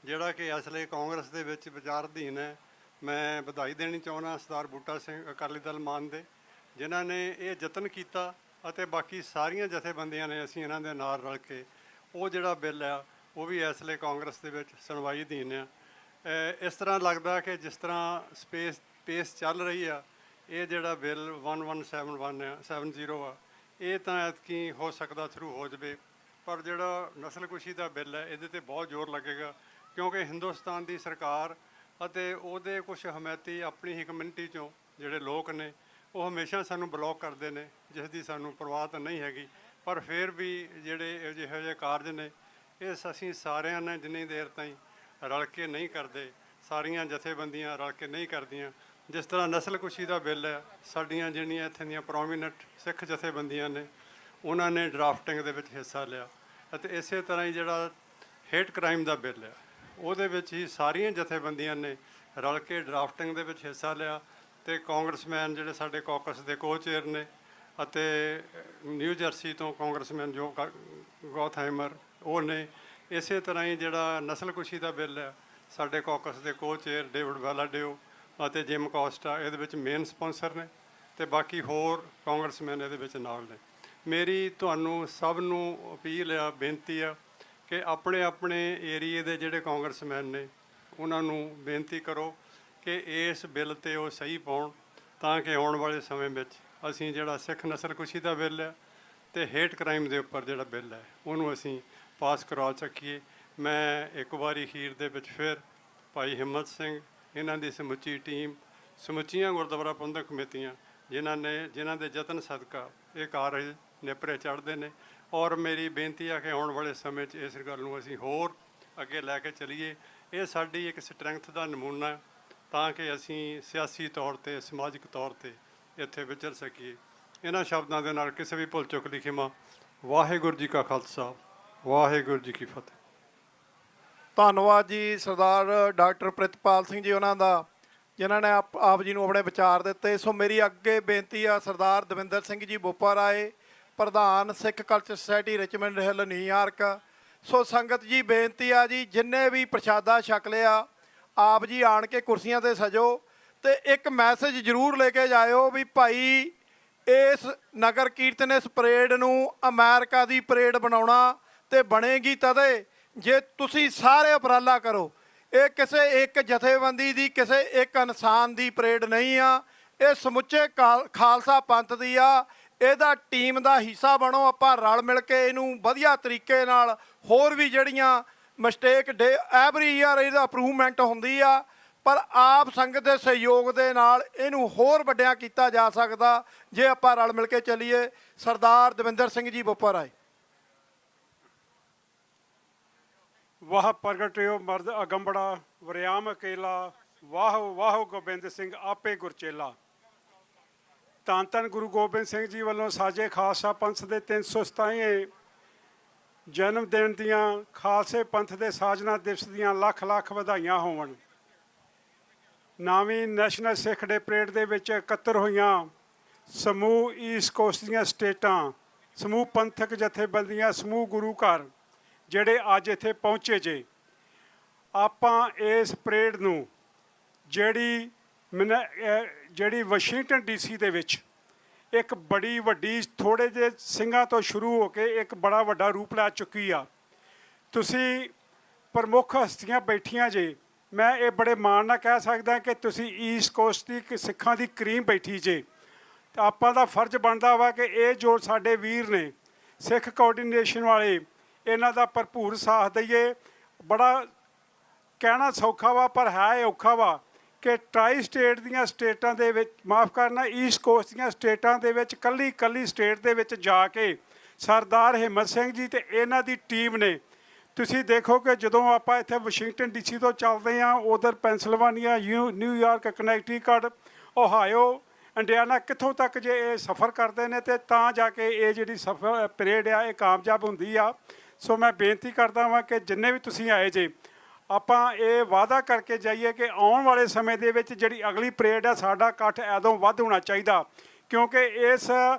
ਜਿਹੜਾ ਕਿ ਅਸਲੇ ਕਾਂਗਰਸ ਦੇ ਵਿੱਚ ਵਿਚਾਰ ਅਧੀਨ ਹੈ, ਮੈਂ ਵਧਾਈ ਦੇਣੀ ਚਾਹੁੰਦਾ ਸਰਦਾਰ ਬੂਟਾ ਸਿੰਘ ਅਕਾਲੀ ਦਲ ਮਾਨ ਦੇ, ਜਿਨ੍ਹਾਂ ਨੇ ਇਹ ਯਤਨ ਕੀਤਾ, ਅਤੇ ਬਾਕੀ ਸਾਰੀਆਂ ਜਥੇਬੰਦੀਆਂ ਨੇ ਅਸੀਂ ਇਹਨਾਂ ਦੇ ਨਾਲ ਰਲ ਕੇ ਉਹ ਜਿਹੜਾ ਬਿੱਲ ਆ ਉਹ ਵੀ ਇਸ ਵੇਲੇ ਕਾਂਗਰਸ ਦੇ ਵਿੱਚ ਸੁਣਵਾਈ ਅਧੀਨ ਆ। ਇਸ ਤਰ੍ਹਾਂ ਲੱਗਦਾ ਕਿ ਜਿਸ ਤਰ੍ਹਾਂ ਪੇਸ ਚੱਲ ਰਹੀ ਆ, ਇਹ ਜਿਹੜਾ ਬਿੱਲ 1171 ਆ 70 ਆ, ਇਹ ਤਾਂ ਐਤਕੀ ਹੋ ਸਕਦਾ ਥਰੂ ਹੋ ਜਾਵੇ। ਪਰ ਜਿਹੜਾ ਨਸਲਕੁਸ਼ੀ ਦਾ ਬਿੱਲ ਹੈ ਇਹਦੇ ਤੇ ਬਹੁਤ ਜ਼ੋਰ ਲੱਗੇਗਾ, ਕਿਉਂਕਿ ਹਿੰਦੁਸਤਾਨ ਦੀ ਸਰਕਾਰ ਅਤੇ ਉਹਦੇ ਕੁਝ ਹਮਾਇਤੀ ਆਪਣੀ ਹੀ ਕਮਿਊਨਿਟੀ 'ਚੋਂ ਜਿਹੜੇ ਲੋਕ ਨੇ ਉਹ ਹਮੇਸ਼ਾ ਸਾਨੂੰ ਬਲੌਕ ਕਰਦੇ ਨੇ, ਜਿਸ ਦੀ ਸਾਨੂੰ ਪਰਵਾਹ ਤਾਂ ਨਹੀਂ ਹੈਗੀ। ਪਰ ਫਿਰ ਵੀ ਜਿਹੜੇ ਜਿਹੋ ਜਿਹੇ ਕਾਰਜ ਨੇ ਇਸ ਅਸੀਂ ਸਾਰਿਆਂ ਨੇ ਜਿੰਨੀ ਦੇਰ ਤਾਈਂ ਰਲ ਕੇ ਨਹੀਂ ਕਰਦੇ, ਸਾਰੀਆਂ ਜਥੇਬੰਦੀਆਂ ਰਲ ਕੇ ਨਹੀਂ ਕਰਦੀਆਂ। ਜਿਸ ਤਰ੍ਹਾਂ ਨਸਲਕੁਸ਼ੀ ਦਾ ਬਿੱਲ ਹੈ, ਸਾਡੀਆਂ ਜਿਹੜੀਆਂ ਇੱਥੇ ਦੀਆਂ ਪ੍ਰੋਮੀਨੈਂਟ ਸਿੱਖ ਜਥੇਬੰਦੀਆਂ ਨੇ ਉਹਨਾਂ ਨੇ ਡਰਾਫਟਿੰਗ ਦੇ ਵਿੱਚ ਹਿੱਸਾ ਲਿਆ, ਅਤੇ ਇਸੇ ਤਰ੍ਹਾਂ ਹੀ ਜਿਹੜਾ ਹੇਟ ਕ੍ਰਾਈਮ ਦਾ ਬਿੱਲ ਹੈ ਉਹਦੇ ਵਿੱਚ ਹੀ ਸਾਰੀਆਂ ਜਥੇਬੰਦੀਆਂ ਨੇ ਰਲ ਕੇ ਡਰਾਫਟਿੰਗ ਦੇ ਵਿੱਚ ਹਿੱਸਾ ਲਿਆ। ਅਤੇ ਕਾਂਗਰਸਮੈਨ ਜਿਹੜੇ ਸਾਡੇ ਕਾਕਸ ਦੇ ਕੋ-ਚੇਅਰ ਨੇ ਅਤੇ ਨਿਊ ਜਰਸੀ ਤੋਂ ਕਾਂਗਰਸਮੈਨ ਜੋ ਗੌਥਹਾਈਮਰ ਉਹ ਨੇ। ਇਸੇ ਤਰ੍ਹਾਂ ਹੀ ਜਿਹੜਾ ਨਸਲਕੁਸ਼ੀ ਦਾ ਬਿੱਲ ਹੈ, ਸਾਡੇ ਕਾਕਸ ਦੇ ਕੋ-ਚੇਅਰ ਡੇਵਿਡ ਵੈਲਾਡਿਓ ਅਤੇ ਜਿਮ ਕੋਸਟਾ ਇਹਦੇ ਵਿੱਚ ਮੇਨ ਸਪਾਂਸਰ ਨੇ, ਅਤੇ ਬਾਕੀ ਹੋਰ ਕਾਂਗਰਸਮੈਨ ਇਹਦੇ ਵਿੱਚ ਨਾਲ ਨੇ। ਮੇਰੀ ਤੁਹਾਨੂੰ ਸਭ ਨੂੰ ਅਪੀਲ ਆ, ਬੇਨਤੀ ਆ ਕਿ ਆਪਣੇ ਆਪਣੇ ਏਰੀਏ ਦੇ ਜਿਹੜੇ ਕਾਂਗਰਸਮੈਨ ਨੇ ਉਹਨਾਂ ਨੂੰ ਬੇਨਤੀ ਕਰੋ ਕਿ ਇਸ ਬਿੱਲ 'ਤੇ ਉਹ ਸਹੀ ਪਾਉਣ, ਤਾਂ ਕਿ ਆਉਣ ਵਾਲੇ ਸਮੇਂ ਵਿੱਚ ਅਸੀਂ ਜਿਹੜਾ ਸਿੱਖ ਨਸਲਕੁਸ਼ੀ ਦਾ ਬਿੱਲ ਹੈ ਅਤੇ ਹੇਟ ਕ੍ਰਾਈਮ ਦੇ ਉੱਪਰ ਜਿਹੜਾ ਬਿੱਲ ਹੈ ਉਹਨੂੰ ਅਸੀਂ ਪਾਸ ਕਰਵਾ ਸਕੀਏ। ਮੈਂ ਇੱਕ ਵਾਰੀ ਅਖੀਰ ਦੇ ਵਿੱਚ ਫਿਰ ਭਾਈ ਹਿੰਮਤ ਸਿੰਘ, ਇਹਨਾਂ ਦੀ ਸਮੁੱਚੀ ਟੀਮ, ਸਮੁੱਚੀਆਂ ਗੁਰਦੁਆਰਾ ਪ੍ਰਬੰਧਕ ਕਮੇਟੀਆਂ ਜਿਨ੍ਹਾਂ ਦੇ ਯਤਨ ਸਦਕਾ ਇਹ ਕਾਰਜ ਨੇਪਰੇ ਚੜ੍ਹਦੇ ਨੇ, ਔਰ ਮੇਰੀ ਬੇਨਤੀ ਆ ਕਿ ਆਉਣ ਵਾਲੇ ਸਮੇਂ 'ਚ ਇਸ ਗੱਲ ਨੂੰ ਅਸੀਂ ਹੋਰ ਅੱਗੇ ਲੈ ਕੇ ਚੱਲੀਏ। ਇਹ ਸਾਡੀ ਇੱਕ ਸਟਰੈਂਥ ਦਾ ਨਮੂਨਾ ਹੈ, ਤਾਂ ਕਿ ਅਸੀਂ ਸਿਆਸੀ ਤੌਰ 'ਤੇ, ਸਮਾਜਿਕ ਤੌਰ 'ਤੇ ਇੱਥੇ ਵਿਚਰ ਸਕੀਏ। ਇਹਨਾਂ ਸ਼ਬਦਾਂ ਦੇ ਨਾਲ ਕਿਸੇ ਵੀ ਭੁੱਲ ਚੁੱਕ ਦੀ ਖਿਮਾ। ਵਾਹਿਗੁਰੂ ਜੀ ਕਾ ਖਾਲਸਾ, ਵਾਹਿਗੁਰੂ ਜੀ ਕੀ ਫਤਿਹ। ਧੰਨਵਾਦ ਜੀ ਸਰਦਾਰ ਡਾਕਟਰ ਪ੍ਰਿਤਪਾਲ ਸਿੰਘ ਜੀ ਉਹਨਾਂ ਦਾ, ਜਿਨ੍ਹਾਂ ਨੇ ਆਪ ਜੀ ਨੂੰ ਆਪਣੇ ਵਿਚਾਰ ਦਿੱਤੇ। ਸੋ ਮੇਰੀ ਅੱਗੇ ਬੇਨਤੀ ਆ ਸਰਦਾਰ ਦਵਿੰਦਰ ਸਿੰਘ ਜੀ ਬੋਪਾ ਰਾਏ, ਪ੍ਰਧਾਨ Sikh culture society Richmond Hill New York. So ਸੰਗਤ ਜੀ ਬੇਨਤੀ ਆ ਜੀ, ਜਿੰਨੇ ਵੀ ਪ੍ਰਸ਼ਾਦਾ ਛਕ ਲਿਆ ਆਪ ਜੀ ਆਣ ਕੇ ਕੁਰਸੀਆਂ 'ਤੇ ਸਜੋ, ਅਤੇ ਇੱਕ ਮੈਸੇਜ ਜ਼ਰੂਰ ਲੈ ਕੇ ਜਾਇਓ ਵੀ ਭਾਈ ਇਸ ਨਗਰ ਕੀਰਤਨ ਇਸ ਪਰੇਡ ਨੂੰ ਅਮਰੀਕਾ ਦੀ ਪਰੇਡ ਬਣਾਉਣਾ ਤੇ ਬਣੇਗੀ ਤਦੇ ਜੇ ਤੁਸੀਂ ਸਾਰੇ ਉਪਰਾਲਾ ਕਰੋ। ਇਹ ਕਿਸੇ ਇੱਕ ਜਥੇਬੰਦੀ ਦੀ, ਕਿਸੇ ਇੱਕ ਇਨਸਾਨ ਦੀ ਪਰੇਡ ਨਹੀਂ ਆ, ਇਹ ਸਮੁੱਚੇ ਖਾਲਸਾ ਪੰਥ ਦੀ ਆ। ਇਹਦਾ ਟੀਮ ਦਾ ਹਿੱਸਾ ਬਣੋ, ਆਪਾਂ ਰਲ ਮਿਲ ਕੇ ਇਹਨੂੰ ਵਧੀਆ ਤਰੀਕੇ ਨਾਲ, ਹੋਰ ਵੀ ਜਿਹੜੀਆਂ ਮਿਸਟੇਕ ਐਵਰੀ ਈਅਰ ਇਹਦਾ ਇੰਪਰੂਵਮੈਂਟ ਹੁੰਦੀ ਆ, ਪਰ ਆਪ ਸੰਗਤ ਦੇ ਸਹਿਯੋਗ ਦੇ ਨਾਲ ਇਹਨੂੰ ਹੋਰ ਵੱਡਿਆਂ ਕੀਤਾ ਜਾ ਸਕਦਾ ਜੇ ਆਪਾਂ ਰਲ ਮਿਲ ਕੇ ਚੱਲੀਏ। ਸਰਦਾਰ ਦਵਿੰਦਰ ਸਿੰਘ ਜੀ ਬੋਪਾ ਰਾਏ। ਵਾਹ ਪ੍ਰਗਟਿਓ ਮਰਦ ਅਗੰਬੜਾ, ਵਰਿਆਮ ਅਕੇਲਾ, ਵਾਹ ਵਾਹ ਗੋਬਿੰਦ ਸਿੰਘ ਆਪੇ ਗੁਰਚੇਲਾ। ਧੰਨ ਧੰਨ ਗੁਰੂ ਗੋਬਿੰਦ ਸਿੰਘ ਜੀ ਵੱਲੋਂ ਸਾਜੇ ਖਾਲਸਾ ਪੰਥ ਦੇ 327ਵੇਂ ਜਨਮ ਦਿਨ ਦੀਆਂ ਖਾਲਸੇ ਪੰਥ ਦੇ ਸਾਜਨਾ ਦਿਵਸ ਦੀਆਂ ਲੱਖ ਲੱਖ ਵਧਾਈਆਂ ਹੋਵਣ। 9ਵੀਂ ਨੈਸ਼ਨਲ ਸਿੱਖ ਡੇ ਪਰੇਡ ਦੇ ਵਿੱਚ ਇਕੱਤਰ ਹੋਈਆਂ ਸਮੂਹ ਈਸਟ ਕੋਸਟ ਦੀਆਂ ਸਟੇਟਾਂ, ਸਮੂਹ ਪੰਥਕ ਜਥੇਬੰਦੀਆਂ, ਸਮੂਹ ਗੁਰੂ ਘਰ ਜਿਹੜੇ ਅੱਜ ਇੱਥੇ ਪਹੁੰਚੇ ਜੇ। ਆਪਾਂ ਇਸ ਪਰੇਡ ਨੂੰ ਜਿਹੜੀ ਵਾਸ਼ਿੰਗਟਨ DC ਦੇ ਵਿੱਚ ਇੱਕ ਬੜੀ ਵੱਡੀ, ਥੋੜ੍ਹੇ ਜਿਹੇ ਸਿੰਘਾਂ ਤੋਂ ਸ਼ੁਰੂ ਹੋ ਕੇ ਇੱਕ ਬੜਾ ਵੱਡਾ ਰੂਪ ਲੈ ਚੁੱਕੀ ਆ। ਤੁਸੀਂ ਪ੍ਰਮੁੱਖ ਹਸਤੀਆਂ ਬੈਠੀਆਂ ਜੇ। ਮੈਂ ਇਹ ਬੜੇ ਮਾਣ ਨਾਲ ਕਹਿ ਸਕਦਾ ਕਿ ਤੁਸੀਂ ਈਸਟ ਕੋਸਟ ਦੀ ਸਿੱਖਾਂ ਦੀ ਕਰੀਮ ਬੈਠੀ ਜੇ। ਤਾਂ ਆਪਾਂ ਦਾ ਫਰਜ਼ ਬਣਦਾ ਵਾ ਕਿ ਇਹ ਜੋ ਸਾਡੇ ਵੀਰ ਨੇ ਸਿੱਖ ਕੋਆਰਡੀਨੇਸ਼ਨ ਵਾਲੇ, ਇਹਨਾਂ ਦਾ ਭਰਪੂਰ ਸਾਥ ਦਈਏ। ਬੜਾ ਕਹਿਣਾ ਸੌਖਾ ਵਾ ਪਰ ਹੈ ਇਹ ਔਖਾ ਵਾ ਕਿ ਟਰਾਈ ਸਟੇਟ ਦੀਆਂ ਸਟੇਟਾਂ ਦੇ ਵਿੱਚ, ਮਾਫ ਕਰਨਾ, ਈਸਟ ਕੋਸਟ ਦੀਆਂ ਸਟੇਟਾਂ ਦੇ ਵਿੱਚ ਕੱਲੀ ਸਟੇਟ ਦੇ ਵਿੱਚ ਜਾ ਕੇ ਸਰਦਾਰ ਹਿੰਮਤ ਸਿੰਘ ਜੀ ਅਤੇ ਇਹਨਾਂ ਦੀ ਟੀਮ ਨੇ, ਤੁਸੀਂ ਦੇਖੋ ਕਿ ਜਦੋਂ ਆਪਾਂ ਇੱਥੇ ਵਾਸ਼ਿੰਗਟਨ DC ਤੋਂ ਚੱਲਦੇ ਹਾਂ, ਉਧਰ ਪੈਂਸਿਲਵਾਨੀਆ, ਨਿਊਯਾਰਕ, ਕਨੈਕਟੀਕਟ, ਓਹਾਇਓ, ਇੰਡੀਆਨਾ, ਕਿੱਥੋਂ ਤੱਕ ਜੇ ਇਹ ਸਫ਼ਰ ਕਰਦੇ ਨੇ ਅਤੇ ਤਾਂ ਜਾ ਕੇ ਇਹ ਜਿਹੜੀ ਪਰੇਡ ਆ ਇਹ ਕਾਮਯਾਬ ਹੁੰਦੀ ਆ। ਸੋ ਮੈਂ ਬੇਨਤੀ ਕਰਦਾ ਹਾਂ ਕਿ ਜਿੰਨੇ ਵੀ ਤੁਸੀਂ ਆਏ ਜੇ, ਆਪਾਂ ਇਹ ਵਾਅਦਾ ਕਰਕੇ ਜਾਈਏ ਕਿ ਆਉਣ ਵਾਲੇ ਸਮੇਂ ਦੇ ਵਿੱਚ ਜਿਹੜੀ ਅਗਲੀ ਪਰੇਡ ਆ, ਸਾਡਾ ਇਕੱਠ ਐਦੋਂ ਵੱਧ ਹੋਣਾ ਚਾਹੀਦਾ, ਕਿਉਂਕਿ ਇਸ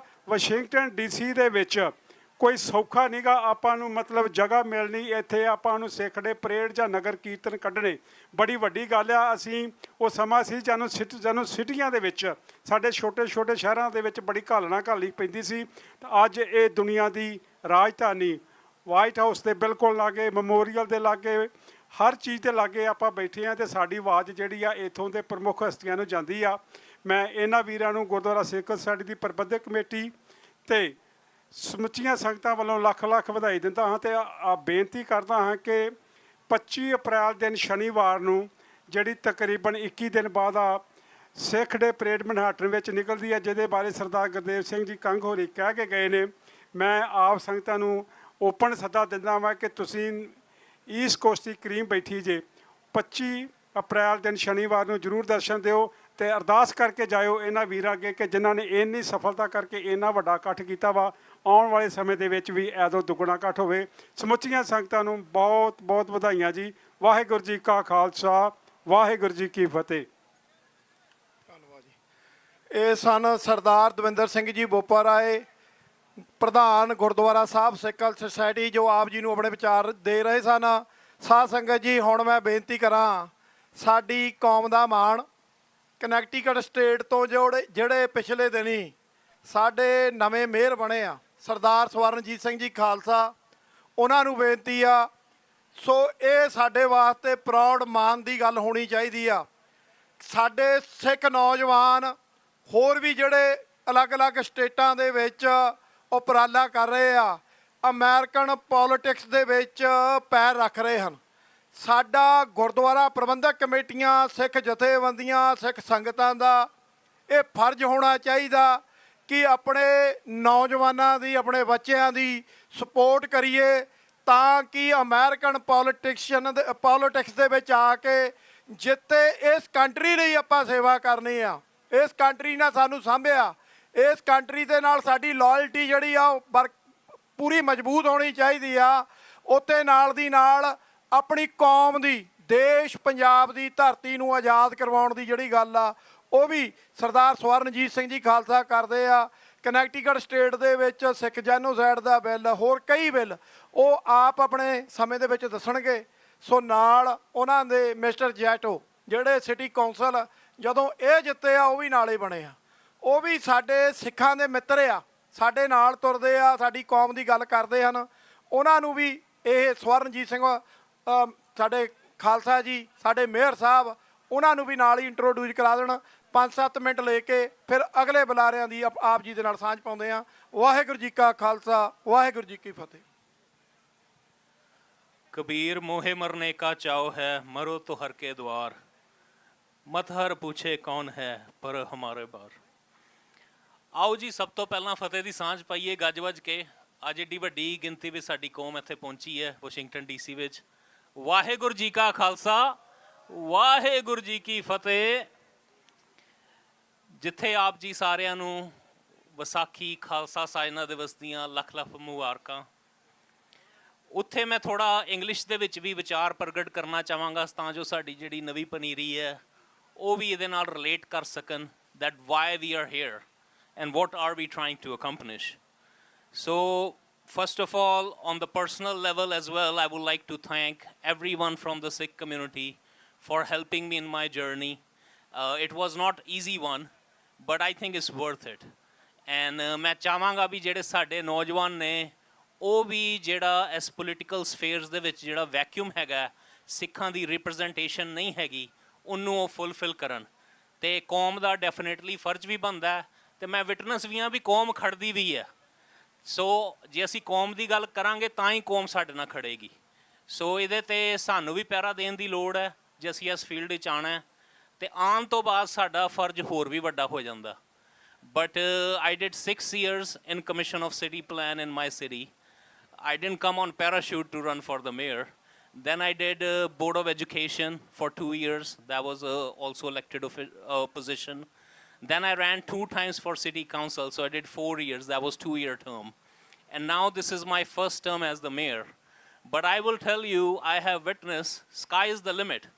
ਵਾਸ਼ਿੰਗਟਨ DC ਦੇ ਵਿੱਚ ਕੋਈ ਸੌਖਾ ਨਹੀਂਗਾ ਆਪਾਂ ਨੂੰ ਮਤਲਬ ਜਗ੍ਹਾ ਮਿਲਣੀ। ਇੱਥੇ ਆਪਾਂ ਨੂੰ ਸਿੱਖ ਡੇ ਪਰੇਡ ਜਾਂ ਨਗਰ ਕੀਰਤਨ ਕੱਢਣੇ ਬੜੀ ਵੱਡੀ ਗੱਲ ਆ। ਅਸੀਂ ਉਹ ਸਮਾਂ ਸੀ ਜਦੋਂ ਸਿਟੀਆਂ ਦੇ ਵਿੱਚ, ਸਾਡੇ ਛੋਟੇ ਸ਼ਹਿਰਾਂ ਦੇ ਵਿੱਚ ਬੜੀ ਘਾਲਣਾ ਘਾਲਣੀ ਪੈਂਦੀ ਸੀ। ਤਾਂ ਅੱਜ ਇਹ ਦੁਨੀਆ ਦੀ ਰਾਜਧਾਨੀ ਵਾਈਟ ਹਾਊਸ ਦੇ ਬਿਲਕੁਲ ਲਾਗੇ, ਮੈਮੋਰੀਅਲ ਦੇ ਲਾਗੇ, ਹਰ ਚੀਜ਼ ਦੇ ਲਾਗੇ ਆਪਾਂ ਬੈਠੇ ਹਾਂ ਅਤੇ ਸਾਡੀ ਆਵਾਜ਼ ਜਿਹੜੀ ਆ ਇੱਥੋਂ ਦੇ ਪ੍ਰਮੁੱਖ ਹਸਤੀਆਂ ਨੂੰ ਜਾਂਦੀ ਆ। ਮੈਂ ਇਹਨਾਂ ਵੀਰਾਂ ਨੂੰ ਗੁਰਦੁਆਰਾ ਸਿੱਖ ਸੁਸਾਇਟੀ ਦੀ ਪ੍ਰਬੰਧਕ ਕਮੇਟੀ ਅਤੇ ਸਮੁੱਚੀਆਂ ਸੰਗਤਾਂ ਵੱਲੋਂ ਲੱਖ ਲੱਖ ਵਧਾਈ ਦਿੰਦਾ ਹਾਂ ਤੇ ਬੇਨਤੀ ਕਰਦਾ ਹਾਂ ਕਿ 25 ਅਪ੍ਰੈਲ ਦਿਨ ਸ਼ਨੀਵਾਰ ਨੂੰ ਜਿਹੜੀ ਤਕਰੀਬਨ 21 ਦਿਨ ਬਾਅਦ ਆ ਸਿੱਖ ਡੇ ਪਰੇਡ ਮਨਹਾਟਨ ਵਿੱਚ ਨਿਕਲਦੀ ਹੈ, ਜਿਹਦੇ ਬਾਰੇ ਸਰਦਾਰ ਗੁਰਦੇਵ ਸਿੰਘ ਜੀ ਕੰਗ ਹੋਰੀ ਕਹਿ ਕੇ ਗਏ ਨੇ। ਮੈਂ ਆਪ ਸੰਗਤਾਂ ਨੂੰ ਓਪਨ ਸੱਦਾ ਦਿੰਦਾ ਵਾਂ ਕਿ ਤੁਸੀਂ ਈਸਟ ਕੋਸਟ ਦੀ ਕਰੀਮ ਬੈਠੀ ਜੇ 25 ਅਪ੍ਰੈਲ ਦਿਨ ਸ਼ਨੀਵਾਰ ਨੂੰ ਜ਼ਰੂਰ ਦਰਸ਼ਨ ਦਿਓ ਤੇ ਅਰਦਾਸ ਕਰਕੇ ਜਾਇਓ ਇਹਨਾਂ ਵੀਰਾਂ ਅੱਗੇ ਕਿ ਜਿਨ੍ਹਾਂ ਨੇ ਇੰਨੀ ਸਫਲਤਾ ਕਰਕੇ ਇੰਨਾ ਵੱਡਾ ਇਕੱਠ ਕੀਤਾ ਵਾ, ਆਉਣ ਵਾਲੇ ਸਮੇਂ ਦੇ ਵਿੱਚ ਵੀ ਐਦੋਂ ਦੁੱਗਣਾ ਇਕੱਠ ਹੋਵੇ। ਸਮੁੱਚੀਆਂ ਸੰਗਤਾਂ ਨੂੰ ਬਹੁਤ ਬਹੁਤ ਵਧਾਈਆਂ ਜੀ। ਵਾਹਿਗੁਰੂ ਜੀ ਕਾ ਖਾਲਸਾ, ਵਾਹਿਗੁਰੂ ਜੀ ਕੀ ਫਤਿਹ। ਇਹ ਸਨ ਸਰਦਾਰ ਦਵਿੰਦਰ ਸਿੰਘ ਜੀ ਬੋਪਾ ਰਾਏ, ਪ੍ਰਧਾਨ ਗੁਰਦੁਆਰਾ ਸਾਹਿਬ ਸਿੱਖ ਕਲਚਰ ਸੁਸਾਇਟੀ, ਜੋ ਆਪ ਜੀ ਨੂੰ ਆਪਣੇ ਵਿਚਾਰ ਦੇ ਰਹੇ ਸਨ। ਸਾਧ ਸੰਗਤ ਜੀ, ਹੁਣ ਮੈਂ ਬੇਨਤੀ ਕਰਾਂ, ਸਾਡੀ ਕੌਮ ਦਾ ਮਾਣ ਕਨੈਕਟੀਕਟ ਸਟੇਟ ਤੋਂ ਜਿਹੜੇ ਪਿਛਲੇ ਦਿਨੀ ਸਾਡੇ ਨਵੇਂ ਮੇਅਰ ਬਣੇ ਆ ਸਰਦਾਰ ਸਵਰਨਜੀਤ ਸਿੰਘ ਜੀ ਖਾਲਸਾ, ਉਹਨਾਂ ਨੂੰ ਬੇਨਤੀ ਆ, ਸੋ ਇਹ ਸਾਡੇ ਵਾਸਤੇ ਪ੍ਰਾਊਡ ਮਾਣ ਦੀ ਗੱਲ ਹੋਣੀ ਚਾਹੀਦੀ ਆ। ਸਾਡੇ ਸਿੱਖ ਨੌਜਵਾਨ ਹੋਰ ਵੀ ਜਿਹੜੇ ਅਲੱਗ-ਅਲੱਗ ਸਟੇਟਾਂ ਦੇ ਵਿੱਚ ਉਪਰਾਲਾ ਕਰ ਰਹੇ ਆ, ਅਮਰੀਕਨ ਪੋਲਿਟਿਕਸ ਦੇ ਵਿੱਚ ਪੈਰ ਰੱਖ ਰਹੇ ਹਨ। ਸਾਡਾ ਗੁਰਦੁਆਰਾ ਪ੍ਰਬੰਧਕ ਕਮੇਟੀਆਂ, ਸਿੱਖ ਜਥੇਬੰਦੀਆਂ, ਸਿੱਖ ਸੰਗਤਾਂ ਦਾ ਇਹ ਫਰਜ਼ ਹੋਣਾ ਚਾਹੀਦਾ ਕਿ ਆਪਣੇ ਨੌਜਵਾਨਾਂ ਦੀ, ਆਪਣੇ ਬੱਚਿਆਂ ਦੀ ਸਪੋਰਟ ਕਰੀਏ, ਤਾਂ ਕਿ ਅਮਰੀਕਨ ਪੋਲਿਟਿਕਸ ਦੇ ਵਿੱਚ ਆ ਕੇ ਜਿੱਥੇ ਇਸ ਕੰਟਰੀ ਲਈ ਆਪਾਂ ਸੇਵਾ ਕਰਨੀ ਆ, ਇਸ ਕੰਟਰੀ ਨੇ ਸਾਨੂੰ ਸਾਂਭਿਆ, ਇਸ ਕੰਟਰੀ ਦੇ ਨਾਲ ਸਾਡੀ ਲਾਇਲਟੀ ਜਿਹੜੀ ਆ ਉਹ ਪੂਰੀ ਮਜ਼ਬੂਤ ਹੋਣੀ ਚਾਹੀਦੀ ਆ। ਉੱਥੇ ਨਾਲ ਦੀ ਨਾਲ ਆਪਣੀ ਕੌਮ ਦੀ, ਦੇਸ਼ ਪੰਜਾਬ ਦੀ ਧਰਤੀ ਨੂੰ ਆਜ਼ਾਦ ਕਰਵਾਉਣ ਦੀ ਜਿਹੜੀ ਗੱਲ ਆ ਉਹ ਵੀ ਸਰਦਾਰ ਸਵਰਨਜੀਤ ਸਿੰਘ ਜੀ ਖਾਲਸਾ ਕਰਦੇ ਆ। ਕਨੈਕਟੀਕਟ ਸਟੇਟ ਦੇ ਵਿੱਚ ਸਿੱਖ ਜੈਨੋਸਾਈਡ ਦਾ ਬਿੱਲ, ਹੋਰ ਕਈ ਬਿੱਲ ਉਹ ਆਪ ਆਪਣੇ ਸਮੇਂ ਦੇ ਵਿੱਚ ਦੱਸਣਗੇ। ਸੋ ਨਾਲ ਉਹਨਾਂ ਦੇ ਮਿਸਟਰ ਜੈਟੋ ਜਿਹੜੇ ਸਿਟੀ ਕੌਂਸਲ ਜਦੋਂ ਇਹ ਜਿੱਤੇ ਆ ਉਹ ਵੀ ਨਾਲੇ ਬਣੇ ਆ, ਉਹ ਵੀ ਸਾਡੇ ਸਿੱਖਾਂ ਦੇ ਮਿੱਤਰ ਆ, ਸਾਡੇ ਨਾਲ ਤੁਰਦੇ ਆ, ਸਾਡੀ ਕੌਮ ਦੀ ਗੱਲ ਕਰਦੇ ਹਨ। ਉਹਨਾਂ ਨੂੰ ਵੀ ਇਹ ਸਵਰਨਜੀਤ ਸਿੰਘ ਸਾਡੇ ਖਾਲਸਾ ਜੀ, ਸਾਡੇ ਮੇਅਰ ਸਾਹਿਬ, ਉਹਨਾਂ ਨੂੰ ਵੀ ਨਾਲ ਹੀ ਇੰਟਰੋਡਿਊਸ ਕਰਾ ਦੇਣ। 5-7 ਮਿੰਟ ਲੈ ਕੇ ਫਿਰ ਅਗਲੇ ਬੁਲਾਰਿਆਂ ਦੀ ਆਪ ਜੀ ਦੇ ਨਾਲ ਸਾਂਝ ਪਾਉਂਦੇ ਆ। ਵਾਹਿਗੁਰੂ ਜੀ ਕਾ ਖਾਲਸਾ, ਵਾਹਿਗੁਰੂ ਜੀ ਕੀ ਫਤਿਹ। कबीर मोहे मरने का चाव है, मरो तो हर के द्वार, मत हर पूछे कौन है पर हमारे बार। आओ जी, सब तो पहला फतेह दी सांझ पाइए गज वज के। अज एडी वड्डी गिनती में साडी कौम इत्थे पहुंची है वाशिंगटन DC विच। वाहेगुरु जी का खालसा, वाहेगुरु जी की फतेह। जिथे आप जी सारियां नूं विसाखी खालसा साजना दिवस दीयां लख लख मुबारकां। ਉੱਥੇ ਮੈਂ ਥੋੜ੍ਹਾ ਇੰਗਲਿਸ਼ ਦੇ ਵਿੱਚ ਵੀ ਵਿਚਾਰ ਪ੍ਰਗਟ ਕਰਨਾ ਚਾਹਾਂਗਾ ਤਾਂ ਜੋ ਸਾਡੀ ਜਿਹੜੀ ਨਵੀਂ ਪਨੀਰੀ ਹੈ ਉਹ ਵੀ ਇਹਦੇ ਨਾਲ ਰਿਲੇਟ ਕਰ ਸਕਣ, that why we are here and what are we trying to accomplish. So first of all, on the personal level as well, I would like to thank everyone from the Sikh community for helping me in my journey. It was not easy one, but I think it's worth it. And ਮੈਂ ਚਾਹਾਂਗਾ ਵੀ ਜਿਹੜੇ ਸਾਡੇ ਨੌਜਵਾਨ ਨੇ ਉਹ ਵੀ ਜਿਹੜਾ ਇਸ political ਸਫੇਅਰਸ ਦੇ ਵਿੱਚ ਜਿਹੜਾ ਵੈਕਿਊਮ ਹੈਗਾ, ਸਿੱਖਾਂ ਦੀ ਰਿਪਰੈਜ਼ੈਂਟੇਸ਼ਨ ਨਹੀਂ ਹੈਗੀ, ਉਹਨੂੰ ਉਹ ਫੁੱਲਫਿਲ ਕਰਨ। ਅਤੇ ਕੌਮ ਦਾ ਡੈਫੀਨੇਟਲੀ ਫਰਜ਼ ਵੀ ਬਣਦਾ ਅਤੇ ਮੈਂ ਵਿਟਨੈਸ ਵੀ ਹਾਂ ਵੀ ਕੌਮ ਖੜਦੀ ਵੀ ਹੈ। ਸੋ ਜੇ ਅਸੀਂ ਕੌਮ ਦੀ ਗੱਲ ਕਰਾਂਗੇ ਤਾਂ ਹੀ ਕੌਮ ਸਾਡੇ ਨਾਲ ਖੜੇਗੀ। ਸੋ ਇਹਦੇ 'ਤੇ ਸਾਨੂੰ ਵੀ ਪਹਿਰਾ ਦੇਣ ਦੀ ਲੋੜ ਹੈ ਜੇ ਅਸੀਂ ਇਸ ਫੀਲਡ ਵਿੱਚ ਆਉਣਾ, ਅਤੇ ਆਉਣ ਤੋਂ ਬਾਅਦ ਸਾਡਾ ਫਰਜ਼ ਹੋਰ ਵੀ ਵੱਡਾ ਹੋ ਜਾਂਦਾ। But I did 6 years in Commission of City Plan in my city. I didn't come on parachute to run for the mayor. Then I did Board of Education for 2 years. That was also elected position. Then I ran 2 times for City Council, so I did 4 years. That was 2-year term. And now this is my first term as the mayor. But I will tell you, I have witnessed, sky is the limit.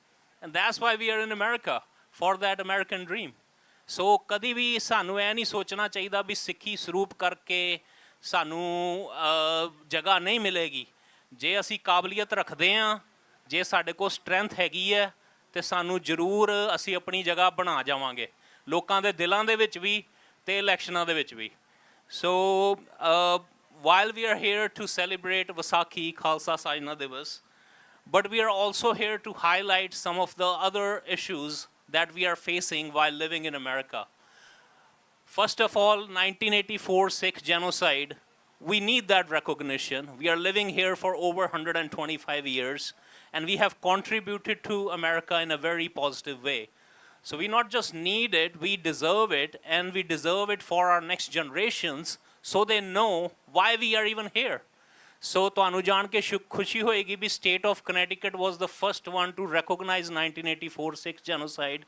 And that's why we are in America, for that American dream. So ਕਦੀ ਵੀ ਸਾਨੂੰ ਇਹ ਨਹੀਂ ਸੋਚਣਾ ਚਾਹੀਦਾ ਵੀ ਸਿੱਖੀ ਸਰੂਪ ਕਰਕੇ ਸਾਨੂੰ ਜਗ੍ਹਾ ਨਹੀਂ ਮਿਲੇਗੀ। ਜੇ ਅਸੀਂ ਕਾਬਲੀਅਤ ਰੱਖਦੇ ਹਾਂ, ਜੇ ਸਾਡੇ ਕੋਲ ਸਟਰੈਂਥ ਹੈਗੀ ਹੈ, ਤਾਂ ਸਾਨੂੰ ਜ਼ਰੂਰ ਅਸੀਂ ਆਪਣੀ ਜਗ੍ਹਾ ਬਣਾ ਜਾਵਾਂਗੇ ਲੋਕਾਂ ਦੇ ਦਿਲਾਂ ਦੇ ਵਿੱਚ ਵੀ ਅਤੇ ਇਲੈਕਸ਼ਨਾਂ ਦੇ ਵਿੱਚ ਵੀ। ਸੋ while we are here to celebrate Vaisakhi Khalsa Sajna Divas, but we are also here to highlight some of the other issues that we are facing while living in America. First of all, 1984 Sikh genocide we need that recognition. We are living here for over 125 years, and we have contributed to America in a very positive way. So we not just need it, we deserve it, and we deserve it for our next generations so they know why we are even here. So ਤੁਹਾਨੂੰ ਜਾਣ ਕੇ ਖੁਸ਼ੀ ਹੋਏਗੀ ਵੀ state of Connecticut was the first one to recognize 1984 Sikh genocide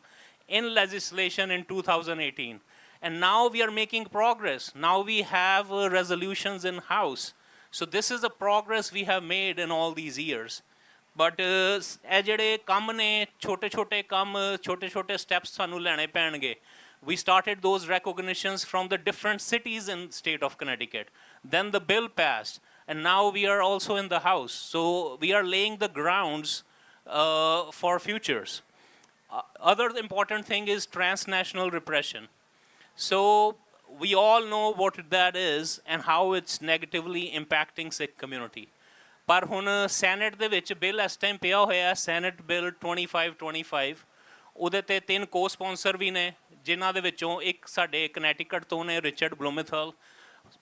in legislation in 2018. And now we are making progress. Now we have resolutions in House. So this is the progress we have made in all these years. But ਇਹ ਜਿਹੜੇ ਕੰਮ ਨੇ ਛੋਟੇ ਛੋਟੇ steps ਸਾਨੂੰ ਲੈਣੇ ਪੈਣਗੇ. We started those recognitions from the different cities in state of Connecticut. Then the bill passed. And now we are also in the House. So we are laying the grounds for futures. Other important thing is transnational repression. So we all know what that is and how it's negatively impacting Sikh community. ਪਰ ਹੁਣ senate ਦੇ ਵਿੱਚ bill ਇਸ time ਪਿਆ ਹੋਇਆ senate bill 2525 ਉਹਦੇ ਤੇ 3 ਕੋ-ਸਪਾਂਸਰ ਵੀ ਨੇ ਜਿਨ੍ਹਾਂ ਦੇ ਵਿੱਚੋਂ ਇੱਕ ਸਾਡੇ ਕਨੈਟੀਕਟ ਤੋਂ ਨੇ ਰਿਚਰਡ ਬਲੂਮੈਥਲ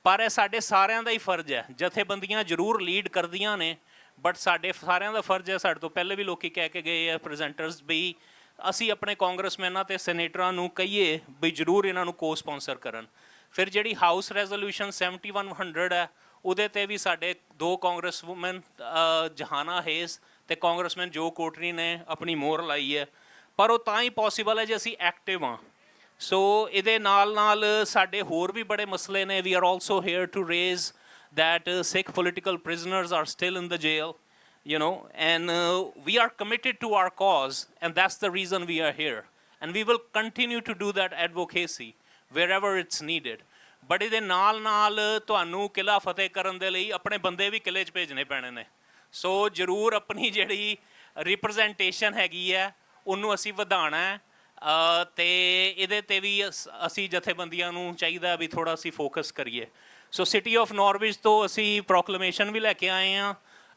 ਪਰ ਇਹ ਸਾਡੇ ਸਾਰਿਆਂ ਦਾ ਹੀ ਫਰਜ਼ ਹੈ ਜਥੇਬੰਦੀਆਂ ਜ਼ਰੂਰ ਲੀਡ ਕਰਦੀਆਂ ਨੇ ਬਟ ਸਾਡੇ ਸਾਰਿਆਂ ਦਾ ਫਰਜ਼ ਹੈ ਸਾਡੇ ਤੋਂ ਪਹਿਲੇ ਵੀ ਲੋਕੀ ਕਹਿ ਕੇ ਗਏ ਆ ਪ੍ਰੈਜ਼ੈਂਟਰਸ ਵੀ ਅਸੀਂ ਆਪਣੇ ਕਾਂਗਰਸਮੈਨਾਂ ਤੇ ਸੈਨੇਟਰਾਂ ਨੂੰ ਕਹੀਏ ਵੀ ਜ਼ਰੂਰ ਇਹਨਾਂ ਨੂੰ ਕੋ-ਸਪਾਂਸਰ ਕਰਨ ਫਿਰ ਜਿਹੜੀ ਹਾਊਸ ਰੈਜ਼ੋਲੂਸ਼ਨ 7100 ਹੈ ਉਹਦੇ ਤੇ ਵੀ ਸਾਡੇ 2 ਕਾਂਗਰਸ ਵੂਮਨ ਜਹਾਨਾ ਹੇਸ ਤੇ ਕਾਂਗਰਸਮੈਨ ਜੋ ਕੋਟਰੀ ਨੇ ਆਪਣੀ ਮੋਹਰ ਲਾਈ ਹੈ ਪਰ ਉਹ ਤਾਂ ਹੀ ਪੋਸੀਬਲ ਹੈ ਜੇ ਅਸੀਂ ਐਕਟਿਵ ਹਾਂ ਸੋ ਇਹਦੇ ਨਾਲ ਸਾਡੇ ਹੋਰ ਵੀ ਬੜੇ ਮਸਲੇ ਨੇ we are also here to raise that Sikh political prisoners are still in the jail, you know, and we are committed to our cause, and that's the reason we are here. And we will continue to do that advocacy wherever it's needed. But ਇਹਦੇ ਨਾਲ ਤੁਹਾਨੂੰ ਕਿਲਾ ਫਤਿਹ ਕਰਨ ਦੇ ਲਈ ਆਪਣੇ ਬੰਦੇ ਵੀ ਕਿਲੇ 'ਚ ਭੇਜਣੇ ਪੈਣੇ ਨੇ ਸੋ ਜ਼ਰੂਰ ਆਪਣੀ ਜਿਹੜੀ ਰਿਪਰੈਜ਼ੈਂਟੇਸ਼ਨ ਹੈਗੀ ਹੈ ਉਹਨੂੰ ਅਸੀਂ ਵਧਾਉਣਾ ਹੈ ਅਤੇ ਇਹਦੇ 'ਤੇ ਵੀ ਅਸੀਂ ਜਥੇਬੰਦੀਆਂ ਨੂੰ ਚਾਹੀਦਾ ਵੀ ਥੋੜ੍ਹਾ ਅਸੀਂ ਫੋਕਸ ਕਰੀਏ ਸੋ ਸਿਟੀ ਆਫ ਨੋਰਵਿਚ ਤੋਂ ਅਸੀਂ ਪ੍ਰੋਕਲੇਮੇਸ਼ਨ ਵੀ ਲੈ ਕੇ ਆਏ ਹਾਂ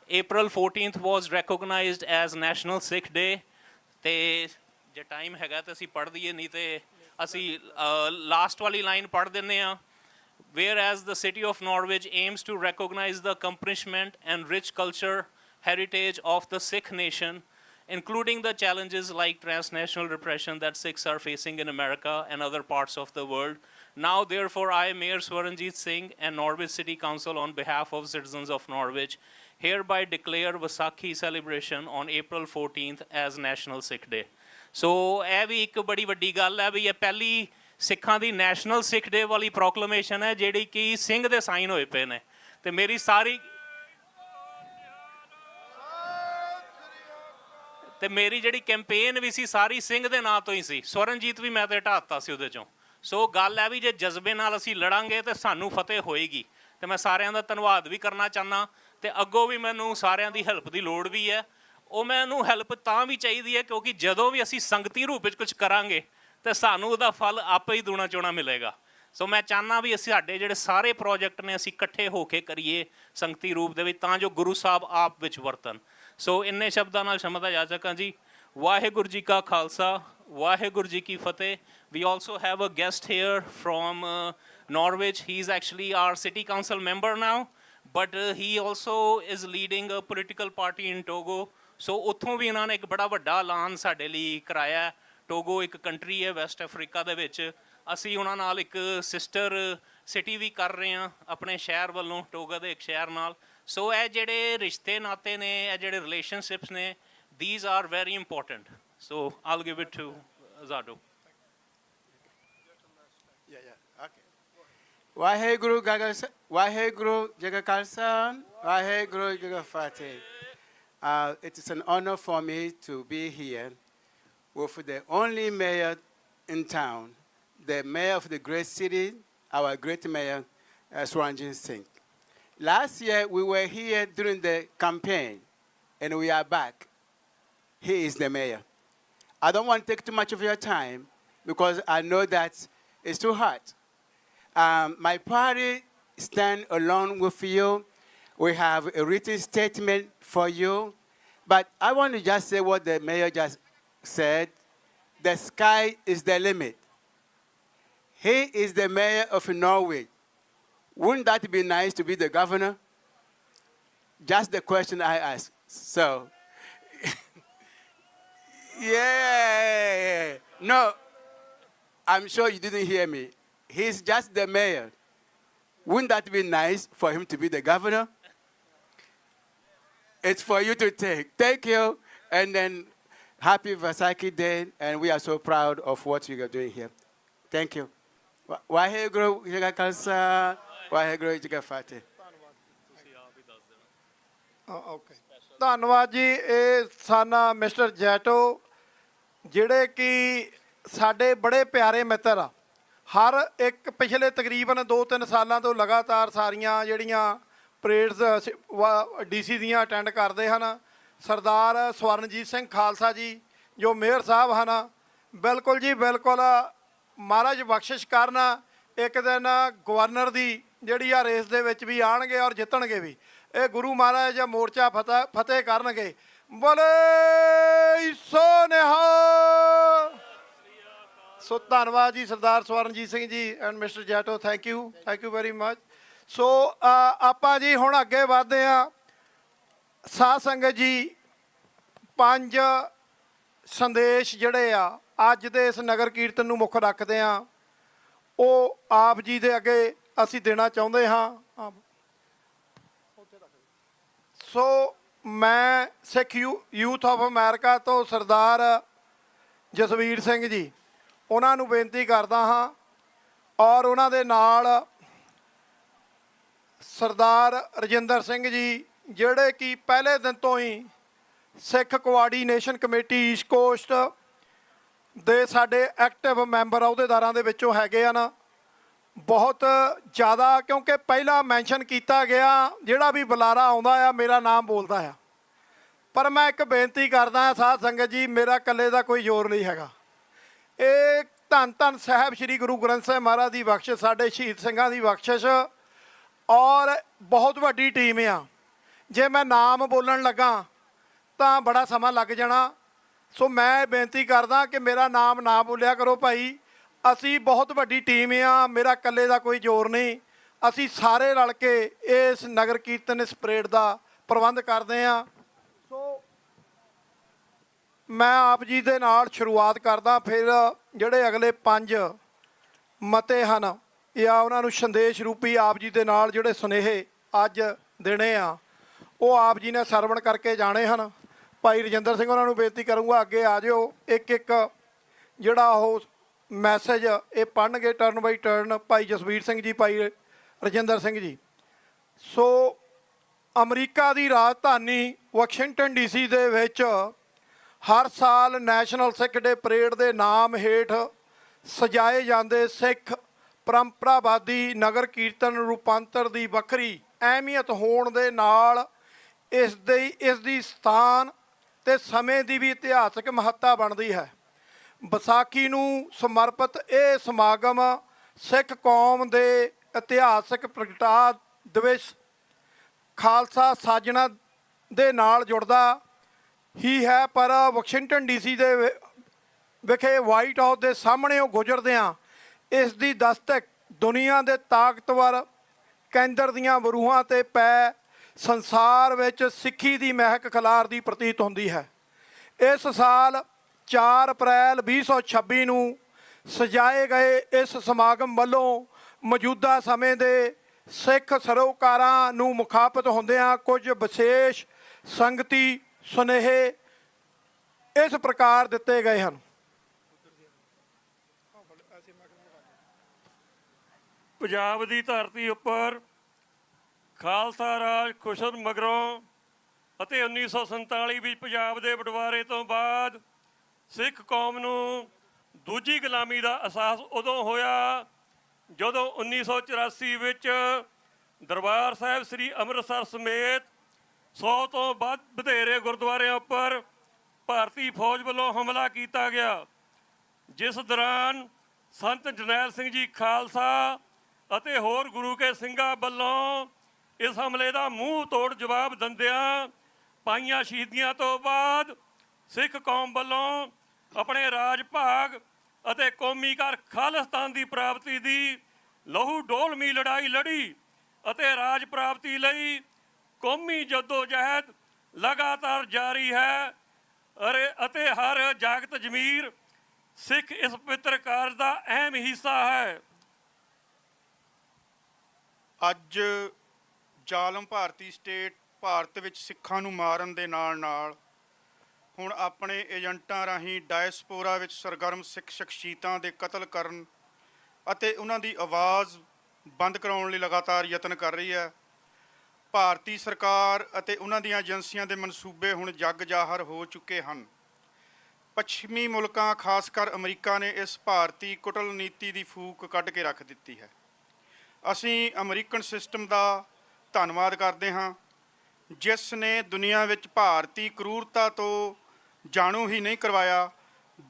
April 14th was recognized as National Sikh Day ਅਤੇ ਜੇ ਟਾਈਮ ਹੈਗਾ ਤਾਂ ਅਸੀਂ ਪੜ੍ਹ ਦਈਏ ਨਹੀਂ ਤਾਂ ਅਸੀਂ ਲਾਸਟ ਵਾਲੀ ਲਾਈਨ ਪੜ੍ਹ ਦਿੰਦੇ ਹਾਂ whereas the city of Norwich aims to recognize the accomplishment and rich culture heritage of the Sikh nation, including the challenges like transnational repression that Sikhs are facing in America and other parts of the world. Now, therefore, I, Mayor Swaranjit Singh, and Norwich City Council, on behalf of citizens of Norwich, hereby declare Vaisakhi celebration on April 14th as National Sikh Day. So, ਇਹ ਵੀ ਇੱਕ ਬੜੀ ਵੱਡੀ ਗੱਲ ਹੈ ਵੀ ਇਹ ਪਹਿਲੀ ਸਿੱਖਾਂ ਦੀ national ਸਿੱਖ ਡੇ ਵਾਲੀ ਪ੍ਰੋਕਲੇਮੇਸ਼ਨ ਹੈ ਜਿਹੜੀ ਕਿ ਸਿੰਘ ਦੇ ਸਾਈਨ ਹੋਏ ਪਏ ਨੇ ਅਤੇ ਮੇਰੀ ਸਾਰੀ ਅਤੇ ਮੇਰੀ ਜਿਹੜੀ ਕੈਂਪੇਨ ਵੀ ਸੀ ਸਾਰੀ ਸਿੰਘ ਦੇ ਨਾਂ ਤੋਂ ਹੀ ਸੀ ਸਵਰਨਜੀਤ ਵੀ ਮੈਂ ਤਾਂ ਹਟਾ ਦਿੱਤਾ ਸੀ ਉਹਦੇ 'ਚੋਂ ਸੋ ਗੱਲ ਹੈ ਵੀ ਜੇ ਜਜ਼ਬੇ ਨਾਲ ਅਸੀਂ ਲੜਾਂਗੇ ਤਾਂ ਸਾਨੂੰ ਫਤਿਹ ਹੋਏਗੀ ਅਤੇ ਮੈਂ ਸਾਰਿਆਂ ਦਾ ਧੰਨਵਾਦ ਵੀ ਕਰਨਾ ਚਾਹੁੰਦਾ ਅਤੇ ਅੱਗੋਂ ਵੀ ਮੈਨੂੰ ਸਾਰਿਆਂ ਦੀ ਹੈਲਪ ਦੀ ਲੋੜ ਵੀ ਹੈ ਉਹ ਮੈਨੂੰ ਹੈਲਪ ਤਾਂ ਵੀ ਚਾਹੀਦੀ ਹੈ ਕਿਉਂਕਿ ਜਦੋਂ ਵੀ ਅਸੀਂ ਸੰਗਤੀ ਰੂਪ ਵਿੱਚ ਕੁਝ ਕਰਾਂਗੇ ਤਾਂ ਸਾਨੂੰ ਉਹਦਾ ਫਲ ਆਪੇ ਹੀ ਦੂਣਾ ਚੋਣਾ ਮਿਲੇਗਾ ਸੋ ਮੈਂ ਚਾਹੁੰਦਾ ਵੀ ਅਸੀਂ ਸਾਡੇ ਜਿਹੜੇ ਸਾਰੇ ਪ੍ਰੋਜੈਕਟ ਨੇ ਅਸੀਂ ਇਕੱਠੇ ਹੋ ਕੇ ਕਰੀਏ ਸੰਗਤੀ ਰੂਪ ਦੇ ਵਿੱਚ ਤਾਂ ਜੋ ਗੁਰੂ ਸਾਹਿਬ ਆਪ ਵਿੱਚ ਵਰਤਣ ਸੋ ਇੰਨੇ ਸ਼ਬਦਾਂ ਨਾਲ ਸ਼ਮਤਾ ਜਾਚਕਾਂ ਜੀ ਵਾਹਿਗੁਰੂ ਜੀ ਕਾ ਖਾਲਸਾ ਵਾਹਿਗੁਰੂ ਜੀ ਕੀ ਫਤਿਹ we also have a guest here from Norwich. He's actually our city council member now, but he also is leading a political party in Togo. So ਉੱਥੋਂ ਵੀ ਇਹਨਾਂ ਨੇ ਇੱਕ ਬੜਾ ਵੱਡਾ ਐਲਾਨ ਸਾਡੇ ਲਈ ਕਰਾਇਆ ਟੋਗੋ ਇੱਕ ਕੰਟਰੀ ਹੈ ਵੈਸਟ ਅਫਰੀਕਾ ਦੇ ਵਿੱਚ ਅਸੀਂ ਉਹਨਾਂ ਨਾਲ ਇੱਕ ਸਿਸਟਰ ਸਿਟੀ ਵੀ ਕਰ ਰਹੇ ਹਾਂ ਆਪਣੇ ਸ਼ਹਿਰ ਵੱਲੋਂ ਟੋਗਾ ਦੇ ਇੱਕ ਸ਼ਹਿਰ ਨਾਲ ਸੋ ਇਹ ਜਿਹੜੇ ਰਿਸ਼ਤੇ ਨਾਤੇ ਨੇ ਇਹ ਜਿਹੜੇ ਰਿਲੇਸ਼ਨਸ਼ਿਪਸ ਨੇ these are very important. So I'll give it to Zado. Waheguru Jaga Khalsa, Waheguru Jaga Fateh. It is an honor for me to be here with the only mayor in town, the mayor of the great city, our great mayor, Swaranjit Singh. Last year, we were here during the campaign, and we are back. He is the mayor. I don't want to take too much of your time, because I know that it's too hard. My party stand along with you. We have a written statement for you. But I want to just say what the mayor just said. The sky is the limit. He is the mayor of Norway, Wouldn't that be nice to be the governor? Just the question I ask. So, yeah. No, I'm sure you didn't hear me. He's just the mayor. Wouldn't that be nice for him to be the governor? It's for you to take. Thank you. And then happy Vaisakhi Day. And we are so proud of what you are doing here. Thank you. Waheguru Jiga Khalsa, Waheguru Jiga Fateh. Okay ਧੰਨਵਾਦ ਜੀ। ਇਹ ਸਨ mister ਜੈਟੋ, ਜਿਹੜੇ ਕਿ ਸਾਡੇ ਬੜੇ ਪਿਆਰੇ ਮਿੱਤਰ ਆ। ਹਰ ਇੱਕ ਪਿਛਲੇ ਤਕਰੀਬਨ 2-3 ਸਾਲਾਂ ਤੋਂ ਲਗਾਤਾਰ ਸਾਰੀਆਂ ਜਿਹੜੀਆਂ ਪਰੇਡਸ ਡੀਸੀ ਦੀਆਂ ਅਟੈਂਡ ਕਰਦੇ ਹਨ। ਸਰਦਾਰ ਸਵਰਨਜੀਤ ਸਿੰਘ ਖਾਲਸਾ ਜੀ ਜੋ ਮੇਅਰ ਸਾਹਿਬ ਹਨ, ਬਿਲਕੁਲ ਜੀ ਬਿਲਕੁਲ ਮਹਾਰਾਜ ਬਖਸ਼ਿਸ਼ ਕਰਨ, ਇੱਕ ਦਿਨ ਗਵਰਨਰ ਦੀ ਜਿਹੜੀ ਆ ਰੇਸ ਦੇ ਵਿੱਚ ਵੀ ਆਉਣਗੇ ਔਰ ਜਿੱਤਣਗੇ ਵੀ। ਇਹ ਗੁਰੂ ਮਹਾਰਾਜ ਮੋਰਚਾ ਫਤਿਹ ਕਰਨਗੇ। ਬੋਲੇ ਸੋ ਨਿਹਾਲ। ਸੋ ਧੰਨਵਾਦ ਜੀ ਸਰਦਾਰ Swaranjit Singh ji and mister Jaito, thank you very much. So ਆਪਾਂ ਜੀ ਹੁਣ ਅੱਗੇ ਵਧਦੇ ਹਾਂ। ਸਾਧ ਸੰਗਤ ਜੀ, 5 ਸੰਦੇਸ਼ ਜਿਹੜੇ ਆ ਅੱਜ ਦੇ ਇਸ ਨਗਰ ਕੀਰਤਨ ਨੂੰ ਮੁੱਖ ਰੱਖਦੇ ਆ, ਉਹ ਆਪ ਜੀ ਦੇ ਅੱਗੇ ਅਸੀਂ ਦੇਣਾ ਚਾਹੁੰਦੇ ਹਾਂ। ਸੋ ਮੈਂ ਸਿੱਖ ਯੂਥ ਆਫ ਅਮਰੀਕਾ ਤੋਂ ਸਰਦਾਰ ਜਸਵੀਰ ਸਿੰਘ ਜੀ, ਉਹਨਾਂ ਨੂੰ ਬੇਨਤੀ ਕਰਦਾ ਹਾਂ, ਔਰ ਉਹਨਾਂ ਦੇ ਨਾਲ ਸਰਦਾਰ ਰਜਿੰਦਰ ਸਿੰਘ ਜੀ, ਜਿਹੜੇ ਕਿ ਪਹਿਲੇ ਦਿਨ ਤੋਂ ਹੀ ਸਿੱਖ ਕੋਆਰਡੀਨੇਸ਼ਨ ਕਮੇਟੀ ਈਸਟ ਕੋਸਟ ਦੇ ਸਾਡੇ ਐਕਟਿਵ ਮੈਂਬਰ ਅਹੁਦੇਦਾਰਾਂ ਦੇ ਵਿੱਚੋਂ ਹੈਗੇ ਹਨ। ਬਹੁਤ ਜ਼ਿਆਦਾ, ਕਿਉਂਕਿ ਪਹਿਲਾਂ ਮੈਂਸ਼ਨ ਕੀਤਾ ਗਿਆ ਜਿਹੜਾ ਵੀ ਬੁਲਾਰਾ ਆਉਂਦਾ ਆ ਮੇਰਾ ਨਾਮ ਬੋਲਦਾ ਆ। ਪਰ ਮੈਂ ਇੱਕ ਬੇਨਤੀ ਕਰਦਾ ਹਾਂ ਸਾਧ ਸੰਗਤ ਜੀ, ਮੇਰਾ ਇਕੱਲੇ ਦਾ ਕੋਈ ਜ਼ੋਰ ਨਹੀਂ ਹੈਗਾ। ਇਹ ਧੰਨ ਧੰਨ ਸਾਹਿਬ ਸ੍ਰੀ ਗੁਰੂ ਗ੍ਰੰਥ ਸਾਹਿਬ ਮਹਾਰਾਜ ਦੀ ਬਖਸ਼ਿਸ਼, ਸਾਡੇ ਸ਼ਹੀਦ ਸਿੰਘਾਂ ਦੀ ਬਖਸ਼ਿਸ਼, ਔਰ ਬਹੁਤ ਵੱਡੀ ਟੀਮ ਆ। ਜੇ ਮੈਂ ਨਾਮ ਬੋਲਣ ਲੱਗਾ ਤਾਂ ਬੜਾ ਸਮਾਂ ਲੱਗ ਜਾਣਾ। ਸੋ ਮੈਂ ਬੇਨਤੀ ਕਰਦਾ ਕਿ ਮੇਰਾ ਨਾਮ ਨਾ ਬੋਲਿਆ ਕਰੋ ਭਾਈ। ਅਸੀਂ ਬਹੁਤ ਵੱਡੀ ਟੀਮ ਆ, ਮੇਰਾ ਇਕੱਲੇ ਦਾ ਕੋਈ ਜ਼ੋਰ ਨਹੀਂ। ਅਸੀਂ ਸਾਰੇ ਰਲ ਕੇ ਇਸ ਨਗਰ ਕੀਰਤਨ, ਇਸ ਪਰੇਡ ਦਾ ਪ੍ਰਬੰਧ ਕਰਦੇ ਹਾਂ। ਸੋ ਮੈਂ ਆਪ ਜੀ ਦੇ ਨਾਲ ਸ਼ੁਰੂਆਤ ਕਰਦਾ, ਫਿਰ ਜਿਹੜੇ ਅਗਲੇ 5 ਮਤੇ ਹਨ ਜਾਂ ਉਹਨਾਂ ਨੂੰ ਸੰਦੇਸ਼ ਰੂਪੀ ਆਪ ਜੀ ਦੇ ਨਾਲ ਜਿਹੜੇ ਸੁਨੇਹੇ ਅੱਜ ਦੇਣੇ ਆ, ਉਹ ਆਪ ਜੀ ਨੇ ਸਰਵਣ ਕਰਕੇ ਜਾਣੇ ਹਨ। ਭਾਈ ਰਜਿੰਦਰ ਸਿੰਘ ਉਹਨਾਂ ਨੂੰ ਬੇਨਤੀ ਕਰੂੰਗਾ ਅੱਗੇ ਆ ਜਾਓ। ਇੱਕ ਜਿਹੜਾ ਉਹ ਮੈਸੇਜ ਇਹ ਪੜ੍ਹਨਗੇ turn by turn, Bhai Jasvir Singh ji, Bhai Rajinder Singh ji. So America the Rajdhani Washington DC ਦੇ ਵਿੱਚ ਹਰ ਸਾਲ ਨੈਸ਼ਨਲ ਸਿੱਖ ਡੇ ਪਰੇਡ ਦੇ ਨਾਮ ਹੇਠ ਸਜਾਏ ਜਾਂਦੇ ਸਿੱਖ ਪਰੰਪਰਾਵਾਦੀ ਨਗਰ ਕੀਰਤਨ ਰੂਪਾਂਤਰ ਦੀ ਵੱਖਰੀ ਅਹਿਮੀਅਤ ਹੋਣ ਦੇ ਨਾਲ ਇਸ ਦੀ ਸਥਾਨ ਅਤੇ ਸਮੇਂ ਦੀ ਵੀ ਇਤਿਹਾਸਕ ਮਹੱਤਤਾ ਬਣਦੀ ਹੈ। ਵਿਸਾਖੀ ਨੂੰ ਸਮਰਪਿਤ ਇਹ ਸਮਾਗਮ ਸਿੱਖ ਕੌਮ ਦੇ ਇਤਿਹਾਸਕ ਪ੍ਰਗਟਾ ਦਿਵਸ ਖਾਲਸਾ ਸਾਜਣਾ ਦੇ ਨਾਲ ਜੁੜਦਾ ਹੀ ਹੈ, ਪਰ ਵਾਸ਼ਿੰਗਟਨ ਡੀਸੀ ਦੇ ਵਿਖੇ ਵਾਈਟ ਹਾਊਸ ਦੇ ਸਾਹਮਣੇੋਂ ਗੁਜ਼ਰਦਿਆਂ ਇਸ ਦੀ ਦਸਤਕ ਦੁਨੀਆ ਦੇ ਤਾਕਤਵਰ ਕੇਂਦਰ ਦੀਆਂ ਬਰੂਹਾਂ 'ਤੇ ਪੈ ਸੰਸਾਰ ਵਿੱਚ ਸਿੱਖੀ ਦੀ ਮਹਿਕ ਖਿਲਾਰਦੀ ਪ੍ਰਤੀਤ ਹੁੰਦੀ ਹੈ। ਇਸ ਸਾਲ 4 ਅਪ੍ਰੈਲ 2026 ਨੂੰ ਸਜਾਏ ਗਏ ਇਸ ਸਮਾਗਮ ਵੱਲੋਂ ਮੌਜੂਦਾ ਸਮੇਂ ਦੇ ਸਿੱਖ ਸਰੋਕਾਰਾਂ ਨੂੰ ਮੁਖਾਤਿਬ ਹੁੰਦਿਆਂ ਕੁਝ ਵਿਸ਼ੇਸ਼ ਸੰਗਤੀ ਸੁਨੇਹੇ ਇਸ ਪ੍ਰਕਾਰ ਦਿੱਤੇ ਗਏ ਹਨ। ਪੰਜਾਬ ਦੀ ਧਰਤੀ ਉੱਪਰ ਖਾਲਸਾ ਰਾਜ ਖੁਸਰ ਮਗਰੋਂ ਅਤੇ 1947 ਵਿੱਚ ਪੰਜਾਬ ਦੇ ਬਟਵਾਰੇ ਤੋਂ ਬਾਅਦ ਸਿੱਖ ਕੌਮ ਨੂੰ ਦੂਜੀ ਗੁਲਾਮੀ ਦਾ ਅਹਿਸਾਸ ਉਦੋਂ ਹੋਇਆ ਜਦੋਂ 1984 ਵਿੱਚ ਦਰਬਾਰ ਸਾਹਿਬ ਸ੍ਰੀ ਅੰਮ੍ਰਿਤਸਰ ਸਮੇਤ 100 ਤੋਂ ਵੱਧ ਵਧੇਰੇ ਗੁਰਦੁਆਰਿਆਂ ਉੱਪਰ ਭਾਰਤੀ ਫੌਜ ਵੱਲੋਂ ਹਮਲਾ ਕੀਤਾ ਗਿਆ, ਜਿਸ ਦੌਰਾਨ ਸੰਤ ਜਰਨੈਲ ਸਿੰਘ ਜੀ ਖਾਲਸਾ ਅਤੇ ਹੋਰ ਗੁਰੂ ਕੇ ਸਿੰਘਾਂ ਵੱਲੋਂ ਇਸ ਹਮਲੇ ਦਾ ਮੂੰਹ ਤੋੜ ਜਵਾਬ ਦਿੰਦਿਆਂ ਪਾਈਆਂ ਸ਼ਹੀਦੀਆਂ ਤੋਂ ਬਾਅਦ ਸਿੱਖ ਕੌਮ ਵੱਲੋਂ ਆਪਣੇ ਰਾਜ ਭਾਗ ਅਤੇ ਕੌਮੀ ਘਰ ਖਾਲਿਸਤਾਨ ਦੀ ਪ੍ਰਾਪਤੀ ਦੀ ਲਹੂ ਡੋਲਵੀਂ ਲੜਾਈ ਲੜੀ ਅਤੇ ਰਾਜ ਪ੍ਰਾਪਤੀ ਲਈ ਕੌਮੀ ਜਦੋਜਹਿਦ ਲਗਾਤਾਰ ਜਾਰੀ ਹੈ ਅਤੇ ਹਰ ਜਾਗਤ ਜ਼ਮੀਰ ਸਿੱਖ ਇਸ ਪਵਿੱਤਰ ਕਾਰਜ ਦਾ ਅਹਿਮ ਹਿੱਸਾ ਹੈ। ਅੱਜ ਜ਼ਾਲਮ ਭਾਰਤੀ ਸਟੇਟ ਭਾਰਤ ਵਿੱਚ ਸਿੱਖਾਂ ਨੂੰ ਮਾਰਨ ਦੇ ਨਾਲ ਹੁਣ ਆਪਣੇ ਏਜੰਟਾਂ ਰਾਹੀਂ ਡਾਇਸਪੋਰਾ ਵਿੱਚ ਸਰਗਰਮ ਸਿੱਖ ਸ਼ਖਸੀਅਤਾਂ ਦੇ ਕਤਲ ਕਰਨ ਅਤੇ ਉਹਨਾਂ ਦੀ ਆਵਾਜ਼ ਬੰਦ ਕਰਾਉਣ ਲਈ ਲਗਾਤਾਰ ਯਤਨ ਕਰ ਰਹੀ ਹੈ। ਭਾਰਤੀ ਸਰਕਾਰ ਅਤੇ ਉਹਨਾਂ ਦੀਆਂ ਏਜੰਸੀਆਂ ਦੇ ਮਨਸੂਬੇ ਹੁਣ ਜੱਗ ਜ਼ਾਹਰ ਹੋ ਚੁੱਕੇ ਹਨ। ਪੱਛਮੀ ਮੁਲਕਾਂ ਖਾਸ ਕਰ ਅਮਰੀਕਾ ਨੇ ਇਸ ਭਾਰਤੀ ਕੁਟਲਨੀਤੀ ਦੀ ਫੂਕ ਕੱਢ ਕੇ ਰੱਖ ਦਿੱਤੀ ਹੈ। ਅਸੀਂ ਅਮਰੀਕਨ ਸਿਸਟਮ ਦਾ ਧੰਨਵਾਦ ਕਰਦੇ ਹਾਂ ਜਿਸ ਨੇ ਦੁਨੀਆ ਵਿੱਚ ਭਾਰਤੀ ਕਰੂਰਤਾ ਤੋਂ ਜਾਣੂ ਹੀ ਨਹੀਂ ਕਰਵਾਇਆ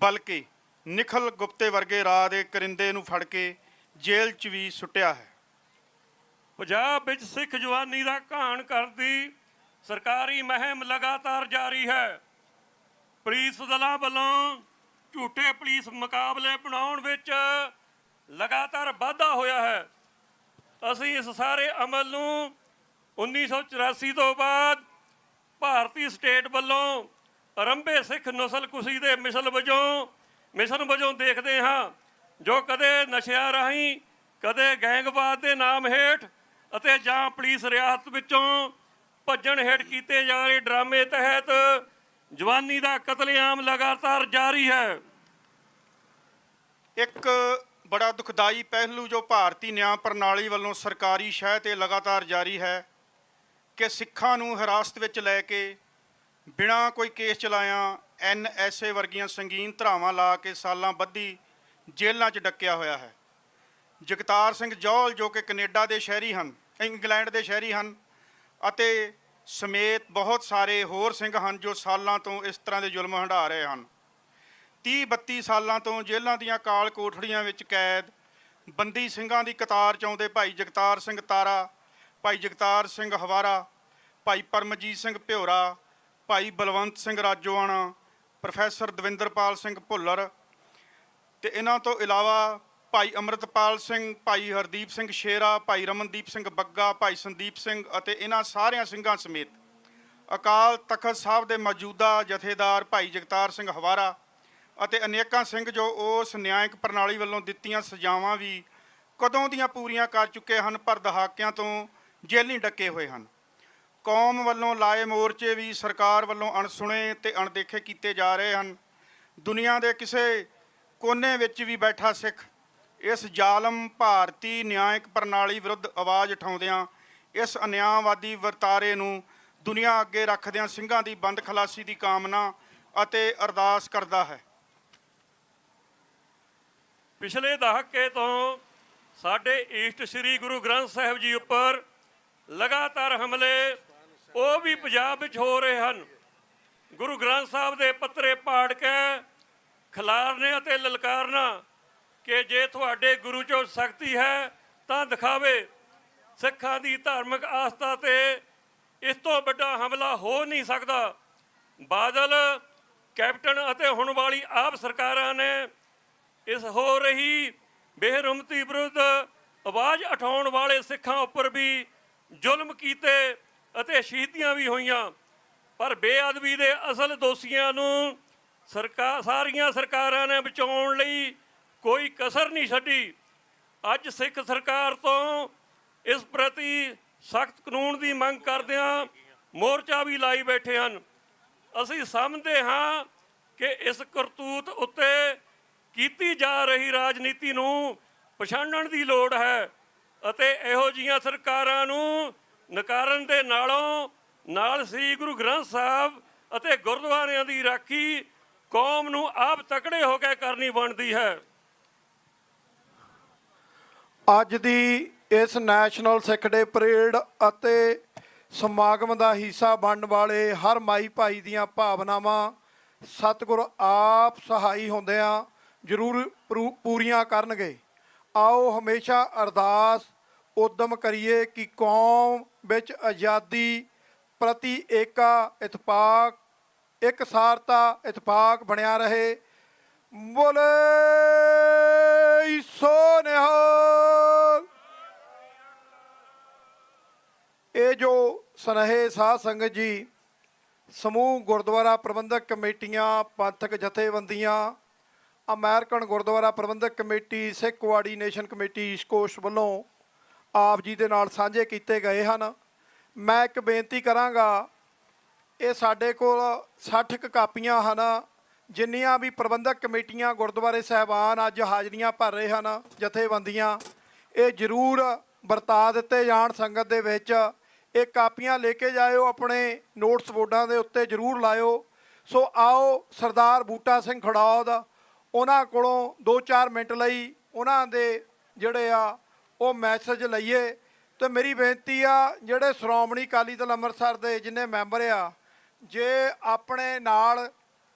ਬਲਕਿ ਨਿਖਲ ਗੁਪਤੇ ਵਰਗੇ ਰਾਹ ਦੇ ਕਰਿੰਦੇ ਨੂੰ ਫੜ ਕੇ ਜੇਲ੍ਹ 'ਚ ਵੀ ਸੁੱਟਿਆ ਹੈ। ਪੰਜਾਬ ਵਿੱਚ ਸਿੱਖ ਜਵਾਨੀ ਦਾ ਘਾਣ ਕਰਦੀ ਸਰਕਾਰੀ ਮੁਹਿੰਮ ਲਗਾਤਾਰ ਜਾਰੀ ਹੈ। ਪੁਲਿਸ ਦਲਾਂ ਵੱਲੋਂ ਝੂਠੇ ਪੁਲਿਸ ਮੁਕਾਬਲੇ ਬਣਾਉਣ ਵਿੱਚ ਲਗਾਤਾਰ ਵਾਧਾ ਹੋਇਆ ਹੈ। ਅਸੀਂ ਇਸ ਸਾਰੇ ਅਮਲ ਨੂੰ 1984 ਤੋਂ ਬਾਅਦ ਭਾਰਤੀ ਸਟੇਟ ਵੱਲੋਂ ਆਰੰਭੇ ਸਿੱਖ ਨਸਲਕੁਸ਼ੀ ਦੇ ਮਿਸ਼ਨ ਵਜੋਂ ਦੇਖਦੇ ਹਾਂ, ਜੋ ਕਦੇ ਨਸ਼ਿਆਂ ਰਾਹੀਂ, ਕਦੇ ਗੈਂਗਵਾਦ ਦੇ ਨਾਮ ਹੇਠ ਅਤੇ ਜਾਂ ਪੁਲਿਸ ਰਿਆਸਤ ਵਿੱਚੋਂ ਭੱਜਣ ਹੇਠ ਕੀਤੇ ਜਾ ਰਹੇ ਡਰਾਮੇ ਤਹਿਤ ਜਵਾਨੀ ਦਾ ਕਤਲੇਆਮ ਲਗਾਤਾਰ ਜਾਰੀ ਹੈ। ਇੱਕ ਬੜਾ ਦੁਖਦਾਈ ਪਹਿਲੂ ਜੋ ਭਾਰਤੀ ਨਿਆਂ ਪ੍ਰਣਾਲੀ ਵੱਲੋਂ ਸਰਕਾਰੀ ਸ਼ਹਿ 'ਤੇ ਲਗਾਤਾਰ ਜਾਰੀ ਹੈ ਕਿ ਸਿੱਖਾਂ ਨੂੰ ਹਿਰਾਸਤ ਵਿੱਚ ਲੈ ਕੇ ਬਿਨਾਂ ਕੋਈ ਕੇਸ ਚਲਾਇਆ NSA ਵਰਗੀਆਂ ਸੰਗੀਨ ਧਾਰਾਵਾਂ ਲਾ ਕੇ ਸਾਲਾਂ ਬੱਧੀ ਜੇਲ੍ਹਾਂ 'ਚ ਡੱਕਿਆ ਹੋਇਆ ਹੈ। ਜਗਤਾਰ ਸਿੰਘ ਜੌਹਲ ਜੋ ਕਿ ਕੈਨੇਡਾ ਦੇ ਸ਼ਹਿਰੀ ਹਨ, ਇੰਗਲੈਂਡ ਦੇ ਸ਼ਹਿਰੀ ਹਨ ਅਤੇ ਸਮੇਤ ਬਹੁਤ ਸਾਰੇ ਹੋਰ ਸਿੰਘ ਹਨ ਜੋ ਸਾਲਾਂ ਤੋਂ ਇਸ ਤਰ੍ਹਾਂ ਦੇ ਜ਼ੁਲਮ ਹੰਢਾ ਰਹੇ ਹਨ। 30-32 ਸਾਲਾਂ ਤੋਂ ਜੇਲ੍ਹਾਂ ਦੀਆਂ ਕਾਲ ਕੋਠੜੀਆਂ ਵਿੱਚ ਕੈਦ ਬੰਦੀ ਸਿੰਘਾਂ ਦੀ ਕਤਾਰ 'ਚ ਆਉਂਦੇ ਭਾਈ ਜਗਤਾਰ ਸਿੰਘ ਤਾਰਾ, ਭਾਈ ਜਗਤਾਰ ਸਿੰਘ ਹਵਾਰਾ, ਭਾਈ ਪਰਮਜੀਤ ਸਿੰਘ ਭਿਓਰਾ, ਭਾਈ ਬਲਵੰਤ ਸਿੰਘ ਰਾਜੋਆਣਾ, ਪ੍ਰੋਫੈਸਰ ਦਵਿੰਦਰਪਾਲ ਸਿੰਘ ਭੁੱਲਰ ਅਤੇ ਇਹਨਾਂ ਤੋਂ ਇਲਾਵਾ ਭਾਈ ਅੰਮ੍ਰਿਤਪਾਲ ਸਿੰਘ, ਭਾਈ ਹਰਦੀਪ ਸਿੰਘ ਸ਼ੇਰਾ, ਭਾਈ ਰਮਨਦੀਪ ਸਿੰਘ ਬੱਗਾ, ਭਾਈ ਸੰਦੀਪ ਸਿੰਘ ਅਤੇ ਇਹਨਾਂ ਸਾਰਿਆਂ ਸਿੰਘਾਂ ਸਮੇਤ ਅਕਾਲ ਤਖਤ ਸਾਹਿਬ ਦੇ ਮੌਜੂਦਾ ਜਥੇਦਾਰ ਭਾਈ ਜਗਤਾਰ ਸਿੰਘ ਹਵਾਰਾ ਅਤੇ ਅਨੇਕਾਂ ਸਿੰਘ ਜੋ ਉਸ ਨਿਆਇਕ ਪ੍ਰਣਾਲੀ ਵੱਲੋਂ ਦਿੱਤੀਆਂ ਸਜ਼ਾਵਾਂ ਵੀ ਕਦੋਂ ਦੀਆਂ ਪੂਰੀਆਂ ਕਰ ਚੁੱਕੇ ਹਨ ਪਰ ਦਹਾਕਿਆਂ ਤੋਂ ਜੇਲ੍ਹੀਂ ਡੱਕੇ ਹੋਏ ਹਨ। ਕੌਮ ਵੱਲੋਂ ਲਾਏ ਮੋਰਚੇ ਵੀ ਸਰਕਾਰ ਵੱਲੋਂ ਅਣਸੁਣੇ ਅਤੇ ਅਣਦੇਖੇ ਕੀਤੇ ਜਾ ਰਹੇ ਹਨ। ਦੁਨੀਆ ਦੇ ਕਿਸੇ ਕੋਨੇ ਵਿੱਚ ਵੀ ਬੈਠਾ ਸਿੱਖ ਇਸ ਜ਼ਾਲਮ ਭਾਰਤੀ ਨਿਆਇਕ ਪ੍ਰਣਾਲੀ ਵਿਰੁੱਧ ਆਵਾਜ਼ ਉਠਾਉਂਦਿਆਂ ਇਸ ਅਨਿਆਂਵਾਦੀ ਵਰਤਾਰੇ ਨੂੰ ਦੁਨੀਆ ਅੱਗੇ ਰੱਖਦਿਆਂ ਸਿੰਘਾਂ ਦੀ ਬੰਦ ਖਲਾਸੀ ਦੀ ਕਾਮਨਾ ਅਤੇ ਅਰਦਾਸ ਕਰਦਾ ਹੈ। ਪਿਛਲੇ ਦਹਾਕੇ ਤੋਂ ਸਾਡੇ ਈਸਟ ਸ੍ਰੀ ਗੁਰੂ ਗ੍ਰੰਥ ਸਾਹਿਬ ਜੀ ਉੱਪਰ ਲਗਾਤਾਰ ਹਮਲੇ ਉਹ ਵੀ ਪੰਜਾਬ ਵਿੱਚ ਹੋ ਰਹੇ ਹਨ। ਗੁਰੂ ਗ੍ਰੰਥ ਸਾਹਿਬ ਦੇ ਪੱਤਰੇ ਪਾੜ ਕੇ ਖਿਲਾਰਨੇ ਅਤੇ ਲਲਕਾਰਨਾ ਕਿ ਜੇ ਤੁਹਾਡੇ ਗੁਰੂ 'ਚੋਂ ਸ਼ਕਤੀ ਹੈ ਤਾਂ ਦਿਖਾਵੇ। ਸਿੱਖਾਂ ਦੀ ਧਾਰਮਿਕ ਆਸਥਾ 'ਤੇ ਇਸ ਤੋਂ ਵੱਡਾ ਹਮਲਾ ਹੋ ਨਹੀਂ ਸਕਦਾ। ਬਾਦਲ, ਕੈਪਟਨ ਅਤੇ ਹੁਣ ਵਾਲੀ ਆਪ ਸਰਕਾਰਾਂ ਨੇ ਇਸ ਹੋ ਰਹੀ ਬੇਰਹਿਮਤੀ ਵਿਰੁੱਧ ਆਵਾਜ਼ ਉਠਾਉਣ ਵਾਲੇ ਸਿੱਖਾਂ ਉੱਪਰ ਵੀ ਜ਼ੁਲਮ ਕੀਤੇ ਅਤੇ ਸ਼ਹੀਦੀਆਂ ਵੀ ਹੋਈਆਂ, ਪਰ ਬੇਅਦਬੀ ਦੇ ਅਸਲ ਦੋਸ਼ੀਆਂ ਨੂੰ ਸਾਰੀਆਂ ਸਰਕਾਰਾਂ ਨੇ ਬਚਾਉਣ ਲਈ ਕੋਈ ਕਸਰ ਨਹੀਂ ਛੱਡੀ। ਅੱਜ ਸਿੱਖ ਸਰਕਾਰ ਤੋਂ ਇਸ ਪ੍ਰਤੀ ਸਖਤ ਕਾਨੂੰਨ ਦੀ ਮੰਗ ਕਰਦਿਆਂ ਮੋਰਚਾ ਵੀ ਲਾਈ ਬੈਠੇ ਹਨ। ਅਸੀਂ ਸਮਝਦੇ ਹਾਂ ਕਿ ਇਸ ਕਰਤੂਤ ਉੱਤੇ ਕੀਤੀ ਜਾ ਰਹੀ ਰਾਜਨੀਤੀ ਨੂੰ ਪਛਾਣਨ ਦੀ ਲੋੜ ਹੈ ਅਤੇ ਇਹੋ ਜਿਹੀਆਂ ਸਰਕਾਰਾਂ ਨੂੰ ਨਕਾਰਨ ਦੇ ਨਾਲ ਸ੍ਰੀ ਗੁਰੂ ਗ੍ਰੰਥ ਸਾਹਿਬ ਅਤੇ ਗੁਰਦੁਆਰਿਆਂ ਦੀ ਰਾਖੀ ਕੌਮ ਨੂੰ ਆਪ ਤਕੜੇ ਹੋ ਕੇ ਕਰਨੀ ਬਣਦੀ ਹੈ। ਅੱਜ ਦੀ ਇਸ ਨੈਸ਼ਨਲ ਸਿੱਖ ਡੇ ਪਰੇਡ ਅਤੇ ਸਮਾਗਮ ਦਾ ਹਿੱਸਾ ਬਣਨ ਵਾਲੇ ਹਰ ਮਾਈ ਭਾਈ ਦੀਆਂ ਭਾਵਨਾਵਾਂ ਸਤਿਗੁਰ ਆਪ ਸਹਾਈ ਹੁੰਦਿਆਂ ਜ਼ਰੂਰ ਪੂਰੀਆਂ ਕਰਨਗੇ। ਆਓ ਹਮੇਸ਼ਾ ਅਰਦਾਸ ਉਦਮ ਕਰੀਏ ਕਿ ਕੌਮ ਵਿੱਚ ਆਜ਼ਾਦੀ ਪ੍ਰਤੀ ਏਕਾ ਇਤਫਾਕ ਇਕਸਾਰਤਾ ਇਤਫਾਕ ਬਣਿਆ ਰਹੇ। ਬੋਲੇ ਸੋ ਨਿਹਾਲ। ਇਹ ਜੋ ਸੁਨੇਹੇ ਸਾਧ ਸੰਗਤ ਜੀ ਸਮੂਹ ਗੁਰਦੁਆਰਾ ਪ੍ਰਬੰਧਕ ਕਮੇਟੀਆਂ, ਪੰਥਕ ਜਥੇਬੰਦੀਆਂ, ਅਮਰੀਕਨ ਗੁਰਦੁਆਰਾ ਪ੍ਰਬੰਧਕ ਕਮੇਟੀ, ਸਿੱਖ ਕੋਆਰਡੀਨੇਸ਼ਨ ਕਮੇਟੀ ਈਸਟ ਕੋਸਟ ਵੱਲੋਂ ਆਪ ਜੀ ਦੇ ਨਾਲ ਸਾਂਝੇ ਕੀਤੇ ਗਏ ਹਨ। ਮੈਂ ਇੱਕ ਬੇਨਤੀ ਕਰਾਂਗਾ, ਇਹ ਸਾਡੇ ਕੋਲ 60 ਕੁ ਕਾਪੀਆਂ ਹਨ, ਜਿੰਨੀਆਂ ਵੀ ਪ੍ਰਬੰਧਕ ਕਮੇਟੀਆਂ ਗੁਰਦੁਆਰੇ ਸਾਹਿਬਾਨ ਅੱਜ ਹਾਜ਼ਰੀਆਂ ਭਰ ਰਹੇ ਹਨ, ਜਥੇਬੰਦੀਆਂ, ਇਹ ਜ਼ਰੂਰ ਵਰਤਾ ਦਿੱਤੇ ਜਾਣ ਸੰਗਤ ਦੇ ਵਿੱਚ। ਇਹ ਕਾਪੀਆਂ ਲੈ ਕੇ ਜਾਇਓ, ਆਪਣੇ ਨੋਟਸ ਬੋਰਡਾਂ ਦੇ ਉੱਤੇ ਜ਼ਰੂਰ ਲਾਇਓ। ਸੋ ਆਓ ਸਰਦਾਰ ਬੂਟਾ ਸਿੰਘ ਖੜੌਦ, ਉਹਨਾਂ ਕੋਲੋਂ 2-4 ਮਿੰਟ ਲਈ ਉਹਨਾਂ ਦੇ ਜਿਹੜੇ ਆ ਉਹ ਮੈਸੇਜ ਲਈਏ। ਤੇ ਮੇਰੀ ਬੇਨਤੀ ਆ, ਜਿਹੜੇ ਸ਼੍ਰੋਮਣੀ ਅਕਾਲੀ ਦਲ ਅੰਮ੍ਰਿਤਸਰ ਦੇ ਜਿੰਨੇ ਮੈਂਬਰ ਆ, ਜੇ ਆਪਣੇ ਨਾਲ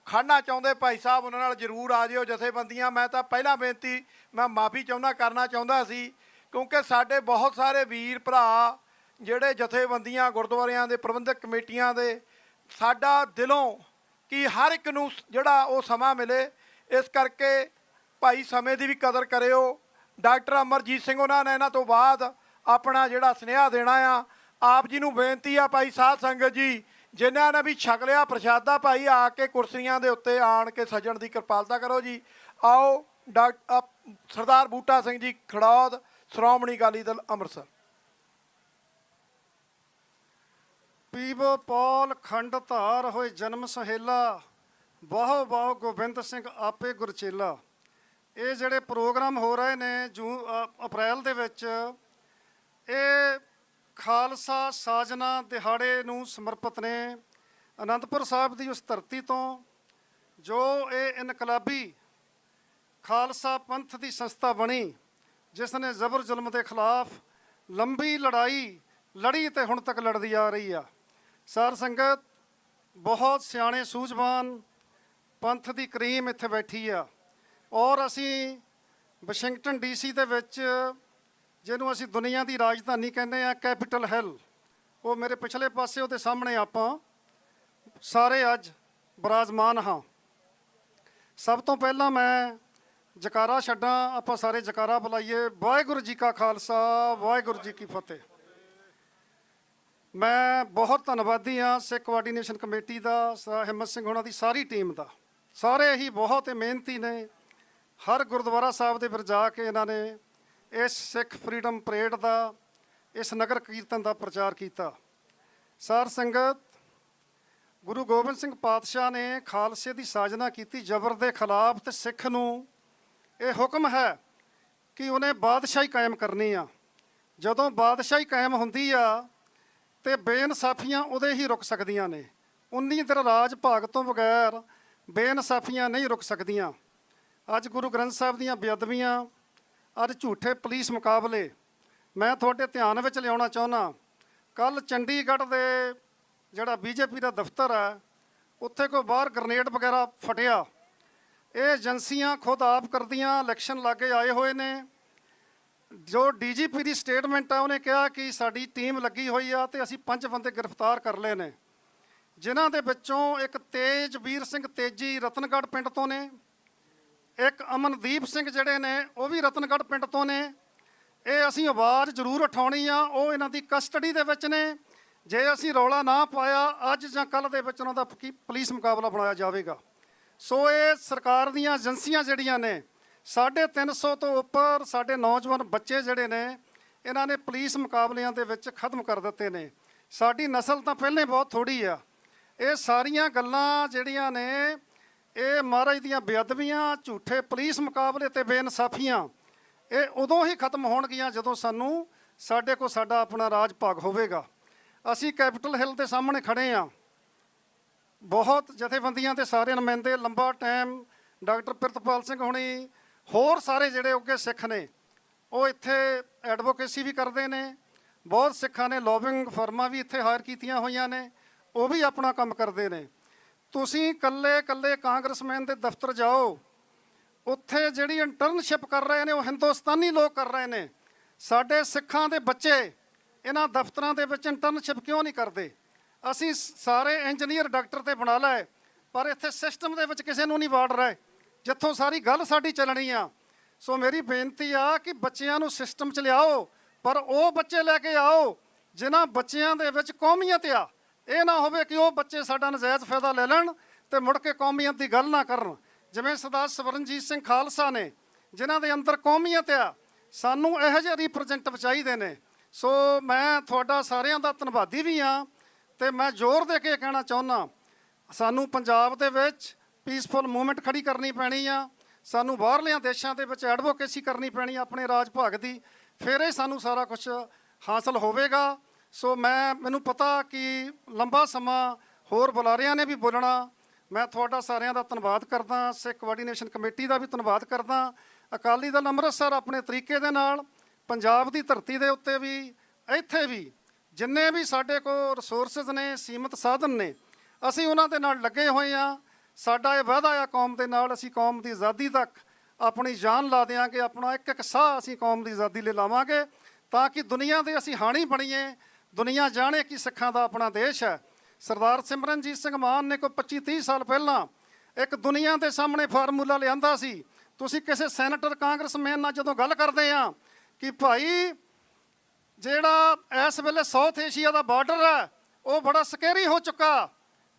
ਖੜਨਾ ਚਾਹੁੰਦੇ ਭਾਈ ਸਾਹਿਬ, ਉਹਨਾਂ ਨਾਲ ਜ਼ਰੂਰ ਆ ਜਿਓ। ਜਥੇਬੰਦੀਆਂ, ਮੈਂ ਤਾਂ ਪਹਿਲਾਂ ਬੇਨਤੀ ਮੈਂ ਮਾਫੀ ਕਰਨਾ ਚਾਹੁੰਦਾ ਸੀ, ਕਿਉਂਕਿ ਸਾਡੇ ਬਹੁਤ ਸਾਰੇ ਵੀਰ ਭਰਾ ਜਿਹੜੇ ਜਥੇਬੰਦੀਆਂ, ਗੁਰਦੁਆਰਿਆਂ ਦੇ ਪ੍ਰਬੰਧਕ ਕਮੇਟੀਆਂ ਦੇ, ਸਾਡਾ ਦਿਲੋਂ ਕਿ ਹਰ ਇੱਕ ਨੂੰ ਜਿਹੜਾ ਉਹ ਸਮਾਂ ਮਿਲੇ, ਇਸ ਕਰਕੇ ਭਾਈ ਸਮੇਂ ਦੀ ਵੀ ਕਦਰ ਕਰਿਓ। ਡਾਕਟਰ ਅਮਰਜੀਤ ਸਿੰਘ ਉਹਨਾਂ ਨੇ ਇਹਨਾਂ ਤੋਂ ਬਾਅਦ ਆਪਣਾ ਜਿਹੜਾ ਸੁਨੇਹਾ ਦੇਣਾ ਆ। ਆਪ ਜੀ ਨੂੰ ਬੇਨਤੀ ਆ ਭਾਈ ਸਾਧ ਸੰਗਤ ਜੀ, ਜਿਨ੍ਹਾਂ ਨੇ ਵੀ ਛਕ ਲਿਆ ਪ੍ਰਸ਼ਾਦਾ, ਭਾਈ ਆ ਕੇ ਕੁਰਸੀਆਂ ਦੇ ਉੱਤੇ ਆਣ ਕੇ ਸੱਜਣ ਦੀ ਕਿਰਪਾਲਤਾ ਕਰੋ ਜੀ। ਆਓ ਸਰਦਾਰ ਬੂਟਾ ਸਿੰਘ ਜੀ ਖੜੌਦ, ਸ਼੍ਰੋਮਣੀ ਅਕਾਲੀ ਦਲ ਅੰਮ੍ਰਿਤਸਰ। ਪੀਵੋ ਪੌਲ ਖੰਡ ਧਾਰ ਹੋਏ ਜਨਮ ਸੁਹੇਲਾ, ਬਾਹੋ ਬਾਹੋ ਗੋਬਿੰਦ ਸਿੰਘ ਆਪੇ ਗੁਰਚੇਲਾ। ਇਹ ਜਿਹੜੇ ਪ੍ਰੋਗਰਾਮ ਹੋ ਰਹੇ ਨੇ ਅਪ੍ਰੈਲ ਦੇ ਵਿੱਚ, ਇਹ ਖਾਲਸਾ ਸਾਜਨਾ ਦਿਹਾੜੇ ਨੂੰ ਸਮਰਪਿਤ ਨੇ। ਅਨੰਦਪੁਰ ਸਾਹਿਬ ਦੀ ਉਸ ਧਰਤੀ ਤੋਂ ਜੋ ਇਹ ਇਨਕਲਾਬੀ ਖਾਲਸਾ ਪੰਥ ਦੀ ਸੰਸਥਾ ਬਣੀ, ਜਿਸ ਨੇ ਜ਼ਬਰ ਜ਼ੁਲਮ ਦੇ ਖਿਲਾਫ ਲੰਬੀ ਲੜਾਈ ਲੜੀ ਤੇ ਹੁਣ ਤੱਕ ਲੜਦੀ ਆ ਰਹੀ ਆ। ਸਾਧ ਸੰਗਤ, ਬਹੁਤ ਸਿਆਣੇ ਸੂਝਵਾਨ ਪੰਥ ਦੀ ਕਰੀਮ ਇੱਥੇ ਬੈਠੀ ਆ, ਔਰ ਅਸੀਂ ਵਾਸ਼ਿੰਗਟਨ DC ਦੇ ਵਿੱਚ, ਜਿਹਨੂੰ ਅਸੀਂ ਦੁਨੀਆ ਦੀ ਰਾਜਧਾਨੀ ਕਹਿੰਦੇ ਆ, ਕੈਪੀਟਲ ਹਿੱਲ, ਉਹ ਮੇਰੇ ਪਿਛਲੇ ਪਾਸੇ ਉਹਦੇ ਸਾਹਮਣੇ ਆਪਾਂ ਸਾਰੇ ਅੱਜ ਬਿਰਾਜਮਾਨ ਹਾਂ। ਸਭ ਤੋਂ ਪਹਿਲਾਂ ਮੈਂ ਜਕਾਰਾ ਛੱਡਾਂ, ਆਪਾਂ ਸਾਰੇ ਜਕਾਰਾ ਬੁਲਾਈਏ। ਵਾਹਿਗੁਰੂ ਜੀ ਕਾ ਖਾਲਸਾ, ਵਾਹਿਗੁਰੂ ਜੀ ਕੀ ਫਤਿਹ। ਮੈਂ ਬਹੁਤ ਧੰਨਵਾਦੀ ਹਾਂ ਸਿੱਖ ਕੋਆਰਡੀਨੇਸ਼ਨ ਕਮੇਟੀ ਦਾ, ਹਿੰਮਤ ਸਿੰਘ ਹੋਣਾ ਦੀ ਸਾਰੀ ਟੀਮ ਦਾ। ਸਾਰੇ ਹੀ ਬਹੁਤ ਮਿਹਨਤੀ ਨੇ। ਹਰ ਗੁਰਦੁਆਰਾ ਸਾਹਿਬ ਦੇ ਵਿੱਚ ਜਾ ਕੇ ਇਹਨਾਂ ਨੇ ਇਸ ਸਿੱਖ ਫਰੀडम ਪਰੇਡ ਦਾ, ਇਸ ਨਗਰ ਕੀਰਤਨ ਦਾ ਪ੍ਰਚਾਰ ਕੀਤਾ। ਸਾਧ ਸੰਗਤ, ਗੁਰੂ ਗੋਬਿੰਦ ਸਿੰਘ ਪਾਤਸ਼ਾਹ ਨੇ ਖਾਲਸੇ ਦੀ ਸਾਜਨਾ ਕੀਤੀ ਜ਼ਬਰ ਦੇ ਖਿਲਾਫ, ਤੇ ਸਿੱਖ ਨੂੰ ਇਹ ਹੁਕਮ ਹੈ ਕਿ ਉਹਨੇ ਬਾਦਸ਼ਾਹੀ ਕਾਇਮ ਕਰਨੀ ਆ। ਜਦੋਂ ਬਾਦਸ਼ਾਹੀ ਕਾਇਮ ਹੁੰਦੀ ਆ ਤੇ ਬੇਇਨਸਾਫੀਆਂ ਉਹਦੇ ਹੀ ਰੁਕ ਸਕਦੀਆਂ ਨੇ। 19 ਦਿਨ ਰਾਜ ਭਾਗ ਤੋਂ ਬਗੈਰ ਬੇਇਨਸਾਫੀਆਂ ਨਹੀਂ ਰੁਕ ਸਕਦੀਆਂ। ਅੱਜ ਗੁਰੂ ਗ੍ਰੰਥ ਸਾਹਿਬ ਦੀਆਂ ਬੇਅਦਬੀਆਂ, ਅੱਜ ਝੂਠੇ ਪੁਲਿਸ ਮੁਕਾਬਲੇ ਮੈਂ ਤੁਹਾਡੇ ਧਿਆਨ ਵਿੱਚ ਲਿਆਉਣਾ ਚਾਹੁੰਦਾ। ਕੱਲ੍ਹ ਚੰਡੀਗੜ੍ਹ ਦੇ ਜਿਹੜਾ BJP ਦਾ ਦਫ਼ਤਰ ਹੈ, ਉੱਥੇ ਕੋਈ ਬਾਹਰ ਗ੍ਰਨੇਡ ਵਗੈਰਾ ਫਟਿਆ। ਇਹ ਏਜੰਸੀਆਂ ਖੁਦ ਆਪ ਕਰਦੀਆਂ, ਇਲੈਕਸ਼ਨ ਲਾਗੇ ਆਏ ਹੋਏ ਨੇ। ਜੋ DGP ਦੀ ਸਟੇਟਮੈਂਟ ਆ, ਉਹਨੇ ਕਿਹਾ ਕਿ ਸਾਡੀ ਟੀਮ ਲੱਗੀ ਹੋਈ ਆ ਤੇ ਅਸੀਂ 5 ਬੰਦੇ ਗ੍ਰਿਫਤਾਰ ਕਰ ਲਏ ਨੇ, ਜਿਨ੍ਹਾਂ ਦੇ ਵਿੱਚੋਂ ਇੱਕ ਤੇਜਵੀਰ ਸਿੰਘ ਤੇਜੀ ਰਤਨਗੜ੍ਹ ਪਿੰਡ ਤੋਂ ਨੇ, ਇੱਕ ਅਮਨਦੀਪ ਸਿੰਘ ਜਿਹੜੇ ਨੇ ਉਹ ਵੀ ਰਤਨਗੜ੍ਹ ਪਿੰਡ ਤੋਂ ਨੇ। ਇਹ ਅਸੀਂ ਆਵਾਜ਼ ਜ਼ਰੂਰ ਉਠਾਉਣੀ ਆ, ਉਹ ਇਹਨਾਂ ਦੀ ਕਸਟਡੀ ਦੇ ਵਿੱਚ ਨੇ। ਜੇ ਅਸੀਂ ਰੌਲਾ ਨਾ ਪਾਇਆ, ਅੱਜ ਜਾਂ ਕੱਲ੍ਹ ਦੇ ਵਿੱਚ ਉਹਨਾਂ ਦਾ ਪੁਲਿਸ ਮੁਕਾਬਲਾ ਬਣਾਇਆ ਜਾਵੇਗਾ। ਸੋ ਇਹ ਸਰਕਾਰ ਦੀਆਂ ਏਜੰਸੀਆਂ ਜਿਹੜੀਆਂ ਨੇ, 350 ਤੋਂ ਉੱਪਰ ਸਾਡੇ ਨੌਜਵਾਨ ਬੱਚੇ ਜਿਹੜੇ ਨੇ, ਇਹਨਾਂ ਨੇ ਪੁਲਿਸ ਮੁਕਾਬਲਿਆਂ ਦੇ ਵਿੱਚ ਖਤਮ ਕਰ ਦਿੱਤੇ ਨੇ। ਸਾਡੀ ਨਸਲ ਤਾਂ ਪਹਿਲੇ ਬਹੁਤ ਥੋੜ੍ਹੀ ਆ। ਇਹ ਸਾਰੀਆਂ ਗੱਲਾਂ ਜਿਹੜੀਆਂ ਨੇ, ਇਹ ਮਹਾਰਾਜ ਦੀਆਂ ਬੇਅਦਬੀਆਂ, ਝੂਠੇ ਪੁਲਿਸ ਮੁਕਾਬਲੇ ਤੇ ਬੇਇਨਸਾਫੀਆਂ, ਇਹ ਉਦੋਂ ਹੀ ਖਤਮ ਹੋਣਗੀਆਂ ਜਦੋਂ ਸਾਡੇ ਕੋਲ ਸਾਡਾ ਆਪਣਾ ਰਾਜ ਭਾਗ ਹੋਵੇਗਾ। ਅਸੀਂ ਕੈਪੀਟਲ ਹਿੱਲ ਦੇ ਸਾਹਮਣੇ ਖੜੇ ਹਾਂ। ਬਹੁਤ ਜਥੇਬੰਦੀਆਂ ਦੇ ਸਾਰੇ ਨੁਮਾਇੰਦੇ, ਲੰਬਾ ਟਾਈਮ ਡਾਕਟਰ ਪ੍ਰਿਤਪਾਲ ਸਿੰਘ ਹੋਣੀ, ਹੋਰ ਸਾਰੇ ਜਿਹੜੇ ਅੱਗੇ ਸਿੱਖ ਨੇ, ਉਹ ਇੱਥੇ ਐਡਵੋਕੇਸੀ ਵੀ ਕਰਦੇ ਨੇ। ਬਹੁਤ ਸਿੱਖਾਂ ਨੇ ਲੌਬਿੰਗ ਫਰਮਾਂ ਵੀ ਇੱਥੇ ਹਾਇਰ ਕੀਤੀਆਂ ਹੋਈਆਂ ਨੇ, ਉਹ ਵੀ ਆਪਣਾ ਕੰਮ ਕਰਦੇ ਨੇ। ਤੁਸੀਂ ਇਕੱਲੇ ਕਾਂਗਰਸਮੈਨ ਦੇ ਦਫ਼ਤਰ ਜਾਓ, ਉੱਥੇ ਜਿਹੜੀ ਇੰਟਰਨਸ਼ਿਪ ਕਰ ਰਹੇ ਨੇ ਉਹ ਹਿੰਦੁਸਤਾਨੀ ਲੋਕ ਕਰ ਰਹੇ ਨੇ। ਸਾਡੇ ਸਿੱਖਾਂ ਦੇ ਬੱਚੇ ਇਹਨਾਂ ਦਫ਼ਤਰਾਂ ਦੇ ਵਿੱਚ ਇੰਟਰਨਸ਼ਿਪ ਕਿਉਂ ਨਹੀਂ ਕਰਦੇ? ਅਸੀਂ ਸਾਰੇ ਇੰਜੀਨੀਅਰ ਡਾਕਟਰ ਤੇ ਬਣਾ ਲਏ, ਪਰ ਇੱਥੇ ਸਿਸਟਮ ਦੇ ਵਿੱਚ ਕਿਸੇ ਨੂੰ ਨਹੀਂ ਵਾੜ ਰਹੇ, ਜਿੱਥੋਂ ਸਾਰੀ ਗੱਲ ਸਾਡੀ ਚੱਲਣੀ ਆ। ਸੋ ਮੇਰੀ ਬੇਨਤੀ ਆ ਕਿ ਬੱਚਿਆਂ ਨੂੰ ਸਿਸਟਮ 'ਚ ਲਿਆਓ, ਪਰ ਉਹ ਬੱਚੇ ਲੈ ਕੇ ਆਓ ਜਿਨ੍ਹਾਂ ਬੱਚਿਆਂ ਦੇ ਵਿੱਚ ਕੌਮੀਅਤ ਆ। ਇਹ ਨਾ ਹੋਵੇ ਕਿ ਉਹ ਬੱਚੇ ਸਾਡਾ ਨਜਾਇਜ਼ ਫਾਇਦਾ ਲੈ ਲੈਣ ਤੇ ਮੁੜ ਕੇ ਕੌਮੀਅਤ ਦੀ ਗੱਲ ਨਾ ਕਰਨ। ਜਿਵੇਂ ਸਰਦਾਰ ਸਵਰਨਜੀਤ ਸਿੰਘ ਖਾਲਸਾ ਨੇ, ਜਿਨ੍ਹਾਂ ਦੇ ਅੰਦਰ ਕੌਮੀਅਤ ਆ, ਸਾਨੂੰ ਇਹੋ ਜਿਹੇ ਰਿਪਰੈਜ਼ੈਂਟੇਟਿਵ ਚਾਹੀਦੇ ਨੇ। ਸੋ ਮੈਂ ਤੁਹਾਡਾ ਸਾਰਿਆਂ ਦਾ ਧੰਨਵਾਦੀ ਵੀ ਹਾਂ ਤੇ ਮੈਂ ਜ਼ੋਰ ਦੇ ਕੇ ਕਹਿਣਾ ਚਾਹੁੰਦਾ, ਸਾਨੂੰ ਪੰਜਾਬ ਦੇ ਵਿੱਚ ਪੀਸਫੁਲ ਮੂਵਮੈਂਟ ਖੜੀ ਕਰਨੀ ਪੈਣੀ ਆ। ਸਾਨੂੰ ਬਾਹਰਲਿਆਂ ਦੇਸ਼ਾਂ ਦੇ ਵਿੱਚ ਐਡਵੋਕੇਸੀ ਕਰਨੀ ਪੈਣੀ ਆਪਣੇ ਰਾਜ ਭਾਗ ਦੀ, ਫਿਰ ਇਹ ਸਾਨੂੰ ਸਾਰਾ ਕੁਝ ਹਾਸਲ ਹੋਵੇਗਾ। ਸੋ ਮੈਨੂੰ ਪਤਾ ਕਿ ਲੰਬਾ ਸਮਾਂ ਹੋਰ ਬੁਲਾਰਿਆਂ ਨੇ ਵੀ ਬੋਲਣਾ। ਮੈਂ ਤੁਹਾਡਾ ਸਾਰਿਆਂ ਦਾ ਧੰਨਵਾਦ ਕਰਦਾ, ਸਿੱਖ ਕੋਆਰਡੀਨੇਸ਼ਨ ਕਮੇਟੀ ਦਾ ਵੀ ਧੰਨਵਾਦ ਕਰਦਾ। ਅਕਾਲੀ ਦਲ ਅੰਮ੍ਰਿਤਸਰ ਆਪਣੇ ਤਰੀਕੇ ਦੇ ਨਾਲ ਪੰਜਾਬ ਦੀ ਧਰਤੀ ਦੇ ਉੱਤੇ ਵੀ, ਇੱਥੇ ਵੀ ਜਿੰਨੇ ਵੀ ਸਾਡੇ ਕੋਲ ਰਿਸੋਰਸਿਸ ਨੇ, ਸੀਮਤ ਸਾਧਨ ਨੇ, ਅਸੀਂ ਉਹਨਾਂ ਦੇ ਨਾਲ ਲੱਗੇ ਹੋਏ ਹਾਂ। ਸਾਡਾ ਇਹ ਵਾਅਦਾ ਆ ਕੌਮ ਦੇ ਨਾਲ, ਅਸੀਂ ਕੌਮ ਦੀ ਆਜ਼ਾਦੀ ਤੱਕ ਆਪਣੀ ਜਾਨ ਲਾ ਦਿਆਂਗੇ, ਆਪਣਾ ਇੱਕ ਇੱਕ ਸਾਹ ਅਸੀਂ ਕੌਮ ਦੀ ਆਜ਼ਾਦੀ ਲਈ ਲਾਵਾਂਗੇ, ਤਾਂ ਕਿ ਦੁਨੀਆ ਦੇ ਅਸੀਂ ਹਾਣੀ ਬਣੀਏ, ਦੁਨੀਆ ਜਾਣੇ ਕਿ ਸਿੱਖਾਂ ਦਾ ਆਪਣਾ ਦੇਸ਼ ਹੈ। ਸਰਦਾਰ ਸਿਮਰਨਜੀਤ ਸਿੰਘ ਮਾਨ ਨੇ ਕੋਈ 25-30 ਸਾਲ ਪਹਿਲਾਂ ਇੱਕ ਦੁਨੀਆ ਦੇ ਸਾਹਮਣੇ ਫਾਰਮੂਲਾ ਲਿਆਂਦਾ ਸੀ। ਤੁਸੀਂ ਕਿਸੇ ਸੈਨੇਟਰ, ਕਾਂਗਰਸਮੈਨ ਨਾਲ ਜਦੋਂ ਗੱਲ ਕਰਦੇ ਆ ਕਿ ਭਾਈ ਜਿਹੜਾ ਇਸ ਵੇਲੇ ਸਾਊਥ ਏਸ਼ੀਆ ਦਾ ਬਾਰਡਰ ਹੈ ਉਹ ਬੜਾ ਸਕੈਰੀ ਹੋ ਚੁੱਕਾ,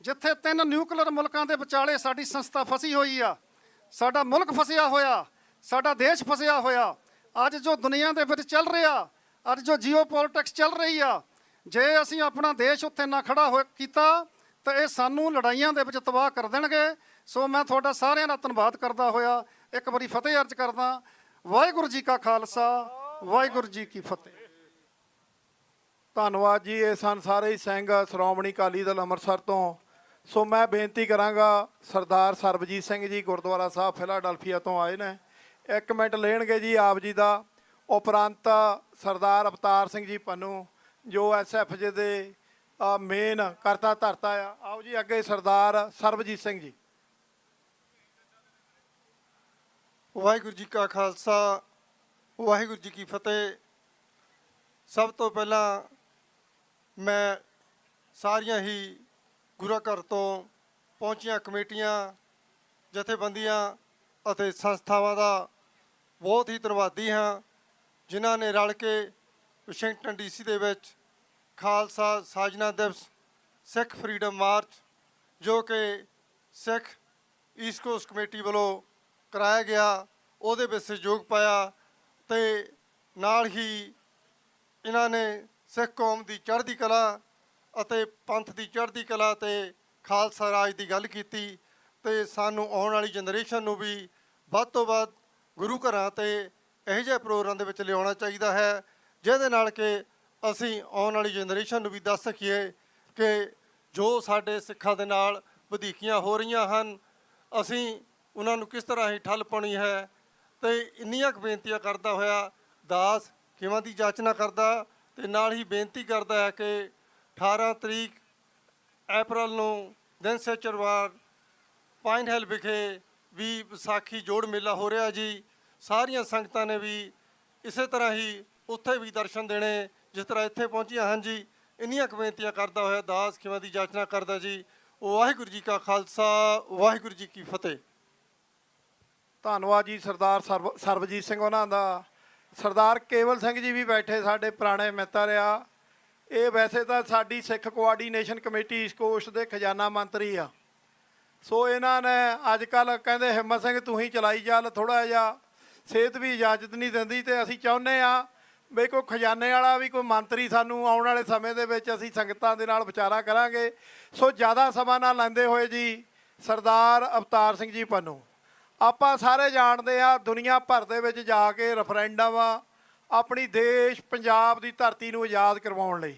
ਜਿੱਥੇ 3 ਨਿਊਕਲੀਅਰ ਮੁਲਕਾਂ ਦੇ ਵਿਚਾਲੇ ਸਾਡੀ ਸੰਸਥਾ ਫਸੀ ਹੋਈ ਆ, ਸਾਡਾ ਮੁਲਕ ਫਸਿਆ ਹੋਇਆ, ਸਾਡਾ ਦੇਸ਼ ਫਸਿਆ ਹੋਇਆ। ਅੱਜ ਜੋ ਦੁਨੀਆ ਦੇ ਵਿੱਚ ਚੱਲ ਰਿਹਾ, ਅੱਜ ਜੋ ਜੀਓਪੋਲਿਟਿਕਸ ਚੱਲ ਰਹੀ ਆ, ਜੇ ਅਸੀਂ ਆਪਣਾ ਦੇਸ਼ ਉੱਥੇ ਨਾ ਖੜਾ ਕੀਤਾ ਤਾਂ ਇਹ ਸਾਨੂੰ ਲੜਾਈਆਂ ਦੇ ਵਿੱਚ ਤਬਾਹ ਕਰ ਦੇਣਗੇ। ਸੋ ਮੈਂ ਤੁਹਾਡਾ ਸਾਰਿਆਂ ਦਾ ਧੰਨਵਾਦ ਕਰਦਾ ਹੋਇਆ ਇੱਕ ਵਾਰੀ ਫਤਿਹ ਅਰਜ਼ ਕਰਦਾ। ਵਾਹਿਗੁਰੂ ਜੀ ਕਾ ਖਾਲਸਾ, ਵਾਹਿਗੁਰੂ ਜੀ ਕੀ ਫਤਿਹ। ਧੰਨਵਾਦ ਜੀ। ਇਹ ਸਨ ਸਾਰੇ ਹੀ ਸਿੰਘ ਸ਼੍ਰੋਮਣੀ ਅਕਾਲੀ ਦਲ ਅੰਮ੍ਰਿਤਸਰ ਤੋਂ। ਸੋ ਮੈਂ ਬੇਨਤੀ ਕਰਾਂਗਾ, ਸਰਦਾਰ ਸਰਬਜੀਤ ਸਿੰਘ ਜੀ ਗੁਰਦੁਆਰਾ ਸਾਹਿਬ ਫਿਲਾਡੈਲਫੀਆ ਤੋਂ ਆਏ ਨੇ, 1 ਮਿੰਟ ਲੈਣਗੇ ਜੀ ਆਪ ਜੀ ਦਾ। ਉਪਰੰਤ ਸਰਦਾਰ ਅਵਤਾਰ ਸਿੰਘ ਜੀ ਪੰਨੂ ਜੋ SFJ ਦੇ ਮੇਨ ਕਰਤਾ ਧਰਤਾ ਆ। ਆਓ ਜੀ ਅੱਗੇ ਸਰਦਾਰ ਸਰਬਜੀਤ ਸਿੰਘ ਜੀ। ਵਾਹਿਗੁਰੂ ਜੀ ਕਾ ਖਾਲਸਾ, ਵਾਹਿਗੁਰੂ ਜੀ ਕੀ ਫਤਿਹ। ਸਭ ਤੋਂ ਪਹਿਲਾਂ ਮੈਂ ਸਾਰੀਆਂ ਹੀ ਗੁਰੂ ਘਰ ਤੋਂ ਪਹੁੰਚੀਆਂ ਕਮੇਟੀਆਂ, ਜਥੇਬੰਦੀਆਂ ਅਤੇ ਸੰਸਥਾਵਾਂ ਦਾ ਬਹੁਤ ਹੀ ਧੰਨਵਾਦੀ ਹਾਂ, ਜਿਨ੍ਹਾਂ ਨੇ ਰਲ ਕੇ ਵਾਸ਼ਿੰਗਟਨ DC ਦੇ ਵਿੱਚ ਖਾਲਸਾ ਸਾਜਨਾ ਦਿਵਸ, ਸਿੱਖ ਫਰੀडम ਮਾਰਚ, ਜੋ ਕਿ ਸਿੱਖ ਈਸਟ ਕੋਸਟ ਕਮੇਟੀ ਵੱਲੋਂ ਕਰਾਇਆ ਗਿਆ, ਉਹਦੇ ਵਿੱਚ ਸਹਿਯੋਗ ਪਾਇਆ ਤੇ ਨਾਲ ਹੀ ਇਹਨਾਂ ਨੇ ਸਿੱਖ ਕੌਮ ਦੀ ਚੜ੍ਹਦੀ ਕਲਾ ਅਤੇ ਪੰਥ ਦੀ ਚੜ੍ਹਦੀ ਕਲਾ ਤੇ ਖਾਲਸਾ ਰਾਜ ਦੀ ਗੱਲ ਕੀਤੀ ਤੇ ਸਾਨੂੰ ਆਉਣ ਵਾਲੀ ਜਨਰੇਸ਼ਨ ਨੂੰ ਵੀ ਵੱਧ ਤੋਂ ਵੱਧ ਗੁਰੂ ਘਰਾਂ ਤੇ ਇਹੋ ਜਿਹੇ ਪ੍ਰੋਗਰਾਮ ਦੇ ਵਿੱਚ ਲਿਆਉਣਾ ਚਾਹੀਦਾ ਹੈ, ਜਿਹਦੇ ਨਾਲ ਕਿ ਅਸੀਂ ਆਉਣ ਵਾਲੀ ਜਨਰੇਸ਼ਨ ਨੂੰ ਵੀ ਦੱਸ ਸਕੀਏ ਕਿ ਜੋ ਸਾਡੇ ਸਿੱਖਾਂ ਦੇ ਨਾਲ ਵਧੀਕੀਆਂ ਹੋ ਰਹੀਆਂ ਹਨ, ਅਸੀਂ ਉਹਨਾਂ ਨੂੰ ਕਿਸ ਤਰ੍ਹਾਂ ਹੀ ਠੱਲ ਪਾਉਣੀ ਹੈ। ਤੇ ਇੰਨੀਆਂ ਕੁ ਬੇਨਤੀਆਂ ਕਰਦਾ ਹੋਇਆ ਦਾਸ ਖਿਮਾ ਦੀ ਜਾਚਨਾ ਕਰਦਾ ਤੇ ਨਾਲ ਹੀ ਬੇਨਤੀ ਕਰਦਾ ਹੈ ਕਿ 18 ਤਰੀਕ ਅਪ੍ਰੈਲ ਨੂੰ ਦਿਨ ਸੇਚਰਵਾਰ ਪਾਈਨ ਹਿੱਲ ਵਿਖੇ ਵੀ ਵਿਸਾਖੀ ਜੋੜ ਮੇਲਾ ਹੋ ਰਿਹਾ ਜੀ। ਸਾਰੀਆਂ ਸੰਗਤਾਂ ਨੇ ਵੀ ਇਸੇ ਤਰ੍ਹਾਂ ਹੀ ਉੱਥੇ ਵੀ ਦਰਸ਼ਨ ਦੇਣੇ ਜਿਸ ਤਰ੍ਹਾਂ ਇੱਥੇ ਪਹੁੰਚੀਆਂ ਹਨ ਜੀ। ਇੰਨੀਆਂ ਕੁ ਬੇਨਤੀਆਂ ਕਰਦਾ ਹੋਇਆ ਦਾਸ ਖਿਮਾ ਦੀ ਜਾਚਨਾ ਕਰਦਾ ਜੀ। ਵਾਹਿਗੁਰੂ ਜੀ ਕਾ ਖਾਲਸਾ, ਵਾਹਿਗੁਰੂ ਜੀ ਕੀ ਫਤਿਹ। ਧੰਨਵਾਦ ਜੀ ਸਰਦਾਰ ਸਰਬਜੀਤ ਸਿੰਘ ਉਹਨਾਂ ਦਾ। ਸਰਦਾਰ ਕੇਵਲ ਸਿੰਘ ਜੀ ਵੀ ਬੈਠੇ, ਸਾਡੇ ਪੁਰਾਣੇ ਮਿੱਤਰ ਆ। ਇਹ ਵੈਸੇ ਤਾਂ ਸਾਡੀ ਸਿੱਖ ਕੋਆਰਡੀਨੇਸ਼ਨ ਕਮੇਟੀ ਈਸਟ ਕੋਸਟ ਦੇ ਖਜ਼ਾਨਾ ਮੰਤਰੀ ਆ। ਸੋ ਇਹਨਾਂ ਨੇ ਅੱਜ ਕੱਲ੍ਹ ਕਹਿੰਦੇ ਹਿੰਮਤ ਸਿੰਘ ਤੂੰ ਹੀ ਚਲਾਈ ਚੱਲ, ਥੋੜ੍ਹਾ ਜਿਹਾ ਸਿਹਤ ਵੀ ਇਜਾਜ਼ਤ ਨਹੀਂ ਦਿੰਦੀ ਤੇ ਅਸੀਂ ਚਾਹੁੰਦੇ ਹਾਂ ਵੀ ਕੋਈ ਖਜ਼ਾਨੇ ਵਾਲਾ ਵੀ ਕੋਈ ਮੰਤਰੀ ਸਾਨੂੰ ਆਉਣ ਵਾਲੇ ਸਮੇਂ ਦੇ ਵਿੱਚ ਅਸੀਂ ਸੰਗਤਾਂ ਦੇ ਨਾਲ ਵਿਚਾਰਾ ਕਰਾਂਗੇ। ਸੋ ਜ਼ਿਆਦਾ ਸਮਾਂ ਨਾ ਲੈਂਦੇ ਹੋਏ ਜੀ ਸਰਦਾਰ ਅਵਤਾਰ ਸਿੰਘ ਜੀ ਪੰਨੂ, ਆਪਾਂ ਸਾਰੇ ਜਾਣਦੇ ਆ ਦੁਨੀਆ ਭਰ ਦੇ ਵਿੱਚ ਜਾ ਕੇ ਰੈਫਰੈਂਡਮ ਆਪਣੀ ਦੇਸ਼ ਪੰਜਾਬ ਦੀ ਧਰਤੀ ਨੂੰ ਆਜ਼ਾਦ ਕਰਵਾਉਣ ਲਈ।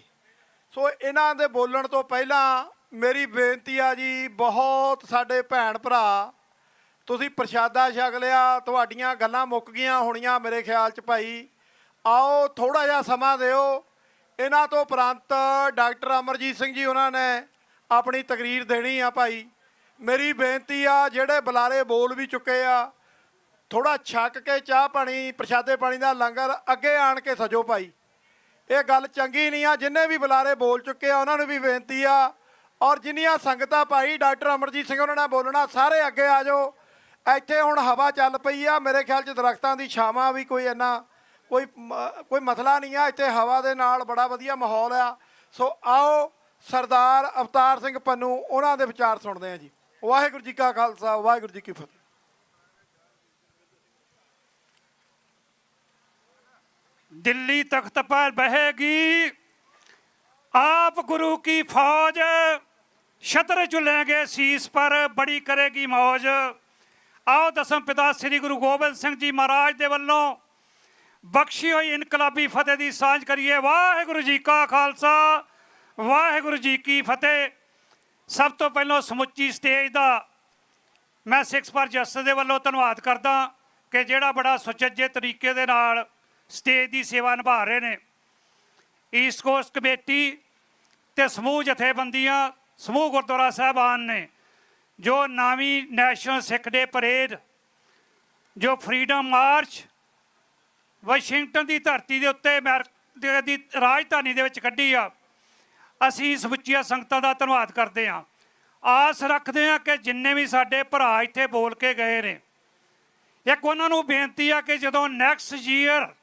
ਸੋ ਇਹਨਾਂ ਦੇ ਬੋਲਣ ਤੋਂ ਪਹਿਲਾਂ ਮੇਰੀ ਬੇਨਤੀ ਆ ਜੀ, ਬਹੁਤ ਸਾਡੇ ਭੈਣ ਭਰਾ ਤੁਸੀਂ ਪ੍ਰਸ਼ਾਦਾ ਛਕ ਲਿਆ, ਤੁਹਾਡੀਆਂ ਗੱਲਾਂ ਮੁੱਕ ਗਈਆਂ ਹੋਣੀਆਂ ਮੇਰੇ ਖਿਆਲ 'ਚ ਭਾਈ। ਆਓ ਥੋੜ੍ਹਾ ਜਿਹਾ ਸਮਾਂ ਦਿਓ। ਇਹਨਾਂ ਤੋਂ ਉਪਰੰਤ ਡਾਕਟਰ ਅਮਰਜੀਤ ਸਿੰਘ ਜੀ ਉਹਨਾਂ ਨੇ ਆਪਣੀ ਤਕਰੀਰ ਦੇਣੀ ਆ ਭਾਈ। ਮੇਰੀ ਬੇਨਤੀ ਆ, ਜਿਹੜੇ ਬੁਲਾਰੇ ਬੋਲ ਵੀ ਚੁੱਕੇ ਆ, ਥੋੜ੍ਹਾ ਛਕ ਕੇ ਚਾਹ ਪਾਣੀ ਪ੍ਰਸ਼ਾਦੇ ਪਾਣੀ ਦਾ ਲੰਗਰ ਅੱਗੇ ਆਣ ਕੇ ਸਜੋ ਭਾਈ। ਇਹ ਗੱਲ ਚੰਗੀ ਨਹੀਂ ਆ। ਜਿੰਨੇ ਵੀ ਬੁਲਾਰੇ ਬੋਲ ਚੁੱਕੇ ਆ ਉਹਨਾਂ ਨੂੰ ਵੀ ਬੇਨਤੀ ਆ, ਔਰ ਜਿੰਨੀਆਂ ਸੰਗਤਾਂ ਭਾਈ ਡਾਕਟਰ ਅਮਰਜੀਤ ਸਿੰਘ ਉਹਨਾਂ ਨੇ ਬੋਲਣਾ, ਸਾਰੇ ਅੱਗੇ ਆ ਜਾਓ। ਇੱਥੇ ਹੁਣ ਹਵਾ ਚੱਲ ਪਈ ਆ, ਮੇਰੇ ਖਿਆਲ 'ਚ ਦਰਖਤਾਂ ਦੀ ਛਾਵਾਂ ਵੀ ਕੋਈ ਇੰਨਾ ਕੋਈ ਮਸਲਾ ਨਹੀਂ ਆ। ਇੱਥੇ ਹਵਾ ਦੇ ਨਾਲ ਬੜਾ ਵਧੀਆ ਮਾਹੌਲ ਆ। ਸੋ ਆਓ ਸਰਦਾਰ ਅਵਤਾਰ ਸਿੰਘ ਪੰਨੂ ਉਹਨਾਂ ਦੇ ਵਿਚਾਰ ਸੁਣਦੇ ਹਾਂ ਜੀ। ਵਾਹਿਗੁਰੂ ਜੀ ਕਾ ਖਾਲਸਾ, ਵਾਹਿਗੁਰੂ ਜੀ ਕੀ ਫਤਿਹ। दिल्ली तख्त पर बहेगी आप गुरु की फौज, छत्र झुलेंगे शीस पर बड़ी करेगी मौज। आओ दसम पिता श्री गुरु गोबिंद सिंह जी महाराज दे वल्लों बख्शी हुई इनकलाबी फतेह की सांझ करिए। वाहिगुरू जी का खालसा, वाहिगुरू जी की फतेह। सब तो पहलों समुची स्टेज का मैं सिक्स फॉर जस्टिस दे वल्लों धन्नवाद करदा कि जिहड़ा बड़ा सुचੱਜੇ तरीके दे नाल स्टेज की सेवा निभा रहे हैं। ईस्ट कोस्ट कमेटी ते समूह जथेबंदियां, समूह गुरुद्वारा साहबान ने जो 9वीं नैशनल सिख डे परेड, जो फ्रीडम मार्च वाशिंगटन की धरती के उत्ते अमेरिका की राजधानी दे विच कड्ढी आ, असीं समुच्चियां संगतां दा धन्नवाद करते हैं। आस रखते हैं कि जिन्ने भी साडे भरा इत्थे बोल के गए ने, एक उन्हां नूं बेनती आ कि जदों नैक्सट ईयर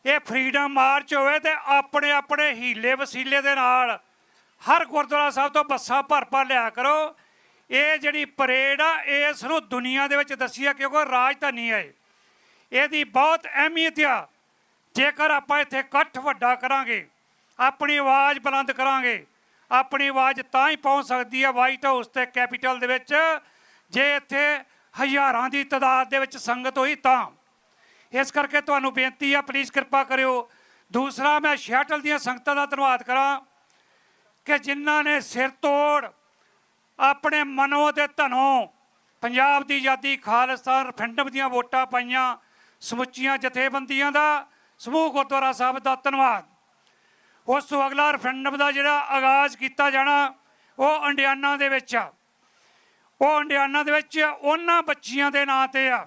ये फ्रीडम मार्च होवे तो अपने अपने हीले वसीले दे नाल हर गुरुद्वारा साहब तो बसां भर भर लिया करो। ये जिहड़ी परेड आ इस नूं दुनिया दे विच दस्सी आ, क्योंकि राजधानी है, इहदी बहुत अहमियत आ। जेकर आपां इत्थे इकट्ठ वड्डा करांगे, अपनी आवाज़ बुलंद करांगे, अपनी आवाज़ तां ही पहुँच सकती है वाइट हाउस ते कैपीटल दे विच जे इत्थे हज़ारां दी तादाद दे विच संगत होई तां। इस करके तुहानूं बेनती है, प्लीज़ कृपा करियो। दूसरा मैं शैटल दियां संगतां दा धन्नवाद करां कि जिन्हां ने सिर तोड़ अपने मनों ते धनों पंजाब दी आज़ादी खालिस्तान रेफरेंडम दियां वोटां पाईयां। समुच्चियां जथेबंदियां दा, समूह गुरुद्वारा साहब दा धन्नवाद। उस तो अगला रेफरेंडम का जिहड़ा आगाज़ किया जाना वो इंडियाना दे विच आ। वो इंडियाना दे विच उन्हां बच्चियां दे नां ते आ,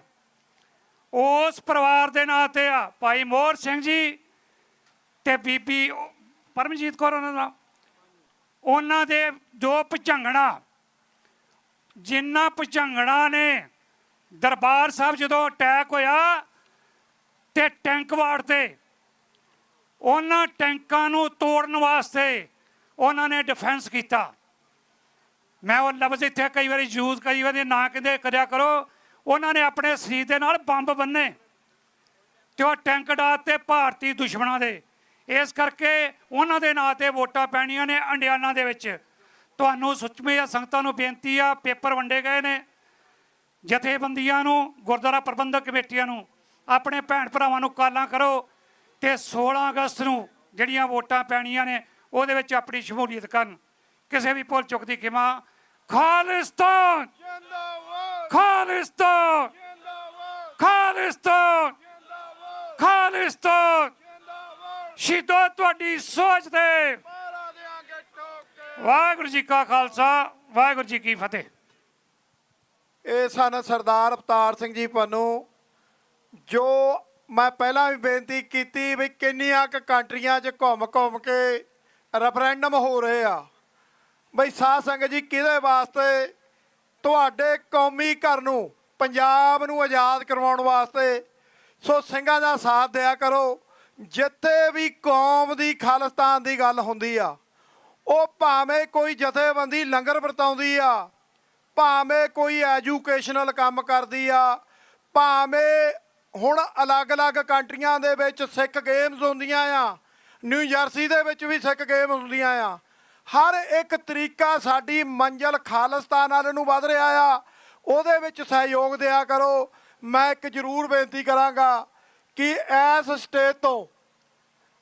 उस परिवार के नाँ ते आ। भाई मोहर सिंह जी ते बीबी परमजीत कौर उन्होंने दे दो भुजंगड़ा, जिन्ना भुजंगड़ा ने दरबार साहब जो अटैक होया ते टैंक वाड़ते, उन्होंने टैंकों नूं तोड़न वास्ते उन्होंने डिफेंस किया। मैं वो लफ्ज़ इत्थे कई बार यूज़ कई बार ना कहते करिया करो। उन्होंने अपने शरीर के नाल बंब बन्ने तो टैंक डालते भारतीय दुश्मनों के। इस करके उन्होंने नाँ ते वोटां पैणियां ने इंडियाना दे विच। तुहानूं सुचमिया संगतां नूं बेनती आ, पेपर वंडे गए ने जथेबंदियां नूं, गुरुद्वारा प्रबंधक कमेटियां नूं, अपने भैण भरावां नूं कालां करो ते 16 अगस्त नूं जिहड़ियां वोटां पैणियां ने उहदे विच अपनी शमूलीयत करन। किसी भी भुल चुक दी खिमा। खालिस्तान खालिस्तान खालिस्तान खालिस्तान। शहीदो तुहाडी सोच ते वाहिगुरू जी का खालसा, वाहिगुरू जी की फतेह। ਇਹ ਸਨ ਸਰਦਾਰ ਅਵਤਾਰ ਸਿੰਘ ਜੀ ਪੰਨੂ, ਜੋ ਮੈਂ ਪਹਿਲਾਂ ਵੀ ਬੇਨਤੀ ਕੀਤੀ ਵੀ ਕਿੰਨੀਆਂ ਕੁ ਕੰਟਰੀਆਂ 'ਚ ਘੁੰਮ ਘੁੰਮ ਕੇ ਰੈਫਰੈਂਡਮ ਹੋ ਰਹੇ ਆ। ਬਈ ਸਾਧ ਸੰਗਤ ਜੀ, ਕਿਹਦੇ ਵਾਸਤੇ? ਤੁਹਾਡੇ ਕੌਮੀ ਘਰ ਨੂੰ, ਪੰਜਾਬ ਨੂੰ ਆਜ਼ਾਦ ਕਰਵਾਉਣ ਵਾਸਤੇ। ਸੋ ਸਿੰਘਾਂ ਦਾ ਸਾਥ ਦਿਆ ਕਰੋ। ਜਿੱਥੇ ਵੀ ਕੌਮ ਦੀ ਖਾਲਿਸਤਾਨ ਦੀ ਗੱਲ ਹੁੰਦੀ ਆ, ਉਹ ਭਾਵੇਂ ਕੋਈ ਜਥੇਬੰਦੀ ਲੰਗਰ ਵਰਤਾਉਂਦੀ ਆ, ਭਾਵੇਂ ਕੋਈ ਐਜੂਕੇਸ਼ਨਲ ਕੰਮ ਕਰਦੀ ਆ, ਭਾਵੇਂ ਹੁਣ ਅਲੱਗ-ਅਲੱਗ ਕੰਟਰੀਆਂ ਦੇ ਵਿੱਚ ਸਿੱਖ ਗੇਮਸ ਹੁੰਦੀਆਂ ਆ, ਨਿਊ ਜਰਸੀ ਦੇ ਵਿੱਚ ਵੀ ਸਿੱਖ ਗੇਮ ਹੁੰਦੀਆਂ ਆ। ਹਰ ਇੱਕ ਤਰੀਕਾ ਸਾਡੀ ਮੰਜ਼ਿਲ ਖਾਲਿਸਤਾਨ ਵੱਲ ਨੂੰ ਵੱਧ ਰਿਹਾ ਆ, ਉਹਦੇ ਵਿੱਚ ਸਹਿਯੋਗ ਦਿਆ ਕਰੋ। ਮੈਂ ਇੱਕ ਜ਼ਰੂਰ ਬੇਨਤੀ ਕਰਾਂਗਾ ਕਿ ਇਸ ਸਟੇਜ ਤੋਂ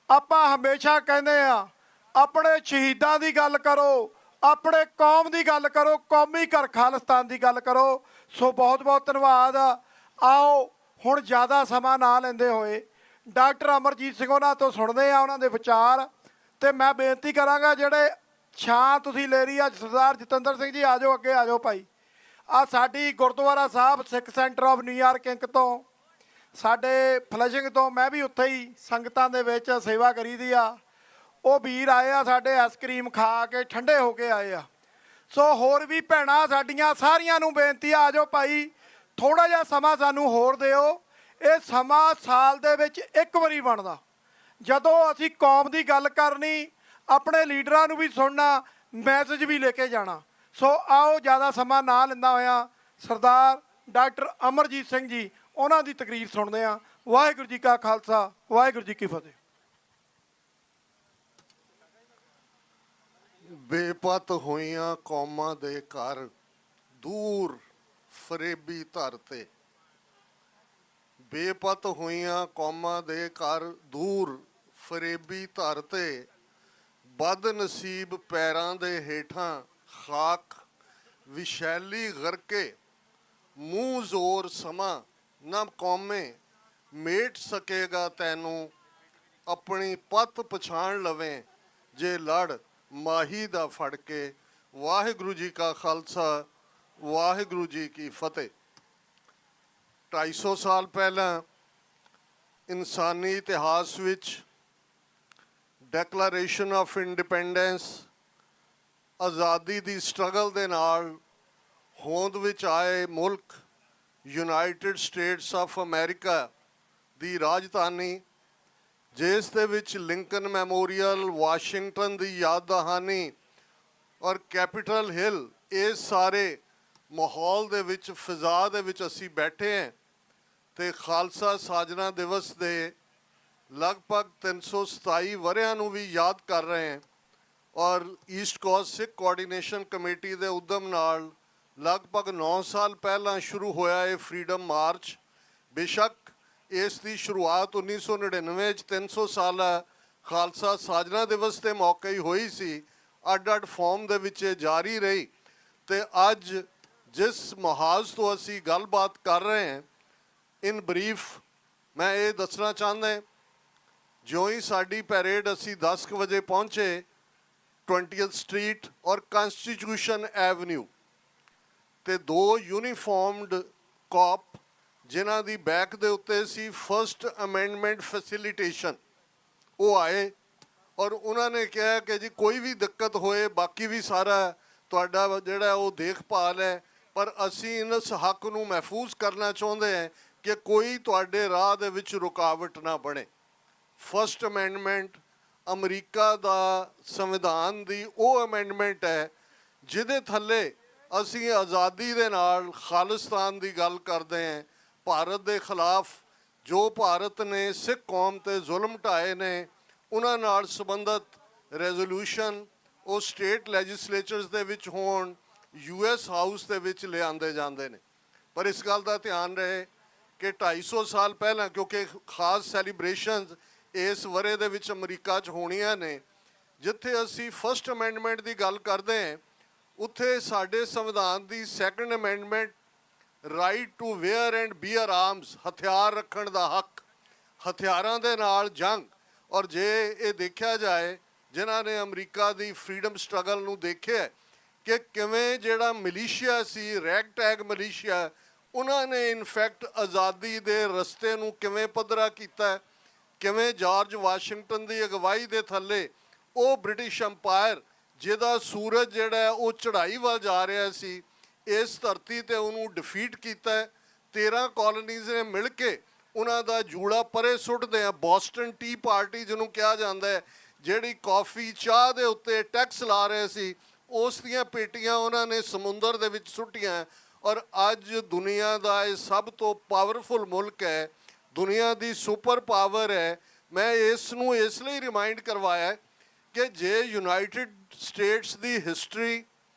ਆਪਾਂ ਹਮੇਸ਼ਾ ਕਹਿੰਦੇ ਆ ਆਪਣੇ ਸ਼ਹੀਦਾਂ ਦੀ ਗੱਲ ਕਰੋ, ਆਪਣੇ ਕੌਮ ਦੀ ਗੱਲ ਕਰੋ, ਕੌਮੀ ਘਰ ਖਾਲਿਸਤਾਨ ਦੀ ਗੱਲ ਕਰੋ। ਸੋ ਬਹੁਤ ਬਹੁਤ ਧੰਨਵਾਦ। ਆਓ ਹੁਣ ਜ਼ਿਆਦਾ ਸਮਾਂ ਨਾ ਲੈਂਦੇ ਹੋਏ ਡਾਕਟਰ ਅਮਰਜੀਤ ਸਿੰਘ ਉਹਨਾਂ ਤੋਂ ਸੁਣਦੇ ਆ ਉਹਨਾਂ ਦੇ ਵਿਚਾਰ। ਤੇ ਮੈਂ ਬੇਨਤੀ ਕਰਾਂਗਾ ਜਿਹੜੇ ਛਾਂ ਤੁਸੀਂ ਲੈ ਰਹੀ ਆ, ਸਰਦਾਰ ਜਤਿੰਦਰ ਸਿੰਘ ਜੀ ਆ ਜਾਓ, ਅੱਗੇ ਆ ਜਾਓ ਭਾਈ। ਆ ਸਾਡੀ ਗੁਰਦੁਆਰਾ ਸਾਹਿਬ ਸਿੱਖ ਸੈਂਟਰ ਆਫ ਨਿਊਯਾਰਕ ਇੰਕ ਤੋਂ, ਸਾਡੇ ਫਲੈਸ਼ਿੰਗ ਤੋਂ, ਮੈਂ ਵੀ ਉੱਥੇ ਹੀ ਸੰਗਤਾਂ ਦੇ ਵਿੱਚ ਸੇਵਾ ਕਰੀ ਦੀ ਆ। ਉਹ ਵੀਰ ਆਏ ਆ ਸਾਡੇ, ਆਈਸਕ੍ਰੀਮ ਖਾ ਕੇ ਠੰਡੇ ਹੋ ਕੇ ਆਏ ਆ। ਸੋ ਹੋਰ ਵੀ ਭੈਣਾਂ ਸਾਡੀਆਂ ਸਾਰੀਆਂ ਨੂੰ ਬੇਨਤੀ ਆ ਜਾਓ ਭਾਈ, ਥੋੜਾ ਜਿਹਾ ਸਮਾਂ ਸਾਨੂੰ ਹੋਰ ਦਿਓ। ਇਹ ਸਮਾਂ ਸਾਲ ਦੇ ਵਿੱਚ ਇੱਕ ਵਾਰੀ ਬਣਦਾ। ਜਦੋਂ ਅਸੀਂ ਕੌਮ ਦੀ ਗੱਲ ਕਰਨੀ, ਆਪਣੇ ਲੀਡਰਾਂ ਨੂੰ ਵੀ ਸੁਣਨਾ, ਮੈਸੇਜ ਵੀ ਲੈ ਕੇ ਜਾਣਾ। ਸੋ ਆਓ ਜ਼ਿਆਦਾ ਸਮਾਂ ਨਾ ਲੈਂਦਾ ਹੋਇਆ ਸਰਦਾਰ ਡਾਕਟਰ ਅਮਰਜੀਤ ਸਿੰਘ ਜੀ ਉਹਨਾਂ ਦੀ ਤਕਰੀਰ ਸੁਣਦੇ ਹਾਂ। ਵਾਹਿਗੁਰੂ ਜੀ ਕਾ ਖਾਲਸਾ, ਵਾਹਿਗੁਰੂ ਜੀ ਕੀ ਫਤਿਹ। ਬੇਪਤ ਹੋਈਆਂ ਕੌਮਾਂ ਦੇ ਘਰ ਦੂਰ ਫਰੇਬੀ ਧਰ ਤੇ, ਬੇਪਤ ਹੋਈਆਂ ਕੌਮਾਂ ਦੇ ਘਰ ਦੂਰ ਫਰੇਬੀ ਧਰ ਤੇ, ਬਦਨਸੀਬ ਪੈਰਾਂ ਦੇ ਹੇਠਾਂ ਖਾਕ ਵਿਸ਼ੈਲੀ ਗਰਕੇ, ਮੂੰਹ ਜ਼ੋਰ ਸਮਾਂ ਨਾ ਕੌਮੇ, ਮੇਟ ਸਕੇਗਾ ਤੈਨੂੰ ਆਪਣੀ ਪੱਤ ਪਛਾਣ ਲਵੇਂ ਜੇ ਲੜ ਮਾਹੀ ਦਾ ਫੜ ਕੇ। ਵਾਹਿਗੁਰੂ ਜੀ ਕਾ ਖਾਲਸਾ, ਵਾਹਿਗੁਰੂ ਜੀ ਕੀ ਫਤਿਹ। 250 ਸਾਲ ਪਹਿਲਾਂ ਇਨਸਾਨੀ ਇਤਿਹਾਸ ਵਿੱਚ ਡੈਕਲੇਰੇਸ਼ਨ ਆਫ ਇੰਡੀਪੈਂਡੈਂਸ, ਆਜ਼ਾਦੀ ਦੀ ਸਟਰਗਲ ਦੇ ਨਾਲ ਹੋਂਦ ਵਿੱਚ ਆਏ ਮੁਲਕ ਯੂਨਾਈਟਿਡ ਸਟੇਟਸ ਆਫ ਅਮਰੀਕਾ ਦੀ ਰਾਜਧਾਨੀ, ਜਿਸ ਦੇ ਵਿੱਚ ਲਿੰਕਨ ਮੈਮੋਰੀਅਲ, ਵਾਸ਼ਿੰਗਟਨ ਦੀ ਯਾਦ ਦਹਾਨੀ ਔਰ ਕੈਪੀਟਲ ਹਿੱਲ, ਇਹ ਸਾਰੇ ਮਾਹੌਲ ਦੇ ਵਿੱਚ, ਫਿਜ਼ਾ ਦੇ ਵਿੱਚ ਅਸੀਂ ਬੈਠੇ ਹਾਂ ਤੇ ਖਾਲਸਾ ਸਾਜਨਾ ਦਿਵਸ ਦੇ ਲਗਭਗ 327 ਵਰ੍ਹਿਆਂ ਨੂੰ ਵੀ ਯਾਦ ਕਰ ਰਹੇ ਹਾਂ। ਔਰ ਈਸਟ ਕੋਸਟ ਸਿੱਖ ਕੋਆਰਡੀਨੇਸ਼ਨ ਕਮੇਟੀ ਦੇ ਉਦਮ ਨਾਲ ਲਗਭਗ 9 ਸਾਲ ਪਹਿਲਾਂ ਸ਼ੁਰੂ ਹੋਇਆ ਇਹ ਫਰੀडम ਮਾਰਚ। ਬੇਸ਼ੱਕ ਇਸ ਦੀ ਸ਼ੁਰੂਆਤ 1999 'ਚ 300 ਸਾਲਾ ਖਾਲਸਾ ਸਾਜਨਾ ਦਿਵਸ ਦੇ ਮੌਕੇ ਹੀ ਹੋਈ ਸੀ। ਅੱਡ-ਅੱਡ ਫਾਰਮ ਦੇ ਵਿੱਚ ਇਹ ਜਾਰੀ ਰਹੀ ਤੇ ਅੱਜ ਜਿਸ ਮੁਹਾਜ਼ ਤੋਂ ਅਸੀਂ ਗੱਲਬਾਤ ਕਰ ਰਹੇ ਹਾਂ, ਇਨ ਬਰੀਫ ਮੈਂ ਇਹ ਦੱਸਣਾ ਚਾਹੁੰਦਾ, ਜਿਉਂ ਹੀ ਸਾਡੀ ਪੈਰੇਡ ਅਸੀਂ 10 ਕੁ ਵਜੇ ਪਹੁੰਚੇ 20th ਸਟਰੀਟ ਔਰ ਕਨਸਟੀਟਿਊਸ਼ਨ ਐਵਨਿਊ ਤੇ 2 ਯੂਨੀਫਾਰਮਡ ਕਾਪ ਜਿਨ੍ਹਾਂ ਦੀ ਬੈਕ ਦੇ ਉੱਤੇ ਸੀ ਫਸਟ ਅਮੈਂਡਮੈਂਟ ਫੈਸਿਲੀਟੇਸ਼ਨ, ਉਹ ਆਏ ਔਰ ਉਹਨਾਂ ਨੇ ਕਿਹਾ ਕਿ ਜੀ ਕੋਈ ਵੀ ਦਿੱਕਤ ਹੋਏ ਬਾਕੀ ਵੀ ਸਾਰਾ ਤੁਹਾਡਾ ਜਿਹੜਾ ਉਹ ਦੇਖਭਾਲ ਹੈ, ਪਰ ਅਸੀਂ ਇਸ ਹੱਕ ਨੂੰ ਮਹਿਫੂਜ਼ ਕਰਨਾ ਚਾਹੁੰਦੇ ਹਾਂ ਕਿ ਕੋਈ ਤੁਹਾਡੇ ਰਾਹ ਦੇ ਵਿੱਚ ਰੁਕਾਵਟ ਨਾ ਬਣੇ। ਫਸਟ ਅਮੈਂਡਮੈਂਟ ਅਮਰੀਕਾ ਦਾ ਸੰਵਿਧਾਨ ਦੀ ਉਹ ਅਮੈਂਡਮੈਂਟ ਹੈ ਜਿਹਦੇ ਥੱਲੇ ਅਸੀਂ ਆਜ਼ਾਦੀ ਦੇ ਨਾਲ ਖਾਲਿਸਤਾਨ ਦੀ ਗੱਲ ਕਰਦੇ ਹਾਂ। ਭਾਰਤ ਦੇ ਖਿਲਾਫ ਜੋ ਭਾਰਤ ਨੇ ਸਿੱਖ ਕੌਮ ਤੇ ਜ਼ੁਲਮ ਢਾਏ ਨੇ, ਉਹਨਾਂ ਨਾਲ ਸੰਬੰਧਿਤ ਰੈਜ਼ੋਲੂਸ਼ਨ ਉਹ ਸਟੇਟ ਲੈਜਿਸਲੇਚਰਸ ਦੇ ਵਿੱਚ ਹੋਣ, US ਹਾਊਸ ਦੇ ਵਿੱਚ ਲਿਆਂਦੇ ਜਾਂਦੇ ਨੇ। ਪਰ ਇਸ ਗੱਲ ਦਾ ਧਿਆਨ ਰਹੇ ਕਿ 250 ਸਾਲ ਪਹਿਲਾਂ, ਕਿਉਂਕਿ ਖਾਸ ਸੈਲੀਬ੍ਰੇਸ਼ਨਸ ਇਸ ਵਰ੍ਹੇ ਦੇ ਵਿੱਚ ਅਮਰੀਕਾ 'ਚ ਹੋਣੀਆਂ ਨੇ, ਜਿੱਥੇ ਅਸੀਂ ਫਸਟ ਅਮੈਂਡਮੈਂਟ ਦੀ ਗੱਲ ਕਰਦੇ ਹਾਂ, ਉੱਥੇ ਸਾਡੇ ਸੰਵਿਧਾਨ ਦੀ second amendment right to wear and bear arms, ਹਥਿਆਰ ਰੱਖਣ ਦਾ ਹੱਕ, ਹਥਿਆਰਾਂ ਦੇ ਨਾਲ ਜੰਗ। ਔਰ ਜੇ ਇਹ ਦੇਖਿਆ ਜਾਏ, ਜਿਨ੍ਹਾਂ ਨੇ ਅਮਰੀਕਾ ਦੀ ਫਰੀडम ਸਟਰਗਲ ਨੂੰ ਦੇਖਿਆ ਕਿ ਕਿਵੇਂ ਜਿਹੜਾ ਮਲੀਸ਼ੀਆ ਸੀ, ਰੈਗ ਟੈਗ ਮਲੀਸ਼ੀਆ, ਉਹਨਾਂ ਨੇ ਇਨਫੈਕਟ ਆਜ਼ਾਦੀ ਦੇ ਰਸਤੇ ਨੂੰ ਕਿਵੇਂ ਪੱਧਰਾ ਕੀਤਾ, ਕਿਵੇਂ ਜਾਰਜ ਵਾਸ਼ਿੰਗਟਨ ਦੀ ਅਗਵਾਈ ਦੇ ਥੱਲੇ ਉਹ ਬ੍ਰਿਟਿਸ਼ ਅੰਪਾਇਰ ਜਿਹਦਾ ਸੂਰਜ ਜਿਹੜਾ ਉਹ ਚੜ੍ਹਾਈ ਵੱਲ ਜਾ ਰਿਹਾ ਸੀ, ਇਸ ਧਰਤੀ ਤੇ ਉਹਨੂੰ ਡਿਫੀਟ ਕੀਤਾ। 13 ਕਾਲੋਨੀਜ਼ ਨੇ ਮਿਲ ਕੇ ਉਹਨਾਂ ਦਾ ਜੂੜਾ ਪਰੇ ਸੁੱਟਦੇ ਆ। ਬੋਸਟਨ ਟੀ ਪਾਰਟੀ ਜਿਹਨੂੰ ਕਿਹਾ ਜਾਂਦਾ ਹੈ, ਜਿਹੜੀ ਕਾਫੀ ਚਾਹ ਦੇ ਉੱਤੇ ਟੈਕਸ ਲਾ ਰਹੇ ਸੀ, ਉਸ ਦੀਆਂ ਪੇਟੀਆਂ ਉਹਨਾਂ ਨੇ ਸਮੁੰਦਰ ਦੇ ਵਿੱਚ ਸੁੱਟੀਆਂ। ਔਰ ਅੱਜ ਦੁਨੀਆ ਦਾ ਇਹ ਸਭ ਤੋਂ ਪਾਵਰਫੁਲ ਮੁਲਕ ਹੈ, ਦੁਨੀਆ ਦੀ ਸੁਪਰ ਪਾਵਰ ਹੈ। ਮੈਂ ਇਸ ਨੂੰ ਇਸ ਲਈ ਰਿਮਾਈਂਡ ਕਰਵਾਇਆ ਕਿ ਜੇ ਯੂਨਾਈਟਿਡ ਸਟੇਟਸ ਦੀ ਹਿਸਟਰੀ,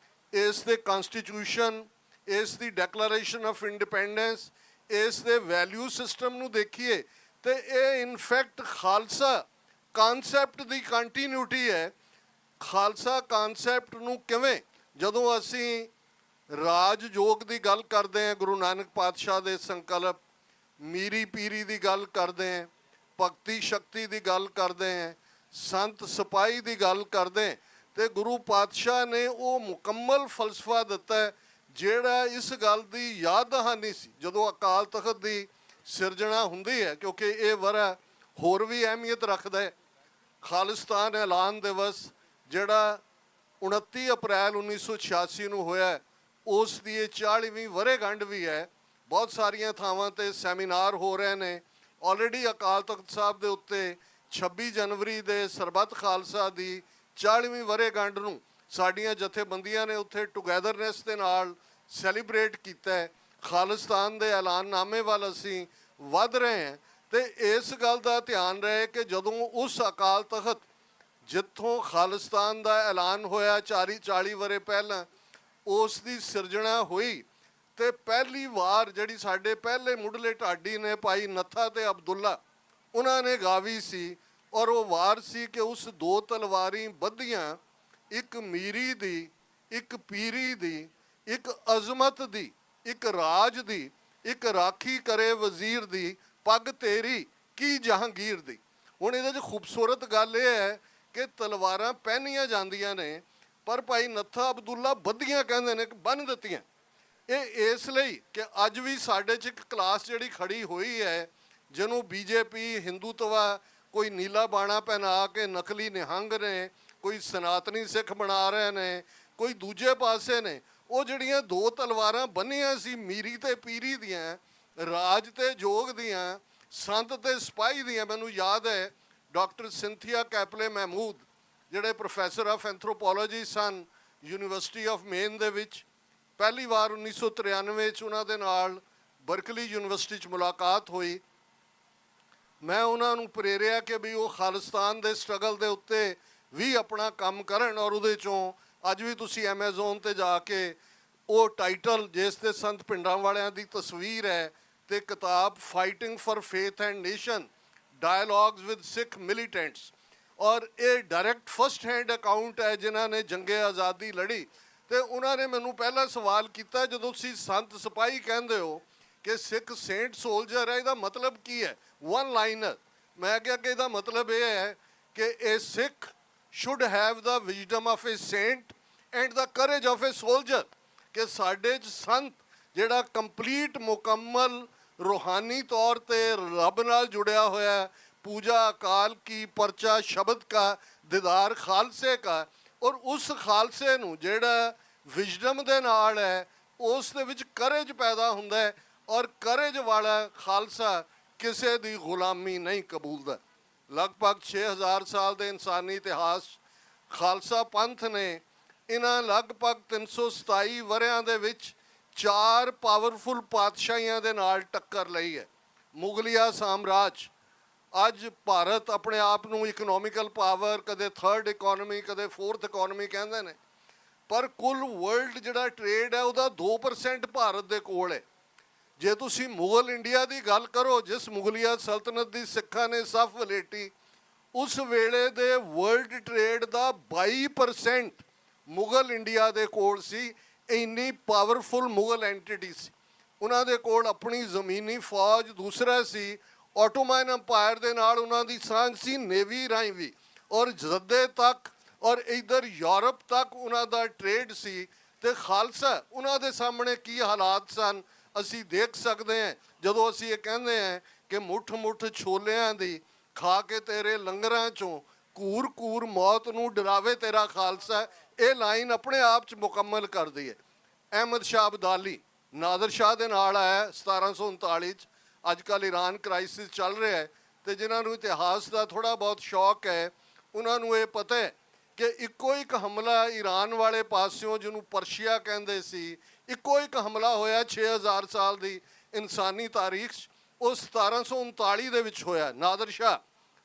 ਇਸ ਦੇ ਕਨਸਟੀਟਿਊਸ਼ਨ, ਇਸ ਦੀ ਡੈਕਲੇਰੇਸ਼ਨ ਆਫ ਇੰਡੀਪੈਂਡੈਂਸ, ਇਸ ਦੇ ਵੈਲਿਊ ਸਿਸਟਮ ਨੂੰ ਦੇਖੀਏ ਤੇ ਇਹ ਇਨਫੈਕਟ ਖਾਲਸਾ ਕਾਨਸੈਪਟ ਦੀ ਕੰਟੀਨਿਊਟੀ ਹੈ। ਖਾਲਸਾ ਕਾਨਸੈਪਟ ਨੂੰ ਕਿਵੇਂ, ਜਦੋਂ ਅਸੀਂ ਰਾਜਯੋਗ ਦੀ ਗੱਲ ਕਰਦੇ ਹਾਂ, ਗੁਰੂ ਨਾਨਕ ਪਾਤਸ਼ਾਹ ਦੇ ਸੰਕਲਪ, ਮੀਰੀ ਪੀਰੀ ਦੀ ਗੱਲ ਕਰਦੇ ਹਾਂ, ਭਗਤੀ ਸ਼ਕਤੀ ਦੀ ਗੱਲ ਕਰਦੇ ਹਾਂ, ਸੰਤ ਸਿਪਾਹੀ ਦੀ ਗੱਲ ਕਰਦੇ, ਤੇ ਗੁਰੂ ਪਾਤਸ਼ਾਹ ਨੇ ਉਹ ਮੁਕੰਮਲ ਫਲਸਫਾ ਦਿੱਤਾ ਜਿਹੜਾ ਇਸ ਗੱਲ ਦੀ ਯਾਦ ਦਹਾਨੀ ਸੀ ਜਦੋਂ ਅਕਾਲ ਤਖਤ ਦੀ ਸਿਰਜਣਾ ਹੁੰਦੀ ਹੈ। ਕਿਉਂਕਿ ਇਹ ਵਰ੍ਹਾ ਹੋਰ ਵੀ ਅਹਿਮੀਅਤ ਰੱਖਦਾ ਹੈ। ਖਾਲਿਸਤਾਨ ਐਲਾਨ ਦਿਵਸ ਜਿਹੜਾ 29 ਅਪ੍ਰੈਲ 1986 ਨੂੰ ਹੋਇਆ, ਉਸ ਦੀ ਇਹ 40ਵੀਂ ਵਰ੍ਹੇਗੰਢ ਵੀ ਹੈ। ਬਹੁਤ ਸਾਰੀਆਂ ਥਾਵਾਂ ਤੇ ਸੈਮੀਨਾਰ ਹੋ ਰਹੇ ਨੇ। ਆਲਰੇਡੀ ਅਕਾਲ ਤਖਤ ਸਾਹਿਬ ਦੇ ਉੱਤੇ 26 ਜਨਵਰੀ ਦੇ ਸਰਬੱਤ ਖਾਲਸਾ ਦੀ 40ਵੀਂ ਵਰ੍ਹੇਗੰਢ ਨੂੰ ਸਾਡੀਆਂ ਜਥੇਬੰਦੀਆਂ ਨੇ ਉੱਥੇ ਟੁਗੈਦਰਨੈਸ ਦੇ ਨਾਲ ਸੈਲੀਬ੍ਰੇਟ ਕੀਤਾ ਹੈ। ਖਾਲਿਸਤਾਨ ਦੇ ਐਲਾਨਨਾਮੇ ਵੱਲ ਅਸੀਂ ਵੱਧ ਰਹੇ ਹਾਂ ਤੇ ਇਸ ਗੱਲ ਦਾ ਧਿਆਨ ਰਹੇ ਕਿ ਜਦੋਂ ਉਸ ਅਕਾਲ ਤਖਤ ਜਿੱਥੋਂ ਖਾਲਿਸਤਾਨ ਦਾ ਐਲਾਨ ਹੋਇਆ 40 ਵਰ੍ਹੇ ਪਹਿਲਾਂ, ਉਸ ਦੀ ਸਿਰਜਣਾ ਹੋਈ ਤੇ ਪਹਿਲੀ ਵਾਰ ਜਿਹੜੀ ਸਾਡੇ ਪਹਿਲੇ ਮੁੱਢਲੇ ਢਾਡੀ ਨੇ ਭਾਈ ਨੱਥਾ ਤੇ ਅਬਦੁੱਲਾ ਉਹਨਾਂ ਨੇ ਗਾਵੀ ਸੀ, ਔਰ ਉਹ ਵਾਰ ਸੀ ਕਿ ਉਸ ਦੋ ਤਲਵਾਰੀ ਬੱਧੀਆਂ, ਇੱਕ ਮੀਰੀ ਦੀ, ਇੱਕ ਪੀਰੀ ਦੀ, ਇੱਕ ਅਜ਼ਮਤ ਦੀ, ਇੱਕ ਰਾਜ ਦੀ, ਇੱਕ ਰਾਖੀ ਕਰੇ ਵਜ਼ੀਰ ਦੀ, ਪੱਗ ਤੇਰੀ ਕੀ ਜਹਾਂਗੀਰ ਦੀ। ਹੁਣ ਇਹਦੇ 'ਚ ਖੂਬਸੂਰਤ ਗੱਲ ਇਹ ਹੈ ਕਿ ਤਲਵਾਰਾਂ ਪਹਿਨੀਆਂ ਜਾਂਦੀਆਂ ਨੇ, ਪਰ ਭਾਈ ਨੱਥਾ ਅਬਦੁੱਲਾ ਬੱਧੀਆਂ ਕਹਿੰਦੇ ਨੇ ਕਿ ਬੰਨ੍ਹ ਦਿੱਤੀਆਂ। ਇਹ ਇਸ ਲਈ ਕਿ ਅੱਜ ਵੀ ਸਾਡੇ 'ਚ ਇੱਕ ਕਲਾਸ ਜਿਹੜੀ ਖੜੀ ਹੋਈ ਹੈ ਜਿਹਨੂੰ ਬੀਜੇਪੀ ਹਿੰਦੂਤਵਾ, ਕੋਈ ਨੀਲਾ ਬਾਣਾ ਪਹਿਨਾ ਕੇ ਨਕਲੀ ਨਿਹੰਗ ਨੇ, ਕੋਈ ਸਨਾਤਨੀ ਸਿੱਖ ਬਣਾ ਰਹੇ ਨੇ, ਕੋਈ ਦੂਜੇ ਪਾਸੇ ਨੇ। ਉਹ ਜਿਹੜੀਆਂ ਦੋ ਤਲਵਾਰਾਂ ਬੰਨੀਆਂ ਸੀ ਮੀਰੀ ਤੇ ਪੀਰੀ ਦੀਆਂ, ਰਾਜ ਤੇ ਜੋਗ ਦੀਆਂ, ਸੰਤ ਤੇ ਸਿਪਾਹੀ ਦੀਆਂ, ਮੈਨੂੰ ਯਾਦ ਹੈ ਡਾਕਟਰ ਸਿੰਥੀਆ ਕੈਪਲੇ ਮਹਿਮੂਦ ਜਿਹੜੇ ਪ੍ਰੋਫੈਸਰ ਆਫ ਐਂਥਰੋਪੋਲੋਜੀ ਸਨ ਯੂਨੀਵਰਸਿਟੀ ਆਫ ਮੇਨ ਦੇ ਵਿੱਚ, ਪਹਿਲੀ ਵਾਰ 1993 'ਚ ਉਹਨਾਂ ਦੇ ਨਾਲ ਬਰਕਲੀ ਯੂਨੀਵਰਸਿਟੀ 'ਚ ਮੁਲਾਕਾਤ ਹੋਈ। ਮੈਂ ਉਹਨਾਂ ਨੂੰ ਪ੍ਰੇਰਿਆ ਕਿ ਵੀ ਉਹ ਖਾਲਿਸਤਾਨ ਦੇ ਸਟਰਗਲ ਦੇ ਉੱਤੇ ਵੀ ਆਪਣਾ ਕੰਮ ਕਰਨ, ਔਰ ਉਹਦੇ 'ਚੋਂ ਅੱਜ ਵੀ ਤੁਸੀਂ ਐਮਾਜ਼ੋਨ 'ਤੇ ਜਾ ਕੇ ਉਹ ਟਾਈਟਲ ਜਿਸ 'ਤੇ ਸੰਤ ਪਿੰਡਾਂ ਵਾਲਿਆਂ ਦੀ ਤਸਵੀਰ ਹੈ ਤੇ ਕਿਤਾਬ fighting for faith and nation dialogues with Sikh militants, ਔਰ ਇਹ ਡਾਇਰੈਕਟ ਫਸਟ ਹੈਂਡ ਅਕਾਊਂਟ ਹੈ ਜਿਨ੍ਹਾਂ ਨੇ ਜੰਗੇ ਆਜ਼ਾਦੀ ਲੜੀ। ਤੇ ਉਹਨਾਂ ਨੇ ਮੈਨੂੰ ਪਹਿਲਾ ਸਵਾਲ ਕੀਤਾ, ਜਦੋਂ ਤੁਸੀਂ ਸੰਤ ਸਿਪਾਹੀ ਕਹਿੰਦੇ ਹੋ ਕਿ ਸਿੱਖ ਸੇਂਟ ਸੋਲਜਰ ਹੈ, ਇਹਦਾ ਮਤਲਬ ਕੀ ਹੈ? One liner. ਮੈਂ ਕਿਹਾ ਕਿ ਇਹਦਾ ਮਤਲਬ ਇਹ ਹੈ ਕਿ ਇਹ ਸਿੱਖ should have the wisdom of a saint and the courage of a soldier, ਕਿ ਸਾਡੇ 'ਚ ਸੰਤ ਜਿਹੜਾ ਕੰਪਲੀਟ ਮੁਕੰਮਲ ਰੂਹਾਨੀ ਤੌਰ ਤੇ ਰੱਬ ਨਾਲ ਜੁੜਿਆ ਹੋਇਆ, ਪੂਜਾ ਅਕਾਲ ਕੀ, ਪਰਚਾ ਸ਼ਬਦ ਕਾ, ਦੀਦਾਰ ਖਾਲਸੇ ਕਾ, ਔਰ ਉਸ ਖਾਲਸੇ ਨੂੰ ਜਿਹੜਾ ਵਿਜ਼ਡਮ ਦੇ ਨਾਲ ਹੈ ਉਸ ਦੇ ਵਿੱਚ ਕਰੇਜ ਪੈਦਾ ਹੁੰਦਾ ਹੈ, ਔਰ ਕਰੇਜ ਵਾਲਾ ਖਾਲਸਾ ਕਿਸੇ ਦੀ ਗੁਲਾਮੀ ਨਹੀਂ ਕਬੂਲਦਾ। ਲਗਭਗ 6000 ਸਾਲ ਦੇ ਇਨਸਾਨੀ ਇਤਿਹਾਸ ਖਾਲਸਾ ਪੰਥ ਨੇ ਇਹਨਾਂ ਲਗਭਗ 327 ਵਰ੍ਹਿਆਂ ਦੇ ਵਿੱਚ 4 ਪਾਵਰਫੁਲ ਪਾਤਸ਼ਾਹੀਆਂ ਦੇ ਨਾਲ ਟੱਕਰ ਲਈ ਹੈ। ਮੁਗਲਿਆ ਸਾਮਰਾਜ, ਅੱਜ ਭਾਰਤ ਆਪਣੇ ਆਪ ਨੂੰ ਇਕਨੋਮਿਕਲ ਪਾਵਰ, ਕਦੇ ਥਰਡ ਇਕੋਨਮੀ, ਕਦੇ ਫੋਰਥ ਇਕੋਨਮੀ ਕਹਿੰਦੇ ਨੇ, ਪਰ ਕੁੱਲ ਵਰਲਡ ਜਿਹੜਾ ਟ੍ਰੇਡ ਹੈ ਉਹਦਾ 2% ਭਾਰਤ ਦੇ ਕੋਲ ਹੈ। ਜੇ ਤੁਸੀਂ ਮੁਗਲ ਇੰਡੀਆ ਦੀ ਗੱਲ ਕਰੋ, ਜਿਸ ਮੁਗਲਿਆ ਸਲਤਨਤ ਦੀ ਸਿੱਖਾਂ ਨੇ ਸਫ ਵਲੇਟੀ, ਉਸ ਵੇਲੇ ਦੇ ਵਰਲਡ ਟ੍ਰੇਡ ਦਾ 22% ਮੁਗਲ ਇੰਡੀਆ ਦੇ ਕੋਲ ਸੀ। ਇੰਨੀ ਪਾਵਰਫੁਲ ਮੁਗਲ ਐਂਟੀਟੀ ਸੀ। ਉਹਨਾਂ ਦੇ ਕੋਲ ਆਪਣੀ ਜ਼ਮੀਨੀ ਫੌਜ, ਦੂਸਰਾ ਸੀ ਆਟੋਮਨ ਅੰਪਾਇਰ ਦੇ ਨਾਲ ਉਹਨਾਂ ਦੀ ਸਾਂਝ ਸੀ ਨੇਵੀ ਰਾਹੀਂ ਵੀ, ਔਰ ਜੱਦੇ ਤੱਕ ਔਰ ਇੱਧਰ ਯੂਰਪ ਤੱਕ ਉਹਨਾਂ ਦਾ ਟ੍ਰੇਡ ਸੀ। ਤੇ ਖਾਲਸਾ ਉਹਨਾਂ ਦੇ ਸਾਹਮਣੇ ਕੀ ਹਾਲਾਤ ਸਨ ਅਸੀਂ ਦੇਖ ਸਕਦੇ ਹਾਂ, ਜਦੋਂ ਅਸੀਂ ਇਹ ਕਹਿੰਦੇ ਹਾਂ ਕਿ ਮੁੱਠ ਮੁੱਠ ਛੋਲਿਆਂ ਦੀ ਖਾ ਕੇ ਤੇਰੇ ਲੰਗਰਾਂ 'ਚੋਂ ਕੂਰ ਕੂਰ ਮੌਤ ਨੂੰ ਡਰਾਵੇ ਤੇਰਾ ਖਾਲਸਾ। ਇਹ ਲਾਈਨ ਆਪਣੇ ਆਪ 'ਚ ਮੁਕੰਮਲ ਕਰਦੀ ਹੈ। ਅਹਿਮਦ ਸ਼ਾਹ ਅਬਦਾਲੀ ਨਾਦਰ ਸ਼ਾਹ ਦੇ ਨਾਲ ਆਇਆ 1739 'ਚ। ਅੱਜ ਕੱਲ੍ਹ ਈਰਾਨ ਕ੍ਰਾਈਸਿਸ ਚੱਲ ਰਿਹਾ ਹੈ, ਤੇ ਜਿਨ੍ਹਾਂ ਨੂੰ ਇਤਿਹਾਸ ਦਾ ਥੋੜ੍ਹਾ ਬਹੁਤ ਸ਼ੌਕ ਹੈ ਉਹਨਾਂ ਨੂੰ ਇਹ ਪਤਾ ਹੈ ਕਿ ਇੱਕੋ ਇੱਕ ਹਮਲਾ ਈਰਾਨ ਵਾਲੇ ਪਾਸਿਓਂ, ਜਿਹਨੂੰ ਪਰਸ਼ੀਆ ਕਹਿੰਦੇ ਸੀ, ਇੱਕੋ ਇੱਕ ਹਮਲਾ ਹੋਇਆ 6000 ਸਾਲ ਦੀ ਇਨਸਾਨੀ ਤਾਰੀਖ 'ਚ। ਉਹ 1739 ਦੇ ਵਿੱਚ ਹੋਇਆ। ਨਾਦਰ ਸ਼ਾਹ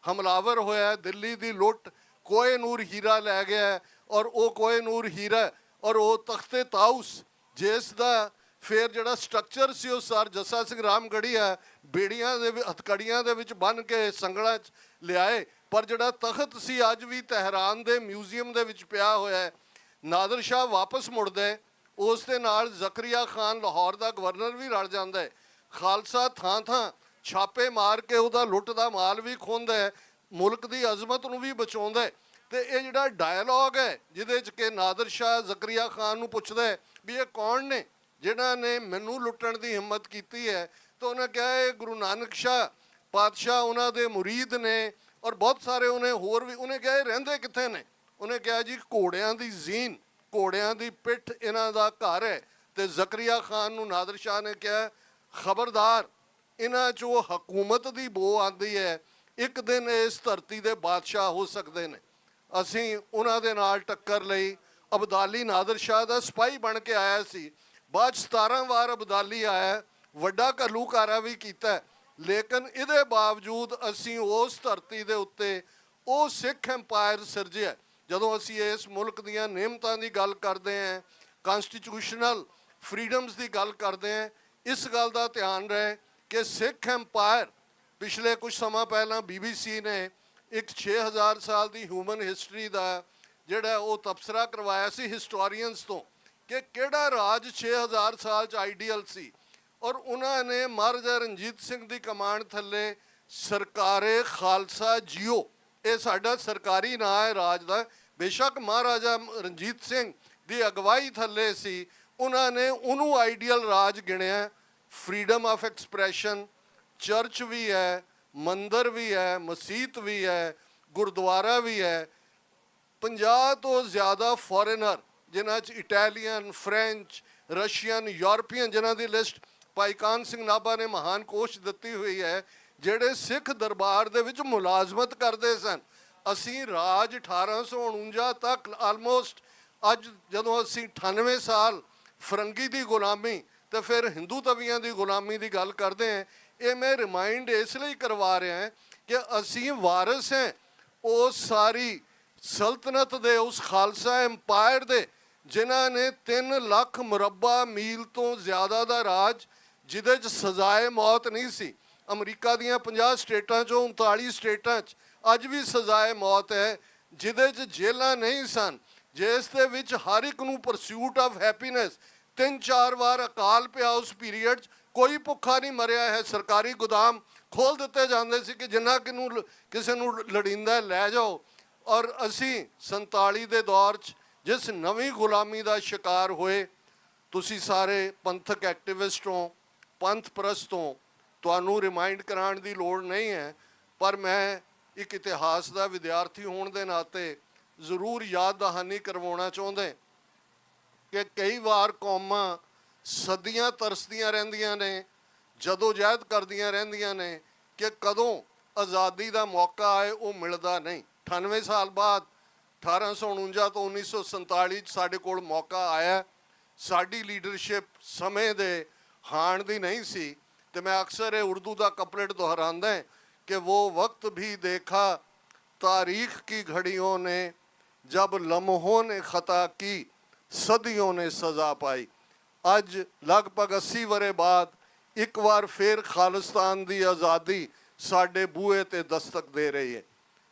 ਹਮਲਾਵਰ ਹੋਇਆ, ਦਿੱਲੀ ਦੀ ਲੁੱਟ, ਕੋਏ ਨੂਰ ਹੀਰਾ ਲੈ ਗਿਆ, ਔਰ ਉਹ ਕੋਏ ਨੂਰ ਹੀਰਾ ਔਰ ਉਹ ਤਖਤੇ ਤਾਊਸ ਜਿਸ ਦਾ ਫਿਰ ਜਿਹੜਾ ਸਟਰਕਚਰ ਸੀ ਉਹ ਸਰ ਜੱਸਾ ਸਿੰਘ ਰਾਮਗੜੀਆ ਬੇੜੀਆਂ ਦੇ ਹਥਕੜੀਆਂ ਦੇ ਵਿੱਚ ਬੰਨ੍ਹ ਕੇ ਸੰਗਲਾਂ 'ਚ ਲਿਆਏ, ਪਰ ਜਿਹੜਾ ਤਖਤ ਸੀ ਅੱਜ ਵੀ ਤਹਿਰਾਨ ਦੇ ਮਿਊਜ਼ੀਅਮ ਦੇ ਵਿੱਚ ਪਿਆ ਹੋਇਆ ਹੈ। ਨਾਦਰ ਸ਼ਾਹ ਵਾਪਸ ਮੁੜਦਾ ਹੈ, ਉਸ ਦੇ ਨਾਲ ਜ਼ਕਰੀਆ ਖਾਨ ਲਾਹੌਰ ਦਾ ਗਵਰਨਰ ਵੀ ਰਲ ਜਾਂਦਾ ਹੈ। ਖਾਲਸਾ ਥਾਂ ਥਾਂ ਛਾਪੇ ਮਾਰ ਕੇ ਉਹਦਾ ਲੁੱਟ ਦਾ ਮਾਲ ਵੀ ਖੋਹਦਾ ਹੈ, ਮੁਲਕ ਦੀ ਅਜ਼ਮਤ ਨੂੰ ਵੀ ਬਚਾਉਂਦਾ ਹੈ। ਤੇ ਇਹ ਜਿਹੜਾ ਡਾਇਲੌਗ ਹੈ ਜਿਹਦੇ 'ਚ ਕਿ ਨਾਦਰ ਸ਼ਾਹ ਜ਼ਕਰੀਆ ਖਾਨ ਨੂੰ ਪੁੱਛਦਾ ਹੈ ਵੀ ਇਹ ਕੌਣ ਨੇ ਜਿਨ੍ਹਾਂ ਨੇ ਮੈਨੂੰ ਲੁੱਟਣ ਦੀ ਹਿੰਮਤ ਕੀਤੀ ਹੈ, ਤਾਂ ਉਹਨੇ ਕਿਹਾ ਇਹ ਗੁਰੂ ਨਾਨਕ ਸ਼ਾਹ ਪਾਤਸ਼ਾਹ ਉਹਨਾਂ ਦੇ ਮੁਰੀਦ ਨੇ, ਔਰ ਬਹੁਤ ਸਾਰੇ ਉਹਨੇ ਹੋਰ ਵੀ। ਉਹਨੇ ਕਿਹਾ ਇਹ ਰਹਿੰਦੇ ਕਿੱਥੇ ਨੇ? ਉਹਨੇ ਕਿਹਾ ਜੀ ਘੋੜਿਆਂ ਦੀ ਜ਼ੀਨ, ਘੋੜਿਆਂ ਦੀ ਪਿੱਠ ਇਹਨਾਂ ਦਾ ਘਰ ਹੈ। ਤੇ ਜ਼ਕਰੀਆ ਖਾਨ ਨੂੰ ਨਾਦਰ ਸ਼ਾਹ ਨੇ ਕਿਹਾ ਖਬਰਦਾਰ, ਇਹਨਾਂ 'ਚੋਂ ਹਕੂਮਤ ਦੀ ਬੋ ਆਉਂਦੀ ਹੈ, ਇੱਕ ਦਿਨ ਇਸ ਧਰਤੀ ਦੇ ਬਾਦਸ਼ਾਹ ਹੋ ਸਕਦੇ ਨੇ। ਅਸੀਂ ਉਹਨਾਂ ਦੇ ਨਾਲ ਟੱਕਰ ਲਈ। ਅਬਦਾਲੀ ਨਾਦਰ ਸ਼ਾਹ ਦਾ ਸਿਪਾਹੀ ਬਣ ਕੇ ਆਇਆ ਸੀ, ਬਾਅਦ 17 ਵਾਰ ਅਬਦਾਲੀ ਆਇਆ, ਵੱਡਾ ਘੱਲੂਘਾਰਾ ਵੀ ਕੀਤਾ, ਲੇਕਿਨ ਇਹਦੇ ਬਾਵਜੂਦ ਅਸੀਂ ਉਸ ਧਰਤੀ ਦੇ ਉੱਤੇ ਉਹ ਸਿੱਖ ਐਮਪਾਇਰ ਸਿਰਜਿਆ। ਜਦੋਂ ਅਸੀਂ ਇਸ ਮੁਲਕ ਦੀਆਂ ਨਿਯਮਤਾਂ ਦੀ ਗੱਲ ਕਰਦੇ ਹਾਂ, ਕਨਸਟੀਟਿਊਸ਼ਨਲ ਫਰੀडम्स ਦੀ ਗੱਲ ਕਰਦੇ ਹਾਂ, ਇਸ ਗੱਲ ਦਾ ਧਿਆਨ ਰਹੇ ਕਿ ਸਿੱਖ ਐਮਪਾਇਰ, ਪਿਛਲੇ ਕੁਝ ਸਮਾਂ ਪਹਿਲਾਂ BBC ਨੇ ਇੱਕ 6000 ਸਾਲ ਦੀ ਹਿਊਮਨ ਹਿਸਟਰੀ ਦਾ ਜਿਹੜਾ ਉਹ ਤਬਸਰਾ ਕਰਵਾਇਆ ਸੀ ਹਿਸਟੋਰੀਅਨਸ ਤੋਂ ਕਿ ਕਿਹੜਾ ਰਾਜ 6000 ਸਾਲ 'ਚ ਆਈਡੀਅਲ ਸੀ, ਔਰ ਉਹਨਾਂ ਨੇ ਮਹਾਰਾਜਾ ਰਣਜੀਤ ਸਿੰਘ ਦੀ ਕਮਾਂਡ ਥੱਲੇ ਸਰਕਾਰੇ ਖਾਲਸਾ ਜੀਓ, ਇਹ ਸਾਡਾ ਸਰਕਾਰੀ ਨਾਂ ਹੈ ਰਾਜ ਦਾ, ਬੇਸ਼ੱਕ ਮਹਾਰਾਜਾ ਰਣਜੀਤ ਸਿੰਘ ਦੀ ਅਗਵਾਈ ਥੱਲੇ ਸੀ, ਉਹਨਾਂ ਨੇ ਉਹਨੂੰ ਆਈਡੀਅਲ ਰਾਜ ਗਿਣਿਆ। ਫਰੀडम ਆਫ ਐਕਸਪ੍ਰੈਸ਼ਨ, ਚਰਚ ਵੀ ਹੈ, ਮੰਦਰ ਵੀ ਹੈ, ਮਸੀਤ ਵੀ ਹੈ, ਗੁਰਦੁਆਰਾ ਵੀ ਹੈ। 50 ਤੋਂ ਜ਼ਿਆਦਾ ਫੋਰੇਨਰ, ਜਿਨ੍ਹਾਂ 'ਚ ਇਟਾਲੀਅਨ, ਫ੍ਰੈਂਚ, ਰਸ਼ੀਅਨ, ਯੂਰਪੀਅਨ, ਜਿਨ੍ਹਾਂ ਦੀ ਲਿਸਟ ਭਾਈ ਕਾਨ ਸਿੰਘ ਨਾਭਾ ਨੇ ਮਹਾਨ ਕੋਸ਼ ਦਿੱਤੀ ਹੋਈ ਹੈ, ਜਿਹੜੇ ਸਿੱਖ ਦਰਬਾਰ ਦੇ ਵਿੱਚ ਮੁਲਾਜ਼ਮਤ ਕਰਦੇ ਸਨ। ਅਸੀਂ ਰਾਜ 1849 ਤੱਕ ਆਲਮੋਸਟ, ਅੱਜ ਜਦੋਂ ਅਸੀਂ 98 ਸਾਲ ਫਰੰਗੀ ਦੀ ਗੁਲਾਮੀ ਤੇ ਫਿਰ ਹਿੰਦੂ ਤਵੀਆਂ ਦੀ ਗੁਲਾਮੀ ਦੀ ਗੱਲ ਕਰਦੇ ਹਾਂ, ਇਹ ਮੈਂ ਰਿਮਾਈਂਡ ਇਸ ਲਈ ਕਰਵਾ ਰਿਹਾ ਹਾਂ ਕਿ ਅਸੀਂ ਵਾਰਿਸ ਹਾਂ ਉਸ ਸਾਰੀ ਸਲਤਨਤ ਦੇ, ਉਸ ਖਾਲਸਾ ਐਮਪਾਇਰ ਦੇ, ਜਿਨ੍ਹਾਂ ਨੇ 3 ਲੱਖ ਮੁਰੱਬਾ ਮੀਲ ਤੋਂ ਜ਼ਿਆਦਾ ਦਾ ਰਾਜ, ਜਿਹਦੇ 'ਚ ਸਜ਼ਾਏ ਮੌਤ ਨਹੀਂ ਸੀ। ਅਮਰੀਕਾ ਦੀਆਂ 50 ਸਟੇਟਾਂ 'ਚੋਂ 39 ਸਟੇਟਾਂ 'ਚ ਅੱਜ ਵੀ ਸਜ਼ਾਏ ਮੌਤ ਹੈ, ਜਿਹਦੇ 'ਚ ਜੇਲਾਂ ਨਹੀਂ ਸਨ, ਜਿਸ ਦੇ ਵਿੱਚ ਹਰ ਇੱਕ ਨੂੰ ਪਰਸਿਊਟ ਆਫ ਹੈਪੀਨੈਸ, 3-4 ਵਾਰ ਅਕਾਲ ਪਿਆ ਉਸ ਪੀਰੀਅਡ 'ਚ, ਕੋਈ ਭੁੱਖਾ ਨਹੀਂ ਮਰਿਆ ਹੈ। ਸਰਕਾਰੀ ਗੋਦਾਮ ਖੋਲ੍ਹ ਦਿੱਤੇ ਜਾਂਦੇ ਸੀ ਕਿ ਜਿੰਨਾ ਕਿਸੇ ਨੂੰ ਲੋੜੀਂਦਾ ਲੈ ਜਾਓ। ਔਰ ਅਸੀਂ 47 ਦੇ ਦੌਰ 'ਚ ਜਿਸ ਨਵੀਂ ਗੁਲਾਮੀ ਦਾ ਸ਼ਿਕਾਰ ਹੋਏ, ਤੁਸੀਂ ਸਾਰੇ ਪੰਥਕ ਐਕਟਿਵਿਸਟ ਹੋ, ਪੰਥ ਪ੍ਰਸਤ ਹੋ, ਤੁਹਾਨੂੰ ਰਿਮਾਈਂਡ ਕਰਾਉਣ ਦੀ ਲੋੜ ਨਹੀਂ ਹੈ, ਪਰ ਮੈਂ ਇੱਕ ਇਤਿਹਾਸ ਦਾ ਵਿਦਿਆਰਥੀ ਹੋਣ ਦੇ ਨਾਤੇ ਜ਼ਰੂਰ ਯਾਦ ਦਹਾਨੀ ਕਰਵਾਉਣਾ ਚਾਹੁੰਦਾ ਕਿ ਕਈ ਵਾਰ ਕੌਮਾਂ ਸਦੀਆਂ ਤਰਸਦੀਆਂ ਰਹਿੰਦੀਆਂ ਨੇ, ਜਦੋਜਹਿਦ ਕਰਦੀਆਂ ਰਹਿੰਦੀਆਂ ਨੇ ਕਿ ਕਦੋਂ ਆਜ਼ਾਦੀ ਦਾ ਮੌਕਾ ਆਏ, ਉਹ ਮਿਲਦਾ ਨਹੀਂ। 98 ਸਾਲ ਬਾਅਦ 1849 ਤੋਂ 1947 'ਚ ਸਾਡੇ ਕੋਲ ਮੌਕਾ ਆਇਆ। ਸਾਡੀ ਲੀਡਰਸ਼ਿਪ ਸਮੇਂ ਦੇ ਹਾਣ ਦੀ ਨਹੀਂ ਸੀ, ਤੇ ਮੈਂ ਅਕਸਰ ਇਹ ਉਰਦੂ ਦਾ ਕਪਲੇਟ ਦੁਹਰਾਉਂਦਾ ਕਿ वो वक्त भी देखा तारीख की घड़ियों ने, जब लम्हों ने खता की सदियों ने सज़ा पाई। ਅੱਜ ਲਗਭਗ 80 ਵਰੇ ਬਾਅਦ ਇੱਕ ਵਾਰ ਫਿਰ ਖਾਲਿਸਤਾਨ ਦੀ ਆਜ਼ਾਦੀ ਸਾਡੇ ਬੂਹੇ ਤੇ ਦਸਤਕ ਦੇ ਰਹੀ ਹੈ।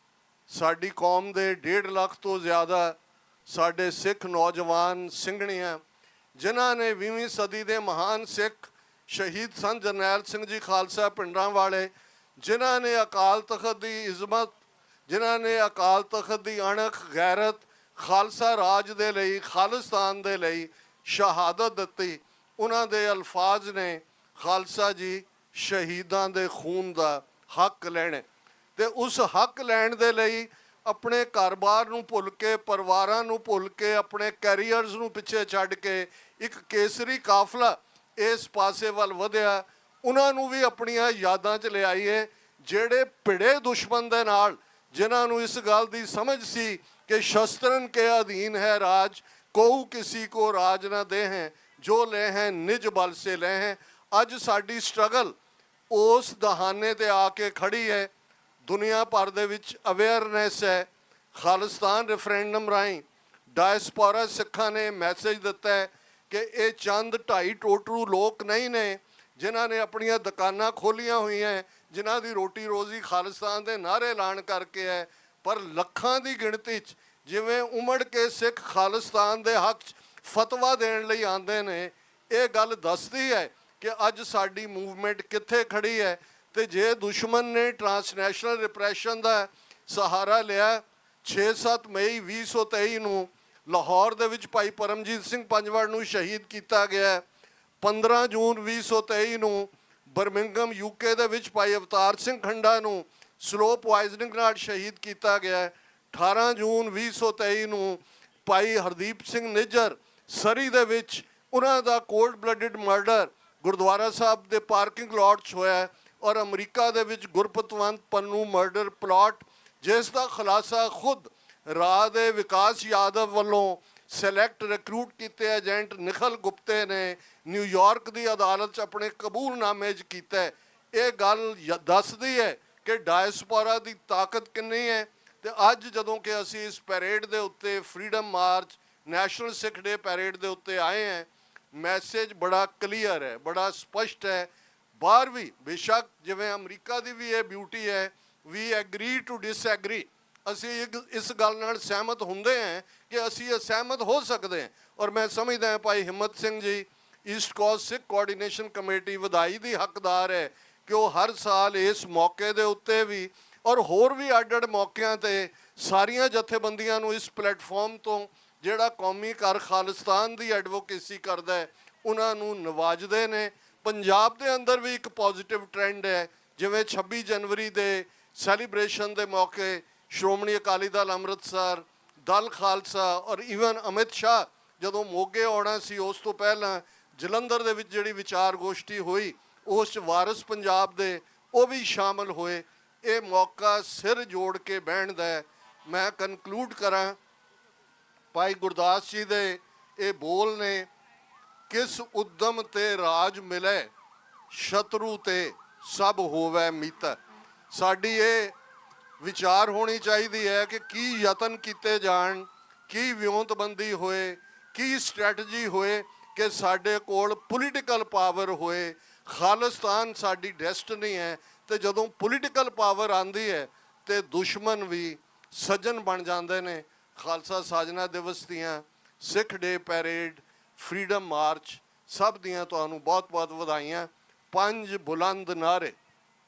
ਸਾਡੀ ਕੌਮ ਦੇ 1.5 ਲੱਖ ਤੋਂ ਜ਼ਿਆਦਾ ਸਾਡੇ ਸਿੱਖ ਨੌਜਵਾਨ ਸਿੰਘਣੀਆਂ, ਜਿਨ੍ਹਾਂ ਨੇ 20ਵੀਂ ਸਦੀ ਦੇ ਮਹਾਨ ਸਿੱਖ ਸ਼ਹੀਦ ਸੰਤ ਜਰਨੈਲ ਸਿੰਘ ਜੀ ਖਾਲਸਾ ਪਿੰਡਾਂ ਵਾਲੇ, ਜਿਨ੍ਹਾਂ ਨੇ ਅਕਾਲ ਤਖਤ ਦੀ ਇਜ਼ਮਤ, ਜਿਨ੍ਹਾਂ ਨੇ ਅਕਾਲ ਤਖਤ ਦੀ ਅਣਖ, ਗੈਰਤ, ਖਾਲਸਾ ਰਾਜ ਦੇ ਲਈ, ਖਾਲਿਸਤਾਨ ਦੇ ਲਈ ਸ਼ਹਾਦਤ ਦਿੱਤੀ, ਉਹਨਾਂ ਦੇ ਅਲਫਾਜ਼ ਨੇ ਖਾਲਸਾ ਜੀ ਸ਼ਹੀਦਾਂ ਦੇ ਖੂਨ ਦਾ ਹੱਕ ਲੈਣਾ, ਤੇ ਉਸ ਹੱਕ ਲੈਣ ਦੇ ਲਈ ਆਪਣੇ ਘਰ-ਬਾਰ ਨੂੰ ਭੁੱਲ ਕੇ, ਪਰਿਵਾਰਾਂ ਨੂੰ ਭੁੱਲ ਕੇ, ਆਪਣੇ ਕੈਰੀਅਰਸ ਨੂੰ ਪਿੱਛੇ ਛੱਡ ਕੇ ਇੱਕ ਕੇਸਰੀ ਕਾਫਲਾ ਇਸ ਪਾਸੇ ਵੱਲ ਵਧਿਆ। ਉਹਨਾਂ ਨੂੰ ਵੀ ਆਪਣੀਆਂ ਯਾਦਾਂ 'ਚ ਲਿਆਈਏ, ਜਿਹੜੇ ਭਿੜੇ ਦੁਸ਼ਮਣ ਦੇ ਨਾਲ, ਜਿਨ੍ਹਾਂ ਨੂੰ ਇਸ ਗੱਲ ਦੀ ਸਮਝ ਸੀ ਕਿ ਸ਼ਸਤਰਨ ਕੇ ਅਧੀਨ ਹੈ ਰਾਜ, ਕੋਊ ਕਿਸੇ ਕੋ ਰਾਜ ਨਾ ਦੇ ਹੈ, ਜੋ ਲੈ ਹੈ ਨਿਜ ਬਲ ਸੇ ਲੈ ਹੈ। ਅੱਜ ਸਾਡੀ ਸਟਰਗਲ ਉਸ ਦਹਾਨੇ ਤੇ ਆ ਕੇ ਖੜੀ ਹੈ। ਦੁਨੀਆ ਭਰ ਦੇ ਵਿੱਚ ਅਵੇਅਰਨੈਸ ਹੈ। ਖਾਲਿਸਤਾਨ ਰੈਫਰੈਂਡਮ ਰਾਹੀਂ ਡਾਇਸਪੋਰਾ ਸਿੱਖਾਂ ਨੇ ਮੈਸੇਜ ਦਿੱਤਾ ਹੈ ਕਿ ਇਹ ਚੰਦ 2.5 ਟੋਟਰੂ ਲੋਕ ਨਹੀਂ ਨੇ ਜਿਨ੍ਹਾਂ ਨੇ ਆਪਣੀਆਂ ਦੁਕਾਨਾਂ ਖੋਲ੍ਹੀਆਂ ਹੋਈਆਂ, ਜਿਨ੍ਹਾਂ ਦੀ ਰੋਟੀ ਰੋਜ਼ੀ ਖਾਲਿਸਤਾਨ ਦੇ ਨਾਅਰੇ ਲਾਣ ਕਰਕੇ ਹੈ, ਪਰ ਲੱਖਾਂ ਦੀ ਗਿਣਤੀ 'ਚ ਜਿਵੇਂ ਉਮੜ ਕੇ ਸਿੱਖ ਖਾਲਿਸਤਾਨ ਦੇ ਹੱਕ 'ਚ ਫਤਵਾ ਦੇਣ ਲਈ ਆਉਂਦੇ ਨੇ। ਇਹ ਗੱਲ ਦੱਸਦੀ ਹੈ ਕਿ ਅੱਜ ਸਾਡੀ ਮੂਵਮੈਂਟ ਕਿੱਥੇ ਖੜੀ ਹੈ। ਤੇ ਜੇ ਦੁਸ਼ਮਣ ਨੇ ਟਰਾਂਸਨੈਸ਼ਨਲ ਰਿਪਰੈਸ਼ਨ ਦਾ ਸਹਾਰਾ ਲਿਆ, 6-7 ਮਈ 2023 ਨੂੰ ਲਾਹੌਰ ਦੇ ਵਿੱਚ ਭਾਈ ਪਰਮਜੀਤ ਸਿੰਘ ਪੰਜਵੜ ਨੂੰ ਸ਼ਹੀਦ ਕੀਤਾ ਗਿਆ। 15 ਜੂਨ 2023 ਨੂੰ ਬਰਮਿੰਗਮ UK ਦੇ ਵਿੱਚ ਭਾਈ ਅਵਤਾਰ ਸਿੰਘ ਖੰਡਾ ਨੂੰ ਸਲੋ ਪੁਆਇਜ਼ਨਿੰਗ ਨਾਲ ਸ਼ਹੀਦ ਕੀਤਾ ਗਿਆ। 18 ਜੂਨ 2023 ਨੂੰ ਭਾਈ ਹਰਦੀਪ ਸਿੰਘ ਨਿੱਜਰ ਸਰੀ ਦੇ ਵਿੱਚ ਉਹਨਾਂ ਦਾ ਕੋਲਡ ਬਲੱਡਡ ਮਰਡਰ, ਗੁਰਦੁਆਰਾ ਸਾਹਿਬ ਦੇ ਪਾਰਕਿੰਗ ਲਾਟ 'ਚ ਹੋਇਆ ਹੈ, ਔਰ ਅਮਰੀਕਾ ਦੇ ਵਿੱਚ ਗੁਰਪਤਵੰਤ ਪੰਨੂ ਮਰਡਰ ਪਲਾਟ, ਜਿਸ ਦਾ ਖੁਲਾਸਾ ਖੁਦ ਰਾਹ ਦੇ ਵਿਕਾਸ ਯਾਦਵ ਵੱਲੋਂ ਸਿਲੈਕਟ ਰਿਕਰੂਟ ਕੀਤੇ ਏਜੰਟ ਨਿਖਲ ਗੁਪਤੇ ਨੇ ਨਿਊਯਾਰਕ ਦੀ ਅਦਾਲਤ 'ਚ ਆਪਣੇ ਕਬੂਲਨਾਮੇ 'ਚ ਕੀਤਾ ਹੈ। ਇਹ ਗੱਲ ਦੱਸਦੀ ਹੈ ਕਿ ਡਾਇਸਪੋਰਾ ਦੀ ਤਾਕਤ ਕਿੰਨੀ ਹੈ। ਤੇ ਅੱਜ ਜਦੋਂ ਕਿ ਅਸੀਂ ਇਸ ਪੈਰੇਡ ਦੇ ਉੱਤੇ ਫਰੀडम ਮਾਰਚ ਨੈਸ਼ਨਲ ਸਿੱਖ ਡੇ ਪੈਰੇਡ ਦੇ ਉੱਤੇ ਆਏ ਹਾਂ, ਮੈਸੇਜ ਬੜਾ ਕਲੀਅਰ ਹੈ, ਬੜਾ ਸਪਸ਼ਟ ਹੈ। ਬਾਹਰ ਵੀ ਬੇਸ਼ੱਕ ਜਿਵੇਂ ਅਮਰੀਕਾ ਦੀ ਵੀ ਇਹ ਬਿਊਟੀ ਹੈ, ਵੀ ਐਗਰੀ ਟੂ ਡਿਸਐਗਰੀ, ਅਸੀਂ ਇਸ ਗੱਲ ਨਾਲ ਸਹਿਮਤ ਹੁੰਦੇ ਹਾਂ ਕਿ ਅਸੀਂ ਅਸਹਿਮਤ ਹੋ ਸਕਦੇ ਹਾਂ। ਔਰ ਮੈਂ ਸਮਝਦਾ ਹਾਂ ਭਾਈ ਹਿੰਮਤ ਸਿੰਘ ਜੀ ਈਸਟ ਕੋਸਟ ਸਿੱਖ ਕੋਆਰਡੀਨੇਸ਼ਨ ਕਮੇਟੀ ਵਧਾਈ ਦੀ ਹੱਕਦਾਰ ਹੈ ਕਿ ਉਹ ਹਰ ਸਾਲ ਇਸ ਮੌਕੇ ਦੇ ਉੱਤੇ ਵੀ ਔਰ ਹੋਰ ਵੀ ਅੱਡ-ਅੱਡ ਮੌਕਿਆਂ 'ਤੇ ਸਾਰੀਆਂ ਜਥੇਬੰਦੀਆਂ ਨੂੰ ਇਸ ਪਲੇਟਫਾਰਮ ਤੋਂ ਜਿਹੜਾ ਕੌਮੀ ਘਰ ਖਾਲਿਸਤਾਨ ਦੀ ਐਡਵੋਕੇਸੀ ਕਰਦਾ ਹੈ ਉਹਨਾਂ ਨੂੰ ਨਵਾਜਦੇ ਨੇ। ਪੰਜਾਬ ਦੇ ਅੰਦਰ ਵੀ ਇੱਕ ਪੋਜ਼ਿਟਿਵ ਟ੍ਰੈਂਡ ਹੈ, ਜਿਵੇਂ 26 ਜਨਵਰੀ ਦੇ ਸੈਲੀਬ੍ਰੇਸ਼ਨ ਦੇ ਮੌਕੇ ਸ਼੍ਰੋਮਣੀ ਅਕਾਲੀ ਦਲ ਅੰਮ੍ਰਿਤਸਰ, ਦਲ ਖਾਲਸਾ ਔਰ ਈਵਨ ਅਮਿਤ ਸ਼ਾਹ ਜਦੋਂ ਮੋਗੇ ਆਉਣਾ ਸੀ ਉਸ ਤੋਂ ਪਹਿਲਾਂ ਜਲੰਧਰ ਦੇ ਵਿੱਚ ਜਿਹੜੀ ਵਿਚਾਰ ਗੋਸ਼ਟੀ ਹੋਈ ਉਸ 'ਚ ਵਾਰਿਸ ਪੰਜਾਬ ਦੇ ਉਹ ਵੀ ਸ਼ਾਮਲ ਹੋਏ। ਇਹ ਮੌਕਾ ਸਿਰ ਜੋੜ ਕੇ ਬਹਿਣ ਦਾ ਹੈ। ਮੈਂ ਕਨਕਲੂਡ ਕਰਾਂ, ਭਾਈ ਗੁਰਦਾਸ ਜੀ ਦੇ ਇਹ ਬੋਲ ਨੇ, ਕਿਸ ਉਦਮ ਤੇ ਰਾਜ ਮਿਲੇ ਸ਼ਤਰੂ ਤੇ ਸਭ ਹੋਵੇ ਮੀਤ। ਸਾਡੀ ਇਹ ਵਿਚਾਰ ਹੋਣੀ ਚਾਹੀਦੀ ਹੈ ਕਿ ਕੀ ਯਤਨ ਕੀਤੇ ਜਾਣ, ਕੀ ਵਿਉਂਤਬੰਦੀ ਹੋਏ, ਕੀ ਸਟ੍ਰੈਟਜੀ ਹੋਏ ਕਿ ਸਾਡੇ ਕੋਲ ਪੋਲੀਟੀਕਲ ਪਾਵਰ ਹੋਏ। ਖਾਲਿਸਤਾਨ ਸਾਡੀ ਡੈਸਟਨੀ ਹੈ ਤੇ ਜਦੋਂ ਪੋਲੀਟੀਕਲ ਪਾਵਰ ਆਉਂਦੀ ਹੈ ਤੇ ਦੁਸ਼ਮਣ ਵੀ ਸੱਜਣ ਬਣ ਜਾਂਦੇ ਨੇ। ਖਾਲਸਾ ਸਾਜਨਾ ਦਿਵਸ ਦੀਆਂ, ਸਿੱਖ ਡੇ ਪੈਰੇਡ, ਫਰੀडम ਮਾਰਚ ਸਭ ਦੀਆਂ ਤੁਹਾਨੂੰ ਬਹੁਤ-ਬਹੁਤ ਵਧਾਈਆਂ। 5 ਬੁਲੰਦ ਨਾਅਰੇ,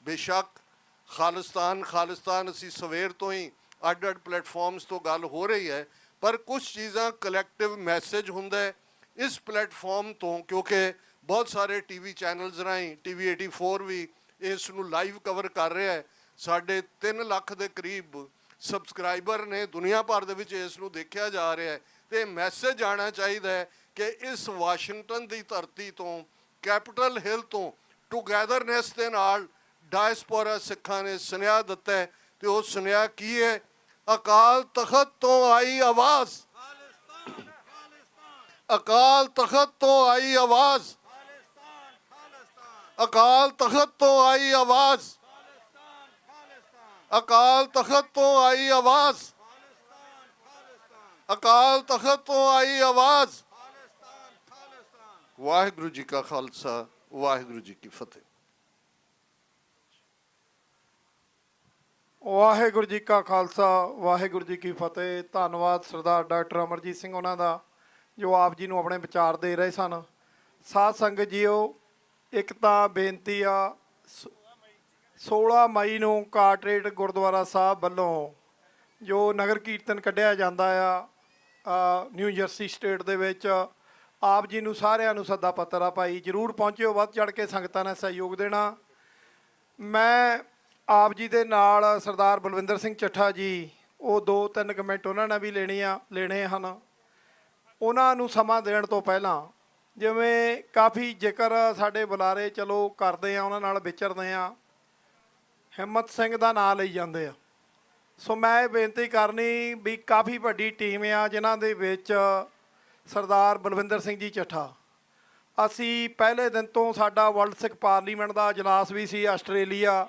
ਬੇਸ਼ੱਕ ਖਾਲਿਸਤਾਨ ਅਸੀਂ ਸਵੇਰ ਤੋਂ ਹੀ ਅੱਡ-ਅੱਡ ਪਲੇਟਫਾਰਮਸ ਤੋਂ ਗੱਲ ਹੋ ਰਹੀ ਹੈ, ਪਰ ਕੁਝ ਚੀਜ਼ਾਂ ਕਲੈਕਟਿਵ ਮੈਸੇਜ ਹੁੰਦਾ ਹੈ ਇਸ ਪਲੇਟਫਾਰਮ ਤੋਂ, ਕਿਉਂਕਿ ਬਹੁਤ ਸਾਰੇ ਟੀਵੀ ਚੈਨਲਸ ਰਾਹੀਂ TV 84 ਵੀ ਇਸ ਨੂੰ ਲਾਈਵ ਕਵਰ ਕਰ ਰਿਹਾ ਹੈ। ਸਾਡੇ 3 ਲੱਖ ਦੇ ਕਰੀਬ ਸਬਸਕ੍ਰਾਈਬਰ ਨੇ, ਦੁਨੀਆ ਭਰ ਦੇ ਵਿੱਚ ਇਸ ਨੂੰ ਦੇਖਿਆ ਜਾ ਰਿਹਾ ਹੈ। ਤੇ ਮੈਸੇਜ ਆਉਣਾ ਚਾਹੀਦਾ ਹੈ ਕਿ ਇਸ ਵਾਸ਼ਿੰਗਟਨ ਦੀ ਧਰਤੀ ਤੋਂ, ਕੈਪੀਟਲ ਹਿੱਲ ਤੋਂ ਟੂਗੈਦਰਨੈਸ ਦੇ ਨਾਲ ਡਾਇਸਪੋਰਾ ਸਿੱਖਾਂ ਨੇ ਸੁਨੇਹਾ ਦਿੱਤਾ ਹੈ। ਤੇ ਉਹ ਸੁਨੇਹਾ ਕੀ ਹੈ? ਅਕਾਲ ਤਖਤ ਤੋਂ ਆਈ ਆਵਾਜ਼, ਅਕਾਲ ਤਖਤ ਤੋਂ ਆਈ ਆਵਾਜ਼, ਅਕਾਲ ਤਖਤ ਤੋਂ ਆਈ ਆਵਾਜ਼, ਅਕਾਲ ਤਖਤ ਤੋਂ ਆਈ ਆਵਾਜ਼, ਅਕਾਲ ਤਖਤ ਤੋਂ ਆਈ ਆਵਾਜ਼। ਵਾਹਿਗੁਰੂ ਜੀ ਕਾ ਖਾਲਸਾ, ਵਾਹਿਗੁਰੂ ਜੀ ਕੀ ਫਤਿਹ। ਵਾਹਿਗੁਰੂ ਜੀ ਕਾ ਖਾਲਸਾ, ਵਾਹਿਗੁਰੂ ਜੀ ਕੀ ਫਤਿਹ। ਧੰਨਵਾਦ ਸਰਦਾਰ ਡਾਕਟਰ ਅਮਰਜੀਤ ਸਿੰਘ ਉਹਨਾਂ ਦਾ, ਜੋ ਆਪ ਜੀ ਨੂੰ ਆਪਣੇ ਵਿਚਾਰ ਦੇ ਰਹੇ ਸਨ। ਸਾਧ ਸੰਗਤ ਜੀਓ, ਇੱਕ ਤਾਂ ਬੇਨਤੀ ਆ, 16 ਮਈ ਨੂੰ ਕਾਰਟਰੇਟ ਗੁਰਦੁਆਰਾ ਸਾਹਿਬ ਵੱਲੋਂ ਜੋ ਨਗਰ ਕੀਰਤਨ ਕੱਢਿਆ ਜਾਂਦਾ ਆ ਨਿਊ ਜਰਸੀ ਸਟੇਟ ਦੇ ਵਿੱਚ, ਆਪ ਜੀ ਨੂੰ ਸਾਰਿਆਂ ਨੂੰ ਸੱਦਾ ਪੱਤਰ ਆ ਭਾਈ, ਜ਼ਰੂਰ ਪਹੁੰਚਿਓ, ਵੱਧ ਚੜ੍ਹ ਕੇ ਸੰਗਤਾਂ ਨੇ ਸਹਿਯੋਗ ਦੇਣਾ। ਮੈਂ ਆਪ ਜੀ ਦੇ ਨਾਲ ਸਰਦਾਰ ਬਲਵਿੰਦਰ ਸਿੰਘ ਚੱਠਾ ਜੀ, ਉਹ 2-3 ਕਮੈਂਟ ਉਹਨਾਂ ਨੇ ਵੀ ਲੈਣੇ ਹਨ। ਉਹਨਾਂ ਨੂੰ ਸਮਾਂ ਦੇਣ ਤੋਂ ਪਹਿਲਾਂ, ਜਿਵੇਂ ਕਾਫੀ ਜ਼ਿਕਰ ਸਾਡੇ ਬੁਲਾਰੇ ਚਲੋ ਕਰਦੇ ਆ, ਉਹਨਾਂ ਨਾਲ ਵਿਚਰਦੇ ਆ, ਹਿੰਮਤ ਸਿੰਘ ਦਾ ਨਾਂ ਲਈ ਜਾਂਦੇ ਆ। ਸੋ ਮੈਂ ਇਹ ਬੇਨਤੀ ਕਰਨੀ ਵੀ ਕਾਫੀ ਵੱਡੀ ਟੀਮ ਆ ਜਿਨ੍ਹਾਂ ਦੇ ਵਿੱਚ ਸਰਦਾਰ ਬਲਵਿੰਦਰ ਸਿੰਘ ਜੀ ਚੱਠਾ, ਅਸੀਂ ਪਹਿਲੇ ਦਿਨ ਤੋਂ ਸਾਡਾ ਵਰਲਡ ਸਿੱਖ ਪਾਰਲੀਮੈਂਟ ਦਾ ਇਜਲਾਸ ਵੀ ਸੀ ਆਸਟ੍ਰੇਲੀਆ,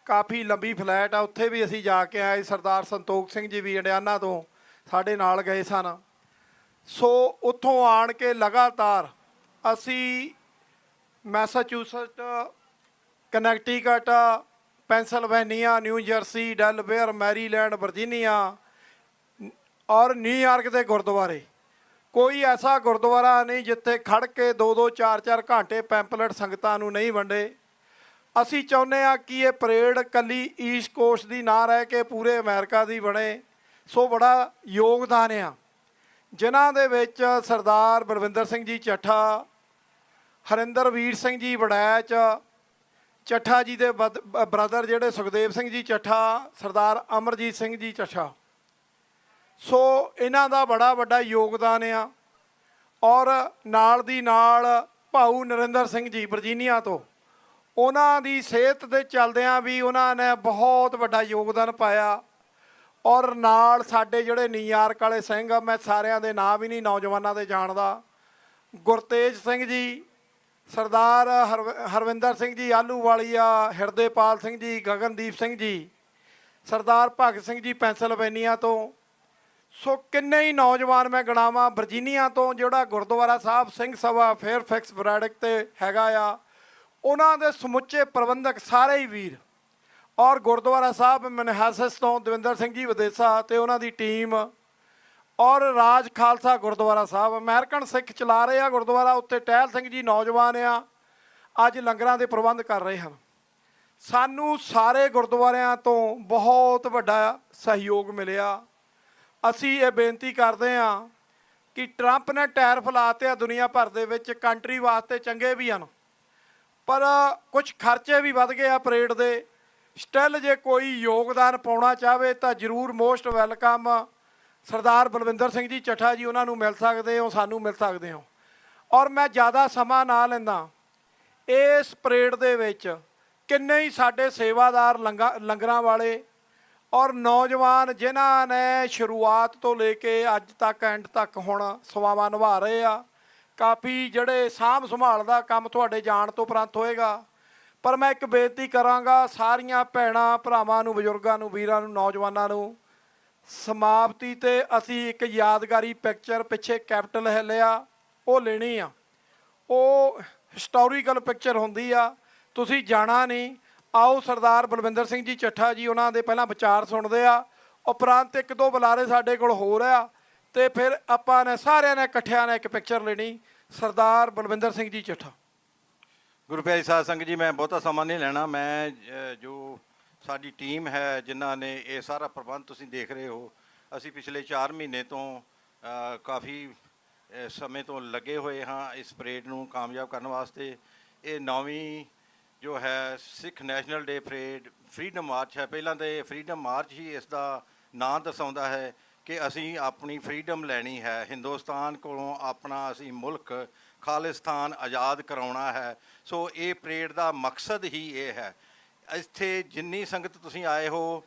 ਕਾਫੀ ਲੰਬੀ ਫਲੈਟ ਆ, ਉੱਥੇ ਵੀ ਅਸੀਂ ਜਾ ਕੇ ਆਏ। ਸਰਦਾਰ ਸੰਤੋਖ ਸਿੰਘ ਜੀ ਵੀ ਇੰਡੀਆਨਾ ਤੋਂ ਸਾਡੇ ਨਾਲ ਗਏ ਸਨ। ਸੋ ਉੱਥੋਂ ਆਣ ਕੇ ਲਗਾਤਾਰ ਅਸੀਂ Massachusetts, Connecticut, Pennsylvania, New Jersey, Delaware, Maryland, Virginia ਔਰ ਨਿਊਯਾਰਕ ਦੇ ਗੁਰਦੁਆਰੇ, ਕੋਈ ਐਸਾ ਗੁਰਦੁਆਰਾ ਨਹੀਂ ਜਿੱਥੇ ਖੜ੍ਹ ਕੇ 2-2, 4-4 ਘੰਟੇ ਪੈਂਪਲੇਟ ਸੰਗਤਾਂ ਨੂੰ ਨਹੀਂ ਵੰਡੇ। ਅਸੀਂ ਚਾਹੁੰਦੇ ਹਾਂ ਕਿ ਇਹ ਪਰੇਡ ਇਕੱਲੀ ਈਸਟ ਕੋਸਟ ਦੀ ਨਾ ਰਹਿ ਕੇ ਪੂਰੇ ਅਮਰੀਕਾ ਦੀ ਬਣੇ। ਸੋ ਬੜਾ ਯੋਗਦਾਨ ਆ ਜਿਨ੍ਹਾਂ ਦੇ ਵਿੱਚ ਸਰਦਾਰ ਬਲਵਿੰਦਰ ਸਿੰਘ ਜੀ ਚੱਠਾ, ਹਰਿੰਦਰਵੀਰ ਸਿੰਘ ਜੀ ਵੜੈਚ, ਚੱਠਾ ਜੀ ਦੇ ਬ੍ਰਦਰ ਜਿਹੜੇ ਸੁਖਦੇਵ ਸਿੰਘ ਜੀ ਚੱਠਾ, ਸਰਦਾਰ ਅਮਰਜੀਤ ਸਿੰਘ ਜੀ ਚੱਠਾ। ਸੋ ਇਹਨਾਂ ਦਾ ਬੜਾ ਵੱਡਾ ਯੋਗਦਾਨ ਆ। ਔਰ ਨਾਲ ਦੀ ਨਾਲ ਭਾਊ ਨਰਿੰਦਰ ਸਿੰਘ ਜੀ ਵਰਜੀਨੀਆ ਤੋਂ, ਉਹਨਾਂ ਦੀ ਸਿਹਤ ਦੇ ਚੱਲਦਿਆਂ ਵੀ ਉਹਨਾਂ ਨੇ ਬਹੁਤ ਵੱਡਾ ਯੋਗਦਾਨ ਪਾਇਆ। ਔਰ ਨਾਲ ਸਾਡੇ ਜਿਹੜੇ ਨਿਊਯਾਰਕ ਵਾਲੇ ਸਿੰਘ ਆ, ਮੈਂ ਸਾਰਿਆਂ ਦੇ ਨਾਂ ਵੀ ਨਹੀਂ ਨੌਜਵਾਨਾਂ ਦੇ ਜਾਣਦਾ, ਗੁਰਤੇਜ ਸਿੰਘ ਜੀ, ਸਰਦਾਰ ਹਰਵਿੰਦਰ ਸਿੰਘ ਜੀ ਆਲੂਵਾਲੀਆ, ਹਿਰਦੇਪਾਲ ਸਿੰਘ ਜੀ, ਗਗਨਦੀਪ ਸਿੰਘ ਜੀ, ਸਰਦਾਰ ਭਗਤ ਸਿੰਘ ਜੀ ਪੈਂਸਲਵੇਨੀਆ ਤੋਂ। ਸੋ ਕਿੰਨੇ ਹੀ ਨੌਜਵਾਨ ਮੈਂ ਗਿਣਾਵਾਂ। ਵਰਜੀਨੀਆ ਤੋਂ ਜਿਹੜਾ ਗੁਰਦੁਆਰਾ ਸਾਹਿਬ ਸਿੰਘ ਸਭਾ ਫੇਅਰਫੈਕਸ ਬਰੈਡਿਕ 'ਤੇ ਹੈਗਾ ਆ, ਉਹਨਾਂ ਦੇ ਸਮੁੱਚੇ ਪ੍ਰਬੰਧਕ ਸਾਰੇ ਹੀ ਵੀਰ। ਔਰ ਗੁਰਦੁਆਰਾ ਸਾਹਿਬ ਮਨਹਾਸਿਸ ਤੋਂ ਦਵਿੰਦਰ ਸਿੰਘ ਜੀ ਵਿਦੇਸਾ ਅਤੇ ਉਹਨਾਂ ਦੀ ਟੀਮ, ਔਰ ਰਾਜ ਖਾਲਸਾ ਗੁਰਦੁਆਰਾ ਸਾਹਿਬ ਅਮਰੀਕਨ ਸਿੱਖ ਚਲਾ ਰਹੇ ਆ ਗੁਰਦੁਆਰਾ ਉੱਤੇ। ਟਹਿਲ ਸਿੰਘ ਜੀ ਨੌਜਵਾਨ ਆ, ਅੱਜ ਲੰਗਰਾਂ ਦੇ ਪ੍ਰਬੰਧ ਕਰ ਰਹੇ ਹਨ। ਸਾਨੂੰ ਸਾਰੇ ਗੁਰਦੁਆਰਿਆਂ ਤੋਂ ਬਹੁਤ ਵੱਡਾ ਸਹਿਯੋਗ ਮਿਲਿਆ। ਅਸੀਂ ਇਹ ਬੇਨਤੀ ਕਰਦੇ ਹਾਂ ਕਿ ਟਰੰਪ ਨੇ ਟੈਰਿਫ ਲਾਤੇ ਆ ਦੁਨੀਆ ਭਰ ਦੇ ਵਿੱਚ, ਕੰਟਰੀ ਵਾਸਤੇ ਚੰਗੇ ਵੀ ਹਨ, ਪਰ ਕੁਝ ਖਰਚੇ ਵੀ ਵੱਧ ਗਏ ਆ ਪਰੇਡ ਦੇ। ਸਟਿਲ ਜੇ ਕੋਈ ਯੋਗਦਾਨ ਪਾਉਣਾ ਚਾਹਵੇ ਤਾਂ ਜ਼ਰੂਰ ਮੋਸਟ ਵੈਲਕਮ ਸਰਦਾਰ ਬਲਵਿੰਦਰ ਸਿੰਘ ਜੀ ਚੱਠਾ ਜੀ, ਉਹਨਾਂ ਨੂੰ ਮਿਲ ਸਕਦੇ ਹੋ, ਸਾਨੂੰ ਮਿਲ ਸਕਦੇ ਹੋ। ਔਰ ਮੈਂ ਜ਼ਿਆਦਾ ਸਮਾਂ ਨਾ ਲੈਂਦਾ, ਇਸ ਪਰੇਡ ਦੇ ਵਿੱਚ ਕਿੰਨੇ ਹੀ ਸਾਡੇ ਸੇਵਾਦਾਰ ਲੰਗਰਾਂ ਵਾਲੇ ਔਰ ਨੌਜਵਾਨ ਜਿਨ੍ਹਾਂ ਨੇ ਸ਼ੁਰੂਆਤ ਤੋਂ ਲੈ ਕੇ ਅੱਜ ਤੱਕ ਐਂਡ ਤੱਕ ਹੁਣ ਸੇਵਾਵਾਂ ਨਿਭਾ ਰਹੇ ਆ। ਕਾਫੀ ਜਿਹੜੇ ਸਾਂਭ ਸੰਭਾਲ ਦਾ ਕੰਮ ਤੁਹਾਡੇ ਜਾਣ ਤੋਂ ਉਪਰੰਤ ਹੋਏਗਾ। ਪਰ ਮੈਂ ਇੱਕ ਬੇਨਤੀ ਕਰਾਂਗਾ ਸਾਰੀਆਂ ਭੈਣਾਂ ਭਰਾਵਾਂ ਨੂੰ, ਬਜ਼ੁਰਗਾਂ ਨੂੰ, ਵੀਰਾਂ ਨੂੰ, ਨੌਜਵਾਨਾਂ ਨੂੰ, ਸਮਾਪਤੀ 'ਤੇ ਅਸੀਂ ਇੱਕ ਯਾਦਗਾਰੀ ਪਿਕਚਰ ਪਿੱਛੇ ਕੈਪਟਲ ਹਿੱਲਿਆ ਉਹ ਲੈਣੀ ਆ। ਉਹ ਹਿਸਟੋਰੀਕਲ ਪਿਕਚਰ ਹੁੰਦੀ ਆ, ਤੁਸੀਂ ਜਾਣਾ ਨਹੀਂ। ਆਓ ਸਰਦਾਰ ਬਲਵਿੰਦਰ ਸਿੰਘ ਜੀ ਚੱਠਾ ਜੀ ਉਹਨਾਂ ਦੇ ਪਹਿਲਾਂ ਵਿਚਾਰ ਸੁਣਦੇ ਆ, ਉਪਰੰਤ ਇੱਕ ਦੋ ਬੁਲਾਰੇ ਸਾਡੇ ਕੋਲ ਹੋ ਰਿਹਾ, ਅਤੇ ਫਿਰ ਆਪਾਂ ਨੇ ਸਾਰਿਆਂ ਨੇ ਇਕੱਠਿਆਂ ਨੇ ਇੱਕ ਪਿਕਚਰ ਲੈਣੀ। ਸਰਦਾਰ ਬਲਵਿੰਦਰ ਸਿੰਘ ਜੀ ਚੱਠਾ। ਗੁਰੂ ਪਿਆਰੀ ਸਾਧ ਸੰਗਤ ਜੀ, ਮੈਂ ਬਹੁਤਾ ਸਮਾਂ ਨਹੀਂ ਲੈਣਾ। ਮੈਂ ਜੋ ਸਾਡੀ ਟੀਮ ਹੈ ਜਿਨ੍ਹਾਂ ਨੇ ਇਹ ਸਾਰਾ ਪ੍ਰਬੰਧ ਤੁਸੀਂ ਦੇਖ ਰਹੇ ਹੋ, ਅਸੀਂ ਪਿਛਲੇ 4 ਮਹੀਨੇ ਤੋਂ ਕਾਫੀ ਸਮੇਂ ਤੋਂ ਲੱਗੇ ਹੋਏ ਹਾਂ ਇਸ ਪਰੇਡ ਨੂੰ ਕਾਮਯਾਬ ਕਰਨ ਵਾਸਤੇ। ਇਹ 9ਵੀਂ ਜੋ ਹੈ ਸਿੱਖ ਨੈਸ਼ਨਲ ਡੇ ਪਰੇਡ ਫਰੀडम ਮਾਰਚ ਹੈ। ਪਹਿਲਾਂ ਤਾਂ ਫਰੀडम ਮਾਰਚ ਹੀ ਇਸ ਦਾ ਨਾਂ ਦਰਸਾਉਂਦਾ ਹੈ ਕਿ ਅਸੀਂ ਆਪਣੀ ਫਰੀडम ਲੈਣੀ ਹੈ, ਹਿੰਦੁਸਤਾਨ ਕੋਲੋਂ ਆਪਣਾ ਅਸੀਂ ਮੁਲਕ ਖਾਲਿਸਤਾਨ ਆਜ਼ਾਦ ਕਰਾਉਣਾ ਹੈ। ਸੋ ਇਹ ਪਰੇਡ ਦਾ ਮਕਸਦ ਹੀ ਇਹ ਹੈ। ਇੱਥੇ ਜਿੰਨੀ ਸੰਗਤ ਤੁਸੀਂ ਆਏ ਹੋ,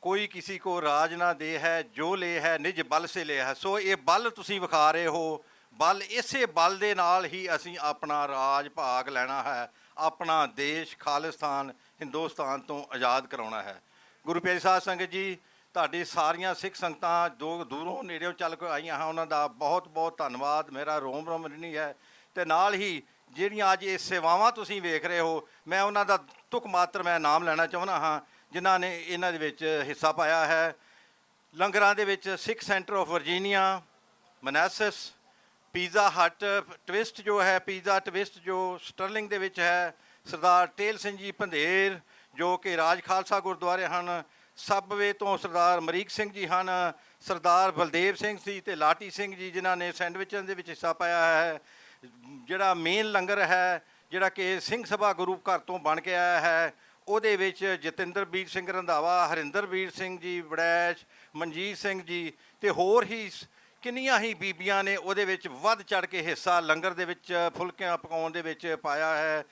ਕੋਈ ਕਿਸੇ ਕੋ ਰਾਜ ਨਾ ਦੇ ਹੈ, ਜੋ ਲੈ ਹੈ ਨਿਜ ਬਲ ਸੇ ਲਿਆ ਹੈ। ਸੋ ਇਹ ਬਲ ਤੁਸੀਂ ਵਿਖਾ ਰਹੇ ਹੋ, ਬਲ ਇਸੇ ਬਲ ਦੇ ਨਾਲ ਹੀ ਅਸੀਂ ਆਪਣਾ ਰਾਜ ਭਾਗ ਲੈਣਾ ਹੈ, ਆਪਣਾ ਦੇਸ਼ ਖਾਲਿਸਤਾਨ ਹਿੰਦੁਸਤਾਨ ਤੋਂ ਆਜ਼ਾਦ ਕਰਾਉਣਾ ਹੈ। ਗੁਰੂ ਪਿਆਰੀ ਸਾਧ ਸੰਗਤ ਜੀ, ਤੁਹਾਡੀ ਸਾਰੀਆਂ ਸਿੱਖ ਸੰਗਤਾਂ ਜੋ ਦੂਰੋਂ ਨੇੜਿਓਂ ਚੱਲ ਕੇ ਆਈਆਂ ਹਨ, ਉਹਨਾਂ ਦਾ ਬਹੁਤ ਬਹੁਤ ਧੰਨਵਾਦ। ਮੇਰਾ ਰੋਮ ਰੋਮ ਨਹੀਂ ਹੈ। ਅਤੇ ਨਾਲ ਹੀ ਜਿਹੜੀਆਂ ਅੱਜ ਇਹ ਸੇਵਾਵਾਂ ਤੁਸੀਂ ਵੇਖ ਰਹੇ ਹੋ, ਮੈਂ ਉਹਨਾਂ ਦਾ ਤੁਕ ਮਾਤਰ ਮੈਂ ਨਾਮ ਲੈਣਾ ਚਾਹੁੰਦਾ ਹਾਂ ਜਿਨ੍ਹਾਂ ਨੇ ਇਹਨਾਂ ਦੇ ਵਿੱਚ ਹਿੱਸਾ ਪਾਇਆ ਹੈ। ਲੰਗਰਾਂ ਦੇ ਵਿੱਚ ਸਿੱਖ ਸੈਂਟਰ ਆਫ ਵਰਜੀਨੀਆ, ਮਨਾਸਿਸ, ਪੀਜ਼ਾ ਹਟ ਟਵਿਸਟ ਜੋ ਹੈ, ਪੀਜ਼ਾ ਟਵਿਸਟ ਜੋ ਸਟਰਲਿੰਗ ਦੇ ਵਿੱਚ ਹੈ, ਸਰਦਾਰ ਟੇਲ ਸਿੰਘ ਜੀ ਪੰਧੇਰ ਜੋ ਕਿ ਰਾਜ ਖਾਲਸਾ ਗੁਰਦੁਆਰੇ ਹਨ, ਸਬਵੇ ਤੋਂ ਸਰਦਾਰ ਅਮਰੀਕ ਸਿੰਘ ਜੀ ਹਨ, ਸਰਦਾਰ ਬਲਦੇਵ ਸਿੰਘ ਜੀ ਅਤੇ ਲਾਟੀ ਸਿੰਘ ਜੀ ਜਿਨ੍ਹਾਂ ਨੇ ਸੈਂਡਵਿਚਾਂ ਦੇ ਵਿੱਚ ਹਿੱਸਾ ਪਾਇਆ ਹੈ। ਜਿਹੜਾ ਮੇਨ ਲੰਗਰ ਹੈ ਜਿਹੜਾ ਕਿ ਸਿੰਘ ਸਭਾ ਗੁਰੂ ਘਰ ਤੋਂ ਬਣ ਕੇ ਆਇਆ ਹੈ, ਉਹਦੇ ਵਿੱਚ ਜਤਿੰਦਰਬੀਰ ਸਿੰਘ ਰੰਧਾਵਾ, ਹਰਿੰਦਰਬੀਰ ਸਿੰਘ ਜੀ ਵੜੈਚ, ਮਨਜੀਤ ਸਿੰਘ ਜੀ ਅਤੇ ਹੋਰ ਹੀ ਕਿੰਨੀਆਂ ਹੀ ਬੀਬੀਆਂ ਨੇ ਉਹਦੇ ਵਿੱਚ ਵੱਧ ਚੜ੍ਹ ਕੇ ਹਿੱਸਾ ਲੰਗਰ ਦੇ ਵਿੱਚ ਫੁਲਕਿਆਂ ਪਕਾਉਣ ਦੇ ਵਿੱਚ ਪਾਇਆ ਹੈ।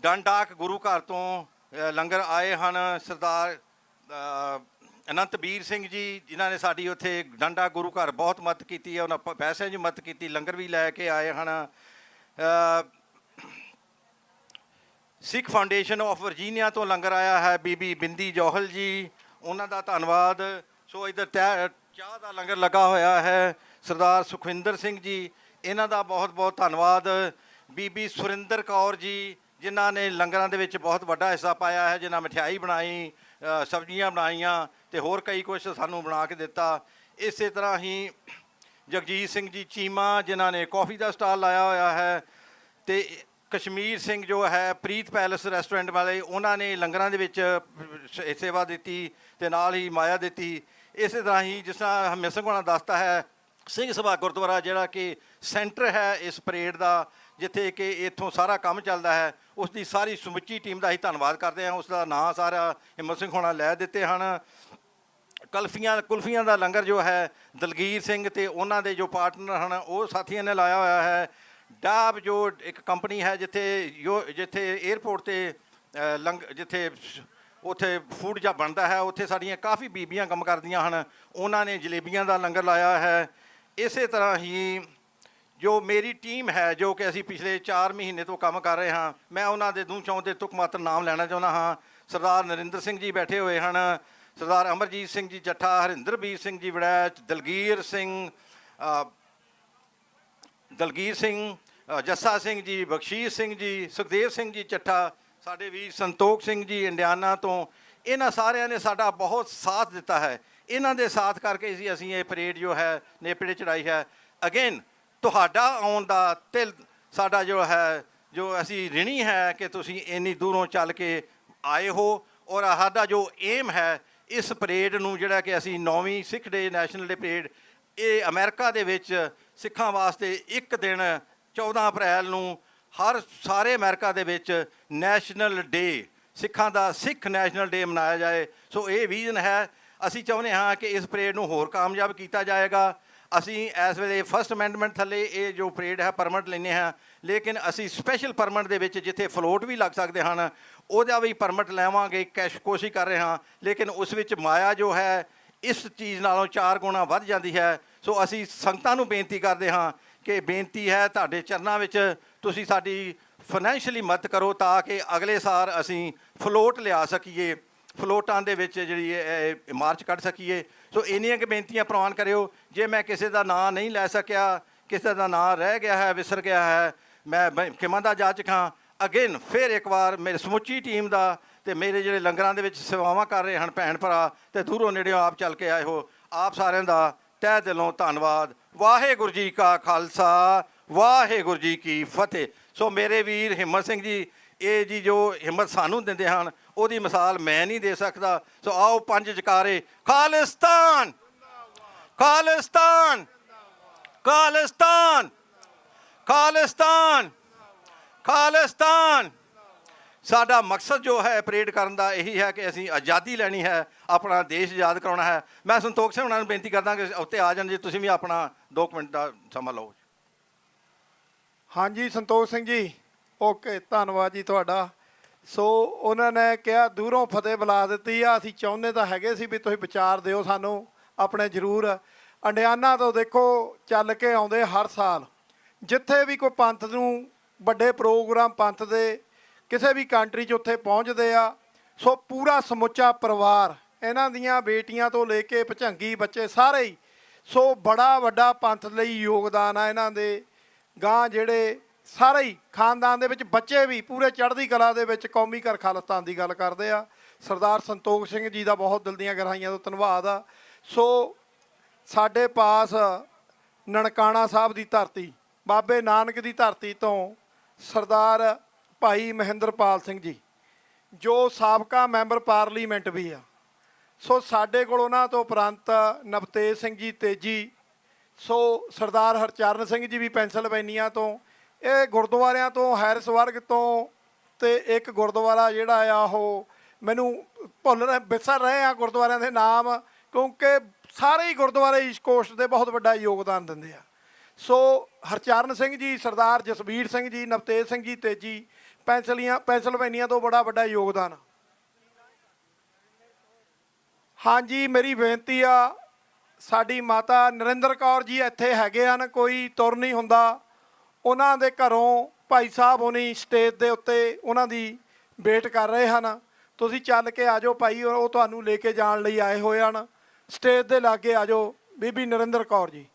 ਡੰਡਾਕ ਗੁਰੂ ਘਰ ਤੋਂ ਲੰਗਰ ਆਏ ਹਨ, ਸਰਦਾਰ ਅਨੰਤਬੀਰ ਸਿੰਘ ਜੀ ਜਿਨ੍ਹਾਂ ਨੇ ਸਾਡੀ ਉੱਥੇ ਡੰਡਾ ਗੁਰੂ ਘਰ ਬਹੁਤ ਮਦਦ ਕੀਤੀ ਹੈ, ਉਹਨਾਂ ਪੈਸਿਆਂ 'ਚ ਮਦਦ ਕੀਤੀ, ਲੰਗਰ ਵੀ ਲੈ ਕੇ ਆਏ ਹਨ। ਸਿੱਖ ਫਾਊਂਡੇਸ਼ਨ ਆਫ ਵਰਜੀਨੀਆ ਤੋਂ ਲੰਗਰ ਆਇਆ ਹੈ, ਬੀਬੀ ਬਿੰਦੀ ਜੋਹਲ ਜੀ, ਉਹਨਾਂ ਦਾ ਧੰਨਵਾਦ। ਸੋ ਇੱਧਰ ਚਾਹ ਦਾ ਲੰਗਰ ਲੱਗਾ ਹੋਇਆ ਹੈ, ਸਰਦਾਰ ਸੁਖਵਿੰਦਰ ਸਿੰਘ ਜੀ, ਇਹਨਾਂ ਦਾ ਬਹੁਤ ਬਹੁਤ ਧੰਨਵਾਦ। ਬੀਬੀ ਸੁਰਿੰਦਰ ਕੌਰ ਜੀ ਜਿਨ੍ਹਾਂ ਨੇ ਲੰਗਰਾਂ ਦੇ ਵਿੱਚ ਬਹੁਤ ਵੱਡਾ ਹਿੱਸਾ ਪਾਇਆ ਹੈ, ਜਿਨ੍ਹਾਂ ਮਠਿਆਈ ਬਣਾਈ, ਸਬਜ਼ੀਆਂ ਬਣਾਈਆਂ ਅਤੇ ਹੋਰ ਕਈ ਕੁਛ ਸਾਨੂੰ ਬਣਾ ਕੇ ਦਿੱਤਾ। ਇਸੇ ਤਰ੍ਹਾਂ ਹੀ ਜਗਜੀਤ ਸਿੰਘ ਜੀ ਚੀਮਾ ਜਿਨ੍ਹਾਂ ਨੇ ਕੌਫੀ ਦਾ ਸਟਾਲ ਲਾਇਆ ਹੋਇਆ ਹੈ, ਅਤੇ ਕਸ਼ਮੀਰ ਸਿੰਘ ਜੋ ਹੈ ਪ੍ਰੀਤ ਪੈਲਸ ਰੈਸਟੋਰੈਂਟ ਵਾਲੇ, ਉਹਨਾਂ ਨੇ ਲੰਗਰਾਂ ਦੇ ਵਿੱਚ ਸੇਵਾ ਦਿੱਤੀ ਅਤੇ ਨਾਲ ਹੀ ਮਾਇਆ ਦਿੱਤੀ। ਇਸੇ ਤਰ੍ਹਾਂ ਹੀ ਜਿਸ ਤਰ੍ਹਾਂ ਹਰਮਿੰਦਰ ਸਿੰਘ ਹੋਣਾ ਦੱਸਦਾ ਹੈ, ਸਿੰਘ ਸਭਾ ਗੁਰਦੁਆਰਾ ਜਿਹੜਾ ਕਿ ਸੈਂਟਰ ਹੈ ਇਸ ਪਰੇਡ ਦਾ, ਜਿੱਥੇ ਕਿ ਇੱਥੋਂ ਸਾਰਾ ਕੰਮ ਚੱਲਦਾ ਹੈ, ਉਸ ਦੀ ਸਾਰੀ ਸਮੁੱਚੀ ਟੀਮ ਦਾ ਹੀ ਧੰਨਵਾਦ ਕਰਦੇ ਹਾਂ। ਉਸ ਦਾ ਨਾਂ ਸਾਰਾ ਹਿੰਮਤ ਸਿੰਘ ਹੋਣਾ ਲੈ ਦਿੱਤੇ ਹਨ। ਕੁਲਫੀਆਂ ਦਾ ਲੰਗਰ ਜੋ ਹੈ ਦਲਗੀਰ ਸਿੰਘ ਅਤੇ ਉਹਨਾਂ ਦੇ ਜੋ ਪਾਰਟਨਰ ਹਨ ਉਹ ਸਾਥੀਆਂ ਨੇ ਲਾਇਆ ਹੋਇਆ ਹੈ। ਡਾਬ ਜੋ ਇੱਕ ਕੰਪਨੀ ਹੈ ਜਿੱਥੇ ਜਿੱਥੇ 에ਅਰਪੋਰਟ ਤੇ ਜਿੱਥੇ ਉੱਥੇ ਫੂਡ ਜਾਂ ਬਣਦਾ ਹੈ, ਉੱਥੇ ਸਾਡੀਆਂ ਕਾਫੀ ਬੀਬੀਆਂ ਕੰਮ ਕਰਦੀਆਂ ਹਨ, ਉਹਨਾਂ ਨੇ ਜਲੇਬੀਆਂ ਦਾ ਲੰਗਰ ਲਾਇਆ ਹੈ। ਇਸੇ ਤਰ੍ਹਾਂ ਹੀ ਜੋ ਮੇਰੀ ਟੀਮ ਹੈ ਜੋ ਕਿ ਅਸੀਂ ਪਿਛਲੇ 4 ਮਹੀਨੇ ਤੋਂ ਕੰਮ ਕਰ ਰਹੇ ਹਾਂ, ਮੈਂ ਉਹਨਾਂ ਦੇ ਦੂੰ ਚੌਂ ਦੇ ਤੁਕ ਮਾਤਰ ਨਾਮ ਲੈਣਾ ਚਾਹੁੰਦਾ ਹਾਂ। ਸਰਦਾਰ ਨਰਿੰਦਰ ਸਿੰਘ ਜੀ ਬੈਠੇ ਹੋਏ ਹਨ, ਸਰਦਾਰ ਅਮਰਜੀਤ ਸਿੰਘ ਜੀ ਚੱਠਾ, ਹਰਿੰਦਰਬੀਰ ਸਿੰਘ ਜੀ ਵੜੈਚ, ਦਲਗੀਰ ਸਿੰਘ, ਜੱਸਾ ਸਿੰਘ ਜੀ, ਬਖਸ਼ੀਸ਼ ਸਿੰਘ ਜੀ, ਸੁਖਦੇਵ ਸਿੰਘ ਜੀ ਚੱਠਾ, ਸਾਡੇ ਵੀਰ ਸੰਤੋਖ ਸਿੰਘ ਜੀ ਇੰਡਿਆਨਾ ਤੋਂ। ਇਹਨਾਂ ਸਾਰਿਆਂ ਨੇ ਸਾਡਾ ਬਹੁਤ ਸਾਥ ਦਿੱਤਾ ਹੈ। ਇਹਨਾਂ ਦੇ ਸਾਥ ਕਰਕੇ ਅਸੀਂ ਇਹ ਪਰੇਡ ਜੋ ਹੈ ਨੇਪਰੇ ਚੜਾਈ ਹੈ। ਅਗੇਨ ਤੁਹਾਡਾ ਆਉਣ ਦਾ ਤਿਲ ਸਾਡਾ ਜੋ ਹੈ, ਜੋ ਅਸੀਂ ਰਿਣੀ ਹੈ ਕਿ ਤੁਸੀਂ ਇੰਨੀ ਦੂਰੋਂ ਚੱਲ ਕੇ ਆਏ ਹੋ। ਔਰ ਸਾਡਾ ਜੋ ਏਮ ਹੈ ਇਸ ਪਰੇਡ ਨੂੰ, ਜਿਹੜਾ ਕਿ ਅਸੀਂ 9ਵੀਂ ਸਿੱਖ ਡੇ ਨੈਸ਼ਨਲ ਡੇ ਪਰੇਡ, ਇਹ ਅਮਰੀਕਾ ਦੇ ਵਿੱਚ ਸਿੱਖਾਂ ਵਾਸਤੇ ਇੱਕ ਦਿਨ 14 ਅਪ੍ਰੈਲ ਨੂੰ ਸਾਰੇ ਅਮਰੀਕਾ ਦੇ ਵਿੱਚ ਨੈਸ਼ਨਲ ਡੇ, ਸਿੱਖਾਂ ਦਾ ਸਿੱਖ ਨੈਸ਼ਨਲ ਡੇ ਮਨਾਇਆ ਜਾਏ। ਸੋ ਇਹ ਵਿਜ਼ਨ ਹੈ। ਅਸੀਂ ਚਾਹੁੰਦੇ ਹਾਂ ਕਿ ਇਸ ਪਰੇਡ ਨੂੰ ਹੋਰ ਕਾਮਯਾਬ ਕੀਤਾ ਜਾਏਗਾ। ਅਸੀਂ ਇਸ ਵੇਲੇ ਫਸਟ ਅਮੈਂਡਮੈਂਟ ਥੱਲੇ ਇਹ ਜੋ ਪਰੇਡ ਹੈ ਪਰਮਿਟ ਲੈਂਦੇ ਹਾਂ, ਲੇਕਿਨ ਅਸੀਂ ਸਪੈਸ਼ਲ ਪਰਮਿਟ ਦੇ ਵਿੱਚ ਜਿੱਥੇ ਫਲੋਟ ਵੀ ਲੱਗ ਸਕਦੇ ਹਨ ਉਹਦਾ ਵੀ ਪਰਮਿਟ ਲੈਵਾਂਗੇ, ਕੋਸ਼ਿਸ਼ ਕਰ ਰਹੇ ਹਾਂ। ਲੇਕਿਨ ਉਸ ਵਿੱਚ ਮਾਇਆ ਜੋ ਹੈ ਇਸ ਚੀਜ਼ ਨਾਲੋਂ 4 ਗੁਣਾ ਵੱਧ ਜਾਂਦੀ ਹੈ। ਸੋ ਅਸੀਂ ਸੰਗਤਾਂ ਨੂੰ ਬੇਨਤੀ ਕਰਦੇ ਹਾਂ ਕਿ ਬੇਨਤੀ ਹੈ ਤੁਹਾਡੇ ਚਰਨਾਂ ਵਿੱਚ, ਤੁਸੀਂ ਸਾਡੀ ਫਾਈਨੈਂਸ਼ੀਅਲੀ ਮਦਦ ਕਰੋ ਤਾਂ ਕਿ ਅਗਲੇ ਸਾਲ ਅਸੀਂ ਫਲੋਟ ਲਿਆ ਸਕੀਏ, ਫਲੋਟਾਂ ਦੇ ਵਿੱਚ ਜਿਹੜੀ ਮਾਰਚ ਕੱਢ ਸਕੀਏ। ਸੋ ਇੰਨੀਆਂ ਕੁ ਬੇਨਤੀਆਂ ਪ੍ਰਵਾਨ ਕਰਿਓ। ਜੇ ਮੈਂ ਕਿਸੇ ਦਾ ਨਾਂ ਨਹੀਂ ਲੈ ਸਕਿਆ, ਕਿਸੇ ਦਾ ਨਾਂ ਰਹਿ ਗਿਆ ਹੈ, ਵਿਸਰ ਗਿਆ ਹੈ, ਮੈਂ ਖਿਮਾ ਦਾ ਜਾਚਕ ਹਾਂ। ਅਗੇਨ ਫਿਰ ਇੱਕ ਵਾਰ ਮੇਰੀ ਸਮੁੱਚੀ ਟੀਮ ਦਾ ਅਤੇ ਮੇਰੇ ਜਿਹੜੇ ਲੰਗਰਾਂ ਦੇ ਵਿੱਚ ਸੇਵਾਵਾਂ ਕਰ ਰਹੇ ਹਨ ਭੈਣ ਭਰਾ ਅਤੇ ਦੂਰੋਂ ਨੇੜਿਓਂ ਆਪ ਚੱਲ ਕੇ ਆਏ ਹੋ, ਆਪ ਸਾਰਿਆਂ ਦਾ ਤਹਿ ਦਿਲੋਂ ਧੰਨਵਾਦ। ਵਾਹਿਗੁਰੂ ਜੀ ਕਾ ਖਾਲਸਾ, ਵਾਹਿਗੁਰੂ ਜੀ ਕੀ ਫਤਿਹ। ਸੋ ਮੇਰੇ ਵੀਰ ਹਿੰਮਤ ਸਿੰਘ ਜੀ, ਇਹ ਜੀ ਜੋ ਹਿੰਮਤ ਸਾਨੂੰ ਦਿੰਦੇ ਹਨ ਉਹਦੀ ਮਿਸਾਲ ਮੈਂ ਨਹੀਂ ਦੇ ਸਕਦਾ। ਸੋ ਆਓ 5 ਜਕਾਰੇ, ਖਾਲਿਸਤਾਨ, ਖਾਲਿਸਤਾਨ, ਖਾਲਿਸਤਾਨ, ਖਾਲਿਸਤਾਨ, ਖਾਲਿਸਤਾਨ। ਸਾਡਾ ਮਕਸਦ ਜੋ ਹੈ ਪਰੇਡ ਕਰਨ ਦਾ ਇਹੀ ਹੈ ਕਿ ਅਸੀਂ ਆਜ਼ਾਦੀ ਲੈਣੀ ਹੈ, ਆਪਣਾ ਦੇਸ਼ ਆਜ਼ਾਦ ਕਰਾਉਣਾ ਹੈ। ਮੈਂ ਸੰਤੋਖ ਸਿੰਘ ਉਹਨਾਂ ਨੂੰ ਬੇਨਤੀ ਕਰਦਾ ਕਿ ਉੱਤੇ ਆ ਜਾਣ, ਜੇ ਤੁਸੀਂ ਵੀ ਆਪਣਾ 2 ਮਿੰਟ ਦਾ ਸਮਾਂ ਲਓ। ਹਾਂਜੀ ਸੰਤੋਖ ਸਿੰਘ ਜੀ, ਓਕੇ, ਧੰਨਵਾਦ ਜੀ ਤੁਹਾਡਾ। ਸੋ ਉਹਨਾਂ ਨੇ ਕਿਹਾ ਦੂਰੋਂ ਫਤਿਹ ਬੁਲਾ ਦਿੱਤੀ ਆ। ਅਸੀਂ ਚਾਹੁੰਦੇ ਤਾਂ ਹੈਗੇ ਸੀ ਵੀ ਤੁਸੀਂ ਵਿਚਾਰ ਦਿਓ ਸਾਨੂੰ ਆਪਣੇ ਜ਼ਰੂਰ। ਇੰਡਿਆਨਾ ਤੋਂ ਦੇਖੋ ਚੱਲ ਕੇ ਆਉਂਦੇ ਹਰ ਸਾਲ, ਜਿੱਥੇ ਵੀ ਕੋਈ ਪੰਥ ਨੂੰ ਵੱਡੇ ਪ੍ਰੋਗਰਾਮ ਪੰਥ ਦੇ ਕਿਸੇ ਵੀ ਕੰਟਰੀ 'ਚ ਉੱਥੇ ਪਹੁੰਚਦੇ ਆ। ਸੋ ਪੂਰਾ ਸਮੁੱਚਾ ਪਰਿਵਾਰ, ਇਹਨਾਂ ਦੀਆਂ ਬੇਟੀਆਂ ਤੋਂ ਲੈ ਕੇ ਭੁਝੰਗੀ ਬੱਚੇ ਸਾਰੇ ਹੀ, ਸੋ ਬੜਾ ਵੱਡਾ ਪੰਥ ਲਈ ਯੋਗਦਾਨ ਆ ਇਹਨਾਂ ਦੇ। ਗਾਂ ਜਿਹੜੇ ਸਾਰੇ ਹੀ ਖਾਨਦਾਨ ਦੇ ਵਿੱਚ ਬੱਚੇ ਵੀ ਪੂਰੇ ਚੜ੍ਹਦੀ ਕਲਾ ਦੇ ਵਿੱਚ ਕੌਮੀ ਘਰ ਖਾਲਿਸਤਾਨ ਦੀ ਗੱਲ ਕਰਦੇ ਆ। ਸਰਦਾਰ ਸੰਤੋਖ ਸਿੰਘ ਜੀ ਦਾ ਬਹੁਤ ਦਿਲ ਦੀਆਂ ਗਹਿਰਾਈਆਂ ਤੋਂ ਧੰਨਵਾਦ ਆ। ਸੋ ਸਾਡੇ ਪਾਸ ਨਨਕਾਣਾ ਸਾਹਿਬ ਦੀ ਧਰਤੀ, ਬਾਬੇ ਨਾਨਕ ਦੀ ਧਰਤੀ ਤੋਂ ਸਰਦਾਰ ਭਾਈ ਮਹਿੰਦਰਪਾਲ ਸਿੰਘ ਜੀ, ਜੋ ਸਾਬਕਾ ਮੈਂਬਰ ਪਾਰਲੀਮੈਂਟ ਵੀ ਆ। ਸੋ ਸਾਡੇ ਕੋਲ ਉਹਨਾਂ ਤੋਂ ਉਪਰੰਤ ਨਵਤੇਜ ਸਿੰਘ ਜੀ ਤੇਜੀ, ਸੋ ਸਰਦਾਰ ਹਰਚਰਨ ਸਿੰਘ ਜੀ ਵੀ ਪੈਂਸਲਵੇਨੀਆ ਤੋਂ, ਇਹ ਗੁਰਦੁਆਰਿਆਂ ਤੋਂ ਹੈਰਿਸਬਰਗ ਤੋਂ, ਅਤੇ ਇੱਕ ਗੁਰਦੁਆਰਾ ਜਿਹੜਾ ਆ ਉਹ ਮੈਨੂੰ ਵਿਸਰ ਰਹੇ ਆ ਗੁਰਦੁਆਰਿਆਂ ਦੇ ਨਾਮ, ਕਿਉਂਕਿ ਸਾਰੇ ਹੀ ਗੁਰਦੁਆਰੇ ਈਸਟ ਕੋਸਟ ਦੇ ਬਹੁਤ ਵੱਡਾ ਯੋਗਦਾਨ ਦਿੰਦੇ ਆ। ਸੋ ਹਰਚਰਨ ਸਿੰਘ ਜੀ, ਸਰਦਾਰ ਜਸਬੀਰ ਸਿੰਘ ਜੀ, ਨਵਤੇਜ ਸਿੰਘ ਜੀ ਤੇਜੀ, ਪੈਂਸਲਵੇਨੀਆ ਤੋਂ ਬੜਾ ਵੱਡਾ ਯੋਗਦਾਨ। ਹਾਂਜੀ, ਮੇਰੀ ਬੇਨਤੀ ਆ, ਸਾਡੀ ਮਾਤਾ ਨਰਿੰਦਰ ਕੌਰ ਜੀ ਇੱਥੇ ਹੈਗੇ ਹਨ, ਕੋਈ ਤੁਰ ਨਹੀਂ ਹੁੰਦਾ, ਉਹਨਾਂ ਦੇ ਘਰੋਂ ਭਾਈ ਸਾਹਿਬ ਹੋਣੀ ਸਟੇਜ ਦੇ ਉੱਤੇ ਉਹਨਾਂ ਦੀ ਵੇਟ ਕਰ ਰਹੇ ਹਨ। ਤੁਸੀਂ ਚੱਲ ਕੇ ਆ ਜਾਓ ਭਾਈ, ਉਹ ਤੁਹਾਨੂੰ ਲੈ ਕੇ ਜਾਣ ਲਈ ਆਏ ਹੋਏ ਹਨ। ਸਟੇਜ ਦੇ ਲਾਗੇ ਆ ਜਾਓ ਬੀਬੀ ਨਰਿੰਦਰ ਕੌਰ ਜੀ।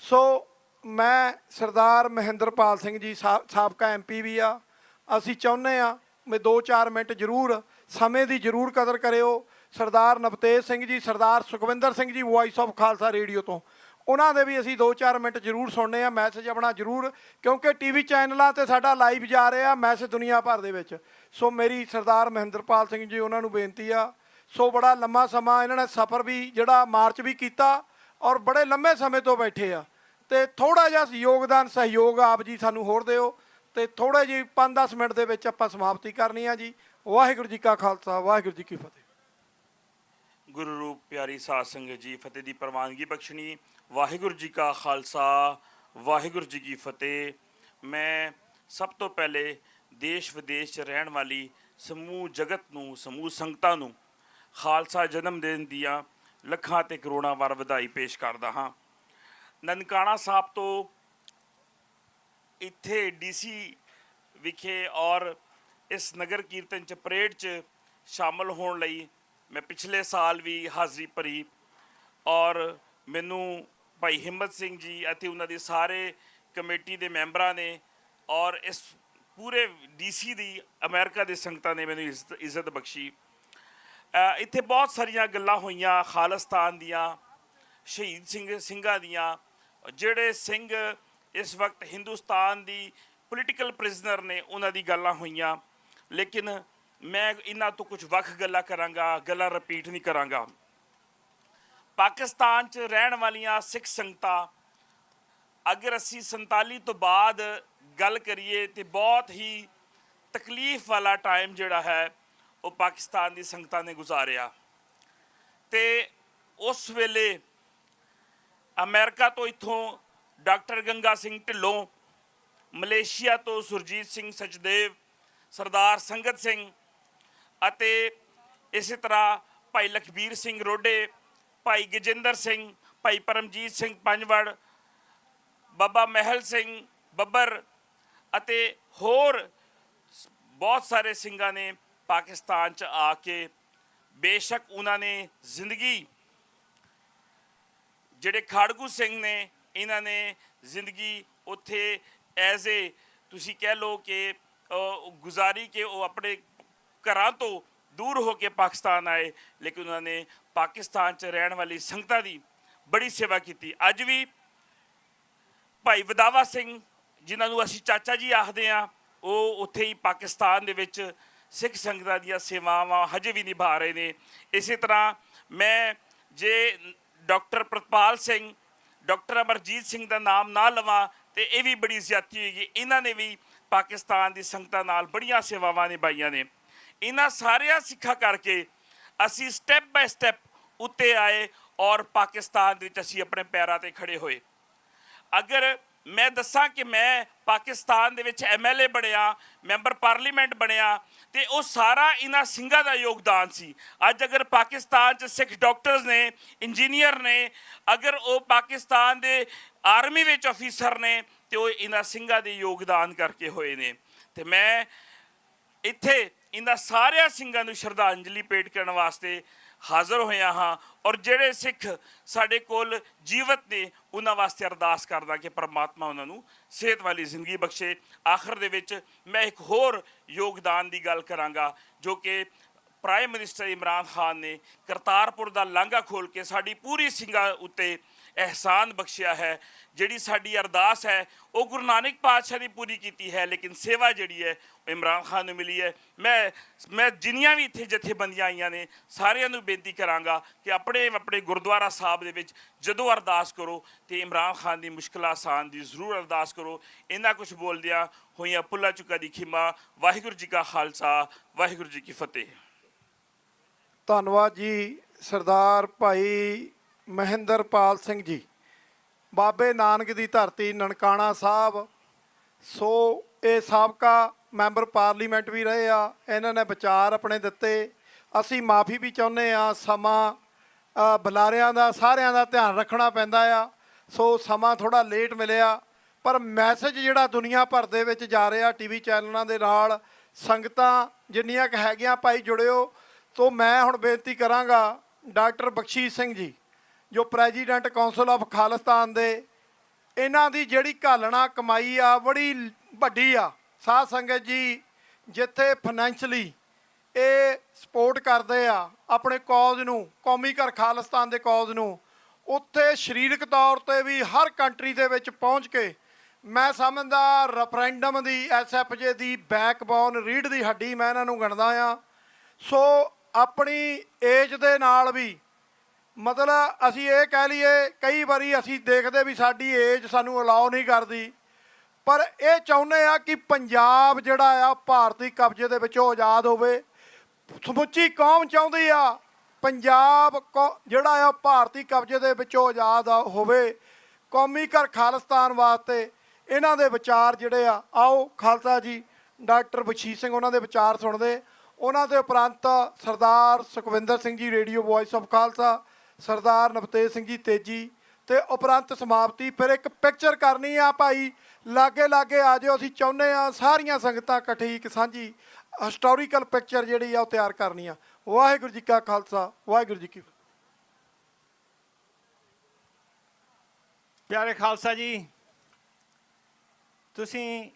ਸੋ ਮੈਂ ਸਰਦਾਰ ਮਹਿੰਦਰਪਾਲ ਸਿੰਘ ਜੀ ਸਾਬਕਾ MP ਵੀ ਆ, ਅਸੀਂ ਚਾਹੁੰਦੇ ਹਾਂ ਮੈਂ 2-4 ਮਿੰਟ ਜ਼ਰੂਰ, ਸਮੇਂ ਦੀ ਜ਼ਰੂਰ ਕਦਰ ਕਰਿਓ। ਸਰਦਾਰ ਨਵਤੇਜ ਸਿੰਘ ਜੀ, ਸਰਦਾਰ Sukhwinder Singh ji voice of Khalsa radio ਤੋਂ, ਉਹਨਾਂ ਦੇ ਵੀ ਅਸੀਂ 2-4 ਮਿੰਟ ਜ਼ਰੂਰ ਸੁਣਨੇ ਆ। ਮੈਸੇਜ ਆਪਣਾ ਜ਼ਰੂਰ, ਕਿਉਂਕਿ TV ਚੈਨਲਾਂ 'ਤੇ ਸਾਡਾ ਲਾਈਵ ਜਾ ਰਿਹਾ ਮੈਸੇਜ ਦੁਨੀਆ ਭਰ ਦੇ ਵਿੱਚ। ਸੋ ਮੇਰੀ ਸਰਦਾਰ ਮਹਿੰਦਰਪਾਲ ਸਿੰਘ ਜੀ ਉਹਨਾਂ ਨੂੰ ਬੇਨਤੀ ਆ। ਸੋ ਬੜਾ ਲੰਮਾ ਸਮਾਂ ਇਹਨਾਂ ਨੇ ਸਫ਼ਰ ਵੀ ਜਿਹੜਾ ਮਾਰਚ ਵੀ ਕੀਤਾ, ਔਰ ਬੜੇ ਲੰਮੇ ਸਮੇਂ ਤੋਂ ਬੈਠੇ ਆ, ਅਤੇ ਥੋੜ੍ਹਾ ਜਿਹਾ ਯੋਗਦਾਨ ਸਹਿਯੋਗ ਆਪ ਜੀ ਸਾਨੂੰ ਹੋਰ ਦਿਓ, ਅਤੇ ਥੋੜ੍ਹੇ ਜਿਹੀ 5-10 ਮਿੰਟ ਦੇ ਵਿੱਚ ਆਪਾਂ ਸਮਾਪਤੀ ਕਰਨੀ ਆ ਜੀ। ਵਾਹਿਗੁਰੂ ਜੀ ਕਾ ਖਾਲਸਾ, ਵਾਹਿਗੁਰੂ ਜੀ ਕੀ ਫਤਿਹ। ਗੁਰੂ ਰੂਪ ਪਿਆਰੀ ਸਾਧ ਸੰਗਤ ਜੀ, ਫਤਿਹ ਦੀ ਪ੍ਰਵਾਨਗੀ ਬਖਸ਼ਣੀ। ਵਾਹਿਗੁਰੂ ਜੀ ਕਾ ਖਾਲਸਾ, ਵਾਹਿਗੁਰੂ ਜੀ ਕੀ ਫਤਿਹ। ਮੈਂ ਸਭ ਤੋਂ ਪਹਿਲੇ ਦੇਸ਼ ਵਿਦੇਸ਼ 'ਚ ਰਹਿਣ ਵਾਲੀ ਸਮੂਹ ਜਗਤ ਨੂੰ, ਸਮੂਹ ਸੰਗਤਾਂ ਨੂੰ ਖਾਲਸਾ ਜਨਮ ਦਿਨ ਦੀਆਂ ਲੱਖਾਂ ਤੇ ਕਰੋੜਾਂ ਵਾਰ ਵਧਾਈ ਪੇਸ਼ ਕਰਦਾ ਹਾਂ। ਨਨਕਾਣਾ ਸਾਹਿਬ ਤੋਂ ਇੱਥੇ ਡੀਸੀ ਵਿਖੇ ਔਰ ਇਸ ਨਗਰ ਕੀਰਤਨ 'ਚ ਪਰੇਡ 'ਚ ਸ਼ਾਮਲ ਹੋਣ ਲਈ ਮੈਂ ਪਿਛਲੇ ਸਾਲ ਵੀ ਹਾਜ਼ਰੀ ਭਰੀ ਔਰ ਮੈਨੂੰ ਭਾਈ ਹਿੰਮਤ ਸਿੰਘ ਜੀ ਅਤੇ ਉਹਨਾਂ ਦੇ ਸਾਰੇ ਕਮੇਟੀ ਦੇ ਮੈਂਬਰਾਂ ਨੇ ਔਰ ਇਸ ਪੂਰੇ ਡੀਸੀ ਦੀ ਅਮਰੀਕਾ ਦੇ ਸੰਗਤਾਂ ਨੇ ਮੈਨੂੰ ਇੱਜ਼ਤ ਬਖਸ਼ੀ। ਇੱਥੇ ਬਹੁਤ ਸਾਰੀਆਂ ਗੱਲਾਂ ਹੋਈਆਂ ਖਾਲਿਸਤਾਨ ਦੀਆਂ, ਸ਼ਹੀਦ ਸਿੰਘਾਂ ਦੀਆਂ, ਜਿਹੜੇ ਸਿੰਘ ਇਸ ਵਕਤ ਹਿੰਦੁਸਤਾਨ ਦੀ ਪੋਲੀਟੀਕਲ ਪ੍ਰਿਜ਼ਨਰ ਨੇ, ਉਹਨਾਂ ਦੀ ਗੱਲਾਂ ਹੋਈਆਂ। ਲੇਕਿਨ ਮੈਂ ਇਹਨਾਂ ਤੋਂ ਕੁਝ ਵੱਖ ਗੱਲਾਂ ਕਰਾਂਗਾ, ਗੱਲਾਂ ਰਿਪੀਟ ਨਹੀਂ ਕਰਾਂਗਾ। ਪਾਕਿਸਤਾਨ 'ਚ ਰਹਿਣ ਵਾਲੀਆਂ ਸਿੱਖ ਸੰਗਤਾਂ, ਅਗਰ ਅਸੀਂ 47 ਤੋਂ ਬਾਅਦ ਗੱਲ ਕਰੀਏ ਤੇ ਬਹੁਤ ਹੀ ਤਕਲੀਫ ਵਾਲਾ ਟਾਈਮ ਜਿਹੜਾ ਹੈ ਉਹ ਪਾਕਿਸਤਾਨ ਦੀ ਸੰਗਤਾਂ ਨੇ ਗੁਜ਼ਾਰਿਆ। ਤੇ ਉਸ ਵੇਲੇ ਅਮਰੀਕਾ ਤੋਂ ਇੱਥੋਂ ਡਾਕਟਰ ਗੰਗਾ ਸਿੰਘ ਢਿੱਲੋਂ, ਮਲੇਸ਼ੀਆ ਤੋਂ ਸੁਰਜੀਤ ਸਿੰਘ ਸਚਦੇਵ, ਸਰਦਾਰ ਸੰਗਤ ਸਿੰਘ ਅਤੇ ਇਸੇ ਤਰ੍ਹਾਂ ਭਾਈ ਲਖਬੀਰ ਸਿੰਘ ਰੋਡੇ, ਭਾਈ ਗਜਿੰਦਰ ਸਿੰਘ, ਭਾਈ ਪਰਮਜੀਤ ਸਿੰਘ ਪੰਜਵੜ, ਬਾਬਾ ਮਹਿਲ ਸਿੰਘ ਬੱਬਰ ਅਤੇ ਹੋਰ ਬਹੁਤ ਸਾਰੇ ਸਿੰਘਾਂ ਨੇ ਪਾਕਿਸਤਾਨ 'ਚ ਆ ਕੇ, ਬੇਸ਼ੱਕ ਉਹਨਾਂ ਨੇ ਜ਼ਿੰਦਗੀ, ਜਿਹੜੇ ਖਾੜਕੂ ਸਿੰਘ ਨੇ ਇਹਨਾਂ ਨੇ ਜ਼ਿੰਦਗੀ ਉੱਥੇ ਐਜ਼ ਏ ਤੁਸੀਂ ਕਹਿ ਲਓ ਕਿ ਗੁਜ਼ਾਰੀ ਕਿ ਉਹ ਆਪਣੇ ਘਰਾਂ ਤੋਂ ਦੂਰ ਹੋ ਕੇ ਪਾਕਿਸਤਾਨ ਆਏ, ਲੇਕਿਨ ਉਹਨਾਂ ਨੇ ਪਾਕਿਸਤਾਨ 'ਚ ਰਹਿਣ ਵਾਲੀ ਸੰਗਤਾਂ ਦੀ ਬੜੀ ਸੇਵਾ ਕੀਤੀ। ਅੱਜ ਵੀ ਭਾਈ ਵਧਾਵਾ ਸਿੰਘ, ਜਿਨ੍ਹਾਂ ਨੂੰ ਅਸੀਂ ਚਾਚਾ ਜੀ ਆਖਦੇ ਹਾਂ, ਉਹ ਉੱਥੇ ਹੀ ਪਾਕਿਸਤਾਨ ਦੇ ਵਿੱਚ ਸਿੱਖ ਸੰਗਤਾਂ ਦੀਆਂ ਸੇਵਾਵਾਂ ਹਜੇ ਵੀ ਨਿਭਾ ਰਹੇ ਨੇ। ਇਸੇ ਤਰ੍ਹਾਂ ਮੈਂ ਜੇ ਡਾਕਟਰ ਪ੍ਰਿਤਪਾਲ ਸਿੰਘ, ਡਾਕਟਰ ਅਮਰਜੀਤ ਸਿੰਘ ਦਾ ਨਾਮ ਨਾ ਲਵਾਂ ਤੇ ਇਹ ਵੀ ਬੜੀ ਜ਼ਿਆਦਤੀ ਹੋਏਗੀ। ਇਹਨਾਂ ਨੇ ਵੀ ਪਾਕਿਸਤਾਨ ਦੀ ਸੰਗਤਾਂ ਨਾਲ ਬੜੀਆਂ ਸੇਵਾਵਾਂ ਨਿਭਾਈਆਂ ਨੇ। ਇਹਨਾਂ ਸਾਰਿਆਂ ਸਿੱਖਾਂ ਕਰਕੇ ਅਸੀਂ ਸਟੈਪ ਬਾਏ ਸਟੈਪ ਉੱਤੇ ਆਏ ਔਰ ਪਾਕਿਸਤਾਨ ਦੇ ਵਿੱਚ ਅਸੀਂ ਆਪਣੇ ਪੈਰਾਂ 'ਤੇ ਖੜੇ ਹੋਏ। ਅਗਰ ਮੈਂ ਦੱਸਾਂ ਕਿ ਮੈਂ ਪਾਕਿਸਤਾਨ ਦੇ ਵਿੱਚ MLA ਬਣਿਆ, ਮੈਂਬਰ ਪਾਰਲੀਮੈਂਟ ਬਣਿਆ, ਤੇ ਉਹ ਸਾਰਾ ਇਹਨਾਂ ਸਿੰਘਾਂ ਦਾ ਯੋਗਦਾਨ ਸੀ। ਅੱਜ ਅਗਰ ਪਾਕਿਸਤਾਨ 'ਚ ਸਿੱਖ ਡਾਕਟਰਸ ਨੇ, ਇੰਜੀਨੀਅਰ ਨੇ, ਅਗਰ ਉਹ ਪਾਕਿਸਤਾਨ ਦੇ ਆਰਮੀ ਵਿੱਚ ਅਫੀਸਰ ਨੇ, ਤੇ ਉਹ ਇਹਨਾਂ ਸਿੰਘਾਂ ਦੇ ਯੋਗਦਾਨ ਕਰਕੇ ਹੋਏ ਨੇ। ਤੇ ਮੈਂ ਇੱਥੇ ਇਹਨਾਂ ਸਾਰਿਆਂ ਸਿੰਘਾਂ ਨੂੰ ਸ਼ਰਧਾਂਜਲੀ ਭੇਟ ਕਰਨ ਵਾਸਤੇ ਹਾਜ਼ਰ ਹੋਇਆ ਹਾਂ ਔਰ ਜਿਹੜੇ ਸਿੱਖ ਸਾਡੇ ਕੋਲ ਜੀਵਤ ਨੇ ਉਹਨਾਂ ਵਾਸਤੇ ਅਰਦਾਸ ਕਰਦਾ ਕਿ ਪਰਮਾਤਮਾ ਉਹਨਾਂ ਨੂੰ ਸਿਹਤ ਵਾਲੀ ਜ਼ਿੰਦਗੀ ਬਖਸ਼ੇ। ਆਖਰ ਦੇ ਵਿੱਚ ਮੈਂ ਇੱਕ ਹੋਰ ਯੋਗਦਾਨ ਦੀ ਗੱਲ ਕਰਾਂਗਾ ਜੋ ਕਿ ਪ੍ਰਾਈਮ ਮਿਨਿਸਟਰ ਇਮਰਾਨ ਖਾਨ ਨੇ ਕਰਤਾਰਪੁਰ ਦਾ ਲਾਂਘਾ ਖੋਲ੍ਹ ਕੇ ਸਾਡੀ ਪੂਰੀ ਸਿੰਘਾਂ ਉੱਤੇ ਅਹਿਸਾਨ ਬਖਸ਼ਿਆ ਹੈ। ਜਿਹੜੀ ਸਾਡੀ ਅਰਦਾਸ ਹੈ ਉਹ ਗੁਰੂ ਨਾਨਕ ਪਾਤਸ਼ਾਹ ਨੇ ਪੂਰੀ ਕੀਤੀ ਹੈ, ਲੇਕਿਨ ਸੇਵਾ ਜਿਹੜੀ ਹੈ ਉਹ ਇਮਰਾਨ ਖਾਨ ਨੂੰ ਮਿਲੀ ਹੈ। ਮੈਂ ਜਿੰਨੀਆਂ ਵੀ ਇੱਥੇ ਜਥੇਬੰਦੀਆਂ ਆਈਆਂ ਨੇ ਸਾਰਿਆਂ ਨੂੰ ਬੇਨਤੀ ਕਰਾਂਗਾ ਕਿ ਆਪਣੇ ਗੁਰਦੁਆਰਾ ਸਾਹਿਬ ਦੇ ਵਿੱਚ ਜਦੋਂ ਅਰਦਾਸ ਕਰੋ ਤੇ ਇਮਰਾਨ ਖਾਨ ਦੀ ਮੁਸ਼ਕਿਲਾਂ ਆਸਾਨ ਦੀ ਜ਼ਰੂਰ ਅਰਦਾਸ ਕਰੋ। ਇਹਨਾਂ ਕੁਝ ਬੋਲਦਿਆਂ ਹੋਈਆਂ ਭੁੱਲਾਂ ਚੁੱਕਾਂ ਦੀ ਖਿਮਾ। ਵਾਹਿਗੁਰੂ ਜੀ ਕਾ ਖਾਲਸਾ, ਵਾਹਿਗੁਰੂ ਜੀ ਕੀ ਫਤਿਹ। ਧੰਨਵਾਦ ਜੀ ਸਰਦਾਰ ਭਾਈ ਮਹਿੰਦਰਪਾਲ ਸਿੰਘ ਜੀ, ਬਾਬੇ ਨਾਨਕ ਦੀ ਧਰਤੀ ਨਨਕਾਣਾ ਸਾਹਿਬ। ਸੋ ਇਹ ਸਾਬਕਾ ਮੈਂਬਰ ਪਾਰਲੀਮੈਂਟ ਵੀ ਰਹੇ ਆ, ਇਹਨਾਂ ਨੇ ਵਿਚਾਰ ਆਪਣੇ ਦਿੱਤੇ। ਅਸੀਂ ਮਾਫੀ ਵੀ ਚਾਹੁੰਦੇ ਆ, ਸਮਾਂ ਬੁਲਾਰਿਆਂ ਦਾ ਸਾਰਿਆਂ ਦਾ ਧਿਆਨ ਰੱਖਣਾ ਪੈਂਦਾ ਆ, ਸੋ ਸਮਾਂ ਥੋੜ੍ਹਾ ਲੇਟ ਮਿਲਿਆ, ਪਰ ਮੈਸੇਜ ਜਿਹੜਾ ਦੁਨੀਆ ਭਰ ਦੇ ਵਿੱਚ ਜਾ ਰਿਹਾ TV ਚੈਨਲਾਂ ਦੇ ਨਾਲ, ਸੰਗਤਾਂ ਜਿੰਨੀਆਂ ਕੁ ਹੈਗੀਆਂ ਭਾਈ ਜੁੜਿਓ। ਤੋਂ ਮੈਂ ਹੁਣ ਬੇਨਤੀ ਕਰਾਂਗਾ ਡਾਕਟਰ ਬਖਸ਼ੀਸ਼ ਸਿੰਘ ਜੀ ਜੋ ਪ੍ਰੈਜ਼ੀਡੈਂਟ ਕੌਂਸਲ ਆਫ ਖਾਲਿਸਤਾਨ ਦੇ, ਇਹਨਾਂ ਦੀ ਜਿਹੜੀ ਘਾਲਣਾ ਕਮਾਈ ਆ ਬੜੀ ਵੱਡੀ ਆ। ਸਾਧ ਸੰਗਤ ਜੀ ਜਿੱਥੇ ਫਾਈਨੈਂਸ਼ਲੀ ਇਹ ਸਪੋਰਟ ਕਰਦੇ ਆ ਆਪਣੇ ਕੌਜ਼ ਨੂੰ, ਕੌਮੀ ਘਰ ਖਾਲਿਸਤਾਨ ਦੇ ਕੌਜ਼ ਨੂੰ, ਉੱਥੇ ਸਰੀਰਕ ਤੌਰ 'ਤੇ ਵੀ ਹਰ ਕੰਟਰੀ ਦੇ ਵਿੱਚ ਪਹੁੰਚ ਕੇ ਮੈਂ ਸਮਝਦਾ ਰੈਫਰੈਂਡਮ ਦੀ SFJ ਦੀ ਬੈਕਬੋਨ ਰੀੜ੍ਹ ਦੀ ਹੱਡੀ ਮੈਂ ਇਹਨਾਂ ਨੂੰ ਗਿਣਦਾ ਆ। ਸੋ ਆਪਣੀ ਏਜ ਦੇ ਨਾਲ ਵੀ ਮਤਲਬ ਅਸੀਂ ਇਹ ਕਹਿ ਲਈਏ ਕਈ ਵਾਰੀ ਅਸੀਂ ਦੇਖਦੇ ਵੀ ਸਾਡੀ ਏਜ ਸਾਨੂੰ ਅਲਾਓ ਨਹੀਂ ਕਰਦੀ, ਪਰ ਇਹ ਚਾਹੁੰਦੇ ਆ ਕਿ ਪੰਜਾਬ ਜਿਹੜਾ ਆ ਭਾਰਤੀ ਕਬਜ਼ੇ ਦੇ ਵਿੱਚੋਂ ਆਜ਼ਾਦ ਹੋਵੇ। ਸਮੁੱਚੀ ਕੌਮ ਚਾਹੁੰਦੀ ਆ ਪੰਜਾਬ ਜਿਹੜਾ ਆ ਭਾਰਤੀ ਕਬਜ਼ੇ ਦੇ ਵਿੱਚੋਂ ਆਜ਼ਾਦ ਹੋਵੇ। ਕੌਮੀ ਘਰ ਖਾਲਿਸਤਾਨ ਵਾਸਤੇ ਇਹਨਾਂ ਦੇ ਵਿਚਾਰ ਜਿਹੜੇ ਆ, ਆਓ ਖਾਲਸਾ ਜੀ ਡਾਕਟਰ ਬਖਸ਼ੀਸ਼ ਸਿੰਘ ਉਹਨਾਂ ਦੇ ਵਿਚਾਰ ਸੁਣਦੇ। ਉਹਨਾਂ ਦੇ ਉਪਰੰਤ ਸਰਦਾਰ Sukhwinder Singh ji radio voice of Khalsa, ਸਰਦਾਰ ਨਵਤੇਜ ਸਿੰਘ ਜੀ ਤੇਜੀ, ਤੇ ਉਪਰੰਤ ਸਮਾਪਤੀ। ਫਿਰ ਇੱਕ ਪਿਕਚਰ ਕਰਨੀ ਆ ਭਾਈ, ਲਾਗੇ ਲਾਗੇ ਆ ਜਾਓ। ਅਸੀਂ ਚਾਹੁੰਦੇ ਆ ਸਾਰੀਆਂ ਸੰਗਤਾਂ ਇਕੱਠੀ ਇੱਕ ਸਾਂਝੀ ਹਿਸਟੋਰੀਕਲ ਪਿਕਚਰ ਜਿਹੜੀ ਆ ਉਹ ਤਿਆਰ ਕਰਨੀ ਆ। ਵਾਹਿਗੁਰੂ ਜੀ ਕਾ ਖਾਲਸਾ, ਵਾਹਿਗੁਰੂ ਜੀ ਕੀ ਫਤਿਹ। ਪਿਆਰੇ ਖਾਲਸਾ ਜੀ, ਤੁਸੀਂ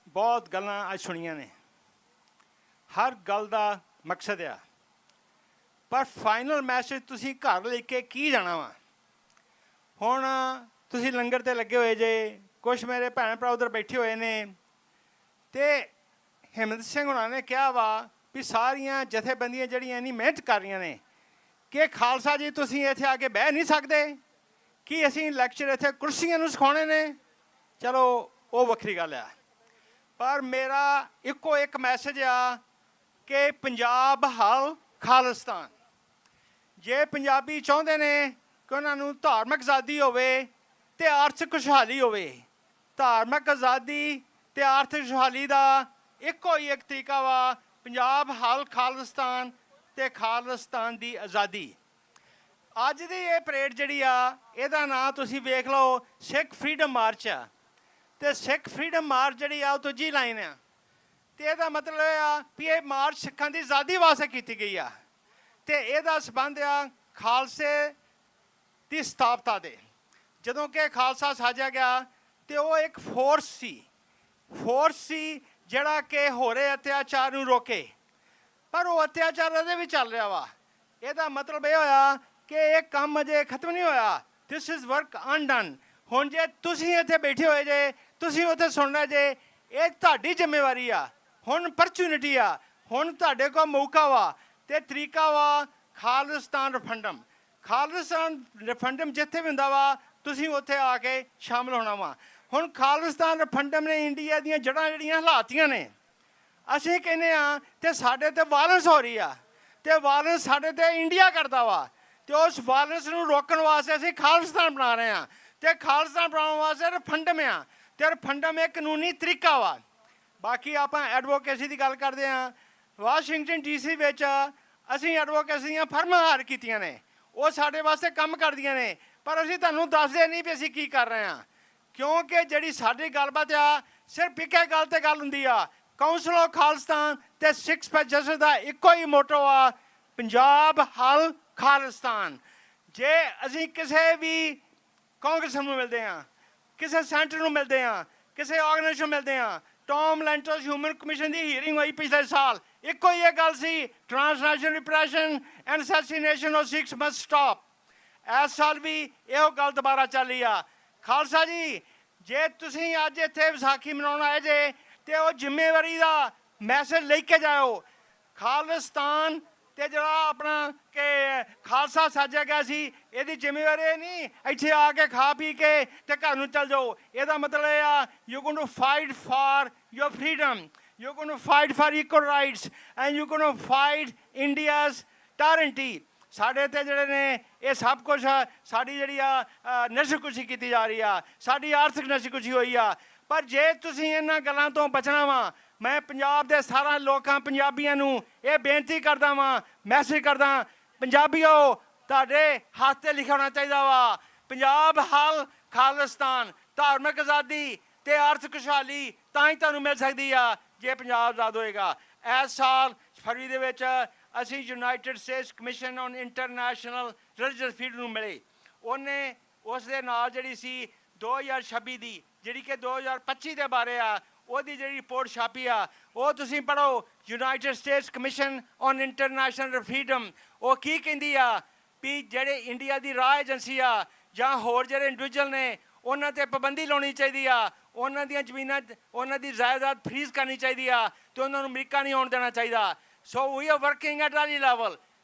ਬਹੁਤ ਗੱਲਾਂ ਅੱਜ ਸੁਣੀਆਂ ਨੇ। ਹਰ ਗੱਲ ਦਾ ਮਕਸਦ ਆ, ਪਰ ਫਾਈਨਲ ਮੈਸੇਜ ਤੁਸੀਂ ਘਰ ਲੈ ਕੇ ਕੀ ਜਾਣਾ ਵਾ। ਹੁਣ ਤੁਸੀਂ ਲੰਗਰ ਤੇ ਲੱਗੇ ਹੋਏ ਜੇ, ਕੁਛ ਮੇਰੇ ਭੈਣ ਭਰਾ ਉਧਰ ਬੈਠੇ ਹੋਏ ਨੇ, ਤੇ ਹਿੰਮਤ ਸਿੰਘ ਹੁਣਾਂ ਨੇ ਕਿਹਾ ਵਾ ਵੀ ਸਾਰੀਆਂ ਜਥੇਬੰਦੀਆਂ ਜਿਹੜੀਆਂ ਇੰਨੀ ਮਿਹਨਤ ਕਰ ਰਹੀਆਂ ਨੇ ਕਿ ਖਾਲਸਾ ਜੀ ਤੁਸੀਂ ਇੱਥੇ ਆ ਕੇ ਬਹਿ ਨਹੀਂ ਸਕਦੇ, ਕਿ ਅਸੀਂ ਲੈਕਚਰ ਇੱਥੇ ਕੁਰਸੀਆਂ ਨੂੰ ਸਿਖਾਉਣੇ ਨੇ। ਚਲੋ ਉਹ ਵੱਖਰੀ ਗੱਲ ਆ, ਪਰ ਮੇਰਾ ਇੱਕੋ ਇੱਕ ਮੈਸੇਜ ਆ ਕਿ ਪੰਜਾਬ ਹਾਲ ਖਾਲਿਸਤਾਨ। ਜੇ ਪੰਜਾਬੀ ਚਾਹੁੰਦੇ ਨੇ ਕਿ ਉਹਨਾਂ ਨੂੰ ਧਾਰਮਿਕ ਆਜ਼ਾਦੀ ਹੋਵੇ ਤੇ ਆਰਥਿਕ ਖੁਸ਼ਹਾਲੀ ਹੋਵੇ, ਧਾਰਮਿਕ ਆਜ਼ਾਦੀ ਤੇ ਆਰਥਿਕ ਖੁਸ਼ਹਾਲੀ ਦਾ ਇੱਕੋ ਹੀ ਇੱਕ ਤਰੀਕਾ ਵਾ, ਪੰਜਾਬ ਹਾਲ ਖਾਲਿਸਤਾਨ ਤੇ ਖਾਲਿਸਤਾਨ ਦੀ ਆਜ਼ਾਦੀ। ਅੱਜ ਦੀ ਇਹ ਪਰੇਡ ਜਿਹੜੀ ਆ, ਇਹਦਾ ਨਾਂ ਤੁਸੀਂ ਵੇਖ ਲਓ ਸਿੱਖ ਫਰੀडम ਮਾਰਚ ਆ, ਤੇ ਸਿੱਖ ਫਰੀडम ਮਾਰਚ ਜਿਹੜੀ ਆ ਉਹ ਦੂਜੀ ਲਾਈਨ ਆ, ਤੇ ਇਹਦਾ ਮਤਲਬ ਇਹ ਆ ਵੀ ਇਹ ਮਾਰਚ ਸਿੱਖਾਂ ਦੀ ਆਜ਼ਾਦੀ ਵਾਸਤੇ ਕੀਤੀ ਗਈ ਆ, ਤੇ ਇਹਦਾ ਸੰਬੰਧ ਆ ਖਾਲਸੇ ਦੀ ਸਥਾਪਨਾ ਦੇ। ਜਦੋਂ ਕਿ ਖਾਲਸਾ ਸਾਜਿਆ ਗਿਆ ਤੇ ਉਹ ਇੱਕ ਫੋਰਸ ਸੀ ਜਿਹੜਾ ਕਿ ਹੋ ਰਹੇ ਅਤਿਆਚਾਰ ਨੂੰ ਰੋਕੇ, ਪਰ ਉਹ ਅਤਿਆਚਾਰ ਇਹਦੇ ਵੀ ਚੱਲ ਰਿਹਾ ਵਾ। ਇਹਦਾ ਮਤਲਬ ਇਹ ਹੋਇਆ ਕਿ ਇਹ ਕੰਮ ਅਜੇ ਖਤਮ ਨਹੀਂ ਹੋਇਆ, ਦਿਸ ਇਜ਼ ਵਰਕ ਅਨਡਨ। ਹੁਣ ਜੇ ਤੁਸੀਂ ਇੱਥੇ ਬੈਠੇ ਹੋਏ ਜੇ, ਤੁਸੀਂ ਉੱਥੇ ਸੁਣਨਾ ਜੇ, ਇਹ ਤੁਹਾਡੀ ਜ਼ਿੰਮੇਵਾਰੀ ਆ। ਹੁਣ ਅਪਰਚੂਨਿਟੀ ਆ, ਹੁਣ ਤੁਹਾਡੇ ਕੋਲ ਮੌਕਾ ਵਾ ਤੇ ਤਰੀਕਾ ਵਾ ਖਾਲਿਸਤਾਨ ਰੈਫਰੈਂਡਮ। ਖਾਲਿਸਤਾਨ ਰੈਫਰੈਂਡਮ ਜਿੱਥੇ ਵੀ ਹੁੰਦਾ ਵਾ, ਤੁਸੀਂ ਉੱਥੇ ਆ ਕੇ ਸ਼ਾਮਲ ਹੋਣਾ ਵਾ। ਹੁਣ ਖਾਲਿਸਤਾਨ ਰੈਫਰੈਂਡਮ ਨੇ ਇੰਡੀਆ ਦੀਆਂ ਜੜ੍ਹਾਂ ਜਿਹੜੀਆਂ ਹਿਲਾਤੀਆਂ ਨੇ। ਅਸੀਂ ਕਹਿੰਦੇ ਆ ਤੇ ਸਾਡੇ ਤੇ ਵਾਇਲੈਂਸ ਹੋ ਰਹੀ ਆ, ਤੇ ਵਾਇਲੈਂਸ ਸਾਡੇ ਤੇ ਇੰਡੀਆ ਕਰਦਾ ਵਾ, ਤੇ ਉਸ ਵਾਇਲੈਂਸ ਨੂੰ ਰੋਕਣ ਵਾਸਤੇ ਅਸੀਂ ਖਾਲਿਸਤਾਨ ਬਣਾ ਰਹੇ ਹਾਂ। ਤੇ ਖਾਲਿਸਤਾਨ ਬਣਾਉਣ ਵਾਸਤੇ ਰੈਫਰੈਂਡਮ ਆ, ਤੇ ਰੈਫਰੈਂਡਮ ਇੱਕ ਕਾਨੂੰਨੀ ਤਰੀਕਾ ਵਾ। ਬਾਕੀ ਆਪਾਂ ਐਡਵੋਕੇਸੀ ਦੀ ਗੱਲ ਕਰਦੇ ਹਾਂ। ਵਾਸ਼ਿੰਗਟਨ DC ਵਿੱਚ ਅਸੀਂ ਐਡਵੋਕੇਸੀ ਦੀਆਂ ਫਰਮਾਂ ਹਾਇਰ ਕੀਤੀਆਂ ਨੇ, ਉਹ ਸਾਡੇ ਵਾਸਤੇ ਕੰਮ ਕਰਦੀਆਂ ਨੇ, ਪਰ ਅਸੀਂ ਤੁਹਾਨੂੰ ਦੱਸਦੇ ਨਹੀਂ ਵੀ ਅਸੀਂ ਕੀ ਕਰ ਰਹੇ ਹਾਂ, ਕਿਉਂਕਿ ਜਿਹੜੀ ਸਾਡੀ ਗੱਲਬਾਤ ਆ ਸਿਰਫ ਇੱਕੇ ਗੱਲ ਤੇ ਗੱਲ ਹੁੰਦੀ ਆ। ਕਾਉਂਸਲ ਆਫ ਖਾਲਿਸਤਾਨ ਤੇ ਸਿੱਖ ਜਥੇਬੰਦੀਆਂ ਦਾ ਇੱਕੋ ਹੀ ਮੋਟੋ ਆ, ਪੰਜਾਬ ਹਲ ਖਾਲਿਸਤਾਨ। ਜੇ ਅਸੀਂ ਕਿਸੇ ਵੀ ਕਾਂਗਰਸ ਨੂੰ ਮਿਲਦੇ ਹਾਂ, ਕਿਸੇ ਸੈਂਟਰ ਨੂੰ ਮਿਲਦੇ ਹਾਂ, ਕਿਸੇ ਆਰਗੇਨਾਈਜੇਸ਼ਨ ਨੂੰ ਮਿਲਦੇ ਹਾਂ, ਟੌਮ ਲੈਂਟਸ ਹਿਊਮਨ ਕਮਿਸ਼ਨ ਦੀ ਹੀਅਰਿੰਗ ਹੋਈ ਪਿਛਲੇ ਸਾਲ, ਇੱਕੋ ਹੀ ਇਹ ਗੱਲ ਸੀ, transnational repression and assassination of Sikhs must stop. ਇਸ ਸਾਲ ਵੀ ਇਹੋ ਗੱਲ ਦੁਬਾਰਾ ਚੱਲੀ ਆ। ਖਾਲਸਾ ਜੀ, ਜੇ ਤੁਸੀਂ ਅੱਜ ਇੱਥੇ ਵਿਸਾਖੀ ਮਨਾਉਣ ਆਏ ਜੇ, ਤੇ ਉਹ ਜ਼ਿੰਮੇਵਾਰੀ ਦਾ ਮੈਸੇਜ ਲੈ ਕੇ ਜਾਓ। ਖਾਲਿਸਤਾਨ ਤੇ ਜਿਹੜਾ ਆਪਣਾ ਕਿ ਖਾਲਸਾ ਸਾਜਿਆ ਗਿਆ ਸੀ, ਇਹਦੀ ਜ਼ਿੰਮੇਵਾਰੀ ਇਹ ਨਹੀਂ ਇੱਥੇ ਆ ਕੇ ਖਾ ਪੀ ਕੇ ਤੇ ਘਰ ਨੂੰ ਚੱਲ ਜਾਓ। ਇਹਦਾ ਮਤਲਬ ਇਹ ਆ, you going to fight for your freedom, you going to fight for equal rights, and you going to fight India's territory. ਸਾਡੇ ਤੇ ਜਿਹੜੇ ਨੇ ਇਹ ਸਭ ਕੁਝ ਸਾਡੀ ਜਿਹੜੀ ਆ ਨਸ਼ਰਕੁਸ਼ੀ ਕੀਤੀ ਜਾ ਰਹੀ ਆ, ਸਾਡੀ ਆਰਥਿਕ ਨਸ਼ਰਕੁਸ਼ੀ ਹੋਈ ਆ। ਪਰ ਜੇ ਤੁਸੀਂ ਇਹਨਾਂ ਗੱਲਾਂ ਤੋਂ ਬਚਣਾ ਵਾ, ਮੈਂ ਪੰਜਾਬ ਦੇ ਸਾਰਾ ਲੋਕਾਂ ਪੰਜਾਬੀਆਂ ਨੂੰ ਇਹ ਬੇਨਤੀ ਕਰਦਾ ਵਾਂ, ਮੈਸੇਜ ਕਰਦਾ, ਪੰਜਾਬੀਓ ਤੁਹਾਡੇ ਹੱਥ ਤੇ ਲਿਖਿਆ ਹੋਣਾ ਚਾਹੀਦਾ ਵਾ, ਪੰਜਾਬ ਹਲ ਖਾਲਿਸਤਾਨ। ਧਾਰਮਿਕ ਆਜ਼ਾਦੀ ਤੇ ਆਰਥਿਕ ਖੁਸ਼ਹਾਲੀ ਤਾਂ ਹੀ ਤੁਹਾਨੂੰ ਮਿਲ ਸਕਦੀ ਆ ਜੇ ਪੰਜਾਬ ਆਜ਼ਾਦ ਹੋਏਗਾ। ਇਸ ਸਾਲ ਫਰਵਰੀ ਦੇ ਵਿੱਚ ਅਸੀਂ United States commission on international religious freedom ਨੂੰ ਮਿਲੇ। ਉਹਨੇ ਉਸ ਦੇ ਨਾਲ ਜਿਹੜੀ ਸੀ 2026 ਦੀ, ਜਿਹੜੀ ਕਿ 2025 ਦੇ ਬਾਰੇ ਆ, ਉਹਦੀ ਜਿਹੜੀ ਰਿਪੋਰਟ ਛਾਪੀ ਆ, ਉਹ ਤੁਸੀਂ ਪੜ੍ਹੋ। United States commission on international freedom ਉਹ ਕੀ ਕਹਿੰਦੀ ਆ ਵੀ ਜਿਹੜੇ ਇੰਡੀਆ ਦੀ ਰਾਹ ਏਜੰਸੀ ਆ ਜਾਂ ਹੋਰ ਜਿਹੜੇ ਇੰਡੀਵਿਜੂਅਲ ਨੇ, ਉਹਨਾਂ ਤੇ ਪਾਬੰਦੀ ਲਾਉਣੀ ਚਾਹੀਦੀ ਆ, ਉਹਨਾਂ ਦੀਆਂ ਜ਼ਮੀਨਾਂ, ਉਹਨਾਂ ਦੀ ਜਾਇਦਾਦ ਫਰੀਜ਼ ਕਰਨੀ ਚਾਹੀਦੀ ਆ, ਤੇ ਉਹਨਾਂ ਨੂੰ ਅਮਰੀਕਾ ਨਹੀਂ ਆਉਣ ਦੇਣਾ ਚਾਹੀਦਾ। So we are working at any level.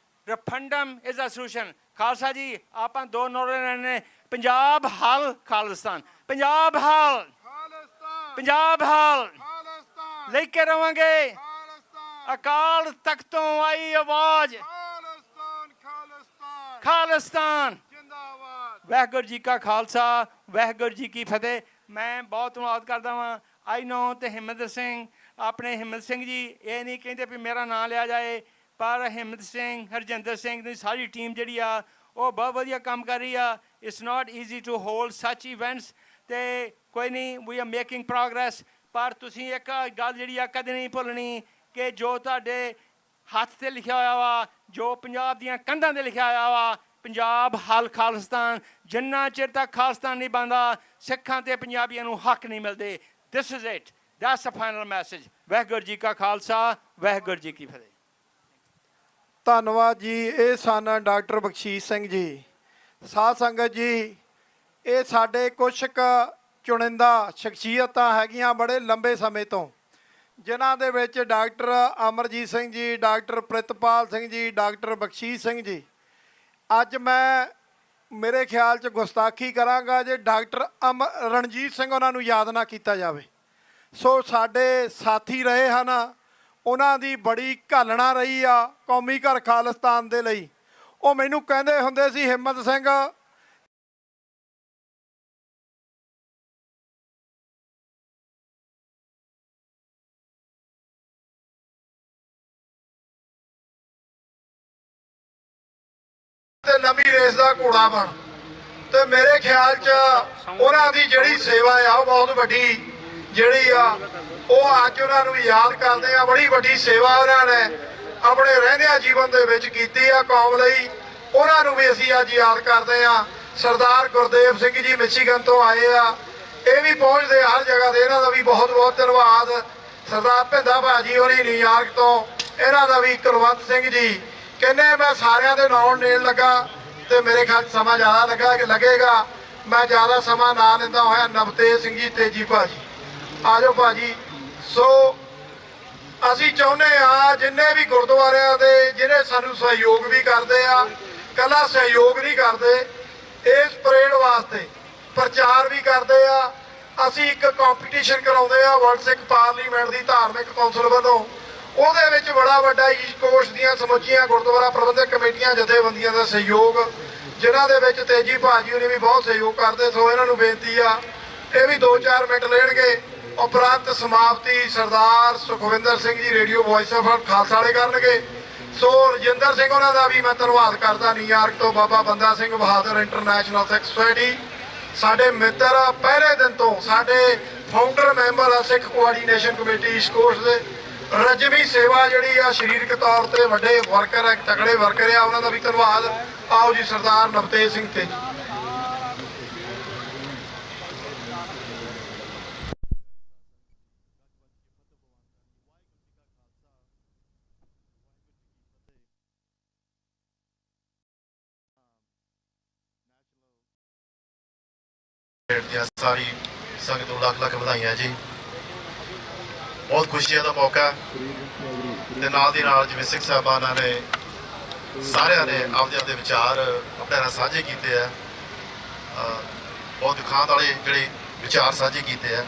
Referendum is a solution. Khalsa ji, ਆਪਾਂ ਦੋ ਨਾਰੇ ਨੇ, ਪੰਜਾਬ ਹਲ ਖਾਲਿਸਤਾਨ, ਪੰਜਾਬ ਹਲ, ਪੰਜਾਬ ਹਲ ਲੈ ਕੇ ਰਵਾਂਗੇ। ਅਕਾਲ ਤਖਤ ਤੋਂ ਆਈ ਆਵਾਜ਼, ਖਾਲਿਸਤਾਨ। ਵਾਹਿਗੁਰੂ ਜੀ ਕਾ ਖਾਲਸਾ, ਵਾਹਿਗੁਰੂ ਜੀ ਕੀ ਫਤਿਹ। ਮੈਂ ਬਹੁਤ ਧੰਨਵਾਦ ਕਰਦਾ ਵਾਂ। ਆਈ ਨੋ ਤੇ ਹਿੰਮਤ ਸਿੰਘ, ਆਪਣੇ ਹਿੰਮਤ ਸਿੰਘ ਜੀ, ਇਹ ਨਹੀਂ ਕਹਿੰਦੇ ਵੀ ਮੇਰਾ ਨਾਂ ਲਿਆ ਜਾਏ, ਪਰ ਹਿੰਮਤ ਸਿੰਘ, ਹਰਜਿੰਦਰ ਸਿੰਘ ਦੀ ਸਾਰੀ ਟੀਮ ਜਿਹੜੀ ਆ ਉਹ ਬਹੁਤ ਵਧੀਆ ਕੰਮ ਕਰ ਰਹੀ ਆ। It's not easy to hold such events, ਅਤੇ ਕੋਈ ਨਹੀਂ, ਵੀ ਆਰ ਮੇਕਿੰਗ ਪ੍ਰੋਗਰੈਸ। ਪਰ ਤੁਸੀਂ ਇੱਕ ਗੱਲ ਜਿਹੜੀ ਆ ਕਦੇ ਨਹੀਂ ਭੁੱਲਣੀ ਕਿ ਜੋ ਤੁਹਾਡੇ ਹੱਥ 'ਤੇ ਲਿਖਿਆ ਹੋਇਆ ਵਾ, ਜੋ ਪੰਜਾਬ ਦੀਆਂ ਕੰਧਾਂ 'ਤੇ ਲਿਖਿਆ ਹੋਇਆ ਵਾ, ਪੰਜਾਬ ਹਲ ਖਾਲਿਸਤਾਨ, ਜਿੰਨਾ ਚਿਰ ਤੱਕ ਖਾਲਿਸਤਾਨ ਨਹੀਂ ਬਣਦਾ, ਸਿੱਖਾਂ ਅਤੇ ਪੰਜਾਬੀਆਂ ਨੂੰ ਹੱਕ ਨਹੀਂ ਮਿਲਦੇ। This is it, that's a final message. Waheguru ji ਕਾ ਖਾਲਸਾ, ਵਾਹਿਗੁਰੂ ਜੀ ਕੀ ਫਤਿਹ। ਧੰਨਵਾਦ ਜੀ। ਇਹ ਸਨ ਡਾਕਟਰ ਬਖਸ਼ੀਸ਼ ਸਿੰਘ ਜੀ। ਸਾਧ ਸੰਗਤ ਜੀ, ਇਹ ਸਾਡੇ ਕੁਛ ਕੁ ਚੁਣਿੰਦਾ ਸ਼ਖਸੀਅਤਾਂ ਹੈਗੀਆਂ ਬੜੇ ਲੰਬੇ ਸਮੇਂ ਤੋਂ, ਜਿਨ੍ਹਾਂ ਦੇ ਵਿੱਚ doctor Amarjit Singh ji, doctor Pritpal Singh ji, doctor ਬਖਸ਼ੀਸ਼ ਸਿੰਘ ਜੀ। ਅੱਜ ਮੈਂ ਮੇਰੇ ਖਿਆਲ 'ਚ ਗੁਸਤਾਖੀ ਕਰਾਂਗਾ ਜੇ ਡਾਕਟਰ ਰਣਜੀਤ ਸਿੰਘ ਉਹਨਾਂ ਨੂੰ ਯਾਦ ਨਾ ਕੀਤਾ ਜਾਵੇ। ਸੋ ਸਾਡੇ ਸਾਥੀ ਰਹੇ ਹਨ, ਉਹਨਾਂ ਦੀ ਬੜੀ ਘਾਲਣਾ ਰਹੀ ਆ ਕੌਮੀ ਘਰ ਖਾਲਿਸਤਾਨ ਦੇ ਲਈ। ਉਹ ਮੈਨੂੰ ਕਹਿੰਦੇ ਹੁੰਦੇ ਸੀ, ਹਿੰਮਤ ਸਿੰਘ ਤੇ ਨਵੀਂ ਰੇਸ ਦਾ ਘੋੜਾ ਬਣ। ਤੇ ਮੇਰੇ ਖਿਆਲ 'ਚ ਉਹਨਾਂ ਦੀ ਜਿਹੜੀ ਸੇਵਾ ਆ ਉਹ ਬਹੁਤ ਵੱਡੀ ਜਿਹੜੀ ਆ, ਉਹ ਅੱਜ ਉਹਨਾਂ ਨੂੰ ਯਾਦ ਕਰਦੇ ਆ। ਬੜੀ ਵੱਡੀ ਸੇਵਾ ਉਹਨਾਂ ਨੇ ਆਪਣੇ ਰਹਿੰਦਿਆਂ ਜੀਵਨ ਦੇ ਵਿੱਚ ਕੀਤੀ ਆ ਕੌਮ ਲਈ। ਉਹਨਾਂ ਨੂੰ ਵੀ ਅਸੀਂ ਅੱਜ ਯਾਦ ਕਰਦੇ ਆ। ਸਰਦਾਰ ਗੁਰਦੇਵ ਸਿੰਘ ਜੀ ਮਿਸ਼ੀਗਨ ਤੋਂ ਆਏ ਆ, ਇਹ ਵੀ ਪਹੁੰਚਦੇ ਹਰ ਜਗ੍ਹਾ ਤੇ, ਇਹਨਾਂ ਦਾ ਵੀ ਬਹੁਤ ਬਹੁਤ ਧੰਨਵਾਦ। ਸਰਦਾਰ ਭਿੰਦਾ ਭਾਜੀ ਹੋਰੀ ਨਿਊਯਾਰਕ ਤੋਂ, ਇਹਨਾਂ ਦਾ ਵੀ ਕੁਲਵੰਤ ਸਿੰਘ ਜੀ। ਕਹਿੰਦੇ ਮੈਂ ਸਾਰਿਆਂ ਦੇ ਨਾਂ ਲੈਣ ਲੱਗਾ ਤੇ ਮੇਰੇ ਖਿਆਲ ਸਮਾਂ ਜ਼ਿਆਦਾ ਲੱਗੇਗਾ। ਮੈਂ ਜ਼ਿਆਦਾ ਸਮਾਂ ਨਾ ਲੈਂਦਾ ਹੋਇਆ ਨਵਤੇਜ ਸਿੰਘ ਜੀ ਤੇਜੀ ਭਾਜੀ, ਆ ਜਾਓ ਭਾਜੀ। ਸੋ ਅਸੀਂ ਚਾਹੁੰਦੇ ਆ ਜਿੰਨੇ ਵੀ ਗੁਰਦੁਆਰਿਆਂ ਦੇ ਜਿਹੜੇ ਸਾਨੂੰ ਸਹਿਯੋਗ ਵੀ ਕਰਦੇ ਆ, ਕੱਲਾ ਸਹਿਯੋਗ ਨਹੀਂ ਕਰਦੇ, ਇਸ ਪਰੇਡ ਵਾਸਤੇ ਪ੍ਰਚਾਰ ਵੀ ਕਰਦੇ ਆ। ਅਸੀਂ ਇੱਕ ਕੰਪੀਟੀਸ਼ਨ ਕਰਾਉਂਦੇ ਆ ਵਰਲਡ ਸਿੱਖ ਪਾਰਲੀਮੈਂਟ ਦੀ ਧਾਰਮਿਕ ਕੌਂਸਲ ਵੱਲੋਂ। ਉਹਦੇ ਵਿੱਚ ਬੜਾ ਵੱਡਾ ਈਸਟ ਕੋਸਟ ਦੀਆਂ ਸਮੁੱਚੀਆਂ ਗੁਰਦੁਆਰਾ ਪ੍ਰਬੰਧਕ ਕਮੇਟੀਆਂ ਜਥੇਬੰਦੀਆਂ ਦਾ ਸਹਿਯੋਗ, ਜਿਨ੍ਹਾਂ ਦੇ ਵਿੱਚ ਤੇਜੀ ਭਾਜੀ ਹੋਣੀ ਵੀ ਬਹੁਤ ਸਹਿਯੋਗ ਕਰਦੇ। ਸੋ ਇਹਨਾਂ ਨੂੰ ਬੇਨਤੀ ਆ, ਇਹ ਵੀ 2-4 ਮਿੰਟ ਲੈਣਗੇ। ਉਪਰੰਤ ਸਮਾਪਤੀ ਸਰਦਾਰ Sukhwinder Singh ji radio voice of Khalsa ਵਾਲੇ ਕਰਨਗੇ। ਸੋ ਰਜਿੰਦਰ ਸਿੰਘ ਉਹਨਾਂ ਦਾ ਵੀ ਮੈਂ ਧੰਨਵਾਦ ਕਰਦਾ ਨਿਊਯਾਰਕ ਤੋਂ। ਬਾਬਾ ਬੰਦਾ ਸਿੰਘ ਬਹਾਦਰ ਇੰਟਰਨੈਸ਼ਨਲ ਸਿੱਖ ਸੁਸਾਇਟੀ ਸਾਡੇ ਮਿੱਤਰ, ਪਹਿਲੇ ਦਿਨ ਤੋਂ ਸਾਡੇ ਫਾਊਂਡਰ ਮੈਂਬਰ ਆ ਸਿੱਖ ਕੋਆਰਡੀਨੇਸ਼ਨ ਕਮੇਟੀ ਈਸਟ ਕੋਸਟ ਦੇ। ਰਜਵੀ ਸੇਵਾ ਜਿਹੜੀ ਆ ਸਰੀਰਕ ਤੌਰ ਤੇ ਵੱਡੇ ਵਰਕਰ ਆ, ਤਕੜੇ ਵਰਕਰ ਆ, ਉਹਨਾਂ ਦਾ ਵੀ ਧੰਨਵਾਦ। ਆਓ ਜੀ ਸਰਦਾਰ ਨਵਤੇਜ ਸਿੰਘ ਤੇਜੀ। ਸਾਰੀ ਸੰਗਤ ਨੂੰ ਲੱਖ ਲੱਖ ਵਧਾਈਆਂ ਜੀ। ਬਹੁਤ ਖੁਸ਼ੀ ਦਾ ਮੌਕਾ ਤੇ ਨਾਲ ਦੀ ਨਾਲ ਜਿਵੇਂ ਸਿੱਖ ਸਾਹਿਬਾਨਾਂ ਨੇ ਸਾਰਿਆਂ ਨੇ ਆਪਦੇ ਆਪਦੇ ਵਿਚਾਰ ਆਪਣੇ ਨਾਲ ਸਾਂਝੇ ਕੀਤੇ ਆ, ਬਹੁਤ ਦੁਖਾਂਤ ਵਾਲੇ ਜਿਹੜੇ ਵਿਚਾਰ ਸਾਂਝੇ ਕੀਤੇ ਆ,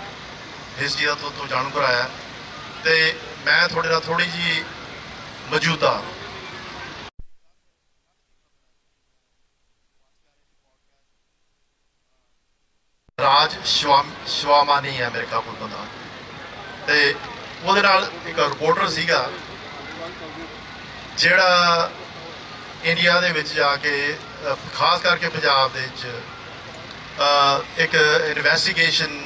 ਇਸ ਚੀਜ਼ ਦਾ ਤੋਂ ਜਾਣੂ ਕਰਾਇਆ। ਤੇ ਮੈਂ ਤੁਹਾਡੇ ਨਾਲ ਥੋੜੀ ਜਿਹੀ ਮੌਜੂਦਾ ਰਾਜ ਸ਼ਵਾਮਾਨੀ ਹੈ ਮੇਰੇ ਕੋਲ ਬੰਦਾ, ਤੇ ਉਹਦੇ ਨਾਲ ਇੱਕ ਰਿਪੋਰਟਰ ਸੀਗਾ ਜਿਹੜਾ ਇੰਡੀਆ ਦੇ ਵਿੱਚ ਜਾ ਕੇ ਖਾਸ ਕਰਕੇ ਪੰਜਾਬ ਦੇ ਵਿੱਚ ਇੱਕ ਇਨਵੈਸਟੀਗੇਸ਼ਨ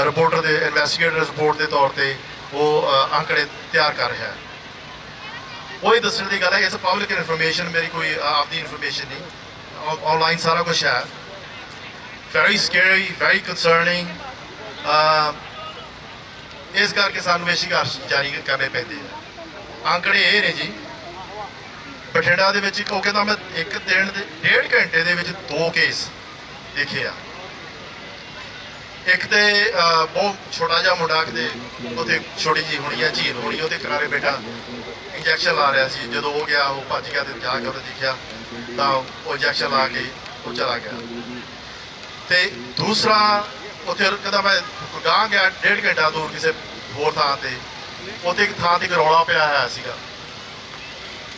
ਰਿਪੋਰਟਰ ਦੇ ਇਨਵੈਸਟੀਗੇਟਰ ਰਿਪੋਰਟ ਦੇ ਤੌਰ ਤੇ ਉਹ ਅੰਕੜੇ ਤਿਆਰ ਕਰ ਰਿਹਾ ਹੈ। ਉਹ ਹੀ ਦੱਸਣ ਦੀ ਗੱਲ ਹੈ, ਇਸ ਪਬਲਿਕ ਇਨਫੋਰਮੇਸ਼ਨ, ਮੇਰੀ ਕੋਈ ਆਪਦੀ ਇਨਫੋਰਮੇਸ਼ਨ ਨਹੀਂ, ਆਨਲਾਈਨ ਸਾਰਾ ਕੁਝ ਹੈ। very scary, very concerning, ਇਸ ਕਰਕੇ ਸਾਨੂੰ ਇਹ ਸੰਘਰਸ਼ ਜਾਰੀ ਕਰਨੇ ਪੈਂਦੇ ਆ। ਅੰਕੜੇ ਇਹ ਨੇ ਜੀ, ਬਠਿੰਡਾ ਦੇ ਵਿੱਚ ਉਹ ਕਹਿੰਦਾ ਮੈਂ ਇੱਕ ਦਿਨ ਦੇ 1.5 ਘੰਟੇ ਦੇ ਵਿੱਚ 2 ਕੇਸ ਦੇਖੇ ਆ। ਇੱਕ ਤੇ ਬਹੁਤ ਛੋਟਾ ਜਿਹਾ ਮੁੰਡਾ ਕਿਤੇ ਉੱਥੇ ਛੋਟੀ ਜਿਹੀ ਹੋਣੀ ਆ ਝੀਲ ਹੋਣੀ, ਉਹਦੇ ਕਿਨਾਰੇ ਬੈਠਾ ਇੰਜੈਕਸ਼ਨ ਲਾ ਰਿਹਾ ਸੀ। ਜਦੋਂ ਉਹ ਗਿਆ ਉਹ ਭੱਜ ਗਿਆ ਤੇ ਜਾ ਕੇ ਉਹਨੇ ਦੇਖਿਆ ਤਾਂ ਉਹ ਇੰਜੈਕਸ਼ਨ ਲਾ ਕੇ ਉਹ ਚਲਾ ਗਿਆ। ਤੇ ਦੂਸਰਾ ਉੱਥੇ ਕਹਿੰਦਾ ਮੈਂ ਗਾਂਹ ਗਿਆ 1.5 ਘੰਟਾ ਦੂਰ ਕਿਸੇ ਹੋਰ ਥਾਂ ਤੇ, ਉੱਥੇ ਇੱਕ ਥਾਂ ਤੇ ਰੌਲਾ ਪਿਆ ਹੋਇਆ ਸੀਗਾ,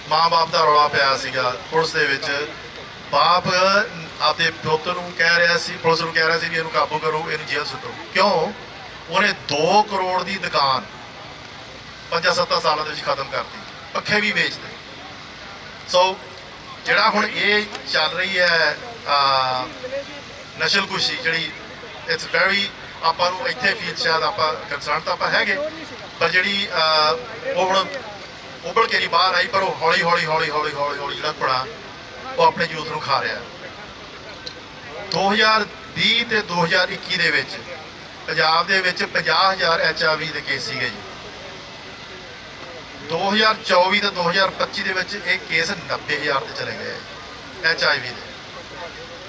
ਮਾਂ ਬਾਪ ਦਾ ਰੌਲਾ ਪਿਆ ਸੀਗਾ ਪੁਲਿਸ ਦੇ ਵਿੱਚ। ਬਾਪ ਆਪਦੇ ਪੁੱਤ ਨੂੰ ਕਹਿ ਰਿਹਾ ਸੀ, ਪੁਲਿਸ ਨੂੰ ਕਹਿ ਰਿਹਾ ਸੀ ਵੀ ਇਹਨੂੰ ਕਾਬੂ ਕਰੋ, ਇਹਨੂੰ ਜੇਲ੍ਹ ਸੁੱਟੋ। ਕਿਉਂ? ਉਹਨੇ 2 ਕਰੋੜ ਦੀ ਦੁਕਾਨ 5-7 ਸਾਲਾਂ ਦੇ ਵਿੱਚ ਖਤਮ ਕਰਤੀ, ਪੱਖੇ ਵੀ ਵੇਚਦੇ। ਸੋ ਜਿਹੜਾ ਹੁਣ ਇਹ ਚੱਲ ਰਹੀ ਹੈ ਨਸ਼ਲਕੁਸ਼ੀ, ਜਿਹੜੀ ਇਟਸ ਵੈਰੀ, ਆਪਾਂ ਨੂੰ ਇੱਥੇ ਫੀਲ ਸ਼ਾਇਦ ਆਪਾਂ ਕੰਸਰਨ ਤਾਂ ਆਪਾਂ ਹੈਗੇ, ਪਰ ਜਿਹੜੀ ਉਹ ਹੁਣ ਉੱਭੜ ਕੇ ਨਹੀਂ ਬਾਹਰ ਆਈ, ਪਰ ਉਹ ਹੌਲੀ ਹੌਲੀ ਜਿਹੜਾ ਪੜਾ ਉਹ ਆਪਣੇ ਯੂਥ ਨੂੰ ਖਾ ਰਿਹਾ। 2020 ਤੇ 2021 ਦੇ ਵਿੱਚ ਪੰਜਾਬ ਦੇ ਵਿੱਚ 50,000 HIV ਦੇ ਕੇਸ ਸੀਗੇ ਜੀ। 2024 ਤੇ 2025 ਦੇ ਵਿੱਚ ਇਹ ਕੇਸ 90,000 ਤੇ ਚਲੇ ਗਏ HIV ਦੇ,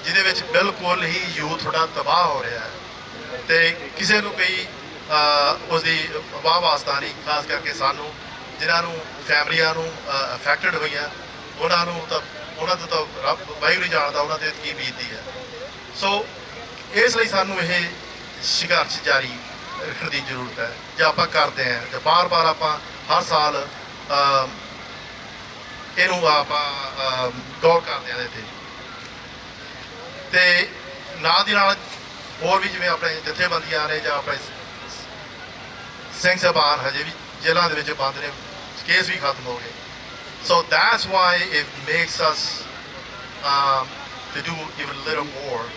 ਜਿਹਦੇ ਵਿੱਚ ਬਿਲਕੁਲ ਹੀ ਯੂਥ ਥੋੜਾ ਤਬਾਹ ਹੋ ਰਿਹਾ ਹੈ ਤੇ ਕਿਸੇ ਨੂੰ ਕੋਈ ਉਸਦੀ ਵਾਹ ਵਾਸਤਾ ਨਹੀਂ। ਖਾਸ ਕਰਕੇ ਸਾਨੂੰ ਜਿਨ੍ਹਾਂ ਨੂੰ ਫੈਮਲੀਆਂ ਨੂੰ ਅਫੈਕਟਡ ਹੋਈਆਂ, ਉਹਨਾਂ ਨੂੰ ਤਾਂ ਉਹਨਾਂ ਤੋਂ ਤਾਂ ਰੱਬ ਵਾਹਿਗੁਰੂ ਜਾਣਦਾ ਉਹਨਾਂ ਦੇ ਕੀ ਬੀਤਦੀ ਹੈ। ਸੋ ਇਸ ਲਈ ਸਾਨੂੰ ਇਹ ਸੰਘਰਸ਼ ਜਾਰੀ ਰੱਖਣ ਦੀ ਜ਼ਰੂਰਤ ਹੈ। ਜੇ ਆਪਾਂ ਕਰਦੇ ਹਾਂ ਤੇ ਬਾਰ-ਬਾਰ ਆਪਾਂ ਹਰ ਸਾਲ ਇਹਨੂੰ ਆਪਾਂ ਗੌਰ ਕਰਦੇ ਹਾਂ ਇੱਥੇ, ਤੇ ਨਾਲ ਦੀ ਨਾਲ ਹੋਰ ਵੀ ਜਿਵੇਂ ਆਪਣੇ ਜਥੇਬੰਦੀਆਂ ਨੇ ਜਾਂ ਆਪਣੇ ਸਿੰਘ ਸਾਹਿਬਾਨ ਹਜੇ ਵੀ ਜੇਲ੍ਹਾਂ ਦੇ ਵਿੱਚ ਬੰਦ ਨੇ, ਕੇਸ ਵੀ ਖਤਮ ਹੋ ਗਏ। So that's why it makes us to do even little more,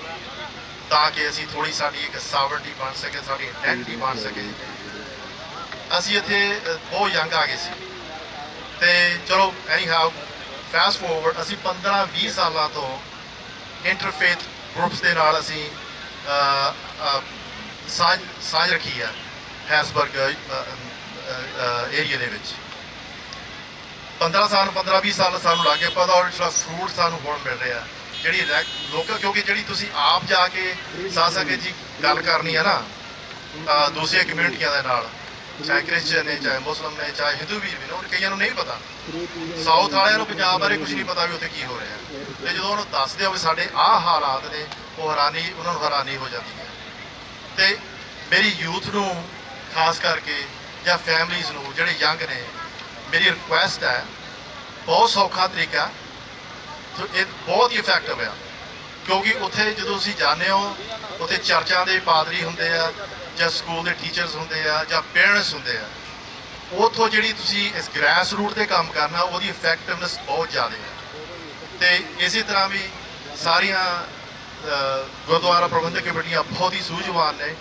ਤਾਂ ਕਿ ਅਸੀਂ ਥੋੜੀ ਸਾਡੀ ਇੱਕ ਸਾਵਰਨਟੀ ਬਣ ਸਕੇ, ਸਾਡੀ ਆਇਡੈਂਟੀਟੀ ਬਣ ਸਕੇ। ਅਸੀਂ ਇੱਥੇ ਬਹੁਤ ਯੰਗ ਆ ਗਏ ਸੀ ਤੇ ਚਲੋ ਐਨੀ ਹਾਊ ਫਾਸਟ ਫੋਰਵਰਡ ਅਸੀਂ 15-20 ਸਾਲਾਂ ਤੋਂ ਇੰਟਰਫੇਥ ਗਰੁੱਪਸ ਦੇ ਨਾਲ ਅਸੀਂ ਸਾਂਝ ਰੱਖੀ ਆ ਹੈਸਬਰਗ ਏਰੀਆ ਦੇ ਵਿੱਚ। 15-20 ਸਾਲ ਸਾਨੂੰ ਲੱਗ ਗਏ ਪਤਾ, ਔਰ ਜਿਹੜਾ ਫਰੂਟ ਸਾਨੂੰ ਹੁਣ ਮਿਲ ਰਿਹਾ ਜਿਹੜੀ ਲੋਕਾਂ, ਕਿਉਂਕਿ ਜਿਹੜੀ ਤੁਸੀਂ ਆਪ ਜਾ ਕੇ ਸਾਧ ਸੰਗਤ ਜੀ ਗੱਲ ਕਰਨੀ ਹੈ ਨਾ ਦੂਸਰੀਆਂ ਕਮਿਊਨਿਟੀਆਂ ਦੇ ਨਾਲ, ਚਾਹੇ ਕ੍ਰਿਸਚਨ ਨੇ, ਚਾਹੇ ਮੁਸਲਮ ਨੇ, ਚਾਹੇ ਹਿੰਦੂ ਵੀਰ ਵੀ ਨੇ, ਉਹ ਕਈਆਂ ਨੂੰ ਨਹੀਂ ਪਤਾ। ਸਾਊਥ ਵਾਲਿਆਂ ਨੂੰ ਪੰਜਾਬ ਬਾਰੇ ਕੁਝ ਨਹੀਂ ਪਤਾ ਵੀ ਉੱਥੇ ਕੀ ਹੋ ਰਿਹਾ, ਤੇ ਜਦੋਂ ਉਹਨੂੰ ਦੱਸਦੇ ਹੋ ਵੀ ਸਾਡੇ ਆਹ ਹਾਲਾਤ ਨੇ, ਉਹ ਉਹਨਾਂ ਨੂੰ ਹੈਰਾਨੀ ਹੋ ਜਾਂਦੀ ਹੈ। ਤੇ ਮੇਰੀ ਯੂਥ ਨੂੰ ਖਾਸ ਕਰਕੇ ਜਾਂ ਫੈਮਲੀਜ਼ ਨੂੰ ਜਿਹੜੇ ਯੰਗ ਨੇ, ਮੇਰੀ ਰਿਕੁਐਸਟ ਹੈ, ਬਹੁਤ ਸੌਖਾ ਤਰੀਕਾ, ਇਹ ਬਹੁਤ ਹੀ ਇਫੈਕਟਿਵ ਆ। ਕਿਉਂਕਿ ਉੱਥੇ ਜਦੋਂ ਤੁਸੀਂ ਜਾਂਦੇ ਹੋ, ਉੱਥੇ ਚਰਚਾਂ ਦੇ ਪਾਦਰੀ ਹੁੰਦੇ ਆ, ਜਾਂ ਸਕੂਲ ਦੇ ਟੀਚਰਸ ਹੁੰਦੇ ਆ, ਜਾਂ ਪੇਰੈਂਟਸ ਹੁੰਦੇ ਆ। ਉੱਥੋਂ ਜਿਹੜੀ ਤੁਸੀਂ ਇਸ ਗ੍ਰੈਸ ਰੂਟ 'ਤੇ ਕੰਮ ਕਰਨਾ, ਉਹਦੀ ਇਫੈਕਟਿਵਨੈਸ ਬਹੁਤ ਜ਼ਿਆਦਾ ਹੈ। ਤੇ ਇਸੇ ਤਰ੍ਹਾਂ ਵੀ ਸਾਰੀਆਂ ਗੁਰਦੁਆਰਾ ਪ੍ਰਬੰਧਕ ਕਮੇਟੀਆਂ ਬਹੁਤ ਹੀ ਸੂਝਵਾਨ ਨੇ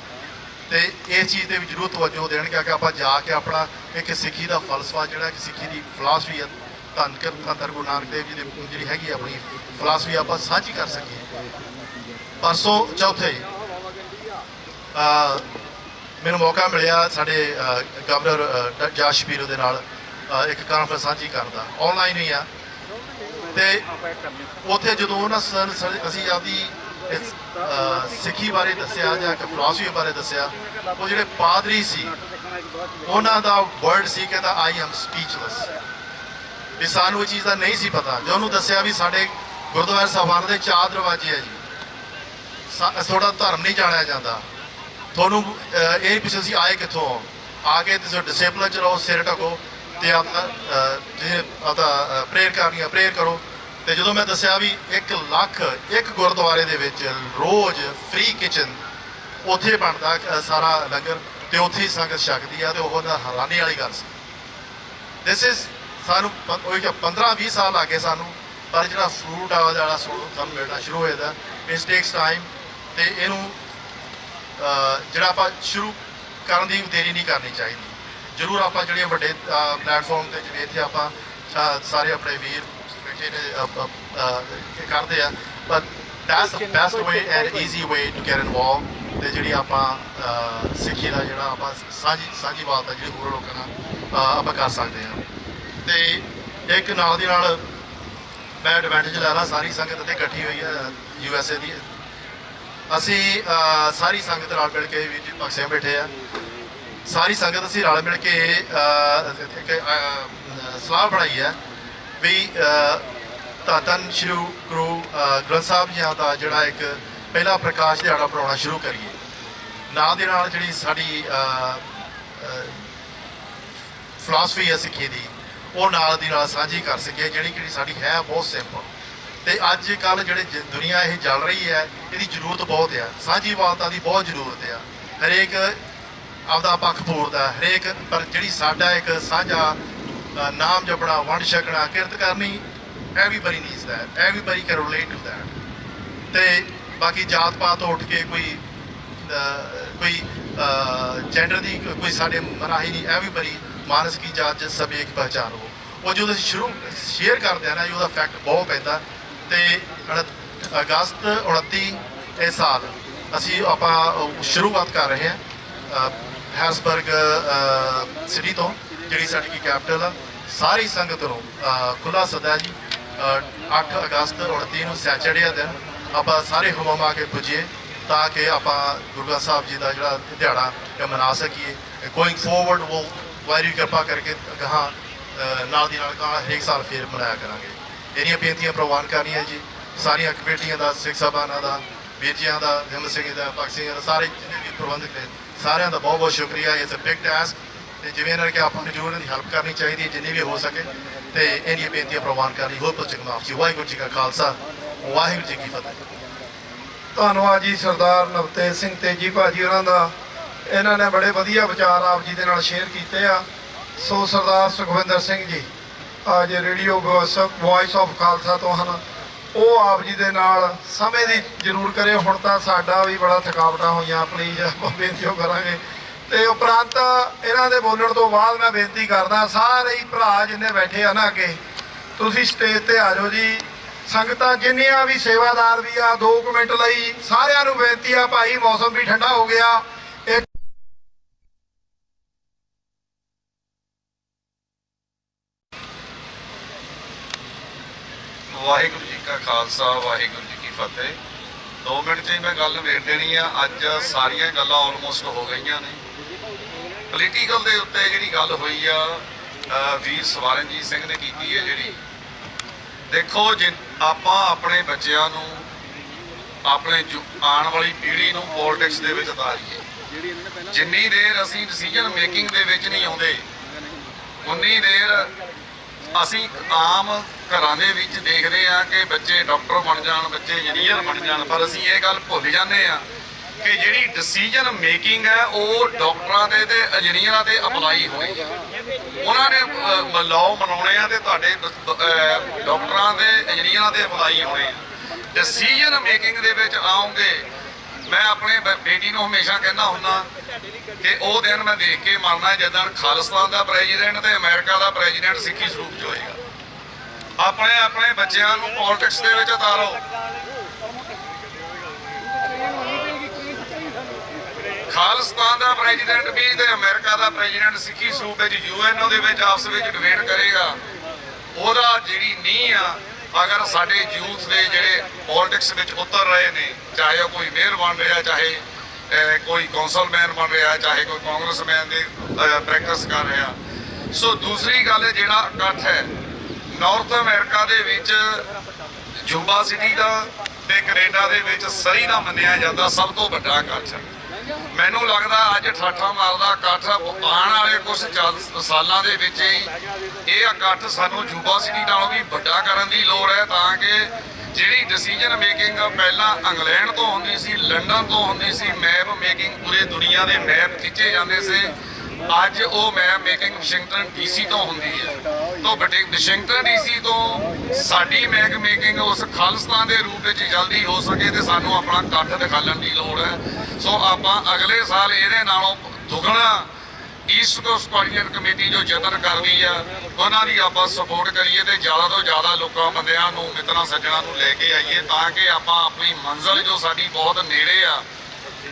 ਤੇ ਇਸ ਚੀਜ਼ ਦੇ ਵੀ ਜ਼ਰੂਰ ਤਵੱਜੋ ਦੇਣ ਕਿ ਆਪਾਂ ਜਾ ਕੇ ਆਪਣਾ ਇੱਕ ਸਿੱਖੀ ਦਾ ਫਲਸਫਾ, ਜਿਹੜਾ ਕਿ ਸਿੱਖੀ ਦੀ ਫਿਲਾਸਫੀ ਹੈ, ਧੰਨ ਗੁਰੂ ਨਾਨਕ ਦੇਵ ਜੀ ਦੀ ਜਿਹੜੀ ਹੈਗੀ ਆਪਣੀ ਫਿਲਾਸਫੀ, ਆਪਾਂ ਸਾਂਝੀ ਕਰ ਸਕੀਏ। ਪਰਸੋਂ ਚੌਥੇ ਮੈਨੂੰ ਮੌਕਾ ਮਿਲਿਆ ਸਾਡੇ ਗਵਰਨਰ ਜਸ ਪੀਰੋ ਦੇ ਨਾਲ ਇੱਕ ਕਾਨਫਰੰਸ ਸਾਂਝੀ ਕਰਨ ਦਾ, ਆਨਲਾਈਨ ਹੀ ਆ। ਤੇ ਉੱਥੇ ਜਦੋਂ ਉਹਨਾਂ ਅਸੀਂ ਆਪਦੀ ਸਿੱਖੀ ਬਾਰੇ ਦੱਸਿਆ ਜਾਂ ਫਿਲਾਸਫੀ ਬਾਰੇ ਦੱਸਿਆ, ਉਹ ਜਿਹੜੇ ਪਾਦਰੀ ਸੀ ਉਹਨਾਂ ਦਾ ਵਰਡ ਸੀ, ਕਹਿੰਦਾ ਆਈ ਐਮ ਸਪੀਚਲੈਸ, ਵੀ ਸਾਨੂੰ ਇਹ ਚੀਜ਼ ਦਾ ਨਹੀਂ ਸੀ ਪਤਾ। ਜੋ ਉਹਨੂੰ ਦੱਸਿਆ ਵੀ ਸਾਡੇ ਗੁਰਦੁਆਰਾ ਸਾਹਿਬਾਨ ਦੇ 4 ਦਰਵਾਜ਼ੇ ਆ ਜੀ, ਤੁਹਾਡਾ ਧਰਮ ਨਹੀਂ ਜਾਣਿਆ ਜਾਂਦਾ, ਤੁਹਾਨੂੰ ਇਹ ਪਿੱਛੇ ਤੁਸੀਂ ਆਏ ਕਿੱਥੋਂ, ਆ ਕੇ ਤੁਸੀਂ ਡਿਸਿਪਲਿਨ 'ਚ ਰਹੋ, ਸਿਰ ਢਕੋ ਤੇ ਆਪਦਾ ਪ੍ਰੇਅਰ ਕਰਨੀ ਆ, ਪ੍ਰੇਅਰ ਕਰੋ। ਤੇ ਜਦੋਂ ਮੈਂ ਦੱਸਿਆ ਵੀ 1 ਲੱਖ ਇੱਕ ਗੁਰਦੁਆਰੇ ਦੇ ਵਿੱਚ ਰੋਜ਼ ਫ੍ਰੀ ਕਿਚਨ ਉੱਥੇ ਬਣਦਾ ਸਾਰਾ ਲੰਗਰ, ਤੇ ਉੱਥੇ ਹੀ ਸੰਗਤ ਛਕਦੀ ਆ, ਤੇ ਉਹ ਹੈਰਾਨੀ ਵਾਲੀ ਗੱਲ ਸੀ। ਦਿਸ ਇਜ਼ ਸਾਨੂੰ 15-20 ਸਾਲ ਲੱਗੇ ਸਾਨੂੰ, ਪਰ ਜਿਹੜਾ ਫਰੂਟ ਆ ਜਿਹੜਾ ਸਾਨੂੰ ਮਿਲਣਾ ਸ਼ੁਰੂ ਹੋ ਜਾਂਦਾ। ਇਟ ਟੇਕਸ ਟਾਈਮ, ਤੇ ਇਹਨੂੰ ਜਿਹੜਾ ਆਪਾਂ ਸ਼ੁਰੂ ਕਰਨ ਦੀ ਦੇਰੀ ਨਹੀਂ ਕਰਨੀ ਚਾਹੀਦੀ। ਜ਼ਰੂਰ ਆਪਾਂ ਜਿਹੜੇ ਵੱਡੇ ਪਲੇਟਫਾਰਮ 'ਤੇ ਜਿਵੇਂ ਇੱਥੇ ਆਪਾਂ ਸਾਰੇ ਆਪਣੇ ਵੀਰ ਬੈਠੇ ਨੇ ਕਰਦੇ ਆ, but that's the best way and easy way to get involve. ਤੇ ਜਿਹੜੀ ਆਪਾਂ ਸਿੱਖੀ ਦਾ ਜਿਹੜਾ ਆਪਾਂ ਸਾਂਝੀ ਬਾਤ ਆ ਜਿਹੜੀ ਹੋਰ ਲੋਕਾਂ ਨਾਲ ਆਪਾਂ ਕਰ ਸਕਦੇ ਹਾਂ। ਤੇ ਇੱਕ ਨਾਲ ਦੀ ਨਾਲ ਮੈਂ ਐਡਵਾਂਟੇਜ ਲੈ ਲਾ, ਸਾਰੀ ਸੰਗਤ ਇੱਥੇ ਇਕੱਠੀ ਹੋਈ ਹੈ USA ਦੀ। ਅਸੀਂ ਸਾਰੀ ਸੰਗਤ ਨਾਲ ਮਿਲ ਕੇ ਵੀਰ ਜੀ ਭਗਤ ਸਿੰਘ ਬੈਠੇ ਆ, ਸਾਰੀ ਸੰਗਤ ਅਸੀਂ ਰਲ ਮਿਲ ਕੇ ਇੱਕ ਸਲਾਹ ਬਣਾਈ ਹੈ ਵੀ ਧੰਨ ਸ਼੍ਰੀ ਗੁਰੂ ਗ੍ਰੰਥ ਸਾਹਿਬ ਜੀ ਦਾ ਜਿਹੜਾ ਇੱਕ ਪਹਿਲਾ ਪ੍ਰਕਾਸ਼ ਦਿਹਾੜਾ ਬਣਾਉਣਾ ਸ਼ੁਰੂ ਕਰੀਏ। ਨਾਲ ਦੇ ਨਾਲ ਜਿਹੜੀ ਸਾਡੀ ਫਿਲਾਸਫੀ ਹੈ ਸਿੱਖੀ ਦੀ, ਉਹ ਨਾਲ ਦੀ ਨਾਲ ਸਾਂਝੀ ਕਰ ਸਕੀਏ, ਜਿਹੜੀ ਸਾਡੀ ਹੈ ਬਹੁਤ ਸਿੰਪਲ। ਤੇ ਅੱਜ ਕੱਲ੍ਹ ਜਿਹੜੇ ਦੁਨੀਆ ਇਹ ਚੱਲ ਰਹੀ ਹੈ, ਇਹਦੀ ਜ਼ਰੂਰਤ ਬਹੁਤ ਆ, ਸਾਂਝੀਵਾਲਤਾ ਦੀ ਬਹੁਤ ਜ਼ਰੂਰਤ ਆ। ਹਰੇਕ ਆਪਦਾ ਪੱਖ ਪੂਰਦਾ, ਹਰੇਕ, ਪਰ ਜਿਹੜੀ ਸਾਡਾ ਇੱਕ ਸਾਂਝਾ ਨਾਮ ਜਪਣਾ, ਵੰਡ ਛਕਣਾ, ਕਿਰਤ ਕਰਨੀ, everybody needs that, everybody can relate to that. ਤੇ ਬਾਕੀ ਜਾਤ ਪਾਤ ਤੋਂ ਉੱਠ ਕੇ ਕੋਈ ਜੈਂਡਰ ਦੀ ਕੋਈ ਸਾਡੇ ਮਨਾਹੀ ਨਹੀਂ, ਐਵਰੀਬਾਡੀ ਮਾਨਸ ਕੀ ਜਾਤ ਜਿਸ ਸਭ ਇੱਕ ਪਹਿਚਾਨ ਹੋ। ਉਹ ਜਦੋਂ ਅਸੀਂ ਸ਼ੁਰੂ ਸ਼ੇਅਰ ਕਰਦੇ ਹਾਂ ਨਾ ਜੀ, ਉਹਦਾ ਇਫੈਕਟ ਬਹੁਤ ਪੈਂਦਾ। ਤੇ ਅਗਸਤ 29 ਇਸ ਸਾਲ ਅਸੀਂ ਆਪਾਂ ਸ਼ੁਰੂਆਤ ਕਰ ਰਹੇ ਹਾਂ ਹੈਰਿਸਬਰਗ ਸਿਟੀ ਤੋਂ, ਜਿਹੜੀ ਸਾਡੀ ਕੀ ਕੈਪੀਟਲ ਆ। ਸਾਰੀ ਸੰਗਤ ਨੂੰ ਖੁੱਲ੍ਹਾ ਸੱਦਾ ਜੀ। 8 ਅਗਸਤ 29 ਨੂੰ ਸੈਚਰਡੇ ਦਿਨ ਆਪਾਂ ਸਾਰੇ ਹੁਮਾ ਕੇ ਪੁੱਜੀਏ, ਤਾਂ ਕਿ ਆਪਾਂ ਗੁਰੂ ਗ੍ਰੰਥ ਸਾਹਿਬ ਜੀ ਦਾ ਜਿਹੜਾ ਦਿਹਾੜਾ ਇਹ ਮਨਾ ਸਕੀਏ। ਗੋਇੰਗ ਫੋਰਵਰਡ ਉਹ ਵਾਹਿਗੁਰੂ ਕਿਰਪਾ ਕਰਕੇ ਗਾਹਾਂ ਨਾਲ ਦੀ ਨਾਲ ਹਰੇਕ ਸਾਲ ਫੇਰ ਮਨਾਇਆ ਕਰਾਂਗੇ। ਇਹਦੀਆਂ ਬੇਨਤੀਆਂ ਪ੍ਰਵਾਨ ਕਰਨੀਆਂ ਜੀ ਸਾਰੀਆਂ ਕਮੇਟੀਆਂ ਦਾ, ਸਿੱਖ ਸਾਹਿਬਾਨਾਂ ਦਾ, ਵੀਰ ਜੀਆਂ ਦਾ, ਹਿੰਮਤ ਸਿੰਘ ਦਾ, ਭਗਤ ਸਿੰਘ ਦਾ, ਸਾਰੇ ਜਿੰਨੇ ਵੀ ਪ੍ਰਬੰਧਕ ਨੇ, ਸਾਰਿਆਂ ਦਾ ਬਹੁਤ ਬਹੁਤ ਸ਼ੁਕਰੀਆ। It's a big task. ਤੇ ਜਿਵੇਂ ਇਹਨਾਂ ਨੇ ਕਿ ਆਪਾਂ ਨੂੰ ਜ਼ਰੂਰ ਇਹਨਾਂ ਦੀ ਹੈਲਪ ਕਰਨੀ ਚਾਹੀਦੀ ਹੈ ਜਿੰਨੀ ਵੀ ਹੋ ਸਕੇ, ਤੇ ਇਹਦੀਆਂ ਬੇਨਤੀਆਂ ਪ੍ਰਵਾਨ ਕਰਨੀ। ਹੋਰ ਪੁੱਛ ਕੇ ਮਾਫ ਜੀ। ਵਾਹਿਗੁਰੂ ਜੀ ਕਾ ਖਾਲਸਾ, ਵਾਹਿਗੁਰੂ ਜੀ ਕੀ ਫਤਿਹ। ਧੰਨਵਾਦ ਜੀ ਸਰਦਾਰ ਨਵਤੇਜ ਸਿੰਘ ਤੇਜੀ ਭਾਜੀ ਉਹਨਾਂ ਦਾ। ਇਹਨਾਂ ਨੇ ਬੜੇ ਵਧੀਆ ਵਿਚਾਰ ਆਪ ਜੀ ਦੇ ਨਾਲ ਸ਼ੇਅਰ ਕੀਤੇ ਆ। ਸੋ ਸਰਦਾਰ ਸੁਖਵਿੰਦਰ ਸਿੰਘ ਜੀ ਅੱਜ ਰੇਡੀਓ ਵੌਇਸ ਆਫ ਖਾਲਸਾ ਤੋਂ ਹਨ, ਉਹ ਆਪ ਜੀ ਦੇ ਨਾਲ ਸਮੇਂ ਦੀ ਜ਼ਰੂਰ ਕਰਿਓ। ਹੁਣ ਤਾਂ ਸਾਡਾ ਵੀ ਬੜਾ ਥਕਾਵਟਾਂ ਹੋਈਆਂ, ਪਲੀਜ਼ ਆਪਾਂ ਬੇਨਤੀਓ ਕਰਾਂਗੇ। ਤੇ ਉਪਰੰਤ ਇਹਨਾਂ ਦੇ ਬੋਲਣ ਤੋਂ ਬਾਅਦ ਮੈਂ ਬੇਨਤੀ ਕਰਦਾ ਸਾਰੇ ਹੀ ਭਰਾ ਜਿੰਨੇ ਬੈਠੇ ਆ ਨਾ ਅੱਗੇ, ਤੁਸੀਂ ਸਟੇਜ ਤੇ ਆ ਜਾਓ ਜੀ। ਸੰਗਤਾਂ ਜਿੰਨੀਆਂ ਵੀ ਸੇਵਾਦਾਰ ਵੀ ਆ, 2 ਮਿੰਟ ਲਈ ਸਾਰਿਆਂ ਨੂੰ ਬੇਨਤੀ ਆ ਭਾਈ, ਮੌਸਮ ਵੀ ਠੰਡਾ ਹੋ ਗਿਆ। ਵਾਹਿਗੁਰੂ ਜੀ ਕਾ ਖਾਲਸਾ, ਵਾਹਿਗੁਰੂ ਜੀ ਕੀ ਫਤਿਹ। 2 ਮਿੰਟ 'ਚ ਹੀ ਮੈਂ ਗੱਲ ਨਿਬੇੜ ਦੇਣੀ ਆ। ਅੱਜ ਸਾਰੀਆਂ ਗੱਲਾਂ ਆਲਮੋਸਟ ਹੋ ਗਈਆਂ ਨੇ। ਪੋਲੀਟੀਕਲ ਦੇ ਉੱਤੇ ਜਿਹੜੀ ਗੱਲ ਹੋਈ ਆ ਵੀਰ ਸਵਰਨਜੀਤ ਸਿੰਘ ਨੇ ਕੀਤੀ ਹੈ ਜਿਹੜੀ, ਦੇਖੋ ਜੇ ਆਪਾਂ ਆਪਣੇ ਬੱਚਿਆਂ ਨੂੰ, ਆਪਣੇ ਆਉਣ ਵਾਲੀ ਪੀੜ੍ਹੀ ਨੂੰ ਪੋਲਿਟਿਕਸ ਦੇ ਵਿੱਚ ਉਤਾਰੀਏ, ਜਿੰਨੀ ਦੇਰ ਅਸੀਂ ਡਿਸੀਜਨ ਮੇਕਿੰਗ ਦੇ ਵਿੱਚ ਨਹੀਂ ਆਉਂਦੇ, ਉਨੀ ਦੇਰ ਅਸੀਂ ਆਮ ਘਰਾਂ ਦੇ ਵਿੱਚ ਦੇਖਦੇ ਆ ਕਿ ਬੱਚੇ ਡਾਕਟਰ ਬਣ ਜਾਣ, ਬੱਚੇ ਇੰਜੀਨੀਅਰ ਬਣ ਜਾਣ, ਪਰ ਅਸੀਂ ਇਹ ਗੱਲ ਭੁੱਲ ਜਾਂਦੇ ਆ ਕਿ ਜਿਹੜੀ ਡਿਸੀਜਨ ਮੇਕਿੰਗ ਹੈ ਉਹ ਡਾਕਟਰਾਂ ਦੇ ਤੇ ਇੰਜੀਨੀਅਰਾਂ ਤੇ ਅਪਲਾਈ ਹੋਣੀ ਹੈ। ਉਹਨਾਂ ਨੇ ਲਾਅ ਬਣਾਉਣੇ ਆ ਤੇ ਤੁਹਾਡੇ ਡਾਕਟਰਾਂ ਦੇ ਇੰਜੀਨੀਅਰਾਂ ਦੇ ਅਪਲਾਈ ਹੋਣੇ ਆ। ਡਿਸੀਜਨ ਮੇਕਿੰਗ ਦੇ ਵਿੱਚ ਆਉਂਗੇ। ਮੈਂ ਆਪਣੇ ਬੇਟੀ ਨੂੰ ਹਮੇਸ਼ਾ ਕਹਿੰਦਾ ਹੁੰਦਾ ਕਿ ਉਹ ਦਿਨ ਮੈਂ ਦੇਖ ਕੇ ਮਰਨਾ ਜਦੋਂ ਖਾਲਿਸਤਾਨ ਦਾ ਪ੍ਰੈਜ਼ੀਡੈਂਟ ਤੇ ਅਮਰੀਕਾ ਦਾ ਪ੍ਰੈਜ਼ੀਡੈਂਟ ਸਿੱਖੀ ਸਰੂਪ 'ਚ ਹੋਏਗਾ। ਆਪਣੇ ਬੱਚਿਆਂ ਨੂੰ ਪੋਲਿਟਿਕਸ ਦੇ ਵਿੱਚ ਉਤਾਰੋ। ਖਾਲਿਸਤਾਨ ਦਾ ਪ੍ਰੈਜ਼ੀਡੈਂਟ ਵੀ ਤੇ ਅਮਰੀਕਾ ਦਾ ਪ੍ਰੈਜ਼ੀਡੈਂਟ ਸਿੱਖੀ ਸਰੂਪ ਵਿੱਚ UN ਦੇ ਵਿੱਚ ਆਪਸ ਵਿੱਚ ਡਿਬੇਟ ਕਰੇਗਾ। ਉਹਦਾ ਜਿਹੜੀ ਨੀਂਹ ਆ, ਅਗਰ ਸਾਡੇ ਯੂਥ ਦੇ ਜਿਹੜੇ ਪੋਲਿਟਿਕਸ ਵਿੱਚ ਉਤਰ ਰਹੇ ਨੇ, ਚਾਹੇ ਉਹ ਕੋਈ ਮੇਅਰ ਬਣ ਰਿਹਾ, ਚਾਹੇ ਕੋਈ ਕੌਂਸਲਮੈਨ ਬਣ ਰਿਹਾ, ਚਾਹੇ ਕੋਈ ਕਾਂਗਰਸਮੈਨ ਦੀ ਪ੍ਰੈਕਟਿਸ ਕਰ ਰਿਹਾ। ਸੋ ਦੂਸਰੀ ਗੱਲ ਜਿਹੜਾ ਇਕੱਠ ਹੈ ਨਾਰਥ ਅਮਰੀਕਾ ਦੇ ਵਿੱਚ ਜੁਬਾ ਸਿਟੀ ਦਾ ਤੇ ਕੈਨੇਡਾ ਦੇ ਵਿੱਚ ਸਰੀ ਦਾ ਮੰਨਿਆ ਜਾਂਦਾ ਸਭ ਤੋਂ ਵੱਡਾ ਇਕੱਠ। ਮੈਨੂੰ ਲੱਗਦਾ ਅੱਜ ਠਾਠਾ ਮਾਰਦਾ ਇਕੱਠ ਆਉਣ ਵਾਲੇ ਕੁਝ ਸਾਲਾਂ ਦੇ ਵਿੱਚ ਹੀ ਇਹ ਇਕੱਠ ਸਾਨੂੰ ਜੁਬਾ ਸਿਟੀ ਨਾਲੋਂ ਵੀ ਵੱਡਾ ਕਰਨ ਦੀ ਲੋੜ ਹੈ, ਤਾਂ ਕਿ ਜਿਹੜੀ ਡਿਸੀਜਨ ਮੇਕਿੰਗ ਪਹਿਲਾਂ ਇੰਗਲੈਂਡ ਤੋਂ ਹੁੰਦੀ ਸੀ, ਲੰਡਨ ਤੋਂ ਹੁੰਦੀ ਸੀ, ਮੈਪ ਮੇਕਿੰਗ ਪੂਰੇ ਦੁਨੀਆ ਦੇ ਮੈਪ ਖਿੱਚੇ ਜਾਂਦੇ ਸੀ, ਅੱਜ ਉਹ ਮੈਪ ਮੇਕਿੰਗ ਵਾਸ਼ਿੰਗਟਨ DC ਤੋਂ ਹੁੰਦੀ ਹੈ। ਤੋਂ ਵਾਸ਼ਿੰਗਟਨ DC ਤੋਂ ਸਾਡੀ ਮੈਪ ਮੇਕਿੰਗ ਉਸ ਖਾਲਿਸਤਾਨ ਦੇ ਰੂਪ ਵਿੱਚ ਜਲਦੀ ਹੋ ਸਕੇ ਤੇ ਸਾਨੂੰ ਆਪਣਾ ਇਕੱਠ ਦਿਖਾਉਣ ਦੀ ਲੋੜ ਹੈ। ਸੋ ਆਪਾਂ ਅਗਲੇ ਸਾਲ ਇਹਦੇ ਨਾਲੋਂ ਦੁੱਗਣਾ ਈਸਟ ਕੋਸਟ ਕੋਆਰਡੀਨੇਟ ਕਮੇਟੀ ਜੋ ਯਤਨ ਕਰਦੀ ਆ, ਉਹਨਾਂ ਦੀ ਆਪਾਂ ਸਪੋਰਟ ਕਰੀਏ ਤੇ ਜ਼ਿਆਦਾ ਤੋਂ ਜ਼ਿਆਦਾ ਲੋਕਾਂ ਬੰਦਿਆਂ ਨੂੰ, ਮਿੱਤਰਾਂ ਸੱਜਣਾਂ ਨੂੰ ਲੈ ਕੇ ਆਈਏ, ਤਾਂ ਕਿ ਆਪਾਂ ਆਪਣੀ ਮੰਜ਼ਿਲ ਜੋ ਸਾਡੀ ਬਹੁਤ ਨੇੜੇ ਆ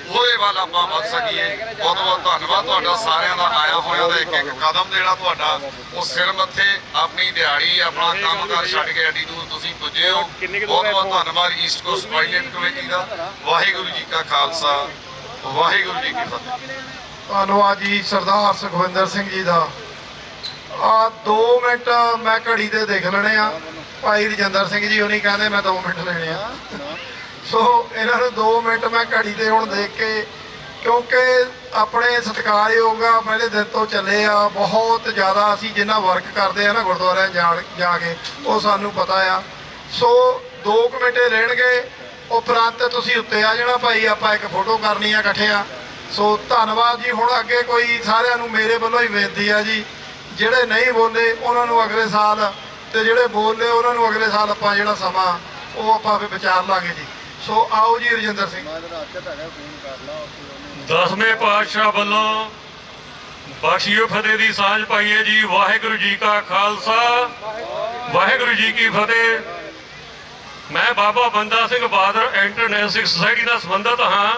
ਉਹਦੇ ਵੱਲ ਆਪਾਂ ਵੱਧ ਸਕੀਏ। ਬਹੁਤ ਬਹੁਤ ਧੰਨਵਾਦ ਤੁਹਾਡਾ ਸਾਰਿਆਂ ਦਾ ਆਇਆ ਹੋਇਆ ਦਾ। ਇੱਕ ਕਦਮ ਜਿਹੜਾ ਤੁਹਾਡਾ ਉਹ ਸਿਰ ਮੱਥੇ, ਆਪਣੀ ਦਿਹਾੜੀ, ਆਪਣਾ ਕੰਮ ਕਾਰ ਛੱਡ ਕੇ ਐਡੀ ਦੂਰ ਤੁਸੀਂ ਪੁੱਜੇ ਹੋ। ਬਹੁਤ ਬਹੁਤ ਧੰਨਵਾਦ ਈਸਟ ਕੋਸਟ ਕੋਆਰਡੀਨੇਟ ਕਮੇਟੀ ਦਾ। ਵਾਹਿਗੁਰੂ ਜੀ ਕਾ ਖਾਲਸਾ, ਵਾਹਿਗੁਰੂ ਜੀ ਕੀ ਫਤਿਹ। ਧੰਨਵਾਦ ਜੀ ਸਰਦਾਰ ਸੁਖਵਿੰਦਰ ਸਿੰਘ ਜੀ ਦਾ। 2 ਮਿੰਟ ਮੈਂ ਘੜੀ ਤੇ ਦੇਖ ਲੈਣੇ ਆ। ਭਾਈ ਰਜਿੰਦਰ ਸਿੰਘ ਜੀ ਉਹਨੀ ਕਹਿੰਦੇ ਮੈਂ 2 ਮਿੰਟ ਲੈਣੇ ਆ। ਸੋ ਇਹਨਾਂ ਨੂੰ 2 ਮਿੰਟ ਮੈਂ ਘੜੀ ਤੇ ਹੁਣ ਦੇਖ ਕੇ, ਕਿਉਂਕਿ ਆਪਣੇ ਸਤਿਕਾਰਯੋਗ ਆ, ਪਹਿਲੇ ਦਿਨ ਤੋਂ ਚੱਲੇ ਆ, ਬਹੁਤ ਜ਼ਿਆਦਾ ਅਸੀਂ ਜਿੰਨਾ ਵਰਕ ਕਰਦੇ ਆ ਨਾ ਗੁਰਦੁਆਰਿਆਂ ਜਾ ਕੇ, ਉਹ ਸਾਨੂੰ ਪਤਾ ਆ। ਸੋ 2 ਮਿੰਟੇ ਲੈਣਗੇ, ਉਪਰੰਤ ਤੁਸੀਂ ਉੱਤੇ ਆ ਜਾਣਾ ਭਾਈ, ਆਪਾਂ ਇੱਕ ਫੋਟੋ ਕਰਨੀ ਆ ਇਕੱਠਿਆਂ। ਸੋ ਧੰਨਵਾਦ ਜੀ। ਹੁਣ ਅੱਗੇ ਕੋਈ ਸਾਰਿਆਂ ਨੂੰ ਮੇਰੇ ਵੱਲੋਂ ਹੀ ਬੇਨਤੀ ਆ ਜੀ, ਜਿਹੜੇ ਨਹੀਂ ਬੋਲੇ ਉਹਨਾਂ ਨੂੰ ਅਗਲੇ ਸਾਲ, ਤੇ ਜਿਹੜੇ ਬੋਲੇ ਉਹਨਾਂ ਨੂੰ ਅਗਲੇ ਸਾਲ ਆਪਾਂ ਜਿਹੜਾ ਸਮਾਂ ਉਹ ਆਪਾਂ ਫਿਰ ਵਿਚਾਰ ਲਾਂਗੇ ਜੀ। ਸੋ ਆਓ ਜੀ ਰਜਿੰਦਰ ਸਿੰਘ। 10ਵੇਂ ਪਾਤਸ਼ਾਹ ਵੱਲੋਂ ਬਖਸ਼ੀਓ ਫਤਿਹ ਦੀ ਸਾਂਝ ਪਾਈਏ ਜੀ। ਵਾਹਿਗੁਰੂ ਜੀ ਕਾ ਖਾਲਸਾ, ਵਾਹਿਗੁਰੂ ਜੀ ਕੀ ਫਤਿਹ। ਮੈਂ ਬਾਬਾ ਬੰਦਾ ਸਿੰਘ ਬਹਾਦਰ ਇੰਟਰਨੈਸ਼ਨਲ ਸਿੱਖ ਸੁਸਾਇਟੀ ਦਾ ਸੰਬੰਧਿਤ ਹਾਂ।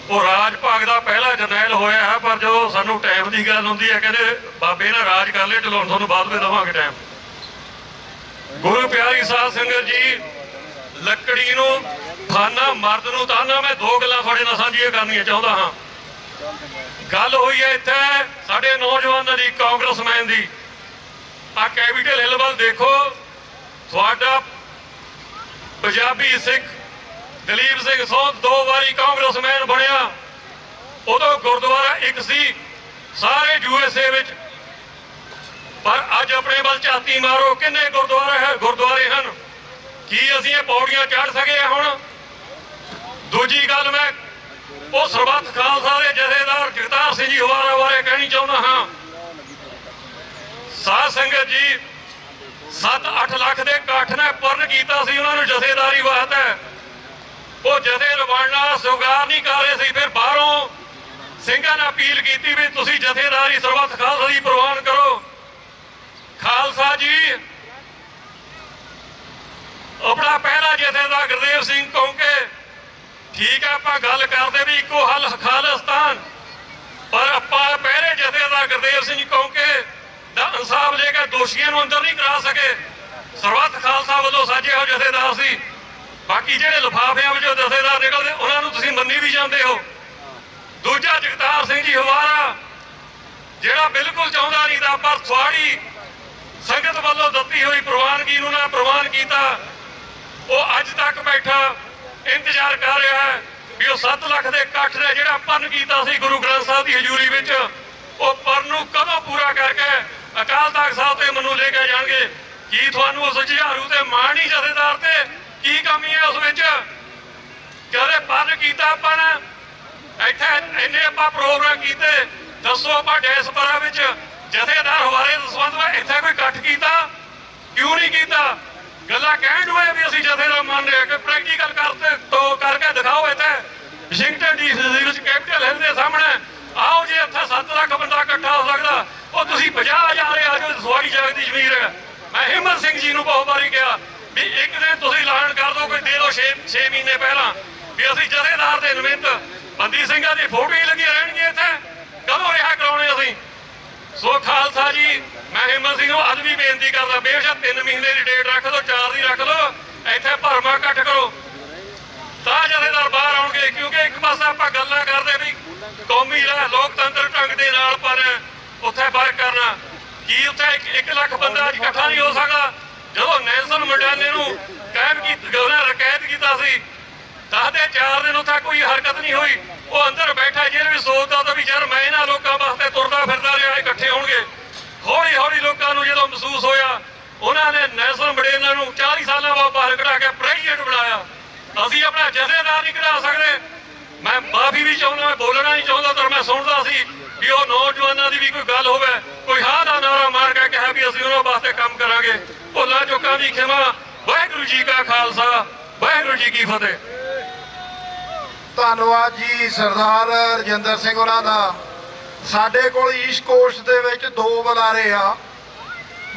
ਉਹ ਰਾਜ ਭਾਗ ਦਾ ਪਹਿਲਾ ਜਰਨੈਲ ਹੋਇਆ ਹੈ, ਪਰ ਜਦੋਂ ਸਾਨੂੰ ਟਾਈਮ ਦੀ ਗੱਲ ਹੁੰਦੀ ਹੈ ਕਹਿੰਦੇ ਬਾਬੇ ਨਾਲ ਰਾਜ ਕਰ ਲਿਆ, ਚਲੋ ਤੁਹਾਨੂੰ ਬਾਅਦ ਵਿੱਚ ਦੇਵਾਂਗੇ ਟਾਈਮ। ਗੁਰੂ ਪਿਆਰੀ ਸਾਧ ਸੰਗਤ ਜੀ, ਲੱਕੜੀ ਨੂੰ ਖਾਨਾ ਮਰਦ ਨੂੰ ਤਾਨਾ, ਮੈਂ 2 ਗੱਲਾਂ ਤੁਹਾਡੇ ਨਾਲ ਸਾਂਝੀਆਂ ਕਰਨੀਆਂ ਚਾਹੁੰਦਾ ਹਾਂ। ਗੱਲ ਹੋਈ ਹੈ ਇੱਥੇ ਸਾਡੇ ਨੌਜਵਾਨਾਂ ਦੀ, ਕਾਂਗਰਸਮੈਨ ਦੀ। ਆ ਕੈਪੀਟਲ ਹਿੱਲ ਵੱਲ ਦੇਖੋ, ਤੁਹਾਡਾ ਪੰਜਾਬੀ ਸਿੱਖ ਦਲੀਪ ਸਿੰਘ ਸੋਧ 2 ਵਾਰੀ ਕਾਂਗਰਸਮੈਨ ਬਣਿਆ। ਉਦੋਂ ਗੁਰਦੁਆਰਾ ਇੱਕ ਸੀ ਸਾਰੇ USA ਵਿੱਚ, ਪਰ ਅੱਜ ਆਪਣੇ ਵੱਲ ਝਾਤੀ ਮਾਰੋ, ਕਿੰਨੇ ਗੁਰਦੁਆਰੇ ਹਨ। ਕੀ ਅਸੀਂ ਇਹ ਪੌੜੀਆਂ ਚੜ੍ਹ ਸਕੇ ਹੁਣ? ਦੂਜੀ ਗੱਲ, ਮੈਂ ਉਹ ਸਰਬੱਤ ਖਾਲਸਾ ਦੇ ਜਥੇਦਾਰ ਜਗਤਾਰ ਸਿੰਘ ਜੀ ਹਵਾਰਾ ਬਾਰੇ ਕਹਿਣੀ ਚਾਹੁੰਦਾ ਹਾਂ। ਸਾਧ ਸੰਗਤ ਜੀ, 7-8 ਲੱਖ ਦੇ ਇਕੱਠ ਨੇ ਪਰਨ ਕੀਤਾ ਸੀ ਉਹਨਾਂ ਨੂੰ ਜਥੇਦਾਰੀ ਵਾਸਤੇ। ਉਹ ਜਥੇ ਰਵਾਨਾ ਸਵੀਕਾਰ ਨਹੀਂ ਕਰ ਰਹੇ ਸੀ। ਫਿਰ ਬਾਹਰੋਂ ਸਿੰਘਾਂ ਨੇ ਅਪੀਲ ਕੀਤੀ ਵੀ ਤੁਸੀਂ ਜਥੇਦਾਰੀ ਸਰਬੱਤ ਖਾਲਸਾ ਦੀ ਪ੍ਰਵਾਨ ਕਰੋ। ਖਾਲਸਾ ਜੀ, ਆਪਣਾ ਪਹਿਲਾ ਜਥੇਦਾਰ ਗੁਰਦੇਵ ਸਿੰਘ ਕੌਂਕੇ, ਠੀਕ ਹੈ ਆਪਾਂ ਗੱਲ ਕਰਦੇ ਵੀ ਇੱਕੋ ਹੱਲ ਖਾਲਿਸਤਾਨ, ਪਰ ਆਪਾਂ ਪਹਿਲੇ ਜਥੇਦਾਰ ਗੁਰਦੇਵ ਸਿੰਘ ਕੌਂਕੇ ਦਾ ਇਨਸਾਫ ਲੈ ਕੇ ਦੋਸ਼ੀਆਂ ਨੂੰ ਅੰਦਰ ਨਹੀਂ ਕਰਾ ਸਕੇ। ਸਰਬੱਤ ਖਾਲਸਾ ਵੱਲੋਂ ਸਾਜੇ ਹੋ ਜਥੇਦਾਰ ਸੀ। ਬਾਕੀ ਜਿਹੜੇ ਲਿਫਾਫਿਆਂ ਵਿੱਚੋਂ ਜਥੇਦਾਰ ਨਿਕਲਦੇ ਉਹਨਾਂ ਨੂੰ ਤੁਸੀਂ ਮੰਨੀ ਵੀ ਜਾਂਦੇ ਹੋ। ਦੂਜਾ ਜਗਤਾਰ ਸਿੰਘ ਜੀ ਹਵਾਰਾ, ਜਿਹੜਾ ਬਿਲਕੁਲ ਚਾਹੁੰਦਾ ਨਹੀਂ ਤਾਂ, ਪਰ ਥਵਾੜੀ ਸੰਗਤ ਵੱਲੋਂ ਦਿੱਤੀ ਹੋਈ ਪ੍ਰਵਾਨਗੀ ਨੂੰ ਨਾ ਪ੍ਰਵਾਨ ਕੀਤਾ। ਉਹ ਅੱਜ ਤੱਕ ਬੈਠਾ ਇੰਤਜ਼ਾਰ ਕਰ ਰਿਹਾ ਹੈ ਵੀ ਉਹ 7 ਲੱਖ ਦੇ ਇਕੱਠ ਨੇ ਜਿਹੜਾ ਪਰਨ ਕੀਤਾ ਸੀ ਗੁਰੂ ਗ੍ਰੰਥ ਸਾਹਿਬ ਦੀ ਹਜ਼ੂਰੀ ਵਿੱਚ, ਉਹ ਪਰਨ ਨੂੰ ਕਦੋਂ ਪੂਰਾ ਕਰਕੇ ਅਕਾਲ ਤਖਤ ਸਾਹਿਬ ਤੇ ਮੈਨੂੰ ਲੈ ਕੇ ਜਾਣਗੇ। ਕੀ ਤੁਹਾਨੂੰ ਉਸ ਜੁਝਾਰੂ ਤੇ ਮਾਣ ਨਹੀਂ ਜਥੇਦਾਰ ਤੇ? ਕੀ ਕਮੀ ਹੈ ਉਸ ਵਿੱਚ? ਕਦੇ ਪਰਨ ਕੀਤਾ ਆਪਾਂ ਨੇ? ਇੱਥੇ ਇੰਨੇ ਆਪਾਂ ਪ੍ਰੋਗਰਾਮ ਕੀਤੇ, ਦੱਸੋ ਆਪਾਂ ਡੈਸਪਰਾ ਵਿੱਚ ਜਥੇਦਾਰ ਹਵਾਰੇ ਦੇ ਸੰਬੰਧ ਵਿੱਚ ਇੱਥੇ ਕੋਈ ਇਕੱਠ ਕੀਤਾ? ਕਿਉਂ ਨਹੀਂ ਕੀਤਾ? ਗੱਲਾਂ ਕਹਿਣ ਨੂੰ ਵੀ ਅਸੀਂ ਜਥੇਦਾਰ ਮੰਨ ਰਹੇ ਕਿ ਪ੍ਰੈਕਟੀਕਲ ਕਰਕੇ ਦਿਖਾਓ। ਇੱਥੇ ਵਾਸ਼ਿੰਗਟਨ DC ਵਿੱਚ ਕੈਪੀਟਲ ਹਿੱਲ ਦੇ ਸਾਹਮਣੇ ਆਓ ਜੀ, ਇੱਥੇ 7 ਲੱਖ ਬੰਦਾ ਇਕੱਠਾ ਹੋ ਸਕਦਾ। ਉਹ ਤੁਸੀਂ 50,000 ਆ ਜਾਓ, ਸਵਾਰੀ ਜਾਗ ਦੀ ਜ਼ਮੀਰ ਹੈ। ਮੈਂ ਹਿੰਮਤ ਸਿੰਘ ਜੀ ਨੂੰ ਬਹੁਤ ਵਾਰੀ ਕਿਹਾ ਵੀ ਇੱਕ ਦਿਨ ਤੁਸੀਂ ਐਲਾਨ ਕਰ ਦਿਓ, ਕੋਈ ਦੇ ਦਿਓ 6 ਮਹੀਨੇ ਪਹਿਲਾਂ, ਵੀ ਅਸੀਂ ਜਥੇਦਾਰ ਦੇ ਨਿਮਿਤ ਬੰਦੀ ਸਿੰਘਾਂ ਦੀ ਫੋਟੋ ਹੀ ਲੱਗੀਆਂ ਰਹਿਣਗੀਆਂ ਇੱਥੇ, ਕਦੋਂ ਰਿਹਾ ਕਰਾਉਣੇ ਅਸੀਂ। ਸੋ ਖਾਲਸਾ ਜੀ, ਮੈਂ ਹਿੰਮਤ ਸਿੰਘ ਨੂੰ ਅੱਜ ਵੀ ਬੇਨਤੀ ਕਰਦਾ, ਬੇਸ਼ੱਕ 3 ਮਹੀਨੇ ਦੀ ਡੇਟ ਰੱਖ ਦਿਓ, 4 ਦੀ ਰੱਖ ਦਿਓ, ਇੱਥੇ ਭਰਮਾ ਇਕੱਠ ਕਰੋ ਤਾਂ ਜਥੇਦਾਰ ਬਾਹਰ ਆਉਣਗੇ। ਕਿਉਂਕਿ ਇੱਕ ਪਾਸੇ ਆਪਾਂ ਗੱਲਾਂ ਕਰਦੇ ਵੀ ਕੌਮੀ ਲੋਕਤੰਤਰ ਢੰਗ ਦੇ ਨਾਲ, ਪਰ ਉੱਥੇ ਫਰਕ ਕਰਨਾ ਕੀ, ਉੱਥੇ 1 ਲੱਖ ਬੰਦਾ ਅੱਜ ਇਕੱਠਾ ਨਹੀਂ ਹੋ ਸਕਦਾ। ਜਦੋਂ ਨੈਲਸਨ ਮੰਡੇਲਾ ਨੂੰ ਕੈਦ ਕੀਤਾ ਸੀ, 10 ਦੇ 4 ਦਿਨ ਉੱਥੇ ਕੋਈ ਹਰਕਤ ਨਹੀਂ ਹੋਈ। ਉਹ ਅੰਦਰ ਬੈਠਾ ਜੇਲ੍ਹ ਵੀ ਸੋਚਦਾ ਤਾਂ ਵੀ ਯਾਰ ਮੈਂ ਇਹਨਾਂ ਲੋਕਾਂ ਵਾਸਤੇ ਤੁਰਦਾ ਫਿਰਦਾ ਰਿਹਾ, ਇਕੱਠੇ ਹੋਣਗੇ। ਹੌਲੀ ਹੌਲੀ ਲੋਕਾਂ ਨੂੰ ਜਦੋਂ ਮਹਿਸੂਸ ਹੋਇਆ, ਉਹਨਾਂ ਨੇ ਨੈਲਸਨ ਮੰਡੇਲਾ ਨੂੰ 40 ਸਾਲਾਂ ਬਾਅਦ ਬਾਹਰ ਕਢਾ ਕੇ ਪ੍ਰੈਜ਼ੀਡੈਂਟ ਬਣਾਇਆ। ਅਸੀਂ ਆਪਣਾ ਜਥੇਦਾਰ ਨਹੀਂ ਕਢਾ ਸਕਦੇ। ਮੈਂ ਮਾਫੀ ਵੀ ਚਾਹੁੰਦਾ, ਮੈਂ ਬੋਲਣਾ ਨਹੀਂ ਚਾਹੁੰਦਾ, ਪਰ ਮੈਂ ਸੁਣਦਾ ਸੀ ਵੀ ਉਹ ਨੌਜਵਾਨਾਂ ਦੀ ਵੀ ਕੋਈ ਗੱਲ ਹੋਵੇ, ਕੋਈ ਹਾਂ ਦਾ ਨਾਰਾ ਮਾਰ ਕੇ ਕਿਹਾ ਵੀ ਅਸੀਂ ਉਹਨਾਂ ਵਾਸਤੇ ਕੰਮ ਕਰਾਂਗੇ। ਭੁੱਲਾਂ ਚੁੱਕਾਂ ਦੀ ਖਿਮਾ। ਵਾਹਿਗੁਰੂ ਜੀ ਕਾ ਖਾਲਸਾ, ਵਾਹਿਗੁਰੂ ਜੀ ਕੀ ਫਤਿਹ। ਧੰਨਵਾਦ ਜੀ ਸਰਦਾਰ ਰਜਿੰਦਰ ਸਿੰਘ ਉਹਨਾਂ ਦਾ। ਸਾਡੇ ਕੋਲ ਈਸਟ ਕੋਸਟ ਦੇ ਵਿੱਚ 2 ਬੁਲਾਰੇ ਆ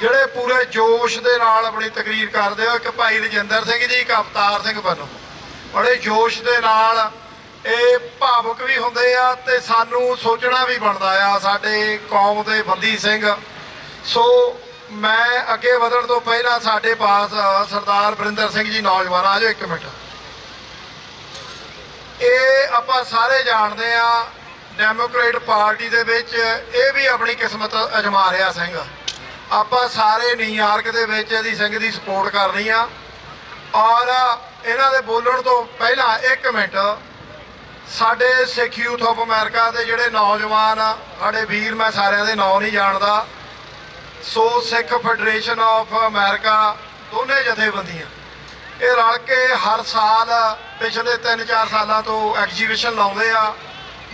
ਜਿਹੜੇ ਪੂਰੇ ਜੋਸ਼ ਦੇ ਨਾਲ ਆਪਣੀ ਤਕਰੀਰ ਕਰਦੇ ਹੋ। ਇੱਕ ਭਾਈ ਰਜਿੰਦਰ ਸਿੰਘ ਜੀ, ਇੱਕ ਅਵਤਾਰ ਸਿੰਘ ਬੰਨੂ। ਬੜੇ ਜੋਸ਼ ਦੇ ਨਾਲ ਇਹ ਭਾਵੁਕ ਵੀ ਹੁੰਦੇ ਆ ਤੇ ਸਾਨੂੰ ਸੋਚਣਾ ਵੀ ਬਣਦਾ ਆ ਸਾਡੇ ਕੌਮ ਦੇ ਬੰਦੀ ਸਿੰਘ। ਸੋ ਮੈਂ ਅੱਗੇ ਵਧਣ ਤੋਂ ਪਹਿਲਾਂ ਸਾਡੇ ਪਾਸ ਸਰਦਾਰ ਵਰਿੰਦਰ ਸਿੰਘ ਜੀ ਨੌਜਵਾਨ, ਆ ਜਾਓ 1 ਮਿੰਟ। ਇਹ ਆਪਾਂ ਸਾਰੇ ਜਾਣਦੇ ਆ ਡੈਮੋਕ੍ਰੇਟ ਪਾਰਟੀ ਦੇ ਵਿੱਚ ਇਹ ਵੀ ਆਪਣੀ ਕਿਸਮਤ ਅਜਮਾ ਰਿਹਾ ਸਿੰਘ। ਆਪਾਂ ਸਾਰੇ ਨਿਊਯਾਰਕ ਦੇ ਵਿੱਚ ਇਹਦੀ ਸਿੰਘ ਦੀ ਸਪੋਰਟ ਕਰਨੀ ਆ। ਔਰ ਇਹਨਾਂ ਦੇ ਬੋਲਣ ਤੋਂ ਪਹਿਲਾਂ 1 ਮਿੰਟ, ਸਾਡੇ ਸਿੱਖ ਯੂਥ ਆਫ ਅਮਰੀਕਾ ਦੇ ਜਿਹੜੇ ਨੌਜਵਾਨ ਸਾਡੇ ਵੀਰ, ਮੈਂ ਸਾਰਿਆਂ ਦੇ ਨਾਂ ਨਹੀਂ ਜਾਣਦਾ। ਸੋ ਸਿੱਖ ਫੈਡਰੇਸ਼ਨ ਆਫ ਅਮਰੀਕਾ ਦੋਨੇ ਜਥੇਬੰਦੀਆਂ ਇਹ ਰਲ ਕੇ ਹਰ ਸਾਲ ਪਿਛਲੇ 3-4 ਸਾਲਾਂ ਤੋਂ ਐਗਜੀਬਿਸ਼ਨ ਲਾਉਂਦੇ ਆ।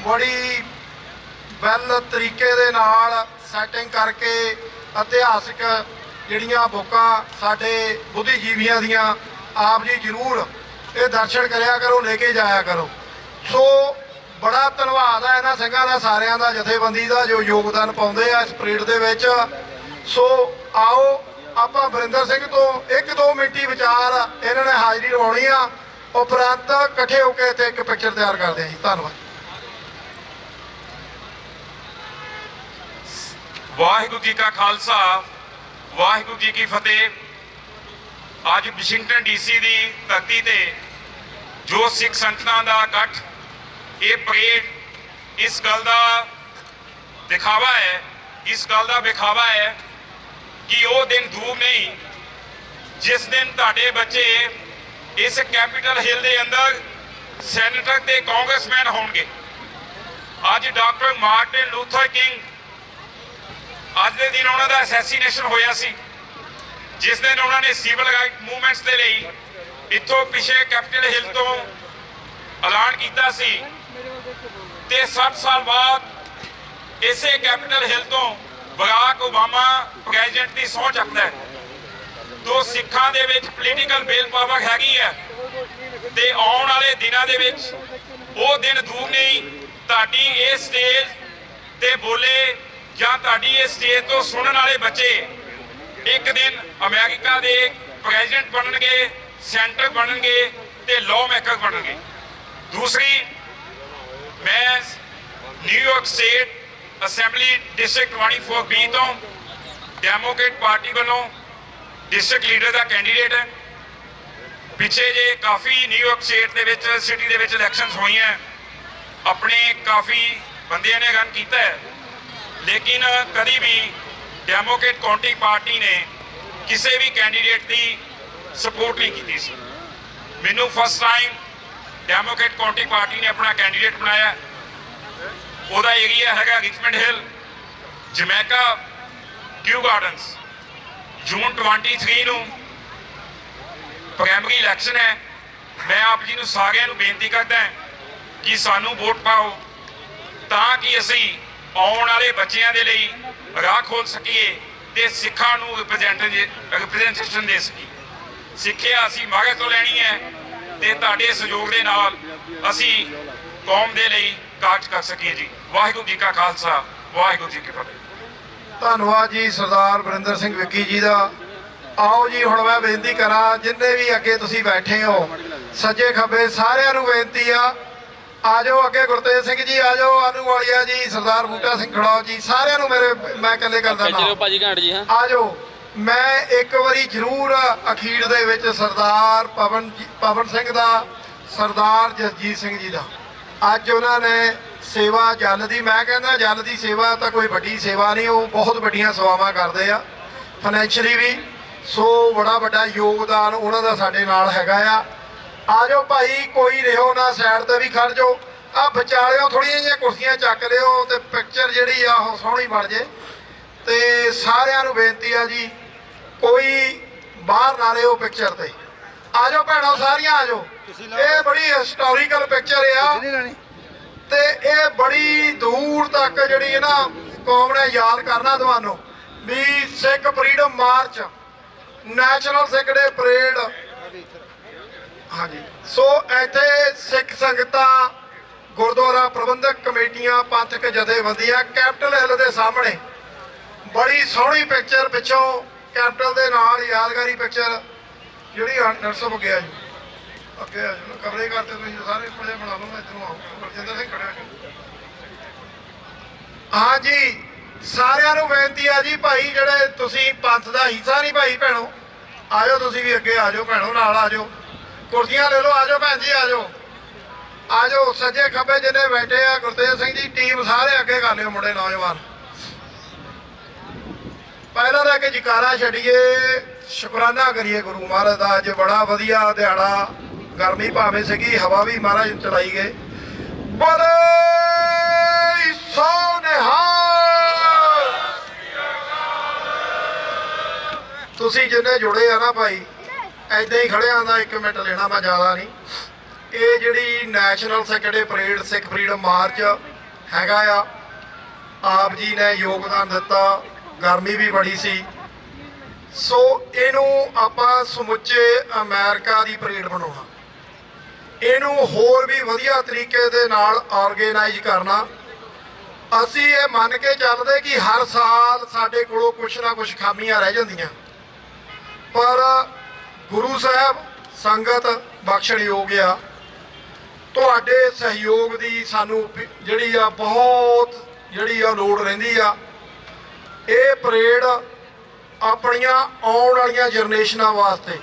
ਬੜੀ ਵੈਲ ਤਰੀਕੇ ਦੇ ਨਾਲ ਸੈਟਿੰਗ ਕਰਕੇ ਇਤਿਹਾਸਿਕ ਜਿਹੜੀਆਂ ਬੁੱਕਾਂ ਸਾਡੇ ਬੁੱਧੀਜੀਵੀਆਂ ਦੀਆਂ ਆਪ ਜੀ ਜ਼ਰੂਰ ਇਹ ਦਰਸ਼ਨ ਕਰਿਆ ਕਰੋ, ਲੈ ਕੇ ਜਾਇਆ ਕਰੋ। ਸੋ ਬੜਾ ਧੰਨਵਾਦ ਹੈ ਇਹਨਾਂ ਸਿੰਘਾਂ ਦਾ, ਸਾਰਿਆਂ ਦਾ, ਜਥੇਬੰਦੀ ਦਾ ਜੋ ਯੋਗਦਾਨ ਪਾਉਂਦੇ ਆ ਇਸ ਪਰੇਡ ਦੇ ਵਿੱਚ। ਸੋ ਆਓ ਆਪਾਂ ਵਰਿੰਦਰ ਸਿੰਘ ਤੋਂ 1-2 ਮਿੰਟੀ ਵਿਚਾਰ ਇਹਨਾਂ ਨੇ ਹਾਜ਼ਰੀ ਲਵਾਉਣੀ ਆ, ਉਪਰੰਤ ਇਕੱਠੇ ਹੋ ਕੇ ਇੱਥੇ ਇੱਕ ਪਿਕਚਰ ਤਿਆਰ ਕਰਦੇ ਆ ਜੀ। ਧੰਨਵਾਦ। ਵਾਹਿਗੁਰੂ ਜੀ ਕਾ ਖਾਲਸਾ, ਵਾਹਿਗੁਰੂ ਜੀ ਕੀ ਫਤਿਹ। ਅੱਜ ਵਾਸ਼ਿੰਗਟਨ ਡੀਸੀ ਦੀ ਧਰਤੀ ਤੇ ਜੋ ਸਿੱਖ ਸੰਗਤਾਂ ਦਾ ਇਕੱਠ, ਇਹ ਪਰੇਡ ਇਸ ਗੱਲ ਦਾ ਦਿਖਾਵਾ ਹੈ, ਇਸ ਗੱਲ ਦਾ ਵਿਖਾਵਾ ਹੈ ਕਿ ਉਹ ਦਿਨ ਦੂਰ ਨਹੀਂ ਜਿਸ ਦਿਨ ਤੁਹਾਡੇ ਬੱਚੇ ਇਸ ਕੈਪੀਟਲ ਹਿੱਲ ਦੇ ਅੰਦਰ ਸੈਨੇਟਰ ਤੇ ਕਾਂਗਰਸਮੈਨ ਹੋਣਗੇ। ਅੱਜ ਡਾਕਟਰ ਮਾਰਟਿਨ ਲੂਥਰ ਕਿੰਗ, ਅੱਜ ਦੇ ਦਿਨ ਉਹਨਾਂ ਦਾ ਅਸੈਸੀਨੇਸ਼ਨ ਹੋਇਆ ਸੀ, ਜਿਸ ਦਿਨ ਉਹਨਾਂ ਨੇ ਸਿਵਲ ਰਾਈਟ ਮੂਵਮੈਂਟਸ ਦੇ ਲਈ ਇੱਥੋਂ ਪਿੱਛੇ ਕੈਪੀਟਲ ਹਿੱਲ ਤੋਂ ਐਲਾਨ ਕੀਤਾ ਸੀ ਤੇ 60 ਸਾਲ ਬਾਅਦ ਇਸੇ ਕੈਪੀਟਲ ਹਿੱਲ ਤੋਂ ਬਰਾਕ ਓਬਾਮਾ ਪ੍ਰੈਜ਼ੀਡੈਂਟ ਦੀ ਸਹੁੰ ਚੱਕਦਾ ਹੈ। ਤੋਂ ਸਿੱਖਾਂ ਦੇ ਵਿੱਚ ਪੋਲੀਟੀਕਲ ਬੇਲ ਪਾਵਰ ਹੈਗੀ ਹੈ ਤੇ ਆਉਣ ਵਾਲੇ ਦਿਨਾਂ ਦੇ ਵਿੱਚ ਉਹ ਦਿਨ ਦੂਰ ਨਹੀਂ, ਤੁਹਾਡੀ ਇਹ ਸਟੇਜ ਤੇ ਬੋਲੇ ਜਾਂ ਤੁਹਾਡੀ ਇਹ ਸਟੇਜ ਤੋਂ ਸੁਣਨ ਵਾਲੇ ਬੱਚੇ ਇੱਕ ਦਿਨ ਅਮਰੀਕਾ ਦੇ ਪ੍ਰੈਜ਼ੀਡੈਂਟ ਬਣਨਗੇ, ਸੈਂਟਰ ਬਣਨਗੇ ਤੇ ਲਾਅ ਮੇਕਰ ਬਣਨਗੇ। ਦੂਸਰੀ, ਮੈਂ New York state assembly district 24B ਤੋਂ ਡੈਮੋਕ੍ਰੇਟ ਪਾਰਟੀ ਵੱਲੋਂ ਡਿਸਟ੍ਰਿਕਟ ਲੀਡਰ ਦਾ ਕੈਂਡੀਡੇਟ ਹੈ। ਪਿੱਛੇ ਜੇ ਕਾਫੀ ਨਿਊਯਾਰਕ ਸਟੇਟ ਦੇ ਵਿੱਚ, ਸਿਟੀ ਦੇ ਵਿੱਚ ਇਲੈਕਸ਼ਨਸ ਹੋਈਆਂ, ਆਪਣੇ ਕਾਫੀ ਬੰਦਿਆਂ ਨੇ ਰਨ ਕੀਤਾ ਹੈ, ਲੇਕਿਨ ਕਦੀ ਵੀ ਡੈਮੋਕ੍ਰੇਟ ਕਾਉਂਟੀ ਪਾਰਟੀ ਨੇ ਕਿਸੇ ਵੀ ਕੈਂਡੀਡੇਟ ਦੀ ਸਪੋਰਟ ਨਹੀਂ ਕੀਤੀ ਸੀ। ਮੈਨੂੰ first time Democrat County party ਨੇ ਆਪਣਾ ਕੈਂਡੀਡੇਟ ਬਣਾਇਆ। ਉਹਦਾ ਏਰੀਆ ਹੈਗਾ ਰਿਚਮੰਡ ਹਿੱਲ, ਜਮੈਕਾ, ਕਿਊ ਗਾਰਡਨਸ। ਜੂਨ 23 ਨੂੰ ਪ੍ਰਾਇਮਰੀ ਇਲੈਕਸ਼ਨ ਹੈ। ਮੈਂ ਆਪ ਜੀ ਨੂੰ ਸਾਰਿਆਂ ਨੂੰ ਬੇਨਤੀ ਕਰਦਾ ਕਿ ਸਾਨੂੰ ਵੋਟ ਪਾਓ ਤਾਂ ਕਿ ਅਸੀਂ ਆਉਣ ਵਾਲੇ ਬੱਚਿਆਂ ਦੇ ਲਈ ਰਾਹ ਖੋਲ ਸਕੀਏ ਤੇ ਸਿੱਖਾਂ ਨੂੰ ਰਿਪਰੈਜ਼ੈਂਟੇਸ਼ਨ ਦੇ ਸਕੀਏ। ਸਿੱਖਿਆ ਅਸੀਂ ਮਹਾਰਾਜ ਤੋਂ ਲੈਣੀ ਹੈ ਤੇ ਤੁਹਾਡੇ ਸਹਿਯੋਗ ਦੇ ਨਾਲ ਅਸੀਂ ਕੌਮ ਦੇ ਲਈ ਕਾਰਜ ਕਰ ਸਕੀਏ ਜੀ। ਵਾਹਿਗੁਰੂ ਜੀ ਕਾ ਖਾਲਸਾ, ਵਾਹਿਗੁਰੂ ਜੀ ਕੀ ਫਤਿਹ। ਧੰਨਵਾਦ ਜੀ ਸਰਦਾਰ ਵਰਿੰਦਰ ਸਿੰਘ ਵਿੱਕੀ ਜੀ ਦਾ। ਆਓ ਜੀ ਹੁਣ ਮੈਂ ਬੇਨਤੀ ਕਰਾਂ, ਜਿੰਨੇ ਵੀ ਅੱਗੇ ਤੁਸੀਂ ਬੈਠੇ ਹੋ ਸੱਜੇ ਖੱਬੇ, ਸਾਰਿਆਂ ਨੂੰ ਬੇਨਤੀ ਆ ਜਾਓ ਅੱਗੇ। ਗੁਰਤੇਜ ਸਿੰਘ ਜੀ ਆ ਜਾਓ, ਆਨੂਵਾਲੀਆ ਜੀ, ਸਰਦਾਰ ਬੂਟਾ ਸਿੰਘ ਖੜਾਓ ਜੀ, ਸਾਰਿਆਂ ਨੂੰ ਮੈਂ ਇਕੱਲੇ ਕਰਦਾ ਨਾ ਆ ਜਾਓ। ਮੈਂ ਇੱਕ ਵਾਰੀ ਜ਼ਰੂਰ ਅਖੀਰ ਦੇ ਵਿੱਚ ਸਰਦਾਰ ਪਵਨ ਸਿੰਘ ਦਾ, ਸਰਦਾਰ ਜਸਜੀਤ ਸਿੰਘ ਜੀ ਦਾ, ਅੱਜ ਉਹਨਾਂ ਨੇ ਸੇਵਾ ਜਲ ਦੀ, ਮੈਂ ਕਹਿੰਦਾ ਜਲ ਦੀ ਸੇਵਾ ਤਾਂ ਕੋਈ ਵੱਡੀ ਸੇਵਾ ਨਹੀਂ, ਉਹ ਬਹੁਤ ਵੱਡੀਆਂ ਸੇਵਾਵਾਂ ਕਰਦੇ ਆ ਫਾਈਨੈਂਸ਼ੀਅਲੀ ਵੀ। ਸੋ ਬੜਾ ਵੱਡਾ ਯੋਗਦਾਨ ਉਹਨਾਂ ਦਾ ਸਾਡੇ ਨਾਲ ਹੈਗਾ ਆ ਜਾਓ ਭਾਈ, ਕੋਈ ਰਹੋ ਨਾ, ਸਾਈਡ ਤੇ ਵੀ ਖੜ ਜਾਓ। ਆ ਵਿਚਾਲਿਓ ਥੋੜ੍ਹੀਆਂ ਜਿਹੀਆਂ ਕੁਰਸੀਆਂ ਚੱਕ ਲਿਓ ਤੇ ਪਿਕਚਰ ਜਿਹੜੀ ਆ ਉਹ ਸੋਹਣੀ ਬਣ ਜੇ। ਤੇ ਸਾਰਿਆਂ ਨੂੰ ਬੇਨਤੀ ਆ ਜੀ, ਕੋਈ ਬਾਹਰ ਨਾ ਰਹੋ ਪਿਕਚਰ ਤੇ। ਆ ਜਾਓ ਭੈਣੋ, ਸਾਰੀਆਂ ਆ ਜਾਓ। ਇਹ ਬੜੀ ਹਿਸਟੋਰੀਕਲ ਪਿਕਚਰ ਆ ਤੇ ਇਹ ਬੜੀ ਦੂਰ ਤੱਕ ਜਿਹੜੀ ਨਾ ਕੌਮ ਨੇ ਯਾਦ ਕਰਨਾ ਤੁਹਾਨੂੰ ਵੀ ਸਿੱਖ ਫਰੀडम ਮਾਰਚ, ਨੈਸ਼ਨਲ ਸਿੱਖ ਡੇ ਪਰੇਡ। ਹਾਂਜੀ, ਸੋ ਇੱਥੇ ਸਿੱਖ ਸੰਗਤਾਂ, ਗੁਰਦੁਆਰਾ ਪ੍ਰਬੰਧਕ ਕਮੇਟੀਆਂ, ਪੰਥਕ ਜਥੇਬੰਦੀਆਂ, ਕੈਪੀਟਲ ਹਿੱਲ ਦੇ ਸਾਹਮਣੇ ਬੜੀ ਸੋਹਣੀ ਪਿਕਚਰ ਪਿੱਛੋਂ ਕੈਪੀਟਲ ਦੇ ਨਾਲ ਯਾਦਗਾਰੀ ਪਿਕਚਰ ਜਿਹੜੀ 800 ਗਿਆ ਜੀ। ਅੱਗੇ ਆ ਜਾਓ, ਕਵਰੇ ਕਰਦੇ ਤੁਸੀਂ ਸਾਰੇ ਪੜੇ ਬਣਾ ਲਓ। ਇੱਧਰੋਂ ਆਓ, ਗੁਰਜਿੰਦਰ ਸਿੰਘ ਖੜਿਆ। ਹਾਂਜੀ, ਸਾਰਿਆਂ ਨੂੰ ਬੇਨਤੀ ਆ ਜੀ ਭਾਈ, ਜਿਹੜੇ ਤੁਸੀਂ ਪੰਥ ਦਾ ਹਿੱਸਾ ਨਹੀਂ ਭਾਈ ਭੈਣੋ, ਆ ਜਾਓ ਤੁਸੀਂ ਵੀ ਅੱਗੇ ਆ ਜਾਓ ਭੈਣੋ, ਨਾਲ ਆ ਜਾਓ, ਕੁਰਸੀਆਂ ਲੈ ਲਓ, ਆ ਜਾਓ ਭੈਣ ਜੀ, ਆ ਜਾਓ ਸੱਜੇ ਖੱਬੇ ਜਿੰਨੇ ਬੈਠੇ ਆ। ਗੁਰਤੇਜ ਸਿੰਘ ਜੀ ਟੀਮ ਸਾਰੇ ਅੱਗੇ ਕਰ ਲਿਓ, ਮੁੰਡੇ ਨੌਜਵਾਨ। ਪਹਿਲਾਂ ਤਾਂ ਇੱਕ ਜਕਾਰਾ ਛੱਡੀਏ, ਸ਼ੁਕਰਾਨਾ ਕਰੀਏ ਗੁਰੂ ਮਹਾਰਾਜ ਦਾ। ਅੱਜ ਬੜਾ ਵਧੀਆ ਦਿਹਾੜਾ, ਗਰਮੀ ਭਾਵੇਂ ਸੀਗੀ, ਹਵਾ ਵੀ ਮਹਾਰਾਜ ਚਲਾਈ ਗਏ। ਬੋਲੇ ਸੋ ਨਿਹਾਲ। ਤੁਸੀਂ ਜਿੰਨੇ ਜੁੜੇ ਆ ਨਾ ਭਾਈ, ਐਦਾਂ ਹੀ ਖੜਿਆਂ ਦਾ 1 ਮਿੰਟ ਲੈਣਾ ਮੈਂ, ਜ਼ਿਆਦਾ ਨਹੀਂ। ਇਹ ਜਿਹੜੀ ਨੈਸ਼ਨਲ ਸਿੱਖ ਡੇ ਪਰੇਡ ਸਿੱਖ ਫਰੀडम ਮਾਰਚ ਹੈਗਾ ਆ, ਆਪ ਜੀ ਨੇ ਯੋਗਦਾਨ ਦਿੱਤਾ, ਗਰਮੀ ਵੀ ਬੜੀ ਸੀ, ਸੋ ਇਹਨੂੰ ਆਪਾਂ ਸਮੁੱਚੇ ਅਮਰੀਕਾ ਦੀ ਪਰੇਡ ਬਣਾਉਣਾ, ਇਹਨੂੰ ਹੋਰ ਵੀ ਵਧੀਆ ਤਰੀਕੇ ਦੇ ਨਾਲ ਆਰਗੇਨਾਈਜ਼ ਕਰਨਾ। ਅਸੀਂ ਇਹ ਮੰਨ ਕੇ ਚੱਲਦੇ ਕਿ ਹਰ ਸਾਲ ਸਾਡੇ ਕੋਲੋਂ ਕੁਛ ਨਾ ਕੁਛ ਖਾਮੀਆਂ ਰਹਿ ਜਾਂਦੀਆਂ, ਪਰ ਗੁਰੂ ਸਾਹਿਬ ਸੰਗਤ ਬਖਸ਼ਣਯੋਗ ਆ, ਤੁਹਾਡੇ ਸਹਿਯੋਗ ਦੀ ਸਾਨੂੰ ਜਿਹੜੀ ਆ ਬਹੁਤ ਜਿਹੜੀ ਆ ਲੋੜ ਰਹਿੰਦੀ ਆ। ਇਹ ਪਰੇਡ ਆਪਣੀਆਂ ਆਉਣ ਵਾਲੀਆਂ ਜਨਰੇਸ਼ਨਾਂ ਵਾਸਤੇ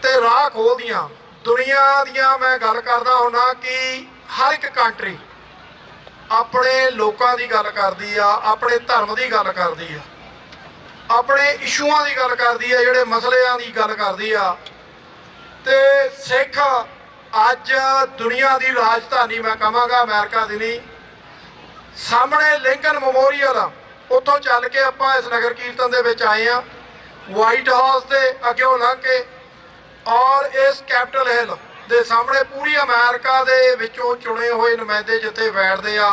ਤੇ ਰਾਹ ਖੋਲ੍ਹਦੀਆਂ। ਦੁਨੀਆ ਦੀਆਂ ਮੈਂ ਗੱਲ ਕਰਦਾ ਹੁੰਦਾ ਕਿ ਹਰ ਇੱਕ ਕੰਟਰੀ ਆਪਣੇ ਲੋਕਾਂ ਦੀ ਗੱਲ ਕਰਦੀ ਆ, ਆਪਣੇ ਧਰਮ ਦੀ ਗੱਲ ਕਰਦੀ ਆ, ਆਪਣੇ ਇਸ਼ੂਆਂ ਦੀ ਗੱਲ ਕਰਦੀ ਆ, ਜਿਹੜੇ ਮਸਲਿਆਂ ਦੀ ਗੱਲ ਕਰਦੀ ਆ। ਤੇ ਸਿੱਖ ਅੱਜ ਦੁਨੀਆ ਦੀ ਰਾਜਧਾਨੀ ਮੈਂ ਕਹਾਂਗਾ ਅਮਰੀਕਾ ਦੀ ਨਹੀਂ, ਸਾਹਮਣੇ ਲਿੰਕਨ ਮੈਮੋਰੀਅਲ ਆ, ਉੱਥੋਂ ਚੱਲ ਕੇ ਆਪਾਂ ਇਸ ਨਗਰ ਕੀਰਤਨ ਦੇ ਵਿੱਚ ਆਏ ਆ, ਵਾਈਟ ਹਾਊਸ ਦੇ ਅੱਗਿਓਂ ਲੰਘ ਕੇ, ਔਰ ਇਸ ਕੈਪੀਟਲ ਹਿੱਲ ਦੇ ਸਾਹਮਣੇ ਪੂਰੀ ਅਮਰੀਕਾ ਦੇ ਵਿੱਚੋਂ ਚੁਣੇ ਹੋਏ ਨੁਮਾਇੰਦੇ ਜਿੱਥੇ ਬੈਠਦੇ ਆ,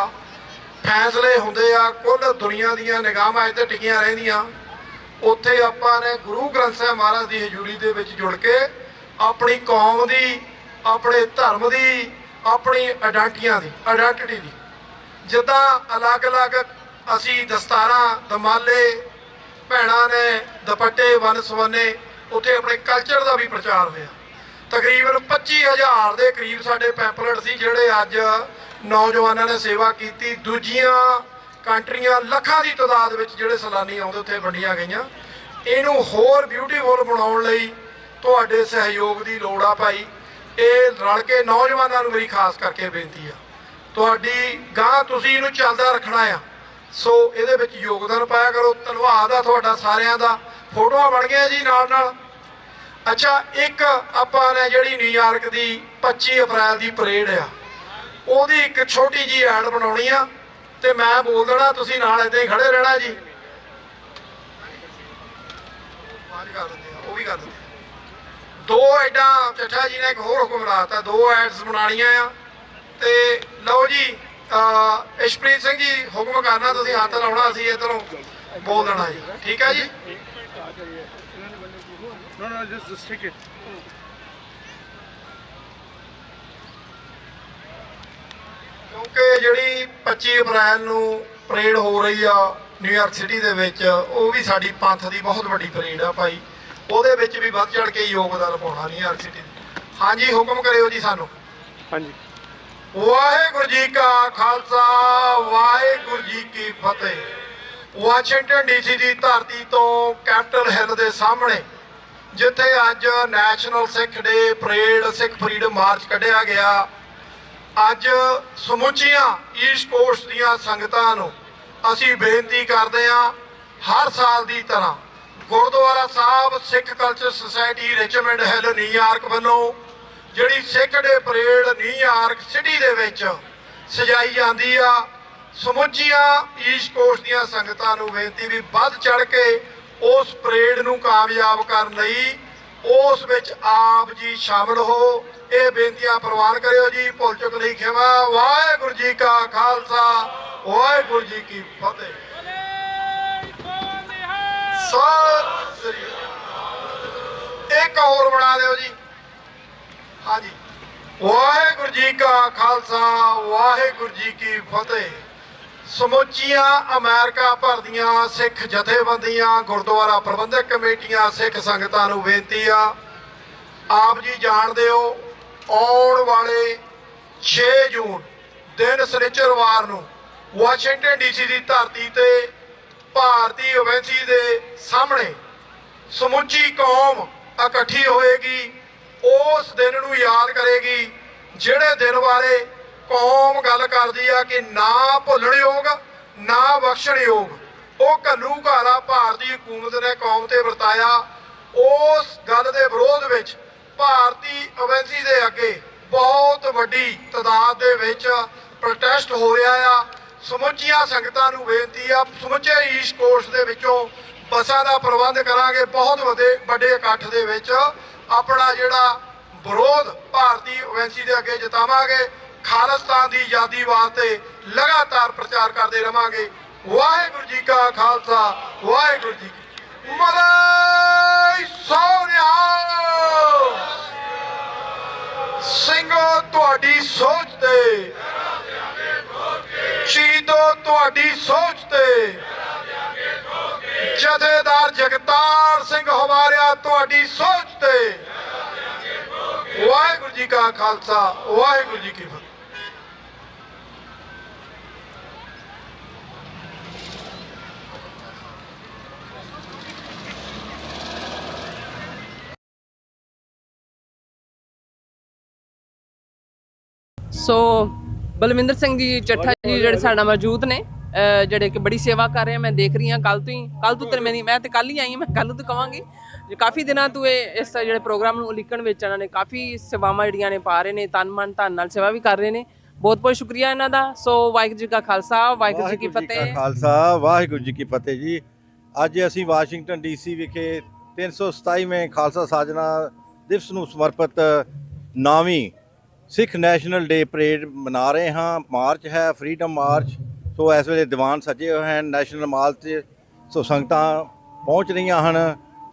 ਫੈਸਲੇ ਹੁੰਦੇ ਆ, ਕੁੱਲ ਦੁਨੀਆ ਦੀਆਂ ਨਿਗਾਹਾਂ ਇੱਥੇ ਟਿਕੀਆਂ ਰਹਿੰਦੀਆਂ। ਉੱਥੇ ਆਪਾਂ ਨੇ ਗੁਰੂ ਗ੍ਰੰਥ ਸਾਹਿਬ ਮਹਾਰਾਜ ਦੀ ਹਜ਼ੂਰੀ ਦੇ ਵਿੱਚ ਜੁੜ ਕੇ ਆਪਣੀ ਕੌਮ ਦੀ, ਆਪਣੇ ਧਰਮ ਦੀ, ਆਪਣੀ ਆਇਡੈਂਟੀਟੀ ਦੀ, ਜਿੱਦਾਂ ਅਲੱਗ-ਅਲੱਗ ਅਸੀਂ ਦਸਤਾਰਾਂ, ਦਮਾਲੇ, ਭੈਣਾਂ ਨੇ ਦੁਪੱਟੇ ਵੰਨ ਸਵੰਨੇ, ਉੱਥੇ ਆਪਣੇ ਕਲਚਰ ਦਾ ਵੀ ਪ੍ਰਚਾਰ ਹੋਇਆ। ਤਕਰੀਬਨ 25,000 ਦੇ ਕਰੀਬ ਸਾਡੇ ਪੈਂਪਲੇਟ ਸੀ ਜਿਹੜੇ ਅੱਜ ਨੌਜਵਾਨਾਂ ਨੇ ਸੇਵਾ ਕੀਤੀ। ਦੂਜੀਆਂ ਕੰਟਰੀਆਂ ਲੱਖਾਂ ਦੀ ਤਾਦਾਦ ਵਿੱਚ ਜਿਹੜੇ ਸੈਲਾਨੀ ਆਉਂਦੇ ਉੱਥੇ ਵੰਡੀਆਂ ਗਈਆਂ। ਇਹਨੂੰ ਹੋਰ ਬਿਊਟੀਫੁਲ ਬਣਾਉਣ ਲਈ ਤੁਹਾਡੇ ਸਹਿਯੋਗ ਦੀ ਲੋੜ ਆ ਭਾਈ। ਇਹ ਰਲ ਕੇ ਨੌਜਵਾਨਾਂ ਨੂੰ ਮੇਰੀ ਖਾਸ ਕਰਕੇ ਬੇਨਤੀ ਆ, ਤੁਹਾਡੀ ਗਾਂ ਤੁਸੀਂ ਇਹਨੂੰ ਚੱਲਦਾ ਰੱਖਣਾ ਆ, ਸੋ ਇਹਦੇ ਵਿੱਚ ਯੋਗਦਾਨ ਪਾਇਆ ਕਰੋ। ਧੰਨਵਾਦ ਆ ਤੁਹਾਡਾ ਸਾਰਿਆਂ ਦਾ। ਫੋਟੋਆਂ ਬਣ ਗਈਆਂ ਜੀ ਨਾਲ ਨਾਲ। ਅੱਛਾ, ਇੱਕ ਆਪਾਂ ਨੇ ਜਿਹੜੀ ਨਿਊਯਾਰਕ ਦੀ 25 ਅਪ੍ਰੈਲ ਦੀ ਪਰੇਡ ਆ, ਉਹਦੀ ਇੱਕ ਛੋਟੀ ਜੀ ਐਡ ਬਣਾਉਣੀ ਆ ਤੇ ਮੈਂ ਬੋਲ ਦੇਣਾ, ਤੁਸੀਂ ਨਾਲ ਏਦਾਂ ਹੀ ਖੜੇ ਰਹਿਣਾ ਜੀ। ਉਹ ਵੀ ਕਰ ਦਿੰਦੇ ਦੋ ਐਡਾਂ। ਚੱਠਾ ਜੀ ਨੇ ਇੱਕ ਹੋਰ ਹੁਕਮ ਲਾਤਾ, 2 ਐਡਸ ਬਣਾਉਣੀਆਂ ਆ। ਤੇ ਲਓ ਜੀ, ਇਸ਼ਪ੍ਰੀਤ ਸਿੰਘ ਜੀ ਹੁਕਮ ਕਰਨਾ, ਤੁਸੀਂ ਹੱਥ ਲਾਉਣਾ, ਅਸੀਂ ਇੱਧਰੋਂ ਬੋਲ ਦੇਣਾ ਜੀ, ਠੀਕ ਹੈ ਜੀ। ਕਿਉਂਕਿ ਜਿਹੜੀ 25 ਅਪ੍ਰੈਲ ਨੂੰ ਪਰੇਡ ਹੋ ਰਹੀ ਆ ਨਿਊਯਾਰਕ ਸਿਟੀ ਦੇ ਵਿੱਚ, ਉਹ ਵੀ ਸਾਡੀ ਪੰਥ ਦੀ ਬਹੁਤ ਵੱਡੀ ਪਰੇਡ ਆ ਭਾਈ, ਉਹਦੇ ਵਿੱਚ ਵੀ ਵੱਧ ਚੜ ਕੇ ਯੋਗਦਾਨ ਪਾਉਣਾ ਨਿਊਯਾਰਕ ਸਿਟੀ ਦੀ। ਹਾਂਜੀ, ਹੁਕਮ ਕਰਿਓ ਜੀ ਸਾਨੂੰ। ਹਾਂਜੀ। ਵਾਹਿਗੁਰੂ ਜੀ ਕਾ ਖਾਲਸਾ, ਵਾਹਿਗੁਰੂ ਜੀ ਕੀ ਫਤਿਹ। ਵਾਸ਼ਿੰਗਟਨ ਡੀਸੀ ਦੀ ਧਰਤੀ ਤੋਂ ਕੈਪੀਟਲ ਹਿੱਲ ਦੇ ਸਾਹਮਣੇ, ਜਿੱਥੇ ਅੱਜ ਨੈਸ਼ਨਲ ਸਿੱਖ ਡੇ ਪਰੇਡ ਸਿੱਖ ਫਰੀडम ਮਾਰਚ ਕੱਢਿਆ ਗਿਆ, ਅੱਜ ਸਮੁੱਚੀਆਂ ਈਸਟ ਕੋਸਟ ਦੀਆਂ ਸੰਗਤਾਂ ਨੂੰ ਅਸੀਂ ਬੇਨਤੀ ਕਰਦੇ ਹਾਂ, ਹਰ ਸਾਲ ਦੀ ਤਰ੍ਹਾਂ Gurdwara Sahib Sikh culture society Richmond Hill New York ਵੱਲੋਂ ਜਿਹੜੀ Sikh day parade New York city ਦੇ ਵਿੱਚ ਸਜਾਈ ਜਾਂਦੀ ਆ, ਸਮੁੱਚੀਆਂ ਈਸਟ ਕੋਸਟ ਦੀਆਂ ਸੰਗਤਾਂ ਨੂੰ ਬੇਨਤੀ ਵੀ ਵੱਧ ਚੜ ਕੇ ਉਸ ਪਰੇਡ ਨੂੰ ਕਾਮਯਾਬ ਕਰਨ ਲਈ ਉਸ ਵਿੱਚ ਆਪ ਜੀ ਸ਼ਾਮਲ ਹੋ। ਇਹ ਬੇਨਤੀਆਂ ਪ੍ਰਵਾਨ ਕਰਿਓ ਜੀ। ਭੁੱਲ ਚੁੱਕ ਲਈ ਖਿਮਾ। ਵਾਹਿਗੁਰੂ ਜੀ ਕਾ ਖਾਲਸਾ, ਵਾਹਿਗੁਰੂ ਜੀ ਕੀ ਫਤਿਹ। ਸਤਿ ਸ੍ਰੀ ਅਕਾਲ। ਇੱਕ ਹੋਰ ਬਣਾ ਦਿਓ ਜੀ। ਹਾਂਜੀ। ਵਾਹਿਗੁਰੂ ਜੀ ਕਾ ਖਾਲਸਾ, ਵਾਹਿਗੁਰੂ ਜੀ ਕੀ ਫਤਿਹ। ਸਮੁੱਚੀਆਂ ਅਮਰੀਕਾ ਭਰ ਦੀਆਂ ਸਿੱਖ ਜਥੇਬੰਦੀਆਂ, ਗੁਰਦੁਆਰਾ ਪ੍ਰਬੰਧਕ ਕਮੇਟੀਆਂ, ਸਿੱਖ ਸੰਗਤਾਂ ਨੂੰ ਬੇਨਤੀ ਆ, ਆਪ ਜੀ ਜਾਣਦੇ ਹੋ ਆਉਣ ਵਾਲੇ 6 ਜੂਨ ਦਿਨ ਸ਼ਨੀਚਰਵਾਰ ਨੂੰ ਵਾਸ਼ਿੰਗਟਨ ਡੀਸੀ ਦੀ ਧਰਤੀ ਤੇ ਭਾਰਤੀ ਐਮਬੈਸੀ ਦੇ ਸਾਹਮਣੇ ਸਮੁੱਚੀ ਕੌਮ ਇਕੱਠੀ ਹੋਏਗੀ। ਉਸ ਦਿਨ ਨੂੰ ਯਾਦ ਕਰੇਗੀ, ਜਿਹੜੇ ਦਿਨ ਬਾਰੇ ਕੌਮ ਗੱਲ ਕਰਦੀ ਆ ਕਿ ਨਾ ਭੁੱਲਣਯੋਗ ਨਾ ਬਖਸ਼ਣਯੋਗ। ਉਹ ਘੱਲੂਘਾਰਾ ਭਾਰਤੀ ਹਕੂਮਤ ਨੇ ਕੌਮ ਤੇ ਵਰਤਾਇਆ। ਉਸ ਗੱਲ ਦੇ ਵਿਰੋਧ ਵਿੱਚ ਭਾਰਤੀ ਐਮਬੈਸੀ ਦੇ ਅੱਗੇ ਬਹੁਤ ਵੱਡੀ ਤਾਦਾਦ ਦੇ ਵਿੱਚ ਪ੍ਰੋਟੈਸਟ ਹੋ ਰਿਹਾ ਆ। ਸਮੁੱਚੀਆਂ ਸੰਗਤਾਂ ਨੂੰ ਬੇਨਤੀ ਆ, ਸਮੁੱਚੇ ਈਸਟ ਕੋਸਟ ਦੇ ਵਿੱਚੋਂ ਬੱਸਾਂ ਦਾ ਪ੍ਰਬੰਧ ਕਰਾਂਗੇ। ਬਹੁਤ ਵੱਡੇ ਇਕੱਠ ਦੇ ਵਿੱਚ ਆਪਣਾ ਜਿਹੜਾ ਵਿਰੋਧ ਭਾਰਤੀ ਏਜੰਸੀ ਦੇ ਅੱਗੇ ਜਤਾਵਾਂਗੇ। ਖਾਲਿਸਤਾਨ ਦੀ ਆਜ਼ਾਦੀ ਵਾਸਤੇ ਲਗਾਤਾਰ ਪ੍ਰਚਾਰ ਕਰਦੇ ਰਵਾਂਗੇ। ਵਾਹਿਗੁਰੂ ਜੀ ਕਾ ਖਾਲਸਾ, ਵਾਹਿਗੁਰੂ ਜੀ ਕੀ ਬੋਲੇ। ਸੋਨਿਹਾਲ ਸਿੰਘੋ ਤੁਹਾਡੀ ਸੋਚ ਤੇ, ਸ਼ਹੀਦੋ ਤੁਹਾਡੀ ਸੋਚ ਤੇ, ਜਥੇਦਾਰ ਜਗਤਾਰ ਸਿੰਘ ਹਵਾਰਿਆ ਤੁਹਾਡੀ ਸੋਚ ਤੇ। ਵਾਹਿਗੁਰੂ ਜੀ ਕਾ ਖਾਲਸਾ, ਵਾਹਿਗੁਰੂ ਜੀ ਕੀ ਫਤਿਹ। ਸੋ ਬਲਵਿੰਦਰ ਸਿੰਘ ਜੀ ਚੱਠਾ ਜੀ ਜਿਹੜੇ ਸਾਡਾ ਮੌਜੂਦ ਨੇ, ਜਿਹੜੇ ਕਿ ਬੜੀ ਸੇਵਾ ਕਰ ਰਹੇ ਆ। ਮੈਂ ਦੇਖ ਰਹੀ ਹਾਂ ਕੱਲ ਤੋਂ ਤੇ ਮੈਂ ਤੇ ਕੱਲ ਹੀ ਆਈ ਹਾਂ, ਮੈਂ ਕੱਲ ਤੋਂ ਕਵਾਂਗੀ। ਕਾਫੀ ਦਿਨਾਂ ਤੋਂ ਇਸ ਜਿਹੜੇ ਪ੍ਰੋਗਰਾਮ ਨੂੰ ਉਲੀਕਣ ਵਿੱਚ ਇਹਨਾਂ ਨੇ ਕਾਫੀ ਸੇਵਾਵਾਂ ਜਿਹੜੀਆਂ ਨੇ ਪਾ ਰਹੇ ਨੇ, ਤਨ ਮਨ ਧਨ ਨਾਲ ਸੇਵਾ ਵੀ ਕਰ ਰਹੇ ਨੇ। ਬਹੁਤ ਬਹੁਤ ਸ਼ੁਕਰੀਆ ਇਹਨਾਂ ਦਾ। ਸੋ ਵਾਹਿਗੁਰੂ ਜੀ ਕਾ ਖਾਲਸਾ, ਵਾਹਿਗੁਰੂ ਜੀ ਕੀ ਫਤਿਹ। ਖਾਲਸਾ, ਵਾਹਿਗੁਰੂ ਜੀ ਕੀ ਫਤਿਹ ਜੀ। ਅੱਜ ਅਸੀਂ ਵਾਸ਼ਿੰਗਟਨ ਡੀਸੀ ਵਿਖੇ 327ਵੇਂ ਖਾਲਸਾ ਸਾਜਨਾ ਦਿਵਸ ਨੂੰ ਸਮਰਪਿਤ 9ਵੀਂ ਸਿੱਖ ਨੈਸ਼ਨਲ ਡੇ ਪਰੇਡ ਮਨਾ ਰਹੇ ਹਾਂ। ਮਾਰਚ ਹੈ, ਫਰੀडम ਮਾਰਚ। ਸੋ ਇਸ ਵੇਲੇ ਦੀਵਾਨ ਸਜੇ ਹੋਏ ਹਨ ਨੈਸ਼ਨਲ ਮਾਲ 'ਤੇ। ਸੋ ਸੰਗਤਾਂ ਪਹੁੰਚ ਰਹੀਆਂ ਹਨ।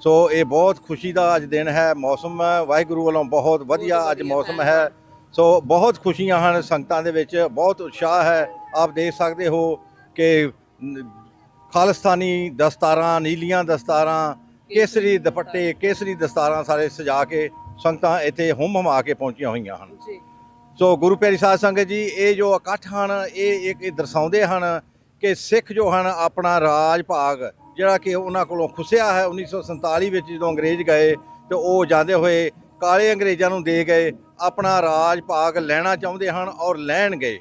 ਸੋ ਇਹ ਬਹੁਤ ਖੁਸ਼ੀ ਦਾ ਅੱਜ ਦਿਨ ਹੈ। ਮੌਸਮ ਵਾਹਿਗੁਰੂ ਵੱਲੋਂ ਬਹੁਤ ਵਧੀਆ ਅੱਜ ਮੌਸਮ ਹੈ। ਸੋ ਬਹੁਤ ਖੁਸ਼ੀਆਂ ਹਨ ਸੰਗਤਾਂ ਦੇ ਵਿੱਚ, ਬਹੁਤ ਉਤਸ਼ਾਹ ਹੈ। ਆਪ ਦੇਖ ਸਕਦੇ ਹੋ ਕਿ ਖਾਲਿਸਤਾਨੀ ਦਸਤਾਰਾਂ, ਨੀਲੀਆਂ ਦਸਤਾਰਾਂ, ਕੇਸਰੀ ਦੁਪੱਟੇ, ਕੇਸਰੀ ਦਸਤਾਰਾਂ ਸਾਰੇ ਸਜਾ ਕੇ ਸੰਗਤਾਂ ਇੱਥੇ ਹੁੰਮ ਹਮਾ ਕੇ ਪਹੁੰਚੀਆਂ ਹੋਈਆਂ ਹਨ। ਸੋ ਗੁਰੂ ਪਿਆਰੀ ਸਾਧ ਸੰਗਤ ਜੀ, ਇਹ ਜੋ ਇਕੱਠ ਹਨ ਇਹ ਦਰਸਾਉਂਦੇ ਹਨ ਕਿ ਸਿੱਖ ਜੋ ਹਨ ਆਪਣਾ ਰਾਜ ਭਾਗ ਜਿਹੜਾ ਕਿ ਉਹਨਾਂ ਕੋਲੋਂ ਖੁੱਸਿਆ ਹੈ 1947 ਵਿੱਚ ਜਦੋਂ ਅੰਗਰੇਜ਼ ਗਏ ਤੇ ਉਹ ਜਾਂਦੇ ਹੋਏ ਕਾਲੇ ਅੰਗਰੇਜ਼ਾਂ ਨੂੰ ਦੇ ਗਏ, ਆਪਣਾ ਰਾਜ ਭਾਗ ਲੈਣਾ ਚਾਹੁੰਦੇ ਹਨ ਔਰ ਲੈਣ ਗਏ।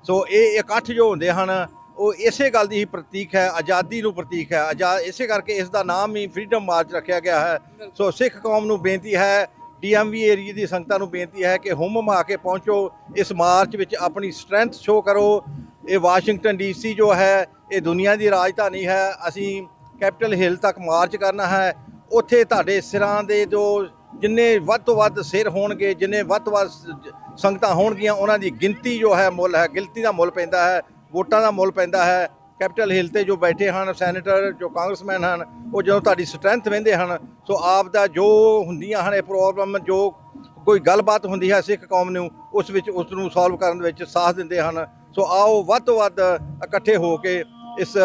ਸੋ ਇਹ ਇਕੱਠ ਜੋ ਹੁੰਦੇ ਹਨ ਉਹ ਇਸੇ ਗੱਲ ਦੀ ਹੀ ਪ੍ਰਤੀਕ ਹੈ, ਆਜ਼ਾਦੀ ਨੂੰ ਪ੍ਰਤੀਕ ਹੈ। ਇਸੇ ਕਰਕੇ ਇਸ ਦਾ ਨਾਮ ਹੀ ਫਰੀडम ਮਾਰਚ ਰੱਖਿਆ ਗਿਆ ਹੈ। ਸੋ ਸਿੱਖ ਕੌਮ ਨੂੰ ਬੇਨਤੀ ਹੈ, DMV ਏਰੀਏ ਦੀ ਸੰਗਤਾਂ ਨੂੰ ਬੇਨਤੀ ਹੈ ਕਿ ਹੁੰਮ ਹਮਾ ਕੇ ਪਹੁੰਚੋ, ਇਸ ਮਾਰਚ ਵਿੱਚ ਆਪਣੀ ਸਟਰੈਂਥ ਸ਼ੋਅ ਕਰੋ। ਇਹ ਵਾਸ਼ਿੰਗਟਨ DC ਜੋ ਹੈ ਇਹ ਦੁਨੀਆ ਦੀ ਰਾਜਧਾਨੀ ਹੈ। ਅਸੀਂ ਕੈਪੀਟਲ ਹਿੱਲ ਤੱਕ ਮਾਰਚ ਕਰਨਾ ਹੈ। ਉੱਥੇ ਤੁਹਾਡੇ ਸਿਰਾਂ ਦੇ ਜੋ ਜਿੰਨੇ ਵੱਧ ਤੋਂ ਵੱਧ ਸਿਰ ਹੋਣਗੇ, ਜਿੰਨੇ ਵੱਧ ਤੋਂ ਵੱਧ ਸੰਗਤਾਂ ਹੋਣਗੀਆਂ, ਉਹਨਾਂ ਦੀ ਗਿਣਤੀ ਜੋ ਹੈ ਮੁੱਲ ਹੈ, ਗਿਣਤੀ ਦਾ ਮੁੱਲ ਪੈਂਦਾ ਹੈ, ਵੋਟਾਂ ਦਾ ਮੁੱਲ ਪੈਂਦਾ ਹੈ। ਕੈਪੀਟਲ ਹਿੱਲ ਤੇ ਜੋ ਬੈਠੇ ਹਨ ਸੈਨੇਟਰ, ਜੋ ਕਾਂਗਰਸਮੈਨ ਹਨ, ਉਹ ਜਦੋਂ ਤੁਹਾਡੀ ਸਟਰੈਂਥ ਵਹਿੰਦੇ ਹਨ, ਸੋ ਆਪ ਦਾ ਜੋ ਹੁੰਦੀਆਂ ਹਨ ਇਹ ਪ੍ਰੋਬਲਮ, ਜੋ ਕੋਈ ਗੱਲਬਾਤ ਹੁੰਦੀ ਹੈ ਸਿੱਖ ਕੌਮ ਨੂੰ, ਉਸ ਵਿੱਚ ਉਸ ਨੂੰ ਸੋਲਵ ਕਰਨ ਵਿੱਚ ਸਾਥ ਦਿੰਦੇ ਹਨ। ਸੋ ਆਓ ਵੱਧ ਤੋਂ ਵੱਧ ਇਕੱਠੇ ਹੋ ਕੇ ਇਸ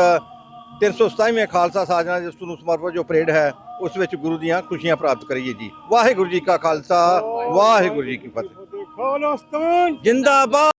327ਵੇਂ ਖਾਲਸਾ ਸਾਜਨਾ ਦਿਵਸ ਨੂੰ ਸਮਰਪਿਤ ਜੋ ਪਰੇਡ ਹੈ ਉਸ ਵਿੱਚ ਗੁਰੂ ਦੀਆਂ ਖੁਸ਼ੀਆਂ ਪ੍ਰਾਪਤ ਕਰੀਏ ਜੀ। ਵਾਹਿਗੁਰੂ ਜੀ ਕਾ ਖਾਲਸਾ, ਵਾਹਿਗੁਰੂ ਜੀ ਕੀ ਫਤਿਹ। ਖਾਲਿਸਤਾਨ ਜਿੰਦਾਬਾਦ।